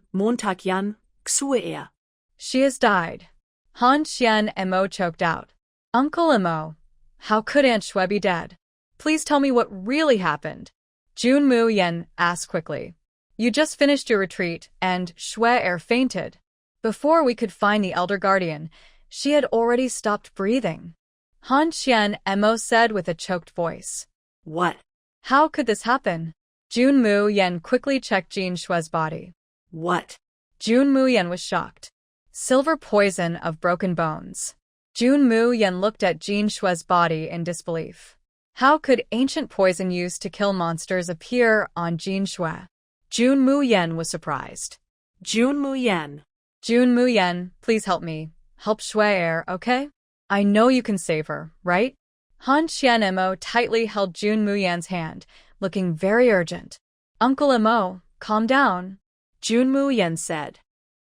Xue. She has died. Han Qianmo choked out. Uncle Mo, how could Aunt Shui be dead? Please tell me what really happened. Jun Muyen asked quickly. You just finished your retreat, and Shui fainted. Before we could find the Elder Guardian, she had already stopped breathing. Han Qianmo said with a choked voice. What? How could this happen? Jun Muyen quickly checked Jin Shui's body. What? Jun Muyen was shocked. Silver poison of broken bones. Jun Muyen looked at Jin Shui's body in disbelief. How could ancient poison used to kill monsters appear on Jin Shui? Jun Muyen was surprised. Jun Muyen. Jun Muyen, please help me. Help Shui, okay? I know you can save her, right? Han Qianmo tightly held Jun Muyen's hand, looking very urgent. Uncle Mo, calm down, Jun Muyen said.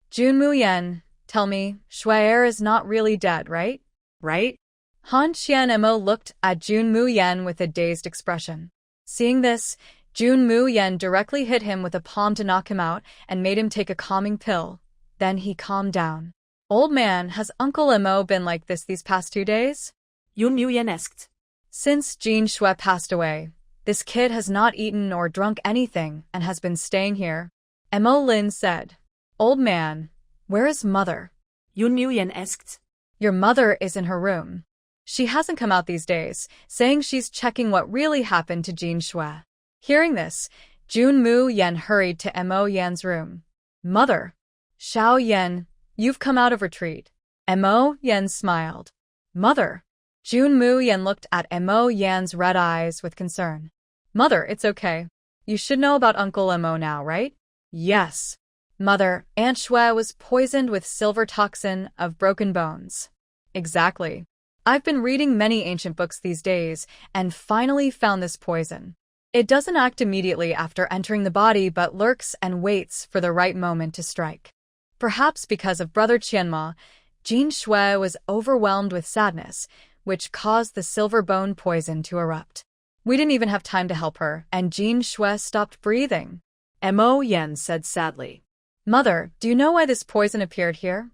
Jun Muyen, tell me, Shui is not really dead, right? Right? Han Qianmo looked at Jun Muyen with a dazed expression. Seeing this, Jun Muyen directly hit him with a palm to knock him out and made him take a calming pill. Then he calmed down. Old man, has Uncle Mo been like this these past 2 days? Jun Muyen asked. Since Jin Shui passed away, this kid has not eaten or drunk anything and has been staying here. Mo Lin said. Old man, where is mother? Jun Muyen asked. Your mother is in her room. She hasn't come out these days, saying she's checking what really happened to Jin Shui. Hearing this, Jun Muyen hurried to Mo Yan's room. Mother. Xiao Yan, you've come out of retreat. Mo Yan smiled. Mother. Jun Muyen looked at Mo Yan's red eyes with concern. Mother, it's okay. You should know about Uncle Mo now, right? Yes. Mother, Aunt Shui was poisoned with silver toxin of broken bones. Exactly. I've been reading many ancient books these days and finally found this poison. It doesn't act immediately after entering the body but lurks and waits for the right moment to strike. Perhaps because of Brother Qianme, Jin Shui was overwhelmed with sadness, which caused the silver bone poison to erupt. We didn't even have time to help her, and Jin Shui stopped breathing. Mo Yan said sadly. Mother, do you know why this poison appeared here?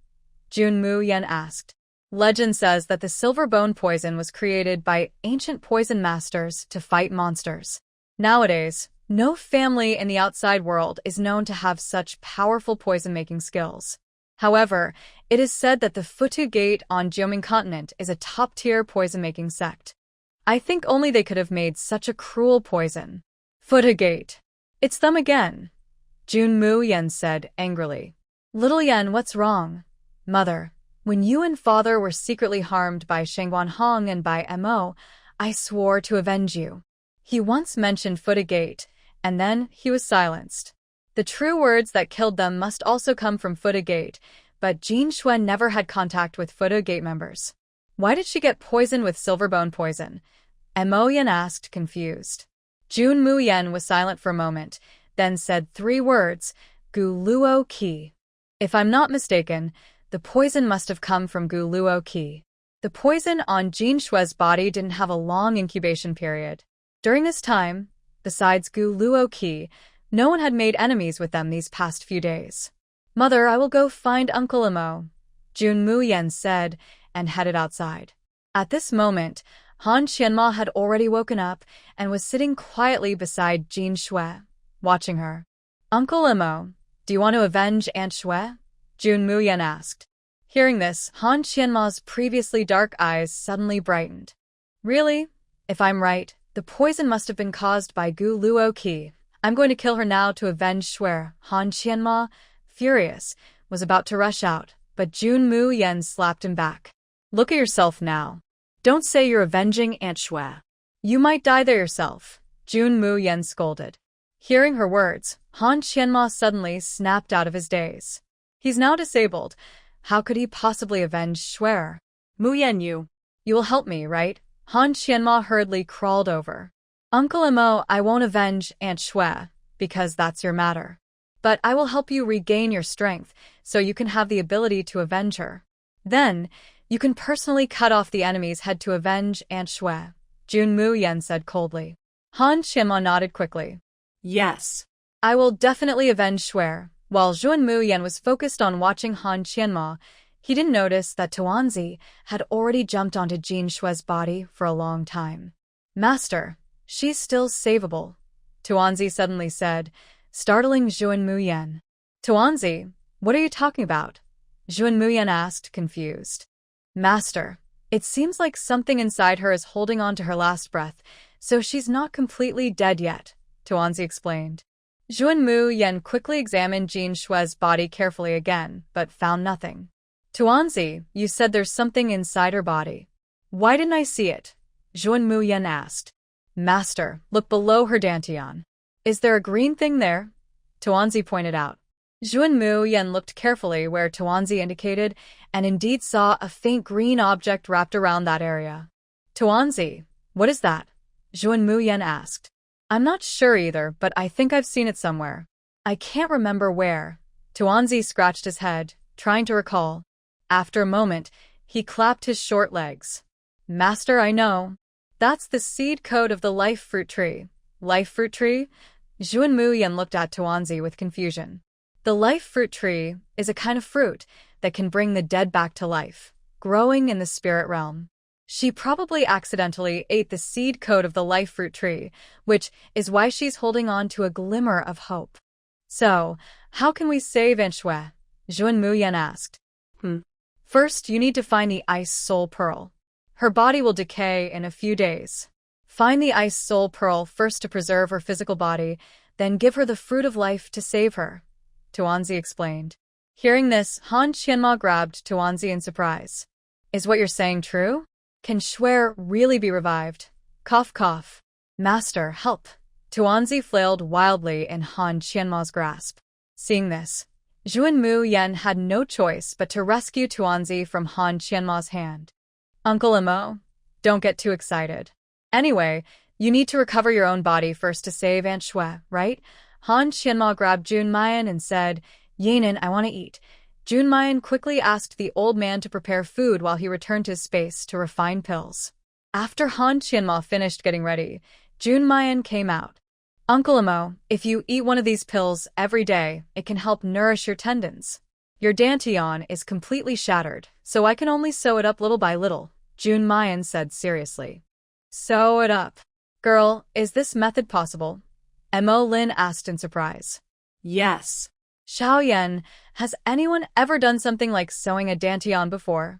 Jun Muyen asked. Legend says that the silver bone poison was created by ancient poison masters to fight monsters. Nowadays, no family in the outside world is known to have such powerful poison-making skills. However, it is said that the Futu Gate on Jiuming continent is a top-tier poison-making sect. I think only they could have made such a cruel poison. Futu Gate. It's them again, Jun Muyen said angrily. Little Yan, what's wrong? Mother, when you and father were secretly harmed by Shangguan Hong and by Mo, I swore to avenge you. He once mentioned Futu Gate, and then he was silenced. The true words that killed them must also come from Futu Gate, but Jin Shui never had contact with Futu Gate members. Why did she get poisoned with silver bone poison? Mo Yan asked, confused. Jun Muyen was silent for a moment, then said 3 words, Gu Luo Qi. If I'm not mistaken, the poison must have come from Gu Luo Qi. The poison on Jin Shue's body didn't have a long incubation period. During this time, besides Gu Luo Qi, no one had made enemies with them these past few days. Mother, I will go find Uncle Imo, Jun Muyen said, and headed outside. At this moment, Han Qianma had already woken up and was sitting quietly beside Jin Shui, watching her. Uncle Imo, do you want to avenge Aunt Shui? Jun Muyen asked. Hearing this, Han Qianma's previously dark eyes suddenly brightened. Really? If I'm right, the poison must have been caused by Gu Luo Qi. I'm going to kill her now to avenge Shui. Han Qianma, furious, was about to rush out, but Jun Muyen slapped him back. Look at yourself now. Don't say you're avenging Aunt Shui. You might die there yourself, Jun Muyen scolded. Hearing her words, Han Qianma suddenly snapped out of his daze. He's now disabled. How could he possibly avenge Shui? Muyen, you will help me, right? Han Qianma hurriedly crawled over. Uncle Imo, I won't avenge Aunt Shui, because that's your matter. But I will help you regain your strength, so you can have the ability to avenge her. Then, you can personally cut off the enemy's head to avenge Aunt Shui, Jun Muyen said coldly. Han Qianma nodded quickly. Yes. I will definitely avenge Shui. While Jun Muyen was focused on watching Han Qianma, he didn't notice that Tuanzi had already jumped onto Jin Shui's body for a long time. Master, she's still savable, Tuanzi suddenly said, startling Jun Muyen. Tuanzi, what are you talking about? Jun Muyen asked, confused. Master, it seems like something inside her is holding on to her last breath, so she's not completely dead yet, Tuanzi explained. Jun Muyen quickly examined Jin Shui's body carefully again, but found nothing. Tuanzi, you said there's something inside her body. Why didn't I see it? Jun Muyen asked. Master, look below her dantian. Is there a green thing there? Tuanzi pointed out. Jun Muyen looked carefully where Tuanzi indicated and indeed saw a faint green object wrapped around that area. Tuanzi, what is that? Jun Muyen asked. I'm not sure either, but I think I've seen it somewhere. I can't remember where. Tuanzi scratched his head, trying to recall. After a moment, he clapped his short legs. Master, I know. That's the seed code of the life fruit tree. Life fruit tree? Jun Muyen looked at Tuanzi with confusion. The life fruit tree is a kind of fruit that can bring the dead back to life, growing in the spirit realm. She probably accidentally ate the seed code of the life fruit tree, which is why she's holding on to a glimmer of hope. So, how can we save Aunt Shui? Jun Muyen asked. First, you need to find the ice soul pearl. Her body will decay in a few days. Find the ice soul pearl first to preserve her physical body, then give her the fruit of life to save her, Tuanzi explained. Hearing this, Han Qianma grabbed Tuanzi in surprise. Is what you're saying true? Can Shui really be revived? Cough cough. Master, help. Tuanzi flailed wildly in Han Qianma's grasp. Seeing this, Jun Muyen had no choice but to rescue Tuanzi from Han Qianma's hand. Uncle Imo, don't get too excited. Anyway, you need to recover your own body first to save Aunt Shui, right? Han Qianma grabbed Jun Muyen and said, Yanin, I want to eat. Jun Muyen quickly asked the old man to prepare food while he returned to his space to refine pills. After Han Qianma finished getting ready, Jun Muyen came out. Uncle Imo, if you eat one of these pills every day, it can help nourish your tendons. Your dantian is completely shattered, so I can only sew it up little by little, Jun Muyen said seriously. Sew it up. Girl, is this method possible? Mo Lin asked in surprise. Yes. Xiaoyan, has anyone ever done something like sewing a dantian before?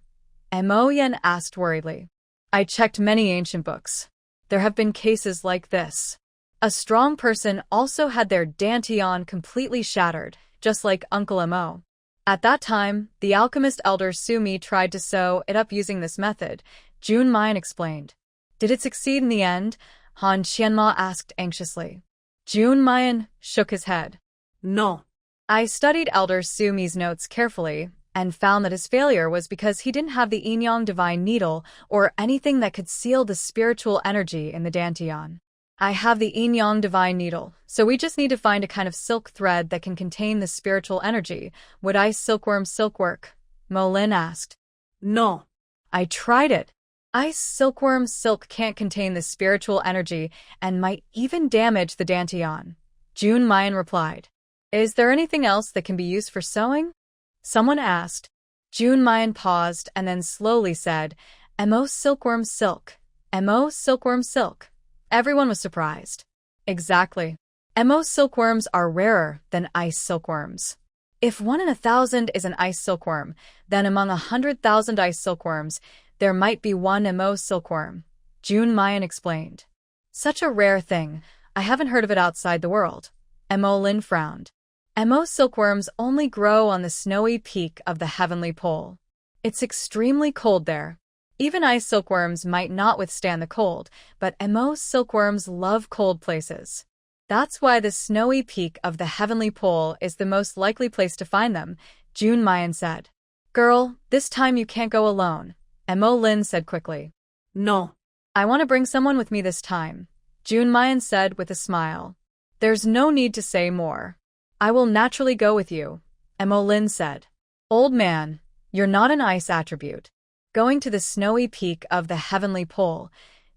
Mo Yan asked worriedly. I checked many ancient books. There have been cases like this. A strong person also had their dantian completely shattered, just like Uncle Imo. At that time, the alchemist elder Sumi tried to sew it up using this method, Jun Muyen explained. Did it succeed in the end? Han Qianma asked anxiously. Jun Muyen shook his head. No. I studied Elder Sumi's notes carefully and found that his failure was because he didn't have the Yin-Yang Divine Needle or anything that could seal the spiritual energy in the dantian. I have the Yin-Yang Divine Needle, so we just need to find a kind of silk thread that can contain the spiritual energy. Would ice silkworm silk work? Mo Lin asked. No. I tried it. Ice silkworm silk can't contain the spiritual energy and might even damage the dantian. June Mayan replied. Is there anything else that can be used for sewing? Someone asked. June Mayan paused and then slowly said, Mo silkworm silk. Mo silkworm silk. Everyone was surprised. Exactly. Mo silkworms are rarer than ice silkworms. If 1 in 1,000 is an ice silkworm, then among 100,000 ice silkworms, there might be one Mo silkworm, June Mayan explained. Such a rare thing, I haven't heard of it outside the world. Mo Lin frowned. Mo silkworms only grow on the snowy peak of the heavenly pole. It's extremely cold there. Even ice silkworms might not withstand the cold, but Mo silkworms love cold places. That's why the snowy peak of the heavenly pole is the most likely place to find them, June Mayan said. Girl, this time you can't go alone, Mo Lin said quickly. No. I want to bring someone with me this time, June Mayan said with a smile. There's no need to say more. I will naturally go with you, Mo Lin said. Old man, you're not an ice attribute. Going to the snowy peak of the heavenly pole.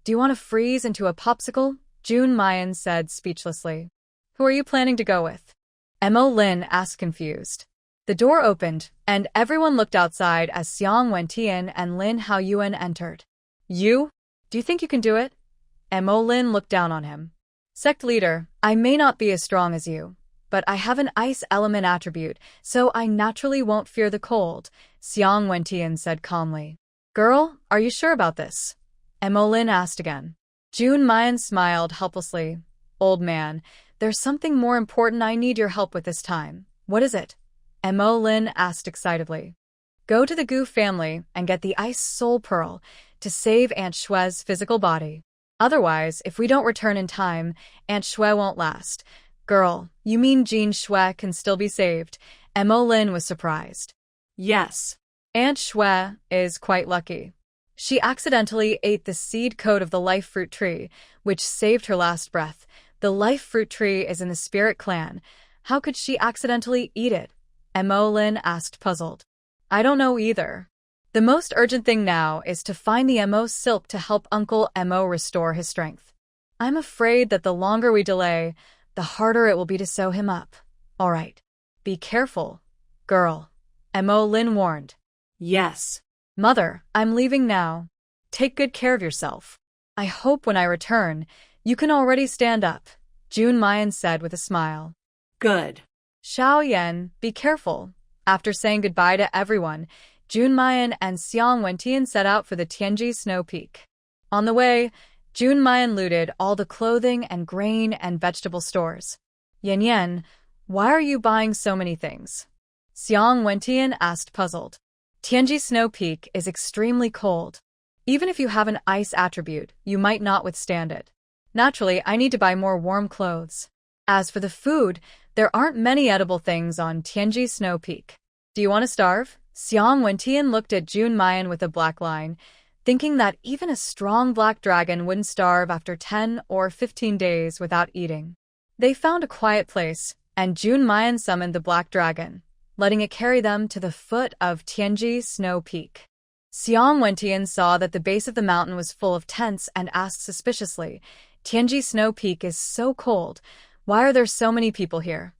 Do you want to freeze into a popsicle? June Mayan said speechlessly. Who are you planning to go with? Mo Lin asked confused. The door opened, and everyone looked outside as Xiang Wentian and Lin Haoyuan entered. You? Do you think you can do it? Mo Lin looked down on him. Sect leader, I may not be as strong as you, but I have an ice element attribute, so I naturally won't fear the cold, Xiang Wentian said calmly. Girl, are you sure about this? Mo Lin asked again. June Mayan smiled helplessly. Old man, there's something more important I need your help with this time. What is it? Mo Lin asked excitedly. Go to the Gu family and get the ice soul pearl to save Aunt Shue's physical body. Otherwise, if we don't return in time, Aunt Shue won't last. Girl, you mean Jean Shue can still be saved? Mo Lin was surprised. Yes. Aunt Shue is quite lucky. She accidentally ate the seed coat of the life fruit tree, which saved her last breath. The life fruit tree is in the spirit clan. How could she accidentally eat it? Mo Lin asked puzzled. I don't know either. The most urgent thing now is to find the Mo silk to help Uncle Mo restore his strength. I'm afraid that the longer we delay, the harder it will be to sew him up. All right. Be careful, girl, Mo Lin warned. Yes. Mother, I'm leaving now. Take good care of yourself. I hope when I return, you can already stand up, June Mayan said with a smile. Good. Xiao Yan, be careful. After saying goodbye to everyone, June Mayan and Xiang Wentian set out for the Tianji Snow Peak. On the way, June Mayan looted all the clothing and grain and vegetable stores. Yan Yan, why are you buying so many things? Xiang Wentian asked puzzled. Tianji Snow Peak is extremely cold. Even if you have an ice attribute, you might not withstand it. Naturally, I need to buy more warm clothes. As for the food, there aren't many edible things on Tianji Snow Peak. Do you want to starve? Xiang Wentian looked at June Mayan with a black line, thinking that even a strong black dragon wouldn't starve after 10 or 15 days without eating. They found a quiet place, and June Mayan summoned the black dragon, letting it carry them to the foot of Tianji Snow Peak. Xiang Wentian saw that the base of the mountain was full of tents and asked suspiciously, Tianji Snow Peak is so cold. Why are there so many people here?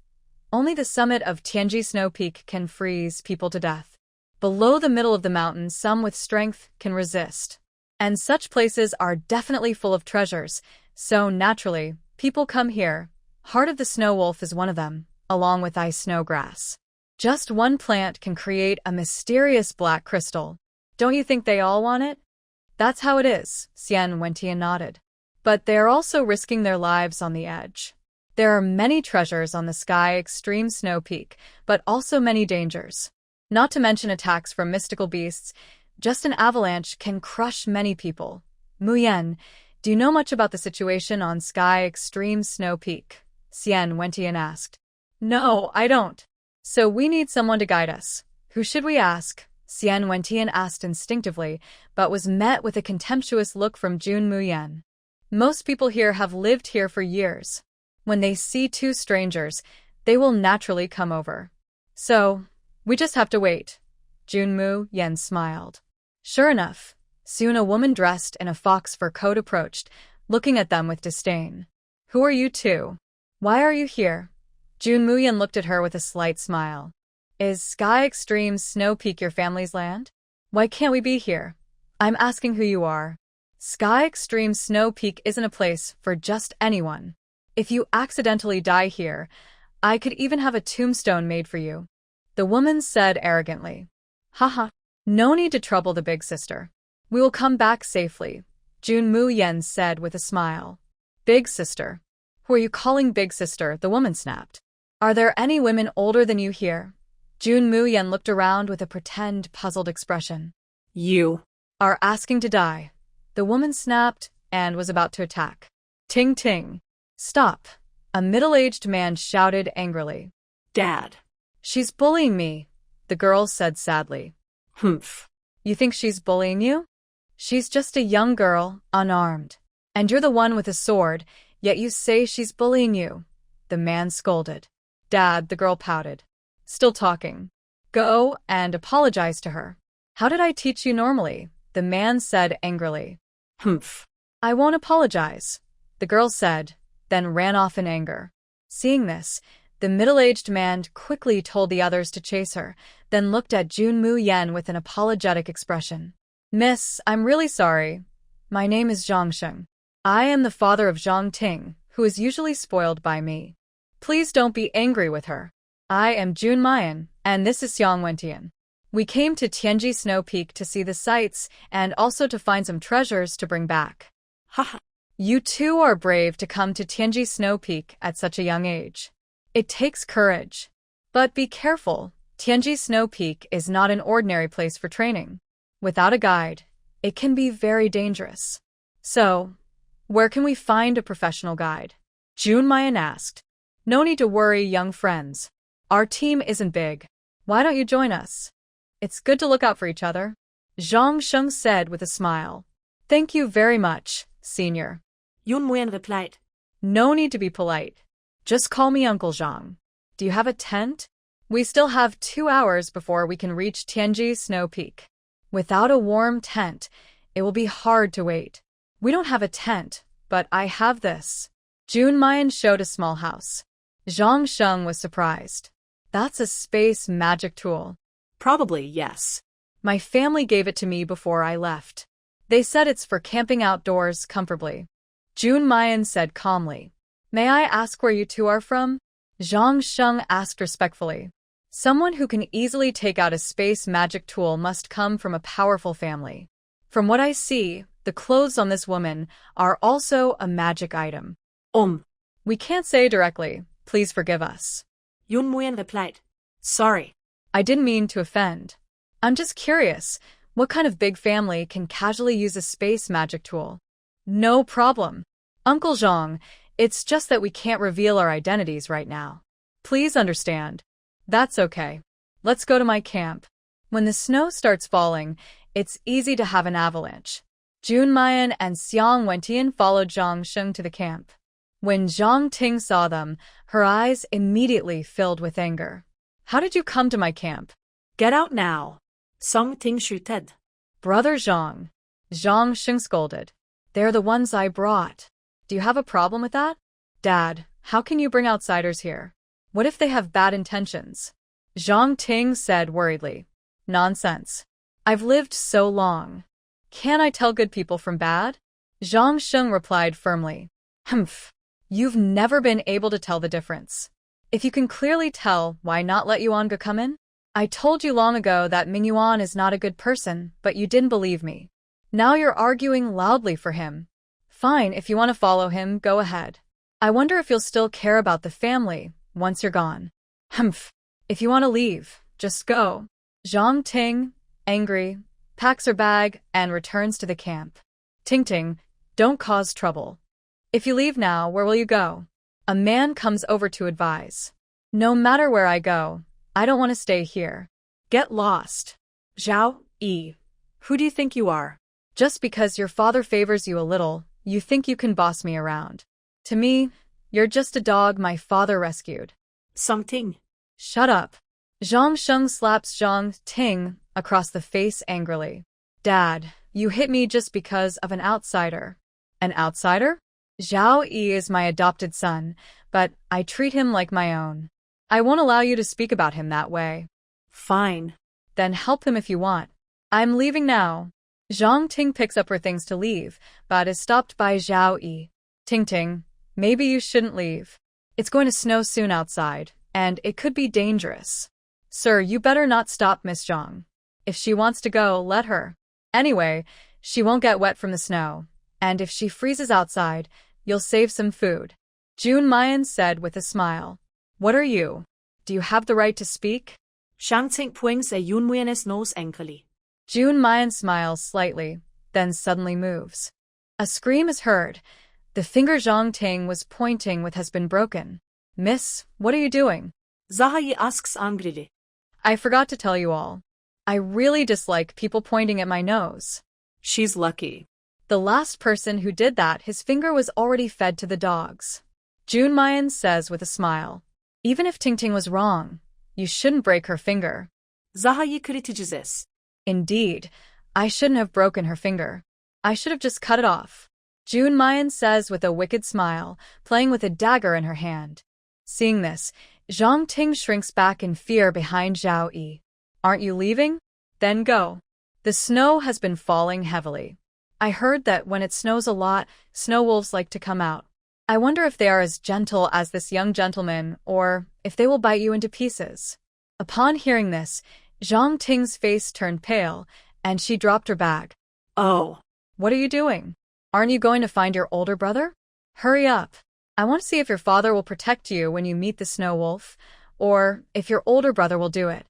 Only the summit of Tianji Snow Peak can freeze people to death. Below the middle of the mountain, some with strength can resist. And such places are definitely full of treasures, so naturally, people come here. Heart of the Snow Wolf is one of them, along with ice snow grass. Just one plant can create a mysterious black crystal. Don't you think they all want it? That's how it is, Xian Wentian nodded. But they are also risking their lives on the edge. There are many treasures on the Sky Extreme Snow Peak, but also many dangers. Not to mention attacks from mystical beasts. Just an avalanche can crush many people. Muyen, do you know much about the situation on Sky Extreme Snow Peak? Xian Wentian asked. No, I don't. So we need someone to guide us. Who should we ask? Xian Wentian asked instinctively, but was met with a contemptuous look from June Muyen. Most people here have lived here for years. When they see two strangers, they will naturally come over. So, we just have to wait. June Muyen smiled. Sure enough, soon a woman dressed in a fox fur coat approached, looking at them with disdain. Who are you two? Why are you here? Jun Muyan looked at her with a slight smile. Is Sky Extreme Snow Peak your family's land? Why can't we be here? I'm asking who you are. Sky Extreme Snow Peak isn't a place for just anyone. If you accidentally die here, I could even have a tombstone made for you. The woman said arrogantly. Haha, no need to trouble the big sister. We will come back safely, Jun Muyan said with a smile. Big sister? Who are you calling big sister? The woman snapped. Are there any women older than you here? Jun Muyan looked around with a pretend puzzled expression. You are asking to die. The woman snapped and was about to attack. Ting ting. Stop. A middle-aged man shouted angrily. Dad. She's bullying me, the girl said sadly. Humph. You think she's bullying you? She's just a young girl, unarmed. And you're the one with a sword, yet you say she's bullying you. The man scolded. Dad, the girl pouted. Still talking. Go and apologize to her. How did I teach you normally? The man said angrily. Humph. I won't apologize, the girl said, then ran off in anger. Seeing this, the middle-aged man quickly told the others to chase her, then looked at Jun Muyan with an apologetic expression. Miss, I'm really sorry. My name is Zhang Sheng. I am the father of Zhang Ting, who is usually spoiled by me. Please don't be angry with her. I am Jun Mayan, and this is Xiang Wentian. We came to Tianji Snow Peak to see the sights and also to find some treasures to bring back. Haha. You two are brave to come to Tianji Snow Peak at such a young age. It takes courage. But be careful, Tianji Snow Peak is not an ordinary place for training. Without a guide, it can be very dangerous. So, where can we find a professional guide? Jun Mayan asked. No need to worry, young friends. Our team isn't big. Why don't you join us? It's good to look out for each other, Zhang Sheng said with a smile. Thank you very much, senior. Jun Muyan replied. No need to be polite. Just call me Uncle Zhang. Do you have a tent? We still have 2 hours before we can reach Tianji Snow Peak. Without a warm tent, it will be hard to wait. We don't have a tent, but I have this. Jun Mayan showed a small house. Zhang Sheng was surprised. That's a space magic tool. Probably, yes. My family gave it to me before I left. They said it's for camping outdoors comfortably. Jun Mayan said calmly. May I ask where you two are from? Zhang Sheng asked respectfully. Someone who can easily take out a space magic tool must come from a powerful family. From what I see, the clothes on this woman are also a magic item. We can't say directly. Please forgive us. Jun Muyan replied. Sorry. I didn't mean to offend. I'm just curious, what kind of big family can casually use a space magic tool? No problem. Uncle Zhang, it's just that we can't reveal our identities right now. Please understand. That's okay. Let's go to my camp. When the snow starts falling, it's easy to have an avalanche. Jun Mayan and Xiang Wentian followed Zhang Sheng to the camp. When Zhang Ting saw them, her eyes immediately filled with anger. How did you come to my camp? Get out now. Song Ting shooted. Brother Zhang. Zhang Sheng scolded. They're the ones I brought. Do you have a problem with that? Dad, how can you bring outsiders here? What if they have bad intentions? Zhang Ting said worriedly. Nonsense. I've lived so long. Can't I tell good people from bad? Zhang Sheng replied firmly. Humph. You've never been able to tell the difference. If you can clearly tell, why not let Yuan come in? I told you long ago that Ming Yuan is not a good person, but you didn't believe me. Now you're arguing loudly for him. Fine, if you want to follow him, go ahead. I wonder if you'll still care about the family once you're gone. Humph. If you want to leave, just go. Zhang Ting, angry, packs her bag and returns to the camp. Ting Ting, don't cause trouble. If you leave now, where will you go? A man comes over to advise. No matter where I go, I don't want to stay here. Get lost. Zhao Yi. Who do you think you are? Just because your father favors you a little, you think you can boss me around. To me, you're just a dog my father rescued. Song Ting. Shut up. Zhang Sheng slaps Zhang Ting across the face angrily. Dad, you hit me just because of an outsider. An outsider? Zhao Yi is my adopted son, but I treat him like my own. I won't allow you to speak about him that way. Fine. Then help him if you want. I'm leaving now. Zhang Ting picks up her things to leave, but is stopped by Zhao Yi. Ting, maybe you shouldn't leave. It's going to snow soon outside, and it could be dangerous. Sir, you better not stop Miss Zhang. If she wants to go, let her. Anyway, she won't get wet from the snow, and if she freezes outside, you'll save some food. Jun Mayan said with a smile. What are you? Do you have the right to speak? Zhang Ting points at Yun Muyen's nose angrily. Jun Mayan smiles slightly, then suddenly moves. A scream is heard. The finger Zhang Ting was pointing with has been broken. Miss, what are you doing? Zhao Yi asks angrily. I forgot to tell you all. I really dislike people pointing at my nose. She's lucky. The last person who did that, his finger was already fed to the dogs. Jun Mayan says with a smile. Even if Ting was wrong, you shouldn't break her finger. Zhao Yi criticizes. Indeed, I shouldn't have broken her finger. I should have just cut it off. Jun Mayan says with a wicked smile, playing with a dagger in her hand. Seeing this, Zhang Ting shrinks back in fear behind Zhao Yi. Aren't you leaving? Then go. The snow has been falling heavily. I heard that when it snows a lot, snow wolves like to come out. I wonder if they are as gentle as this young gentleman, or if they will bite you into pieces. Upon hearing this, Zhang Ting's face turned pale, and she dropped her bag. Oh. What are you doing? Aren't you going to find your older brother? Hurry up. I want to see if your father will protect you when you meet the snow wolf, or if your older brother will do it.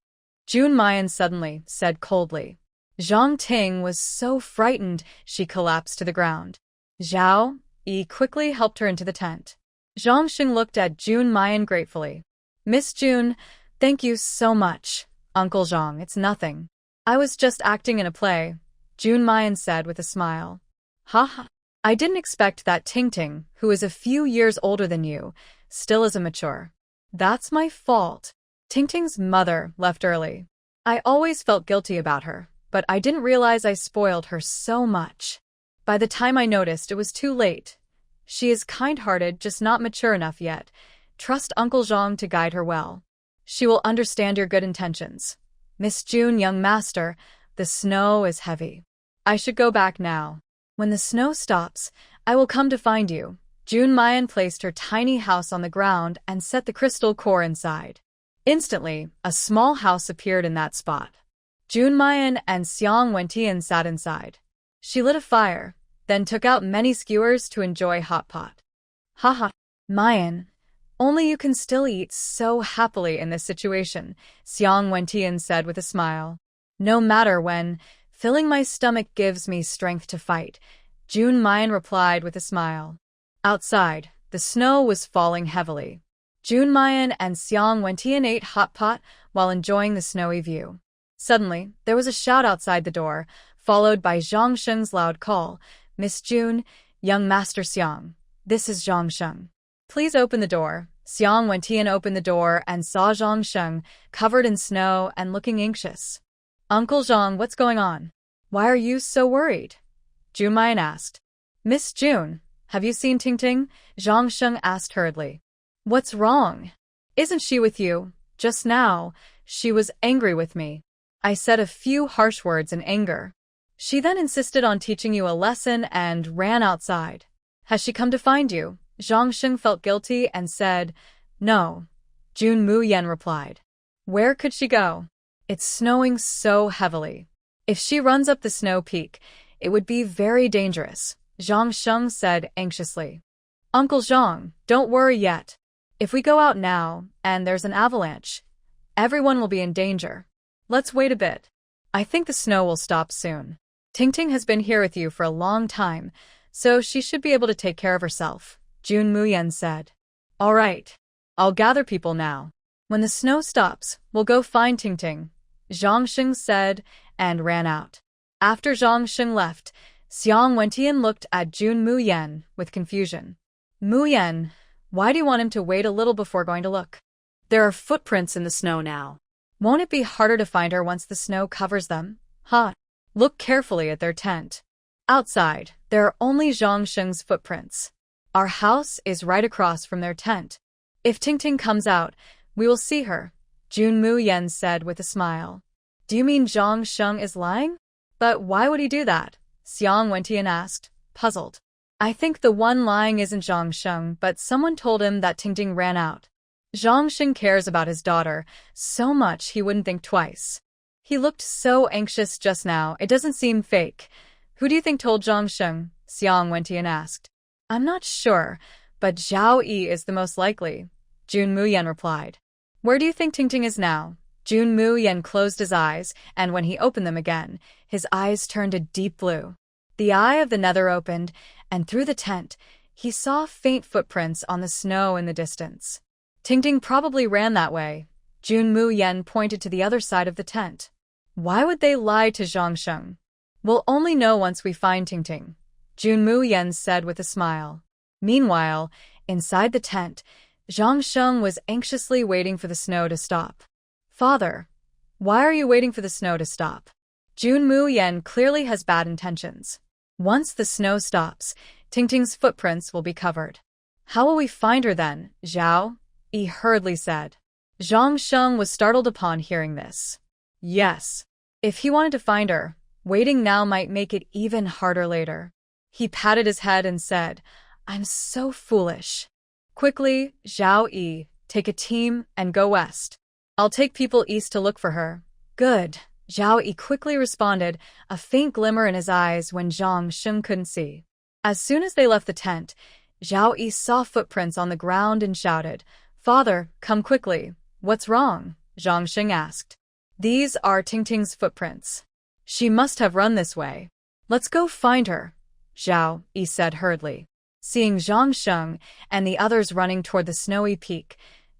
Jun Mayan suddenly said coldly. Zhang Ting was so frightened she collapsed to the ground. Zhao Yi quickly helped her into the tent. Zhang Xing looked at Jun Mayan gratefully. Miss Jun, thank you so much. Uncle Zhang, it's nothing. I was just acting in a play, Jun Mayan said with a smile. Ha. I didn't expect that Ting, who is a few years older than you, still is immature. That's my fault. Ting's mother left early. I always felt guilty about her, but I didn't realize I spoiled her so much. By the time I noticed, it was too late. She is kind-hearted, just not mature enough yet. Trust Uncle Zhang to guide her well. She will understand your good intentions. Miss Jun, young master, the snow is heavy. I should go back now. When the snow stops, I will come to find you. Jun Mayan placed her tiny house on the ground and set the crystal core inside. Instantly, a small house appeared in that spot. Jun Mayan and Xiang Wentian sat inside. She lit a fire, then took out many skewers to enjoy hot pot. Haha, Mayan, only you can still eat so happily in this situation, Xiang Wentian said with a smile. No matter when, filling my stomach gives me strength to fight, Jun Mayan replied with a smile. Outside, the snow was falling heavily. Jun Mayan and Xiang Wentian ate hot pot while enjoying the snowy view. Suddenly, there was a shout outside the door, followed by Zhang Sheng's loud call, Miss Jun, young Master Xiang, this is Zhang Sheng. Please open the door. Xiang Wentian opened the door and saw Zhang Sheng, covered in snow and looking anxious. Uncle Zhang, what's going on? Why are you so worried? Jun Mayan asked. Miss Jun, have you seen Ting? Zhang Sheng asked hurriedly. What's wrong? Isn't she with you? Just now, she was angry with me. I said a few harsh words in anger. She then insisted on teaching you a lesson and ran outside. Has she come to find you? Zhang Sheng felt guilty and said, No. Jun Muyen replied. Where could she go? It's snowing so heavily. If she runs up the snow peak, it would be very dangerous, Zhang Sheng said anxiously. Uncle Zhang, don't worry yet. If we go out now, and there's an avalanche, everyone will be in danger. Let's wait a bit. I think the snow will stop soon. Ting has been here with you for a long time, so she should be able to take care of herself, Jun Muyen said. All right. I'll gather people now. When the snow stops, we'll go find Ting, Zhang Sheng said, and ran out. After Zhang Sheng left, Xiang Wentian looked at Jun Muyen with confusion. Muyen, why do you want him to wait a little before going to look? There are footprints in the snow now. Won't it be harder to find her once the snow covers them? Huh? Look carefully at their tent. Outside, there are only Zhang Sheng's footprints. Our house is right across from their tent. If Tingting comes out, we will see her, Jun Mu Yen said with a smile. Do you mean Zhang Sheng is lying? But why would he do that? Xiang Wentian asked, puzzled. I think the one lying isn't Zhang Sheng, but someone told him that Tingting ran out. Zhang Sheng cares about his daughter so much he wouldn't think twice. He looked so anxious just now, it doesn't seem fake. Who do you think told Zhang Sheng? Xiang Wentian asked. I'm not sure, but Zhao Yi is the most likely, Jun Mu Yen replied. Where do you think Tingting is now? Jun Mu Yen closed his eyes, and when he opened them again, his eyes turned a deep blue. The eye of the nether opened, and through the tent, he saw faint footprints on the snow in the distance. Tingting probably ran that way. Jun Mu Yen pointed to the other side of the tent. Why would they lie to Zhang Sheng? We'll only know once we find Tingting, Jun Mu Yen said with a smile. Meanwhile, inside the tent, Zhang Sheng was anxiously waiting for the snow to stop. Father, why are you waiting for the snow to stop? Jun Mu Yen clearly has bad intentions. Once the snow stops, Tingting's footprints will be covered. How will we find her then, Zhao? Yi hurriedly said. Zhang Sheng was startled upon hearing this. Yes. If he wanted to find her, waiting now might make it even harder later. He patted his head and said, I'm so foolish. Quickly, Zhao Yi, take a team and go west. I'll take people east to look for her. Good. Zhao Yi quickly responded, a faint glimmer in his eyes when Zhang Sheng couldn't see. As soon as they left the tent, Zhao Yi saw footprints on the ground and shouted, Father, come quickly. What's wrong? Zhang Sheng asked. These are Tingting's footprints. She must have run this way. Let's go find her, Zhao Yi said hurriedly. Seeing Zhang Sheng and the others running toward the snowy peak,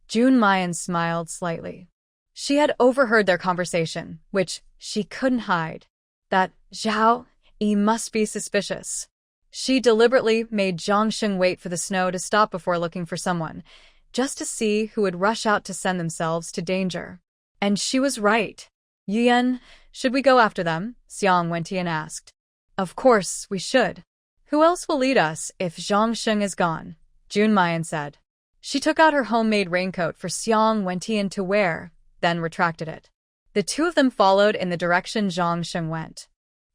Jun Mayan smiled slightly. She had overheard their conversation, which she couldn't hide. That Zhao Yi must be suspicious. She deliberately made Zhang Sheng wait for the snow to stop before looking for someone, just to see who would rush out to send themselves to danger. And she was right. Yuyan, should we go after them? Xiang Wentian asked. Of course, we should. Who else will lead us if Zhang Sheng is gone? Jun Mayan said. She took out her homemade raincoat for Xiang Wentian to wear, then retracted it. The two of them followed in the direction Zhang Sheng went.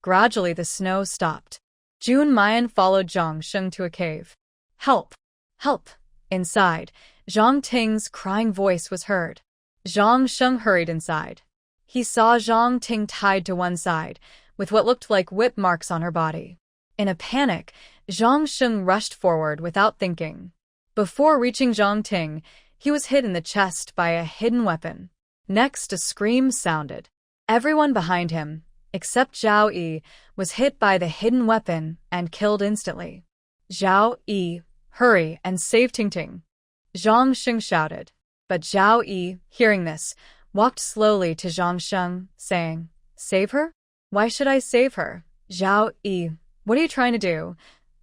Gradually the snow stopped. Jun Mayan followed Zhang Sheng to a cave. Help! Help! Inside, Zhang Ting's crying voice was heard. Zhang Sheng hurried inside. He saw Zhang Ting tied to one side, with what looked like whip marks on her body. In a panic, Zhang Sheng rushed forward without thinking. Before reaching Zhang Ting, he was hit in the chest by a hidden weapon. Next, a scream sounded. Everyone behind him, except Zhao Yi, was hit by the hidden weapon and killed instantly. Zhao Yi, hurry and save Tingting, Zhang Sheng shouted. But Zhao Yi, hearing this, walked slowly to Zhang Sheng, saying, Save her? Why should I save her? Zhao Yi, what are you trying to do?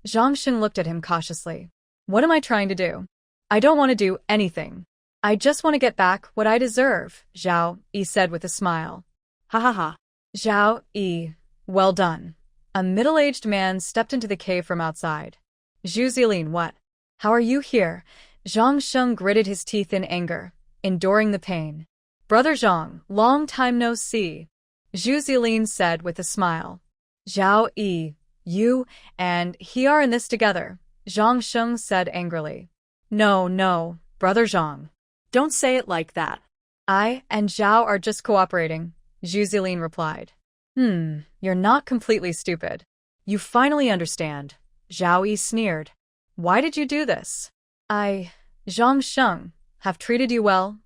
Zhang Sheng looked at him cautiously. What am I trying to do? I don't want to do anything. I just want to get back what I deserve, Zhao Yi said with a smile. Ha ha ha. Zhao Yi, well done. A middle-aged man stepped into the cave from outside. Zhu Zilin, what? How are you here? Zhang Sheng gritted his teeth in anger, enduring the pain. Brother Zhang, long time no see, Zhu Zilin said with a smile. Zhao Yi, you and he are in this together, Zhang Sheng said angrily. No, Brother Zhang. Don't say it like that. I and Zhao are just cooperating, Zhu Zilin replied. You're not completely stupid. You finally understand, Zhao Yi sneered. Why did you do this? Zhang Sheng, have treated you well?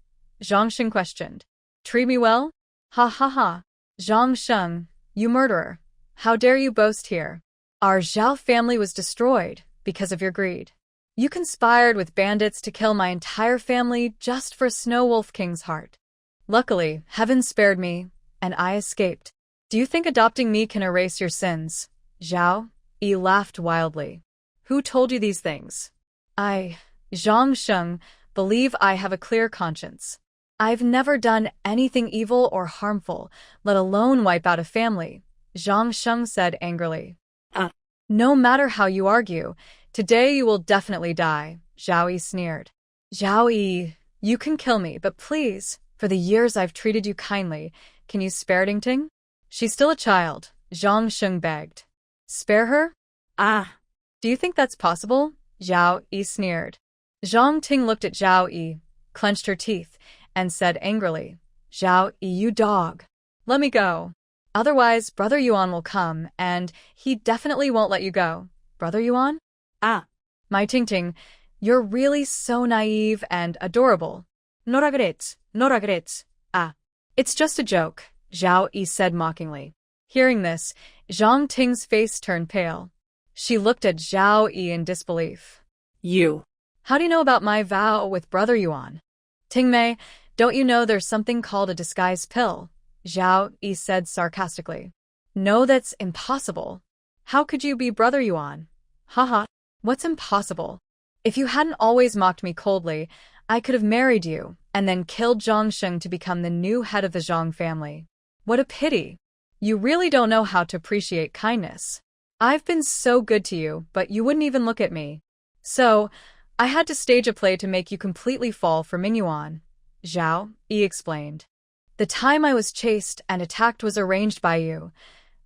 Zhang Sheng questioned. Treat me well? Ha ha ha. Zhang Sheng, you murderer. How dare you boast here? Our Zhao family was destroyed because of your greed. You conspired with bandits to kill my entire family just for Snow Wolf King's heart. Luckily, heaven spared me, and I escaped. Do you think adopting me can erase your sins? Zhao Yi laughed wildly. Who told you these things? Zhang Sheng, believe I have a clear conscience. I've never done anything evil or harmful, let alone wipe out a family. Zhang Sheng said angrily. Ah. No matter how you argue, today you will definitely die, Zhao Yi sneered. Zhao Yi, you can kill me, but please, for the years I've treated you kindly, can you spare Dingting? She's still a child, Zhang Sheng begged. Spare her? Ah. Do you think that's possible? Zhao Yi sneered. Zhang Ting looked at Zhao Yi, clenched her teeth, and said angrily, Zhao Yi, you dog. Let me go. Otherwise, Brother Yuan will come, and he definitely won't let you go. Brother Yuan? Ah. My Tingting, you're really so naive and adorable. Nora gretz. Ah. It's just a joke, Zhao Yi said mockingly. Hearing this, Zhang Ting's face turned pale. She looked at Zhao Yi in disbelief. You. How do you know about my vow with Brother Yuan? Tingmei, don't you know there's something called a disguise pill? Zhao Yi said sarcastically. No, that's impossible. How could you be Brother Yuan? Haha. What's impossible? If you hadn't always mocked me coldly, I could have married you, and then killed Zhang Sheng to become the new head of the Zhang family. What a pity. You really don't know how to appreciate kindness. I've been so good to you, but you wouldn't even look at me. So, I had to stage a play to make you completely fall for Mingyuan, Zhao Yi explained. The time I was chased and attacked was arranged by you.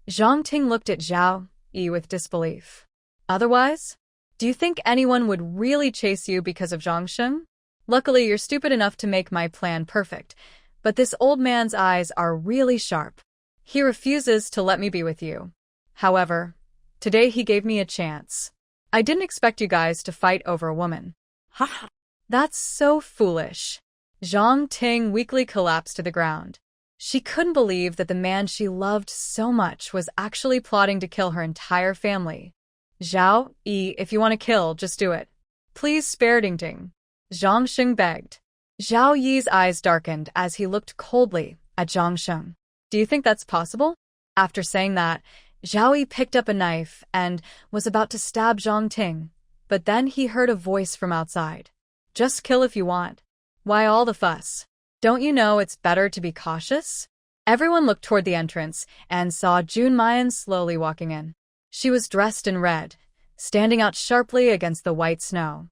Zhang Ting looked at Zhao Yi with disbelief. Otherwise? Do you think anyone would really chase you because of Zhang Sheng? Luckily, you're stupid enough to make my plan perfect, but this old man's eyes are really sharp. He refuses to let me be with you. However, today he gave me a chance. I didn't expect you guys to fight over a woman. Ha. That's so foolish. Zhang Ting weakly collapsed to the ground. She couldn't believe that the man she loved so much was actually plotting to kill her entire family. Zhao Yi, if you want to kill, just do it. Please spare Dingting. Zhang Sheng begged. Zhao Yi's eyes darkened as he looked coldly at Zhang Sheng. Do you think that's possible? After saying that, Zhao Yi picked up a knife and was about to stab Zhang Ting, but then he heard a voice from outside. Just kill if you want. Why all the fuss? Don't you know it's better to be cautious? Everyone looked toward the entrance and saw June Mayan slowly walking in. She was dressed in red, standing out sharply against the white snow.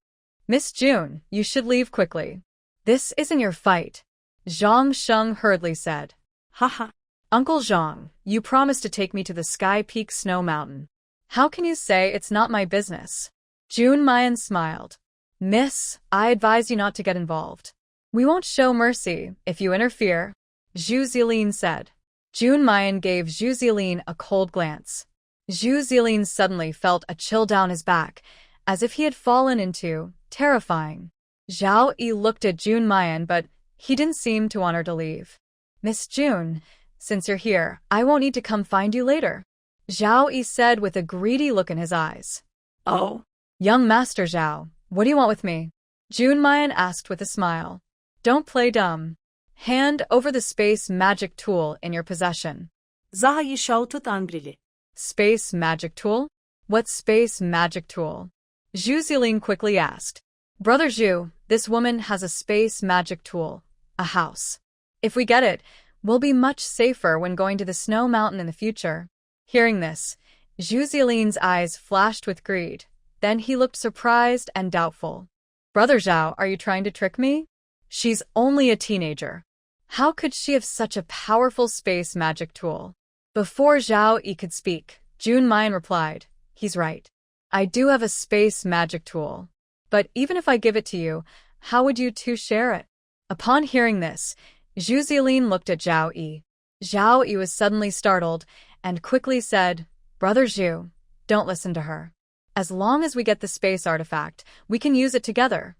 Miss June, you should leave quickly. This isn't your fight, Zhang Sheng hurriedly said. Haha. Uncle Zhang, you promised to take me to the Sky Peak Snow Mountain. How can you say it's not my business? June Mayan smiled. Miss, I advise you not to get involved. We won't show mercy if you interfere, Zhu Zilin said. June Mayan gave Zhu Zilin a cold glance. Zhu Zilin suddenly felt a chill down his back, as if he had fallen into terrifying. Zhao Yi looked at June Mayan, but he didn't seem to want her to leave. Miss June, since you're here, I won't need to come find you later, Zhao Yi said with a greedy look in his eyes. Oh. Young Master Zhao, what do you want with me? June Mayan asked with a smile. Don't play dumb. Hand over the space magic tool in your possession. Zhao Yi shouted angrily. Space magic tool? What space magic tool? Zhu Zilin quickly asked. Brother Zhu, this woman has a space magic tool. A house. If we get it, we'll be much safer when going to the snow mountain in the future. Hearing this, Zhu Zilin's eyes flashed with greed. Then he looked surprised and doubtful. Brother Zhao, are you trying to trick me? She's only a teenager. How could she have such a powerful space magic tool? Before Zhao Yi could speak, June Mayan replied, He's right. I do have a space magic tool. But even if I give it to you, how would you two share it? Upon hearing this, Zhu Zilin looked at Zhao Yi. Zhao Yi was suddenly startled and quickly said, Brother Zhu, don't listen to her. As long as we get the space artifact, we can use it together.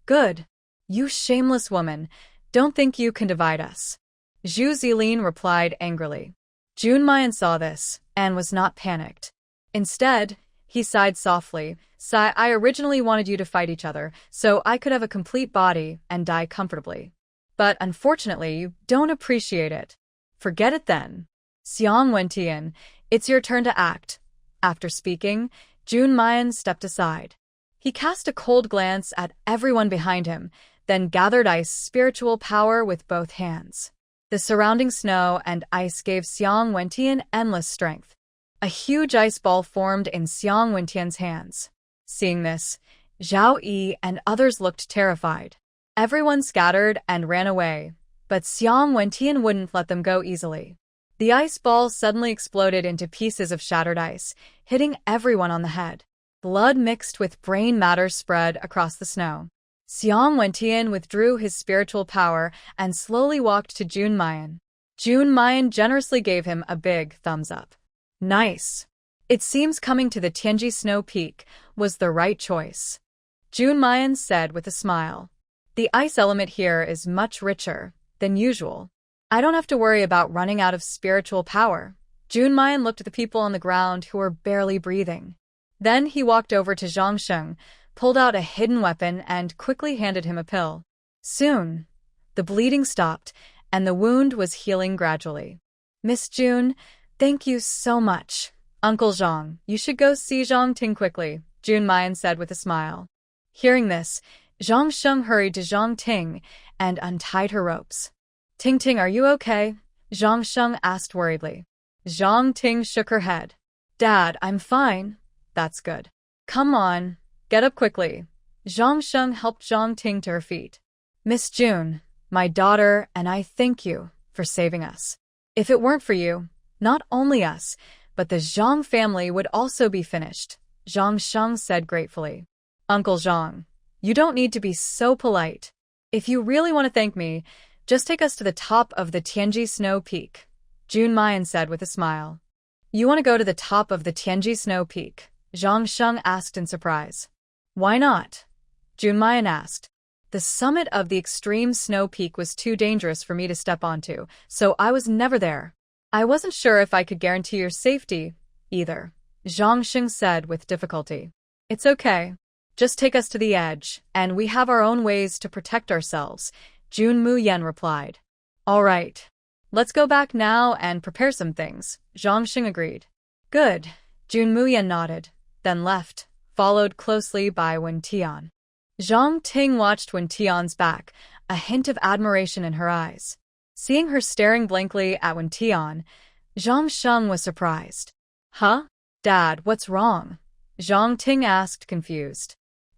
Good. You shameless woman, don't think you can divide us. Zhu Zilin replied angrily. June Mayan saw this and was not panicked. Instead, he sighed softly. I originally wanted you to fight each other, so I could have a complete body and die comfortably. But unfortunately, you don't appreciate it. Forget it then. Xiang Wentian, it's your turn to act. After speaking, June Mayan stepped aside. He cast a cold glance at everyone behind him, then gathered ice spiritual power with both hands. The surrounding snow and ice gave Xiang Wentian endless strength. A huge ice ball formed in Xiang Wentian's hands. Seeing this, Zhao Yi and others looked terrified. Everyone scattered and ran away, but Xiang Wentian wouldn't let them go easily. The ice ball suddenly exploded into pieces of shattered ice, hitting everyone on the head. Blood mixed with brain matter spread across the snow. Xiang Wentian withdrew his spiritual power and slowly walked to Jun Mayan. Jun Mayan generously gave him a big thumbs up. Nice. It seems coming to the Tianji Snow Peak was the right choice. Jun Mayan said with a smile. The ice element here is much richer than usual. I don't have to worry about running out of spiritual power. Jun Mayan looked at the people on the ground who were barely breathing. Then he walked over to Zhang Sheng, pulled out a hidden weapon, and quickly handed him a pill. Soon, the bleeding stopped, and the wound was healing gradually. Miss Jun, thank you so much. Uncle Zhang, you should go see Zhang Ting quickly, Jun Mayan said with a smile. Hearing this, Zhang Sheng hurried to Zhang Ting and untied her ropes. Ting Ting, are you okay? Zhang Sheng asked worriedly. Zhang Ting shook her head. Dad, I'm fine. That's good. Come on, get up quickly. Zhang Sheng helped Zhang Ting to her feet. Miss Jun, my daughter, and I thank you for saving us. If it weren't for you, not only us, but the Zhang family would also be finished, Zhang Sheng said gratefully. Uncle Zhang, you don't need to be so polite. If you really want to thank me, just take us to the top of the Tianji Snow Peak, Jun Mayan said with a smile. You want to go to the top of the Tianji Snow Peak? Zhang Sheng asked in surprise. Why not? Jun Mayan asked. The summit of the extreme snow peak was too dangerous for me to step onto, so I was never there. I wasn't sure if I could guarantee your safety, either, Zhang Sheng said with difficulty. It's okay. Just take us to the edge, and we have our own ways to protect ourselves, Jun Muyen replied. All right. Let's go back now and prepare some things, Zhang Sheng agreed. Good, Jun Muyen nodded, then left, followed closely by Wen Tian. Zhang Ting watched Wen Tian's back, a hint of admiration in her eyes. Seeing her staring blankly at Wen Tian, Zhang Sheng was surprised. Huh? Dad, what's wrong? Zhang Ting asked, confused.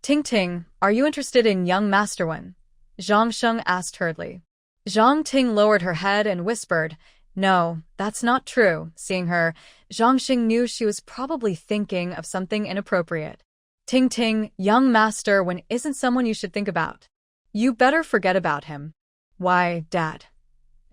Ting Ting, are you interested in young Master Wen? Zhang Sheng asked hurriedly. Zhang Ting lowered her head and whispered, No, that's not true. Seeing her, Zhang Sheng knew she was probably thinking of something inappropriate. Ting Ting, young Master Wen isn't someone you should think about. You better forget about him. Why, Dad?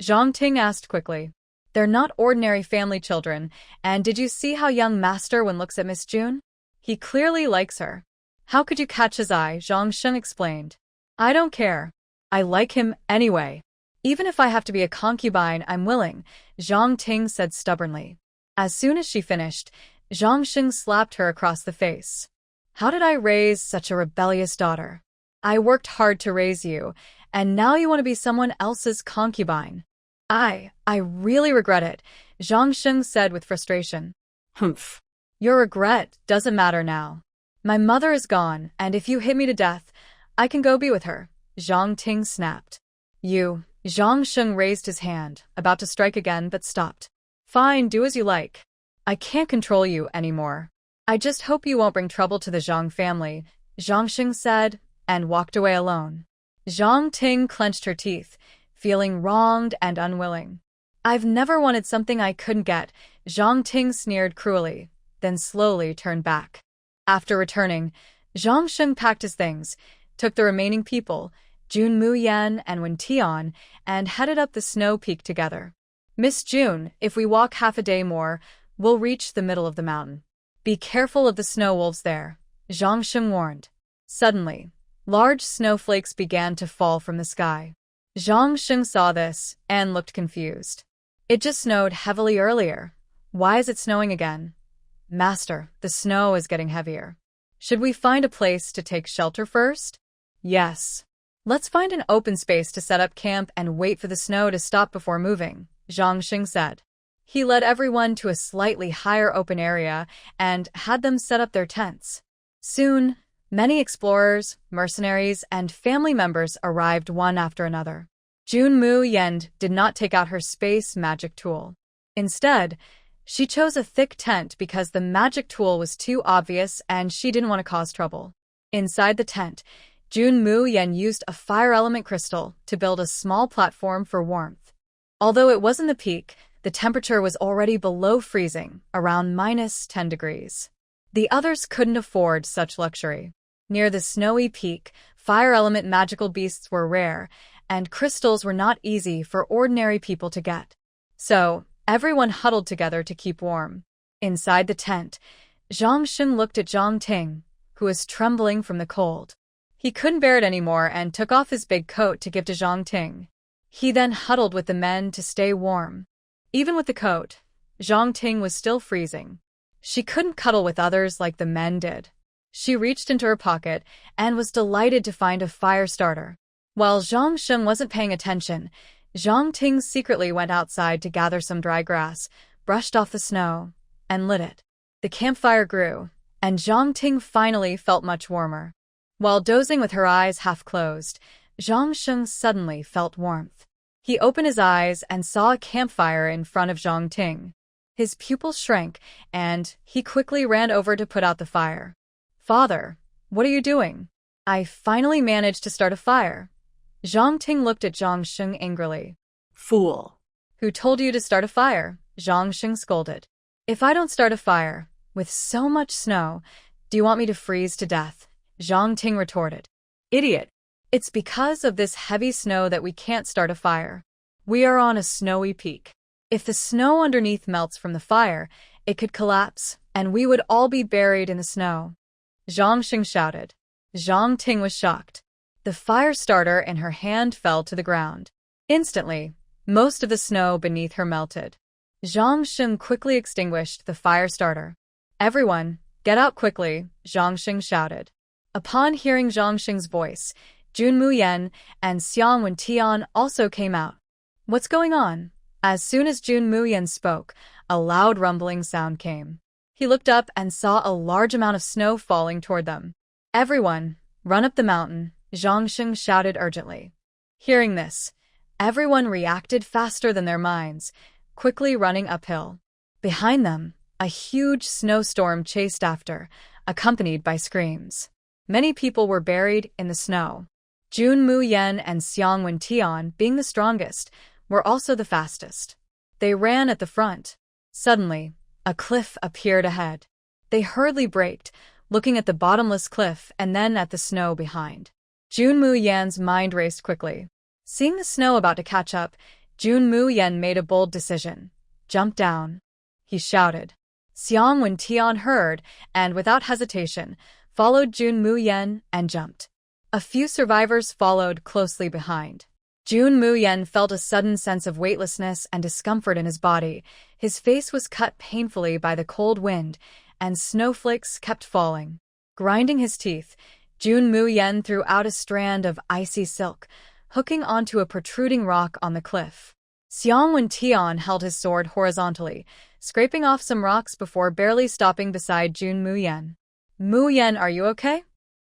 Zhang Ting asked quickly. They're not ordinary family children, and did you see how young Master Wen looks at Miss Jun? He clearly likes her. How could you catch his eye? Zhang Sheng explained. I don't care. I like him anyway. Even if I have to be a concubine, I'm willing, Zhang Ting said stubbornly. As soon as she finished, Zhang Sheng slapped her across the face. How did I raise such a rebellious daughter? I worked hard to raise you, and now you want to be someone else's concubine. I really regret it, Zhang Sheng said with frustration. Humph. Your regret doesn't matter now. My mother is gone, and if you hit me to death, I can go be with her, Zhang Ting snapped. You, Zhang Sheng raised his hand, about to strike again but stopped. Fine, do as you like. I can't control you anymore. I just hope you won't bring trouble to the Zhang family, Zhang Sheng said, and walked away alone. Zhang Ting clenched her teeth, feeling wronged and unwilling. I've never wanted something I couldn't get, Zhang Ting sneered cruelly, then slowly turned back. After returning, Zhang Sheng packed his things, took the remaining people, Jun Muyen and Wen Tian, and headed up the snow peak together. Miss Jun, if we walk half a day more, we'll reach the middle of the mountain. Be careful of the snow wolves there, Zhang Sheng warned. Suddenly, large snowflakes began to fall from the sky. Zhang Sheng saw this and looked confused. It just snowed heavily earlier. Why is it snowing again? Master, the snow is getting heavier. Should we find a place to take shelter first? Yes. Let's find an open space to set up camp and wait for the snow to stop before moving, Zhang Sheng said. He led everyone to a slightly higher open area and had them set up their tents. Soon, many explorers, mercenaries, and family members arrived one after another. Jun Mu Yen did not take out her space magic tool. Instead, she chose a thick tent because the magic tool was too obvious and she didn't want to cause trouble. Inside the tent, Jun Mu Yen used a fire element crystal to build a small platform for warmth. Although it wasn't the peak, the temperature was already below freezing, around -10 degrees. The others couldn't afford such luxury. Near the snowy peak, fire element magical beasts were rare, and crystals were not easy for ordinary people to get. So, everyone huddled together to keep warm. Inside the tent, Zhang Xin looked at Zhang Ting, who was trembling from the cold. He couldn't bear it anymore and took off his big coat to give to Zhang Ting. He then huddled with the men to stay warm. Even with the coat, Zhang Ting was still freezing. She couldn't cuddle with others like the men did. She reached into her pocket and was delighted to find a fire starter. While Zhang Xin wasn't paying attention, Zhang Ting secretly went outside to gather some dry grass, brushed off the snow, and lit it. The campfire grew, and Zhang Ting finally felt much warmer. While dozing with her eyes half closed, Zhang Xin suddenly felt warmth. He opened his eyes and saw a campfire in front of Zhang Ting. His pupils shrank, and he quickly ran over to put out the fire. "Father, what are you doing?" "I finally managed to start a fire." Zhang Ting looked at Zhang Xin angrily. Fool. "Who told you to start a fire?" Zhang Xin scolded. "If I don't start a fire, with so much snow, do you want me to freeze to death?" Zhang Ting retorted. "Idiot! It's because of this heavy snow that we can't start a fire. We are on a snowy peak. If the snow underneath melts from the fire, it could collapse, and we would all be buried in the snow." Zhang Xin shouted. Zhang Ting was shocked. The fire starter in her hand fell to the ground. Instantly, most of the snow beneath her melted. Zhang Xin quickly extinguished the fire starter. "Everyone, get out quickly," Zhang Xin shouted. Upon hearing Zhang Xing's voice, Jun Mu Yen and Xiang Wentian also came out. "What's going on?" As soon as Jun Mu Yen spoke, a loud rumbling sound came. He looked up and saw a large amount of snow falling toward them. "Everyone, run up the mountain," Zhang Xing shouted urgently. Hearing this, everyone reacted faster than their minds, quickly running uphill. Behind them, a huge snowstorm chased after, accompanied by screams. Many people were buried in the snow. Jun Mu Yen and Xiang Wentian, being the strongest, were also the fastest. They ran at the front. Suddenly, a cliff appeared ahead. They hurriedly braked, looking at the bottomless cliff and then at the snow behind. Jun Mu Yan's mind raced quickly. Seeing the snow about to catch up, Jun Mu Yen made a bold decision. "Jump down," he shouted. Xiang Wentian heard, and without hesitation, followed Jun Mu Yen and jumped. A few survivors followed closely behind. Jun Mu Yen felt a sudden sense of weightlessness and discomfort in his body. His face was cut painfully by the cold wind, and snowflakes kept falling. Grinding his teeth, Jun Mu Yen threw out a strand of icy silk, hooking onto a protruding rock on the cliff. Xiang Wentian held his sword horizontally, scraping off some rocks before barely stopping beside Jun Mu Yen. "Mu Yen, are you okay?"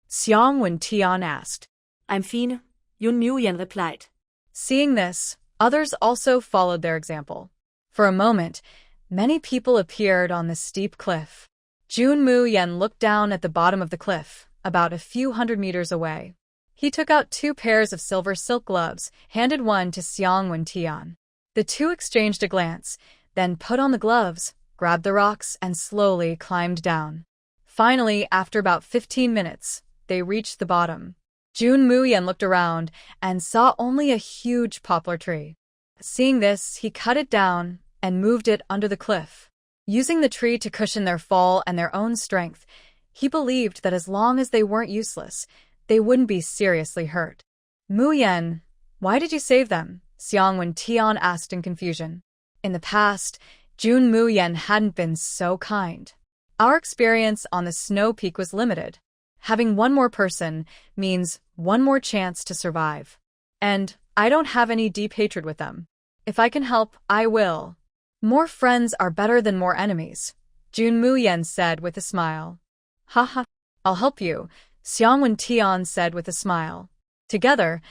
Xiang Wentian asked. "I'm fine," Jun Mu Yen replied. Seeing this, others also followed their example. For a moment, many people appeared on the steep cliff. Jun Mu Yen looked down at the bottom of the cliff, about a few hundred meters away. He took out 2 pairs of silver silk gloves, handed one to Xiang Wentian. The two exchanged a glance, then put on the gloves, grabbed the rocks, and slowly climbed down. Finally, after about 15 minutes, they reached the bottom. Jun Mu Yen looked around and saw only a huge poplar tree. Seeing this, he cut it down and moved it under the cliff. Using the tree to cushion their fall and their own strength, he believed that as long as they weren't useless, they wouldn't be seriously hurt. "Mu Yen, why did you save them?" Xiang Wentian asked in confusion. In the past, Jun Mu Yen hadn't been so kind. "Our experience on the snow peak was limited. Having one more person means one more chance to survive. And I don't have any deep hatred with them. If I can help, I will. More friends are better than more enemies," Jun Mu Yen said with a smile. "Haha, I'll help you," Xiang Wentian said with a smile. Together,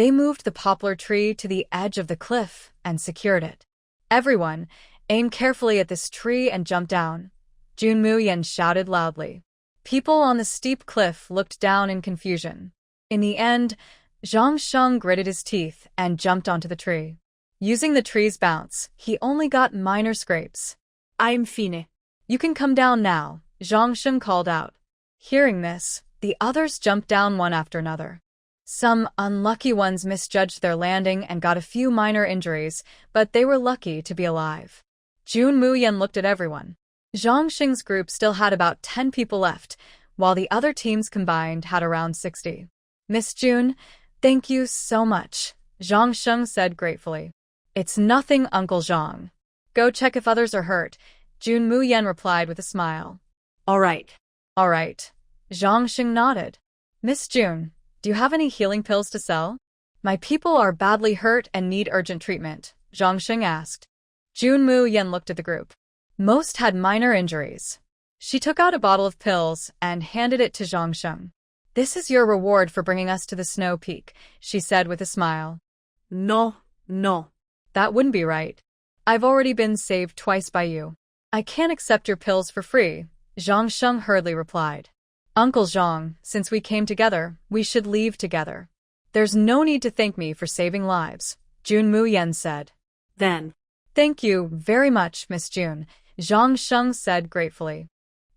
They moved the poplar tree to the edge of the cliff and secured it. Everyone, aim carefully at this tree and jump down, Jun Muyen shouted loudly. People on the steep cliff looked down in confusion. In the end, Zhang Sheng gritted his teeth and jumped onto the tree. Using the tree's bounce, he only got minor scrapes. I'm fine. You can come down now, Zhang Sheng called out. Hearing this, the others jumped down one after another. Some unlucky ones misjudged their landing and got a few minor injuries, but they were lucky to be alive. Jun Muyen looked at everyone. Zhang Sheng's group still had about 10 people left, while the other teams combined had around 60. Miss Jun, thank you so much, Zhang Sheng said gratefully. It's nothing, Uncle Zhang. Go check if others are hurt, Jun Muyen replied with a smile. All right. All right. Zhang Sheng nodded. Miss Jun, do you have any healing pills to sell? My people are badly hurt and need urgent treatment, Zhang Sheng asked. Jun Muyen looked at the group. Most had minor injuries. She took out a bottle of pills and handed it to Zhang Sheng. This is your reward for bringing us to the snow peak, she said with a smile. No. That wouldn't be right. I've already been saved twice by you. I can't accept your pills for free, Zhang Sheng hurriedly replied. Uncle Zhang, since we came together, we should leave together. There's no need to thank me for saving lives, Jun Muyen said. Then. Thank you very much, Miss Jun, Zhang Sheng said gratefully.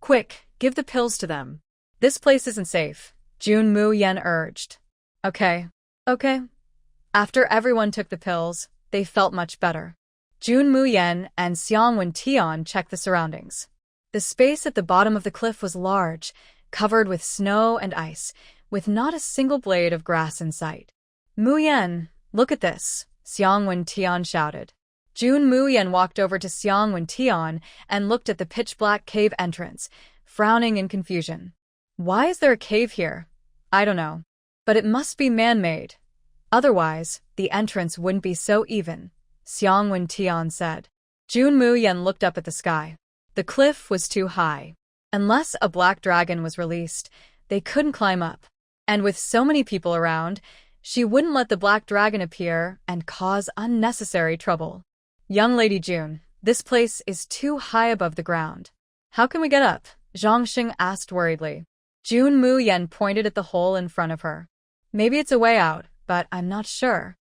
Quick, give the pills to them. This place isn't safe, Jun Muyen urged. Okay. After everyone took the pills, they felt much better. Jun Muyen and Xiang Wen-tian checked the surroundings. The space at the bottom of the cliff was large, covered with snow and ice, with not a single blade of grass in sight. Muyen, look at this, Xiang Wen-tian shouted. Jun Muyen walked over to Xiang Wen-tian and looked at the pitch-black cave entrance, frowning in confusion. Why is there a cave here? I don't know. But it must be man-made. Otherwise, the entrance wouldn't be so even, Xiang Wen-tian said. Jun Muyen looked up at the sky. The cliff was too high. Unless a black dragon was released, they couldn't climb up. And with so many people around, she wouldn't let the black dragon appear and cause unnecessary trouble. Young Lady Jun, this place is too high above the ground. How can we get up? Zhang Sheng asked worriedly. Jun Muyen pointed at the hole in front of her. Maybe it's a way out, but I'm not sure.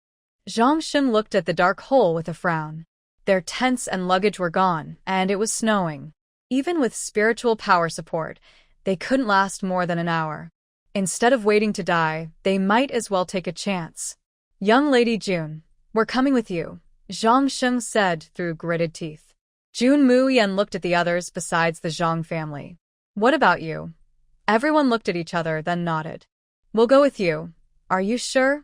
Zhang Sheng looked at the dark hole with a frown. Their tents and luggage were gone, and it was snowing. Even with spiritual power support, they couldn't last more than an hour. Instead of waiting to die, they might as well take a chance. Young Lady Jun, we're coming with you, Zhang Sheng said through gritted teeth. Jun Muyen looked at the others besides the Zhang family. What about you? Everyone looked at each other, then nodded. We'll go with you. Are you sure?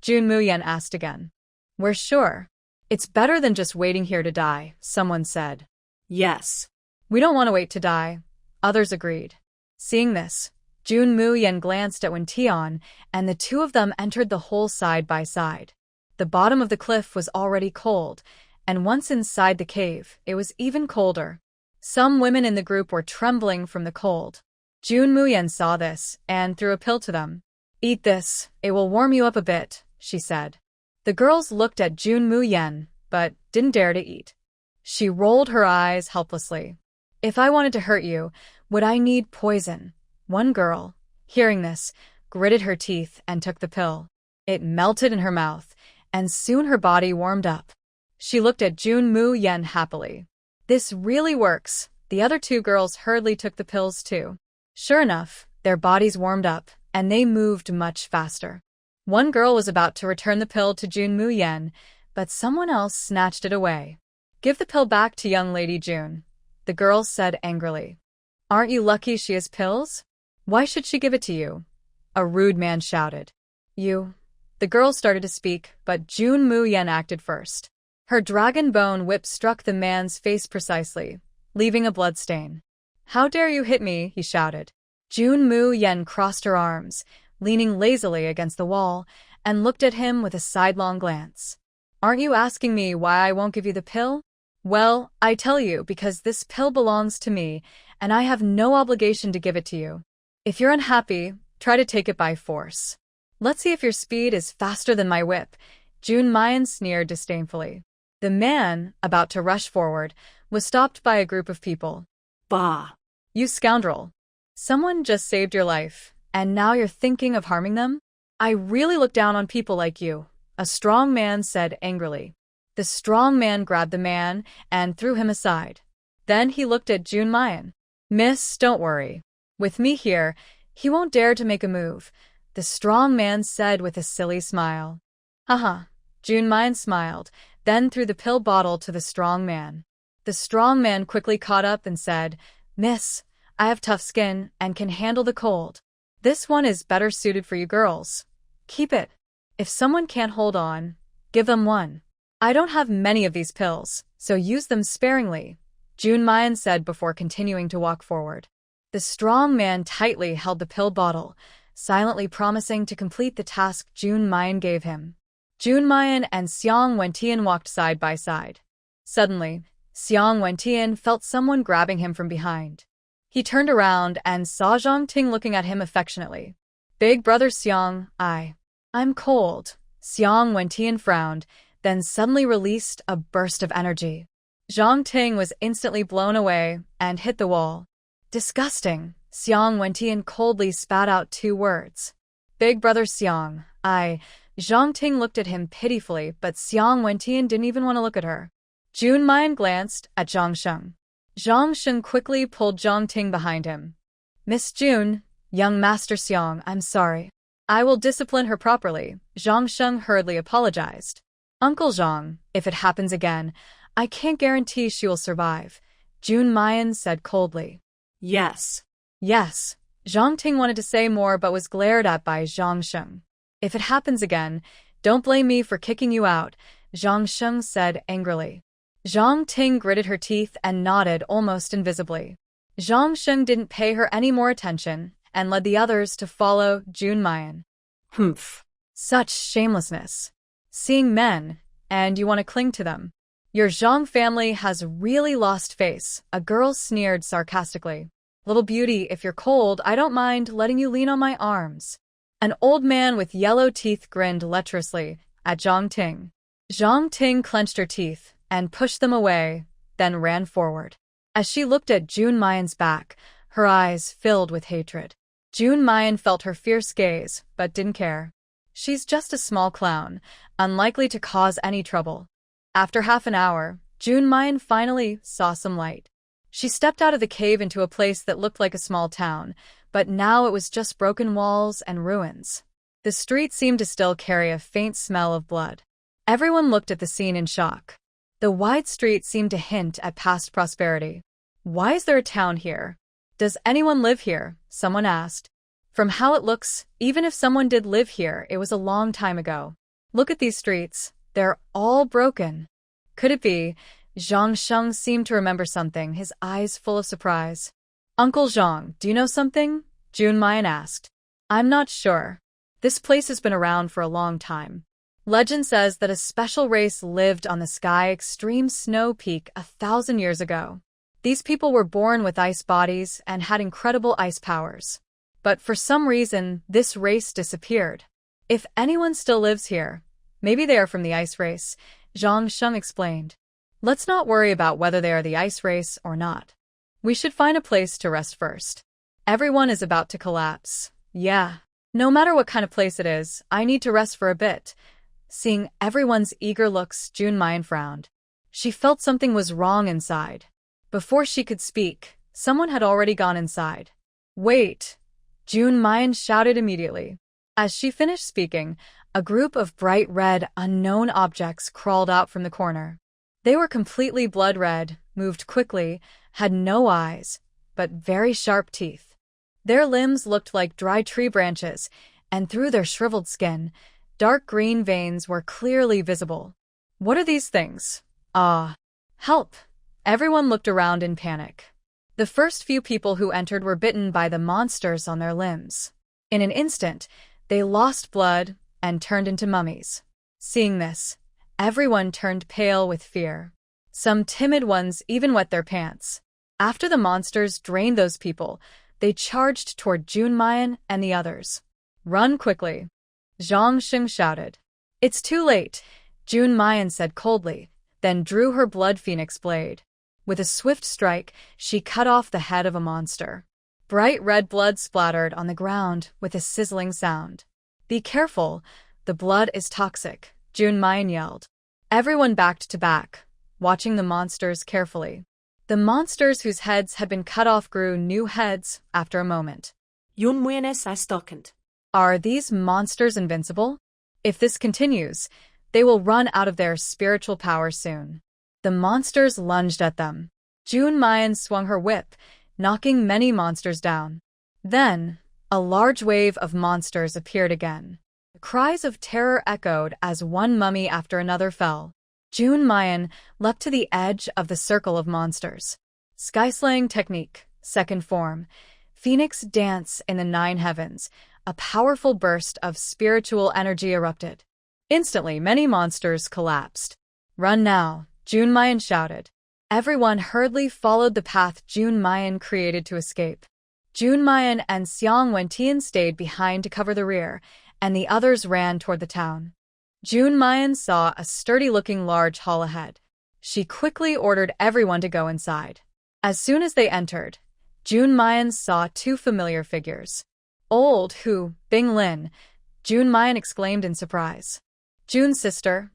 Jun Muyen asked again. We're sure. It's better than just waiting here to die, someone said. Yes. We don't want to wait to die, others agreed. Seeing this, Jun Muyen glanced at Wen-tian, and the two of them entered the hole side by side. The bottom of the cliff was already cold, and once inside the cave, it was even colder. Some women in the group were trembling from the cold. Jun Muyen saw this and threw a pill to them. Eat this, it will warm you up a bit, she said. The girls looked at Jun Muyen, but didn't dare to eat. She rolled her eyes helplessly. If I wanted to hurt you, would I need poison? One girl, hearing this, gritted her teeth and took the pill. It melted in her mouth, and soon her body warmed up. She looked at Jun Muyen happily. This really works. The other two girls hurriedly took the pills too. Sure enough, their bodies warmed up, and they moved much faster. One girl was about to return the pill to Jun Muyen, but someone else snatched it away. Give the pill back to young Lady Jun, the girl said angrily. Aren't you lucky she has pills? Why should she give it to you? A rude man shouted. You. The girl started to speak, but Jun Muyen acted first. Her dragon bone whip struck the man's face precisely, leaving a bloodstain. How dare you hit me, he shouted. Jun Muyen crossed her arms, leaning lazily against the wall, and looked at him with a sidelong glance. Aren't you asking me why I won't give you the pill? Well, I tell you because this pill belongs to me, and I have no obligation to give it to you. If you're unhappy, try to take it by force. Let's see if your speed is faster than my whip, Junmayan sneered disdainfully. The man, about to rush forward, was stopped by a group of people. Bah! You scoundrel. Someone just saved your life, and now you're thinking of harming them? I really look down on people like you, a strong man said angrily. The strong man grabbed the man and threw him aside. Then he looked at Junmayan. Miss, don't worry. With me here, he won't dare to make a move, the strong man said with a silly smile. Haha. Junmayan smiled, then threw the pill bottle to the strong man. The strong man quickly caught up and said, Miss, I have tough skin and can handle the cold. This one is better suited for you girls. Keep it. If someone can't hold on, give them one. I don't have many of these pills, so use them sparingly, Junmayan said before continuing to walk forward. The strong man tightly held the pill bottle, silently promising to complete the task Junmayan gave him. Junmayan and Xiang Wentian walked side by side. Suddenly, Xiang Wentian felt someone grabbing him from behind. He turned around and saw Zhang Ting looking at him affectionately. Big brother Xiang, I'm cold. Xiang Wentian frowned, then suddenly released a burst of energy. Zhang Ting was instantly blown away and hit the wall. Disgusting. Xiang Wentian coldly spat out 2 words. Big brother Xiang, Zhang Ting looked at him pitifully, but Xiang Wentian didn't even want to look at her. Junmayan glanced at Zhang Sheng. Zhang Sheng quickly pulled Zhang Ting behind him. Miss Jun, young Master Xiang, I'm sorry. I will discipline her properly, Zhang Sheng hurriedly apologized. Uncle Zhang, if it happens again, I can't guarantee she will survive, Junmayan said coldly. Yes. Yes. Zhang Ting wanted to say more but was glared at by Zhang Sheng. If it happens again, don't blame me for kicking you out, Zhang Sheng said angrily. Zhang Ting gritted her teeth and nodded almost invisibly. Zhang Sheng didn't pay her any more attention and led the others to follow Junmayan. Humph. Such shamelessness. Seeing men, and you want to cling to them. Your Zhang family has really lost face, a girl sneered sarcastically. Little beauty, if you're cold, I don't mind letting you lean on my arms. An old man with yellow teeth grinned lecherously at Zhang Ting. Zhang Ting clenched her teeth and pushed them away, then ran forward. As she looked at Junmayan's back, her eyes filled with hatred. Junmayan felt her fierce gaze, but didn't care. She's just a small clown, unlikely to cause any trouble. After half an hour, Junmayan finally saw some light. She stepped out of the cave into a place that looked like a small town, but now it was just broken walls and ruins. The street seemed to still carry a faint smell of blood. Everyone looked at the scene in shock. The wide street seemed to hint at past prosperity. Why is there a town here? Does anyone live here? Someone asked. From how it looks, even if someone did live here, it was a long time ago. Look at these streets. They're all broken. Could it be? Zhang Sheng seemed to remember something, his eyes full of surprise. Uncle Zhang, do you know something? Junmayan asked. I'm not sure. This place has been around for a long time. Legend says that a special race lived on the Sky Extreme Snow Peak 1,000 years ago. These people were born with ice bodies and had incredible ice powers. But for some reason, this race disappeared. If anyone still lives here, maybe they are from the ice race, Zhang Sheng explained. Let's not worry about whether they are the ice race or not. We should find a place to rest first. Everyone is about to collapse. Yeah. No matter what kind of place it is, I need to rest for a bit. Seeing everyone's eager looks, Junmayan frowned. She felt something was wrong inside. Before she could speak, someone had already gone inside. Wait! Junmayan shouted immediately. As she finished speaking, a group of bright red, unknown objects crawled out from the corner. They were completely blood red, moved quickly, had no eyes, but very sharp teeth. Their limbs looked like dry tree branches, and through their shriveled skin, dark green veins were clearly visible. What are these things? Help! Everyone looked around in panic. The first few people who entered were bitten by the monsters on their limbs. In an instant, they lost blood and turned into mummies. Seeing this, everyone turned pale with fear. Some timid ones even wet their pants. After the monsters drained those people, they charged toward Junmayan and the others. Run quickly. Zhang Xing shouted. It's too late, Jun Mayan said coldly, then drew her blood phoenix blade. With a swift strike, she cut off the head of a monster. Bright red blood splattered on the ground with a sizzling sound. Be careful, the blood is toxic, Jun Mayan yelled. Everyone backed to back, watching the monsters carefully. The monsters whose heads had been cut off grew new heads after a moment. Yun Muyenes er stokkend. Are these monsters invincible? If this continues, they will run out of their spiritual power soon. The monsters lunged at them. Jun Mayan swung her whip, knocking many monsters down. Then, a large wave of monsters appeared again. Cries of terror echoed as one mummy after another fell. Jun Mayan leapt to the edge of the circle of monsters. Skyslaying technique, second form. Phoenix dance in the 9 heavens. A powerful burst of spiritual energy erupted. Instantly, many monsters collapsed. Run now, Jun Mayan shouted. Everyone hurriedly followed the path Jun Mayan created to escape. Jun Mayan and Xiang Wentian stayed behind to cover the rear, and the others ran toward the town. Jun Mayan saw a sturdy-looking large hall ahead. She quickly ordered everyone to go inside. As soon as they entered, Jun Mayan saw 2 familiar figures. Old Hu, Bing Lin, Jun Mayan exclaimed in surprise. Jun's sister,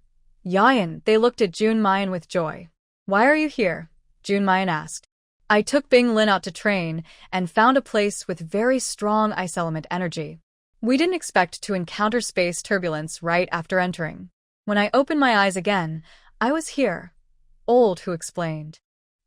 Yayan, they looked at Jun Mayan with joy. Why are you here? Jun Mayan asked. I took Bing Lin out to train and found a place with very strong ice element energy. We didn't expect to encounter space turbulence right after entering. When I opened my eyes again, I was here. Old Hu explained.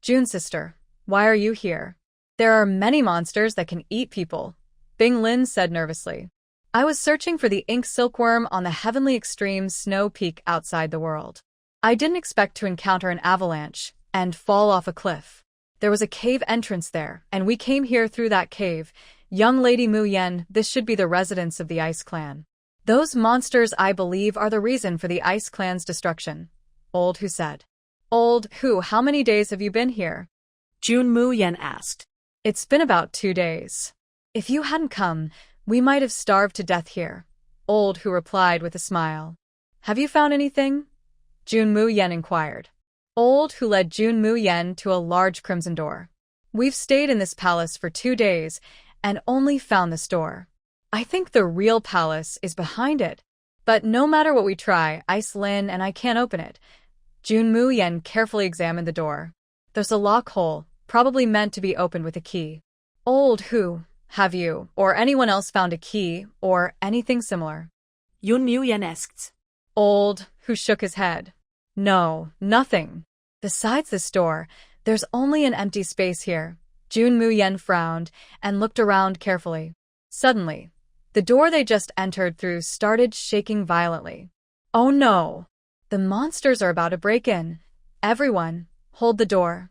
Jun's sister, why are you here? There are many monsters that can eat people, Bing Lin said nervously. I was searching for the ink silkworm on the heavenly extreme snow peak outside the world. I didn't expect to encounter an avalanche and fall off a cliff. There was a cave entrance there, and we came here through that cave. Young Lady Mu Yen, this should be the residence of the Ice Clan. Those monsters, I believe, are the reason for the Ice Clan's destruction, Old Hu said. Old Hu, how many days have you been here? Jun Mu Yen asked. It's been about 2 days. If you hadn't come, we might have starved to death here, Old Hu replied with a smile. Have you found anything? Jun Mu Yen inquired. Old Hu led Jun Mu Yen to a large crimson door. We've stayed in this palace for 2 days and only found this door. I think the real palace is behind it. But no matter what we try, Ice Lin and I can't open it. Jun Mu Yen carefully examined the door. There's a lock hole, probably meant to be opened with a key. Old Hu, have you, or anyone else found a key, or anything similar? Yun Mu Yen asked. Old Hu shook his head. No, nothing. Besides this door, there's only an empty space here. Jun Mu Yen frowned and looked around carefully. Suddenly, the door they just entered through started shaking violently. Oh no! The monsters are about to break in. Everyone, hold the door.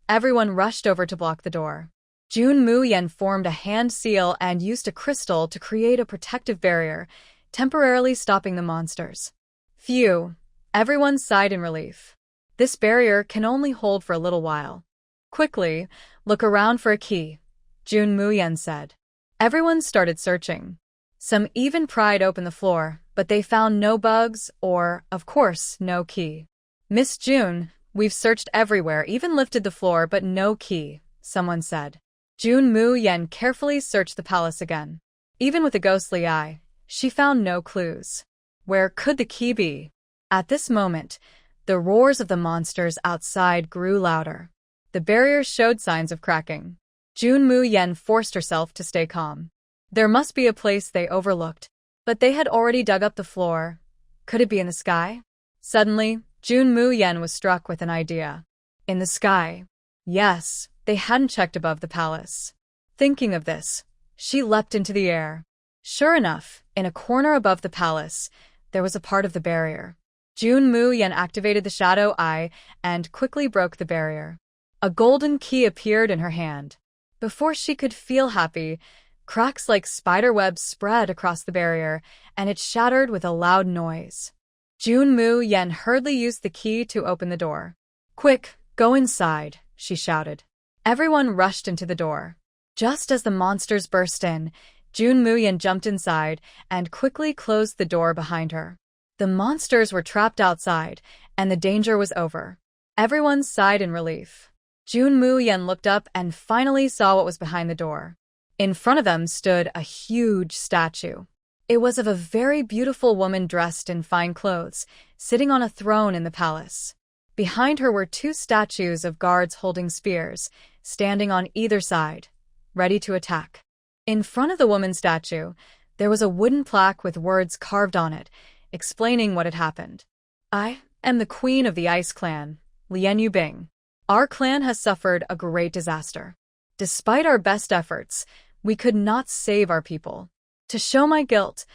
Everyone rushed over to block the door. Jun Mu Yen formed a hand seal and used a crystal to create a protective barrier, temporarily stopping the monsters. Phew! Everyone sighed in relief. This barrier can only hold for a little while. Quickly, look around for a key, Jun Mu Yen said. Everyone started searching. Some even pried open the floor, but they found no bugs or, of course, no key. Miss Jun, we've searched everywhere, even lifted the floor, but no key, someone said. Jun Mu Yen carefully searched the palace again. Even with a ghostly eye, she found no clues. Where could the key be? At this moment, the roars of the monsters outside grew louder. The barrier showed signs of cracking. Jun Mu Yen forced herself to stay calm. There must be a place they overlooked, but they had already dug up the floor. Could it be in the sky? Suddenly, Jun Mu Yen was struck with an idea. In the sky. Yes, they hadn't checked above the palace. Thinking of this, she leapt into the air. Sure enough, in a corner above the palace, there was a part of the barrier. Jun Mu Yen activated the shadow eye and quickly broke the barrier. A golden key appeared in her hand. Before she could feel happy, cracks like spiderwebs spread across the barrier, and it shattered with a loud noise. Jun Mu Yen hurriedly used the key to open the door. Quick, go inside, she shouted. Everyone rushed into the door. Just as the monsters burst in, Jun Muyen jumped inside and quickly closed the door behind her. The monsters were trapped outside, and the danger was over. Everyone sighed in relief. Jun Muyen looked up and finally saw what was behind the door. In front of them stood a huge statue. It was of a very beautiful woman dressed in fine clothes, sitting on a throne in the palace. Behind her were two statues of guards holding spears, standing on either side, ready to attack. In front of the woman's statue, there was a wooden plaque with words carved on it, explaining what had happened. I am the queen of the Ice Clan, Lian Yubing. Our clan has suffered a great disaster. Despite our best efforts, we could not save our people. To show my guilt,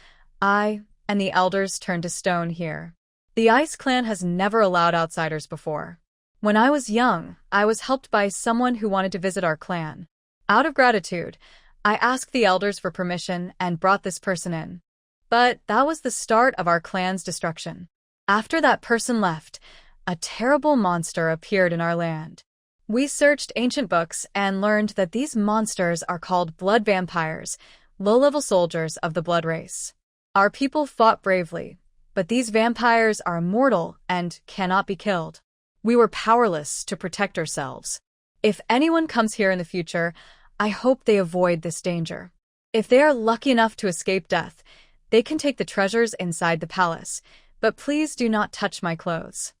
I and the elders turned to stone here. The Ice Clan has never allowed outsiders before. When I was young, I was helped by someone who wanted to visit our clan. Out of gratitude, I asked the elders for permission and brought this person in. But that was the start of our clan's destruction. After that person left, a terrible monster appeared in our land. We searched ancient books and learned that these monsters are called blood vampires, low-level soldiers of the blood race. Our people fought bravely, but these vampires are immortal and cannot be killed. We were powerless to protect ourselves. If anyone comes here in the future, I hope they avoid this danger. If they are lucky enough to escape death, they can take the treasures inside the palace, but please do not touch my clothes.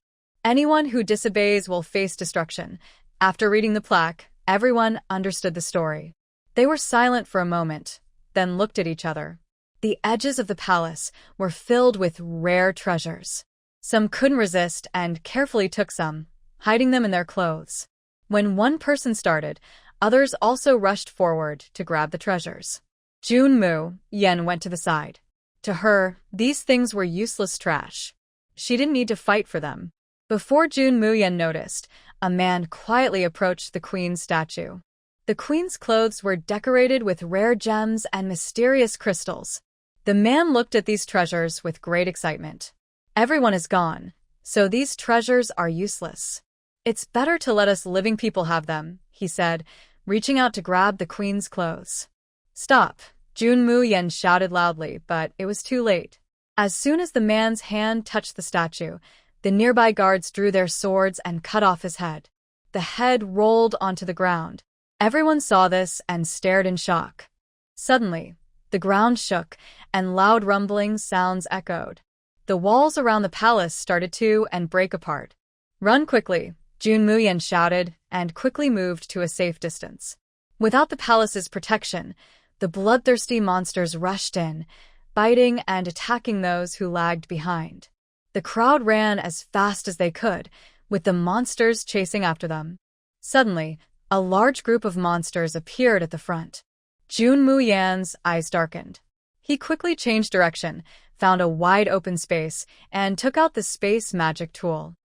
Anyone who disobeys will face destruction. After reading the plaque, everyone understood the story. They were silent for a moment, then looked at each other. The edges of the palace were filled with rare treasures. Some couldn't resist and carefully took some, hiding them in their clothes. When one person started, others also rushed forward to grab the treasures. Jun Muyen went to the side. To her, these things were useless trash. She didn't need to fight for them. Before Jun Muyen noticed, a man quietly approached the queen's statue. The queen's clothes were decorated with rare gems and mysterious crystals. The man looked at these treasures with great excitement. Everyone is gone, so these treasures are useless. It's better to let us living people have them, he said, reaching out to grab the queen's clothes. Stop, Jun Muyen shouted loudly, but it was too late. As soon as the man's hand touched the statue, the nearby guards drew their swords and cut off his head. The head rolled onto the ground. Everyone saw this and stared in shock. Suddenly, the ground shook and loud rumbling sounds echoed. The walls around the palace started to break apart. Run quickly, Jun Muyen shouted and quickly moved to a safe distance. Without the palace's protection, the bloodthirsty monsters rushed in, biting and attacking those who lagged behind. The crowd ran as fast as they could, with the monsters chasing after them. Suddenly, a large group of monsters appeared at the front. Jun Muyen's eyes darkened. He quickly changed direction, found a wide open space, and took out the space magic tool.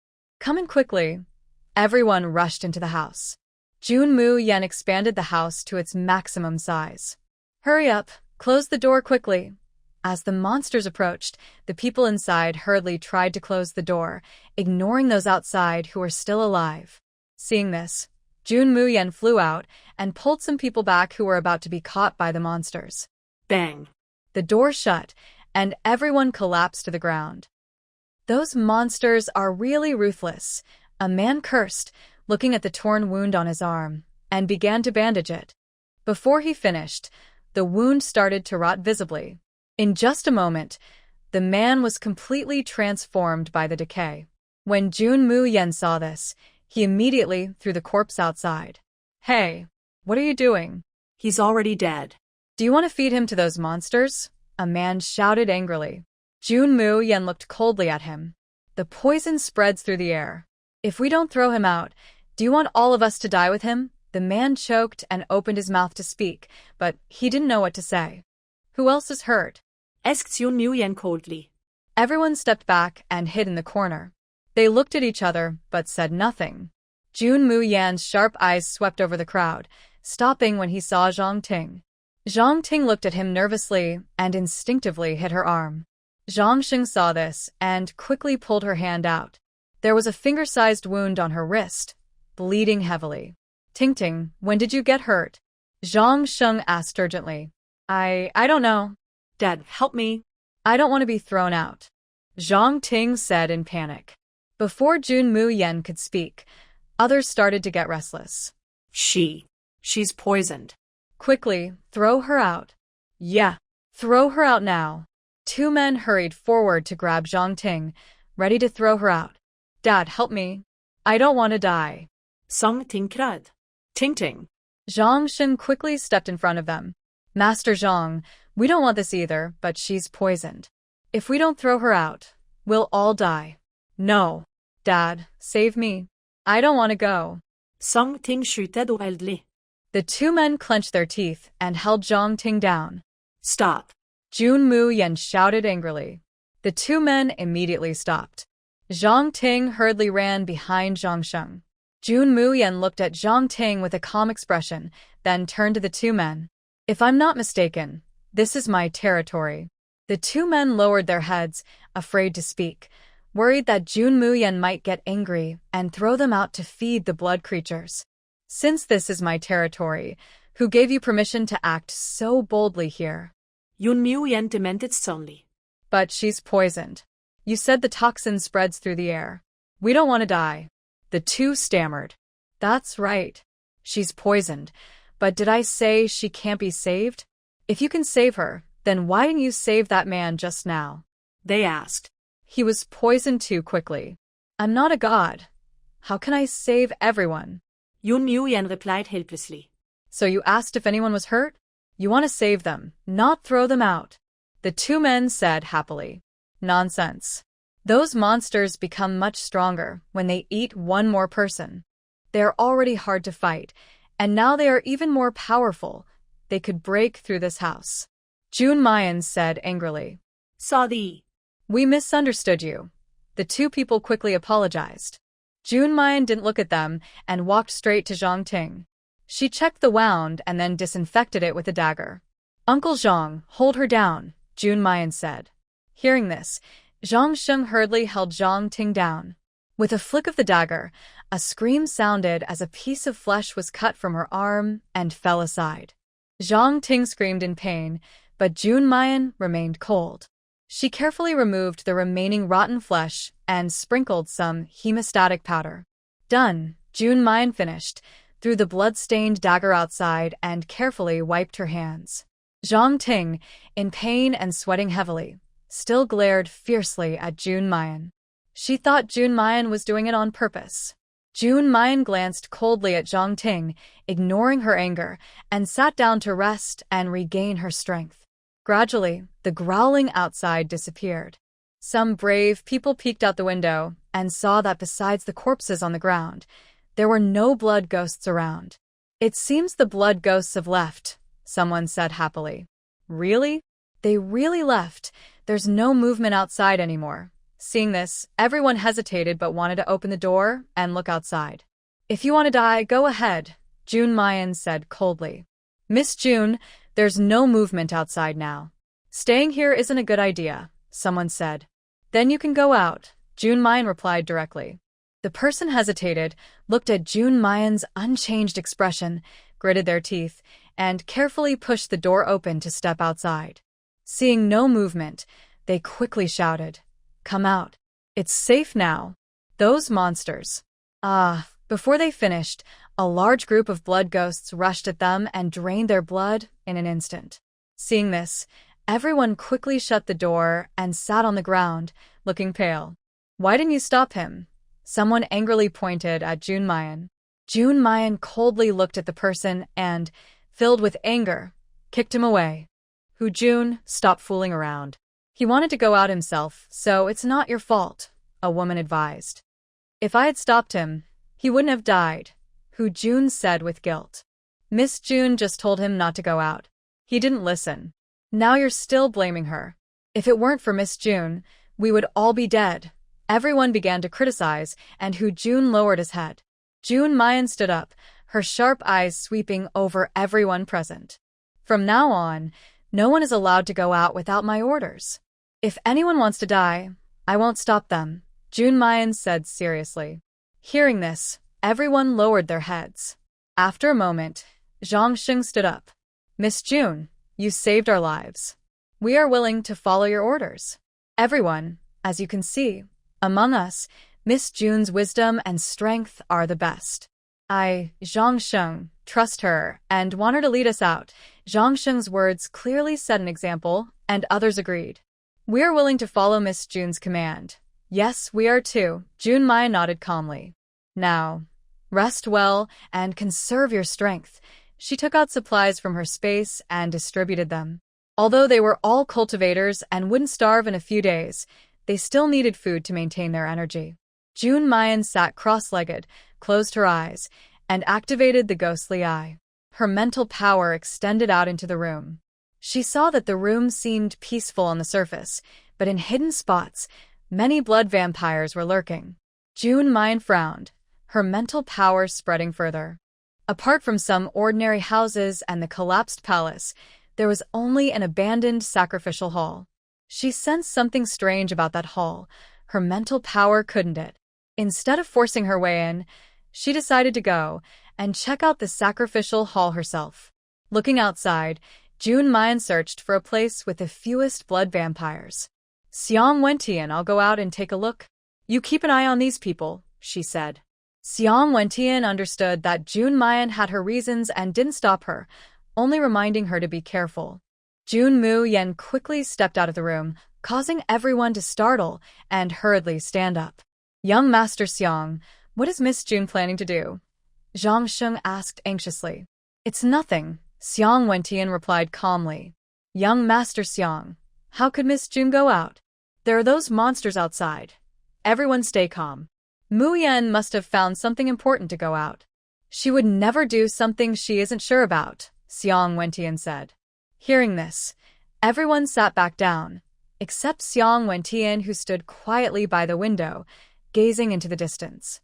Come in quickly. Everyone rushed into the house. Jun Muyen expanded the house to its maximum size. Hurry up, close the door quickly. As the monsters approached, the people inside hurriedly tried to close the door, ignoring those outside who were still alive. Seeing this, Jun Muyen flew out and pulled some people back who were about to be caught by the monsters. Bang! The door shut, and everyone collapsed to the ground. Those monsters are really ruthless, a man cursed, looking at the torn wound on his arm, and began to bandage it. Before he finished, the wound started to rot visibly. In just a moment, the man was completely transformed by the decay. When Jun Muyen saw this, he immediately threw the corpse outside. Hey, what are you doing? He's already dead. Do you want to feed him to those monsters? A man shouted angrily. Jun Muyen looked coldly at him. The poison spreads through the air. If we don't throw him out, do you want all of us to die with him? The man choked and opened his mouth to speak, but he didn't know what to say. Who else is hurt? Asked Jun Muyen coldly. Everyone stepped back and hid in the corner. They looked at each other, but said nothing. Jun Muyen's sharp eyes swept over the crowd, stopping when he saw Zhang Ting. Zhang Ting looked at him nervously and instinctively hit her arm. Zhang Sheng saw this and quickly pulled her hand out. There was a finger-sized wound on her wrist, bleeding heavily. Ting Ting, when did you get hurt? Zhang Sheng asked urgently. I don't know. Dad, help me. I don't want to be thrown out. Zhang Ting said in panic. Before Jun Mu Yen could speak, others started to get restless. She's poisoned. Quickly, throw her out. Yeah, throw her out now. Two men hurried forward to grab Zhang Ting, ready to throw her out. Dad, help me. I don't want to die. Song Ting krad. Ting Ting. Zhang Shen quickly stepped in front of them. Master Zhang, we don't want this either, but she's poisoned. If we don't throw her out, we'll all die. No. Dad, save me. I don't want to go. Song Ting skjuter uheldig. The two men clenched their teeth and held Zhang Ting down. Stop. Jun Mu Yen shouted angrily. The two men immediately stopped. Zhang Ting hurriedly ran behind Zhang Sheng. Jun Mu Yen looked at Zhang Ting with a calm expression, then turned to the two men. If I'm not mistaken, this is my territory. The two men lowered their heads, afraid to speak, worried that Jun Mu Yen might get angry and throw them out to feed the blood creatures. Since this is my territory, who gave you permission to act so boldly here? Jun Mu Yen demanded sternly. But she's poisoned. You said the toxin spreads through the air. We don't want to die. The two stammered. That's right. She's poisoned. But did I say she can't be saved? If you can save her, then why didn't you save that man just now? They asked. He was poisoned too quickly. I'm not a god. How can I save everyone? Jun Mu Yen replied helplessly. So you asked if anyone was hurt? You want to save them, not throw them out. The two men said happily. Nonsense. Those monsters become much stronger when they eat one more person. They're already hard to fight, and now they are even more powerful. They could break through this house. Jun Mayan said angrily. Sorry. We misunderstood you. The two people quickly apologized. Jun Mayan didn't look at them and walked straight to Zhang Ting. She checked the wound and then disinfected it with a dagger. Uncle Zhang, hold her down, Jun Mayan said. Hearing this, Zhang Sheng hurriedly held Zhang Ting down. With a flick of the dagger, a scream sounded as a piece of flesh was cut from her arm and fell aside. Zhang Ting screamed in pain, but Jun Mayan remained cold. She carefully removed the remaining rotten flesh and sprinkled some hemostatic powder. Done, Jun Mayan finished, threw the blood-stained dagger outside and carefully wiped her hands. Zhang Ting, in pain and sweating heavily, still glared fiercely at Jun Mayan. She thought Jun Mayan was doing it on purpose. Jun Mayan glanced coldly at Zhang Ting, ignoring her anger, and sat down to rest and regain her strength. Gradually, the growling outside disappeared. Some brave people peeked out the window and saw that besides the corpses on the ground, there were no blood ghosts around. It seems the blood ghosts have left, someone said happily. Really? They really left. There's no movement outside anymore. Seeing this, everyone hesitated but wanted to open the door and look outside. If you want to die, go ahead, Jun Mayan said coldly. Miss June, there's no movement outside now. Staying here isn't a good idea, someone said. Then you can go out, Jun Mayan replied directly. The person hesitated, looked at Jun Mayan's unchanged expression, gritted their teeth, and carefully pushed the door open to step outside. Seeing no movement, they quickly shouted, "Come out. It's safe now." Those monsters. Before they finished, a large group of blood ghosts rushed at them and drained their blood in an instant. Seeing this, everyone quickly shut the door and sat on the ground, looking pale. Why didn't you stop him? Someone angrily pointed at Jun Mayan. Jun Mayan coldly looked at the person and, filled with anger, kicked him away. Hu Jun, stop fooling around. He wanted to go out himself, so it's not your fault, a woman advised. If I had stopped him, he wouldn't have died, Hu Jun said with guilt. Miss June just told him not to go out. He didn't listen. Now you're still blaming her. If it weren't for Miss June, we would all be dead. Everyone began to criticize, and Hu Jun lowered his head. Jun Mayan stood up, her sharp eyes sweeping over everyone present. From now on, no one is allowed to go out without my orders. If anyone wants to die, I won't stop them, Jun Mayan said seriously. Hearing this, everyone lowered their heads. After a moment, Zhang Sheng stood up. Miss June, You saved our lives. We are willing to follow your orders. Everyone, as you can see, among us, Miss June's wisdom and strength are the best. Zhang Sheng, trust her and want her to lead us out. Zhang Sheng's words clearly set an example, and others agreed. We are willing to follow Miss June's command. Yes, we are too. June Mai nodded calmly. Now, rest well and conserve your strength. She took out supplies from her space and distributed them. Although they were all cultivators and wouldn't starve in a few days, they still needed food to maintain their energy. June Mayan sat cross-legged, closed her eyes, and activated the ghostly eye. Her mental power extended out into the room. She saw that the room seemed peaceful on the surface, but in hidden spots, many blood vampires were lurking. June Mayan frowned, her mental power spreading further. Apart from some ordinary houses and the collapsed palace, there was only an abandoned sacrificial hall. She sensed something strange about that hall. Her mental power couldn't it. Instead of forcing her way in, she decided to go and check out the sacrificial hall herself. Looking outside, June Mayan searched for a place with the fewest blood vampires. Xiang Wentian, I'll go out and take a look. You keep an eye on these people, she said. Xiang Wentian understood that June Mayan had her reasons and didn't stop her, only reminding her to be careful. June Mu Yen quickly stepped out of the room, causing everyone to startle and hurriedly stand up. Young Master Xiang, what is Miss June planning to do? Zhang Sheng asked anxiously. It's nothing, Xiang Wentian replied calmly. Young Master Xiang, how could Miss June go out? There are those monsters outside. Everyone stay calm. Mu Yen must have found something important to go out. She would never do something she isn't sure about, Xiang Wentian said. Hearing this, everyone sat back down, except Xiang Wentian, who stood quietly by the window, gazing into the distance.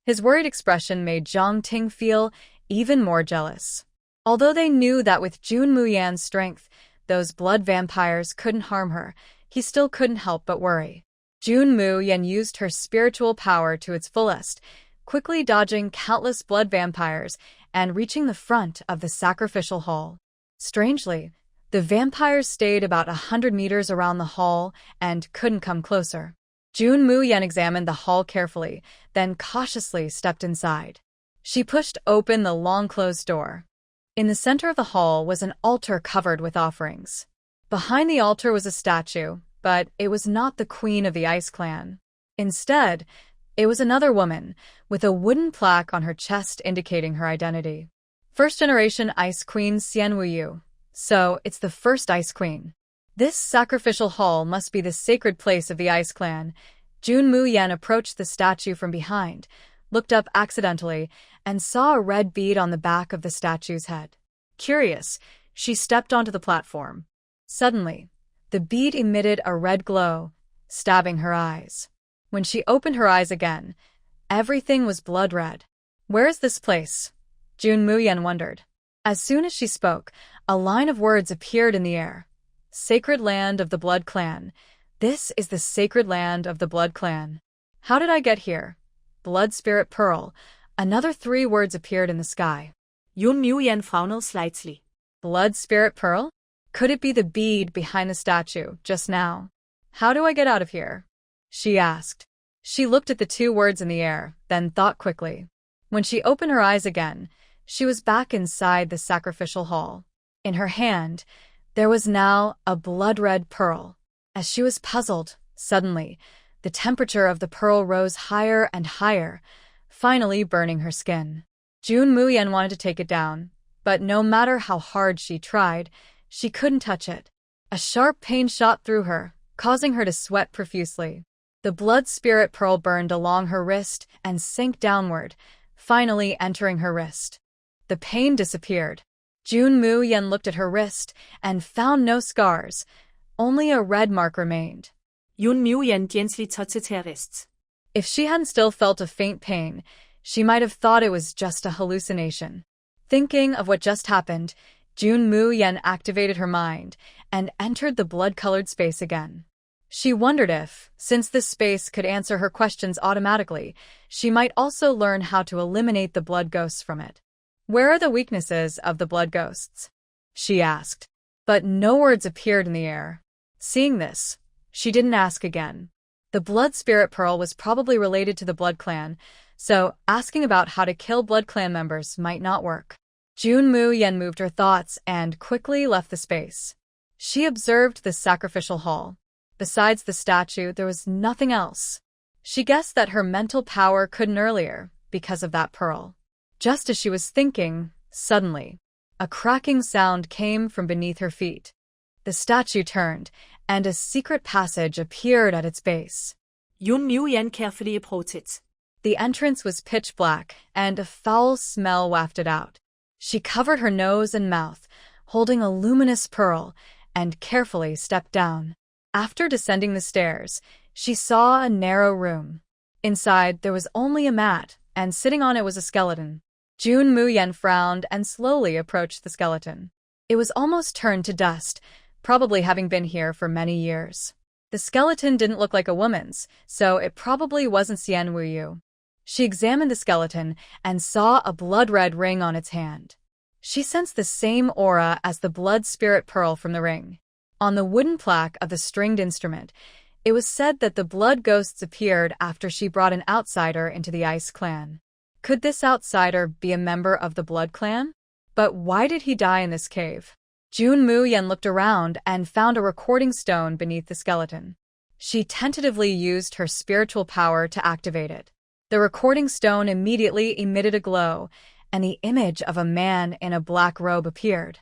His worried expression made Zhang Ting feel even more jealous. Although they knew that with June Mu Yan's strength, those blood vampires couldn't harm her, he still couldn't help but worry. June Mu Yan used her spiritual power to its fullest, quickly dodging countless blood vampires and reaching the front of the sacrificial hall. Strangely, the vampires stayed about 100 meters around the hall and couldn't come closer. June Mu Yan examined the hall carefully, then cautiously stepped inside. She pushed open the long-closed door. In the center of the hall was an altar covered with offerings. Behind the altar was a statue, but it was not the queen of the Ice Clan. Instead, it was another woman, with a wooden plaque on her chest indicating her identity. First-generation Ice Queen Xian Wuyu. So, it's the first Ice Queen. This sacrificial hall must be the sacred place of the Ice Clan. June Mu Yan approached the statue from behind, looked up accidentally, and saw a red bead on the back of the statue's head. Curious, she stepped onto the platform. Suddenly, the bead emitted a red glow, stabbing her eyes. When she opened her eyes again, everything was blood red. Where is this place? June Mu Yan wondered. As soon as she spoke, a line of words appeared in the air. Sacred land of the Blood Clan. This is the sacred land of the Blood Clan. How did I get here? Blood Spirit Pearl. Another 3 words appeared in the sky. June Mu Yan frowned slightly. Blood Spirit Pearl? Could it be the bead behind the statue, just now? How do I get out of here? She asked. She looked at the 2 words in the air, then thought quickly. When she opened her eyes again, she was back inside the sacrificial hall. In her hand, there was now a blood-red pearl. As she was puzzled, suddenly, the temperature of the pearl rose higher and higher, finally burning her skin. June Mu Yan wanted to take it down, but no matter how hard she tried, she couldn't touch it. A sharp pain shot through her, causing her to sweat profusely. The blood spirit pearl burned along her wrist and sank downward, finally entering her wrist. The pain disappeared. June Mu Yan looked at her wrist and found no scars. Only a red mark remained. June Mu Yan gently touched her wrist. If she hadn't still felt a faint pain, she might have thought it was just a hallucination. Thinking of what just happened, June Mu Yan activated her mind and entered the blood-colored space again. She wondered if, since this space could answer her questions automatically, she might also learn how to eliminate the blood ghosts from it. Where are the weaknesses of the blood ghosts? She asked. But no words appeared in the air. Seeing this, she didn't ask again. The blood spirit pearl was probably related to the blood clan, so asking about how to kill blood clan members might not work. Junmu Yen moved her thoughts and quickly left the space. She observed the sacrificial hall. Besides the statue, there was nothing else. She guessed that her mental power couldn't earlier because of that pearl. Just as she was thinking, suddenly, a cracking sound came from beneath her feet. The statue turned, and a secret passage appeared at its base. Junmu Yen carefully approached it. The entrance was pitch black, and a foul smell wafted out. She covered her nose and mouth, holding a luminous pearl, and carefully stepped down. After descending the stairs, she saw a narrow room. Inside, there was only a mat, and sitting on it was a skeleton. Junmu Yen frowned and slowly approached the skeleton. It was almost turned to dust, probably having been here for many years. The skeleton didn't look like a woman's, so it probably wasn't Xian Wuyu. She examined the skeleton and saw a blood-red ring on its hand. She sensed the same aura as the blood spirit pearl from the ring. On the wooden plaque of the stringed instrument, it was said that the blood ghosts appeared after she brought an outsider into the Ice Clan. Could this outsider be a member of the Blood Clan? But why did he die in this cave? Junmu Yen looked around and found a recording stone beneath the skeleton. She tentatively used her spiritual power to activate it. The recording stone immediately emitted a glow, and the image of a man in a black robe appeared.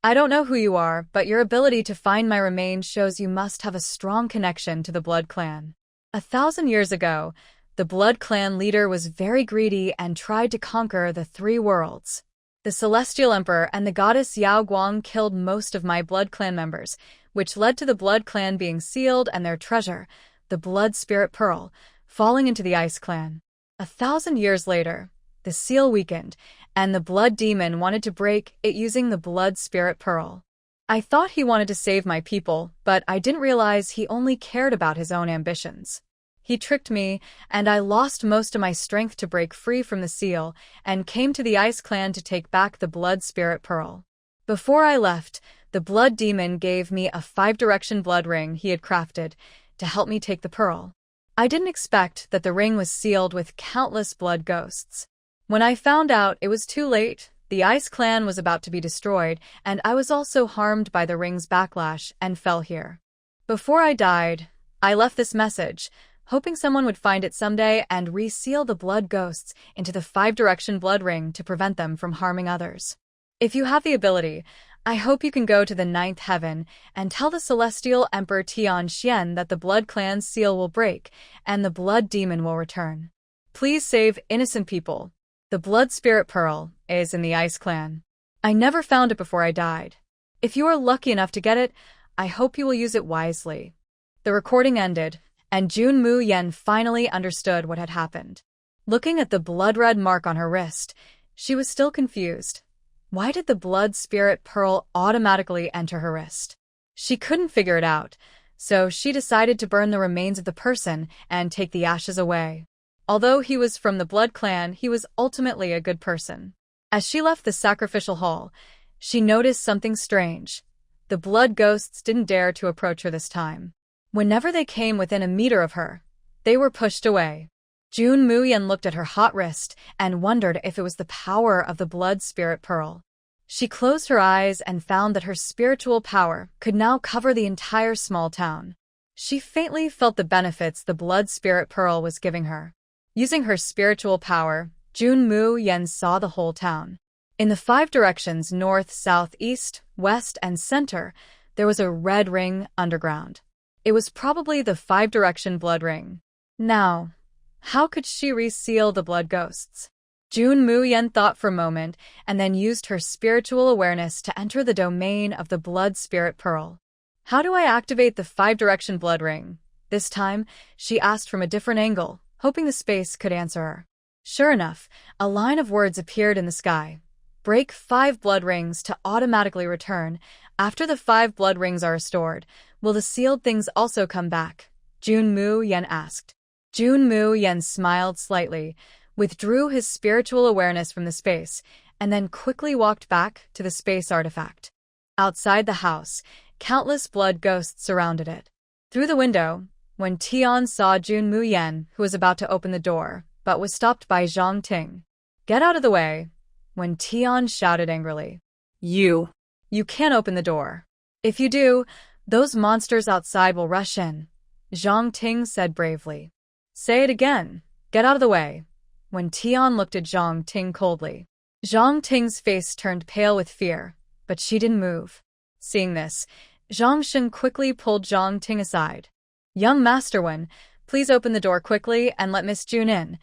I don't know who you are, but your ability to find my remains shows you must have a strong connection to the Blood Clan. 1,000 years ago, the Blood Clan leader was very greedy and tried to conquer the 3 worlds. The Celestial Emperor and the goddess Yao Guang killed most of my Blood Clan members, which led to the Blood Clan being sealed and their treasure, the Blood Spirit Pearl, falling into the Ice Clan. 1,000 years later, the seal weakened, and the Blood Demon wanted to break it using the Blood Spirit Pearl. I thought he wanted to save my people, but I didn't realize he only cared about his own ambitions. He tricked me, and I lost most of my strength to break free from the seal, and came to the Ice Clan to take back the Blood Spirit Pearl. Before I left, the Blood Demon gave me a 5-direction blood ring he had crafted to help me take the pearl. I didn't expect that the ring was sealed with countless blood ghosts. When I found out, it was too late. The Ice Clan was about to be destroyed, and I was also harmed by the ring's backlash and fell here. Before I died, I left this message, hoping someone would find it someday and reseal the blood ghosts into the 5-direction blood ring to prevent them from harming others. If you have the ability, I hope you can go to the 9th heaven and tell the Celestial Emperor Tian Xian that the Blood Clan's seal will break and the Blood Demon will return. Please save innocent people. The Blood Spirit Pearl is in the Ice Clan. I never found it before I died. If you are lucky enough to get it, I hope you will use it wisely. The recording ended, and Junmu Yen finally understood what had happened. Looking at the blood-red mark on her wrist, she was still confused. Why did the blood spirit pearl automatically enter her wrist? She couldn't figure it out, so she decided to burn the remains of the person and take the ashes away. Although he was from the Blood Clan, he was ultimately a good person. As she left the sacrificial hall, she noticed something strange. The blood ghosts didn't dare to approach her this time. Whenever they came within a meter of her, they were pushed away. Junmu Yen looked at her hot wrist and wondered if it was the power of the blood spirit pearl. She closed her eyes and found that her spiritual power could now cover the entire small town. She faintly felt the benefits the blood spirit pearl was giving her. Using her spiritual power, Junmu Yen saw the whole town. In the 5 directions north, south, east, west, and center, there was a red ring underground. It was probably the 5-direction blood ring. Now, how could she reseal the blood ghosts? Junmu Yen thought for a moment and then used her spiritual awareness to enter the domain of the blood spirit pearl. How do I activate the 5-direction blood ring? This time, she asked from a different angle, hoping the space could answer her. Sure enough, a line of words appeared in the sky. Break 5 blood rings to automatically return. After the 5 blood rings are restored, will the sealed things also come back? Junmu Yen asked. Junmu Yen smiled slightly, withdrew his spiritual awareness from the space, and then quickly walked back to the space artifact. Outside the house, countless blood ghosts surrounded it. Through the window, when Tian saw Jun Muyen, who was about to open the door, but was stopped by Zhang Ting. "Get out of the way," when Tian shouted angrily. You can't open the door. If you do, those monsters outside will rush in," Zhang Ting said bravely. "Say it again. Get out of the way," when Tian looked at Zhang Ting coldly. Zhang Ting's face turned pale with fear, but she didn't move. Seeing this, Zhang Sheng quickly pulled Zhang Ting aside. "Young Master Wen, please open the door quickly and let Miss Jun in,"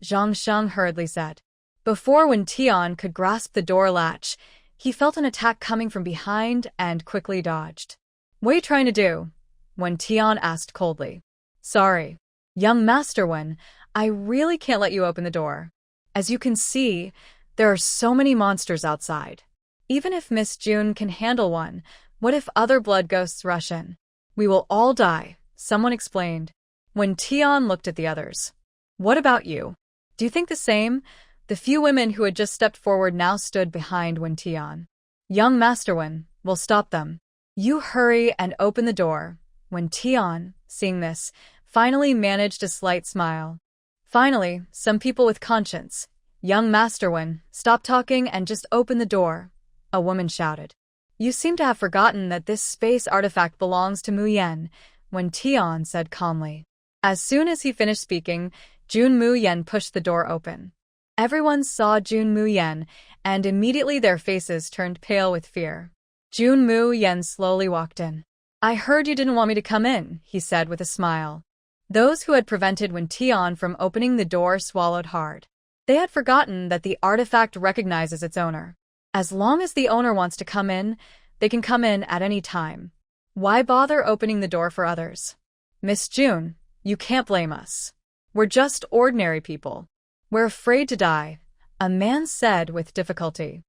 Zhang Sheng hurriedly said. Before Wen Tian could grasp the door latch, he felt an attack coming from behind and quickly dodged. "What are you trying to do?" Wen Tian asked coldly. "Sorry. Young Master Wen, I really can't let you open the door. As you can see, there are so many monsters outside. Even if Miss June can handle one, what if other blood ghosts rush in? We will all die," someone explained. When Tian looked at the others. "What about you? Do you think the same?" The few women who had just stepped forward now stood behind Wen Tian. "Young Master Wen, we'll stop them. You hurry and open the door." When Tian, seeing this, finally managed a slight smile. "Finally, some people with conscience. Young Master Wen, stop talking and just open the door," a woman shouted. "You seem to have forgotten that this space artifact belongs to Mu Yen," Wen Tian said calmly. As soon as he finished speaking, Jun Mu Yen pushed the door open. Everyone saw Jun Mu Yen, and immediately their faces turned pale with fear. Jun Mu Yen slowly walked in. "I heard you didn't want me to come in," he said with a smile. Those who had prevented Wen Tian from opening the door swallowed hard. They had forgotten that the artifact recognizes its owner. As long as the owner wants to come in, they can come in at any time. Why bother opening the door for others? "Miss June, you can't blame us. We're just ordinary people. We're afraid to die," a man said with difficulty.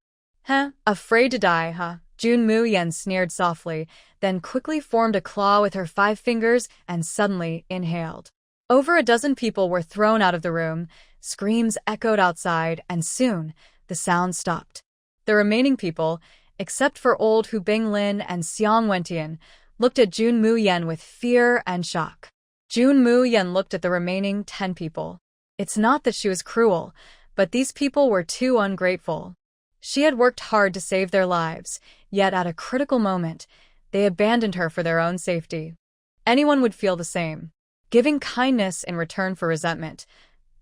Afraid to die, huh?" Jun Mu Yen sneered softly, then quickly formed a claw with her 5 fingers and suddenly inhaled. Over a dozen people were thrown out of the room, screams echoed outside, and soon the sound stopped. The remaining people, except for old Hu Binglin and Xiang Wentian, looked at Jun Mu Yen with fear and shock. Jun Mu Yen looked at the remaining 10 people. It's not that she was cruel, but these people were too ungrateful. She had worked hard to save their lives, yet at a critical moment, they abandoned her for their own safety. Anyone would feel the same. Giving kindness in return for resentment.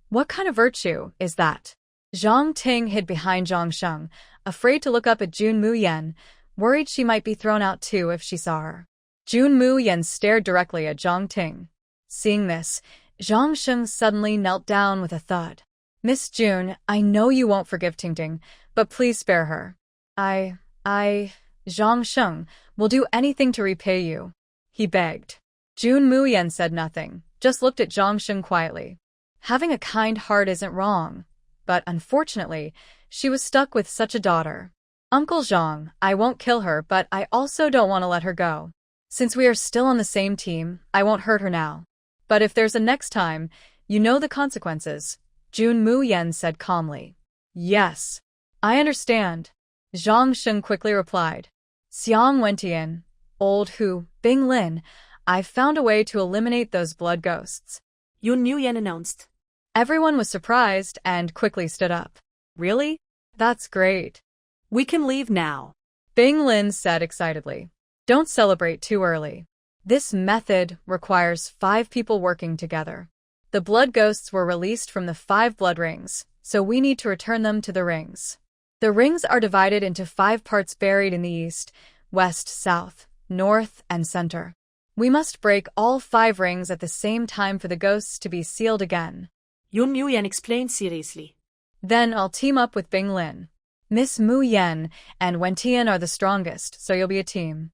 What kind of virtue is that? Zhang Ting hid behind Zhang Sheng, afraid to look up at Jun Mu Yen, worried she might be thrown out too if she saw her. Jun Mu Yen stared directly at Zhang Ting. Seeing this, Zhang Sheng suddenly knelt down with a thud. "Miss June, I know you won't forgive Tingting, but please spare her. Zhang Sheng will do anything to repay you," he begged. Jun Mu Yen said nothing, just looked at Zhang Sheng quietly. Having a kind heart isn't wrong, but unfortunately, she was stuck with such a daughter. "Uncle Zhang, I won't kill her, but I also don't want to let her go. Since we are still on the same team, I won't hurt her now. But if there's a next time, you know the consequences," Jun Mu Yen said calmly. "Yes, I understand," Zhang Sheng quickly replied. "Xiang Wentian, old Hu Binglin, I've found a way to eliminate those blood ghosts," Jun Mu Yen announced. Everyone was surprised and quickly stood up. "Really? That's great. "We can leave now," Bing Lin said excitedly. "Don't celebrate too early. This method requires 5 people working together. The blood ghosts were released from the 5 blood rings, so we need to return them to the rings. The rings are divided into 5 parts buried in the east, west, south, north, and center. We must break all 5 rings at the same time for the ghosts to be sealed again." Jun Mu Yen explained seriously. "Then I'll team up with Bing Lin. Miss Mu Yen and Wentian are the strongest, so you'll be a team.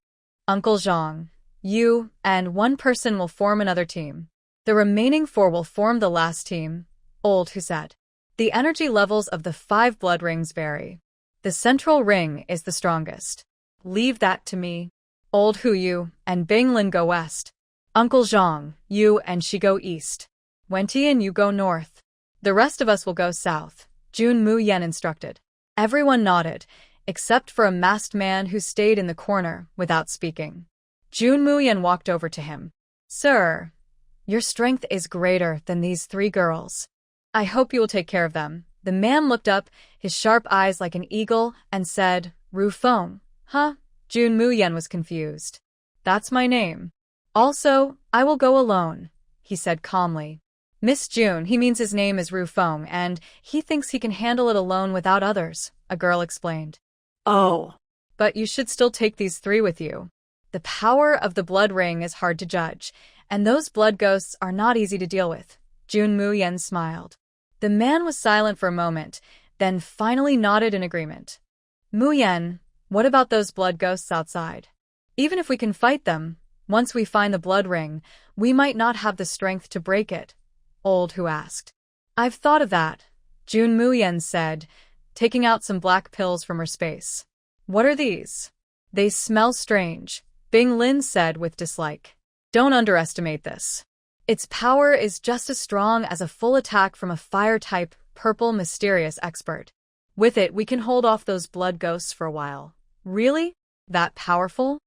Uncle Zhang, you and 1 person will form another team. The remaining 4 will form the last team," Old Hu said. "The energy levels of the 5 blood rings vary. The central ring is the strongest. Leave that to me. Old Hu, you and Bing Lin go west. Uncle Zhang, you and she go east. Wentian, you go north. The rest of us will go south," Jun Mu Yen instructed. Everyone nodded, except for a masked man who stayed in the corner without speaking. Jun Muyen walked over to him. Sir, your strength is greater than these 3 girls. I hope you will take care of them. The man looked up, his sharp eyes like an eagle, and said, Ru Feng. Huh? Jun Muyen was confused. That's my name. Also, I will go alone, he said calmly. Miss June, he means his name is Ru Feng, and he thinks he can handle it alone without others, a girl explained. Oh. But you should still take these 3 with you. The power of the blood ring is hard to judge, and those blood ghosts are not easy to deal with. Jun Muyen smiled. The man was silent for a moment, then finally nodded in agreement. Muyen, what about those blood ghosts outside? Even if we can fight them, once we find the blood ring, we might not have the strength to break it, Old Who asked. I've thought of that, Jun Muyen said, taking out some black pills from her space. What are these? They smell strange, Bing Lin said with dislike. Don't underestimate this. Its power is just as strong as a full attack from a fire-type, purple, mysterious expert. With it, we can hold off those blood ghosts for a while. Really? That powerful?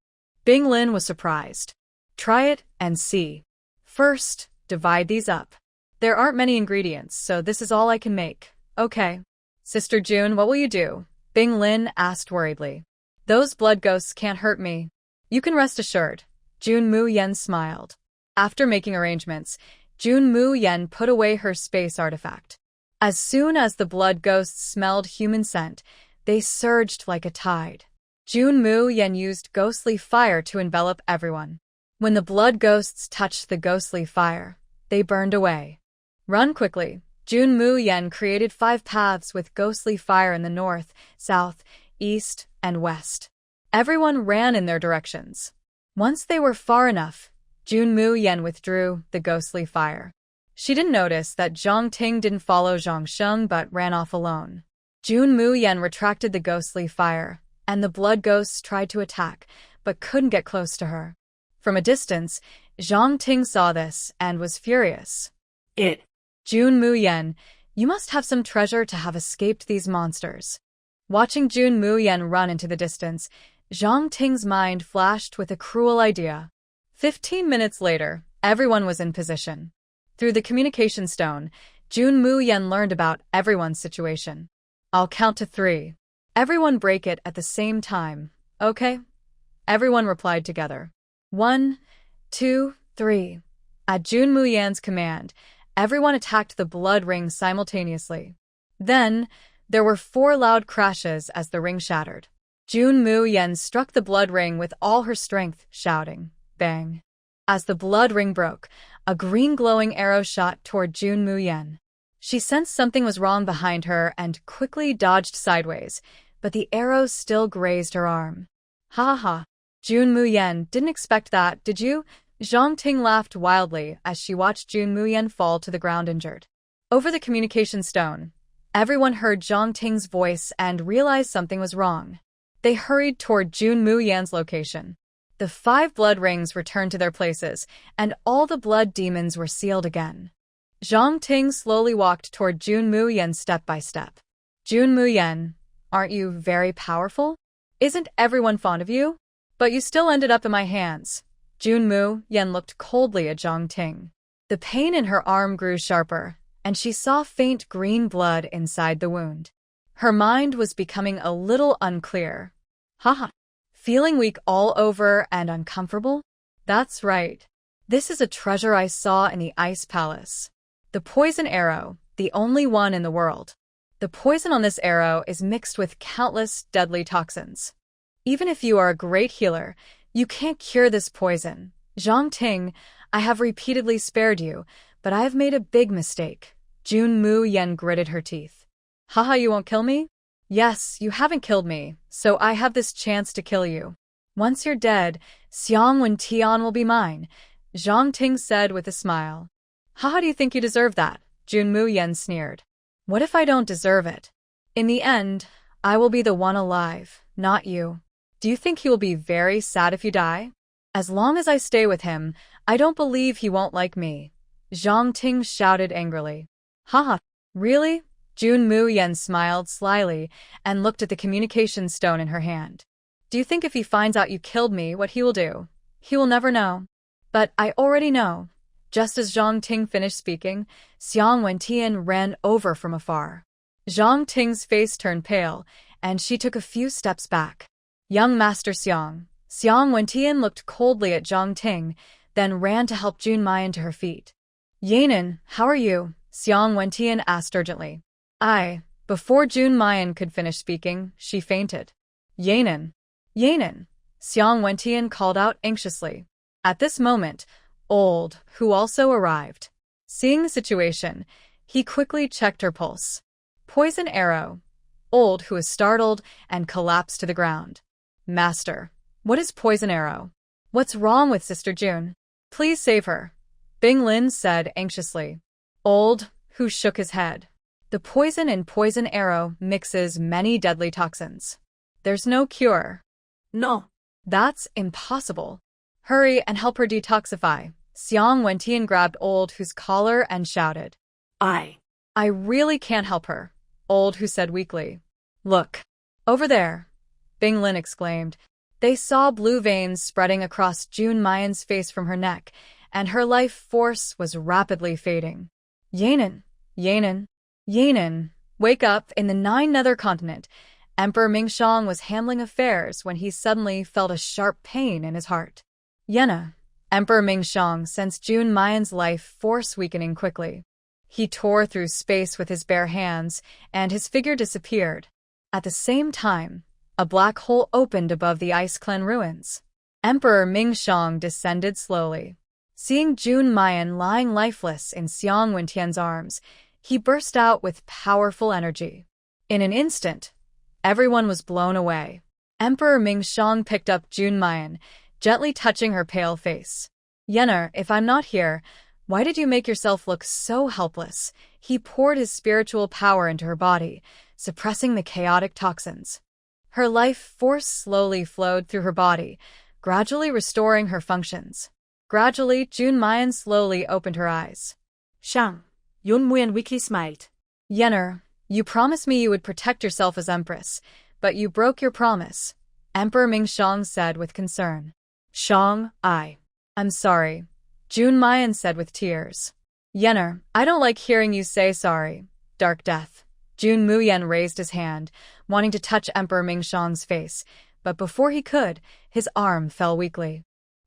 Bing Lin was surprised. Try it and see. First, divide these up. There aren't many ingredients, so this is all I can make. Okay. Sister June, what will you do? Bing Lin asked worriedly. Those blood ghosts can't hurt me. You can rest assured. Jun Muyen smiled. After making arrangements, Jun Muyen put away her space artifact. As soon as the blood ghosts smelled human scent, they surged like a tide. Jun Muyen used ghostly fire to envelop everyone. When the blood ghosts touched the ghostly fire, they burned away. Run quickly. Jun Muyen created 5 paths with ghostly fire in the north, south, east, and west. Everyone ran in their directions. Once they were far enough, Jun Muyen withdrew the ghostly fire. She didn't notice that Zhang Ting didn't follow Zhang Sheng but ran off alone. Jun Muyen retracted the ghostly fire, and the blood ghosts tried to attack, but couldn't get close to her. From a distance, Zhang Ting saw this and was furious. Jun Muyen, you must have some treasure to have escaped these monsters. Watching Jun Muyen run into the distance, Zhang Ting's mind flashed with a cruel idea. 15 minutes later, everyone was in position. Through the communication stone, Jun Muyen learned about everyone's situation. I'll count to 3. Everyone break it at the same time, okay? Everyone replied together. 1, 2, 3. At Jun Muyen's command, everyone attacked the blood ring simultaneously. Then, there were 4 loud crashes as the ring shattered. Jun Muyen struck the blood ring with all her strength, shouting, bang. As the blood ring broke, a green glowing arrow shot toward Jun Muyen. She sensed something was wrong behind her and quickly dodged sideways, but the arrow still grazed her arm. Ha ha ha. Jun Muyen, didn't expect that, did you? Zhang Ting laughed wildly as she watched Jun Muyen fall to the ground injured. Over the communication stone, everyone heard Zhang Ting's voice and realized something was wrong. They hurried toward Jun Muyen's location. The 5 blood rings returned to their places, and all the blood demons were sealed again. Zhang Ting slowly walked toward Jun Muyen step by step. Jun Muyen, aren't you very powerful? Isn't everyone fond of you? But you still ended up in my hands. Jun Muyen looked coldly at Zhang Ting. The pain in her arm grew sharper, and she saw faint green blood inside the wound. Her mind was becoming a little unclear. Haha. Feeling weak all over and uncomfortable? That's right. This is a treasure I saw in the Ice Palace. The poison arrow, the only one in the world. The poison on this arrow is mixed with countless deadly toxins. Even if you are a great healer, you can't cure this poison. Zhang Ting, I have repeatedly spared you, but I have made a big mistake. Jun Muyen gritted her teeth. Haha, you won't kill me? Yes, you haven't killed me, so I have this chance to kill you. Once you're dead, Xiang Wen Tian will be mine, Zhang Ting said with a smile. Haha, do you think you deserve that? Jun Muyen sneered. What if I don't deserve it? In the end, I will be the one alive, not you. Do you think he will be very sad if you die? As long as I stay with him, I don't believe he won't like me. Zhang Ting shouted angrily. Haha, really? Jun Mu-yen smiled slyly and looked at the communication stone in her hand. Do you think if he finds out you killed me, what he will do? He will never know. But I already know. Just as Zhang Ting finished speaking, Xiang Wentian ran over from afar. Zhang Ting's face turned pale, and she took a few steps back. Young Master Xiang. Xiang Wentian looked coldly at Zhang Ting, then ran to help Jun Mayan to her feet. Yanin, how are you? Xiang Wentian asked urgently. Before Jun Mayan could finish speaking, she fainted. Yanin. Yanin. Xiang Wentian called out anxiously. At this moment, Old, who also arrived. Seeing the situation, he quickly checked her pulse. Poison arrow. Old, who was startled and collapsed to the ground. Master, what is poison arrow? What's wrong with Sister June? Please save her, Bing Lin said anxiously. Old, who shook his head. The poison in poison arrow mixes many deadly toxins. There's no cure. No. That's impossible. Hurry and help her detoxify. Xiang Wentian grabbed Old, whose collar, and shouted. I really can't help her, Old, who said weakly. Look. Over there, Bing Lin exclaimed. They saw blue veins spreading across Jun Mayan's face from her neck, and her life force was rapidly fading. Yanin, Yanin, Yanin, wake up. In the 9 Nether Continent, Emperor Mingxiang was handling affairs when he suddenly felt a sharp pain in his heart. Yena. Emperor Mingxiang sensed Jun Mayan's life force weakening quickly. He tore through space with his bare hands, and his figure disappeared. At the same time, a black hole opened above the Ice Clan ruins. Emperor Mingxiang descended slowly. Seeing Jun Mayan lying lifeless in Xiang Wentian's arms, he burst out with powerful energy. In an instant, everyone was blown away. Emperor Mingxiang picked up Jun Mayan, gently touching her pale face. Yener, if I'm not here, why did you make yourself look so helpless? He poured his spiritual power into her body, suppressing the chaotic toxins. Her life force slowly flowed through her body, gradually restoring her functions. Gradually, Jun Mayan slowly opened her eyes. Shang. Yun Muyan weakly smiled. Yener, you promised me you would protect yourself as Empress, but you broke your promise, Emperor Mingxiang said with concern. Shang, I'm sorry, Jun Mayan said with tears. Yener, I don't like hearing you say sorry. Dark Death. Jun Muyan raised his hand, wanting to touch Emperor Mingxiang's face, but before he could, his arm fell weakly.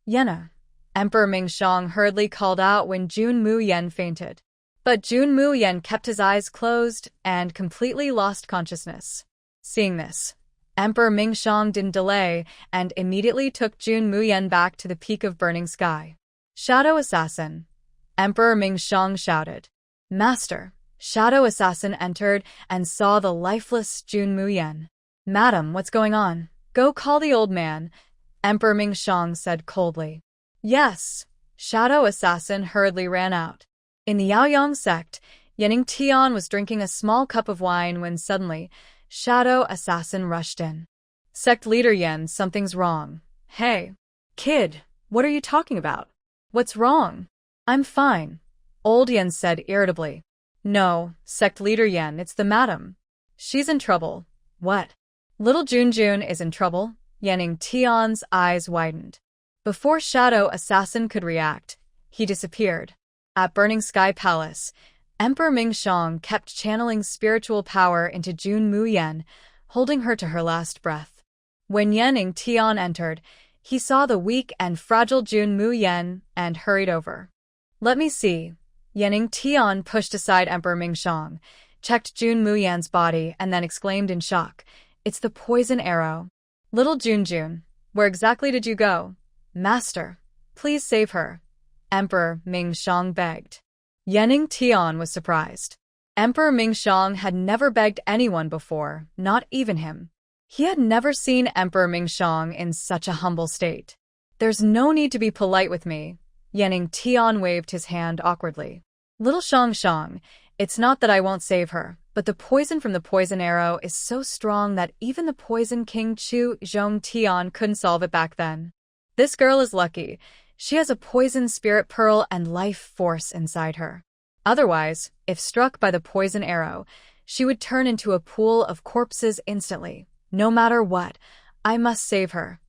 Yener. Emperor Mingxiang hurriedly called out when Jun Muyan fainted. But Jun Muyan kept his eyes closed and completely lost consciousness. Seeing this, Emperor Mingxiang didn't delay and immediately took Jun Muyan back to the peak of burning sky. Shadow Assassin. Emperor Mingxiang shouted. Master. Shadow Assassin entered and saw the lifeless Jun Muyan. Madam, what's going on? Go call the old man, Emperor Mingxiang said coldly. Yes. Shadow Assassin hurriedly ran out. In the Yaoyang sect, Yening Tian was drinking a small cup of wine when suddenly, Shadow Assassin rushed in. Sect leader Yen, something's wrong. Hey. Kid, what are you talking about? What's wrong? I'm fine, Old Yen said irritably. No, sect leader Yen, it's the madam. She's in trouble. What? Little Junjun is in trouble? Yening Tian's eyes widened. Before Shadow Assassin could react, he disappeared. At Burning Sky Palace, Emperor Mingxiang kept channeling spiritual power into Jun Muyan, holding her to her last breath. When Yening Tian entered, he saw the weak and fragile Jun Muyan and hurried over. Let me see. Yening Tian pushed aside Emperor Mingxiang, checked Jun Muyan's body, and then exclaimed in shock, It's the poison arrow. Little Junjun, where exactly did you go? Master, please save her, Emperor Mingxiang begged. Yening Tian was surprised. Emperor Mingxiang had never begged anyone before, not even him. He had never seen Emperor Mingxiang in such a humble state. There's no need to be polite with me. Yening Tian waved his hand awkwardly. Little Shang, it's not that I won't save her, but the poison from the poison arrow is so strong that even the poison king Chu Zhong Tian couldn't solve it back then. This girl is lucky. She has a poison spirit pearl and life force inside her. Otherwise, if struck by the poison arrow, she would turn into a pool of corpses instantly. No matter what, I must save her,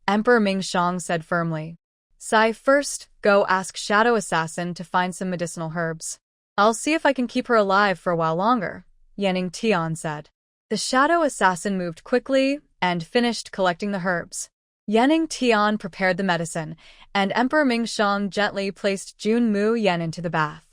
Emperor Mingxiang said firmly. Sai, first, go ask Shadow Assassin to find some medicinal herbs. I'll see if I can keep her alive for a while longer, Yanning Tian said. The Shadow Assassin moved quickly and finished collecting the herbs. Yanning Tian prepared the medicine, and Emperor Mingxiang gently placed Jun Mu Yen into the bath.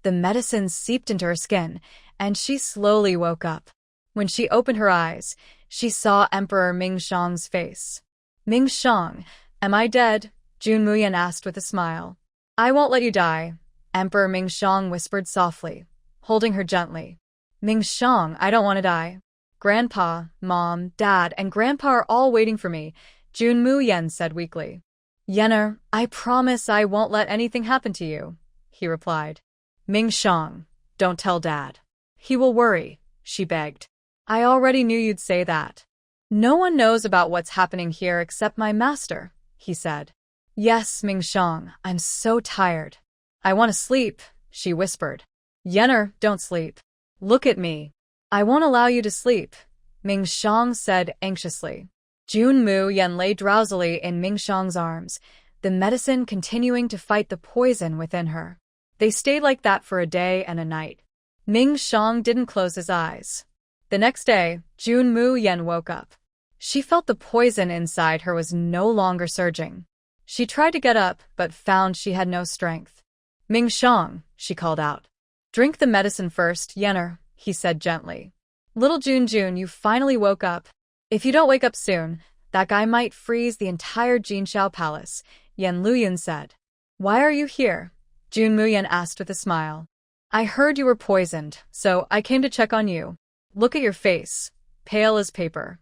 The medicine seeped into her skin, and she slowly woke up. When she opened her eyes, she saw Emperor Mingxiang's face. Mingxiang, am I dead? Jun Mu Yen asked with a smile. I won't let you die, Emperor Mingxiang whispered softly, holding her gently. Mingxiang, I don't want to die. Grandpa, Mom, Dad, and Grandpa are all waiting for me, Jun Mu Yen said weakly. Yenner, I promise I won't let anything happen to you, he replied. Mingxiang, don't tell Dad. He will worry, she begged. I already knew you'd say that. No one knows about what's happening here except my master, he said. Yes, Mingxiang, I'm so tired. I want to sleep, she whispered. Yenner, don't sleep. Look at me. I won't allow you to sleep, Mingxiang said anxiously. Jun Mu Yen lay drowsily in Mingxiang's arms, the medicine continuing to fight the poison within her. They stayed like that for a day and a night. Mingxiang didn't close his eyes. The next day, Jun Mu Yen woke up. She felt the poison inside her was no longer surging. She tried to get up, but found she had no strength. Mingxiang, she called out. Drink the medicine first, Yenner, he said gently. Little Jun, you finally woke up. If you don't wake up soon, that guy might freeze the entire Jinxiao Palace, Yan Luyun said. Why are you here? Jun Mu Yen asked with a smile. I heard you were poisoned, so I came to check on you. Look at your face, pale as paper.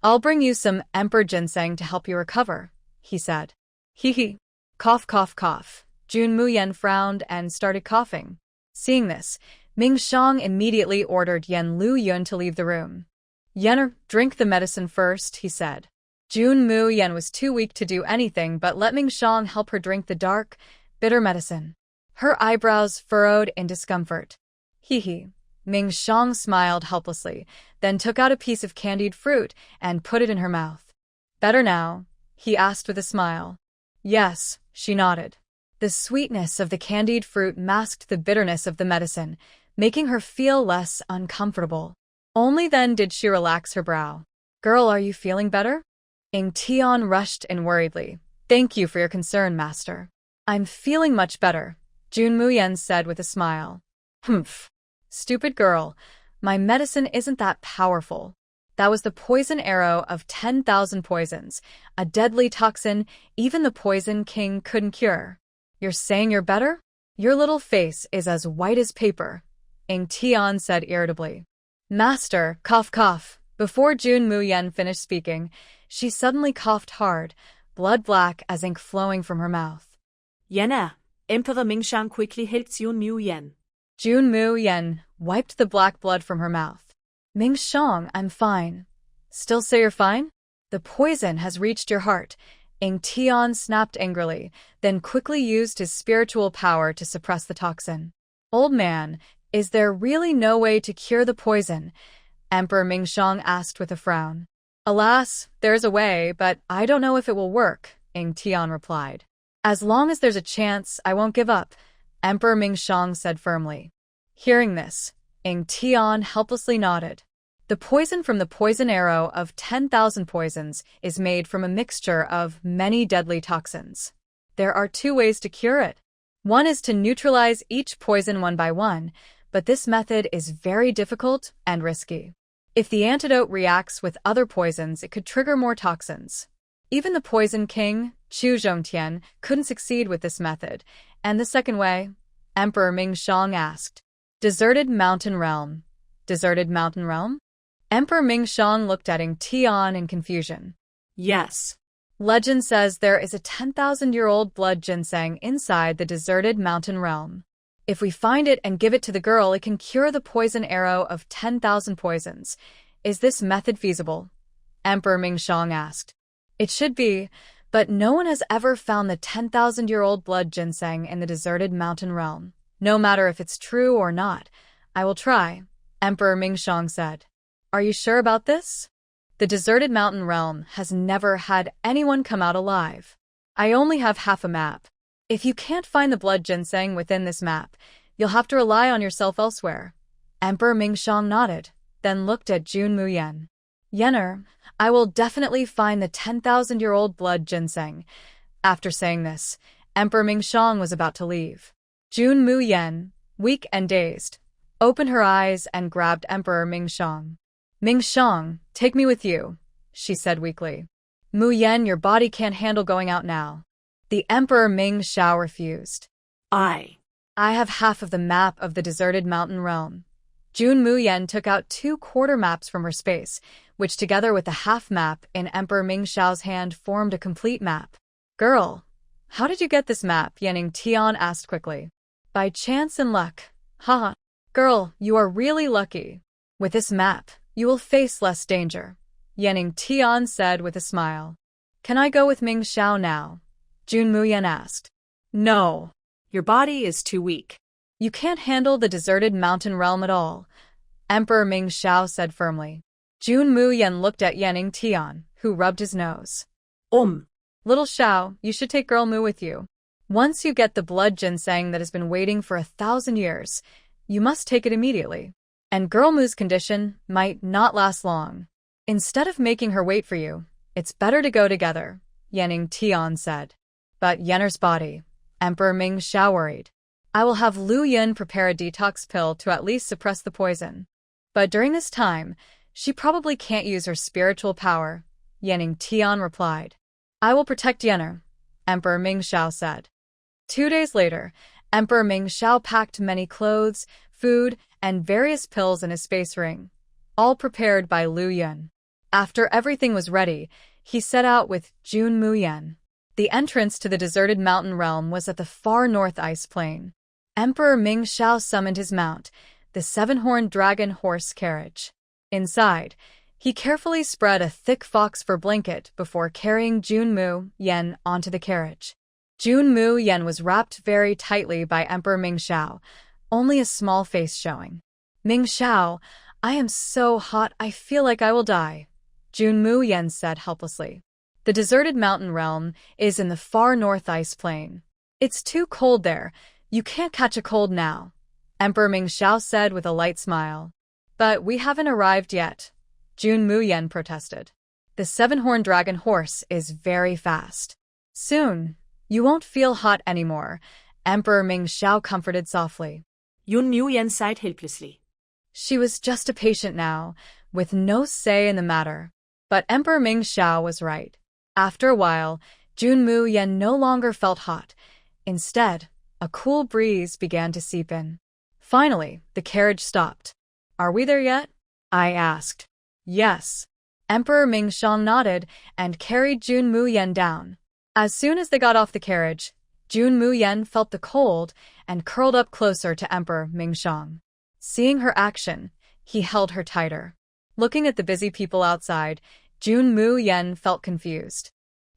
I'll bring you some emperor ginseng to help you recover, he said. Hee. Cough, cough, cough. Jun Mu Yen frowned and started coughing. Seeing this, Mingxiang immediately ordered Yan Luyun to leave the room. Yenner, drink the medicine first, he said. Jun Mu Yen was too weak to do anything but let Mingxiang help her drink the dark, bitter medicine. Her eyebrows furrowed in discomfort. Hee. Mingxiang smiled helplessly, then took out a piece of candied fruit and put it in her mouth. Better now? He asked with a smile. Yes, she nodded. The sweetness of the candied fruit masked the bitterness of the medicine, making her feel less uncomfortable. Only then did she relax her brow. Girl, are you feeling better? Ying Tian rushed in worriedly. Thank you for your concern, master. I'm feeling much better, Jun Mu Yen said with a smile. Humph. Stupid girl, my medicine isn't that powerful. That was the poison arrow of 10,000 poisons, a deadly toxin even the Poison King couldn't cure. You're saying you're better? Your little face is as white as paper, Ying Tian said irritably. Master, cough cough. Before Jun Mu Yen finished speaking, she suddenly coughed hard, blood black as ink flowing from her mouth. Yenner, Emperor Mingxiang quickly helped Jun Mu Yen. Jun Mu Yen wiped the black blood from her mouth. Mingxiang, I'm fine. Still say you're fine? The poison has reached your heart, Ying Tian snapped angrily, then quickly used his spiritual power to suppress the toxin. Old man, is there really no way to cure the poison? Emperor Mingxiang asked with a frown. Alas, there's a way, but I don't know if it will work, Ying Tian replied. As long as there's a chance, I won't give up, Emperor Mingxiang said firmly. Hearing this, Ying Tian helplessly nodded. The poison from the poison arrow of 10,000 poisons is made from a mixture of many deadly toxins. There are two ways to cure it. One is to neutralize each poison one by one, but this method is very difficult and risky. If the antidote reacts with other poisons, it could trigger more toxins. Even the Poison King, Chu Zhongtian, couldn't succeed with this method. And the second way? Emperor Mingxiang asked. Deserted Mountain Realm. Deserted Mountain Realm? Emperor Mingxiang looked at Ying Tian in confusion. Yes. Legend says there is a 10,000-year-old blood ginseng inside the deserted mountain realm. If we find it and give it to the girl, it can cure the poison arrow of 10,000 poisons. Is this method feasible? Emperor Mingxiang asked. It should be, but no one has ever found the 10,000-year-old blood ginseng in the deserted mountain realm. No matter if it's true or not, I will try, Emperor Mingxiang said. Are you sure about this? The deserted mountain realm has never had anyone come out alive. I only have half a map. If you can't find the blood ginseng within this map, you'll have to rely on yourself elsewhere. Emperor Mingxiang nodded, then looked at Jun Muyen. Yener, I will definitely find the 10,000-year-old blood ginseng. After saying this, Emperor Mingxiang was about to leave. Jun Muyen, weak and dazed, opened her eyes and grabbed Emperor Mingxiang. Mingxiang, take me with you, she said weakly. Muyen, your body can't handle going out now. The Emperor Mingxiao refused. I have half of the map of the deserted mountain realm. Jun Muyen took out 2 quarter maps from her space, which together with the half map in Emperor Mingxiao's hand formed a complete map. Girl, how did you get this map? Yanning Tian asked quickly. By chance and luck. Haha. Girl, you are really lucky. With this map, you will face less danger, Yanning Tian said with a smile. Can I go with Mingxiao now? Jun Muyen asked. No. Your body is too weak. You can't handle the deserted mountain realm at all, Emperor Mingxiao said firmly. Jun Muyen looked at Yanning Tian, who rubbed his nose. Little Xiao, you should take Girl Mu with you. Once you get the blood ginseng that has been waiting for 1,000 years, you must take it immediately. And Girl Mu's condition might not last long. Instead of making her wait for you, it's better to go together, Yanning Tian said. But Yener's body, Emperor Mingxiao worried. I will have Lu Yun prepare a detox pill to at least suppress the poison. But during this time, she probably can't use her spiritual power, Yanning Tian replied. I will protect Yener, Emperor Mingxiao said. 2 days later, Emperor Mingxiao packed many clothes, food, and various pills in his space ring, all prepared by Lu Yun. After everything was ready, he set out with Jun Muyen. The entrance to the deserted mountain realm was at the far north ice plain. Emperor Mingxiao summoned his mount, the 7-horned dragon horse carriage. Inside, he carefully spread a thick fox fur blanket before carrying Jun Muyen onto the carriage. Jun Muyen was wrapped very tightly by Emperor Mingxiao, only a small face showing. Mingxiao, I am so hot I feel like I will die, Jun Muyen said helplessly. The deserted mountain realm is in the far north ice plain. It's too cold there. You can't catch a cold now, Emperor Mingxiao said with a light smile. But we haven't arrived yet, Jun Muyen protested. The 7-horned dragon horse is very fast. Soon, you won't feel hot anymore, Emperor Mingxiao comforted softly. Jun Muyen sighed helplessly. She was just a patient now, with no say in the matter. But Emperor Mingxiao was right. After a while, Jun Muyen no longer felt hot. Instead, a cool breeze began to seep in. Finally, the carriage stopped. Are we there yet? I asked. Yes. Emperor Mingxiang nodded and carried Jun Muyen down. As soon as they got off the carriage, Jun Muyen felt the cold and curled up closer to Emperor Mingxiang. Seeing her action, he held her tighter. Looking at the busy people outside, Jun Muyen felt confused.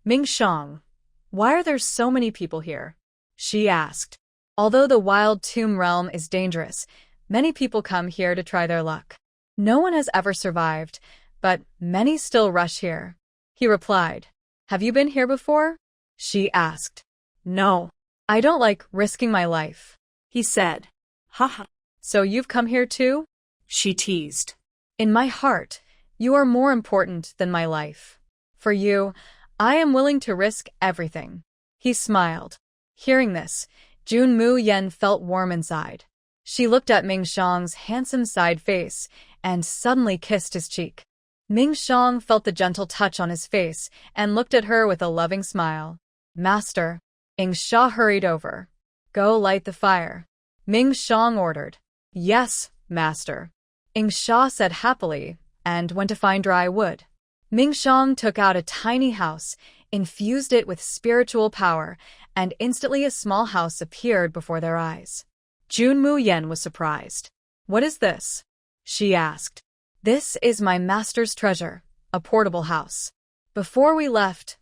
Mingxiang, why are there so many people here? She asked. Although the wild tomb realm is dangerous, many people come here to try their luck. No one has ever survived, but many still rush here. He replied. Have you been here before? She asked. No. I don't like risking my life, he said. Haha. So you've come here too? She teased. In my heart, you are more important than my life. For you, I am willing to risk everything. He smiled. Hearing this, Jun Muyen felt warm inside. She looked at Mingxiang's handsome side face and suddenly kissed his cheek. Mingxiang felt the gentle touch on his face and looked at her with a loving smile. Master. Mingxia hurried over. Go light the fire. Mingxiang ordered. Yes, master. Mingxia said happily and went to find dry wood. Mingxiang took out a tiny house, infused it with spiritual power, and instantly a small house appeared before their eyes. Jun Muyen was surprised. What is this? She asked. This is my master's treasure, a portable house. Before we left,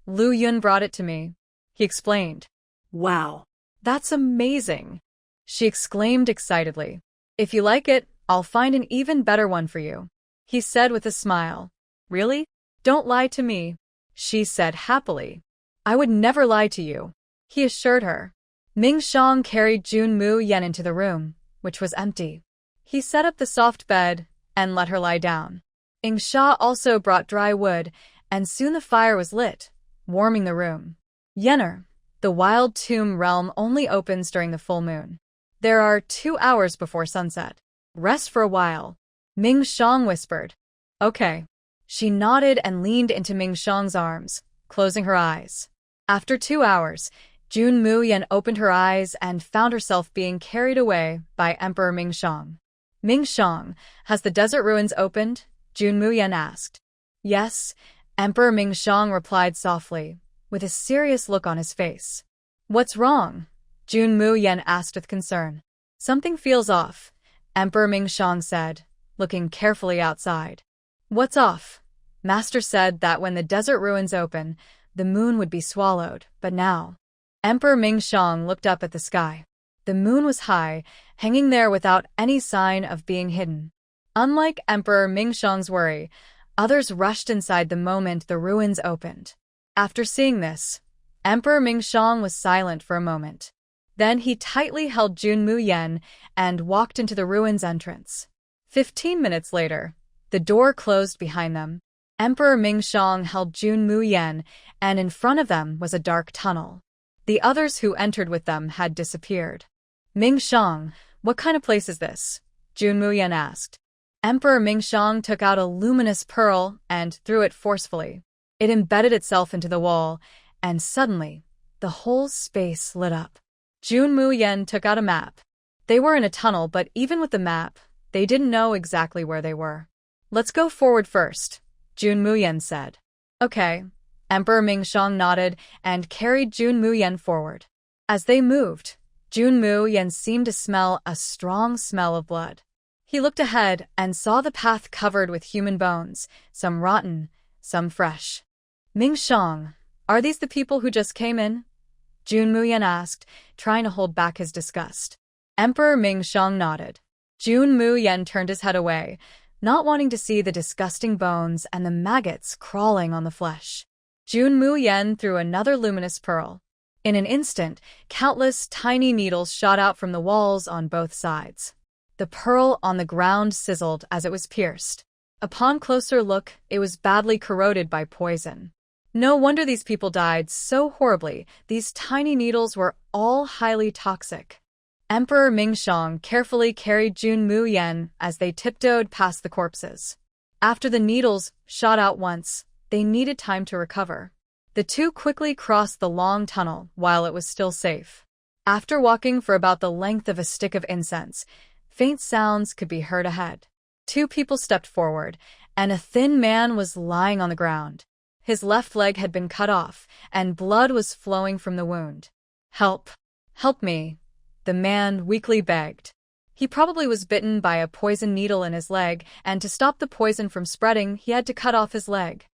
Lu Yun brought it to me. He explained. Wow. That's amazing. She exclaimed excitedly. If you like it, I'll find an even better one for you, he said with a smile. Really? Don't lie to me, she said happily. I would never lie to you, he assured her. Ming Xiang carried Junmu Yen into the room, which was empty. He set up the soft bed and let her lie down. Ing Sha also brought dry wood, and soon the fire was lit, warming the room. Yenner, the wild tomb realm only opens during the full moon. There are 2 hours before sunset. Rest for a while, Ming Xiang whispered. Okay. She nodded and leaned into Ming Xiang's arms, closing her eyes. After 2 hours, Junmu Yen opened her eyes and found herself being carried away by Emperor Ming Xiang. Ming Xiang, has the desert ruins opened? Junmu Yen asked. Yes, Emperor Ming Xiang replied softly, with a serious look on his face. What's wrong? Junmu Yen asked with concern. Something feels off, Emperor Ming Xiang said, looking carefully outside. What's off? Master said that when the desert ruins open, the moon would be swallowed, but now. Emperor Ming Xiang looked up at the sky. The moon was high, hanging there without any sign of being hidden. Unlike Emperor Ming Xiang's worry, others rushed inside the moment the ruins opened. After seeing this, Emperor Ming Xiang was silent for a moment. Then he tightly held Junmu Yen and walked into the ruins entrance. 15 minutes later, the door closed behind them. Emperor Ming Xiang held Junmu Yen, and in front of them was a dark tunnel. The others who entered with them had disappeared. Ming Xiang, what kind of place is this? Junmu Yen asked. Emperor Ming Xiang took out a luminous pearl and threw it forcefully. It embedded itself into the wall, and suddenly, the whole space lit up. Junmu Yen took out a map. They were in a tunnel, but even with the map, they didn't know exactly where they were. Let's go forward first, Junmu Yen said. Okay. Emperor Ming Xiang nodded and carried Junmu Yen forward. As they moved, Junmu Yen seemed to smell a strong smell of blood. He looked ahead and saw the path covered with human bones, some rotten, some fresh. Ming Xiang, are these the people who just came in? Junmu Yen asked, trying to hold back his disgust. Emperor Ming Xiang nodded. Junmu Yen turned his head away, not wanting to see the disgusting bones and the maggots crawling on the flesh. Junmu Yen threw another luminous pearl. In an instant, countless tiny needles shot out from the walls on both sides. The pearl on the ground sizzled as it was pierced. Upon closer look, it was badly corroded by poison. No wonder these people died so horribly. These tiny needles were all highly toxic. Emperor Ming Xiang carefully carried Junmu Yen as they tiptoed past the corpses. After the needles shot out once, they needed time to recover. The two quickly crossed the long tunnel while it was still safe. After walking for about the length of a stick of incense, faint sounds could be heard ahead. 2 people stepped forward, and a thin man was lying on the ground. His left leg had been cut off, and blood was flowing from the wound. Help! Help me! The man weakly begged. He probably was bitten by a poison needle in his leg, and to stop the poison from spreading, he had to cut off his leg.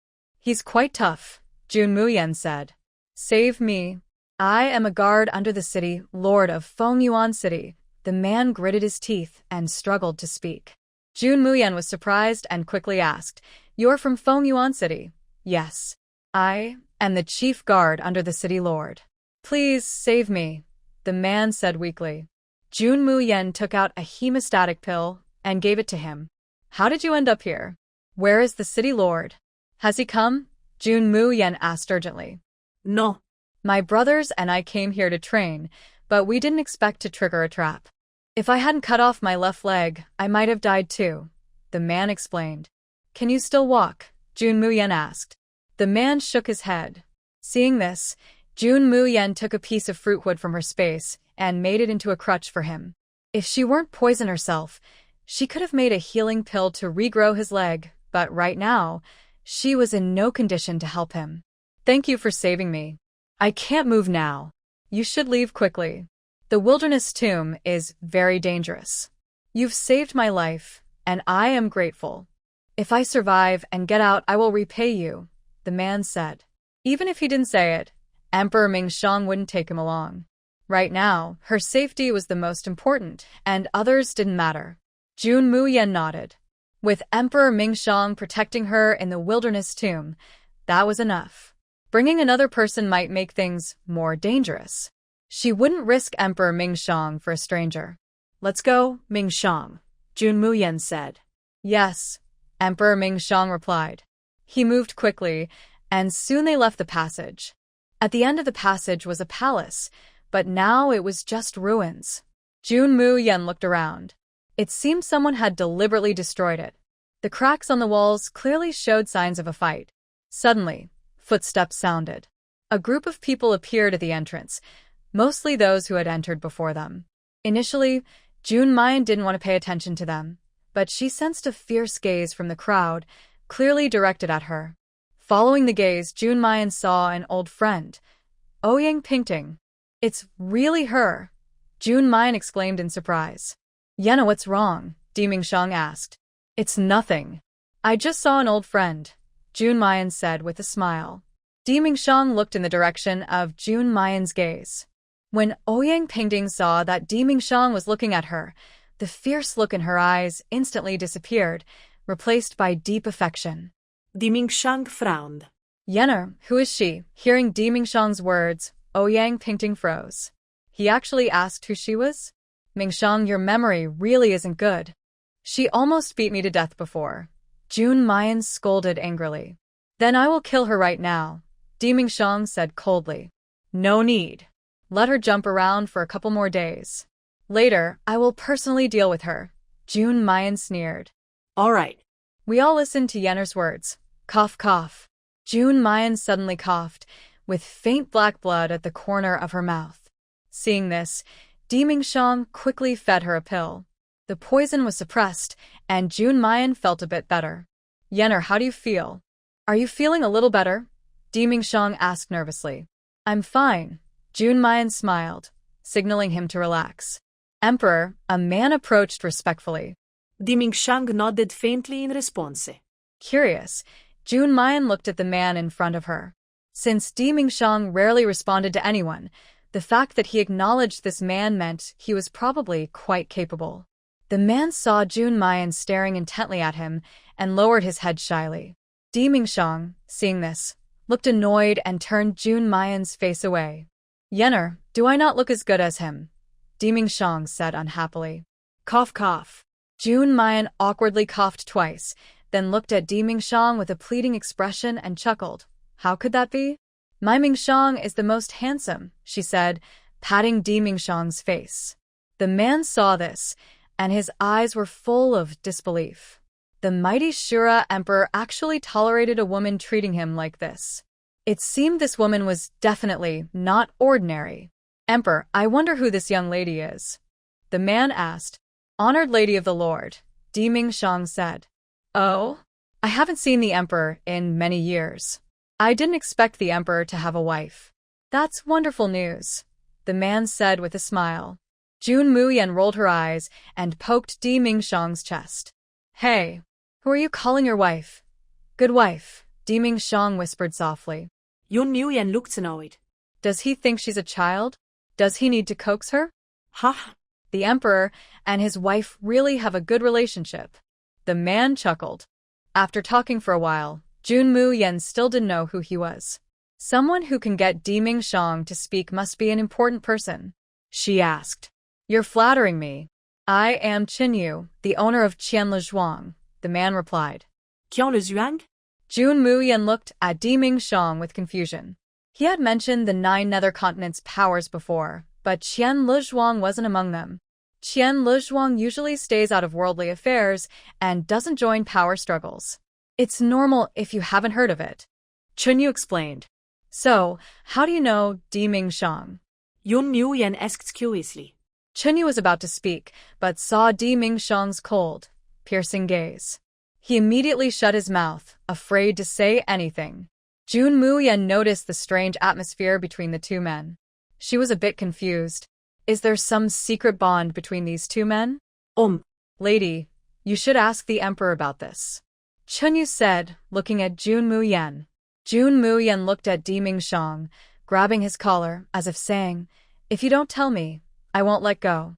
He's quite tough, Junmu Yen said. Save me. I am a guard under the city, lord of Fengyuan City. The man gritted his teeth and struggled to speak. Junmu Yen was surprised and quickly asked, You're from Fengyuan City? Yes. I am the chief guard under the city lord. Please save me, the man said weakly. Junmu Yen took out a hemostatic pill and gave it to him. How did you end up here? Where is the city lord? Has he come? Junmu Yen asked urgently. No. My brothers and I came here to train, but we didn't expect to trigger a trap. If I hadn't cut off my left leg, I might have died too, the man explained. Can you still walk? Junmu Yen asked. The man shook his head. Seeing this, Junmu Yen took a piece of fruit wood from her space and made it into a crutch for him. If she weren't poisoned herself, she could have made a healing pill to regrow his leg, but right now, she was in no condition to help him. Thank you for saving me. I can't move now. You should leave quickly. The wilderness tomb is very dangerous. You've saved my life, and I am grateful. If I survive and get out, I will repay you, the man said. Even if he didn't say it, Emperor Ming Xiang wouldn't take him along. Right now, her safety was the most important, and others didn't matter. Jun Muyen nodded. With Emperor Mingxiang protecting her in the wilderness tomb, that was enough. Bringing another person might make things more dangerous. She wouldn't risk Emperor Mingxiang for a stranger. Let's go, Mingxiang, Jun Muyen said. Yes, Emperor Mingxiang replied. He moved quickly, and soon they left the passage. At the end of the passage was a palace, but now it was just ruins. Jun Muyen looked around. It seemed someone had deliberately destroyed it. The cracks on the walls clearly showed signs of a fight. Suddenly, footsteps sounded. A group of people appeared at the entrance, mostly those who had entered before them. Initially, Jun Muyen didn't want to pay attention to them, but she sensed a fierce gaze from the crowd, clearly directed at her. Following the gaze, Jun Muyen saw an old friend, Ouyang Pingting. It's really her, Jun Muyen exclaimed in surprise. Yena, what's wrong? Di Mingxiang asked. It's nothing. I just saw an old friend, Jun Muyen said with a smile. Di Mingxiang looked in the direction of Jun Muyen's gaze. When Ouyang Pingting saw that Di Mingxiang was looking at her, the fierce look in her eyes instantly disappeared, replaced by deep affection. Di Mingxiang frowned. Yenner, who is she? Hearing Di Mingxiang's words, Ouyang Pingting froze. He actually asked who she was? Mingxiang, your memory really isn't good. She almost beat me to death before. Jun Muyen scolded angrily. Then I will kill her right now, Di Mingxiang said coldly. No need. Let her jump around for a couple more days. Later, I will personally deal with her, Jun Muyen sneered. All right. We all listened to Yenner's words. Cough, cough. Jun Muyen suddenly coughed, with faint black blood at the corner of her mouth. Seeing this, Di Mingxiang quickly fed her a pill. The poison was suppressed, and Jun Muyen felt a bit better. Yenner, how do you feel? Are you feeling a little better? Di Mingxiang asked nervously. I'm fine, Jun Muyen smiled, signaling him to relax. Emperor, a man approached respectfully. Di Mingxiang nodded faintly in response. Curious, Jun Muyen looked at the man in front of her. Since Di Mingxiang rarely responded to anyone, the fact that he acknowledged this man meant he was probably quite capable. The man saw Jun Muyen staring intently at him and lowered his head shyly. Di Mingxiang, seeing this, looked annoyed and turned Jun Muyen's face away. Yenner, do I not look as good as him? Di Mingxiang said unhappily. Cough, cough. Jun Muyen awkwardly coughed twice, then looked at Di Mingxiang with a pleading expression and chuckled. How could that be? My Mingxiang is the most handsome, she said, patting Di Mingxiang's face. The man saw this, and his eyes were full of disbelief. The mighty Shura emperor actually tolerated a woman treating him like this. It seemed this woman was definitely not ordinary. Emperor, I wonder who this young lady is. The man asked. Honored lady of the Lord, Di Mingxiang said. Oh? I haven't seen the emperor in many years. I didn't expect the emperor to have a wife. That's wonderful news, the man said with a smile. Jun Muyen rolled her eyes and poked Di Mingxiang's chest. Hey, who are you calling your wife? Good wife, Di Mingxiang whispered softly. Jun Muyen looked annoyed. Does he think she's a child? Does he need to coax her? Ha! The emperor and his wife really have a good relationship. The man chuckled. After talking for a while, Jun Muyen still didn't know who he was. Someone who can get Di Mingxiang to speak must be an important person. She asked. You're flattering me. I am Qinyu, the owner of Qianlezhuang, the man replied. Qianlezhuang? Jun Muyen looked at Di Mingxiang with confusion. He had mentioned the 9 nether continents' powers before, but Qianlezhuang wasn't among them. Qianlezhuang usually stays out of worldly affairs and doesn't join power struggles. It's normal if you haven't heard of it. Chunyu explained. So, how do you know Di Mingxiang? Jun Muyen asked curiously. Chunyu was about to speak, but saw Di Mingxiang's cold, piercing gaze. He immediately shut his mouth, afraid to say anything. Jun Muyen noticed the strange atmosphere between the two men. She was a bit confused. Is there some secret bond between these two men? Lady, you should ask the emperor about this. Chunyu said, looking at Jun Muyen. Jun Muyen looked at Di Mingxiang, grabbing his collar, as if saying, if you don't tell me, I won't let go.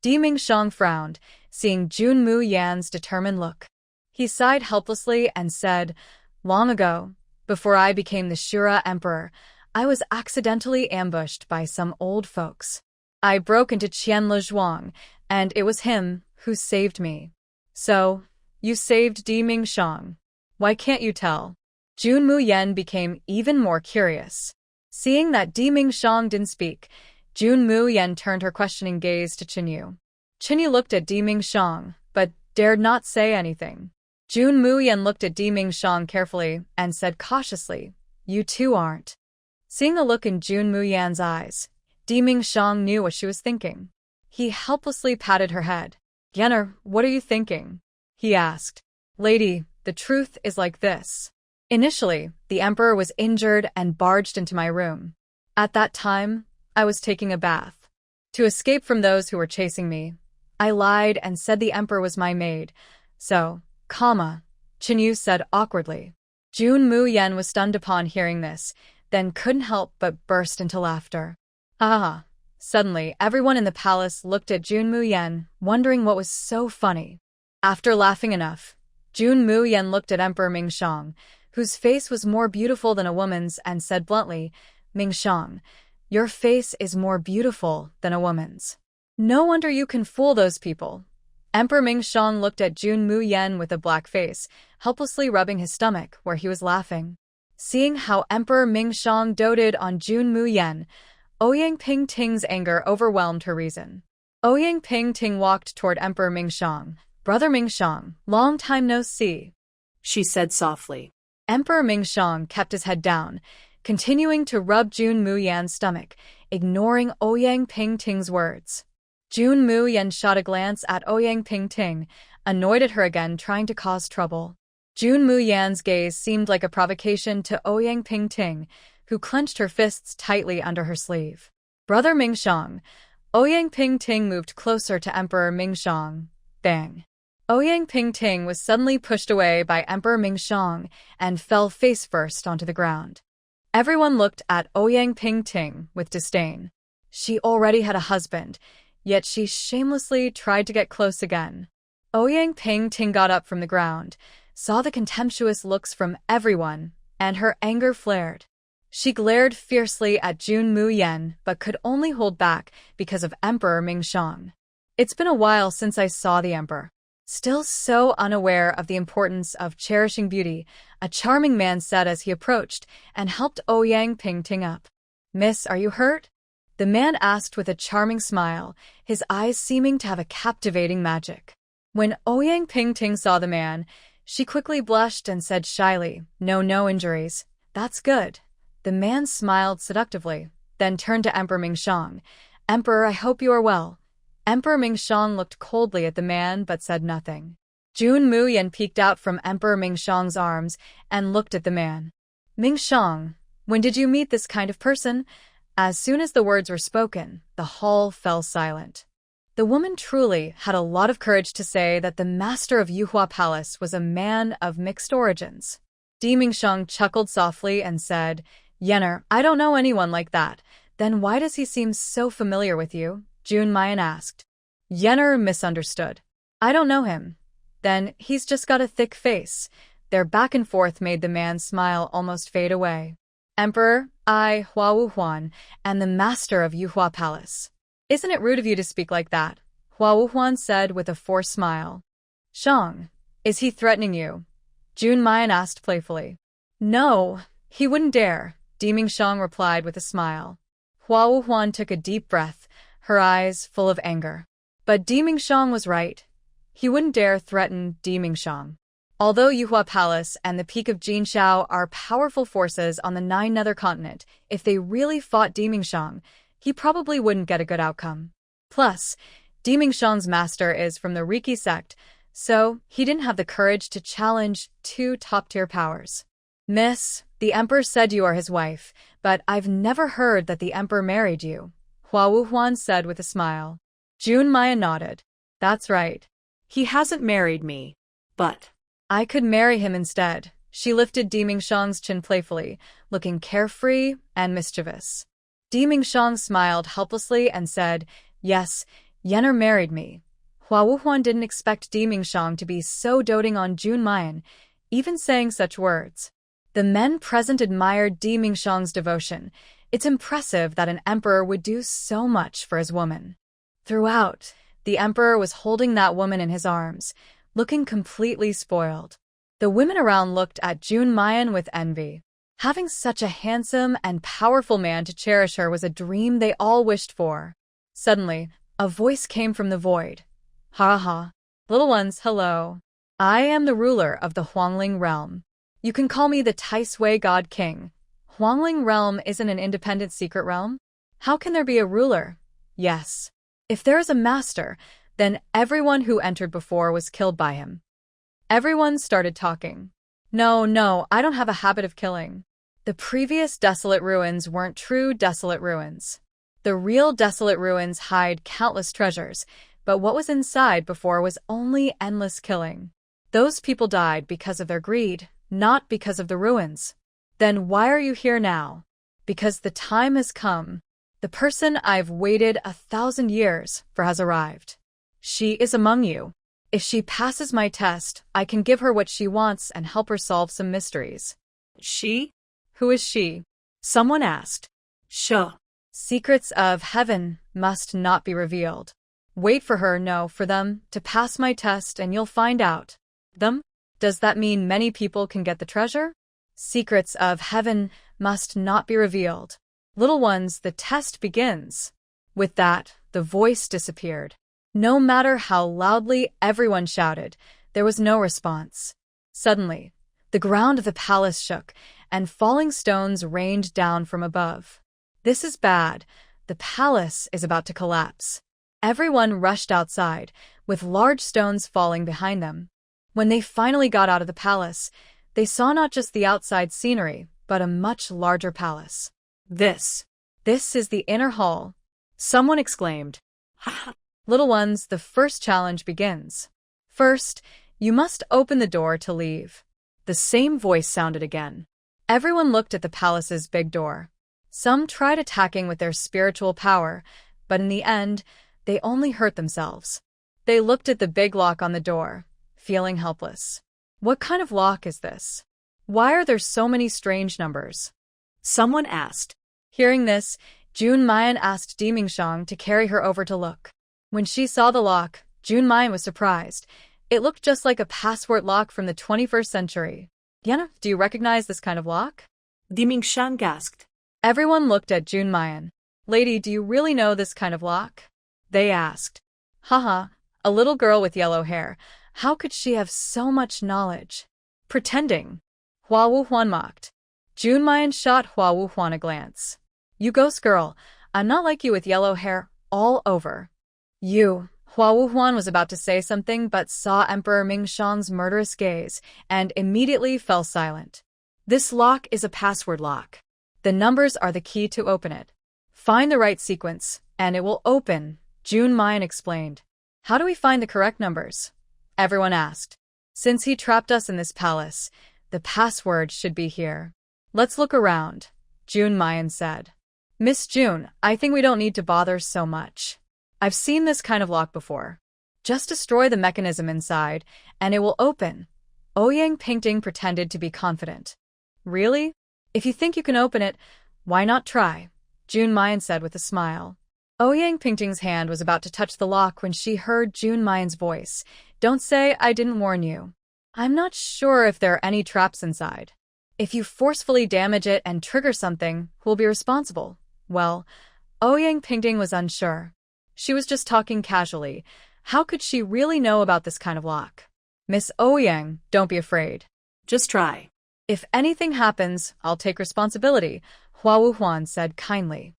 Di Mingxiang frowned, seeing Junmu Yan's determined look. He sighed helplessly and said, "Long ago, before I became the Shura Emperor, I was accidentally ambushed by some old folks. I broke into Qianlezhuang, and it was him who saved me." "So, you saved Di Mingshang. Why can't you tell?" Junmu Yan became even more curious. Seeing that Di Mingshang didn't speak, Junmu Yan turned her questioning gaze to Qinyu. Qinyu looked at Di Mingshang, but dared not say anything. Junmu Yan looked at Di Mingshang carefully and said cautiously, "You two aren't." Seeing the look in Junmu Yan's eyes, Di Mingshang knew what she was thinking. He helplessly patted her head. "Yener, what are you thinking?" he asked. "Lady, the truth is like this. Initially, the emperor was injured and barged into my room. At that time, I was taking a bath. To escape from those who were chasing me, I lied and said the emperor was my maid. So, Qinyu said awkwardly. Junmu Yan was stunned upon hearing this, then couldn't help but burst into laughter. Ah! Suddenly, everyone in the palace looked at Junmu Yan, wondering what was so funny. After laughing enough, Junmu Yan looked at Emperor Mingshang, whose face was more beautiful than a woman's, and said bluntly, "Mingshang, your face is more beautiful than a woman's. No wonder you can fool those people." Emperor Mingshang looked at Junmu Yan with a black face, helplessly rubbing his stomach where he was laughing. Seeing how Emperor Mingshang doted on Junmu Yan, Ouyang Pingting's anger overwhelmed her reason. Ouyang Pingting walked toward Emperor Mingshang. "Brother Mingshang, long time no see," she said softly. Emperor Mingshang kept his head down, continuing to rub Junmu Yan's stomach, ignoring Ouyang Pingting's words. Junmu Yan shot a glance at Ouyang Pingting, annoyed at her again trying to cause trouble. Junmu Yan's gaze seemed like a provocation to Ouyang Pingting, who clenched her fists tightly under her sleeve. "Brother Mingshang." Ouyang Pingting moved closer to Emperor Mingshang. Bang! Ouyang Pingting was suddenly pushed away by Emperor Mingshang and fell face-first onto the ground. Everyone looked at Ouyang Pingting with disdain. She already had a husband, yet she shamelessly tried to get close again. Ouyang Pingting got up from the ground, saw the contemptuous looks from everyone, and her anger flared. She glared fiercely at Junmu Yan but could only hold back because of Emperor Mingshang. "It's been a while since I saw the emperor." Still so unaware of the importance of cherishing beauty, a charming man said as he approached and helped Ouyang Pingting up. "Miss, are you hurt?" the man asked with a charming smile, his eyes seeming to have a captivating magic. When Ouyang Pingting saw the man, she quickly blushed and said shyly, No injuries. That's good." The man smiled seductively, then turned to Emperor Mingshang. "Emperor, I hope you are well." Emperor Mingshang looked coldly at the man but said nothing. Junmu Yan peeked out from Emperor Mingshang's arms and looked at the man. "Mingshang, when did you meet this kind of person?" As soon as the words were spoken, the hall fell silent. The woman truly had a lot of courage to say that the master of Yuhua Palace was a man of mixed origins. Di Mingshang chuckled softly and said, "Yener, I don't know anyone like that. Then why does he seem so familiar with you?" Jun Mayan asked. Yener misunderstood. "I don't know him." "Then he's just got a thick face." Their back and forth made the man's smile almost fade away. "Emperor, I, Hua Wuhuan, am the master of Yuhua Palace." "Isn't it rude of you to speak like that?" Hua Wuhuan said with a forced smile. "Shang, is he threatening you?" Jun Mayan asked playfully. "No, he wouldn't dare," Di Mingshang replied with a smile. Hua Wuhuan took a deep breath, her eyes full of anger. But Di Mingshang was right. He wouldn't dare threaten Di Mingshang. Although Yuhua Palace and the Peak of Jinshao are powerful forces on the 9 Nether Continent, if they really fought Di Mingshang, he probably wouldn't get a good outcome. Plus, Di Mingshang's master is from the Riki sect, so he didn't have the courage to challenge 2 top-tier powers. "Miss, the emperor said you are his wife, but I've never heard that the emperor married you," Hua Wuhuan said with a smile. Jun Maya nodded. "That's right. He hasn't married me, but I could marry him instead." She lifted Di Mingshang's chin playfully, looking carefree and mischievous. Di Mingshang smiled helplessly and said, "Yes, Yener married me." Hua Wuhuan didn't expect Di Mingxiang to be so doting on Jun Mayan, even saying such words. The men present admired Di Mingxiang's devotion. It's impressive that an emperor would do so much for his woman. Throughout, the emperor was holding that woman in his arms, looking completely spoiled. The women around looked at Jun Mayan with envy. Having such a handsome and powerful man to cherish her was a dream they all wished for. Suddenly, a voice came from the void. Ha ha. Little ones, hello. I am the ruler of the Huangling realm. You can call me the Taisui God King. Huangling realm isn't an independent secret realm? How can there be a ruler? Yes. If there is a master, then everyone who entered before was killed by him. Everyone started talking. No, I don't have a habit of killing. The previous desolate ruins weren't true desolate ruins. The real desolate ruins hide countless treasures, but what was inside before was only endless killing. Those people died because of their greed, not because of the ruins. Then why are you here now? Because the time has come. The person I've waited 1,000 years for has arrived. She is among you. If she passes my test, I can give her what she wants and help her solve some mysteries. She? Who is she? Someone asked. Sure. Secrets of heaven must not be revealed. Wait for her, no, for them to pass my test and you'll find out. Them? Does that mean many people can get the treasure? Secrets of heaven must not be revealed. Little ones, the test begins. With that, the voice disappeared. No matter how loudly everyone shouted, there was no response. Suddenly, the ground of the palace shook, and falling stones rained down from above. This is bad. The palace is about to collapse. Everyone rushed outside, with large stones falling behind them. When they finally got out of the palace, they saw not just the outside scenery, but a much larger palace. This is the inner hall. Someone exclaimed. Little ones, the first challenge begins. First, you must open the door to leave. The same voice sounded again. Everyone looked at the palace's big door. Some tried attacking with their spiritual power, but in the end, they only hurt themselves. They looked at the big lock on the door, feeling helpless. What kind of lock is this? Why are there so many strange numbers? Someone asked. Hearing this, Jun Mayan asked Di Mingxiang to carry her over to look. When she saw the lock, Jun Mayan was surprised. It looked just like a password lock from the 21st century. Yana, do you recognize this kind of lock? Di Mingxiang asked. Everyone looked at Jun Mayan. Lady, do you really know this kind of lock? They asked. Haha, a little girl with yellow hair. How could she have so much knowledge? Pretending. Hua Wuhuan mocked. Jun Mayan shot Hua Wuhuan a glance. You ghost girl, I'm not like you with yellow hair all over. You. Hua Wuhuan was about to say something but saw Emperor Mingxiang's murderous gaze and immediately fell silent. This lock is a password lock. The numbers are the key to open it. Find the right sequence, and it will open, Jun Mayan explained. How do we find the correct numbers? Everyone asked. Since he trapped us in this palace, the password should be here. Let's look around, Jun Mayan said. Miss Jun, I think we don't need to bother so much. I've seen this kind of lock before. Just destroy the mechanism inside, and it will open. Ouyang Pingting pretended to be confident. Really? If you think you can open it, why not try? Jun Mayan said with a smile. Ouyang Pingting's hand was about to touch the lock when she heard Jun Mayan's voice. Don't say I didn't warn you. I'm not sure if there are any traps inside. If you forcefully damage it and trigger something, who will be responsible? Well, Ouyang Pingting was unsure. She was just talking casually. How could she really know about this kind of lock? Miss Ouyang, don't be afraid. Just try. If anything happens, I'll take responsibility, Hua Wuhuan said kindly.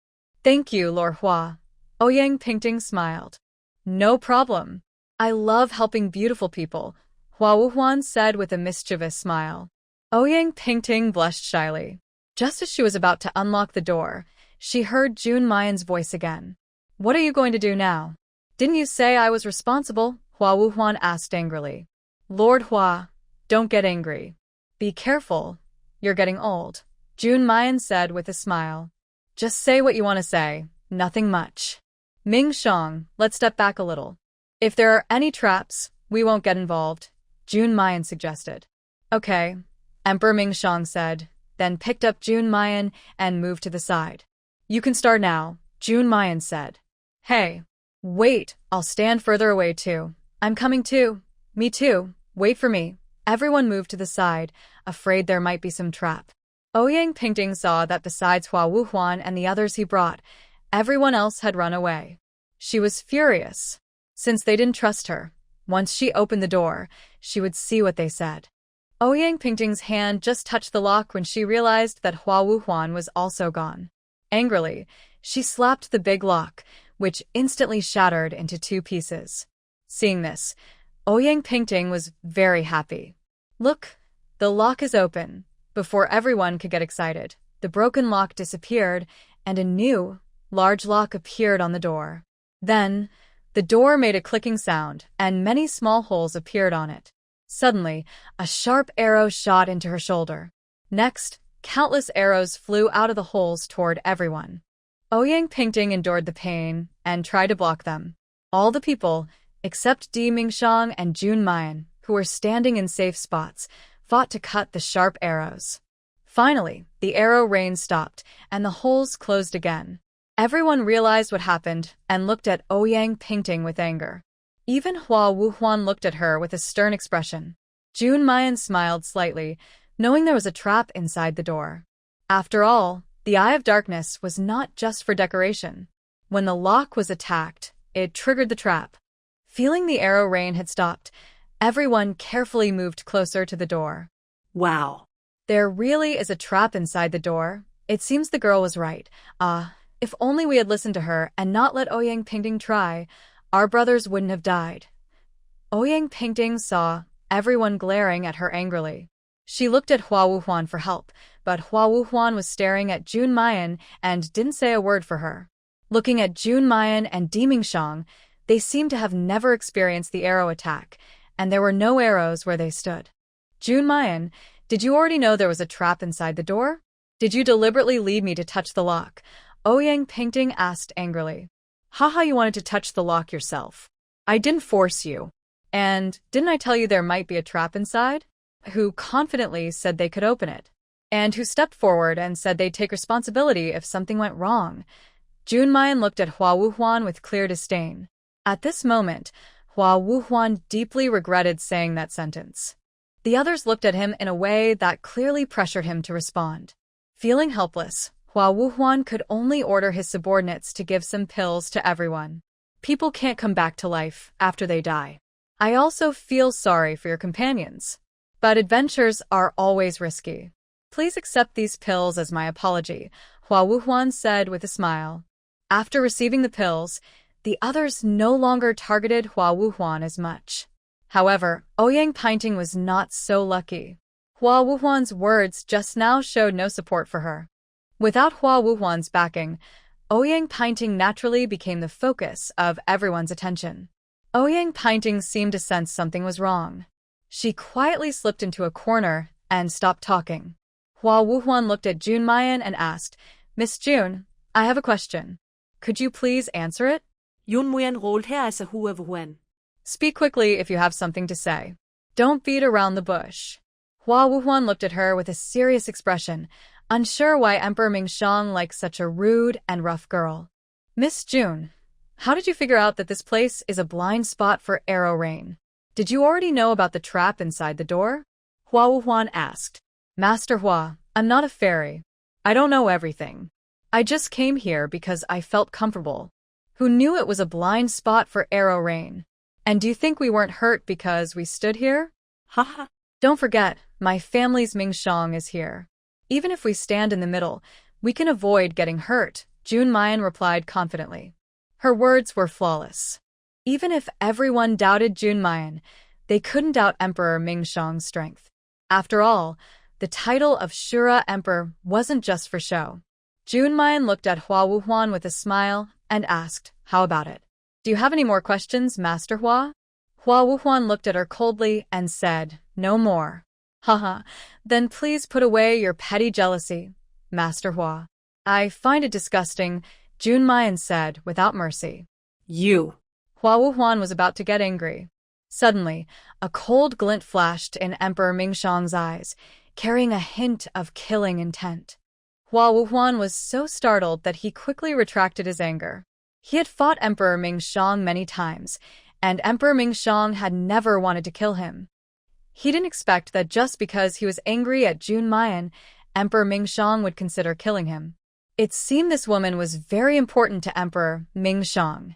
Thank you, Lord Hua. Ouyang Pingting smiled. No problem. I love helping beautiful people, Hua Wuhuan said with a mischievous smile. Ouyang Pingting blushed shyly. Just as she was about to unlock the door, she heard Jun Mayan's voice again. What are you going to do now? Didn't you say I was responsible? Hua Wuhuan asked angrily. Lord Hua, don't get angry. Be careful. You're getting old, Jun Mayan said with a smile. Just say what you want to say, nothing much. Mingxiang, let's step back a little. If there are any traps, we won't get involved, Jun Mayan suggested. Okay, Emperor Mingshang said, then picked up Jun Mayan and moved to the side. You can start now, Jun Mayan said. Hey, wait, I'll stand further away too. I'm coming too. Me too, wait for me. Everyone moved to the side, afraid there might be some trap. Ouyang Pingting saw that besides Hua Wuhuan and the others he brought, everyone else had run away. She was furious. Since they didn't trust her, once she opened the door, she would see what they said. Ouyang Pingting's hand just touched the lock when she realized that Hua Wuhuan was also gone. Angrily, she slapped the big lock, which instantly shattered into 2 pieces. Seeing this, Ouyang Pingting was very happy. Look, the lock is open. Before everyone could get excited, the broken lock disappeared and a new, large lock appeared on the door. Then, the door made a clicking sound and many small holes appeared on it. Suddenly, a sharp arrow shot into her shoulder. Next, countless arrows flew out of the holes toward everyone. Ouyang Pingting endured the pain and tried to block them. All the people, except Di Mingshang and Jun Mayan, who were standing in safe spots, fought to cut the sharp arrows. Finally, the arrow rain stopped, and the holes closed again. Everyone realized what happened and looked at Ouyang Pingting with anger. Even Hua Wuhuan looked at her with a stern expression. Jun Mayan smiled slightly, knowing there was a trap inside the door. After all, the Eye of Darkness was not just for decoration. When the lock was attacked, it triggered the trap. Feeling the arrow rain had stopped, everyone carefully moved closer to the door. Wow. There really is a trap inside the door. It seems the girl was right. If only we had listened to her and not let Ouyang Pingting try, our brothers wouldn't have died. Ouyang Pingting saw everyone glaring at her angrily. She looked at Hua Wuhuan for help, but Hua Wuhuan was staring at Jun Mayan and didn't say a word for her. Looking at Jun Mayan and Di Mingshang, they seemed to have never experienced the arrow attack, and there were no arrows where they stood. Jun Mayan, did you already know there was a trap inside the door? Did you deliberately lead me to touch the lock? Ouyang Pingting asked angrily. Haha, you wanted to touch the lock yourself. I didn't force you. And didn't I tell you there might be a trap inside? Who confidently said they could open it. And who stepped forward and said they'd take responsibility if something went wrong. Jun Mayan looked at Hua Wuhuan with clear disdain. At this moment, Hua Wuhuan deeply regretted saying that sentence. The others looked at him in a way that clearly pressured him to respond. Feeling helpless, Hua Wuhuan could only order his subordinates to give some pills to everyone. People can't come back to life after they die. I also feel sorry for your companions. But adventures are always risky. Please accept these pills as my apology, Hua Wuhuan said with a smile. After receiving the pills, the others no longer targeted Hua Wuhuan as much. However, Ouyang Pingting was not so lucky. Hua Wuhuan's words just now showed no support for her. Without Hua Wuhuan's backing, Ouyang Pingting naturally became the focus of everyone's attention. Ouyang Pingting seemed to sense something was wrong. She quietly slipped into a corner and stopped talking. Hua Wuhuan looked at Jun Mayan and asked, Miss Jun, I have a question. Could you please answer it? Jun Mayan rolled her as a Hua Wuhuan. Speak quickly if you have something to say. Don't beat around the bush. Hua Wuhuan looked at her with a serious expression, unsure why Emperor Mingshang liked such a rude and rough girl. Miss Jun, how did you figure out that this place is a blind spot for arrow rain? Did you already know about the trap inside the door? Hua Wuhuan asked. Master Hua, I'm not a fairy. I don't know everything. I just came here because I felt comfortable. Who knew it was a blind spot for arrow rain? And do you think we weren't hurt because we stood here? Haha. Don't forget, my family's Mingshang is here. Even if we stand in the middle, we can avoid getting hurt, Jun Mayan replied confidently. Her words were flawless. Even if everyone doubted Jun Mayan, they couldn't doubt Emperor Mingshang's strength. After all, the title of Shura Emperor wasn't just for show. Jun Mayan looked at Hua Wuhuan with a smile and asked, How about it? Do you have any more questions, Master Hua? Hua Wuhuan looked at her coldly and said, No more. Haha, then please put away your petty jealousy, Master Hua. I find it disgusting, Jun Mayan said without mercy. You. Hua Wuhuan was about to get angry. Suddenly, a cold glint flashed in Emperor Mingxiang's eyes, carrying a hint of killing intent. Hua Wuhuan was so startled that he quickly retracted his anger. He had fought Emperor Mingxiang many times, and Emperor Mingxiang had never wanted to kill him. He didn't expect that just because he was angry at Jun Mayan, Emperor Mingxiang would consider killing him. It seemed this woman was very important to Emperor Mingxiang.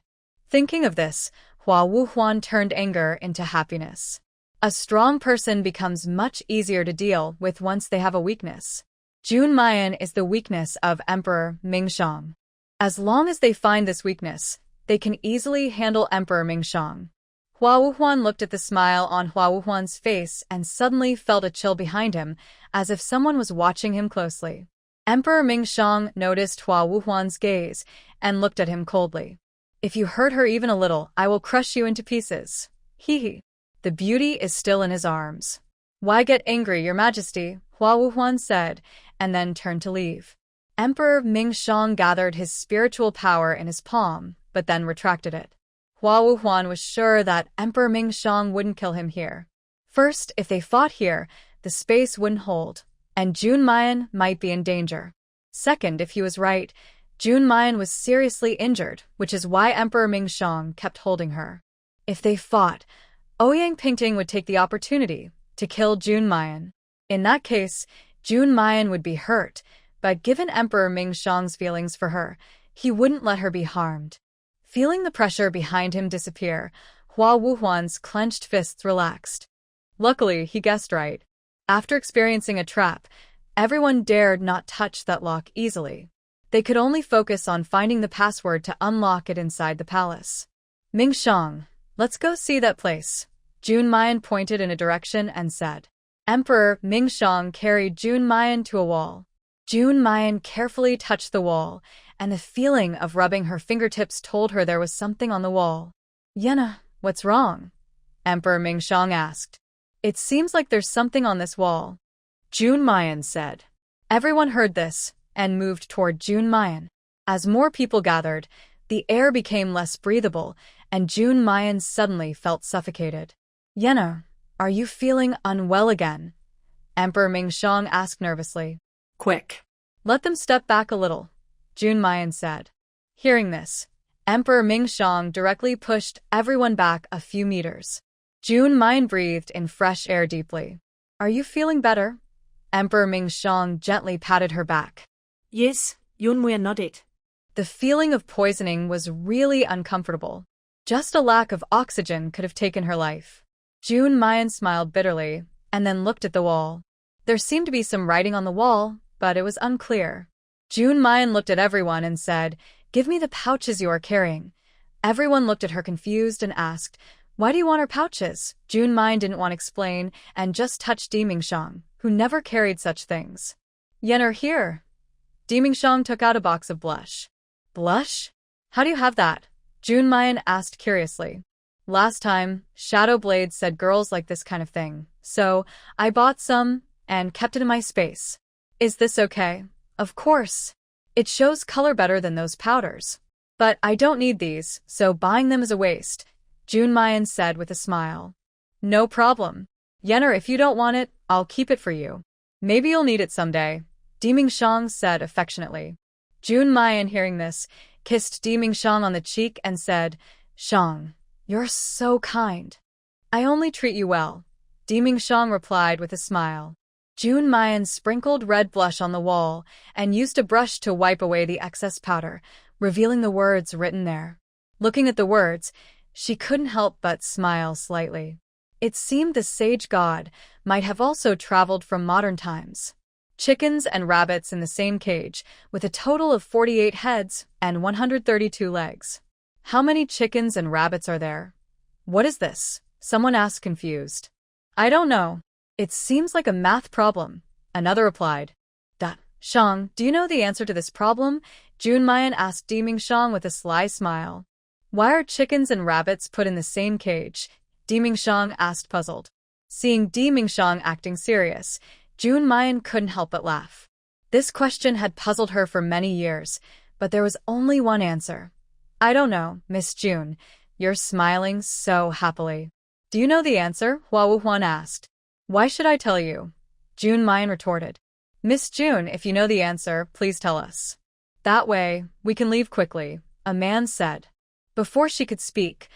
Thinking of this, Hua Wuhuan turned anger into happiness. A strong person becomes much easier to deal with once they have a weakness. Jun Mayan is the weakness of Emperor Mingxiang. As long as they find this weakness, they can easily handle Emperor Mingxiang. Hua Wuhuan looked at the smile on Hua Wuhuan's face and suddenly felt a chill behind him, as if someone was watching him closely. Emperor Mingxiang noticed Hua Wuhuan's gaze and looked at him coldly. If you hurt her even a little, I will crush you into pieces. Hee hee. The beauty is still in his arms. Why get angry, Your Majesty? Hua Wuhuan said, and then turned to leave. Emperor Mingxiang gathered his spiritual power in his palm, but then retracted it. Hua Wuhuan was sure that Emperor Mingxiang wouldn't kill him here. First, if they fought here, the space wouldn't hold, and Jun Mayan might be in danger. Second, if he was right, Jun Mayan was seriously injured, which is why Emperor Mingxiang kept holding her. If they fought, Ouyang Pingting would take the opportunity to kill Jun Mayan. In that case, Jun Mayan would be hurt, but given Emperor Mingxiang's feelings for her, he wouldn't let her be harmed. Feeling the pressure behind him disappear, Hua Wuhuan's clenched fists relaxed. Luckily, he guessed right. After experiencing a trap, everyone dared not touch that lock easily. They could only focus on finding the password to unlock it inside the palace. Mingxiang, let's go see that place. Jun Mayan pointed in a direction and said. Emperor Mingxiang carried Jun Mayan to a wall. Jun Mayan carefully touched the wall, and the feeling of rubbing her fingertips told her there was something on the wall. Yenna, what's wrong? Emperor Mingxiang asked. It seems like there's something on this wall. Jun Mayan said. Everyone heard this and moved toward Jun Mayan. As more people gathered, the air became less breathable, and Jun Mayan suddenly felt suffocated. Yenna, are you feeling unwell again? Emperor Mingxiang asked nervously. Quick. Let them step back a little, Jun Mayan said. Hearing this, Emperor Mingxiang directly pushed everyone back a few meters. Jun Mayan breathed in fresh air deeply. Are you feeling better? Emperor Mingxiang gently patted her back. Yes, Yun Muyan nodded. The feeling of poisoning was really uncomfortable. Just a lack of oxygen could have taken her life. Jun Mayan smiled bitterly, and then looked at the wall. There seemed to be some writing on the wall, but it was unclear. Jun Mayan looked at everyone and said, Give me the pouches you are carrying. Everyone looked at her confused and asked, Why do you want our pouches? Jun Mayan didn't want to explain and just touched Di Mingxiang, who never carried such things. Yen are here. Di Mingxiang took out a box of blush. Blush? How do you have that? Jun Mayan asked curiously. Last time, Shadow Blade said girls like this kind of thing, so I bought some and kept it in my space. Is this okay? Of course. It shows color better than those powders. But I don't need these, so buying them is a waste, Jun Mayan said with a smile. No problem. Yenner, if you don't want it, I'll keep it for you. Maybe you'll need it someday, Di Mingxiang said affectionately. Jun Mayan, hearing this, kissed Di Mingxiang on the cheek and said, Xiang, you're so kind. I only treat you well, Di Mingxiang replied with a smile. Jun Mayan sprinkled red blush on the wall and used a brush to wipe away the excess powder, revealing the words written there. Looking at the words, she couldn't help but smile slightly. It seemed the sage god might have also traveled from modern times. Chickens and rabbits in the same cage, with a total of 48 heads and 132 legs. How many chickens and rabbits are there? What is this? Someone asked confused. I don't know. It seems like a math problem, another replied. Shang, do you know the answer to this problem? Jun Mayan asked Di Mingxiang with a sly smile. Why are chickens and rabbits put in the same cage? Di Mingxiang asked puzzled. Seeing Di Mingxiang acting serious, Jun Mayan couldn't help but laugh. This question had puzzled her for many years, but there was only one answer. I don't know, Miss Jun. You're smiling so happily. Do you know the answer? Hua Wuhuan asked. Why should I tell you? June Mayan retorted. Miss June, if you know the answer, please tell us. That way, we can leave quickly, a man said. Before she could speak,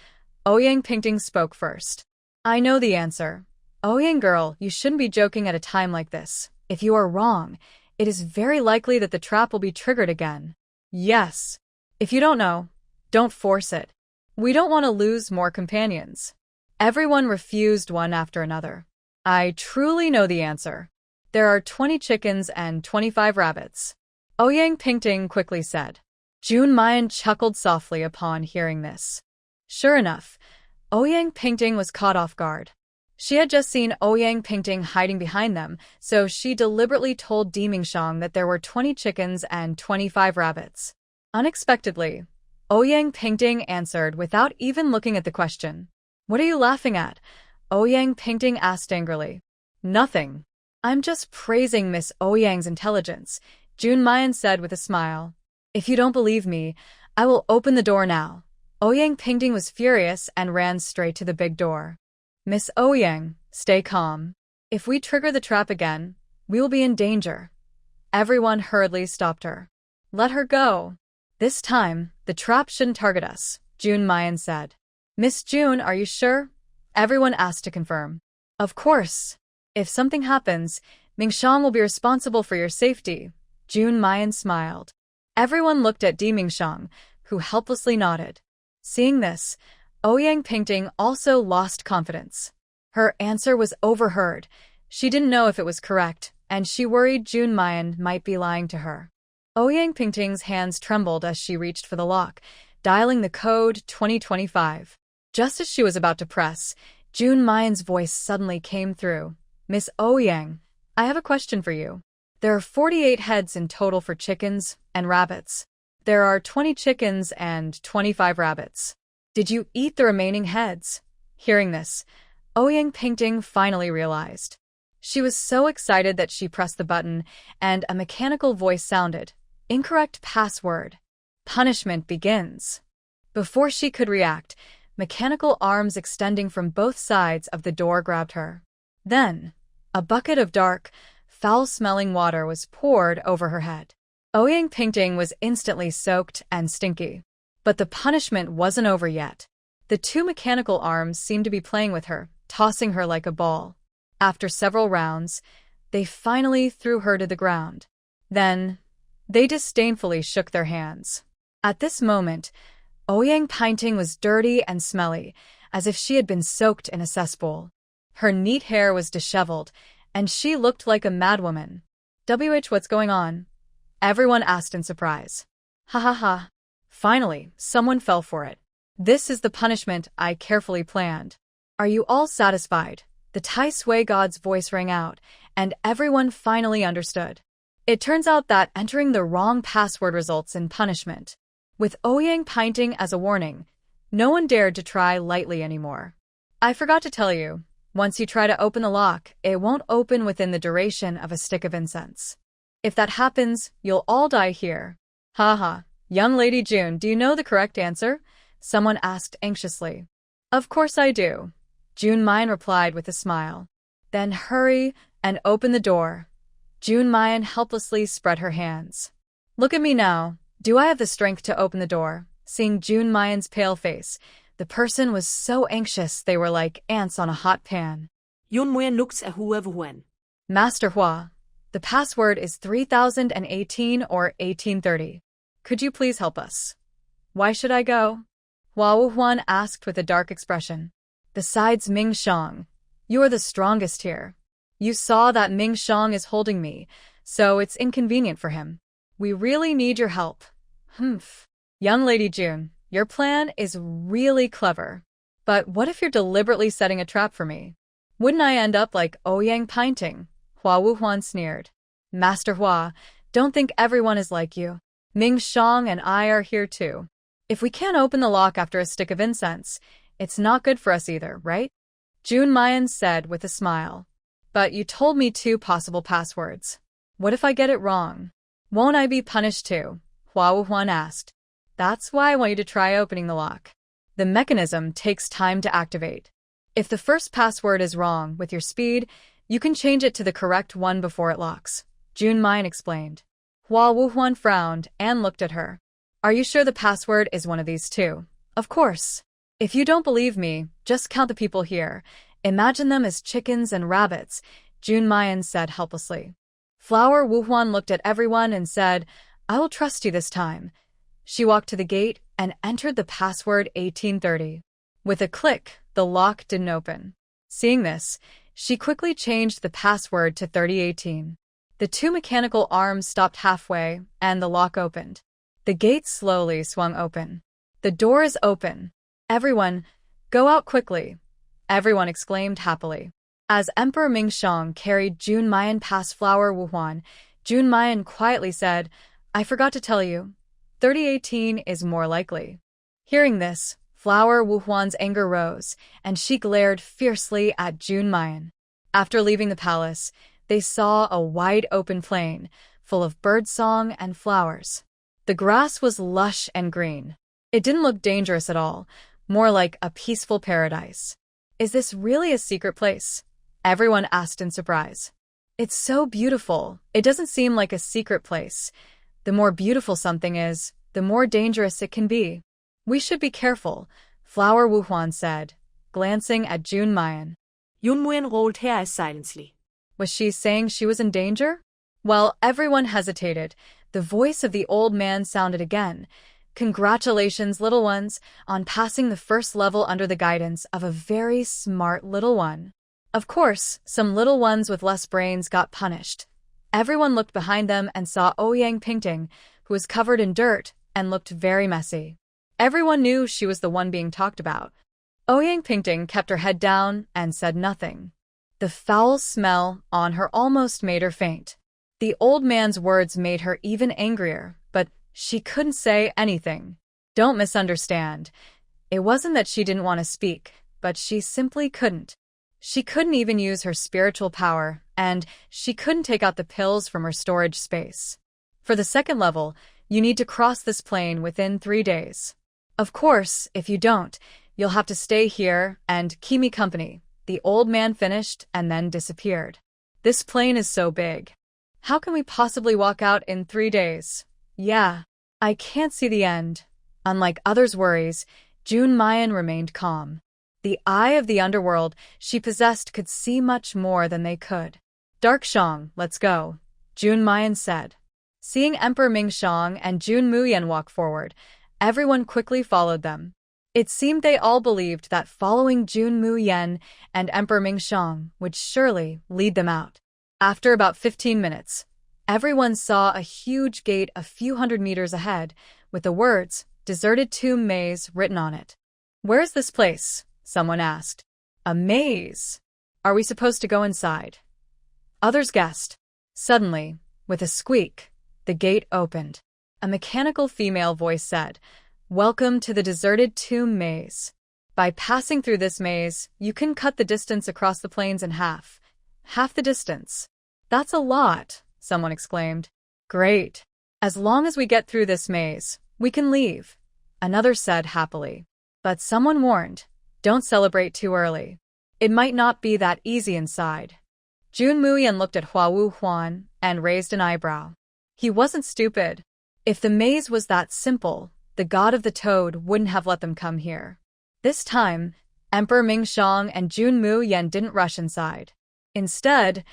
Ouyang Pingting spoke first. I know the answer. Ouyang girl, you shouldn't be joking at a time like this. If you are wrong, it is very likely that the trap will be triggered again. Yes. If you don't know, don't force it. We don't want to lose more companions. Everyone refused one after another. I truly know the answer. There are 20 chickens and 25 rabbits. Ouyang Pingting quickly said. June Mayan chuckled softly upon hearing this. Sure enough, Ouyang Pingting was caught off guard. She had just seen Ouyang Pingting hiding behind them, so she deliberately told Dimingshang that there were 20 chickens and 25 rabbits. Unexpectedly, Ouyang Pingting answered without even looking at the question. What are you laughing at? Ouyang Pingting asked angrily. Nothing. I'm just praising Miss Ouyang's intelligence, June Mayan said with a smile. If you don't believe me, I will open the door now. Ouyang Pingting was furious and ran straight to the big door. Miss Ouyang, stay calm. If we trigger the trap again, we will be in danger. Everyone hurriedly stopped her. Let her go. This time, the trap shouldn't target us, June Mayan said. Miss June, are you sure? Everyone asked to confirm. Of course. If something happens, Mingshang will be responsible for your safety, June Mayan smiled. Everyone looked at Dimingshang, who helplessly nodded. Seeing this, Ouyang Pingting also lost confidence. Her answer was overheard. She didn't know if it was correct, and she worried June Mayan might be lying to her. Ouyang Pingting's hands trembled as she reached for the lock, dialing the code 2025. Just as she was about to press, June Mayan's voice suddenly came through. Miss Ouyang, I have a question for you. There are 48 heads in total for chickens and rabbits. There are 20 chickens and 25 rabbits. Did you eat the remaining heads? Hearing this, Ouyang Pingting finally realized. She was so excited that she pressed the button, and a mechanical voice sounded. Incorrect password. Punishment begins. Before she could react, mechanical arms extending from both sides of the door grabbed her. Then, a bucket of dark, foul-smelling water was poured over her head. Ouyang Pingting was instantly soaked and stinky. But the punishment wasn't over yet. The two mechanical arms seemed to be playing with her, tossing her like a ball. After several rounds, they finally threw her to the ground. Then, they disdainfully shook their hands. At this moment, Ouyang Pingting was dirty and smelly, as if she had been soaked in a cesspool. Her neat hair was disheveled, and she looked like a madwoman. What's going on? Everyone asked in surprise. Ha ha ha. Finally, someone fell for it. This is the punishment I carefully planned. Are you all satisfied? The Tai Sui god's voice rang out, and everyone finally understood. It turns out that entering the wrong password results in punishment. With Ouyang Pingting as a warning, no one dared to try lightly anymore. I forgot to tell you, once you try to open the lock, it won't open within the duration of a stick of incense. If that happens, you'll all die here. Ha ha. Young Lady June, do you know the correct answer? Someone asked anxiously. Of course I do, June Mayan replied with a smile. Then hurry and open the door. June Mayan helplessly spread her hands. Look at me now. Do I have the strength to open the door? Seeing June Mayan's pale face, the person was so anxious they were like ants on a hot pan. June Mayan looks at Wuhan. Master Hua, the password is 3018 or 1830. Could you please help us? Why should I go? Hua Wuhuan asked with a dark expression. Besides Ming Shang, you are the strongest here. You saw that Ming Shang is holding me, so it's inconvenient for him. We really need your help. Humph. Young Lady June, your plan is really clever. But what if you're deliberately setting a trap for me? Wouldn't I end up like Ouyang Pingting? Hua Wuhuan sneered. Master Hua, don't think everyone is like you. Ming Shang and I are here too. If we can't open the lock after a stick of incense, it's not good for us either, right? June Mayan said with a smile. But you told me 2 possible passwords. What if I get it wrong? Won't I be punished too? Hua Wuhuan asked. That's why I want you to try opening the lock. The mechanism takes time to activate. If the first password is wrong with your speed, you can change it to the correct one before it locks, Junmayan explained. Hua Wuhuan frowned and looked at her. Are you sure the password is one of these two? Of course. If you don't believe me, just count the people here. Imagine them as chickens and rabbits, Junmayan said helplessly. Flower Wuhuan looked at everyone and said, I will trust you this time. She walked to the gate and entered the password 1830. With a click, the lock didn't open. Seeing this, she quickly changed the password to 3018. The two mechanical arms stopped halfway, and the lock opened. The gate slowly swung open. The door is open. Everyone, go out quickly, everyone exclaimed happily. As Emperor Mingxiang carried Junmayan past Flower Wuhuan, Junmayan quietly said, I forgot to tell you, 3018 is more likely. Hearing this, Flower Wuhuan's anger rose, and she glared fiercely at Junmayan. After leaving the palace, they saw a wide open plain, full of birdsong and flowers. The grass was lush and green. It didn't look dangerous at all, more like a peaceful paradise. Is this really a secret place? Everyone asked in surprise. It's so beautiful. It doesn't seem like a secret place. The more beautiful something is, the more dangerous it can be. We should be careful, Flower Wuhuan said, glancing at Junmayan. Junmayan rolled her eyes silently. Was she saying she was in danger? While everyone hesitated, the voice of the old man sounded again. Congratulations, little ones, on passing the first level under the guidance of a very smart little one. Of course, some little ones with less brains got punished. Everyone looked behind them and saw Ouyang Pingting, who was covered in dirt and looked very messy. Everyone knew she was the one being talked about. Ouyang Pingting kept her head down and said nothing. The foul smell on her almost made her faint. The old man's words made her even angrier, but she couldn't say anything. Don't misunderstand. It wasn't that she didn't want to speak, but she simply couldn't. She couldn't even use her spiritual power, and she couldn't take out the pills from her storage space. For the second level, you need to cross this plane within 3 days. Of course, if you don't, you'll have to stay here and keep me company. The old man finished and then disappeared. This plane is so big. How can we possibly walk out in 3 days? Yeah, I can't see the end. Unlike others' worries, Junmayan remained calm. The eye of the underworld she possessed could see much more than they could. Dark Shang, let's go, Junmayan said. Seeing Emperor Mingxiang and Jun Muyan walk forward, everyone quickly followed them. It seemed they all believed that following Jun Muyan and Emperor Mingxiang would surely lead them out. After about 15 minutes, everyone saw a huge gate a few hundred meters ahead, with the words, Deserted Tomb Maze, written on it. Where's this place? Someone asked. A maze. Are we supposed to go inside? Others guessed. Suddenly, with a squeak, the gate opened. A mechanical female voice said, Welcome to the Deserted Tomb Maze. By passing through this maze, you can cut the distance across the plains in half. Half the distance. That's a lot, someone exclaimed. Great. As long as we get through this maze, we can leave, another said happily. But someone warned, don't celebrate too early. It might not be that easy inside. Jun Muyan looked at Hua Wuhuan and raised an eyebrow. He wasn't stupid. If the maze was that simple, the god of the toad wouldn't have let them come here. This time, Emperor Mingxiang and Jun Muyan didn't rush inside. Instead,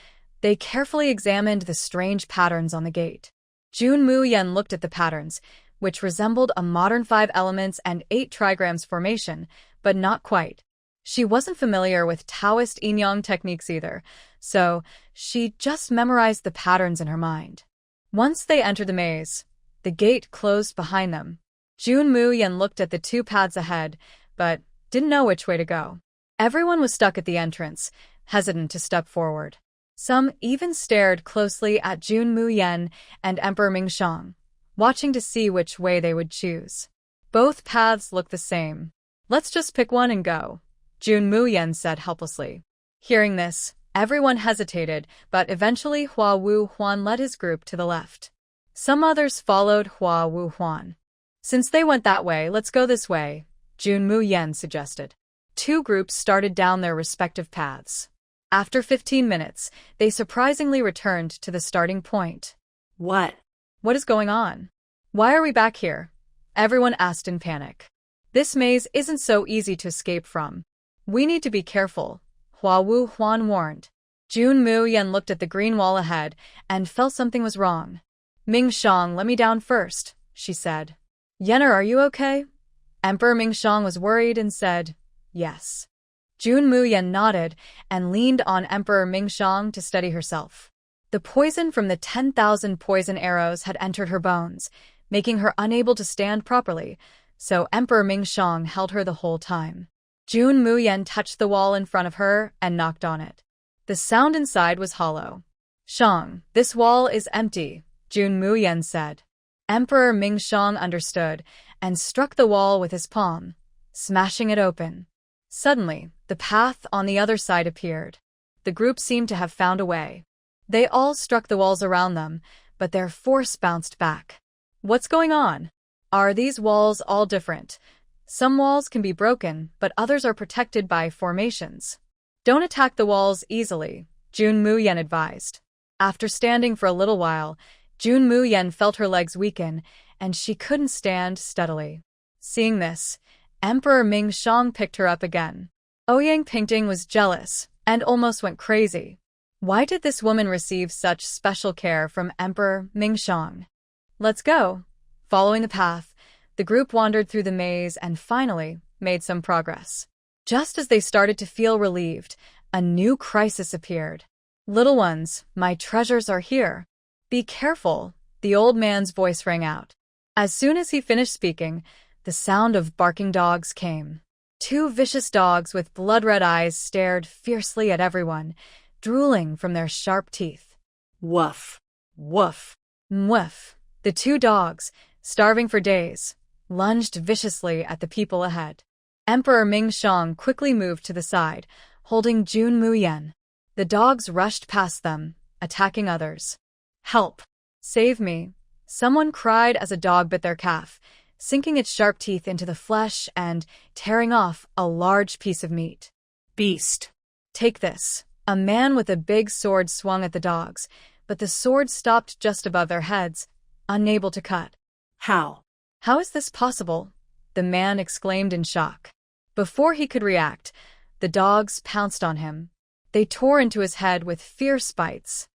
they carefully examined the strange patterns on the gate. Jun Muyan looked at the patterns, which resembled a modern 5 elements and 8 trigrams formation, but not quite. She wasn't familiar with Taoist yin-yang techniques either, so she just memorized the patterns in her mind. Once they entered the maze, the gate closed behind them. Jun Muyan looked at the 2 paths ahead, but didn't know which way to go. Everyone was stuck at the entrance, hesitant to step forward. Some even stared closely at Jun Muyan and Emperor Mingxiang, watching to see which way they would choose. Both paths looked the same. Let's just pick one and go, Jun Muyan said helplessly. Hearing this, everyone hesitated, but eventually Hua Wuhuan led his group to the left. Some others followed Hua Wuhuan. Since they went that way, let's go this way, Junmu Yen suggested. Two groups started down their respective paths. After 15 minutes, they surprisingly returned to the starting point. What? What is going on? Why are we back here? Everyone asked in panic. This maze isn't so easy to escape from. We need to be careful, Hua Wu Huan warned. Junmu Yen looked at the green wall ahead and felt something was wrong. Ming Shang, let me down first, she said. Yenner, are you okay? Emperor Ming Shang was worried and said, yes. Junmu Yen nodded and leaned on Emperor Ming Shang to steady herself. The poison from the 10,000 poison arrows had entered her bones, making her unable to stand properly, so Emperor Ming Shang held her the whole time. Junmu Yen touched the wall in front of her and knocked on it. The sound inside was hollow. Shang, this wall is empty, Junmu Yen said. Emperor Ming Shang understood and struck the wall with his palm, smashing it open. Suddenly, the path on the other side appeared. The group seemed to have found a way. They all struck the walls around them, but their force bounced back. What's going on? Are these walls all different? Some walls can be broken, but others are protected by formations. Don't attack the walls easily, Junmu Yen advised. After standing for a little while, Junmu Yen felt her legs weaken, and she couldn't stand steadily. Seeing this, Emperor Ming Shang picked her up again. Ouyang Pingting was jealous and almost went crazy. Why did this woman receive such special care from Emperor Ming Shang? Let's go. Following the path, the group wandered through the maze and finally made some progress. Just as they started to feel relieved, a new crisis appeared. Little ones, my treasures are here. Be careful, the old man's voice rang out. As soon as he finished speaking, the sound of barking dogs came. Two vicious dogs with blood-red eyes stared fiercely at everyone, drooling from their sharp teeth. Woof. Woof. Mwoof. The two dogs, starving for days, lunged viciously at the people ahead. Emperor Ming Shang quickly moved to the side, holding Junmu Yen. The dogs rushed past them, attacking others. Help! Save me! Someone cried as a dog bit their calf, sinking its sharp teeth into the flesh and tearing off a large piece of meat. Beast. Take this. A man with a big sword swung at the dogs, but the sword stopped just above their heads, unable to cut. How? How is this possible? The man exclaimed in shock. Before he could react, the dogs pounced on him. They tore into his head with fierce bites.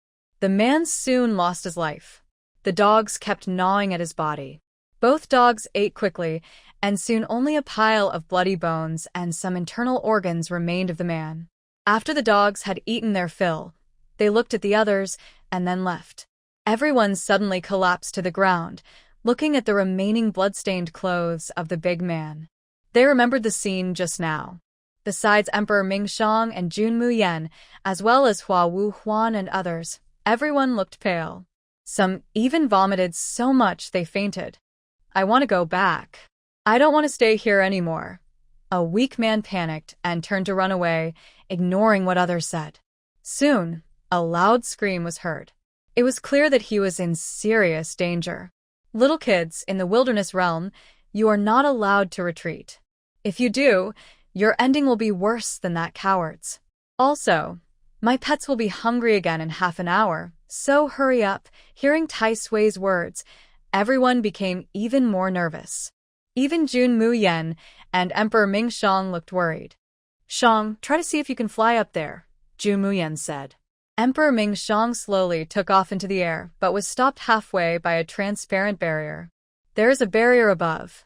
The man soon lost his life. The dogs kept gnawing at his body. Both dogs ate quickly, and soon only a pile of bloody bones and some internal organs remained of the man. After the dogs had eaten their fill, they looked at the others and then left. Everyone suddenly collapsed to the ground, looking at the remaining blood-stained clothes of the big man. They remembered the scene just now. Besides Emperor Ming Shang and Junmu Yen, as well as Hua Wu Huan and others, everyone looked pale. Some even vomited so much they fainted. I want to go back. I don't want to stay here anymore. A weak man panicked and turned to run away, ignoring what others said. Soon, a loud scream was heard. It was clear that he was in serious danger. Little kids in the wilderness realm, you are not allowed to retreat. If you do, your ending will be worse than that coward's. Also, my pets will be hungry again in half an hour, so hurry up. Hearing Tai Sui's words, everyone became even more nervous. Even Junmu Yen and Emperor Ming Shang looked worried. Shang, try to see if you can fly up there, Junmu Yen said. Emperor Ming Shang slowly took off into the air, but was stopped halfway by a transparent barrier. There is a barrier above,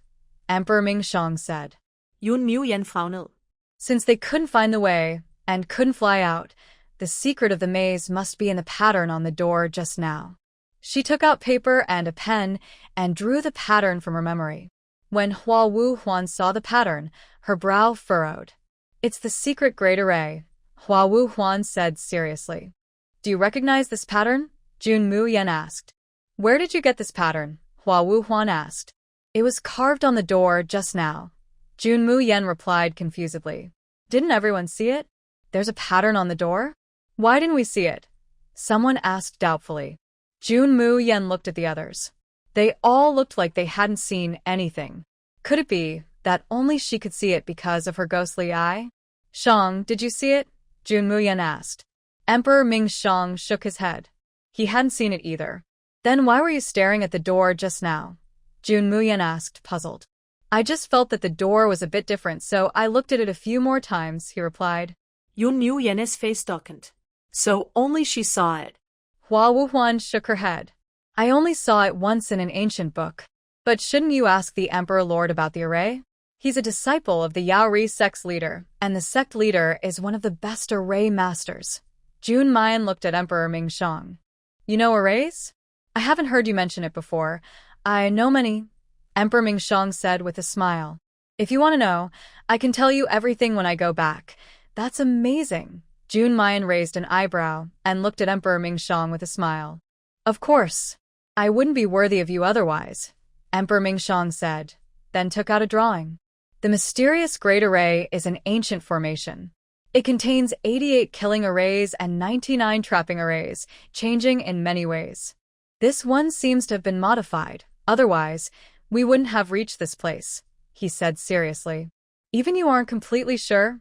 Emperor Ming Shang said. Junmu Yen frowned. Since they couldn't find the way and couldn't fly out, the secret of the maze must be in the pattern on the door just now. She took out paper and a pen and drew the pattern from her memory. When Hua Wu Huan saw the pattern, her brow furrowed. It's the secret great array, Hua Wu Huan said seriously. Do you recognize this pattern? Junmu Yen asked. Where did you get this pattern? Hua Wu Huan asked. It was carved on the door just now. Junmu Yen replied confusedly. Didn't everyone see it? There's a pattern on the door? Why didn't we see it? Someone asked doubtfully. Junmu Yen looked at the others. They all looked like they hadn't seen anything. Could it be that only she could see it because of her ghostly eye? Shang, did you see it? Jun Muyen asked. Emperor Ming Shang shook his head. He hadn't seen it either. Then why were you staring at the door just now? Jun Muyen asked, puzzled. I just felt that the door was a bit different, so I looked at it a few more times, he replied. Yun Muyen's face darkened. So only she saw it. Hua Wuhuan shook her head. I only saw it once in an ancient book. But shouldn't you ask the Emperor Lord about the array? He's a disciple of the Yaori sect's leader, and the sect leader is one of the best array masters. Jun Mayan looked at Emperor Ming Shang. You know arrays? I haven't heard you mention it before. I know many, Emperor Ming Shang said with a smile. If you want to know, I can tell you everything when I go back. That's amazing. Jun Mayan raised an eyebrow and looked at Emperor Ming Shang with a smile. Of course. I wouldn't be worthy of you otherwise, Emperor Ming Shang said, then took out a drawing. The mysterious Great Array is an ancient formation. It contains 88 killing arrays and 99 trapping arrays, changing in many ways. This one seems to have been modified, otherwise, we wouldn't have reached this place, he said seriously. Even you aren't completely sure?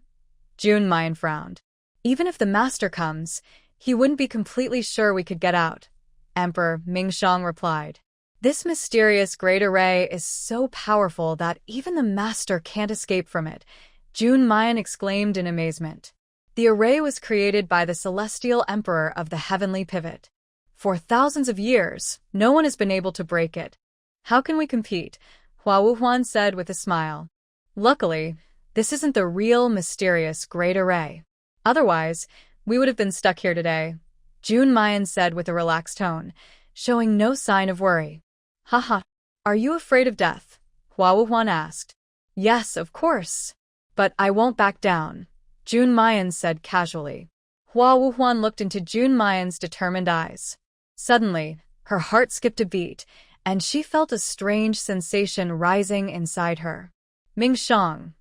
Jun Mayan frowned. Even if the master comes, he wouldn't be completely sure we could get out, Emperor Ming Shang replied. This mysterious Great Array is so powerful that even the master can't escape from it, Jun Mayan exclaimed in amazement. The array was created by the celestial emperor of the heavenly pivot. For thousands of years, no one has been able to break it. How can we compete? Hua Wuhuan said with a smile. Luckily, this isn't the real mysterious Great Array. Otherwise, we would have been stuck here today, Jun Mayan said with a relaxed tone, showing no sign of worry. Haha, are you afraid of death? Hua Wuhuan asked. Yes, of course. But I won't back down, Jun Mayan said casually. Hua Wuhuan looked into Jun Mayan's determined eyes. Suddenly, her heart skipped a beat, and she felt a strange sensation rising inside her. Ming Shang,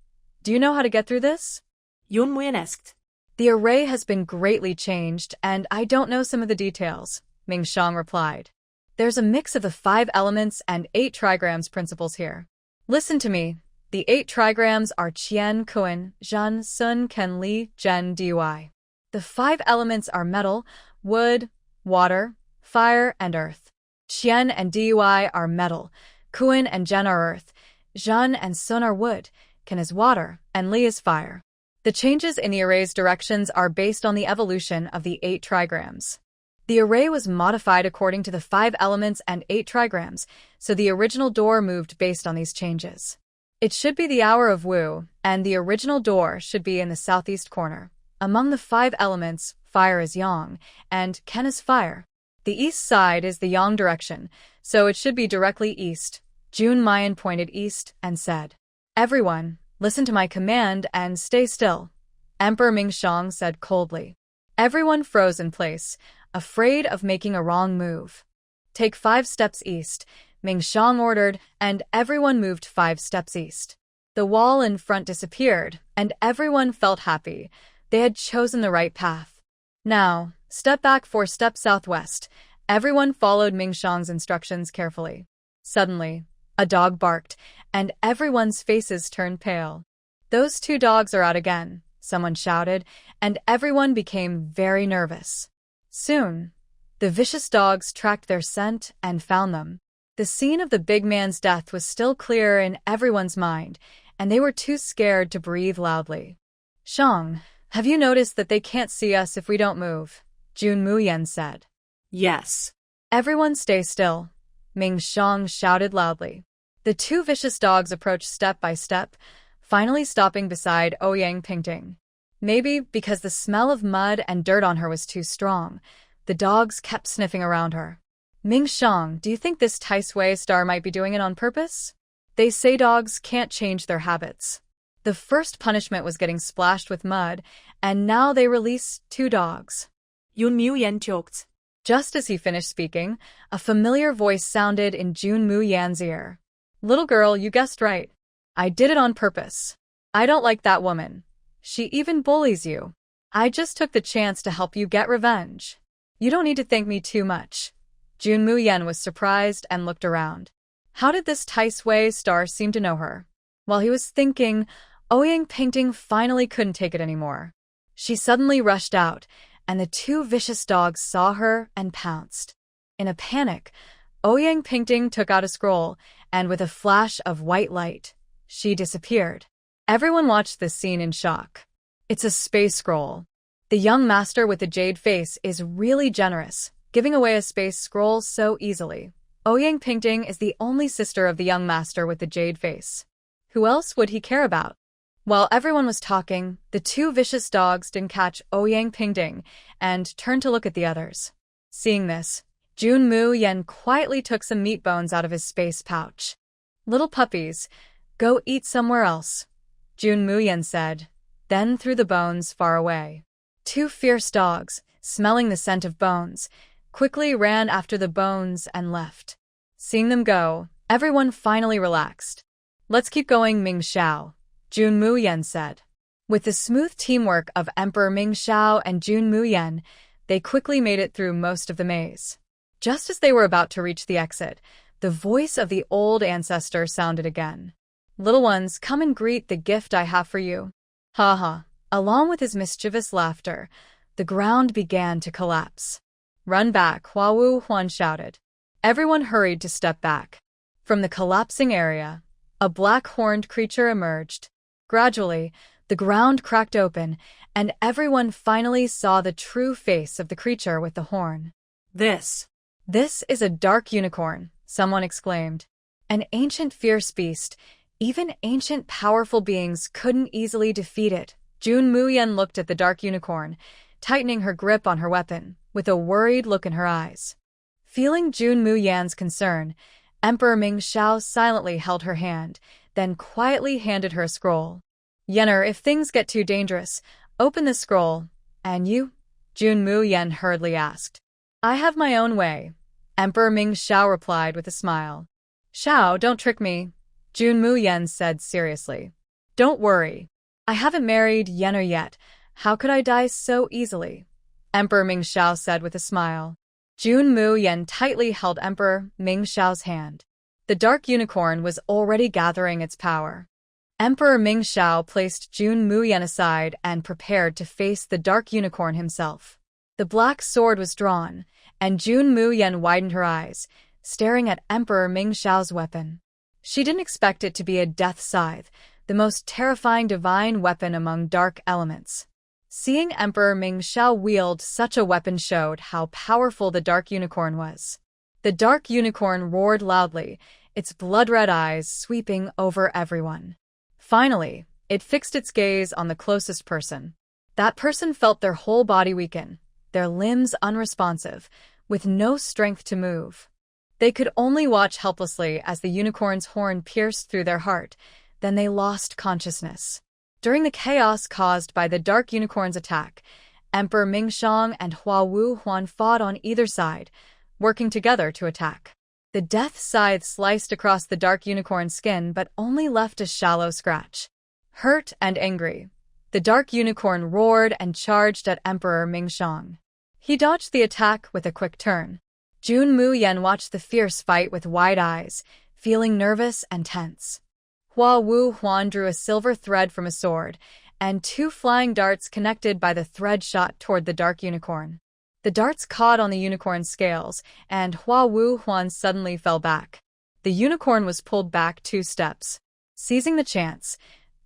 do you know how to get through this? Yun Muyen asked. The array has been greatly changed, and I don't know some of the details, Ming Shang replied. There's a mix of the 5 elements and 8 trigrams principles here. Listen to me. The 8 trigrams are Qian, Kuan, Zhan, Sun, Ken, Li, Zhen, Dui. The 5 elements are metal, wood, water, fire, and earth. Qian and Dui are metal, Kuan and Zhen are earth, Zhan and Sun are wood, Ken is water, and Li is fire. The changes in the array's directions are based on the evolution of the 8 trigrams. The array was modified according to the 5 elements and 8 trigrams, so the original door moved based on these changes. It should be the hour of Wu, and the original door should be in the southeast corner. Among the 5 elements, fire is yang, and Ken is fire. The east side is the yang direction, so it should be directly east. Jun Mayan pointed east and said, Everyone, listen to my command and stay still, Emperor Ming Shang said coldly. Everyone froze in place, afraid of making a wrong move. Take 5 steps east, Ming Shang ordered, and everyone moved 5 steps east. The wall in front disappeared, and everyone felt happy. They had chosen the right path. Now, step back 4 steps southwest. Everyone followed Ming Shang's instructions carefully. Suddenly, a dog barked, and everyone's faces turned pale. Those 2 dogs are out again, someone shouted, and everyone became very nervous. Soon, the vicious dogs tracked their scent and found them. The scene of the big man's death was still clear in everyone's mind, and they were too scared to breathe loudly. Shang, have you noticed that they can't see us if we don't move? Jun Muyen said. Yes. Everyone stay still, Ming Shang shouted loudly. The 2 vicious dogs approached step by step, finally stopping beside Ouyang Pingting. Maybe because the smell of mud and dirt on her was too strong, the dogs kept sniffing around her. Ming Shang, do you think this Tai Sui star might be doing it on purpose? They say dogs can't change their habits. The first punishment was getting splashed with mud, and now they release 2 dogs. Yun Muyen joked. Just as he finished speaking, a familiar voice sounded in Jun Muyen's ear. Little girl, you guessed right. I did it on purpose. I don't like that woman. She even bullies you. I just took the chance to help you get revenge. You don't need to thank me too much. Jun Muyen was surprised and looked around. How did this Tai Sui star seem to know her? While he was thinking, Ouyang Painting finally couldn't take it anymore. She suddenly rushed out, and the two vicious dogs saw her and pounced. In a panic, Ouyang Painting took out a scroll, and with a flash of white light, she disappeared. Everyone watched this scene in shock. It's a space scroll. The young master with the jade face is really generous, giving away a space scroll so easily. Ouyang Painting is the only sister of the young master with the jade face. Who else would he care about? While everyone was talking, the two vicious dogs didn't catch Ouyang Painting and turned to look at the others. Seeing this, Jun Mu Yen quietly took some meat bones out of his space pouch. "Little puppies, go eat somewhere else," Jun Mu Yen said, then threw the bones far away. Two fierce dogs, smelling the scent of bones, quickly ran after the bones and left. Seeing them go, everyone finally relaxed. "Let's keep going, Ming Xiao," Jun Mu Yen said. With the smooth teamwork of Emperor Ming Xiao and Jun Mu Yen, they quickly made it through most of the maze. Just as they were about to reach the exit, the voice of the old ancestor sounded again. "Little ones, come and greet the gift I have for you." Ha ha. Along with his mischievous laughter, the ground began to collapse. "Run back," Hua Wu Huan shouted. Everyone hurried to step back. From the collapsing area, a black-horned creature emerged. Gradually, the ground cracked open, and everyone finally saw the true face of the creature with the horn. This is a dark unicorn," someone exclaimed. "An ancient fierce beast. Even ancient powerful beings couldn't easily defeat it." Jun Mu Yen looked at the dark unicorn, tightening her grip on her weapon, with a worried look in her eyes. Feeling Jun Mu Yan's concern, Emperor Ming Xiao silently held her hand, then quietly handed her a scroll. "Yenner, if things get too dangerous, open the scroll." "And you?" Jun Mu Yen hurriedly asked. "I have my own way," Emperor Ming Xiao replied with a smile. "Xiao, don't trick me," Jun Mu Yen said seriously. "Don't worry. I haven't married Yenner yet. How could I die so easily?" Emperor Ming Xiao said with a smile. Jun Mu Yen tightly held Emperor Ming Xiao's hand. The dark unicorn was already gathering its power. Emperor Ming Xiao placed Jun Mu Yen aside and prepared to face the dark unicorn himself. The black sword was drawn, and Jun Mu Yen widened her eyes, staring at Emperor Ming Xiao's weapon. She didn't expect it to be a death scythe, the most terrifying divine weapon among dark elements. Seeing Emperor Ming Xiao wield such a weapon showed how powerful the dark unicorn was. The dark unicorn roared loudly, its blood-red eyes sweeping over everyone. Finally, it fixed its gaze on the closest person. That person felt their whole body weaken, their limbs unresponsive, with no strength to move. They could only watch helplessly as the unicorn's horn pierced through their heart, then they lost consciousness. During the chaos caused by the dark unicorn's attack, Emperor Mingxiang and Hua Wu Huan fought on either side, working together to attack. The death scythe sliced across the dark unicorn's skin but only left a shallow scratch. Hurt and angry, the dark unicorn roared and charged at Emperor Mingxiang. He dodged the attack with a quick turn. Jun Mu Yen watched the fierce fight with wide eyes, feeling nervous and tense. Hua Wu Huan drew a silver thread from a sword, and two flying darts connected by the thread shot toward the dark unicorn. The darts caught on the unicorn's scales, and Hua Wu Huan suddenly fell back. The unicorn was pulled back 2 steps. Seizing the chance,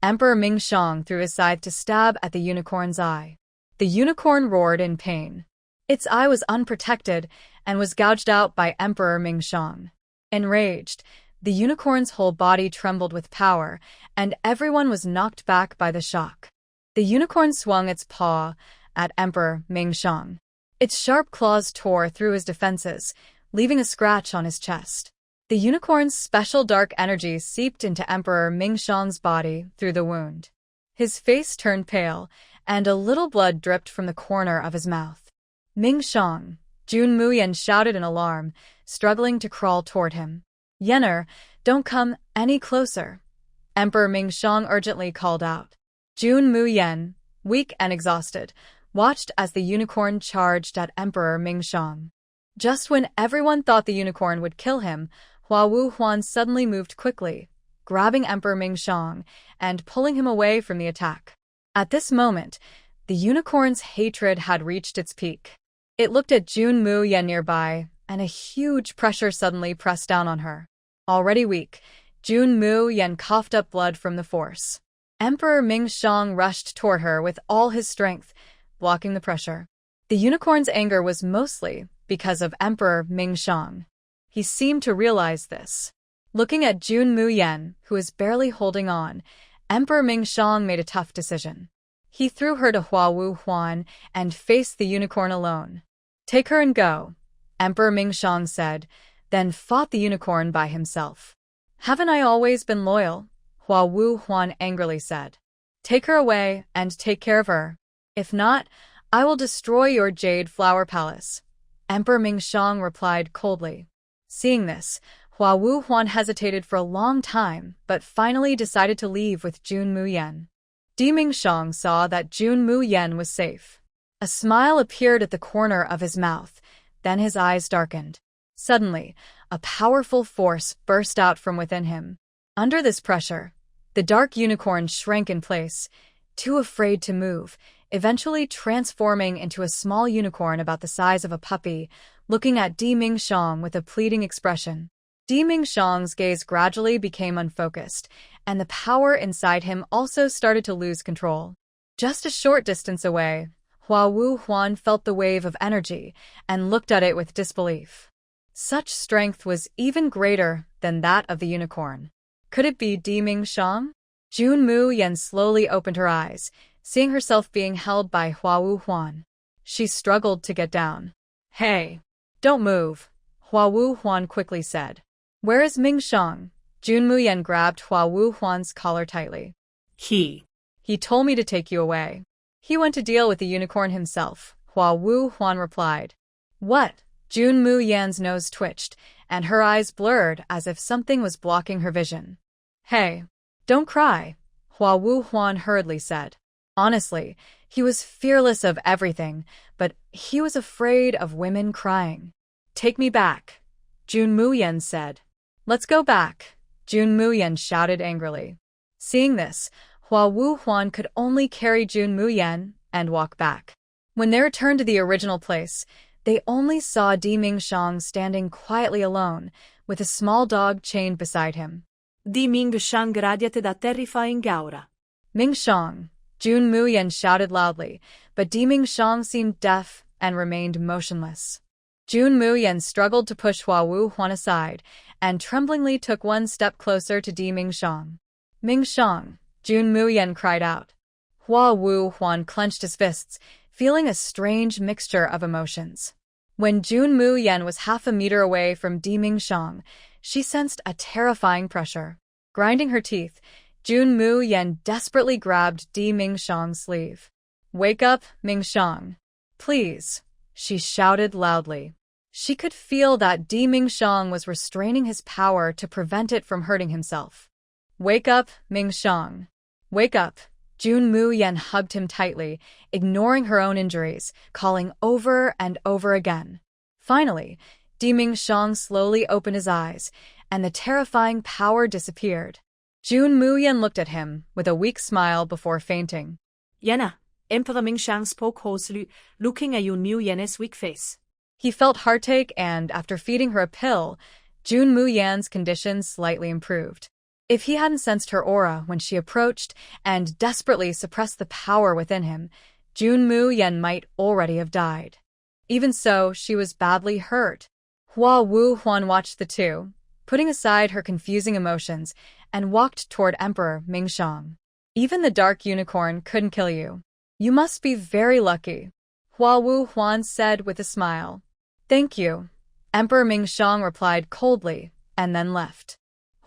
Emperor Mingxiang threw his scythe to stab at the unicorn's eye. The unicorn roared in pain. Its eye was unprotected and was gouged out by Emperor Mingxiang. Enraged, the unicorn's whole body trembled with power, and everyone was knocked back by the shock. The unicorn swung its paw at Emperor Mingxiang. Its sharp claws tore through his defenses, leaving a scratch on his chest. The unicorn's special dark energy seeped into Emperor Mingxiang's body through the wound. His face turned pale, and a little blood dripped from the corner of his mouth. "Mingxiang!" Jun Mu Yen shouted in alarm, struggling to crawl toward him. "Yenner, don't come any closer," Emperor Mingxiang urgently called out. Jun Mu Yen, weak and exhausted, watched as the unicorn charged at Emperor Mingxiang. Just when everyone thought the unicorn would kill him, Hua Wu Huan suddenly moved quickly, grabbing Emperor Mingxiang and pulling him away from the attack. At this moment, the unicorn's hatred had reached its peak. It looked at Jun Mu Yen nearby, and a huge pressure suddenly pressed down on her. Already weak, Jun Mu Yen coughed up blood from the force. Emperor Mingxiang rushed toward her with all his strength, blocking the pressure. The unicorn's anger was mostly because of Emperor Mingxiang. He seemed to realize this. Looking at Jun Mu Yen, who was barely holding on, Emperor Mingxiang made a tough decision. He threw her to Hua Wuhuan and faced the unicorn alone. "Take her and go," Emperor Mingxiang said, then fought the unicorn by himself. "Haven't I always been loyal?" Hua Wuhuan angrily said. "Take her away and take care of her. If not, I will destroy your Jade Flower Palace," Emperor Mingxiang replied coldly. Seeing this, Hua Wuhuan hesitated for a long time, but finally decided to leave with Jun Mu Yen. Di Mingxiang saw that Jun Mu Yen was safe. A smile appeared at the corner of his mouth, then his eyes darkened. Suddenly, a powerful force burst out from within him. Under this pressure, the dark unicorn shrank in place, too afraid to move, eventually transforming into a small unicorn about the size of a puppy, looking at Di Mingxiang with a pleading expression. Di Mingxiang's gaze gradually became unfocused, and the power inside him also started to lose control. Just a short distance away, Hua Wuhuan felt the wave of energy and looked at it with disbelief. Such strength was even greater than that of the unicorn. Could it be Di Mingxiang? Jun Mu Yen slowly opened her eyes, seeing herself being held by Hua Wuhuan. She struggled to get down. "Hey, don't move," Hua Wuhuan quickly said. "Where is Mingxiang?" Jun Mu Yen grabbed Hua Wuhuan's collar tightly. He told me to take you away. He went to deal with the unicorn himself," Hua Wuhuan replied. "What?" Jun Mu Yan's nose twitched, and her eyes blurred as if something was blocking her vision. "Hey, don't cry," Hua Wuhuan hurriedly said. Honestly, he was fearless of everything, but he was afraid of women crying. "Take me back," Jun Mu Yen said. "Let's go back," Jun Mu Yen shouted angrily. Seeing this, Hua Wuhuan could only carry Jun Mu Yen and walk back. When they returned to the original place, they only saw Di Mingxiang standing quietly alone, with a small dog chained beside him. Di Mingxiang gradiate da terrifying aura. "Mingxiang," Jun Mu Yen shouted loudly, but Di Mingxiang seemed deaf and remained motionless. Jun Mu Yen struggled to push Hua Wuhuan aside, and tremblingly took one step closer to Di Mingxiang. "Mingxiang," Jun Mu Yen cried out. Hua Wuhuan clenched his fists, feeling a strange mixture of emotions. When Jun Mu Yen was half a meter away from Di Mingxiang, she sensed a terrifying pressure. Grinding her teeth, Jun Mu Yen desperately grabbed Di Mingxiang's sleeve. "Wake up, Mingxiang. Please," she shouted loudly. She could feel that Di Mingxiang was restraining his power to prevent it from hurting himself. "Wake up, Mingxiang. Wake up." Jun Mu Yen hugged him tightly, ignoring her own injuries, calling over and over again. Finally, Di Mingxiang slowly opened his eyes, and the terrifying power disappeared. Jun Mu Yen looked at him with a weak smile before fainting. "Yenna," Emperor Mingxiang spoke hoarsely, looking at Jun Mu Yen's weak face. He felt heartache and, after feeding her a pill, Jun Mu Yan's condition slightly improved. If he hadn't sensed her aura when she approached and desperately suppressed the power within him, Jun Mu Yen might already have died. Even so, she was badly hurt. Hua Wuhuan watched the two, putting aside her confusing emotions, and walked toward Emperor Mingxiang. "Even the dark unicorn couldn't kill you. You must be very lucky," Hua Wuhuan said with a smile. "Thank you," Emperor Mingxiang replied coldly, and then left.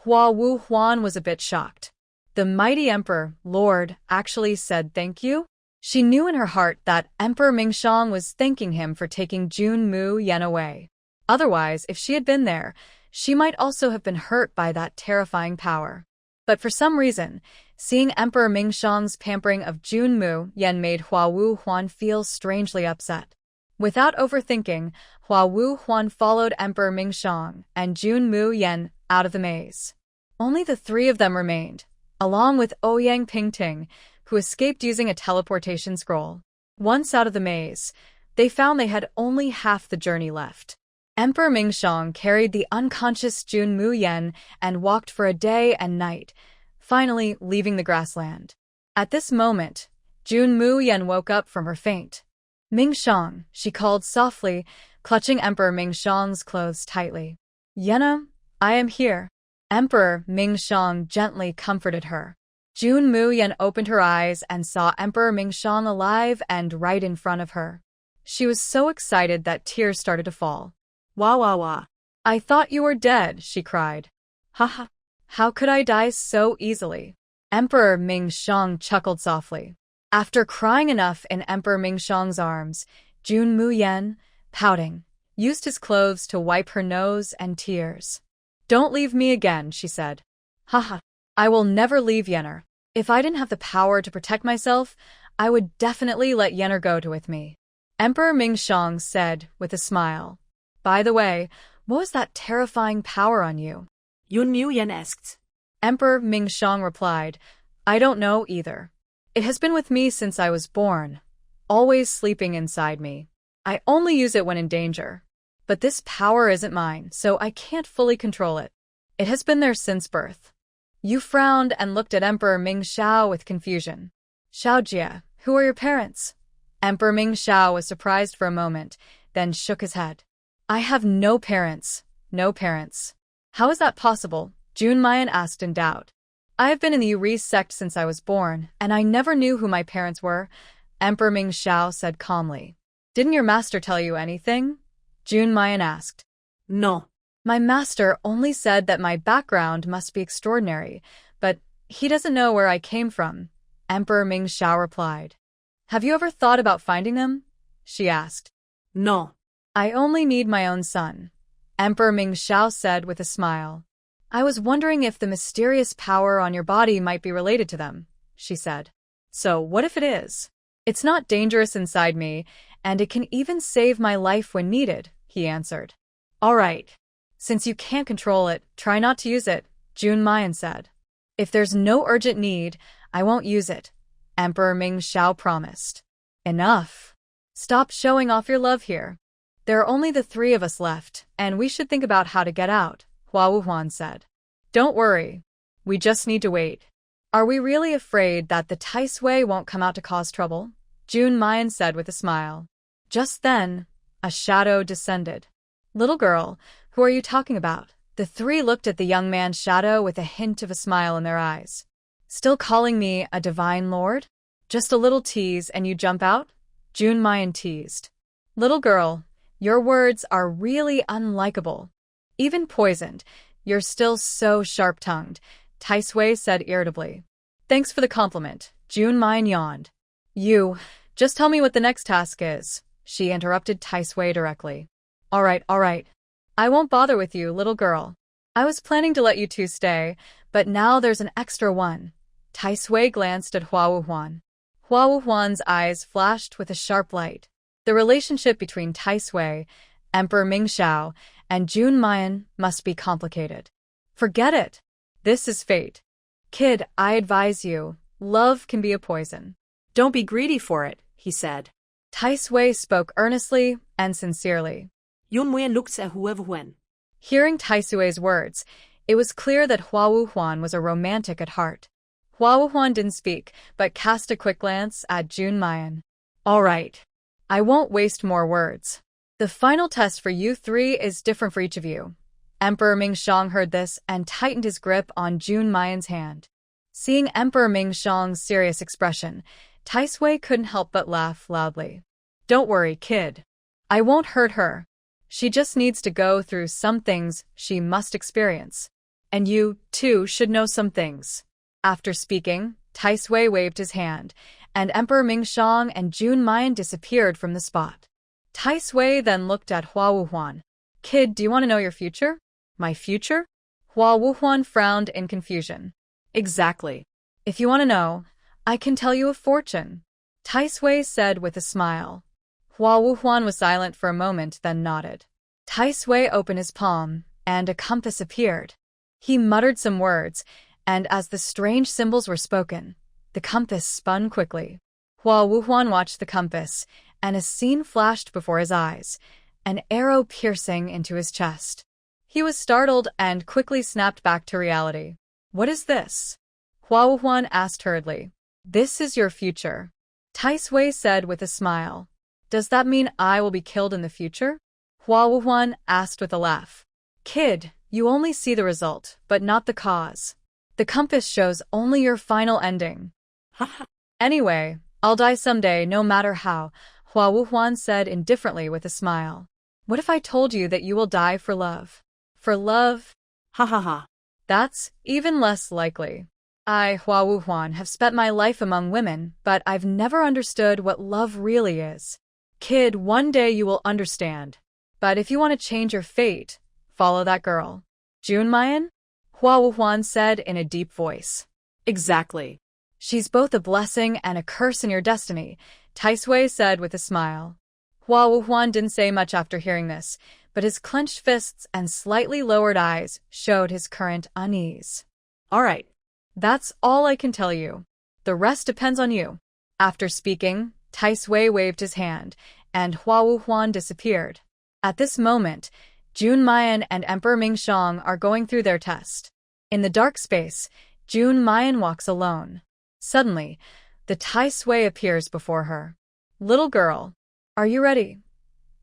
Hua Wuhuan was a bit shocked. The mighty Emperor, Lord, actually said thank you? She knew in her heart that Emperor Mingxiang was thanking him for taking Jun Mu Yen away. Otherwise, if she had been there, she might also have been hurt by that terrifying power. But for some reason, seeing Emperor Mingxiang's pampering of Jun Mu Yen made Hua Wuhuan feel strangely upset. Without overthinking, Hua Wuhuan followed Emperor Mingxiang and Jun Mu Yen out of the maze. Only the three of them remained, along with Ouyang Pingting, who escaped using a teleportation scroll. Once out of the maze, they found they had only half the journey left. Emperor Mingxiang carried the unconscious Jun Muyen and walked for a day and night, finally leaving the grassland. At this moment, Jun Muyen woke up from her faint. Mingxiang, she called softly, clutching Emperor Mingxiang's clothes tightly. Yenna, I am here. Emperor Mingxiang gently comforted her. Jun Muyen opened her eyes and saw Emperor Mingxiang alive and right in front of her. She was so excited that tears started to fall. Wah wah wah. I thought you were dead, she cried. Haha. How could I die so easily? Emperor Mingxiang chuckled softly. After crying enough in Emperor Mingxiang's arms, Jun Muyen, pouting, used his clothes to wipe her nose and tears. Don't leave me again, she said. Haha. I will never leave Yenner. If I didn't have the power to protect myself, I would definitely let Yenner go with me. Emperor Mingxiang said with a smile. By the way, what was that terrifying power on you? Yun Muyen asked. Emperor Mingxiang replied, I don't know either. It has been with me since I was born, always sleeping inside me. I only use it when in danger. But this power isn't mine, so I can't fully control it. It has been there since birth. You frowned and looked at Emperor Mingxiao with confusion. Xiaojie, who are your parents? Emperor Mingxiao was surprised for a moment, then shook his head. I have no parents. No parents. How is that possible? Jun Mayan asked in doubt. I have been in the Uri sect since I was born, and I never knew who my parents were, Emperor Mingxiao said calmly. Didn't your master tell you anything? Jun Mayan asked. No. My master only said that my background must be extraordinary, but he doesn't know where I came from, Emperor Mingxiao replied. Have you ever thought about finding them? She asked. No. I only need my own son, Emperor Mingxiao said with a smile. I was wondering if the mysterious power on your body might be related to them, she said. So what if it is? It's not dangerous inside me, and it can even save my life when needed, he answered. All right. Since you can't control it, try not to use it, Jun Mayan said. If there's no urgent need, I won't use it, Emperor Mingxiao promised. Enough. Stop showing off your love here. There are only the three of us left, and we should think about how to get out, Hua Wuhuan said. Don't worry. We just need to wait. Are we really afraid that the Tai Sui won't come out to cause trouble? Jun Mayan said with a smile. Just then, a shadow descended. Little girl, who are you talking about? The three looked at the young man's shadow with a hint of a smile in their eyes. Still calling me a divine lord? Just a little tease and you jump out? Jun Mayan teased. Little girl, your words are really unlikable. Even poisoned, you're still so sharp-tongued, Tai Sui said irritably. Thanks for the compliment, Jun Mayan yawned. You, just tell me what the next task is, she interrupted Tai Sui directly. All right. I won't bother with you, little girl. I was planning to let you two stay, but now there's an extra one. Tai Sui glanced at Hua Wuhuan. Hua Wuhuan's eyes flashed with a sharp light. The relationship between Tai Sui, Emperor Mingxiao, and Jun Mayan must be complicated. Forget it. This is fate. Kid, I advise you, love can be a poison. Don't be greedy for it, he said. Tai Sui spoke earnestly and sincerely. Yun Muyen looked at Hua Wuhuan. Hearing Tai Sui's words, it was clear that Hua Wuhuan was a romantic at heart. Hua Wuhuan didn't speak, but cast a quick glance at Jun Mayan. All right. I won't waste more words. The final test for you three is different for each of you. Emperor Mingxiang heard this and tightened his grip on Jun Mayan's hand. Seeing Emperor Mingxiang's serious expression, Tai Sui couldn't help but laugh loudly. Don't worry, kid. I won't hurt her. She just needs to go through some things she must experience. And you, too, should know some things. After speaking, Tai Sui waved his hand, and Emperor Mingxiang and Jun Mayan disappeared from the spot. Tai Sui then looked at Hua Wuhuan. Kid, do you want to know your future? My future? Hua Wuhuan frowned in confusion. Exactly. If you want to know, I can tell you a fortune, Tai Sui said with a smile. Hua Wuhuan was silent for a moment, then nodded. Tai Sui opened his palm, and a compass appeared. He muttered some words, and as the strange symbols were spoken, the compass spun quickly. Hua Wuhuan watched the compass, and a scene flashed before his eyes, an arrow piercing into his chest. He was startled and quickly snapped back to reality. What is this? Hua Wuhuan asked hurriedly. This is your future, Tai Sui said with a smile. Does that mean I will be killed in the future? Hua Wuhuan asked with a laugh. Kid, you only see the result, but not the cause. The compass shows only your final ending. Anyway, I'll die someday no matter how, Hua Wuhuan said indifferently with a smile. What if I told you that you will die for love? For love? Ha ha ha. That's even less likely. I, Hua Wuhuan, have spent my life among women, but I've never understood what love really is. Kid, one day you will understand. But if you want to change your fate, follow that girl. Junmayan? Hua Wuhuan said in a deep voice. Exactly. She's both a blessing and a curse in your destiny, Tai Sui said with a smile. Hua Wuhuan didn't say much after hearing this, but his clenched fists and slightly lowered eyes showed his current unease. All right. That's all I can tell you. The rest depends on you. After speaking, Tai Sui waved his hand, and Hua Wuhuan disappeared. At this moment, Junmayan and Emperor Mingxiang are going through their test. In the dark space, Junmayan walks alone. Suddenly, the Tai Sui appears before her. Little girl, are you ready?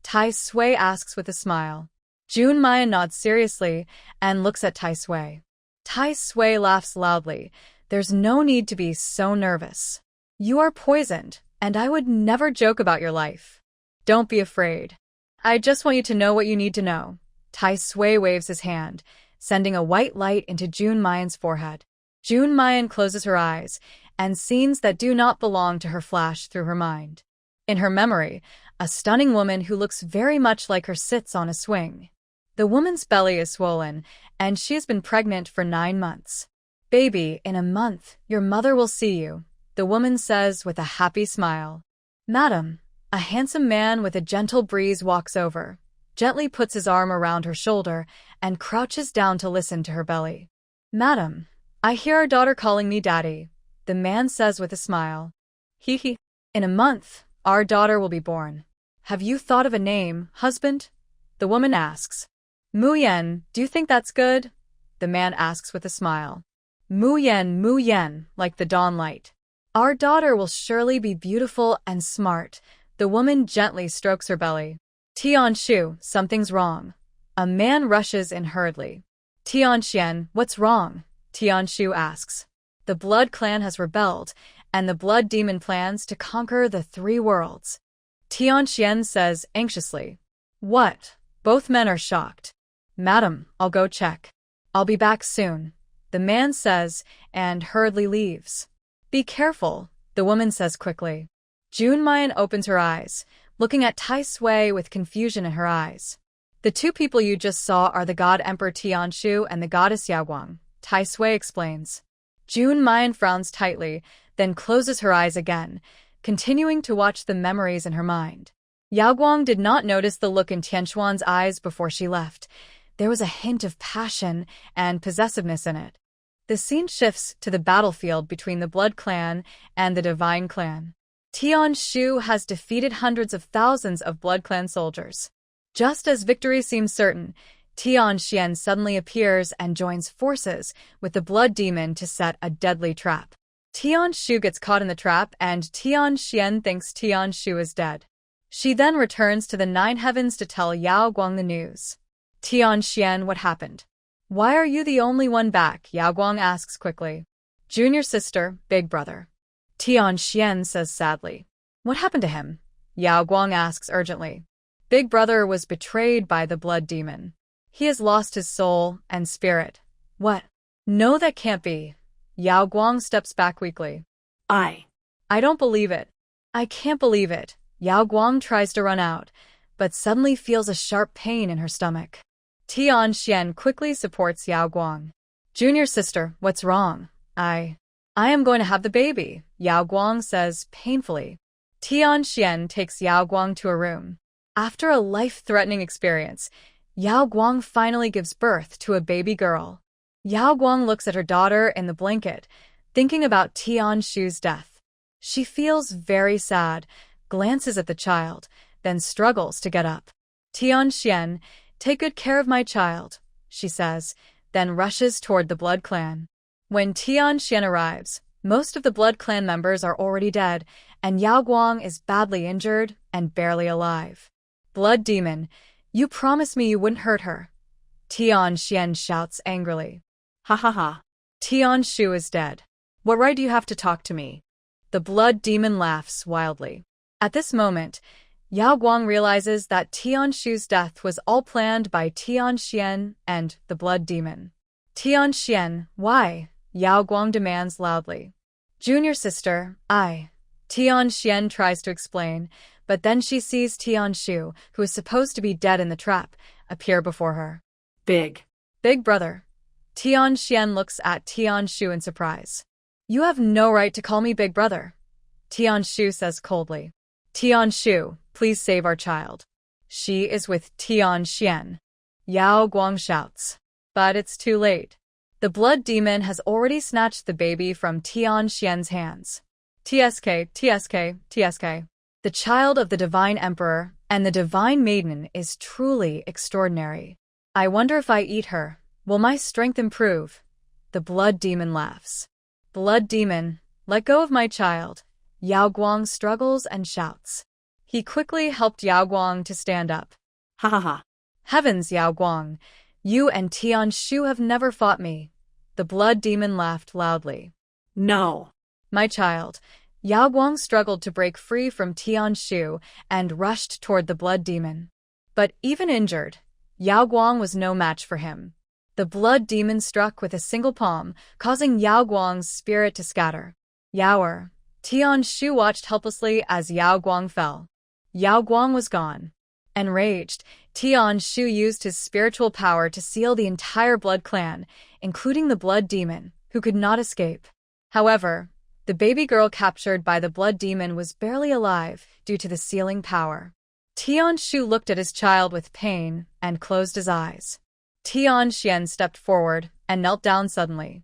Tai Sui asks with a smile. Junmayan nods seriously and looks at Tai Sui. Tai Sui laughs loudly. There's no need to be so nervous. You are poisoned, and I would never joke about your life. Don't be afraid. I just want you to know what you need to know. Tai Sui waves his hand, sending a white light into Junmayan's forehead. Junmayan closes her eyes, and scenes that do not belong to her flash through her mind. In her memory, a stunning woman who looks very much like her sits on a swing. The woman's belly is swollen, and she has been pregnant for 9 months. Baby, in a month, your mother will see you, the woman says with a happy smile. Madam, a handsome man with a gentle breeze walks over, gently puts his arm around her shoulder, and crouches down to listen to her belly. Madam, I hear our daughter calling me daddy, the man says with a smile. Hee hee. In a month, our daughter will be born. Have you thought of a name, husband? The woman asks. Mu Yen, do you think that's good? The man asks with a smile. Mu Yen, like the dawn light. Our daughter will surely be beautiful and smart. The woman gently strokes her belly. Tianshu, something's wrong. A man rushes in hurriedly. Tianxian, what's wrong? Tianshu asks. The Blood Clan has rebelled, and the Blood Demon plans to conquer the 3 worlds. Tianxian says anxiously. What? Both men are shocked. Madam, I'll go check. I'll be back soon, the man says, and hurriedly leaves. Be careful, the woman says quickly. Junmayan opens her eyes, looking at Tai Sui with confusion in her eyes. The 2 people you just saw are the god Emperor Tianshu and the goddess Yaoguang, Tai Sui explains. Junmayan frowns tightly, then closes her eyes again, continuing to watch the memories in her mind. Yaoguang did not notice the look in Tianshuan's eyes before she left. There was a hint of passion and possessiveness in it. The scene shifts to the battlefield between the Blood Clan and the Divine Clan. Tianshu has defeated hundreds of thousands of Blood Clan soldiers. Just as victory seems certain, Tianxian suddenly appears and joins forces with the Blood Demon to set a deadly trap. Tianshu gets caught in the trap and Tianxian thinks Tianshu is dead. She then returns to the 9 heavens to tell Yao Guang the news. Tianxian, what happened? Why are you the only one back? Yao Guang asks quickly. Junior sister, big brother. Tianxian says sadly. What happened to him? Yao Guang asks urgently. Big brother was betrayed by the Blood Demon. He has lost his soul and spirit. What? No, that can't be. Yao Guang steps back weakly. I don't believe it. I can't believe it. Yao Guang tries to run out, but suddenly feels a sharp pain in her stomach. Tianxian quickly supports Yao Guang. Junior sister, what's wrong? I am going to have the baby, Yao Guang says painfully. Tianxian takes Yao Guang to a room. After a life-threatening experience, Yao Guang finally gives birth to a baby girl. Yao Guang looks at her daughter in the blanket, thinking about Tian Shu's death. She feels very sad, glances at the child, then struggles to get up. Tian Xian, take good care of my child, she says, then rushes toward the Blood Clan. When Tian Xian arrives, most of the Blood Clan members are already dead, and Yao Guang is badly injured and barely alive. Blood Demon, you promised me you wouldn't hurt her. Tian Xian shouts angrily. Ha ha ha. Tian Shu is dead. What right do you have to talk to me? The Blood Demon laughs wildly. At this moment, Yao Guang realizes that Tian Shu's death was all planned by Tian Xian and the Blood Demon. Tian Xian, why? Yao Guang demands loudly. Junior sister, Tian Xian tries to explain, but then she sees Tian Shu, who is supposed to be dead in the trap, appear before her. Big brother. Tian Xian looks at Tian Shu in surprise. You have no right to call me big brother, Tian Shu says coldly. Tian Shu, please save our child. She is with Tian Xian. Yao Guang shouts. But it's too late. The Blood Demon has already snatched the baby from Tian Xian's hands. TSK. The child of the Divine Emperor and the Divine Maiden is truly extraordinary. I wonder if I eat her, will my strength improve? The Blood Demon laughs. Blood Demon, let go of my child. Yao Guang struggles and shouts. He quickly helped Yao Guang to stand up. Ha ha ha. Heavens, Yao Guang, you and Tian Shu have never fought me. The Blood Demon laughed loudly. No. My child. Yao Guang struggled to break free from Tian Shu and rushed toward the Blood Demon. But even injured, Yao Guang was no match for him. The Blood Demon struck with a single palm, causing Yao Guang's spirit to scatter. Yaoer. Tian Shu watched helplessly as Yao Guang fell. Yao Guang was gone. Enraged, Tian Shu used his spiritual power to seal the entire Blood Clan, including the Blood Demon, who could not escape. However, the baby girl captured by the Blood Demon was barely alive due to the sealing power. Tian Shu looked at his child with pain and closed his eyes. Tian Xian stepped forward and knelt down suddenly.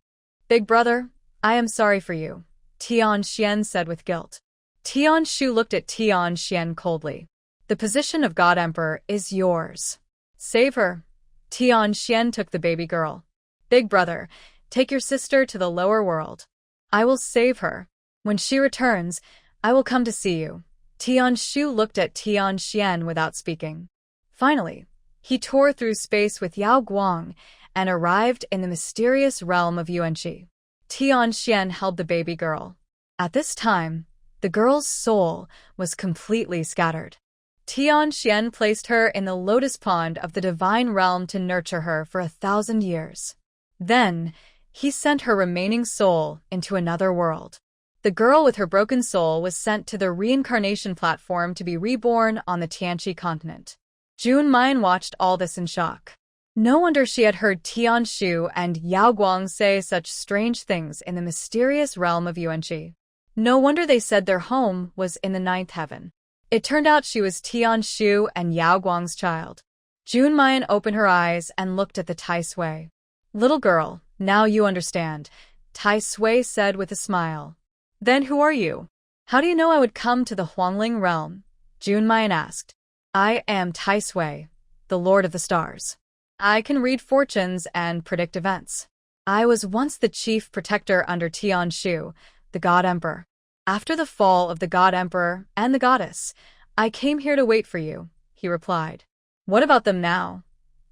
Big brother, I am sorry for you, Tian Xian said with guilt. Tian Shu looked at Tian Xian coldly. The position of God Emperor is yours. Save her. Tian Xian took the baby girl. Big brother, take your sister to the lower world. I will save her. When she returns, I will come to see you. Tian Shu looked at Tian Xian without speaking. Finally, he tore through space with Yao Guang and arrived in the mysterious realm of Yuanqi. Tian Xian held the baby girl. At this time, the girl's soul was completely scattered. Tian Xian placed her in the lotus pond of the divine realm to nurture her for 1,000 years. Then, he sent her remaining soul into another world. The girl with her broken soul was sent to the reincarnation platform to be reborn on the Tianqi continent. Jun Mian watched all this in shock. No wonder she had heard Tian Shu and Yao Guang say such strange things in the mysterious realm of Yuanqi. No wonder they said their home was in the 9th heaven. It turned out she was Tian Shu and Yao Guang's child. Jun Mian opened her eyes and looked at the Tai Sui. Little girl, now you understand, Tai Sui said with a smile. Then who are you? How do you know I would come to the Huangling realm? Jun Mian asked. I am Tai Sui, the Lord of the Stars. I can read fortunes and predict events. I was once the chief protector under Tian Shu, the God Emperor. After the fall of the God Emperor and the goddess, I came here to wait for you, he replied. What about them now?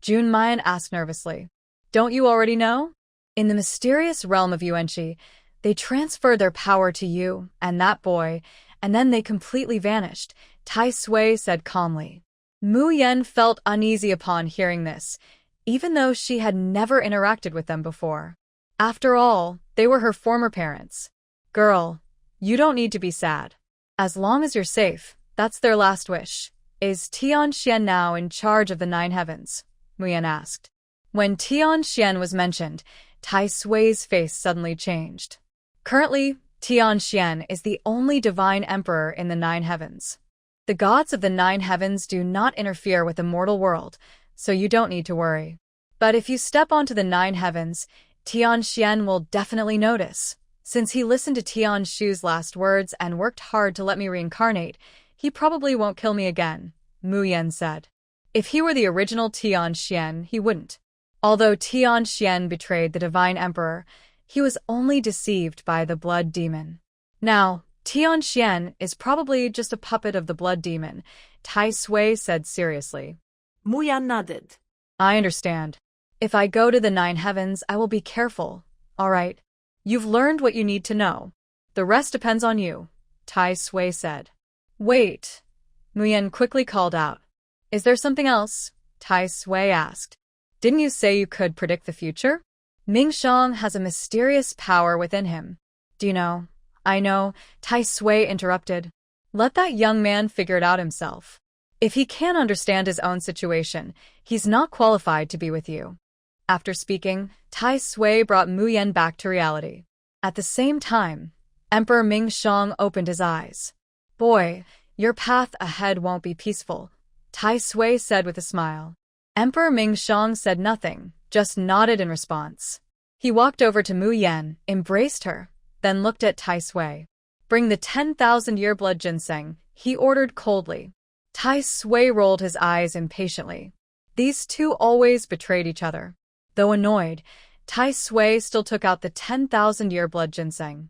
Jun Mian asked nervously. Don't you already know? In the mysterious realm of Yuanqi, they transferred their power to you and that boy, and then they completely vanished, Tai Sui said calmly. Mu Yen felt uneasy upon hearing this, even though she had never interacted with them before. After all, they were her former parents. Girl, you don't need to be sad. As long as you're safe, that's their last wish. Is Tian Xian now in charge of the 9 heavens? Mu Yen asked. When Tian Xian was mentioned, Tai Sui's face suddenly changed. Currently, Tian Xian is the only divine emperor in the 9 heavens. The gods of the 9 heavens do not interfere with the mortal world, so you don't need to worry. But if you step onto the 9 heavens, Tian Xian will definitely notice. Since he listened to Tian Shu's last words and worked hard to let me reincarnate, he probably won't kill me again, Mu Yan said. If he were the original Tian Xian, he wouldn't. Although Tian Xian betrayed the Divine Emperor, he was only deceived by the Blood Demon. Now, Tian Xian is probably just a puppet of the Blood Demon, Tai Sui said seriously. Mu Yan nodded. I understand. If I go to the 9 heavens, I will be careful. All right. You've learned what you need to know. The rest depends on you, Tai Sui said. Wait, Mu Yan quickly called out. Is there something else? Tai Sui asked. Didn't you say you could predict the future? Ming Shang has a mysterious power within him. Do you know? I know, Tai Sui interrupted. Let that young man figure it out himself. If he can't understand his own situation, he's not qualified to be with you. After speaking, Tai Sui brought Mu Yan back to reality. At the same time, Emperor Ming Shang opened his eyes. Boy, your path ahead won't be peaceful, Tai Sui said with a smile. Emperor Ming Shang said nothing, just nodded in response. He walked over to Mu Yan, embraced her, then looked at Tai Sui. Bring the 10,000-year blood ginseng, he ordered coldly. Tai Sui rolled his eyes impatiently. These two always betrayed each other. Though annoyed, Tai Sui still took out the 10,000-year blood ginseng.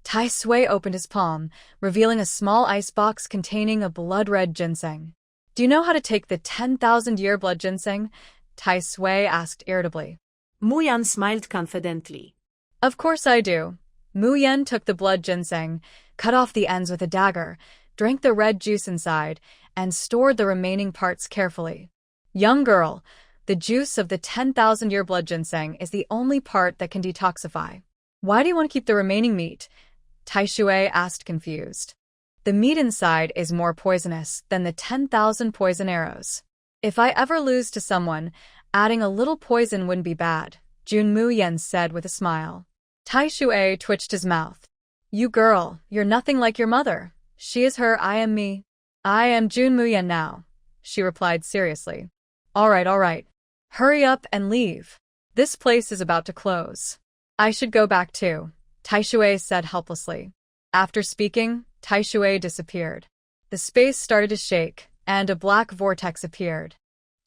Tai Sui opened his palm, revealing a small icebox containing a blood-red ginseng. Do you know how to take the 10,000-year blood ginseng? Tai Sui asked irritably. Mu Yan smiled confidently. Of course I do. Mu Yan took the blood ginseng, cut off the ends with a dagger, drank the red juice inside, and stored the remaining parts carefully. Young girl, the juice of the 10,000-year blood ginseng is the only part that can detoxify. Why do you want to keep the remaining meat? Tai Sui asked confused. The meat inside is more poisonous than the 10,000 poison arrows. If I ever lose to someone, adding a little poison wouldn't be bad, Jun Mu Yan said with a smile. Tai Sui twitched his mouth. You girl, you're nothing like your mother. She is her, I am me. I am Jun Mu Yan now, she replied seriously. All right. Hurry up and leave. This place is about to close. I should go back too, Tai Sui said helplessly. After speaking, Tai Sui disappeared. The space started to shake, and a black vortex appeared.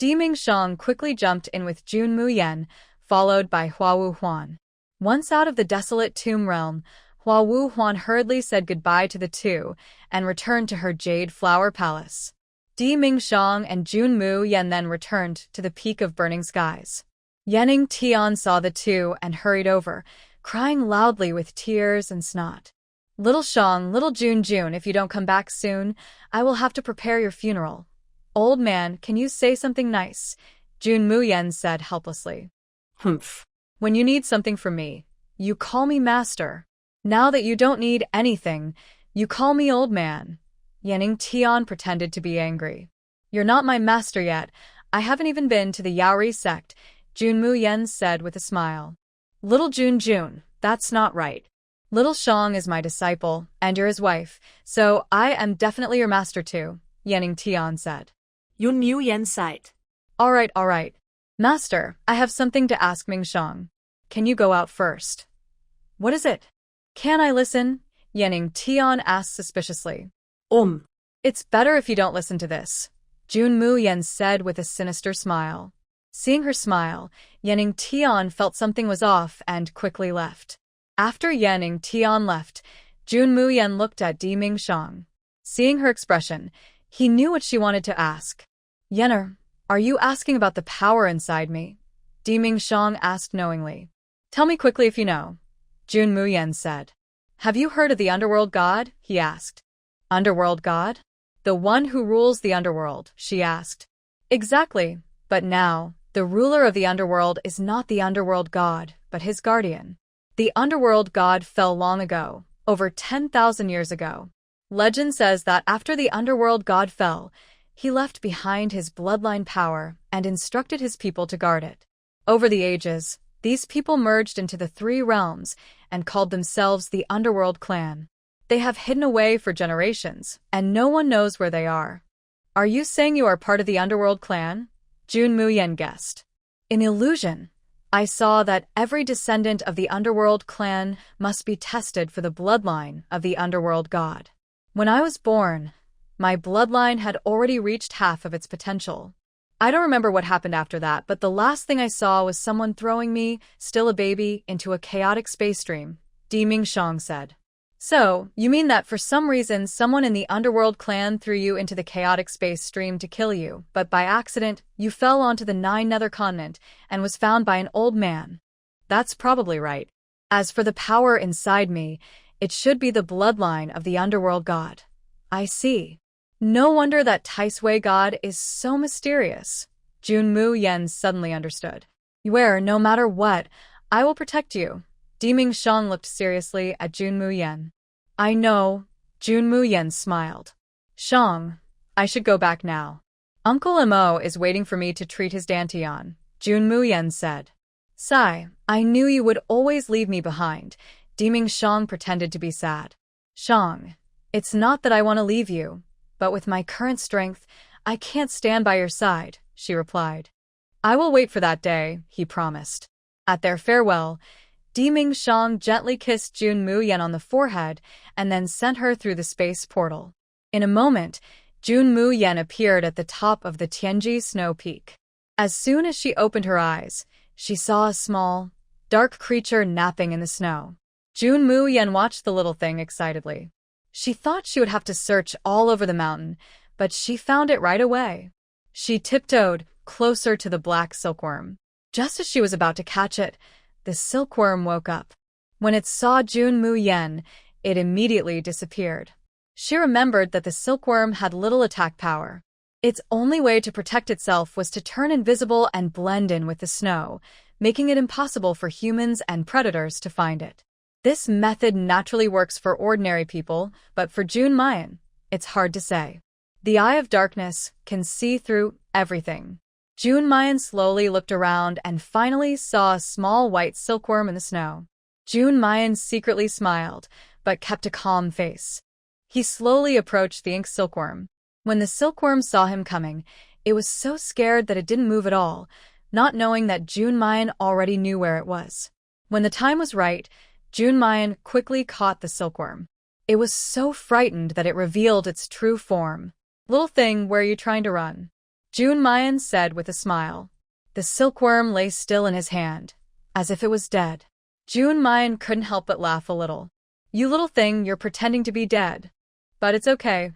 Di Ming Shang quickly jumped in with Jun Mu Yan, followed by Hua Wu Huan. Once out of the desolate tomb realm, Hua Wu Huan hurriedly said goodbye to the two and returned to her Jade Flower Palace. Di Ming Shang and Jun Mu Yan then returned to the peak of burning skies. Yanning Tian saw the two and hurried over, crying loudly with tears and snot. Little Shang, little Jun, if you don't come back soon, I will have to prepare your funeral. Old man, can you say something nice? Jun Mu Yan said helplessly. Humph. When you need something from me, you call me master. Now that you don't need anything, you call me old man. Yanning Tian pretended to be angry. You're not my master yet. I haven't even been to the Yaori sect, Jun Mu Yan said with a smile. Little Jun, that's not right. Little Shang is my disciple, and you're his wife, so I am definitely your master too, Yanning Tian said. Yun Mu Yan sighed. All right. Master, I have something to ask Ming Shang. Can you go out first? What is it? Can I listen? Yanning Tian asked suspiciously. It's better if you don't listen to this, Jun Mu Yan said with a sinister smile. Seeing her smile, Yanning Tian felt something was off and quickly left. After Yanning Tian left, Jun Mu Yan looked at Di Ming Shang. Seeing her expression, he knew what she wanted to ask. Yenner, are you asking about the power inside me? Di Ming Shang asked knowingly. Tell me quickly if you know, Jun Mu Yan said. Have you heard of the underworld god? He asked. Underworld god? The one who rules the underworld, she asked. Exactly, but now, the ruler of the underworld is not the underworld god, but his guardian. The underworld god fell long ago, over 10,000 years ago. Legend says that after the underworld god fell, he left behind his bloodline power and instructed his people to guard it. Over the ages, these people merged into the 3 realms and called themselves the Underworld Clan. They have hidden away for generations, and no one knows where they are. Are you saying you are part of the Underworld Clan? Jun Mu Yan guessed. An illusion. I saw that every descendant of the underworld clan must be tested for the bloodline of the underworld god. When I was born, my bloodline had already reached half of its potential. I don't remember what happened after that, but the last thing I saw was someone throwing me, still a baby, into a chaotic space stream, Di Mingshang said. So, you mean that for some reason someone in the underworld clan threw you into the chaotic space stream to kill you, but by accident, you fell onto the Nine-Nether Continent and was found by an old man? That's probably right. As for the power inside me, it should be the bloodline of the underworld god. I see. No wonder that Taisui god is so mysterious. Junmu Yen suddenly understood. Where, no matter what, I will protect you. Di Mingshang looked seriously at Junmu Yen. I know, Junmu Yen smiled. Shang, I should go back now. Uncle Mo is waiting for me to treat his dantian, Junmu Yen said. Sigh, I knew you would always leave me behind. Di Mingshang pretended to be sad. Shang, it's not that I want to leave you, but with my current strength, I can't stand by your side, she replied. I will wait for that day, he promised. At their farewell, Di Mingshang gently kissed Junmu Yen on the forehead and then sent her through the space portal. In a moment, Junmu Yen appeared at the top of the Tianji snow peak. As soon as she opened her eyes, she saw a small, dark creature napping in the snow. Junmu Yen watched the little thing excitedly. She thought she would have to search all over the mountain, but she found it right away. She tiptoed closer to the black silkworm. Just as she was about to catch it, the silkworm woke up. When it saw Junmu Yen, it immediately disappeared. She remembered that the silkworm had little attack power. Its only way to protect itself was to turn invisible and blend in with the snow, making it impossible for humans and predators to find it. This method naturally works for ordinary people, but for Junmu, it's hard to say. The Eye of Darkness can see through everything. Junmu slowly looked around and finally saw a small white silkworm in the snow. Junmu secretly smiled, but kept a calm face. He slowly approached the ink silkworm. When the silkworm saw him coming, it was so scared that it didn't move at all, not knowing that Junmu already knew where it was. When the time was right, Junmu quickly caught the silkworm. It was so frightened that it revealed its true form. Little thing, where are you trying to run? Junmu said with a smile. The silkworm lay still in his hand, as if it was dead. Junmu couldn't help but laugh a little. You little thing, you're pretending to be dead. But it's okay.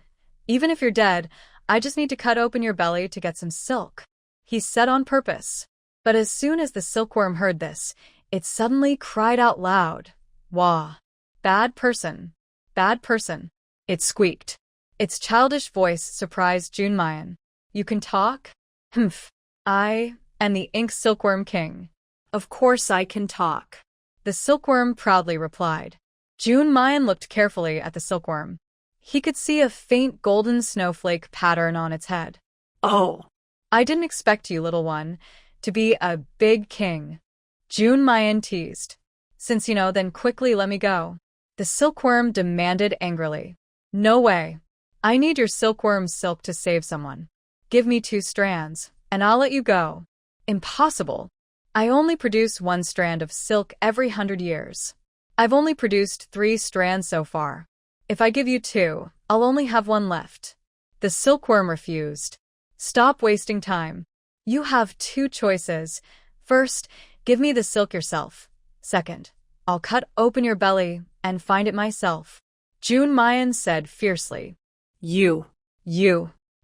Even if you're dead, I just need to cut open your belly to get some silk, he said on purpose. But as soon as the silkworm heard this, it suddenly cried out loud. Wah! Bad person. Bad person. It squeaked. Its childish voice surprised Junmu. You can talk? Humph. I am the ink silkworm king. Of course I can talk, the silkworm proudly replied. Junmu looked carefully at the silkworm. He could see a faint golden snowflake pattern on its head. Oh! I didn't expect you, little one, to be a big king, Junmu teased. Since you know, then quickly let me go, the silkworm demanded angrily. No way. I need your silkworm's silk to save someone. Give me 2 strands, and I'll let you go. Impossible. I only produce 1 strand of silk every 100 years. I've only produced 3 strands so far. If I give you 2, I'll only have 1 left. The silkworm refused. Stop wasting time. You have 2 choices. First, give me the silk yourself. Second, I'll cut open your belly and find it myself, Junmu said fiercely. You,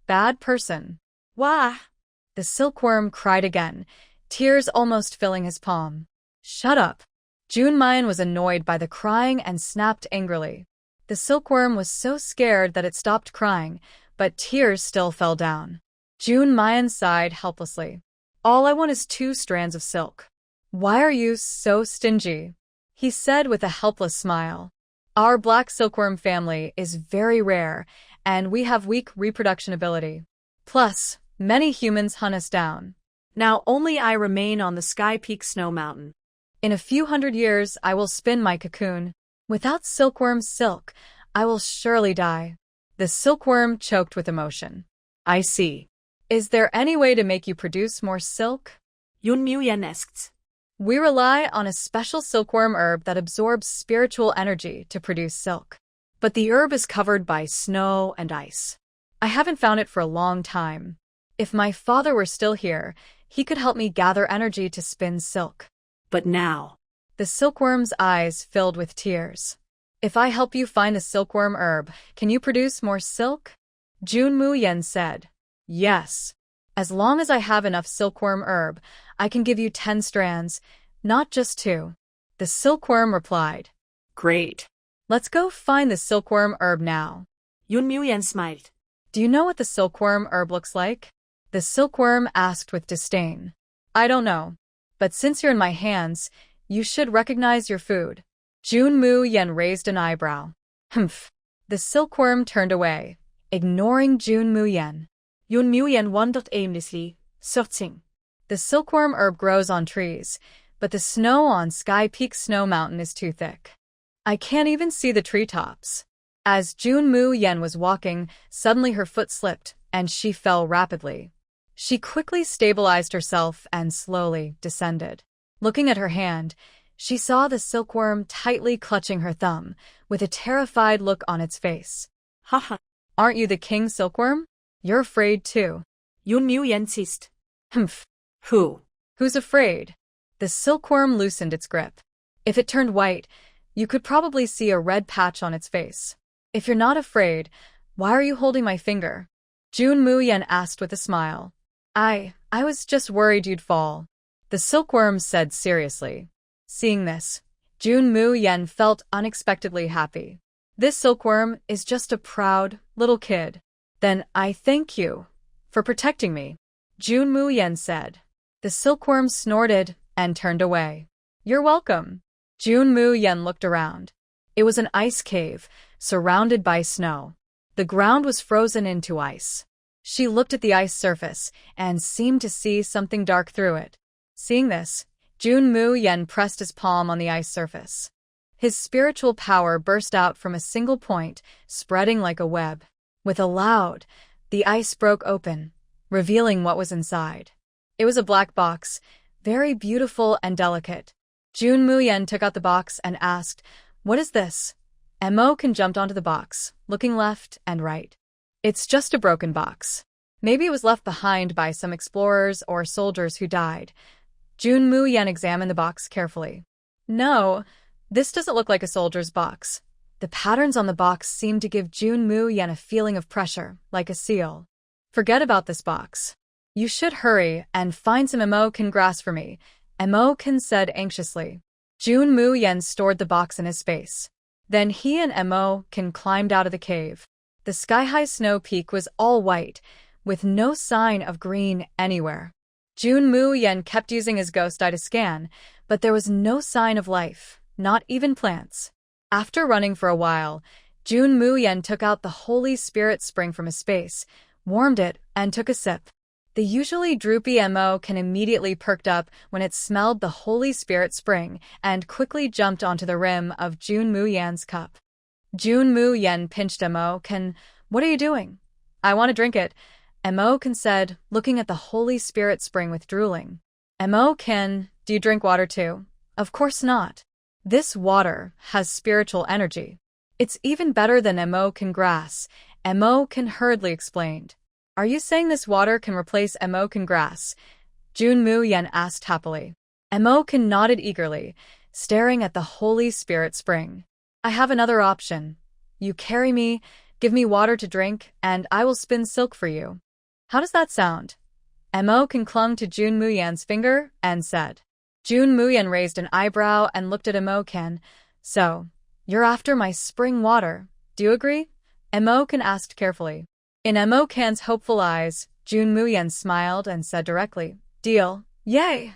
bad person. Wah! The silkworm cried again, tears almost filling his palm. Shut up. Junmu was annoyed by the crying and snapped angrily. The silkworm was so scared that it stopped crying, but tears still fell down. Junmu sighed helplessly. All I want is 2 strands of silk. Why are you so stingy? He said with a helpless smile. Our black silkworm family is very rare, and we have weak reproduction ability. Plus, many humans hunt us down. Now only I remain on the Sky Peak Snow Mountain. In a few 100 years, I will spin my cocoon. Without silkworm's silk, I will surely die. The silkworm choked with emotion. I see. Is there any way to make you produce more silk? Junmu Yen asked. We rely on a special silkworm herb that absorbs spiritual energy to produce silk. But the herb is covered by snow and ice. I haven't found it for a long time. If my father were still here, he could help me gather energy to spin silk. But now, The silkworm's eyes filled with tears. If I help you find the silkworm herb, can you produce more silk? Jun Mu-yen said. Yes. As long as I have enough silkworm herb, I can give you 10 strands, not just 2. The silkworm replied. great. Let's go find the silkworm herb now. Yun Mu-yen smiled. Do you know what the silkworm herb looks like? The silkworm asked with disdain. I don't know. But since you're in my hands, you should recognize your food. Jun Mu-yen raised an eyebrow. Humph. The silkworm turned away, ignoring Jun Mu-yen. Yun Mu-yen wondered aimlessly, searching. The silkworm herb grows on trees, but the snow on Sky Peak Snow Mountain is too thick. I can't even see the treetops. As Jun Mu-yen was walking, suddenly her foot slipped, and she fell rapidly. She quickly stabilized herself and slowly descended. Looking at her hand, she saw the silkworm tightly clutching her thumb, with a terrified look on its face. Haha. Aren't you the king silkworm? You're afraid too. Yun Mu-yen hissed. Humph. Who? Who's afraid? The silkworm loosened its grip. If it turned white, you could probably see a red patch on its face. If you're not afraid, why are you holding my finger? Jun Mu-yen asked with a smile. I was just worried you'd fall. The silkworm said seriously. Seeing this, Jun Mu-yen felt unexpectedly happy. This silkworm is just a proud little kid. Then I thank you for protecting me, Jun Mu-yen said. The silkworm snorted and turned away. You're welcome. Jun Mu-yen looked around. It was an ice cave, surrounded by snow. The ground was frozen into ice. She looked at the ice surface and seemed to see something dark through it. Seeing this, Jun Mu-yen pressed his palm on the ice surface. His spiritual power burst out from a single point, spreading like a web. With a loud, the ice broke open, revealing what was inside. It was a black box, very beautiful and delicate. Jun Mu-yen took out the box and asked, What is this? Mo-kun jumped onto the box, looking left and right. It's just a broken box. Maybe it was left behind by some explorers or soldiers who died. Jun Mu-yen examined the box carefully. No, this doesn't look like a soldier's box. The patterns on the box seemed to give Jun Mu-yen a feeling of pressure, like a seal. Forget about this box. You should hurry and find some Mo-kun grass for me, Mo-kun said anxiously. Jun Mu-yen stored the box in his space. Then he and Mo-kun climbed out of the cave. The sky-high snow peak was all white, with no sign of green anywhere. Jun Mu-yen kept using his ghost eye to scan, but there was no sign of life, not even plants. After running for a while, Jun Mu-yen took out the Holy Spirit spring from his space, warmed it, and took a sip. The usually droopy Mo-kun immediately perked up when it smelled the Holy Spirit spring and quickly jumped onto the rim of Jun Mu-yen's cup. Jun Mu-yen pinched Mo-kun. What are you doing? I want to drink it, Mo-kun said, looking at the Holy Spirit spring with drooling. Mo-kun, do you drink water too? Of course not. This water has spiritual energy. It's even better than Mo-kun grass, Mo-kun hurriedly explained. Are you saying this water can replace Mo-kun grass? Jun Mu-yen asked happily. Mo-kun nodded eagerly, staring at the Holy Spirit spring. I have another option. You carry me, give me water to drink, and I will spin silk for you. How does that sound? Mo-kun clung to Jun Mu-yen's finger and said. Jun Mu-yen raised an eyebrow and looked at Mo-kun. So, you're after my spring water, do you agree? Mo-kun asked carefully. In Mo-kun's hopeful eyes, Jun Mu-yen smiled and said directly, Deal, yay!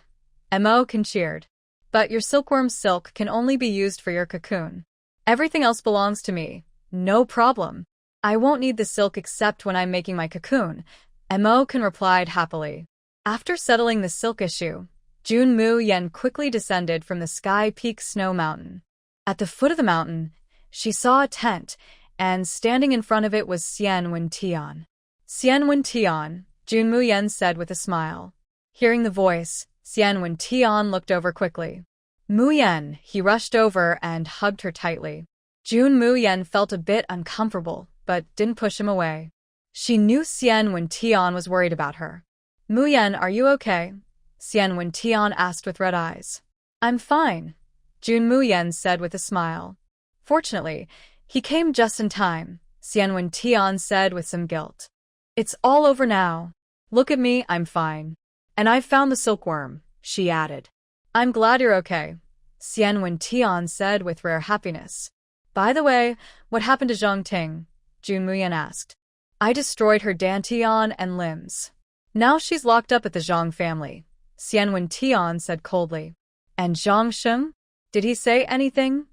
Mo-kun cheered. But your silkworm silk can only be used for your cocoon. Everything else belongs to me. No problem. I won't need the silk except when I'm making my cocoon, Mo-kun replied happily. After settling the silk issue, Jun Mu-yen quickly descended from the Sky Peak Snow Mountain. At the foot of the mountain, she saw a tent, and standing in front of it was Xian Wen-tian. Xian Wen-tian, Jun Mu-yen said with a smile. Hearing the voice, Xian Wen-tian looked over quickly. Mu-yen, he rushed over and hugged her tightly. Jun Mu-yen felt a bit uncomfortable, but didn't push him away. She knew Xian Wen-tian was worried about her. Mu-yen, are you okay? Xian Wen-tian asked with red eyes. I'm fine, Jun Mu-yen said with a smile. Fortunately, he came just in time, Xian Wen-tian said with some guilt. It's all over now. Look at me, I'm fine. And I've found the silkworm, she added. I'm glad you're okay, Xian Wen-tian said with rare happiness. By the way, what happened to Zhang Ting? Jun Mu-yen asked. I destroyed her dantian and limbs. Now she's locked up at the Zhang family, Xian Wen-tian said coldly. And Zhang Sheng? Did he say anything?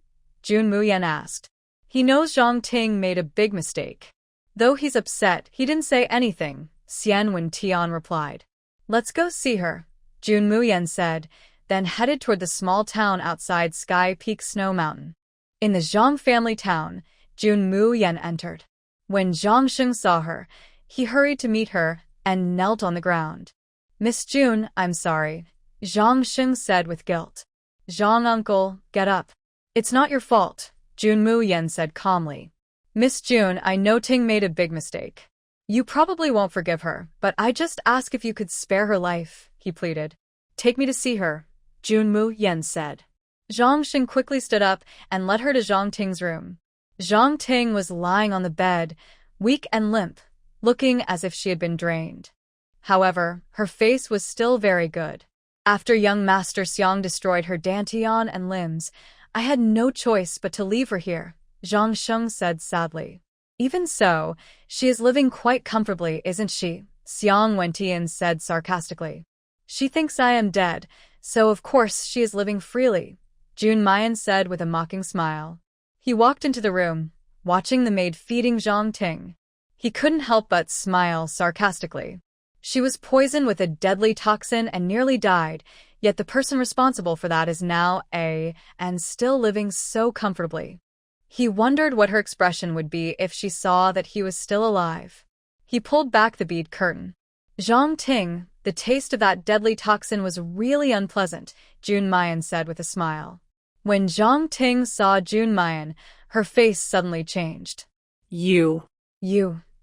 Jun Mu-yen asked. He knows Zhang Ting made a big mistake. Though he's upset, he didn't say anything, Xian Wen-tian replied. Let's go see her, Jun Mu-yen said, then headed toward the small town outside Sky Peak Snow Mountain. In the Zhang family town, Jun Mu-yen entered. When Zhang Sheng saw her, he hurried to meet her and knelt on the ground. Miss Jun, I'm sorry, Zhang Sheng said with guilt. Zhang uncle, get up. It's not your fault, Jun Mu-yen said calmly. Miss Jun, I know Ting made a big mistake. You probably won't forgive her, but I just ask if you could spare her life, he pleaded. Take me to see her, Jun Mu-yen said. Zhang Sheng quickly stood up and led her to Zhang Ting's room. Zhang Ting was lying on the bed, weak and limp, looking as if she had been drained. However, her face was still very good. After young Master Xiang destroyed her dantian and limbs, I had no choice but to leave her here, Zhang Sheng said sadly. Even so, she is living quite comfortably, isn't she? Xiang Wen-tian said sarcastically. She thinks I am dead, so of course she is living freely, Jun Mayan said with a mocking smile. He walked into the room, watching the maid feeding Zhang Ting. He couldn't help but smile sarcastically. She was poisoned with a deadly toxin and nearly died, yet the person responsible for that is now and still living so comfortably. He wondered what her expression would be if she saw that he was still alive. He pulled back the bead curtain. Zhang Ting, the taste of that deadly toxin was really unpleasant, Jun Mayan said with a smile. When Zhang Ting saw Jun Mayan, her face suddenly changed. You.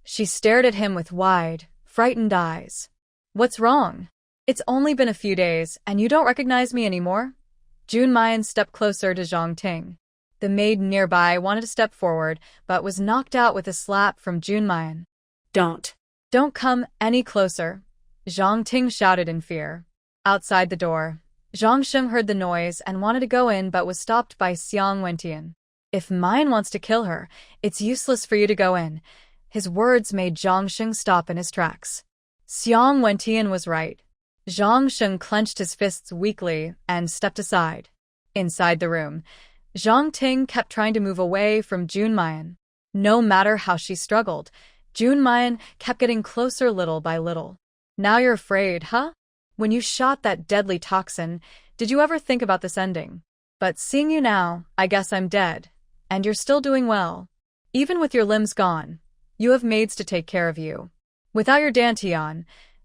She stared at him with wide, frightened eyes. What's wrong? It's only been a few days, and you don't recognize me anymore? Jun Mayan stepped closer to Zhang Ting. The maid nearby wanted to step forward, but was knocked out with a slap from Jun Mayan. Don't come any closer, Zhang Ting shouted in fear. Outside the door, Zhang Sheng heard the noise and wanted to go in but was stopped by Xiang Wen-tian. If Mayan wants to kill her, it's useless for you to go in. His words made Zhang Sheng stop in his tracks. Xiang Wen-tian was right. Zhang Sheng clenched his fists weakly and stepped aside. Inside the room, Zhang Ting kept trying to move away from Jun Mayan. No matter how she struggled, Jun Mayan kept getting closer little by little. Now you're afraid, huh? When you shot that deadly toxin, did you ever think about this ending? But seeing you now, I guess I'm dead. And you're still doing well. Even with your limbs gone, you have maids to take care of you. Without your dantian,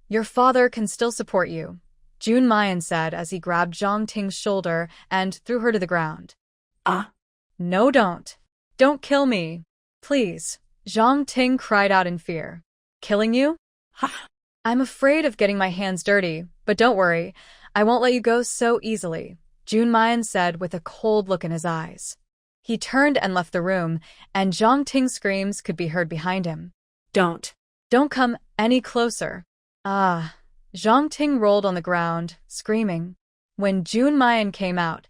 your father can still support you, Jun Mayan said as he grabbed Zhang Ting's shoulder and threw her to the ground. No, don't. Don't kill me. Please, Zhang Ting cried out in fear. Killing you? I'm afraid of getting my hands dirty, but don't worry, I won't let you go so easily, Jun Mayan said with a cold look in his eyes. He turned and left the room, and Zhang Ting's screams could be heard behind him. Don't come any closer. Zhang Ting rolled on the ground, screaming. When Jun Mayan came out,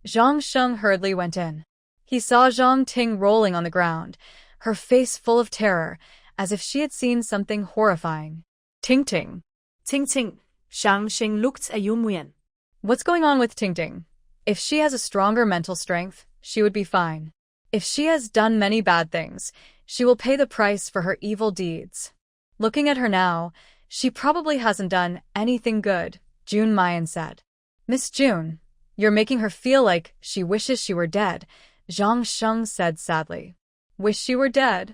Zhang Sheng hurriedly went in. He saw Zhang Ting rolling on the ground, her face full of terror, as if she had seen something horrifying. Ting. Zhang Sheng looked at Jun Mu-yen. What's going on with Ting? If she has a stronger mental strength, she would be fine. If she has done many bad things, she will pay the price for her evil deeds. Looking at her now, she probably hasn't done anything good, Jun Mayan said. Miss Jun, you're making her feel like she wishes she were dead, Zhang Sheng said sadly. Wish she were dead?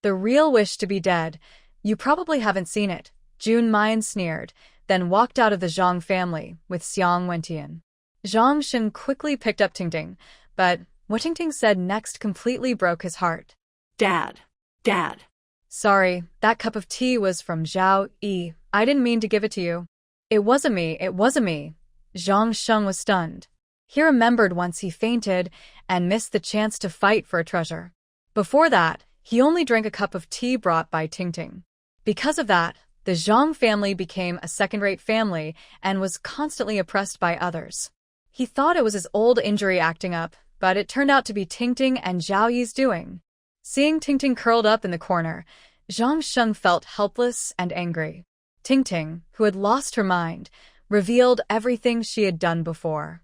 The real wish to be dead. You probably haven't seen it, Jun Mayan sneered, then walked out of the Zhang family with Xiang Wentian. Zhang Shen quickly picked up Tingting, but what Tingting said next completely broke his heart. Dad. Dad. Sorry, that cup of tea was from Zhao Yi. I didn't mean to give it to you. It wasn't me. Zhang Sheng was stunned. He remembered once he fainted and missed the chance to fight for a treasure. Before that, he only drank a cup of tea brought by Tingting. Because of that, the Zhang family became a second-rate family and was constantly oppressed by others. He thought it was his old injury acting up, but it turned out to be Tingting and Zhao Yi's doing. Seeing Tingting curled up in the corner, Zhang Sheng felt helpless and angry. Tingting, who had lost her mind, revealed everything she had done before.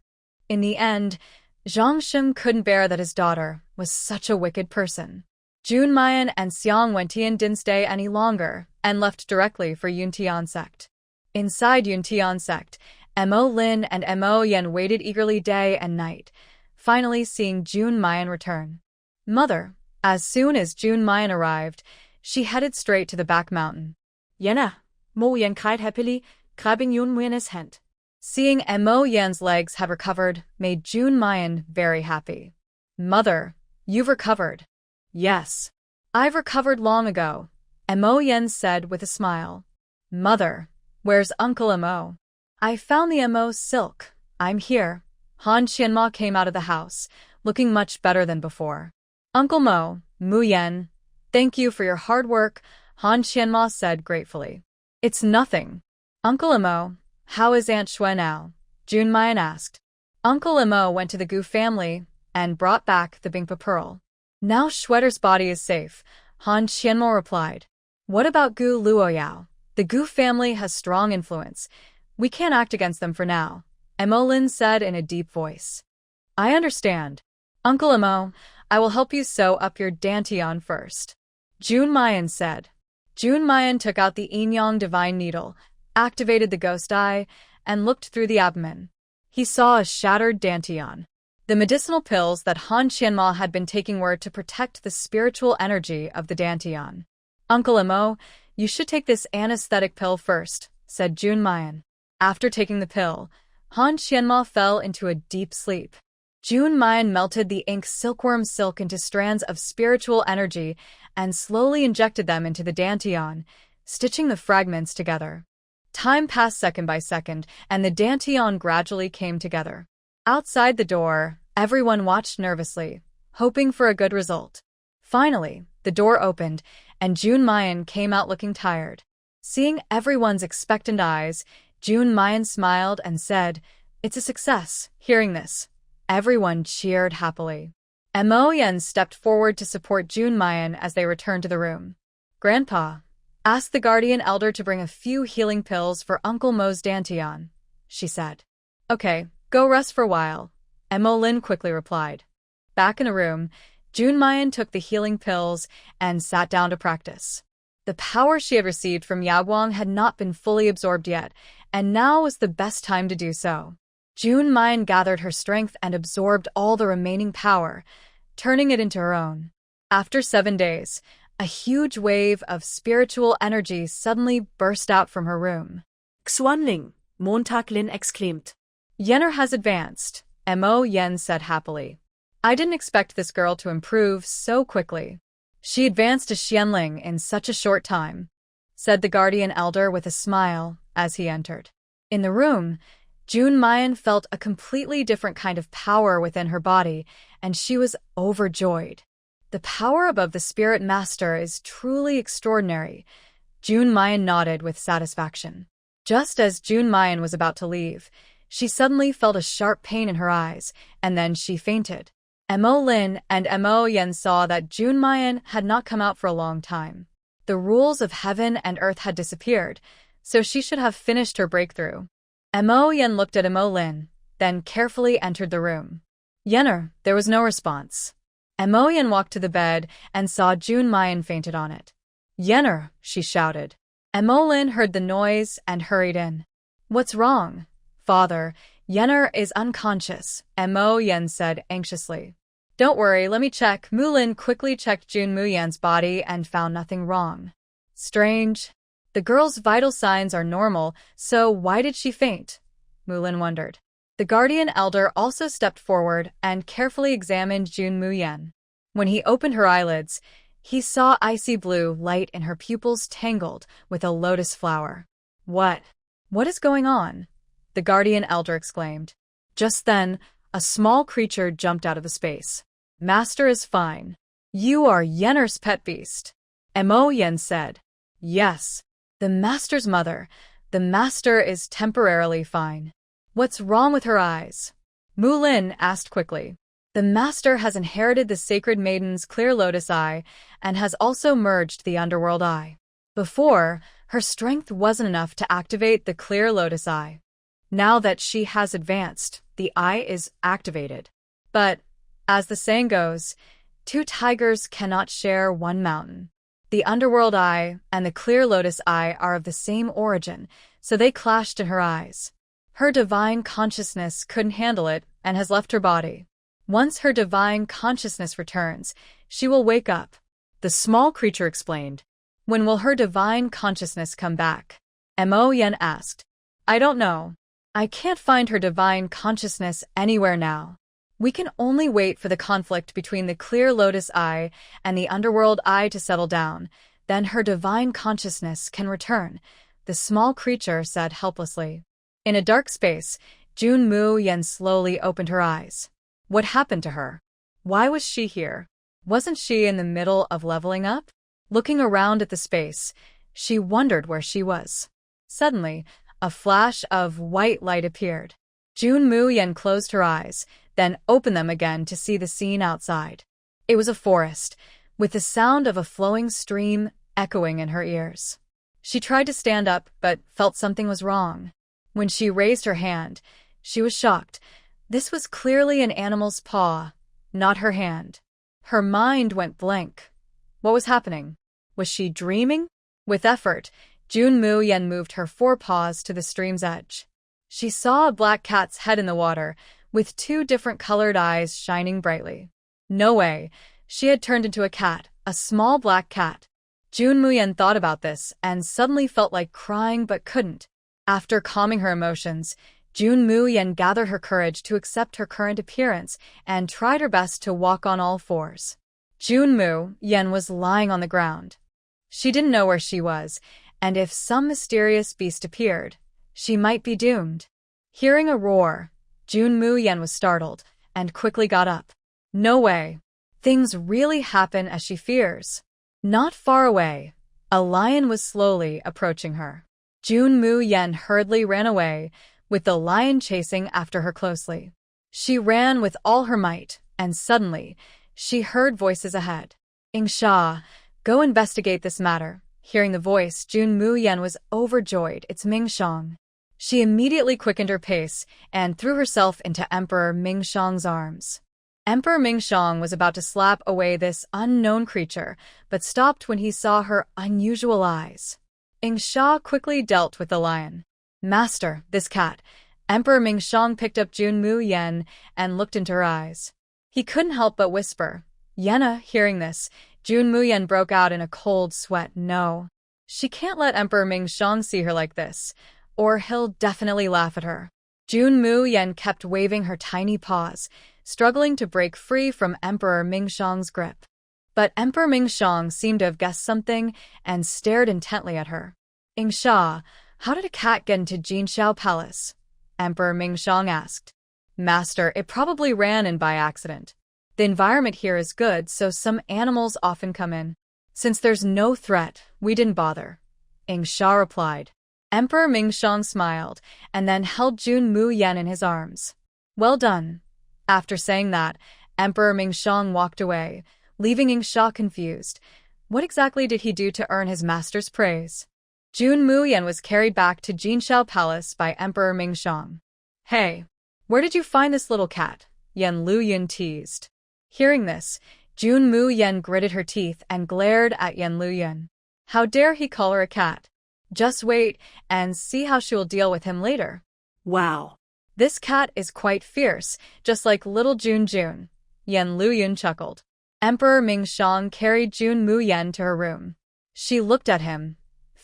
In the end, Zhang Sheng couldn't bear that his daughter was such a wicked person. Jun Mayan and Xiang Wentian didn't stay any longer and left directly for Yuntian sect. Inside Yuntian sect, Mo Lin and Mo Yan waited eagerly day and night, finally seeing Jun Mayan return. Mother, as soon as Jun Mayan arrived, she headed straight to the back mountain. Yenna, Mo Yan cried happily, grabbing Yun Mayan's hand. Seeing Mo Yan's legs have recovered made Jun Mayan very happy. Mother, you've recovered. Yes. I've recovered long ago, Mo Yan said with a smile. Mother, where's Uncle Mo? I found the Mo silk. I'm here. Han Qianma came out of the house, looking much better than before. Uncle Mo, Mu Yan, thank you for your hard work, Han Qianma said gratefully. It's nothing. Uncle Mo, how is Aunt Shui now? Jun Mayan asked. Uncle Mo went to the Gu family and brought back the Bingpa pearl. Now Schwetter's body is safe, Han Qianmo replied. What about Gu Luoyao? The Gu family has strong influence. We can't act against them for now, Mo Lin said in a deep voice. I understand. Uncle Mo, I will help you sew up your dantian first, Jun Mayan said. Jun Mayan took out the Yin-Yang divine needle, activated the ghost eye, and looked through the abdomen. He saw a shattered dantian. The medicinal pills that Han Qianma had been taking were to protect the spiritual energy of the dantian. Uncle Mo, you should take this anesthetic pill first, said Jun Mayan. After taking the pill, Han Qianma fell into a deep sleep. Jun Mayan melted the ink silkworm silk into strands of spiritual energy and slowly injected them into the dantian, stitching the fragments together. Time passed second by second, and the dantian gradually came together. Outside the door, everyone watched nervously, hoping for a good result. Finally, the door opened, and Jun Mayan came out looking tired. Seeing everyone's expectant eyes, Jun Mayan smiled and said, It's a success. Hearing this, everyone cheered happily. Mo Yan stepped forward to support Jun Mayan as they returned to the room. Grandpa, ask the guardian elder to bring a few healing pills for Uncle Mo's dantian, she said. Okay, go rest for a while, Mo Lin quickly replied. Back in the room, Jun Mayan took the healing pills and sat down to practice. The power she had received from Yaguang had not been fully absorbed yet, and now was the best time to do so. Jun Mayan gathered her strength and absorbed all the remaining power, turning it into her own. After 7 days, a huge wave of spiritual energy suddenly burst out from her room. Xuanling, Montag Lin exclaimed. Yenner has advanced, Mo Yan said happily. I didn't expect this girl to improve so quickly. She advanced to Xianling in such a short time, said the guardian elder with a smile as he entered. In the room, Jun Mayan felt a completely different kind of power within her body, and she was overjoyed. The power above the spirit master is truly extraordinary. Jun Mayan nodded with satisfaction. Just as Jun Mayan was about to leave, she suddenly felt a sharp pain in her eyes, and then she fainted. Mo Lin and Mo Yan saw that Jun Mayan had not come out for a long time. The rules of heaven and earth had disappeared, so she should have finished her breakthrough. Mo Yan looked at Mo Lin, then carefully entered the room. Yenner, there was no response. Mo Yan walked to the bed and saw Jun Mayan fainted on it. Yenner, she shouted. Mo Lin heard the noise and hurried in. What's wrong? Father, Yenner is unconscious, Mo Yan said anxiously. Don't worry, let me check. Mu Lin quickly checked Jun Mu Yan's body and found nothing wrong. Strange. The girl's vital signs are normal, so why did she faint? Mulin wondered. The guardian elder also stepped forward and carefully examined Jun Muyen. When he opened her eyelids, he saw icy blue light in her pupils tangled with a lotus flower. What is going on? The guardian elder exclaimed. Just then, a small creature jumped out of the space. Master is fine. You are Yenner's pet beast. Mo Yen said. Yes. The master's mother. The master is temporarily fine. What's wrong with her eyes? Mulin asked quickly. The master has inherited the sacred maiden's clear lotus eye and has also merged the underworld eye. Before, her strength wasn't enough to activate the clear lotus eye. Now that she has advanced, the eye is activated. But, as the saying goes, two tigers cannot share one mountain. The underworld eye and the clear lotus eye are of the same origin, so they clashed in her eyes. Her divine consciousness couldn't handle it and has left her body. Once her divine consciousness returns, she will wake up. The small creature explained. When will her divine consciousness come back? Mo Yen asked. I don't know. I can't find her divine consciousness anywhere now. We can only wait for the conflict between the clear lotus eye and the underworld eye to settle down. Then her divine consciousness can return, the small creature said helplessly. In a dark space, Jun Muyen slowly opened her eyes. What happened to her? Why was she here? Wasn't she in the middle of leveling up? Looking around at the space, she wondered where she was. Suddenly, a flash of white light appeared. Jun Muyen closed her eyes, then opened them again to see the scene outside. It was a forest, with the sound of a flowing stream echoing in her ears. She tried to stand up, but felt something was wrong. When she raised her hand, she was shocked. This was clearly an animal's paw, not her hand. Her mind went blank. What was happening? Was she dreaming? With effort, Jun Muyen moved her forepaws to the stream's edge. She saw a black cat's head in the water, with two different colored eyes shining brightly. No way, she had turned into a cat, a small black cat. Jun Muyen thought about this and suddenly felt like crying but couldn't. After calming her emotions, Jun Muyen gathered her courage to accept her current appearance and tried her best to walk on all fours. Jun Muyen was lying on the ground. She didn't know where she was, and if some mysterious beast appeared, she might be doomed. Hearing a roar, Jun Muyen was startled and quickly got up. No way. Things really happen as she fears. Not far away, a lion was slowly approaching her. Jun Muyen hurriedly ran away, with the lion chasing after her closely. She ran with all her might, and suddenly, she heard voices ahead. Ingsha, go investigate this matter. Hearing the voice, Jun Muyen was overjoyed. It's Mingshang. She immediately quickened her pace and threw herself into Emperor Mingshang's arms. Emperor Mingshang was about to slap away this unknown creature, but stopped when he saw her unusual eyes. Ingsha quickly dealt with the lion. Master, this cat. Emperor Mingshang picked up Jun Muyen and looked into her eyes. He couldn't help but whisper. Yenna, hearing this, Jun Muyen broke out in a cold sweat. No. She can't let Emperor Mingshang see her like this, or he'll definitely laugh at her. Jun Muyen kept waving her tiny paws, struggling to break free from Emperor Mingshang's grip. But Emperor Mingshang seemed to have guessed something and stared intently at her. Ingsha, how did a cat get into Jinxiao Palace? Emperor Mingshang asked. Master, it probably ran in by accident. The environment here is good, so some animals often come in. Since there's no threat, we didn't bother. Ingsha replied. Emperor Mingshang smiled, and then held Jun Muyen in his arms. Well done. After saying that, Emperor Mingshang walked away, leaving Ingsha confused. What exactly did he do to earn his master's praise? Jun Muyen was carried back to Jinxiao Palace by Emperor Mingshang. Hey, where did you find this little cat? Yan Luyun teased. Hearing this, Jun Muyen gritted her teeth and glared at Yan Luyun. How dare he call her a cat? Just wait and see how she will deal with him later. Wow. This cat is quite fierce, just like little Jun Jun. Yan Luyun chuckled. Emperor Mingshang carried Jun Muyen to her room. She looked at him,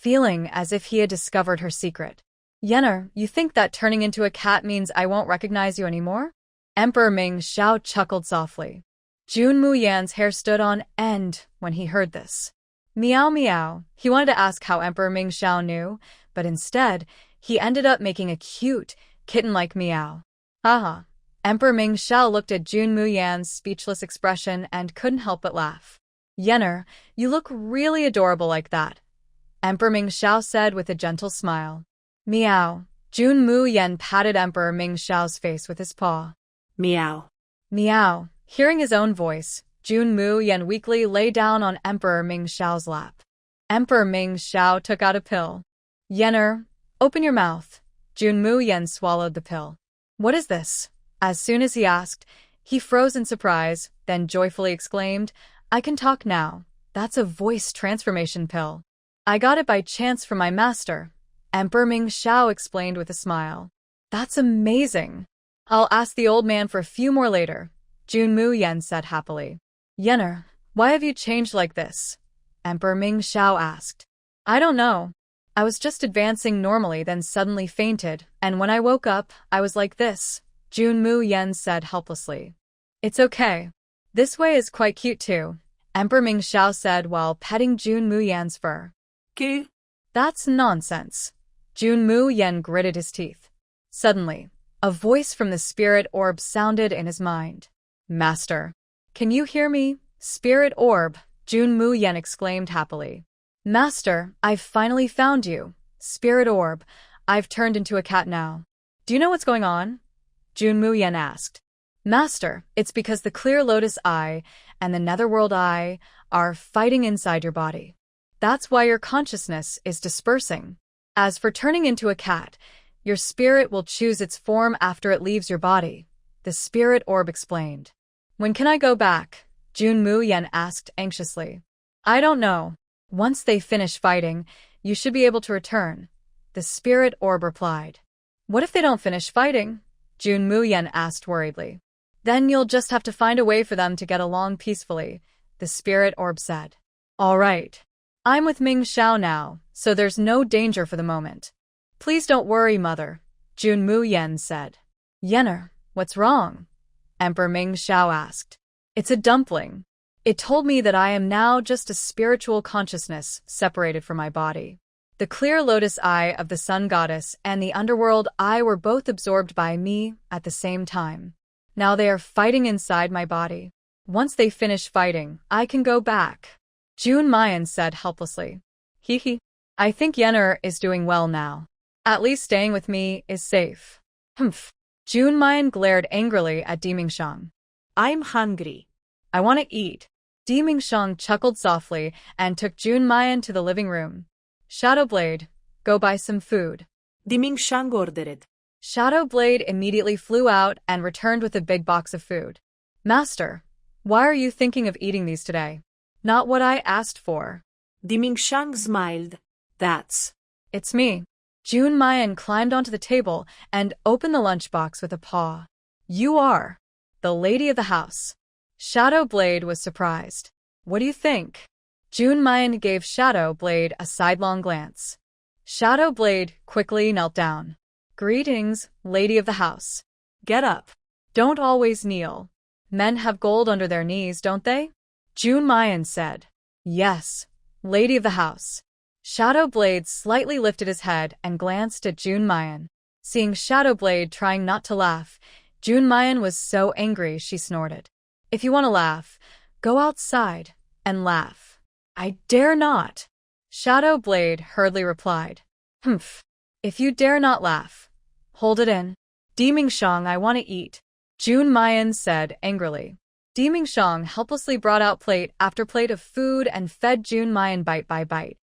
feeling as if he had discovered her secret. Yenner, you think that turning into a cat means I won't recognize you anymore? Emperor Ming Xiao chuckled softly. Jun Muyan's hair stood on end when he heard this. Meow meow. He wanted to ask how Emperor Ming Xiao knew, but instead, he ended up making a cute, kitten-like meow. Haha. Emperor Ming Xiao looked at Jun Muyan's speechless expression and couldn't help but laugh. Yenner, you look really adorable like that, Emperor Ming Xiao said with a gentle smile. Meow. Jun Muyan patted Emperor Ming Xiao's face with his paw. Meow. Meow. Hearing his own voice, Jun Muyan weakly lay down on Emperor Ming Xiao's lap. Emperor Ming Xiao took out a pill. Yenner, open your mouth. Jun Muyan swallowed the pill. What is this? As soon as he asked, he froze in surprise, then joyfully exclaimed, I can talk now. That's a voice transformation pill. I got it by chance from my master, Emperor Ming Xiao explained with a smile. That's amazing. I'll ask the old man for a few more later, Jun Muyan said happily. Yenner, why have you changed like this? Emperor Ming Xiao asked. I don't know. I was just advancing normally, then suddenly fainted, and when I woke up, I was like this, Jun Muyan said helplessly. It's okay. This way is quite cute too, Emperor Ming Xiao said while petting Jun Muyan's fur. Cute? That's nonsense. Jun Muyan gritted his teeth. Suddenly, a voice from the spirit orb sounded in his mind. Master. Can you hear me? Spirit orb, Jun Muyan exclaimed happily. Master, I've finally found you. Spirit orb, I've turned into a cat now. Do you know what's going on? Jun Muyan asked. Master, it's because the clear lotus eye and the netherworld eye are fighting inside your body. That's why your consciousness is dispersing. As for turning into a cat, your spirit will choose its form after it leaves your body, the spirit orb explained. When can I go back? Jun Muyan asked anxiously. I don't know. Once they finish fighting, you should be able to return, the spirit orb replied. What if they don't finish fighting? Jun Muyan asked worriedly. Then you'll just have to find a way for them to get along peacefully, the spirit orb said. All right. I'm with Ming Xiao now, so there's no danger for the moment. Please don't worry, mother, Jun Muyan said. Yenner, what's wrong? Emperor Ming Xiao asked. It's a dumpling. It told me that I am now just a spiritual consciousness separated from my body. The clear lotus eye of the sun goddess and the underworld eye were both absorbed by me at the same time. Now they are fighting inside my body. Once they finish fighting, I can go back, Jun Muyan said helplessly. Hee. I think Yenner is doing well now. At least staying with me is safe. Humph. Jun Muyan glared angrily at Dimingshang. I'm hungry. I want to eat. Dimingshang chuckled softly and took Jun Muyan to the living room. Shadowblade, go buy some food. Dimingshang ordered. Shadowblade immediately flew out and returned with a big box of food. Master, why are you thinking of eating these today? Not what I asked for. Dimingshang smiled. That's. It's me. Jun Muyan climbed onto the table and opened the lunchbox with a paw. You are the lady of the house. Shadowblade was surprised. What do you think? Jun Muyan gave Shadowblade a sidelong glance. Shadowblade quickly knelt down. Greetings, lady of the house. Get up. Don't always kneel. Men have gold under their knees, don't they? Jun Muyan said. Yes, lady of the house. Shadowblade slightly lifted his head and glanced at Jun Muyan. Seeing Shadowblade trying not to laugh, Jun Muyan was so angry she snorted. If you want to laugh, go outside and laugh. I dare not. Shadowblade hurriedly replied. Humph. If you dare not laugh, hold it in. Dimingshang, I want to eat, Jun Muyan said angrily. Dimingshang helplessly brought out plate after plate of food and fed Jun Muyan bite by bite.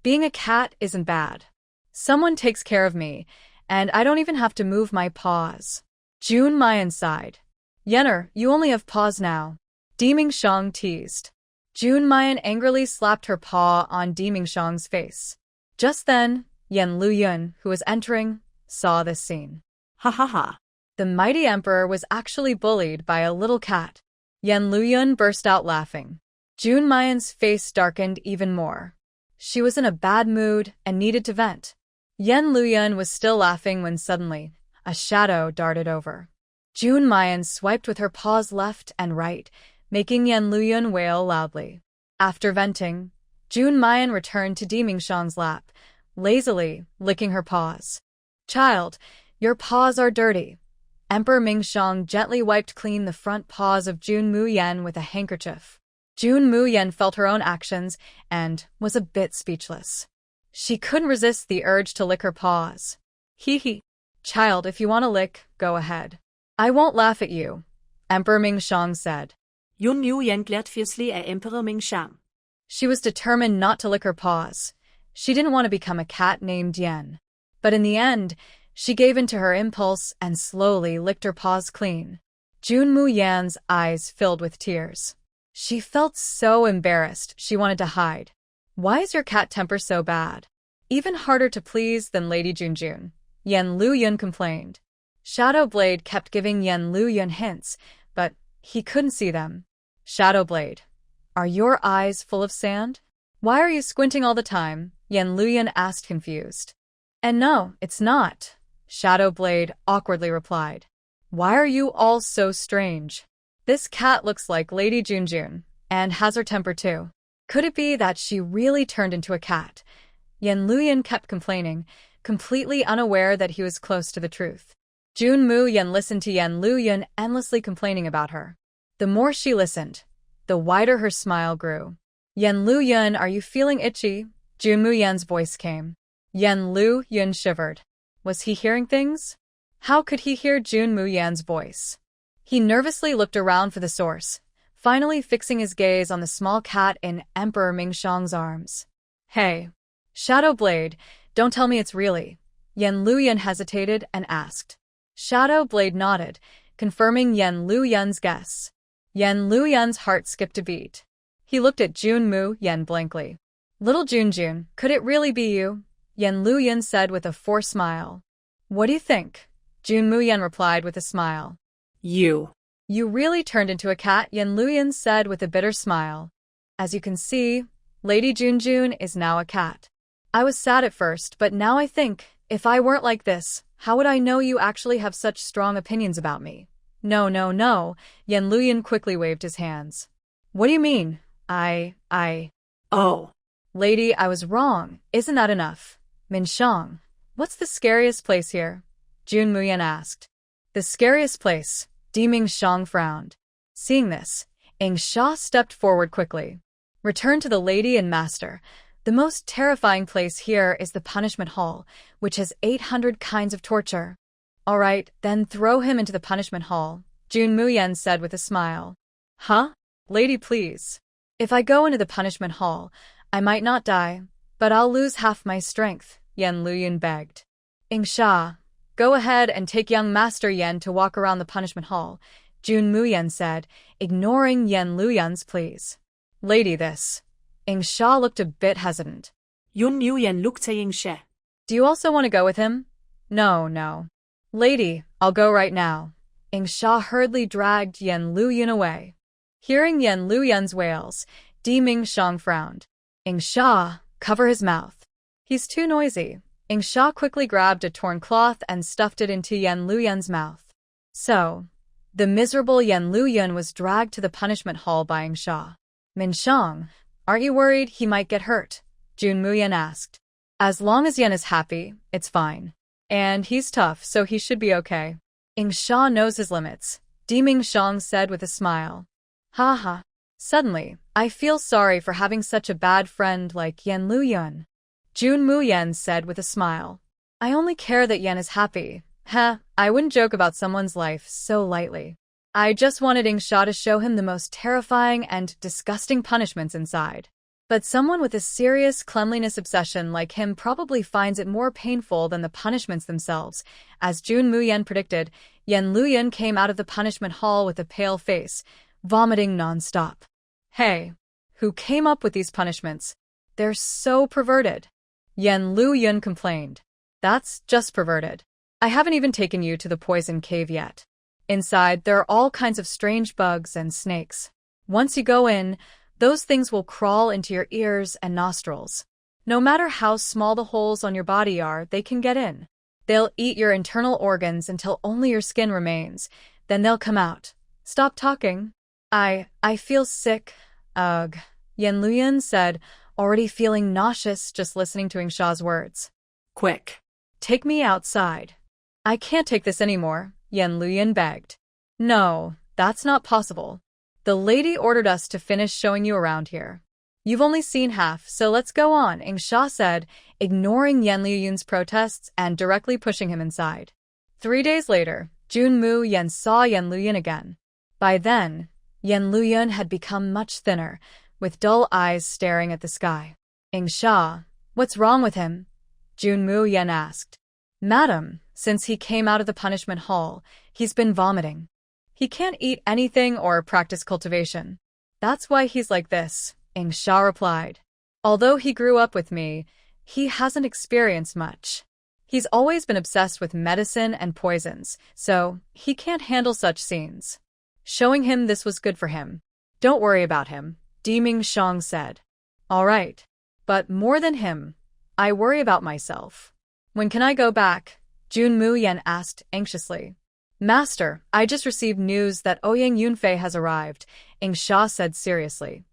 Being a cat isn't bad. Someone takes care of me, and I don't even have to move my paws. Jun Muyan sighed. Yenner, you only have paws now. Dimingshang teased. Jun Muyan angrily slapped her paw on Dimingshang's face. Just then, Yen Luyun, who was entering, saw this scene. Ha ha ha. The mighty emperor was actually bullied by a little cat. Yen Luyun burst out laughing. Jun Muyan's face darkened even more. She was in a bad mood and needed to vent. Yen Luyan was still laughing when suddenly, a shadow darted over. Jun Mayan swiped with her paws left and right, making Yen Luyan wail loudly. After venting, Jun Mayan returned to Di Mingxiang's lap, lazily licking her paws. "Child, your paws are dirty." Emperor Mingxiang gently wiped clean the front paws of Jun Muyen with a handkerchief. Jun Muyen felt her own actions and was a bit speechless. She couldn't resist the urge to lick her paws. "Hee hee. Child, if you want to lick, go ahead. I won't laugh at you," Emperor Mingxiang said. Jun Muyen glared fiercely at Emperor Mingxiang. She was determined not to lick her paws. She didn't want to become a cat named Yen. But in the end, she gave in to her impulse and slowly licked her paws clean. Jun Muyen's eyes filled with tears. She felt so embarrassed she wanted to hide. "Why is your cat temper so bad? Even harder to please than Lady Junjun," Yen Luyan complained. Shadow Blade kept giving Yen Luyan hints, but he couldn't see them. "Shadow Blade, are your eyes full of sand? Why are you squinting all the time?" Yen Luyan asked, confused. "And no, it's not," Shadow Blade awkwardly replied. "Why are you all so strange? This cat looks like Lady Junjun, and has her temper too. Could it be that she really turned into a cat?" Yen Luyan kept complaining, completely unaware that he was close to the truth. Jun Muyen listened to Yen Luyan endlessly complaining about her. The more she listened, the wider her smile grew. "Yen Luyan, are you feeling itchy?" Jun Muyen's voice came. Yen Luyan shivered. Was he hearing things? How could he hear Jun Muyen's voice? He nervously looked around for the source, finally fixing his gaze on the small cat in Emperor Mingxiang's arms. "Hey, Shadow Blade, don't tell me it's really..." Yen Luyan hesitated and asked. Shadow Blade nodded, confirming Yen Luyan's guess. Yen Luyan's heart skipped a beat. He looked at Jun Muyen blankly. "Little Junjun, could it really be you?" Yen Luyan said with a forced smile. "What do you think?" Jun Muyen replied with a smile. You really turned into a cat," Yen Luyan said with a bitter smile. "As you can see, Lady Junjun is now a cat. I was sad at first, but now I think, if I weren't like this, how would I know you actually have such strong opinions about me?" No, Yen Luyan quickly waved his hands. "What do you mean? Oh. Lady, I was wrong. Isn't that enough?" "Minxiang, what's the scariest place here?" Jun Muyen asked. "The scariest place," Di Mingxiang frowned. Seeing this, Sha stepped forward quickly. "Return to the lady and master. The most terrifying place here is the punishment hall, which has 800 kinds of torture." "All right, then throw him into the punishment hall," Jun Muyen said with a smile. "Huh? Lady, please. If I go into the punishment hall, I might not die, but I'll lose half my strength," Yen Luyan begged. "Sha, go ahead and take young Master Yen to walk around the punishment hall," Jun Muyen said, ignoring Yen Luyan's pleas. "Lady, this..." Sha looked a bit hesitant. Jun Muyen looked at Sha. "Do you also want to go with him?" No. "Lady, I'll go right now." Sha hurriedly dragged Yen Luyan away. Hearing Yen Luyan's wails, Di Mingxiang frowned. "Sha, cover his mouth. He's too noisy." Sha quickly grabbed a torn cloth and stuffed it into Yen Luyan's mouth. So, the miserable Yen Luyan was dragged to the punishment hall by Sha. "Minxiang, aren't you worried he might get hurt?" Jun Muyen asked. "As long as Yen is happy, it's fine. And he's tough, so he should be okay." Sha knows his limits, Di Mingxiang said with a smile. "Ha. Suddenly, I feel sorry for having such a bad friend like Yen Luyan," Jun Muyen said with a smile. "I only care that Yen is happy. I wouldn't joke about someone's life so lightly. I just wanted Sha to show him the most terrifying and disgusting punishments inside. But someone with a serious cleanliness obsession like him probably finds it more painful than the punishments themselves." As Jun Muyen predicted, Yen Luyan came out of the punishment hall with a pale face, vomiting non-stop. "Hey, who came up with these punishments? They're so perverted," Yen Luyan complained. "That's just perverted. I haven't even taken you to the poison cave yet. Inside, there are all kinds of strange bugs and snakes. Once you go in, those things will crawl into your ears and nostrils. No matter how small the holes on your body are, they can get in. They'll eat your internal organs until only your skin remains. Then they'll come out. Stop talking. I feel sick. Ugh. Yen Luyan said, already feeling nauseous just listening to Ingsha's words. Quick. Take me outside. I can't take this anymore, Yen Luyan begged. No, that's not possible. The lady ordered us to finish showing you around here. You've only seen half, so let's go on, Ingsha said, ignoring Yen Luyan's protests and directly pushing him inside. 3 days later, Jun Mu Yen saw Yen Luyan again. By then, Yen Luyan had become much thinner, with dull eyes staring at the sky. Ingsha, what's wrong with him? Jun Mu Yen asked. Madam, since he came out of the punishment hall, he's been vomiting. He can't eat anything or practice cultivation. That's why he's like this, Ingsha replied. Although he grew up with me, he hasn't experienced much. He's always been obsessed with medicine and poisons, so he can't handle such scenes. Showing him this was good for him. Don't worry about him, Diming Shang said. All right. But more than him, I worry about myself. When can I go back? Jun Mu Yen asked anxiously. Master, I just received news that Ouyang Yunfei has arrived, Ingsha said seriously.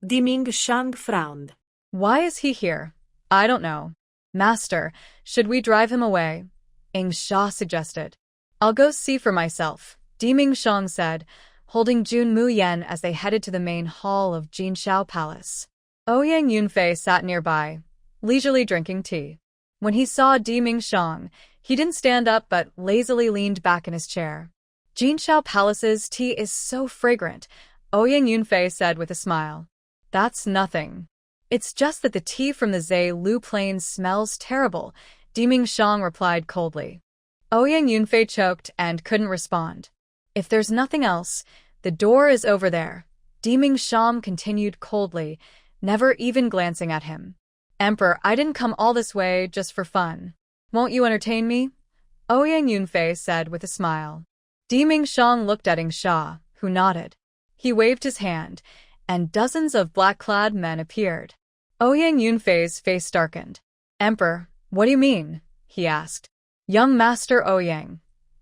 Diming Shang frowned. Why is he here? I don't know. Master, should we drive him away? Ingsha suggested. I'll go see for myself, Diming Shang said, holding Jun Mu Yen as they headed to the main hall of Jinxiao Palace. Ouyang Yunfei sat nearby, leisurely drinking tea. When he saw Diming Shang, he didn't stand up but lazily leaned back in his chair. Jinxiao Palace's tea is so fragrant, Ouyang Yunfei said with a smile. That's nothing. It's just that the tea from the Zhe Lu Plains smells terrible, Diming Shang replied coldly. Ouyang Yunfei choked and couldn't respond. If there's nothing else, the door is over there, Diming Shang continued coldly, never even glancing at him. Emperor, I didn't come all this way just for fun. Won't you entertain me? Ouyang Yunfei said with a smile. Diming Shang looked at Ingsha, who nodded. He waved his hand, and dozens of black-clad men appeared. Ouyang Yunfei's face darkened. Emperor, what do you mean? He asked. Young Master Ouyang,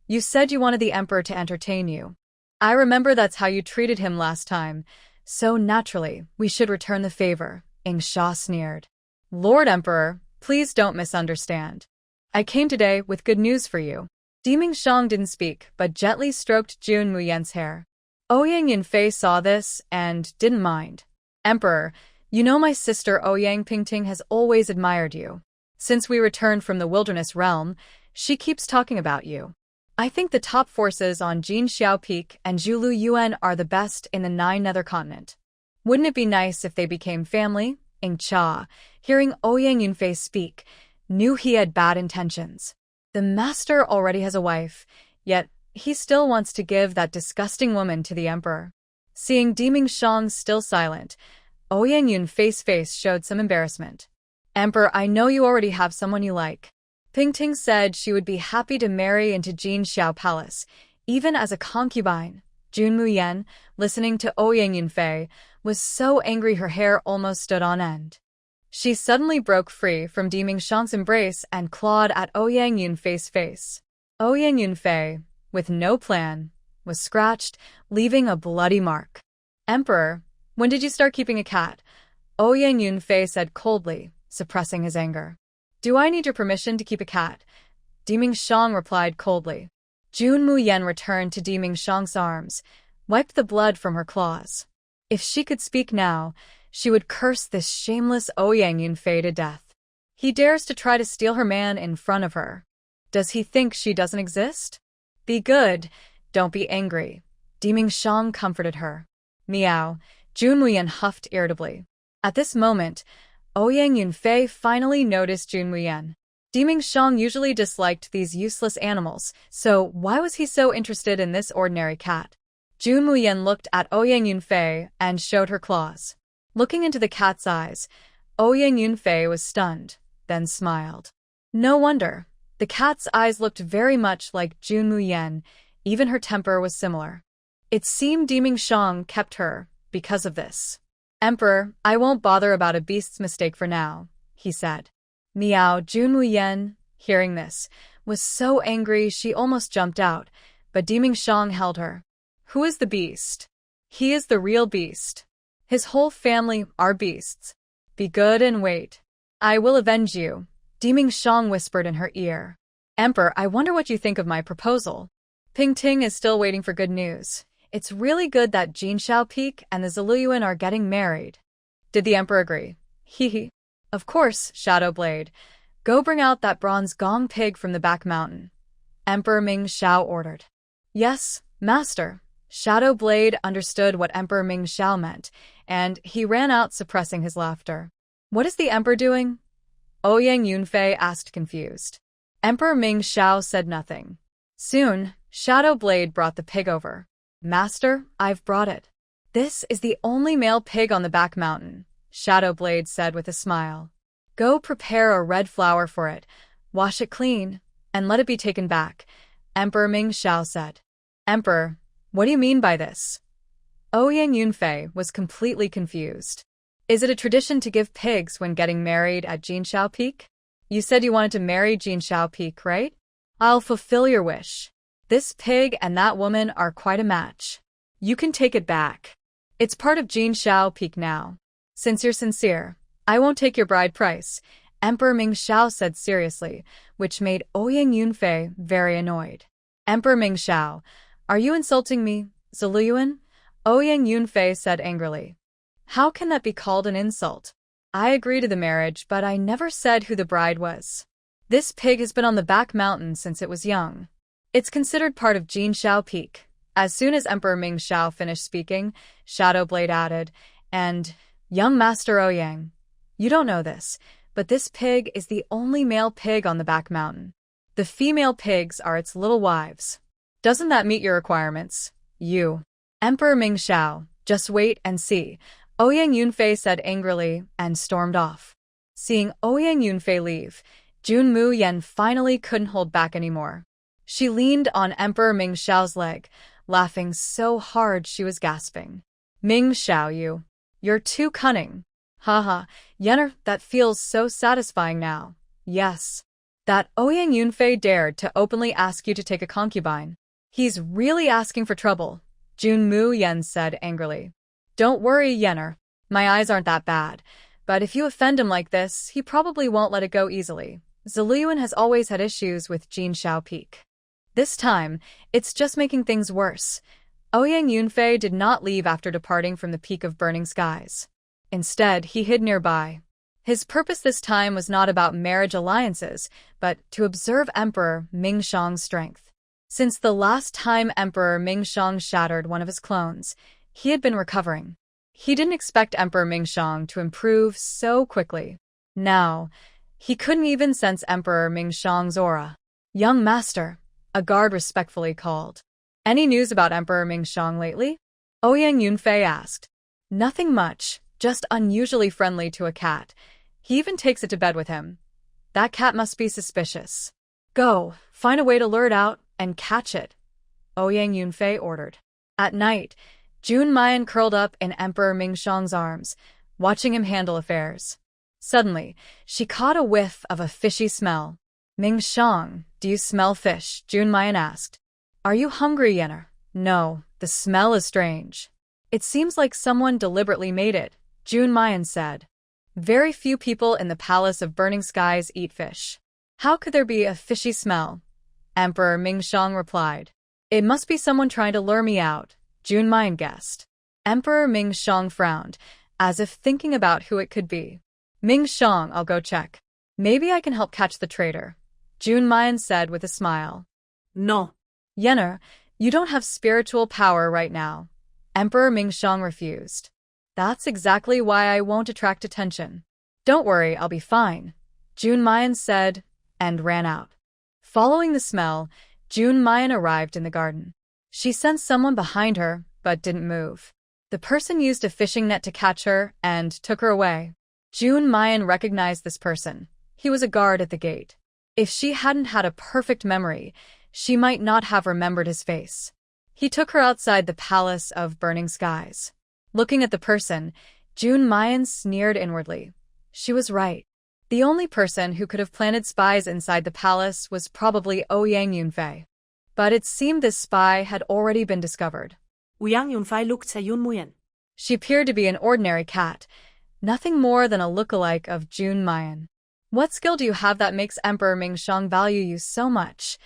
you said you wanted the Emperor to entertain you. I remember that's how you treated him last time, so naturally, we should return the favor, Ingsha sneered. Lord Emperor, please don't misunderstand. I came today with good news for you. Diming Shang didn't speak, but gently stroked Jun Mu Yen's hair. Ouyang Yunfei saw this and didn't mind. Emperor, you know my sister Ouyang Pingting has always admired you. Since we returned from the wilderness realm, she keeps talking about you. I think the top forces on Jinxiao Peak and Zhulu Yuan are the best in the 9 nether continent. Wouldn't it be nice if they became family? Ingsha, hearing Ouyang Yunfei speak, knew he had bad intentions. The master already has a wife, yet he still wants to give that disgusting woman to the emperor. Seeing Diming Shang still silent, Ouyang Yunfei's face showed some embarrassment. Emperor, I know you already have someone you like. Pingting said she would be happy to marry into Jinxiao Palace, even as a concubine. Jun Mu Yen, listening to Ouyang Yunfei, was so angry her hair almost stood on end. She suddenly broke free from Diming Shang's embrace and clawed at Ouyang Yunfei's face. Ouyang Yunfei, with no plan, was scratched, leaving a bloody mark. Emperor, when did you start keeping a cat? Ouyang Yunfei said coldly, suppressing his anger. Do I need your permission to keep a cat? Diming Shang replied coldly. Jun Mu Yen returned to Diming Shang's arms, wiped the blood from her claws. If she could speak now, she would curse this shameless Ouyang Yunfei to death. He dares to try to steal her man in front of her. Does he think she doesn't exist? Be good, don't be angry. Diming Shang comforted her. Meow, Jun Mu Yen huffed irritably. At this moment, Ouyang Yunfei finally noticed Jun Mu Yen. Diming Shang usually disliked these useless animals, so why was he so interested in this ordinary cat? Jun Mu Yen looked at Ouyang Yunfei and showed her claws. Looking into the cat's eyes, Ouyang Yunfei was stunned, then smiled. No wonder. The cat's eyes looked very much like Jun Mu Yen, even her temper was similar. It seemed Diming Shang kept her because of this. Emperor, I won't bother about a beast's mistake for now, he said. Meow. Jun Muyen, hearing this, was so angry she almost jumped out, but Diming Shang held her. Who is the beast? He is the real beast. His whole family are beasts. Be good and wait. I will avenge you, Diming Shang whispered in her ear. Emperor, I wonder what you think of my proposal. Ping Ting is still waiting for good news. It's really good that Jin Shao Peak and the Ziluyuan are getting married. Did the Emperor agree? Hee. Of course, Shadow Blade. Go bring out that bronze gong pig from the back mountain. Emperor Ming Xiao ordered. Yes, Master. Shadow Blade understood what Emperor Ming Xiao meant, and he ran out suppressing his laughter. What is the Emperor doing? Ouyang Yunfei asked confused. Emperor Ming Xiao said nothing. Soon, Shadow Blade brought the pig over. Master, I've brought it. This is the only male pig on the back mountain, Shadow Blade said with a smile. Go prepare a red flower for it, wash it clean, and let it be taken back, Emperor Ming Xiao said. Emperor, what do you mean by this? Ouyang Yunfei was completely confused. Is it a tradition to give pigs when getting married at Jin Shao Peak? You said you wanted to marry Jin Shao Peak, right? I'll fulfill your wish. This pig and that woman are quite a match. You can take it back. It's part of Jin Shao Peak now. Since you're sincere, I won't take your bride price, Emperor Ming Xiao said seriously, which made Ouyang Yunfei very annoyed. Emperor Ming Xiao, are you insulting me, Ziluyuan? Ouyang Yunfei said angrily. How can that be called an insult? I agree to the marriage, but I never said who the bride was. This pig has been on the back mountain since it was young. It's considered part of Jin Shao Peak. As soon as Emperor Ming Xiao finished speaking, Shadow Blade added, and, young Master Ouyang, you don't know this, but this pig is the only male pig on the back mountain. The female pigs are its little wives. Doesn't that meet your requirements? You. Emperor Ming Xiao, just wait and see, Ouyang Yunfei said angrily and stormed off. Seeing Ouyang Yunfei leave, Jun Muyen finally couldn't hold back anymore. She leaned on Emperor Ming Xiao's leg, laughing so hard she was gasping. Ming Xiao, you're too cunning. Haha, Yenner, that feels so satisfying now. Yes. That Ouyang Yunfei dared to openly ask you to take a concubine. He's really asking for trouble, Jun Muyen said angrily. Don't worry, Yenner. My eyes aren't that bad. But if you offend him like this, he probably won't let it go easily. Ziluyuan has always had issues with Jin Shao Peak. This time, it's just making things worse. Ouyang Yunfei did not leave after departing from the Peak of Burning Skies. Instead, he hid nearby. His purpose this time was not about marriage alliances, but to observe Emperor Ming Shang's strength. Since the last time Emperor Ming Shang shattered one of his clones, he had been recovering. He didn't expect Emperor Ming Shang to improve so quickly. Now, he couldn't even sense Emperor Ming Shang's aura. Young Master, a guard respectfully called. Any news about Emperor Ming Shang lately? Ouyang Yunfei asked. Nothing much, just unusually friendly to a cat. He even takes it to bed with him. That cat must be suspicious. Go, find a way to lure it out and catch it, Ouyang Yunfei ordered. At night, Jun Mayan curled up in Emperor Ming Shang's arms, watching him handle affairs. Suddenly, she caught a whiff of a fishy smell. Ming Shang, do you smell fish? Jun Mayan asked. Are you hungry, Yenner? No, the smell is strange. It seems like someone deliberately made it, Jun Mayan said. Very few people in the Palace of Burning Skies eat fish. How could there be a fishy smell? Emperor Ming Shang replied. It must be someone trying to lure me out, Jun Mayan guessed. Emperor Ming Shang frowned, as if thinking about who it could be. Ming Shang, I'll go check. Maybe I can help catch the traitor, Jun Mayan said with a smile. No. Yenner, you don't have spiritual power right now. Emperor Ming Shang refused. That's exactly why I won't attract attention. Don't worry, I'll be fine, Jun Mayan said, and ran out. Following the smell, Jun Mayan arrived in the garden. She sensed someone behind her, but didn't move. The person used a fishing net to catch her and took her away. Jun Mayan recognized this person. He was a guard at the gate. If she hadn't had a perfect memory, she might not have remembered his face. He took her outside the Palace of Burning Skies. Looking at the person, Jun Mayan sneered inwardly. She was right. The only person who could have planted spies inside the palace was probably Ouyang Yunfei. But it seemed this spy had already been discovered. Ouyang Yunfei looked at Yun Muyen. She appeared to be an ordinary cat, nothing more than a look-alike of Jun Mayan. What skill do you have that makes Emperor Mingxiang value you so much?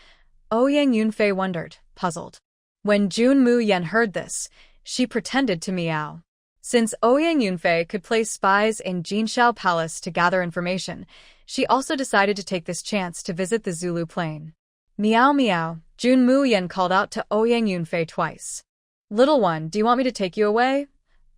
Ouyang Yunfei wondered, puzzled. When Jun Muyen heard this, she pretended to meow. Since Ouyang Yunfei could place spies in Jinshao Palace to gather information, she also decided to take this chance to visit the Zulu Plain. Meow meow, Jun Muyen called out to Ouyang Yunfei twice. Little one, do you want me to take you away?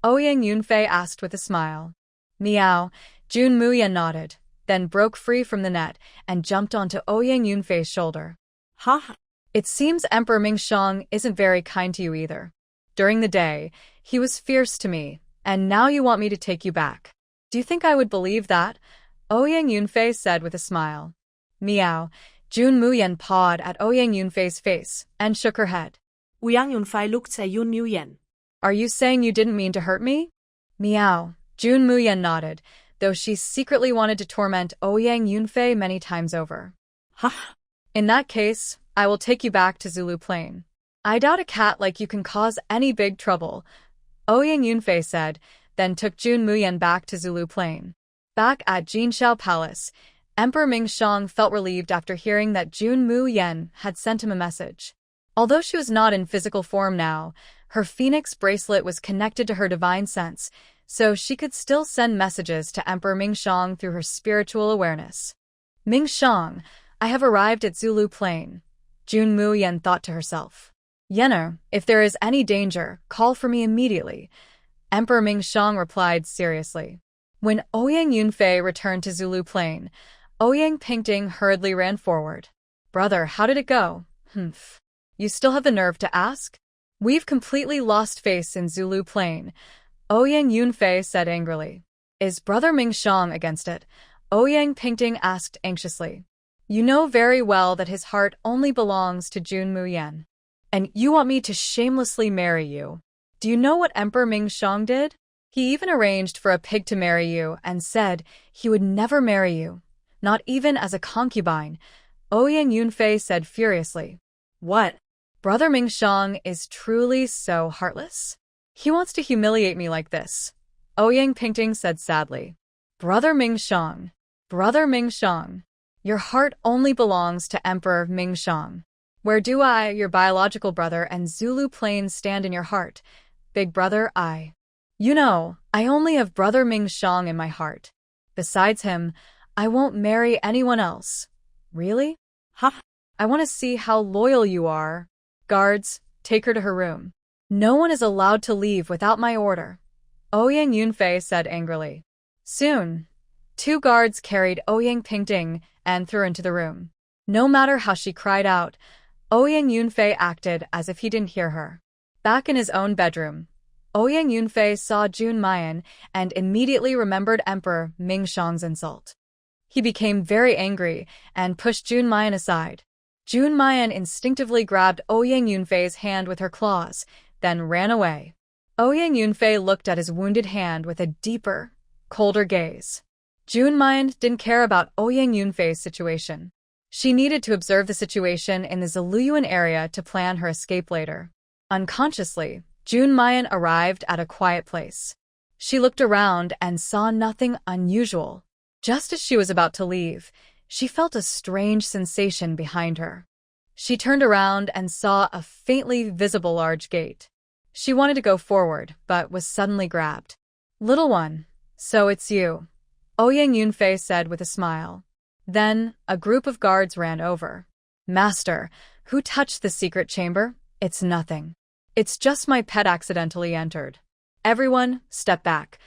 Ouyang Yunfei asked with a smile. Meow, Jun Muyen nodded, then broke free from the net and jumped onto Ouyang Yunfei's shoulder. Ha! It seems Emperor Mingxiang isn't very kind to you either. During the day, he was fierce to me, and now you want me to take you back. Do you think I would believe that? Ouyang Yunfei said with a smile. Meow, Jun Muyen pawed at Ouyang Yunfei's face and shook her head. Ouyang Yunfei looked at Yun Muyen. Are you saying you didn't mean to hurt me? Meow, Jun Muyen nodded, though she secretly wanted to torment Ouyang Yunfei many times over. Ha! In that case, I will take you back to Zulu Plain. I doubt a cat like you can cause any big trouble, Ouyang Yunfei said, then took Jun Muyen back to Zulu Plain. Back at Jinshao Palace, Emperor Mingxiang felt relieved after hearing that Jun Muyen had sent him a message. Although she was not in physical form now, her phoenix bracelet was connected to her divine sense, so she could still send messages to Emperor Mingxiang through her spiritual awareness. Mingxiang, I have arrived at Zulu Plain, Jun Muyen thought to herself. Yenner, if there is any danger, call for me immediately, Emperor Mingxiang replied seriously. When Ouyang Yunfei returned to Zulu Plain, Ouyang Pingting hurriedly ran forward. Brother, how did it go? Humph. You still have the nerve to ask? We've completely lost face in Zulu Plain, Ouyang Yunfei said angrily. Is Brother Mingxiang against it? Ouyang Pingting asked anxiously. You know very well that his heart only belongs to Jun Muyen. And you want me to shamelessly marry you. Do you know what Emperor Mingxiang did? He even arranged for a pig to marry you and said he would never marry you, not even as a concubine, Ouyang Yunfei said furiously. What? Brother Mingxiang is truly so heartless? He wants to humiliate me like this, Ouyang Pingting said sadly. Brother Mingxiang, your heart only belongs to Emperor Mingxiang. Where do I, your biological brother and Zulu Plain, stand in your heart? Big brother, You know, I only have Brother Mingxiang in my heart. Besides him, I won't marry anyone else. Really? Ha! I want to see how loyal you are. Guards, take her to her room. No one is allowed to leave without my order, Ouyang Yunfei said angrily. Soon, 2 guards carried Ouyang Pingting and threw her into the room. No matter how she cried out, Ouyang Yunfei acted as if he didn't hear her. Back in his own bedroom, Ouyang Yunfei saw Jun Mayan and immediately remembered Emperor Mingxiang's insult. He became very angry and pushed Jun Mayan aside. Jun Mayan instinctively grabbed Ouyang Yunfei's hand with her claws, then ran away. Ouyang Yunfei looked at his wounded hand with a deeper, colder gaze. Jun Mayan didn't care about Ouyang Yunfei's situation. She needed to observe the situation in the Ziluyuan area to plan her escape later. Unconsciously, Jun Mayan arrived at a quiet place. She looked around and saw nothing unusual. Just as she was about to leave, she felt a strange sensation behind her. She turned around and saw a faintly visible large gate. She wanted to go forward, but was suddenly grabbed. Little one, so it's you, Ouyang Yunfei said with a smile. Then, a group of guards ran over. Master, who touched the secret chamber? It's nothing. It's just my pet accidentally entered. Everyone, step back,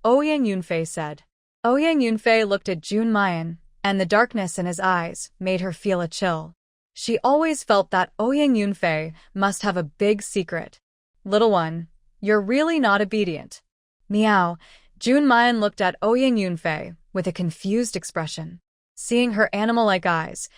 Ouyang Yunfei said. Ouyang Yunfei looked at Jun Mayan, and the darkness in his eyes made her feel a chill. She always felt that Ouyang Yunfei must have a big secret. Little one, you're really not obedient. Meow, Jun Mayan looked at Ouyang Yunfei with a confused expression. Seeing her animal-like eyes,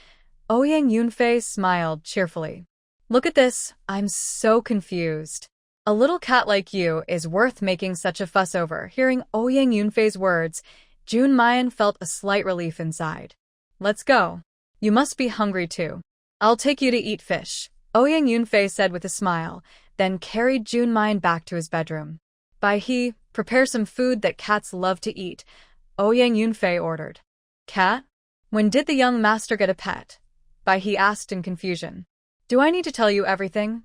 Ouyang Yunfei smiled cheerfully. Look at this, I'm so confused. A little cat like you is worth making such a fuss over. Hearing Ouyang Yunfei's words, Junmayan felt a slight relief inside. Let's go. You must be hungry too. I'll take you to eat fish, Ouyang Yunfei said with a smile, then carried Junmayan back to his bedroom. Bai-he, prepare some food that cats love to eat, Ouyang Yunfei ordered. Cat? When did the young master get a pet? Bai-he asked in confusion. Do I need to tell you everything?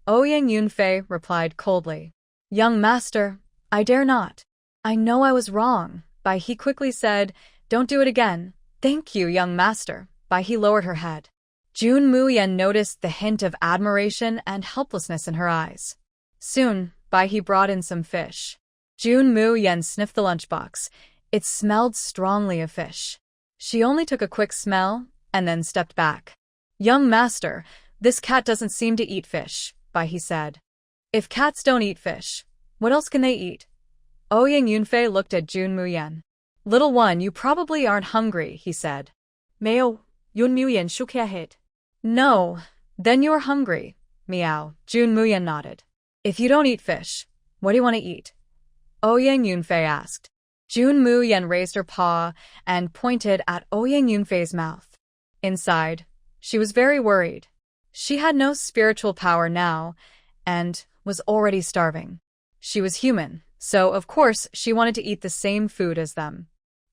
Ouyang Yunfei replied coldly. Young master, I dare not. I know I was wrong, Bai-he quickly said. Don't do it again. Thank you, young master. Bai-he lowered her head. Jun Muyen noticed the hint of admiration and helplessness in her eyes. Soon, Bai-he brought in some fish. Jun Muyen sniffed the lunchbox. It smelled strongly of fish. She only took a quick smell and then stepped back. Young master, this cat doesn't seem to eat fish, Bai-he said. If cats don't eat fish, what else can they eat? Ouyang Yunfei looked at Jun Muyen. Little one, you probably aren't hungry, he said. Meow, Yun Muyen shook her head. No, then you're hungry, meow, Jun Muyen nodded. If you don't eat fish, what do you want to eat? Ouyang Yunfei asked. Jun Muyen raised her paw and pointed at Ouyang Yunfei's mouth. Inside, she was very worried. She had no spiritual power now and was already starving. She was human, so of course she wanted to eat the same food as them.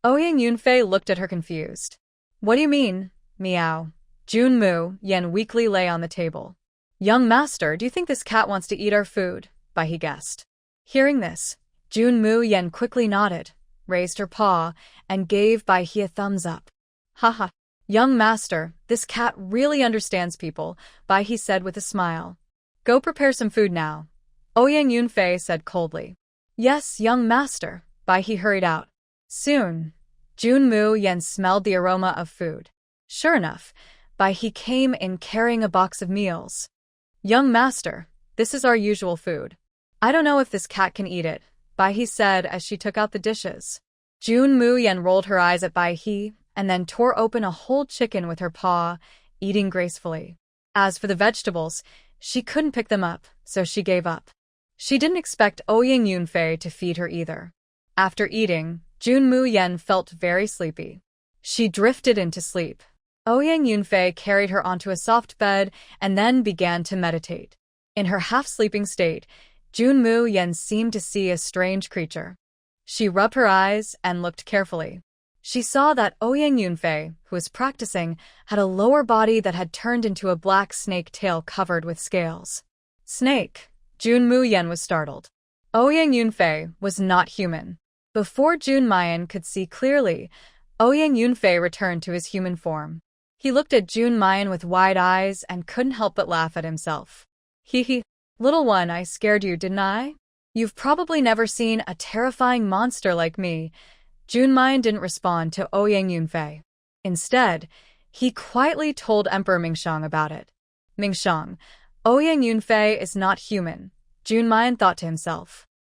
Ouyang Yunfei looked at her confused. What do you mean, meow? Jun Muyen weakly lay on the table. Young master, do you think this cat wants to eat our food? Bai-he guessed. Hearing this, Jun Muyen quickly nodded, raised her paw, and gave Bai-he a thumbs up. Haha. Young master, this cat really understands people, Bai-he said with a smile. Go prepare some food now. Ouyang Yunfei said coldly. Yes, young master, Bai-he hurried out. Soon, Jun Muyen smelled the aroma of food. Sure enough, Bai-he came in carrying a box of meals. Young master, this is our usual food. I don't know if this cat can eat it, Bai-he said as she took out the dishes. Jun Muyen rolled her eyes at Bai-he and then tore open a whole chicken with her paw, eating gracefully. As for the vegetables, she couldn't pick them up, so she gave up. She didn't expect Ouyang Yunfei to feed her either. After eating, Jun Muyen felt very sleepy. She drifted into sleep. Ouyang Yunfei carried her onto a soft bed and then began to meditate. In her half-sleeping state, Jun Muyen seemed to see a strange creature. She rubbed her eyes and looked carefully. She saw that Ouyang Yunfei, who was practicing, had a lower body that had turned into a black snake tail covered with scales. Snake! Jun Muyen was startled. Ouyang Yunfei was not human. Before Jun Muyen could see clearly, Ouyang Yunfei returned to his human form. He looked at Jun Muyen with wide eyes and couldn't help but laugh at himself. Hee. Little one, I scared you, didn't I? You've probably never seen a terrifying monster like me. Jun Muyen didn't respond to Ouyang Yunfei. Instead, he quietly told Emperor Mingxiang about it. Mingxiang, Ouyang Yunfei is not human, Jun Muyen thought to himself.